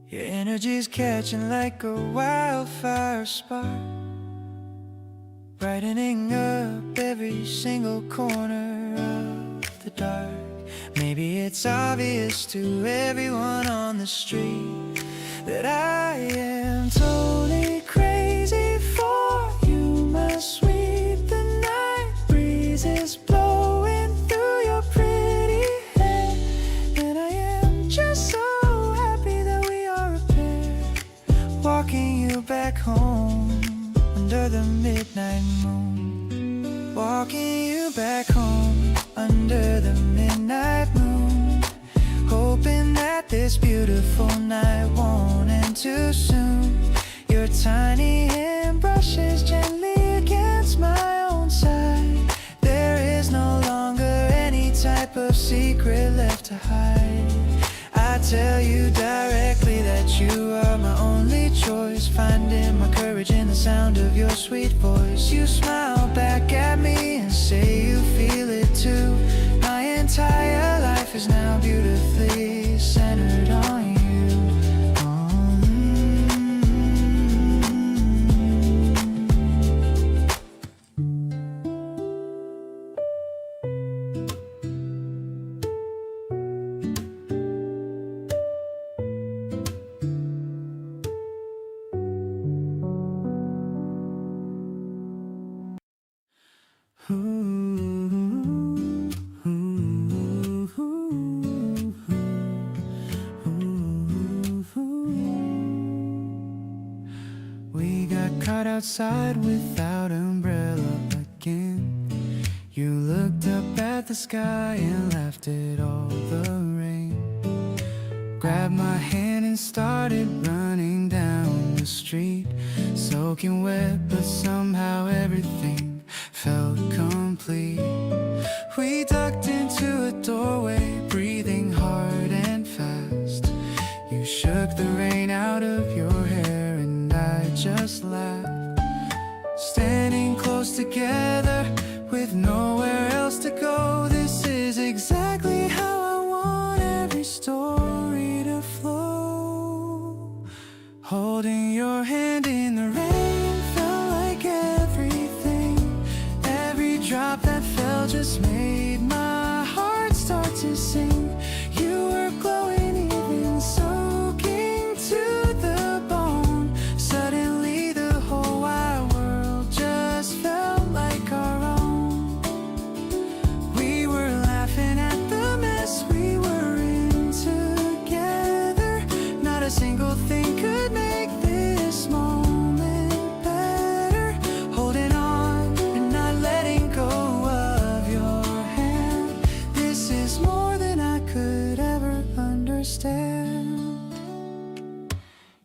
Your energy's catching like a wildfire spark, brightening up every single corner of the dark. Maybe it's obvious to everyone on the street that I am totally crazy for you, my sweet. The night breeze is blowing through your pretty hair, and I am just so happy that we are a pair, walking you back home under the midnight moon. Walking you back home under the midnight moon, hoping that this beautiful night won't end too soon. Your tiny hand brushes gently against my own side. There is no longer any type of secret left to hide. I tell you directly that you are my only choice, finding my courage in the sound of your sweet voice. You smile back at me and say you feel it too. My entire life is now beautifully centered on you. We got caught outside without umbrella again. You looked up at the sky and laughed at all the rain. Grabbed my hand and started running down the street, soaking wet, but somehow everything felt complete. We ducked into a doorway, breathing hard and fast. You shook the rain out of your hair and I just laughed. Standing close together with nowhere else to go. This is exactly how I want every story to flow. Holding your hand in the rain felt like everything. Every drop that fell just made my heart start to sing. You were glowing, even soaking to the bone. Suddenly the whole wide world just felt like our own. We were laughing at the mess we were in together. Not a single thing could make this moment better. Holding on and not letting go of your hand. This is more than I could ever understand.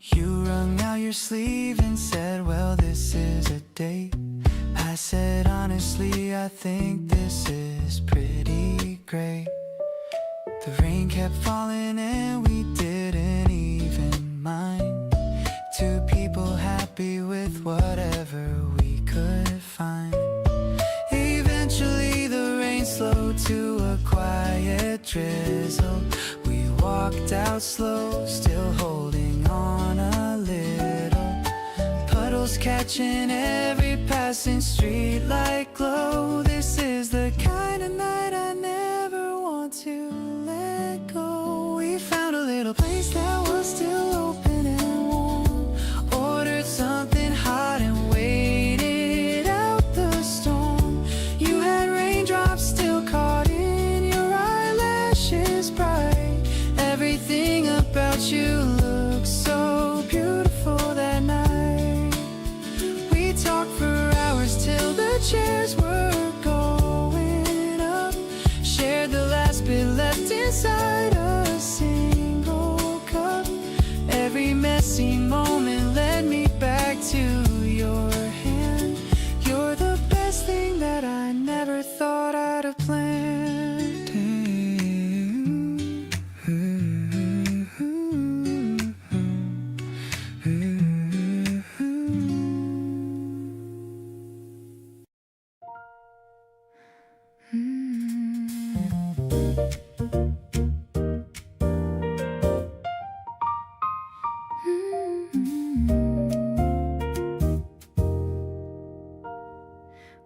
You wrung out your sleeve and said, well, this is a date. I said, honestly, I think this is pretty great. The rain kept falling and we didn't even mine. Two people happy with whatever we could find. Eventually the rain slowed to a quiet drizzle. We walked out slow, still holding on a little. Puddles catching every passing street light glow. This is the kind of night I never want to let go. We found a little place that was still open and warm. Ordered something hot and waited out the storm. You had raindrops still caught in your eyelashes bright. Everything about you looked so beautiful that night. We talked for hours till the chairs were going up. Shared the last bit left inside a single cup. Every messy moment led me back to your hand. You're the best thing that I never thought I'd have planned.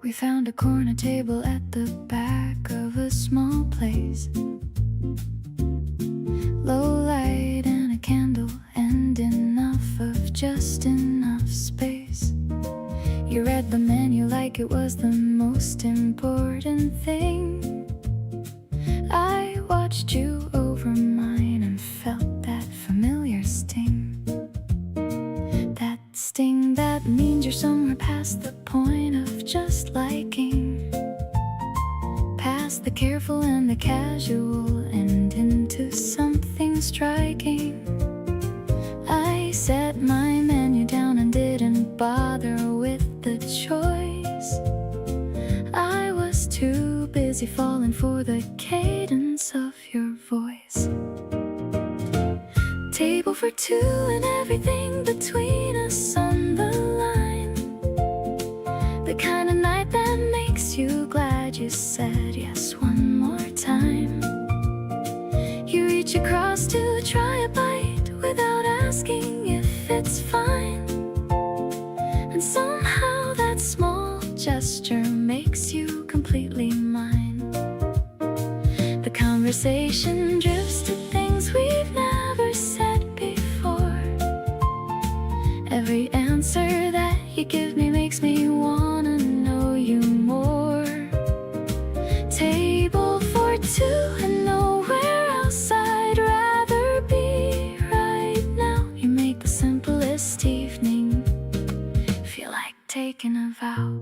We found a corner table at the back of a small place. Low light and a candle and enough of just enough space. You read the menu like it was the most important thing. I watched you over mine and felt that familiar sting. That sting that means you're somewhere past the point of just liking. Past the careful and the casual and into something striking. I set my menu down and didn't bother with the choice. I was too busy falling for the cadence of your voice. Table for two and everything between us on the line. The kind of night that makes you glad you said yes one more time. You reach across to try a bite without asking if it's fine. And somehow that small gesture makes you completely mine. The conversation drifts to things we've never said before. Every answer that you give me makes me wanna know you more. Table for two and nowhere else I'd rather be right now. You make the simplest evening feel like taking a vow.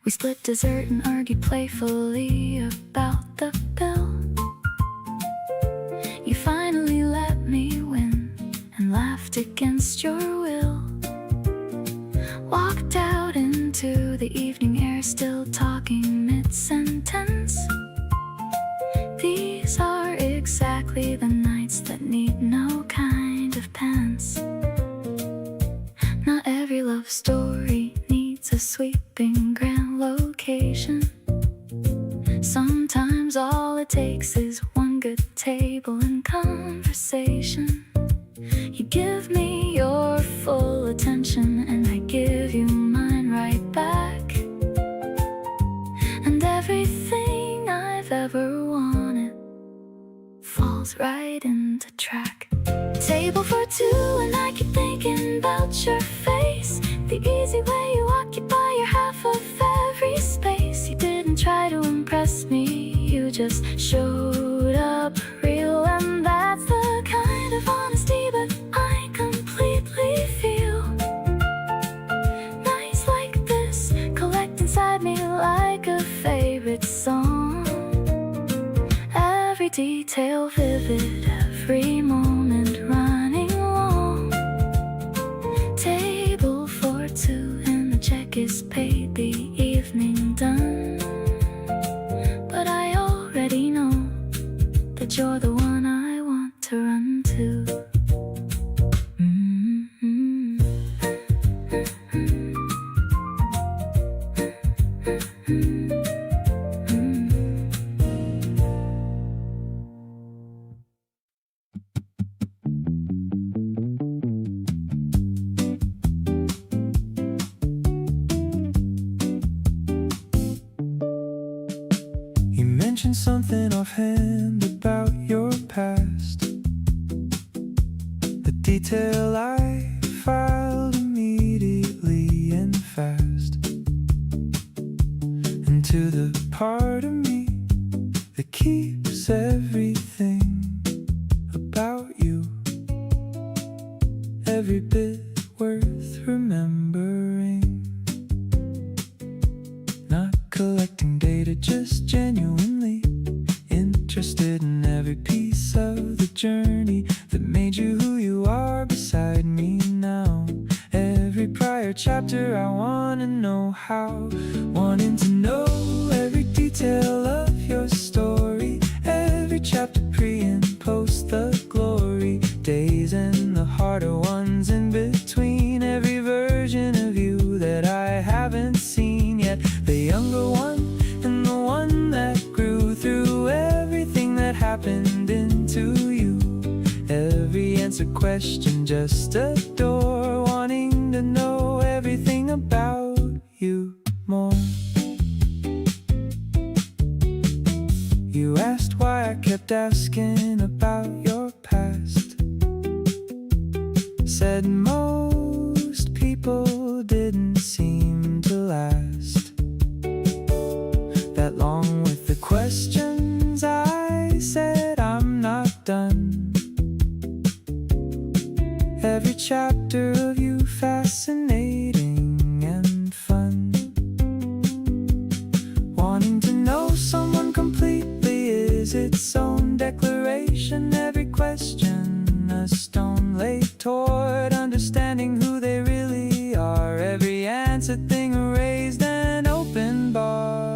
We split dessert and argued playfully about the bill. You finally let me win and laughed against your will. Walked out into the evening air, still talking mid-sentence. These are exactly the nights that need no kind of penance. Not every love story needs a sweeping grand location. Sometimes all it takes is one good table and conversation. You give me your full attention and I give you mine right back. And everything I've ever wanted falls right into track. Table for two and I keep thinking about your face. The easy way you occupy your half of every space. You didn't try to impress me, you just showed up real. And that's the kind of honesty that I completely feel. Nights like this collect inside me like a favorite song. Every detail vivid, every moment running long. Table for two and the check is paid, the evening done. But I already know that you're the one I want to run to. mention something offhand about your past. The detail I filed immediately and fast. And to the part of me that keeps everything about you, every bit worth remembering. Not collecting data, just genuinely interested in every piece of the journey that made you who you are beside me now. Every prior chapter I wanna know how, wanting to know every detail of your story, every chapter pre and post the glory days and the harder ones in between, every version of you that I haven't seen yet, the younger one and the one that grew through everything that happened into you. Every answered question, just a door, wanting to know everything about you more. You asked why I kept asking about your past. Said most people didn't seem to last that long with the questions. I said I'm not done. Every chapter of you fascinating and fun. Wanting to know someone completely is its own declaration. Every question a stone laid toward understanding who they really are. Every answered thing a raised and open bar.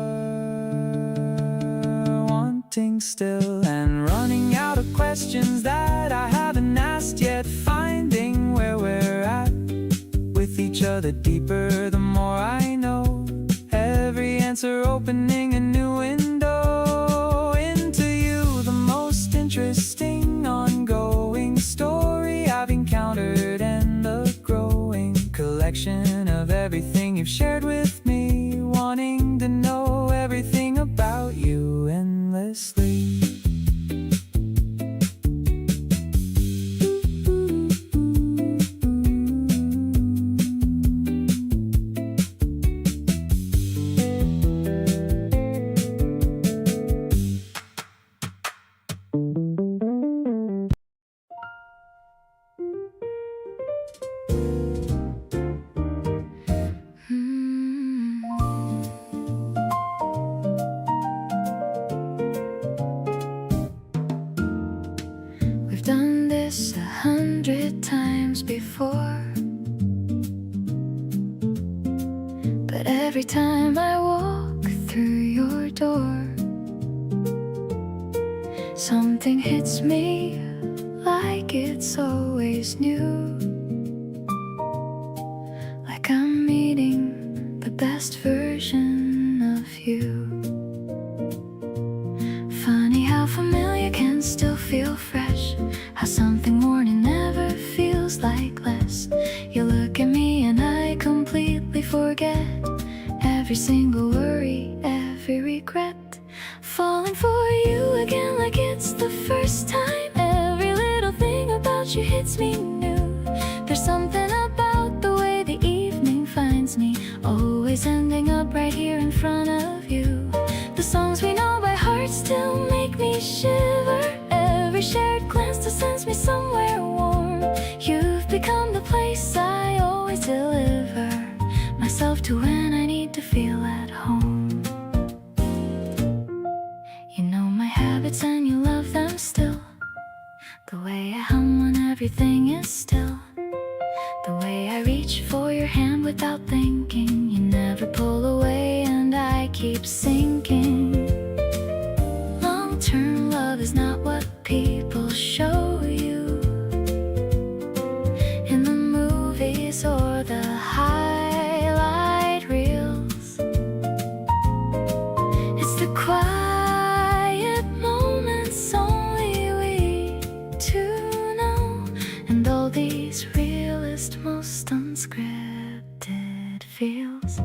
Wanting still and running out of questions that I haven't asked yet. Finding where we're at with each other deeper the more I know. Every answer opening a new window into you. The most interesting ongoing story I've encountered, and the growing collection of everything you've shared with me. Wanting to know everything about you endlessly. We've done this 100 times before, but every time I walk through your door, something hits me like it's always new. Like I'm meeting the best version of you. Funny how familiar can still feel fresh, how something morning never feels like less. You look at me and I completely forget every single worry, every regret. Falling for you again like it's the first time. Every little thing about you hits me new. There's something about the way the evening finds me, always ending up right here in front of you. The songs we know by heart still make me shiver. Every shared glance still sends me somewhere warm. You've become the place I always deliver myself to when I need to feel at home. You know my habits and you love them still. The way I hum when everything is still. The way I reach for your hand without thinking. You never pull away and I keep sinking. Long-term love is not what people show you in the movies or the highlight reels. It's the quiet moments only we two know, and all these realest, most unscripted feels.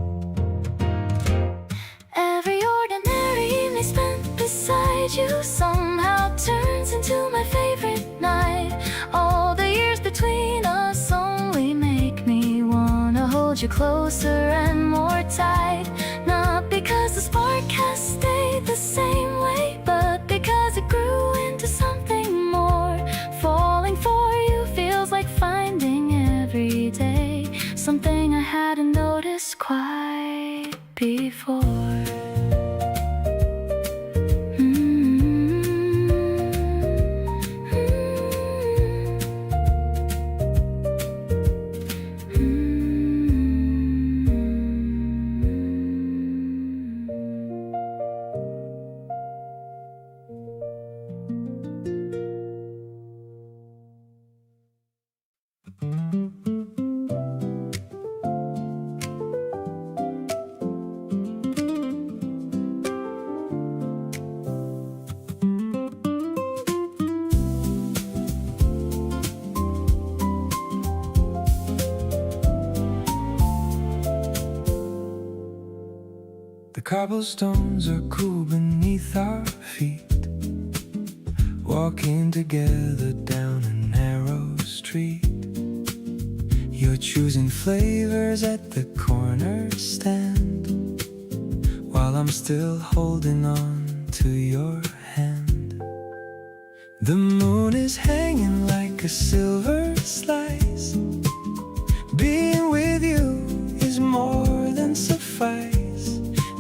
Every ordinary evening spent beside beside you somehow turns into my favorite night. All the years between us only make me wanna hold you closer and more tight. Not because the spark has stayed the same way, but because it grew into something more. Falling for you feels like finding every day something I hadn't noticed quite before. The cobblestones are cool beneath our feet, walking together down a narrow street. You're choosing flavors at the corner stand, while I'm still holding on to your hand. The moon is hanging like a silver slice. Being with you is more than suffice.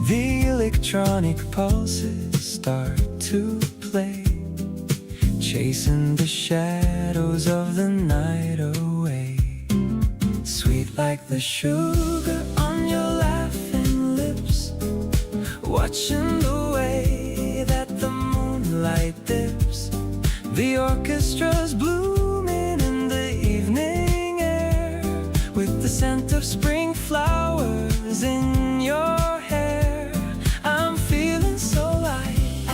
The electronic pulses start to play, chasing the shadows of the night away. Sweet like the sugar on your laughing lips, watching the way that the moonlight dips. The orchestra's blooming in the evening air, with the scent of spring flowers in your hair. I'm feeling so light,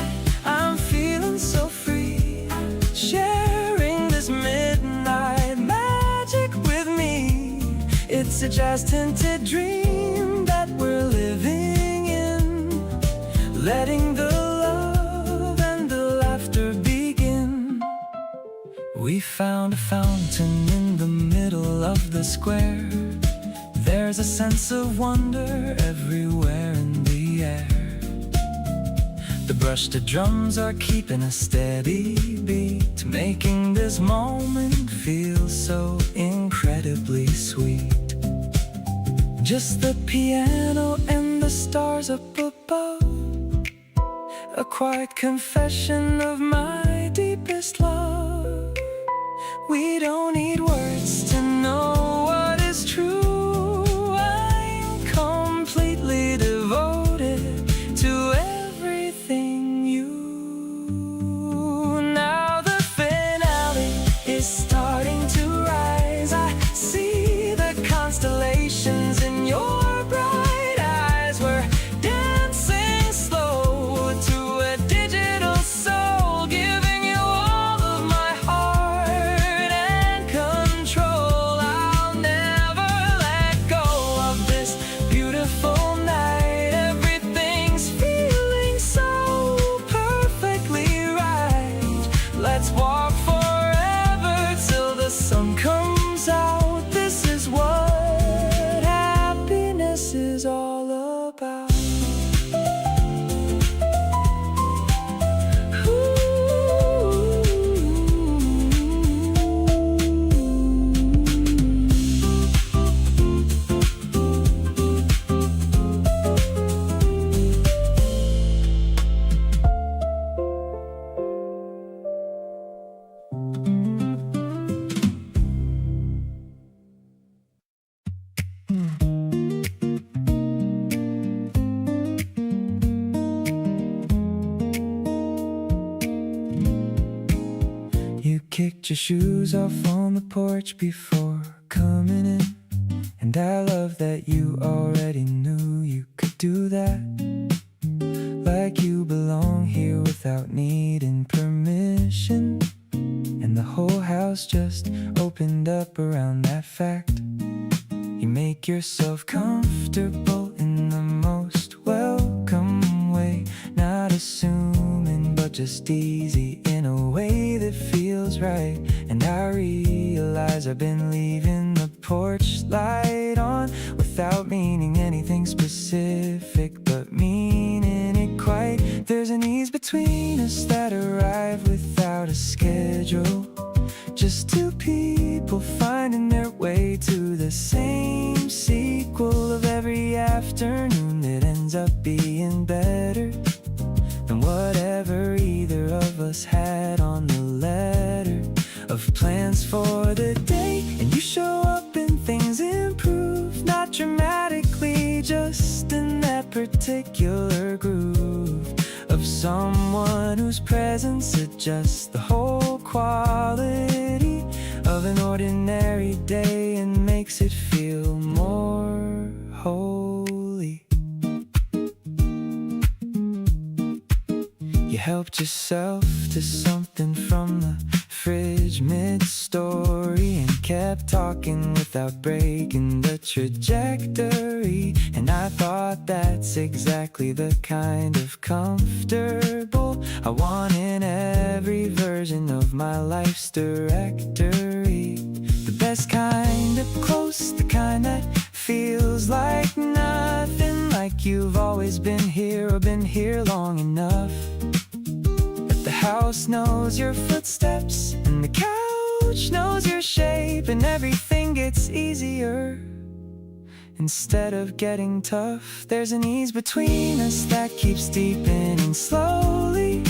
I'm feeling so free, sharing this midnight magic with me. It's a jazz-tinted dream that we're living in, letting the love and the laughter begin. We found a fountain in the middle of the square. There's a sense of wonder everywhere in the air. The brushed drums are keeping a steady beat, making this moment feel so incredibly sweet. Just the piano and the stars up above, a quiet confession of my deepest love. We don't need words to know what is true. I'm completely devoted to everything you. Now the finale is starting to rise. I see the constellations in your bright eyes. We're dancing slow to a digital soul, giving you all of my heart and control. I'll never let go of this beautiful night. Everything's feeling so perfectly right. Let's walk forever till the sun comes out. This is what happiness is all about. You kicked your shoes off on the porch before coming in, and I love that you already knew you could do that. Like you belong here without needing permission, and the whole house just opened up around that fact. You make yourself comfortable in the most welcome way, not assuming but out just easy in a way that feels right. And I realize I've been leaving the porch light on without meaning anything specific, but meaning it quite. There's an ease between us that arrive without a schedule. Just two people finding their way to the same sequel of every afternoon that ends up being better than whatever either of us had on the letter of plans for the day. And you show up and things improve, not dramatically, just in that particular groove of someone whose presence adjusts the whole quality of an ordinary day and makes it feel more holy. You helped yourself to something from the fridge mid-story and kept talking without breaking the trajectory. And I thought that's exactly the kind of comfortable I want in every version of my life's directory. The best kind of close, the kind that feels like nothing, like you've always been here or been here long enough. The house knows your footsteps, and the couch knows your shape, and everything gets easier instead of getting tough. There's an ease between us that keeps deepening slowly,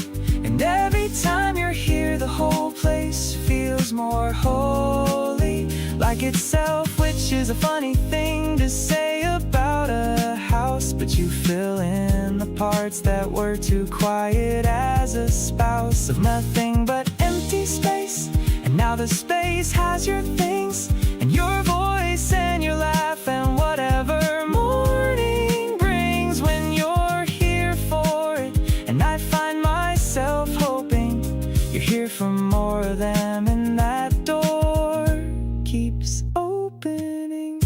and every time you're here the whole place feels more holy, like itself, which is a funny thing to say about a house, but you fill in the parts that were too quiet as a spouse of nothing but empty space. And now the space has your things and your voice and your laugh and whatever morning brings when you're here for it. And I find myself hoping you're here for more of them, and that door keeps opening.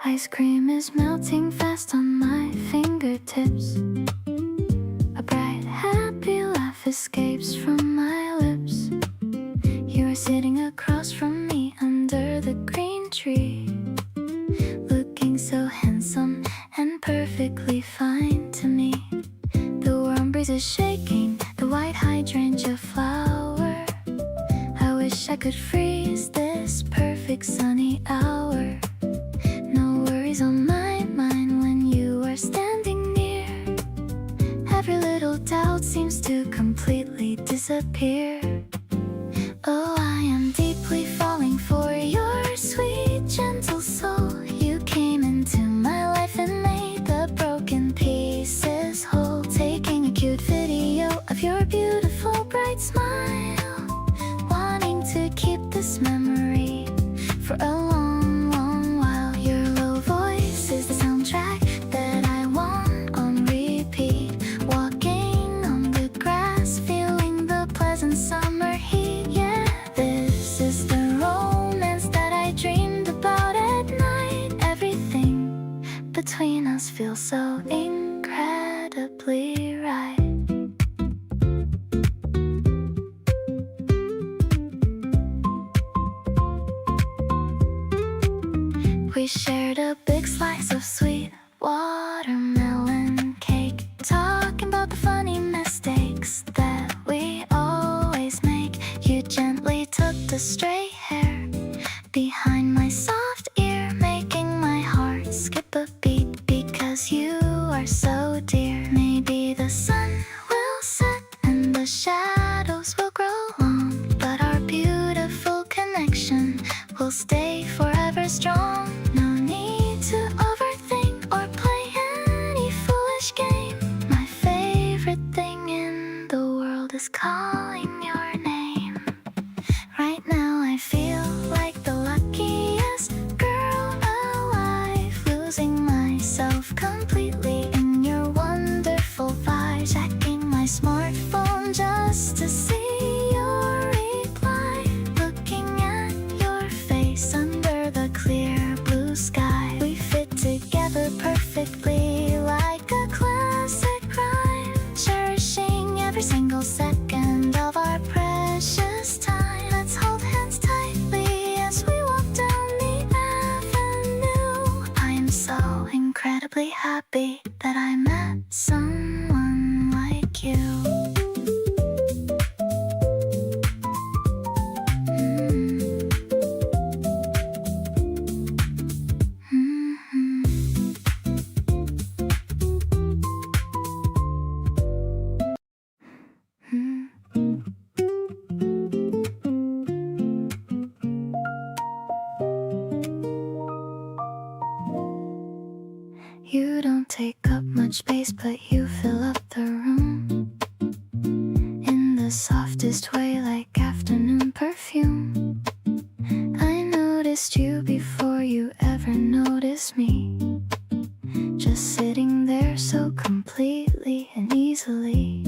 Ice cream is melting fast on my fingertips. A bright, happy laugh escapes from my lips. You are sitting across from me under the green tree, looking so handsome and perfectly fine to me. The warm breeze is shaking the white hydrangea flower. I wish I could freeze this perfect sunny hour. On my mind when you are standing near, every little doubt seems to completely disappear. Oh, I am deeply falling for your sweet, gentle soul. You came into my life and made the broken pieces whole, taking a cute video of your beautiful bright smile, wanting to keep this memory for a long between us feels so incredibly right. We shared a big slice of sweet watermelon cake, talking about the funny mistakes that we always make. You gently took the stray hair behind my soft ear, making my heart skip a beat because you are so dear. Maybe the sun completely in your wonderful vibes. Checking my smartphone just to see your reply. Looking at your face under the clear blue sky. We fit together perfectly like a classic rhyme. Cherishing every single second of our precious time. Let's hold hands tightly as we walk down the avenue. I am so incredibly happy that I met someone like you. You don't take up much space, but you fill up the room in the softest way, like afternoon perfume. I noticed you before you ever noticed me, just sitting there so completely and easily.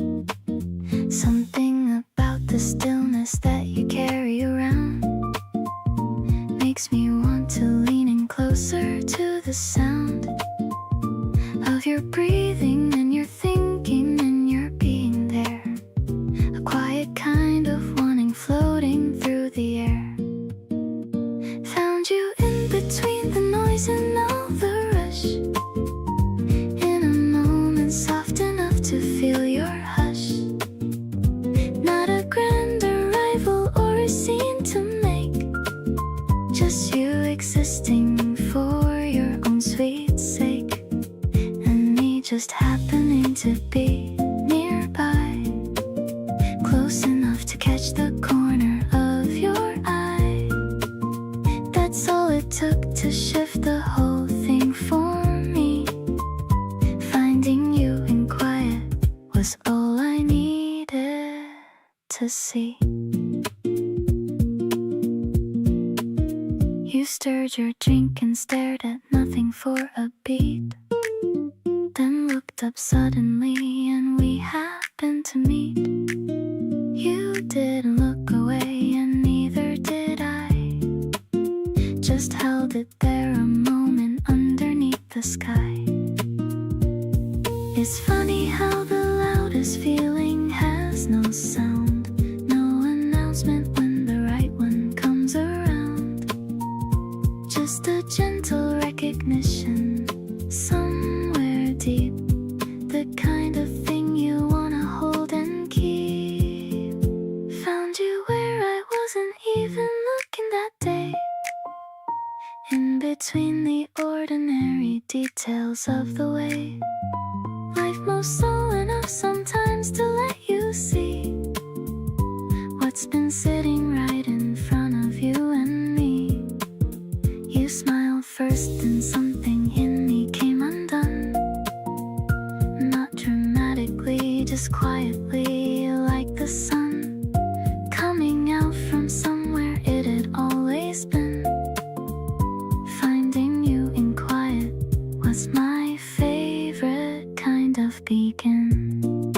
Something about the stillness that you carry around makes me want to lean in closer to the sound of your breathing and your thinking and your being there. A quiet kind of wanting floating through the air. Found you in between the noise and all the rush, in a moment soft enough to feel your hush. Not a grand arrival or a scene to make, just you existing for your own sweet sake. Just happening to be nearby, close enough to catch the corner of your eye. That's all it took to shift the whole thing for me. Finding you in quiet was all I needed to see. You stirred your drink and stared at nothing for a beat, then looked up suddenly and we happened to meet. You didn't look away and neither did I, just held it there a moment underneath the sky. It's funny how the loudest feeling has no sound, no announcement when the right one comes around, just a gentle recognition somewhere deep, the kind of thing you wanna hold and keep. Found you where I wasn't even looking that day, in between the ordinary details of the way life moves slow enough sometimes to let you see what's been sitting right in front of you and me. You smiled first and something in me came undone, not dramatically, just quietly, like the sun coming out from somewhere it had always been. Finding you in quiet was my favorite kind of beacon.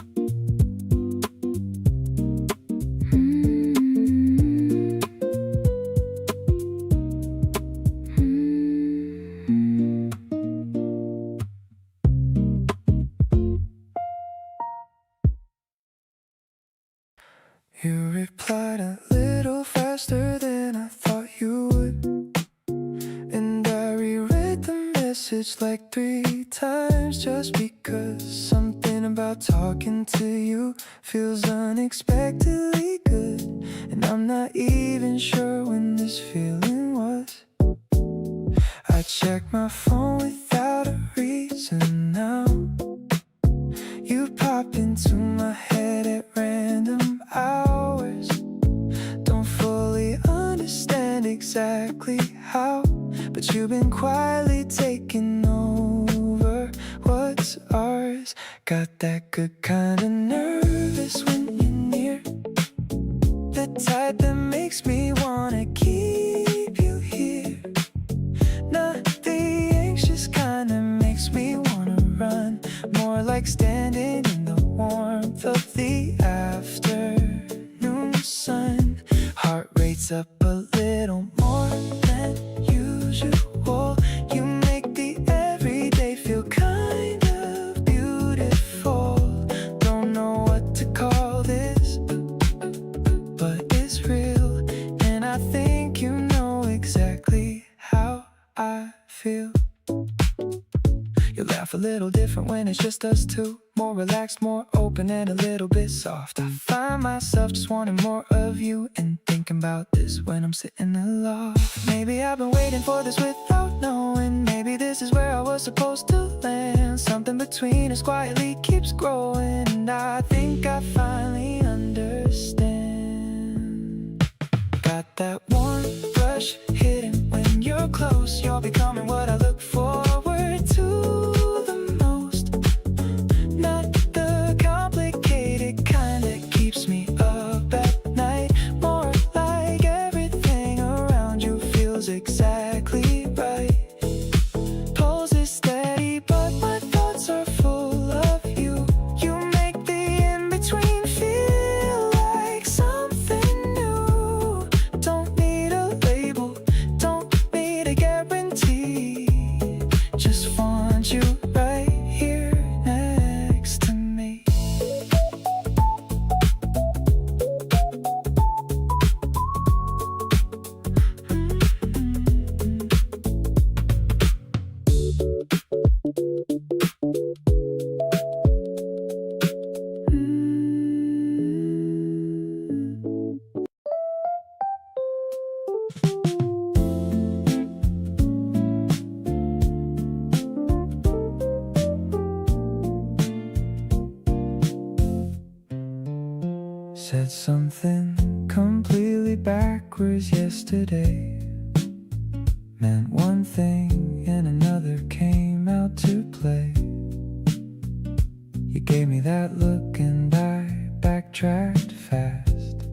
You replied a little faster than I thought you would, and I reread the message like 3 times just because something about talking to you feels unexpectedly good. And I'm not even sure when this feeling was. I check my phone without a reason now. You pop into my head at random hours. Don't fully understand exactly how, but you've been quietly taking over what's ours. Got that good kind of nervous when you're near, the type that makes me wanna keep you here. Not the anxious kind that makes me wanna like standing in the warmth of the afternoon sun. Heart rates up a little more than usual. You make the everyday feel kind of beautiful. Don't know what to call this, but it's real. And I think you know exactly how I feel. You laugh a little different when it's just us two. More relaxed, more open, and a little bit soft. I find myself just wanting more of you, and thinking about this when I'm sitting aloft. Maybe I've been waiting for this without knowing. Maybe this is where I was supposed to land. Something between us quietly keeps growing, and I think I finally understand. Got that warm rush hidden when you're close. You're becoming what I look forward to the most. Not the complicated kind that keeps me up at night. More like everything around you feels exactly right. Pulse is steady, but my thoughts are full of you. You make the in-between feel like something new. Don't need a label, don't need a guarantee. Just want you right here next to me. Said something completely backwards yesterday. Meant one thing and another came out to play. You gave me that look and I backtracked fast.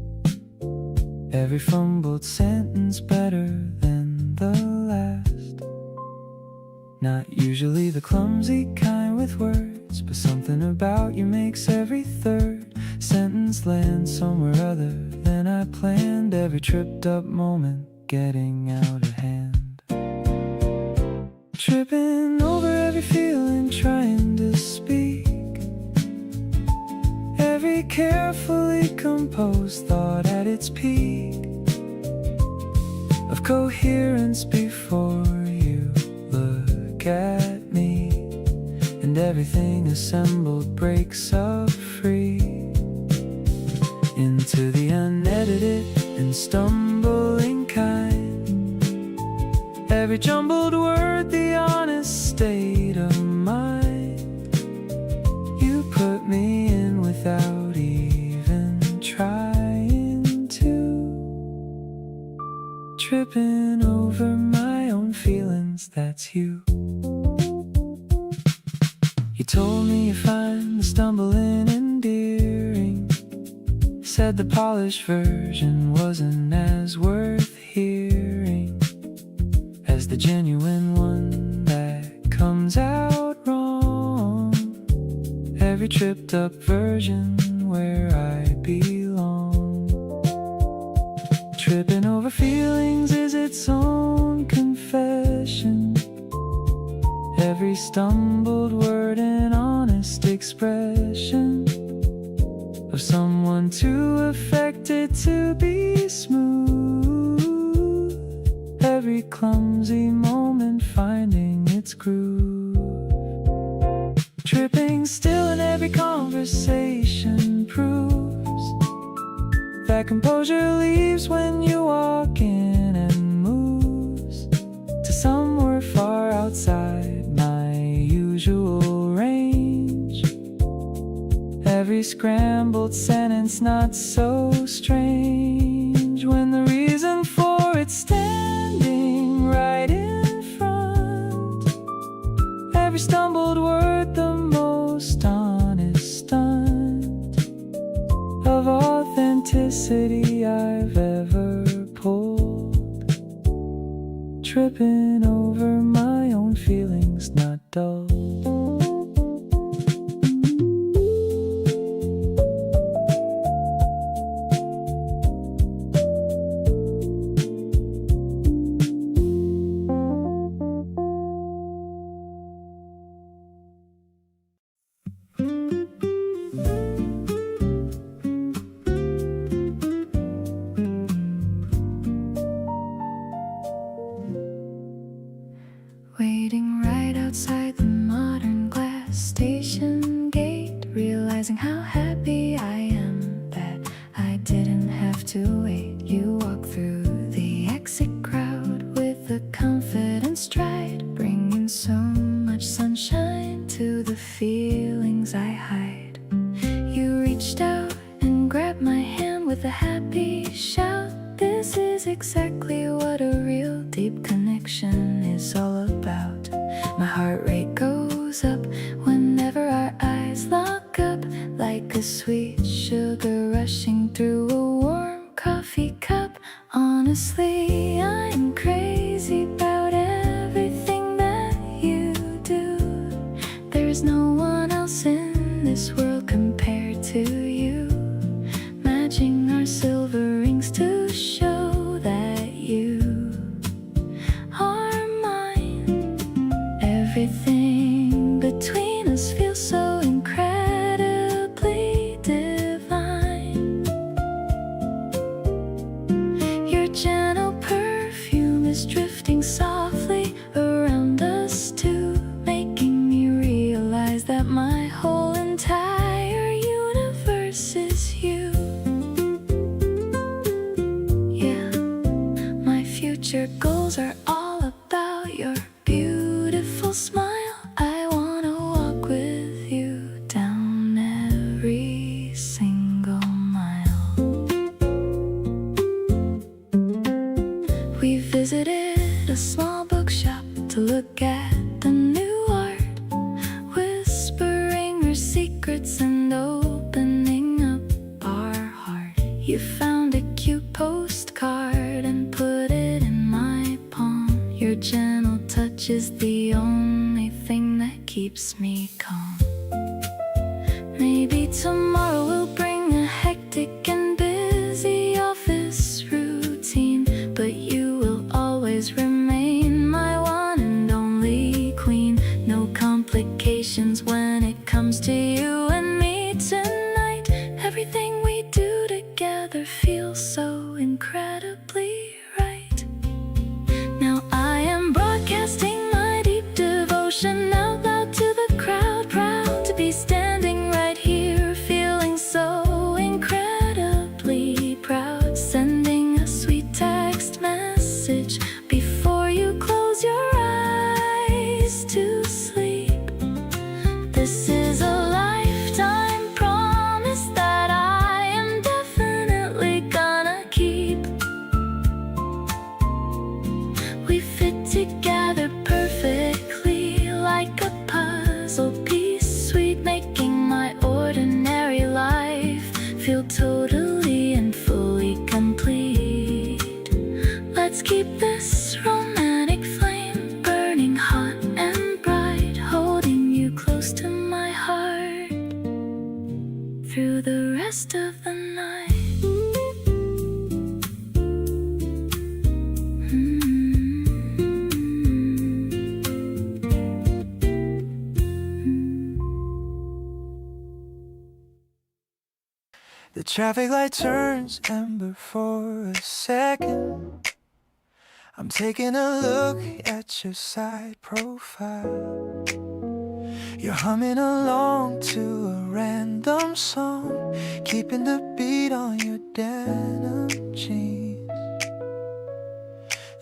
Every fumbled sentence better than the last. Not usually the clumsy kind with words, but something about you makes every third sentence land somewhere other than I planned. Every tripped up moment getting out of hand. Tripping over every feeling trying to speak. Every carefully composed thought at its peak of coherence before you look at me. And everything assembled breaks up free into the unedited and stumbling kind. Every jumbled word, the honest state of mind. You put me in without even trying to. Tripping over my own feelings, that's you. You told me you find the stumbling endearing. Said the polished version wasn't as worth hearing as the genuine one that comes out wrong. Every tripped up version where I belong. Tripping over feelings is its own confession. Every stumbled word an honest expression of someone too affected to be smooth. Every clumsy moment finding its groove. Tripping still in every conversation proves that composure leaves when you walk in and moves to somewhere far outside my usual range. Every scrambled sentence not so strange when the reason for it standing right in front. Every stumbled word the most honest stunt of authenticity I've ever pulled. Tripping over my own feelings, not dull. station gate, realizing how happy I am that I didn't have to wait. You walk through the exit crowd with a confident stride, bringing so much sunshine to the feelings I hide. You reached out and grabbed my hand with a happy shout. This is exactly what a real deep connection is all about. My heart rate goes up whenever our eyes lock up, like a sweet sugar rushing through a warm coffee cup. Honestly, I'm crazy about everything that you do. There's no one else in this world compared to you, matching our silver rings to show that you are mine. Everything between us feels so incredibly divine. Your gentle perfume is drifting softly around us too, making me realize that my whole entire universe is you. Yeah, my future goals are all about your beautiful smile. I wanna walk with you down every single mile. We visited a small bookshop to look at the new art, whispering our secrets and opening up our heart. You found a cute postcard and put it in my palm. Your gentle touch is the only thing that keeps me calm. Maybe tomorrow will bring a hectic and busy office routine, but you will always remain my one and only queen. No complications when it comes to you and me tonight. Everything we do together feels so incredibly right. Now I am broadcasting my deep devotion out loud to the crowd, proud to be standing right here, feeling so incredibly proud. Sending a sweet text message before you close your eyes to sleep. This is a lifetime promise that I am definitely gonna keep. We fit together perfectly like a puzzle piece, sweet, making my ordinary life feel totally and fully complete. Let's keep this romantic flame burning hot and bright, holding you close to my heart through the rest of the night. The traffic light turns amber for a second. I'm taking a look at your side profile. You're humming along to a random song, keeping the beat on your denim jeans.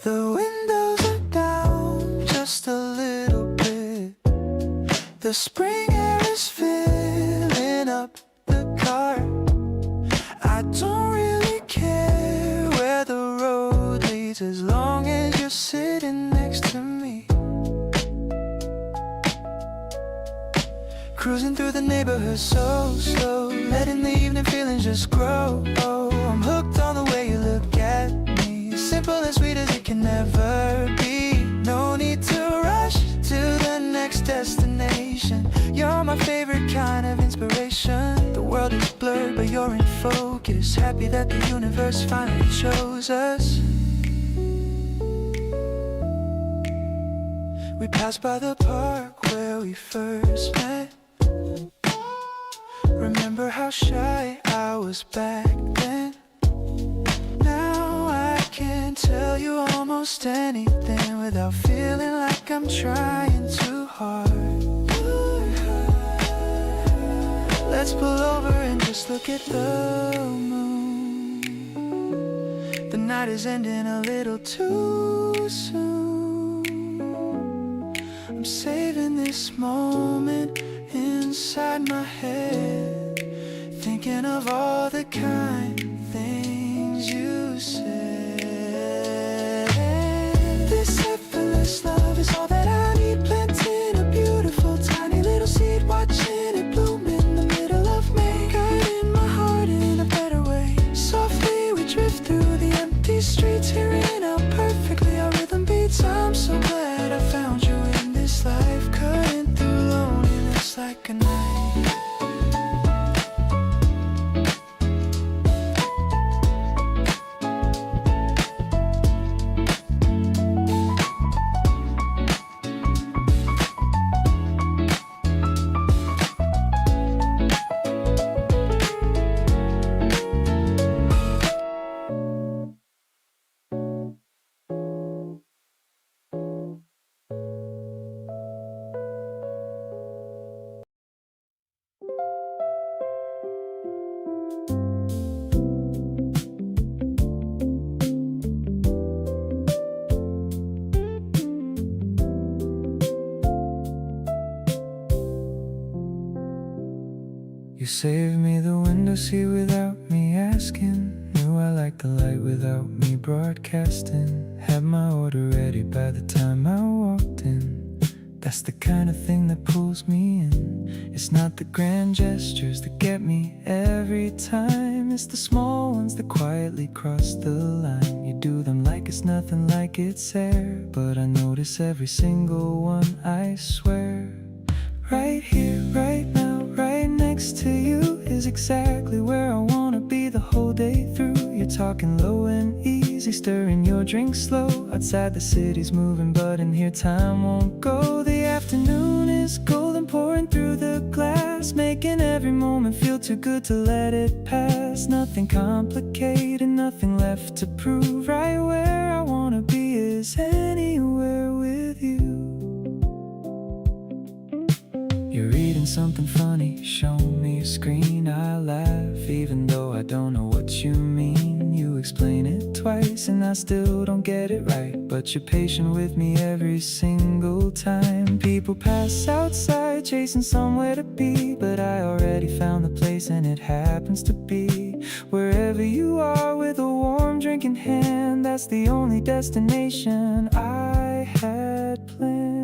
The windows are down just a little bit. The spring air is filling up the car. I don't really care where the road leads, as long as you're sitting next to me. Cruising through the neighborhood so slow, letting the evening feelings just grow. Oh, I'm hooked on the way you look at me, simple and sweet as it can never be. No need to rush to the next destination. You're my favorite kind of inspiration. The world is blurred but you're in focus, happy that the universe finally chose us. We passed by the park where we first met. Remember how shy I was back then? Now I can tell you almost anything without feeling like I'm trying too hard. just look at the moon. The night is ending a little too soon. I'm saving this moment inside my head, thinking of all the kind things you said. This effortless love is all that I need, planting a beautiful tiny little seed, watching it bloom in the middle of May, guiding my heart in a better way. Softly we drift through the empty streets, hearing out perfectly our rhythm beats. I'm so glad I found you in this life, cutting through loneliness like a knife. You saved me the window seat without me asking. Knew I liked the light without me broadcasting. Had my order ready by the time I walked in. That's the kind of thing that pulls me in. It's not the grand gestures that get me every time. It's the small ones that quietly cross the line. You do them like it's nothing, like it's air, but I notice every single one, I swear. Right here, right now, right next to you is exactly where I wanna be the whole day through. You're talking low and easy, stirring your drink slow. Outside the city's moving, but in here time won't go. The afternoon is golden, pouring through the glass, making every moment feel too good to let it pass. Nothing complicated, nothing left to prove. Right where I wanna be is anywhere with you. You're reading something funny, show me a screen, I laugh, even though I don't know what you mean. You explain it twice and I still don't get it right, but you're patient with me every single time. People pass outside chasing somewhere to be, but I already found the place and it happens to be wherever you are, with a warm drink in hand. That's the only destination I had planned.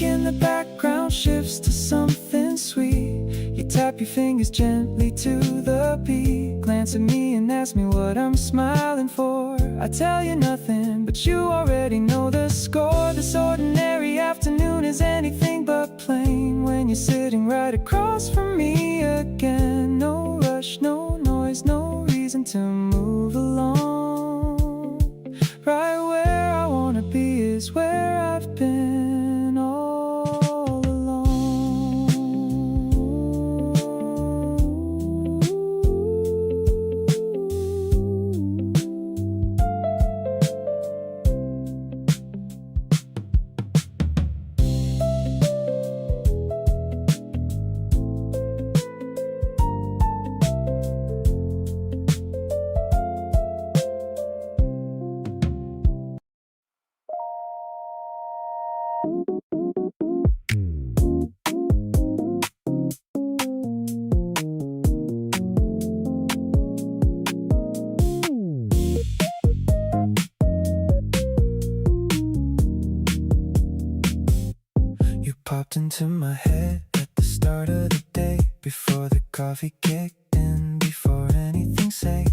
In the background shifts to something sweet. You tap your fingers gently to the beat. Glance at me and ask me what I'm smiling for. I tell you nothing, but you already know the score. This ordinary afternoon is anything but plain when you're sitting right across from me again. No rush, no noise, no reason to move along. Right where I wanna be is where I've been all along. Popped into my head at the start of the day, before the coffee kicked in, before anything say.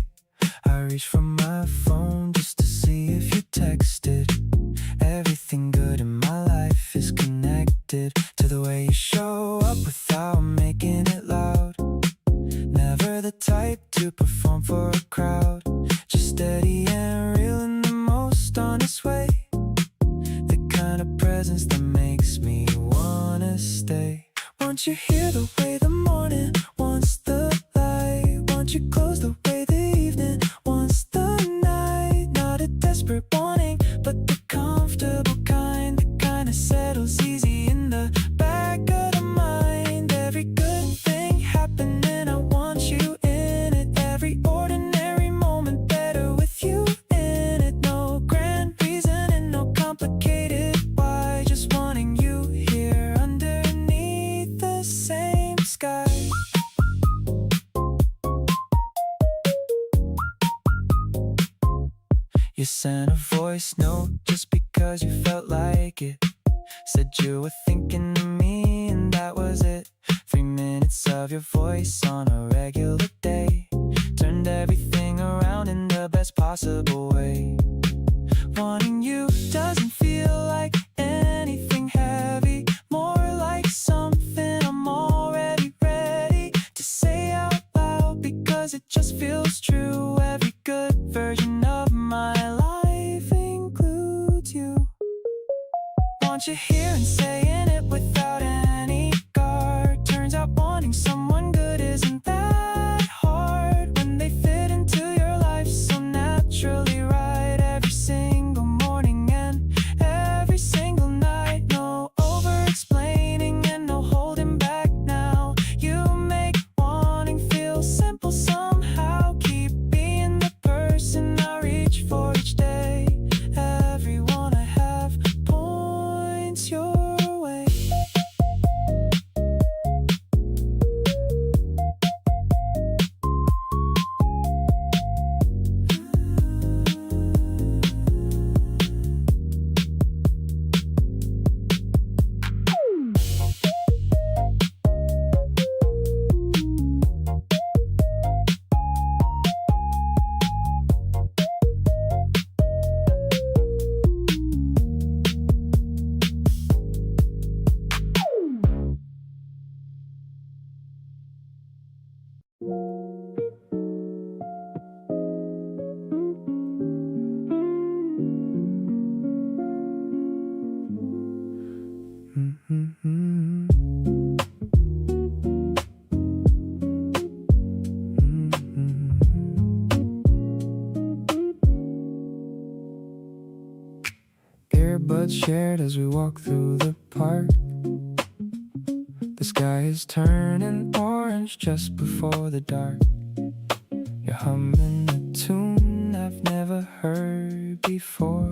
I reached for my phone just to see if you texted. Everything good in my life is connected to the way you show up without making it loud. Never the type to perform for a crowd, just steady and real in the most honest way. The kind of presence that makes me wanna stay. Once you hear the way the morning wants the sent a voice note just because you felt like it. Said you were thinking of me and that was it. 3 minutes of your voice on a regular day turned everything around in the best possible way. Wanting you doesn't feel like anything heavy, more like something I'm already ready to say out loud because it just feels true. Every good version of my life includes you. Want you here and saying it without any guard. Turns out wanting someone good isn't that hard when they fit into your life so naturally right. Every single morning and every single night. No over-explaining and no holding back now. You make wanting feel simple somehow. Keep being the person I reach for each day. Everyone I have points your way. Earbuds shared as we walk through the park. The sky is turning orange just before the dark. You're humming a tune I've never heard before,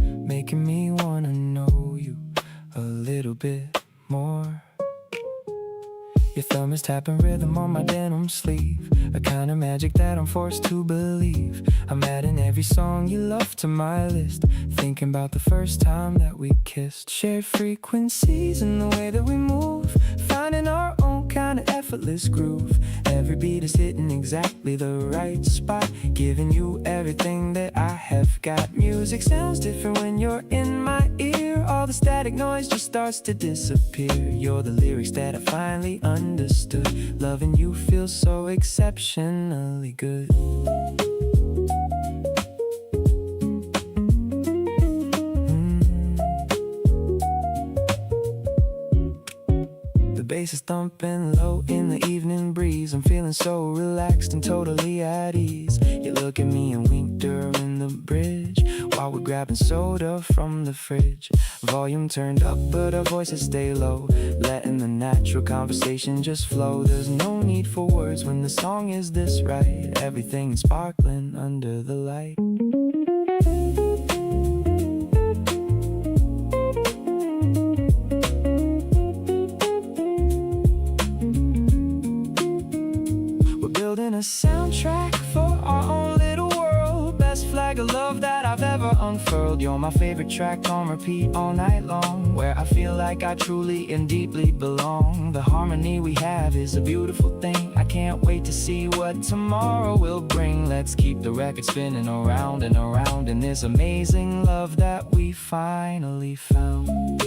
making me wanna know you a little bit more. Your thumb is tapping rhythm on my denim sleeve, a kind of magic that I'm forced to believe. I'm adding every song you love to my list, thinking about the first time that we kissed. Shared frequencies in the way that we move, finding our own kind of effortless groove. Every beat is hitting exactly the right spot, giving you everything that I have got. Music sounds different when you're in my ear. All the static noise just starts to disappear. You're the lyrics that I finally understood. Loving you feels so exceptionally good. The bass is thumping low in the evening breeze. I'm feeling so relaxed and totally at ease. You look at me and wink during the bridge while we're grabbing soda from the fridge. Volume turned up but our voices stay low, letting the natural conversation just flow. There's no need for words when the song is this right. Everything's sparkling under the light. Building a soundtrack for our own little world. Best flag of love that I've ever unfurled. You're my favorite track on repeat all night long, where I feel like I truly and deeply belong. The harmony we have is a beautiful thing. I can't wait to see what tomorrow will bring. Let's keep the record spinning around and around in this amazing love that we finally found.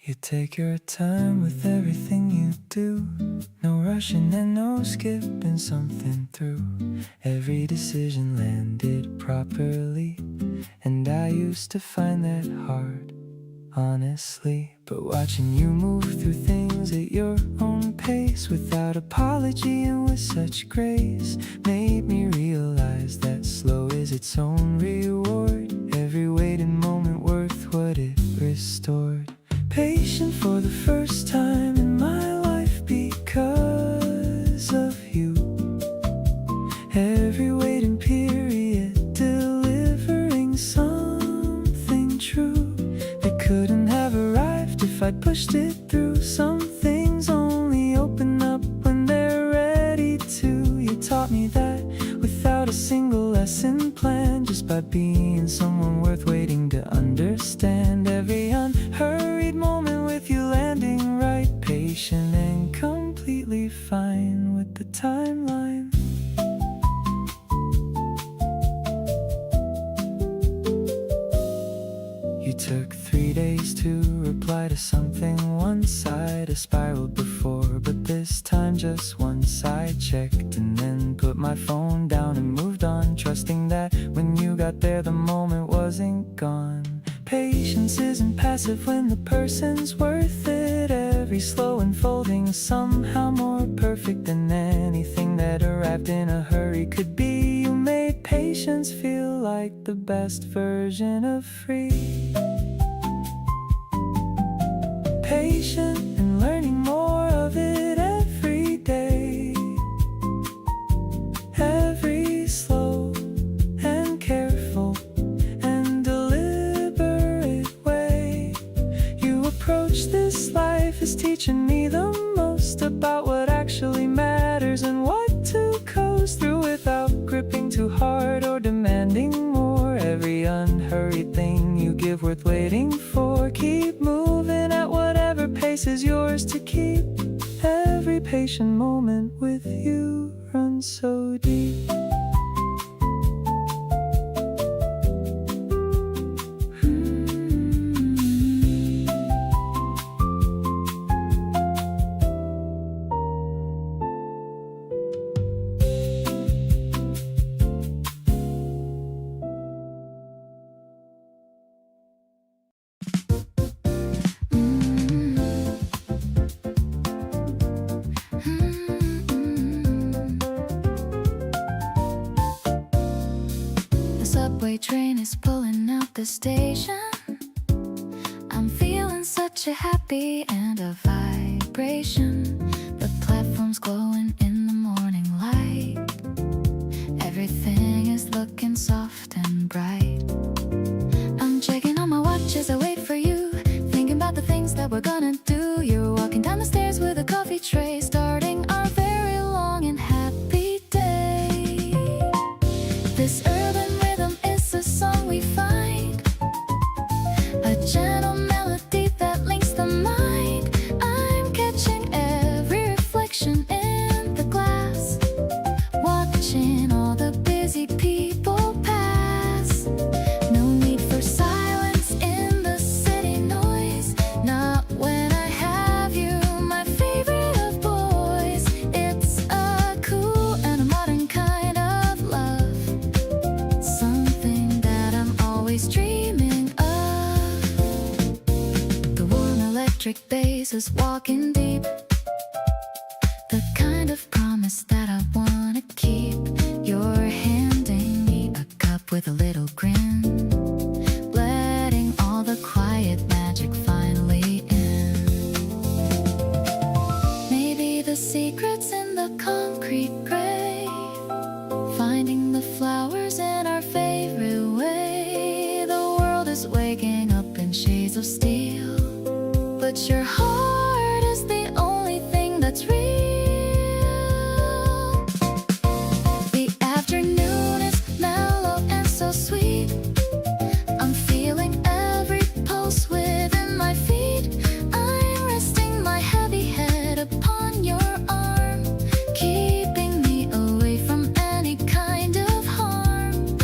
You take your time with everything you do. No rushing and no skipping something through. Every decision landed properly, and I used to find that hard, honestly. But watching you move through things at your own pace, without apology and with such grace, made me realize that slow is its own reward. Every waiting moment worth what it restored. Patient for the first every waiting period, delivering something true that couldn't have arrived if I'd pushed it through. Some things only open up when they're ready to. You taught me that without a single lesson plan, just by being someone worth waiting to understand. Every unhurried moment with you landing right, patient and completely fine with the timeline. You took 3 days to reply to something once I'd spiraled before, but this time just once I checked and then put my phone down and moved on, trusting that when you got there the moment wasn't gone. Patience isn't passive when the person's worth it. Every slow unfolding somehow more perfect than anything that arrived in a hurry could be. You made patience feel like the best version of free. Patient and learning more of it every day. Every slow and careful and deliberate way you approach this life is teaching me the most about what actually matters and what to coast through without gripping too hard or demanding more. Every unhurried thing you give worth waiting for. Keep moving at whatever pace is yours to keep. Every patient moment with you runs so deep. Subway train is pulling out the station. I'm feeling such a happy and a vibration. The platform's glowing in the morning light. Everything is looking soft and bright. I'm checking on my watch as I wait for you, thinking about the things that we're gonna do. You're walking down the stairs with a coffee tray, starting our very long and happy day. This urban rhythm is a song we find, a gentle melody that links the mind. I'm catching every reflection in the glass, watching all the busy people pass. No need for silence in the city noise, not when I have you, my favorite of boys. It's a cool and a modern kind of love, something that I'm always dreaming of. The warm electric bass is walking deep, the kind of promise that I wanna keep. You're handing me a cup with a little grin, letting all the quiet magic finally in. Maybe the secret's in the concrete grave, finding the flowers in our favorite way. The world is waking up in shades of steel, but your heart is the only thing that's real. The afternoon is mellow and so sweet. I'm feeling every pulse within my feet. I'm resting my heavy head upon your arm, keeping me away from any kind of harm.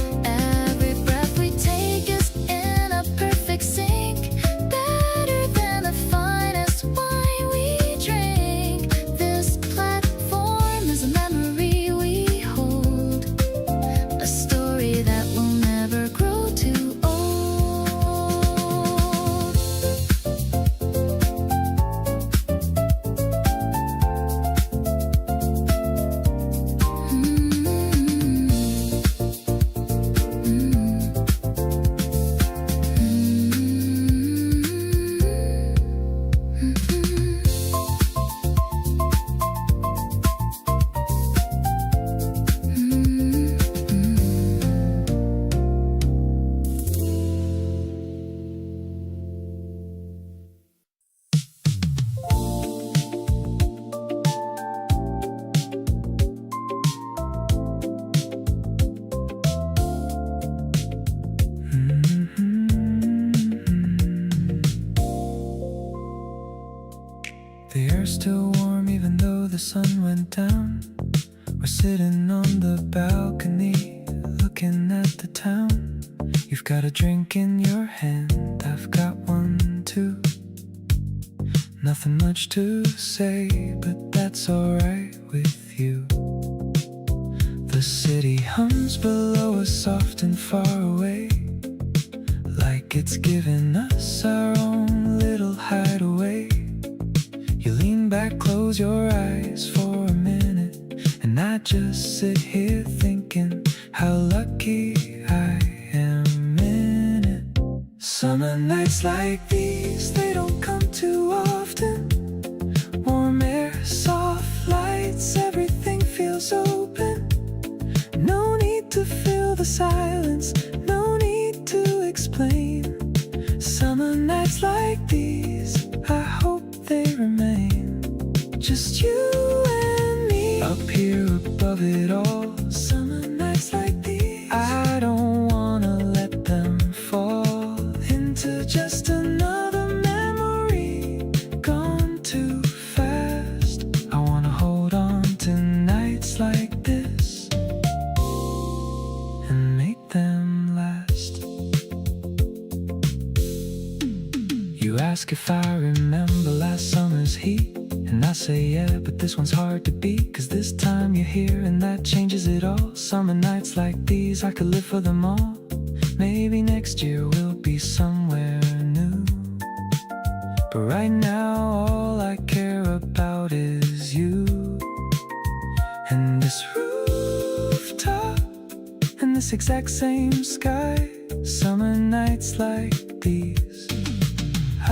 the sun went down. We're sitting on the balcony, looking at the town. You've got a drink in your hand, I've got one too. Nothing much to say, but that's alright with you. The city hums below us, soft and far away, like it's giving us our own little hideaway. You lean back, close your eyes for a minute, and I just sit here thinking how lucky I am in it. Summer nights like these, they don't come too often. Warm air, soft lights, everything feels open. No need to fill the silence, no need to explain. Summer nights like these, I hope they remain. Just you and me, up here above it all. Summer nights like these, I don't wanna let them fall into just another memory, gone too fast. I wanna hold on to nights like this and make them last. You ask if I remember last summer's heat, and I say yeah, but this one's hard to beat, 'cause this time you're here and that changes it all. Summer nights like these, I could live for them all. Maybe next year we'll be somewhere new, but right now all I care about is you. And this rooftop, and this exact same sky. Summer nights like these,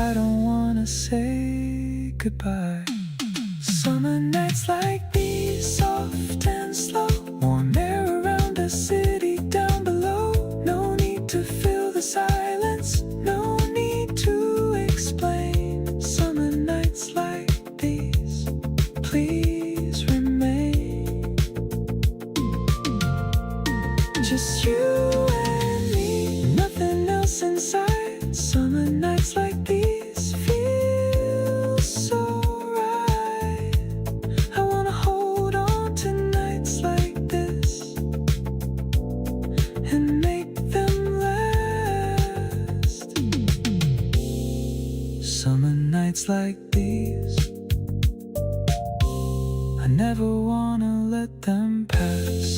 I don't wanna say goodbye. Summer nights like these, soft and slow. Warm air around the city down below. No need to fill the silence, no need to explain. Summer nights like these, please remain. Just you and me, nothing else inside. Summer nights like these feel so right. I wanna hold on to nights like this and make them last. Summer nights like these, I never wanna let them pass.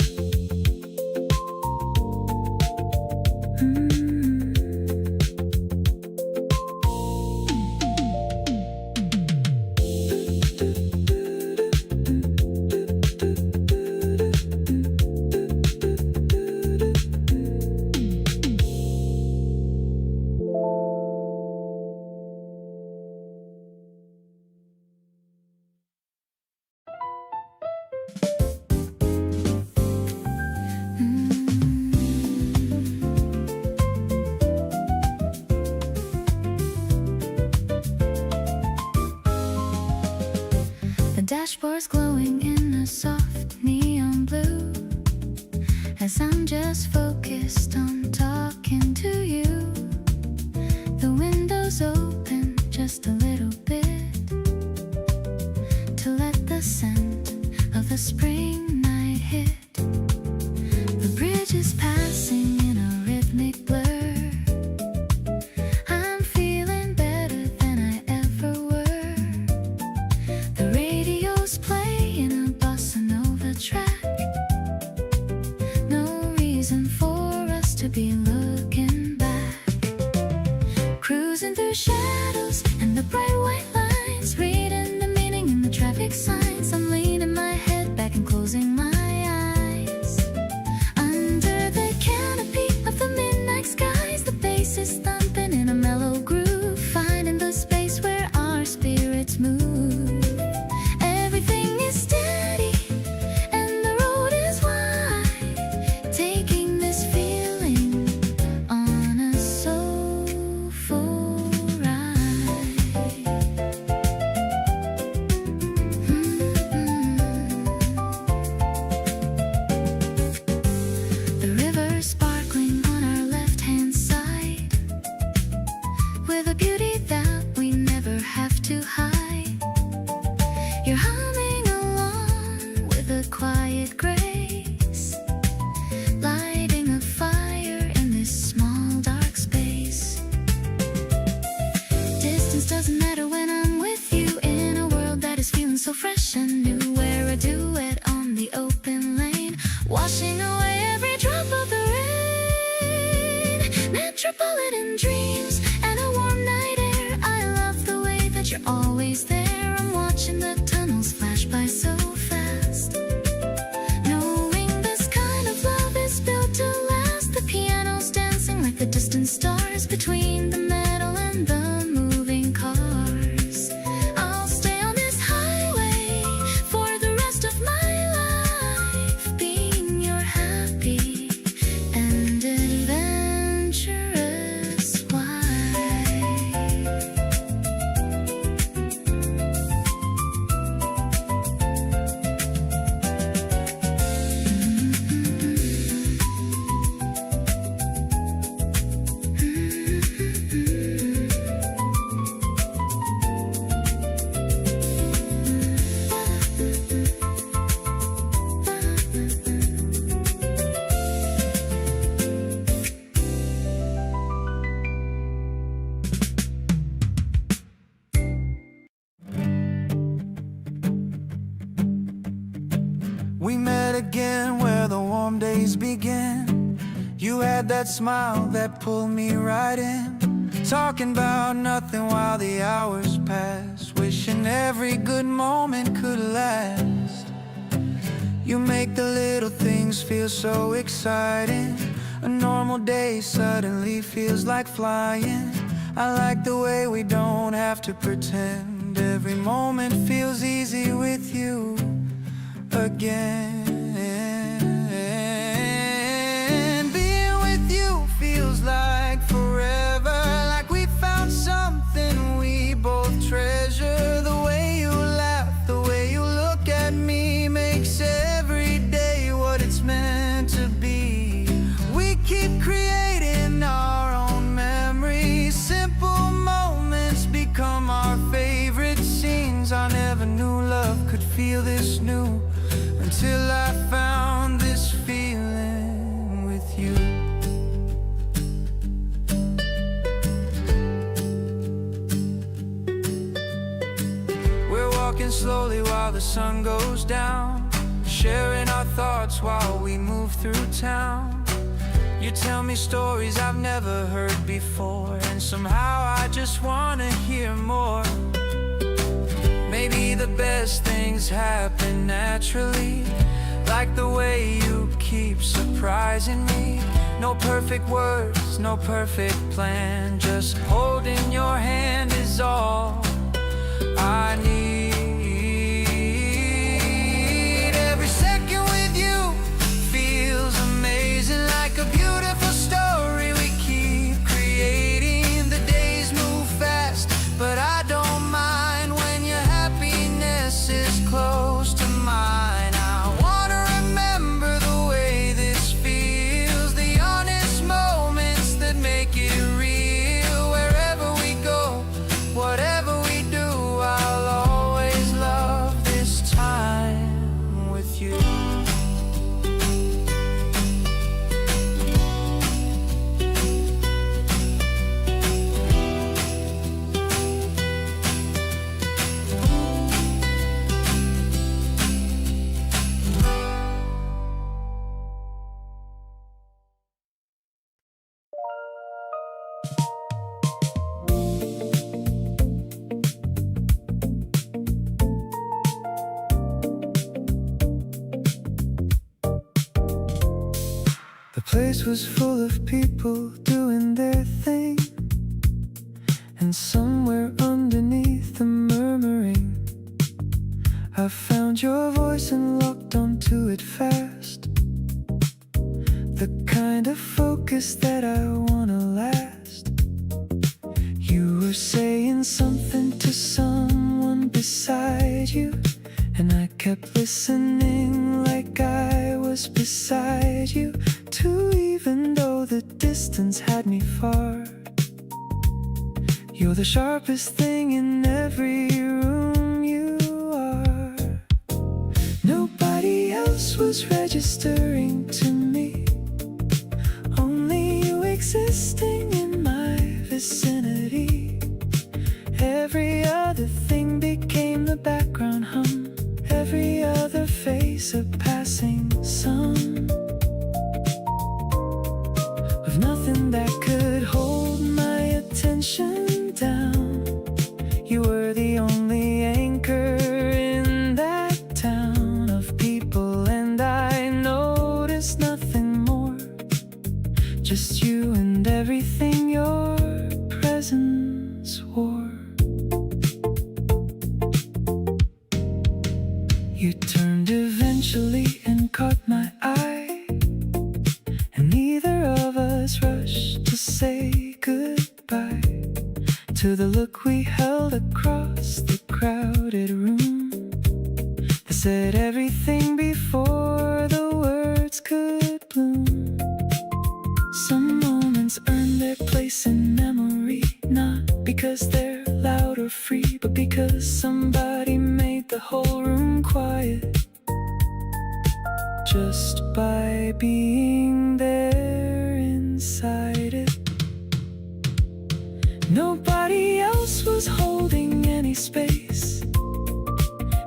The dashboard's glowing in a soft neon blue, as I'm just focused on talking to you. The window's open just a little bit to let the scent of the spring night hit. The bridge is passing in a rhythmic blur. I'm feeling better than I ever were. The radio's playing a bossa nova track. No reason for us to be looking back. Cruising through shadows and the bright white lines, reading the meaning in the traffic signs. I'm leaning my head back and closing my eyes. Under the canopy of the midnight skies, the bass is thumping in a mellow groove, finding the space where our spirits move. Everything is steady and the road is wide, taking this feeling every drop of the rain. Metropolitan dreams and a warm night air. I love the way that you're always there. I'm watching the tunnels flash by so fast, knowing this kind of love is built to last. The piano's dancing like the distant stars between the metal and the moving cars. I'll stay on this highway for the rest of my life, being your happy and adventurous wife. We met again where the warm days began. You had that smile that pulled me right in, talking about nothing while the hours pass, wishing every good moment could last. You make the little things feel so exciting. A normal day suddenly feels like flying. I like the way we don't have to pretend. Every moment feels easy with you again. Being with you feels like forever, like we found something we both treasure. The way you laugh, the way you look at me makes every day what it's meant to be. We keep creating our own memories. Simple moments become our favorite scenes. I never knew love could feel this new until I found this feeling with you. We're walking slowly while the sun goes down, sharing our thoughts while we move through town. You tell me stories I've never heard before, and somehow I just wanna hear more. Maybe the best things happen naturally, like the way you keep surprising me. No perfect words, no perfect plan, just holding your hand is all I need. Every second with you feels amazing, like a beautiful story we keep creating. The days move fast, but I don't mind when your happiness is close to mine. I wanna remember the way this feels, the honest moments that make it real. Wherever we go, whatever we do, I'll always love this time with you. The place was full of people doing their thing, and somewhere underneath the murmuring, I found your voice and locked onto it fast. The kind of focus that I wanna last. You were saying something to someone beside you, and I kept listening like I was beside you too, even though the distance had me far. You're the sharpest thing in every room, you are. Nobody else was registering to me, only you existing in my vicinity. Every other thing became the background hum, every other face a passing sun. nothing that could hold my attention down. You were the only anchor in that town of people, and I noticed nothing more. Just you and everything your presence wore. You turned eventually and caught my eye, and neither of us rushed to say goodbye to the look we held across the crowded room that said everything before the words could bloom. Some moments earn their place in memory, not because they're loud or free, but because somebody made the whole room quiet just by being there inside it. Nobody else was holding any space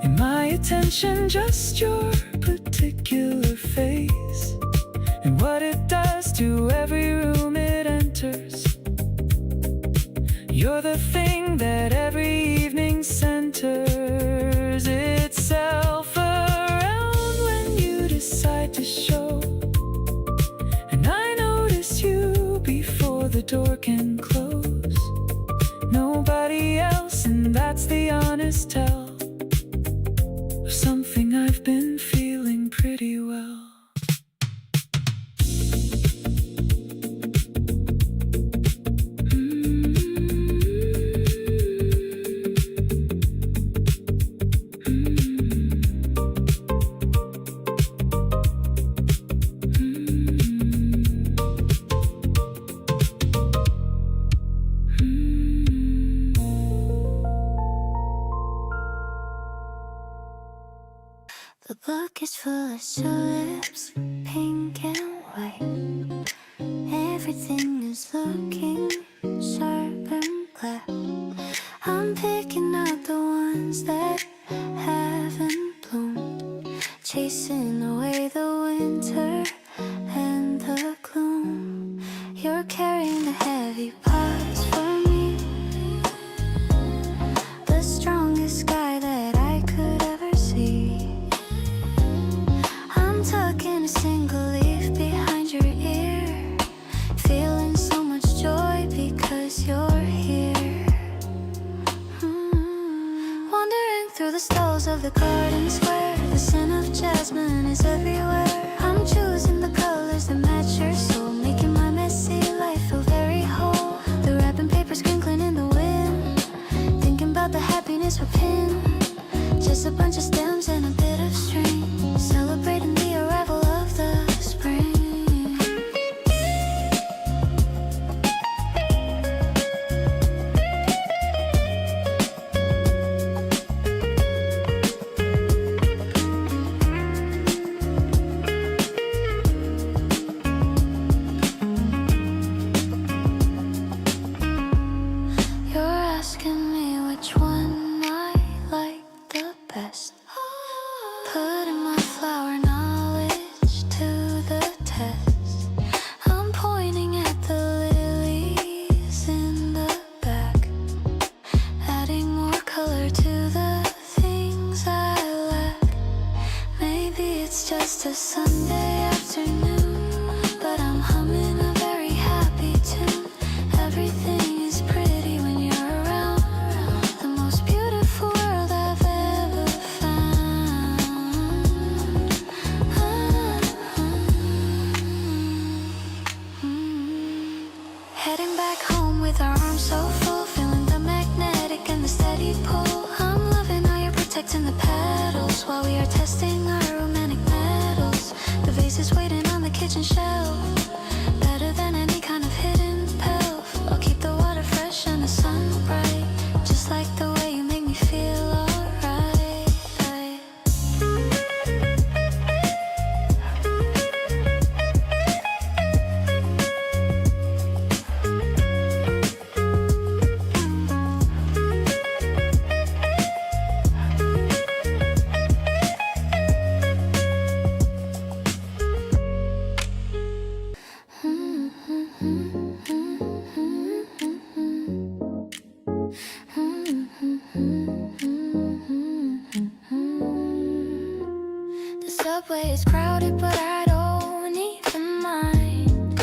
in my attention, just your particular face and what it does to every room it enters. You're the thing that every evening centers itself around when you decide to show. And I notice you before the door can close. Nobody else, and that's the honest tell of something I've been feeling pretty well. The book is full of tulips, pink and white. Everything is looking sharp and black. I'm picking out the ones that haven't bloomed, chasing away the winter and the gloom. You're carrying the heavy pots for me, the strongest guy that I could ever see. I'm tucking a single leaf behind your ear, feeling so much joy because you're here. Wandering through the stalls of the garden square, the scent of jasmine is everywhere. I'm choosing the colors that match your soul, making my messy life feel very whole. The wrapping paper sprinkling in the wind, thinking about the happiness we're pinned. Just a bunch of stems and a bit of string, celebrating the arrival of the spring. You're asking me which one I like the best, putting my flower knowledge to the test. I'm pointing at the lilies in the back, adding more color to the things I lack. Maybe it's just a Sunday afternoon, but I'm humming a very happy tune. Everything is pretty when you're around, the most beautiful world I've ever found. Heading back home with our arms so full, feeling the magnetic and the steady pull. I'm loving how you're protecting the petals while we are testing our romantic metals. The vase is waiting on the kitchen shelf, better than any kind of hidden pelf. I'll keep the water fresh and the sun bright, just like the way you make me feel alright. subway is crowded, but I don't even mind,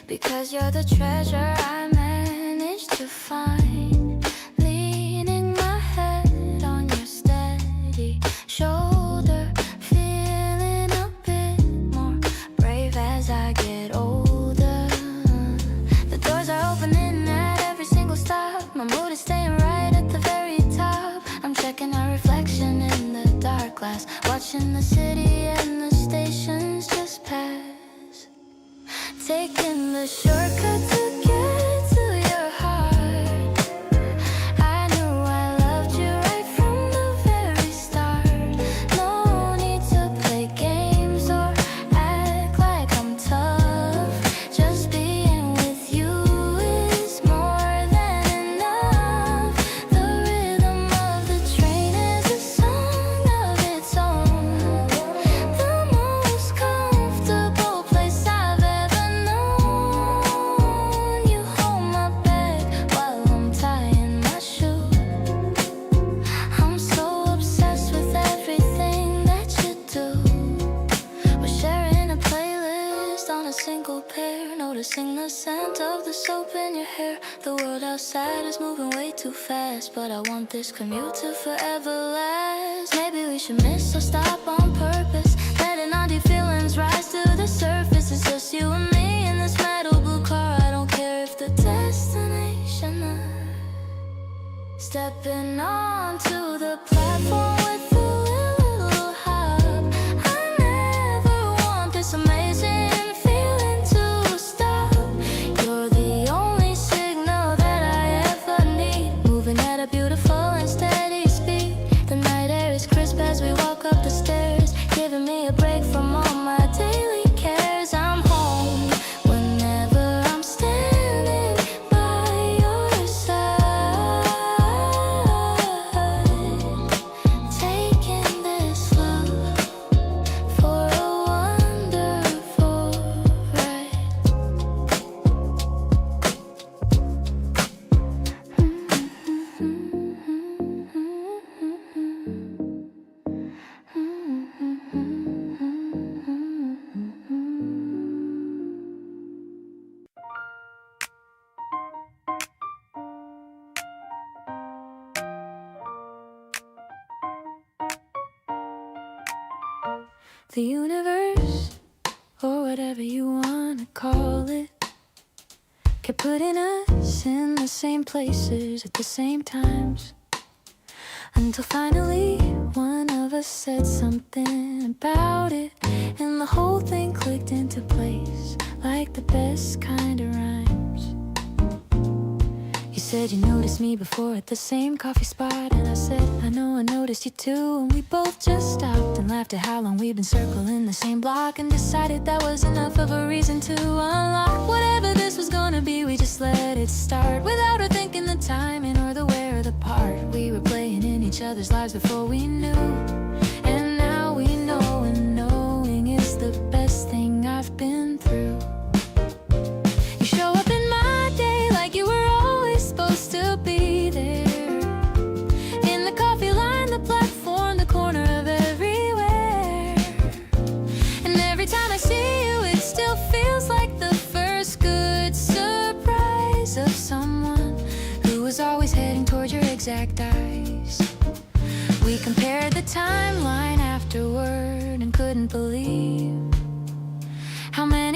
because you're the treasure I managed to find. Leaning my head on your steady shoulder, feeling a bit more brave as I get older. The doors are opening at every single stop. My mood is staying right at the very top. I'm checking our reflection in the dark glass, watching the city and the stations just pass. Taking the shortcut to get to your heart. I knew I loved you right from the very start. No need to play games or act like I'm tough. Just being with you is more than enough. The rhythm of the train is a song of its own. The most comfortable place I've ever known. You hold my bed while I'm tying my shoe. I'm so obsessed with everything that you do. We're sharing a playlist on a single pair, noticing the scent of the soap in your hair. The world outside is moving way too fast, but I want this commute to forever last. Maybe we should miss or stop on purpose, letting our deep feelings rise to the surface. It's just you and me in this metal blue car. I don't care if the destination is stepping onto the platform with a little hop. I never want this amazing feeling to stop. You're the only signal that I ever need, moving at a beautiful and steady speed. The night air is crisp as we walk up the stairs, giving me a break from all my daily cares. I'm home whenever I'm standing by your side, taking this love for a wonderful The universe, or whatever you wanna call it, kept putting us in the same places at the same times, until finally one of us said something about it, and the whole thing clicked into place like the best kind of rhymes. You said you noticed me before at the same coffee spot, and I said, I know I noticed you too. And we both just stopped and laughed at how long we've been circling the same block, and decided that was enough of a reason to unlock whatever this was gonna be. We just let it start without her thinking the timing or the where or the part. We were playing in each other's lives before we knew, and now we know, and knowing is the best thing I've been through. You show up in my day like you were always supposed to be there, in the coffee line, the platform, the corner of everywhere. And every time I see you, it still feels like the first good surprise of someone who was always heading toward your exact eyes. We compared the timeline afterward and couldn't believe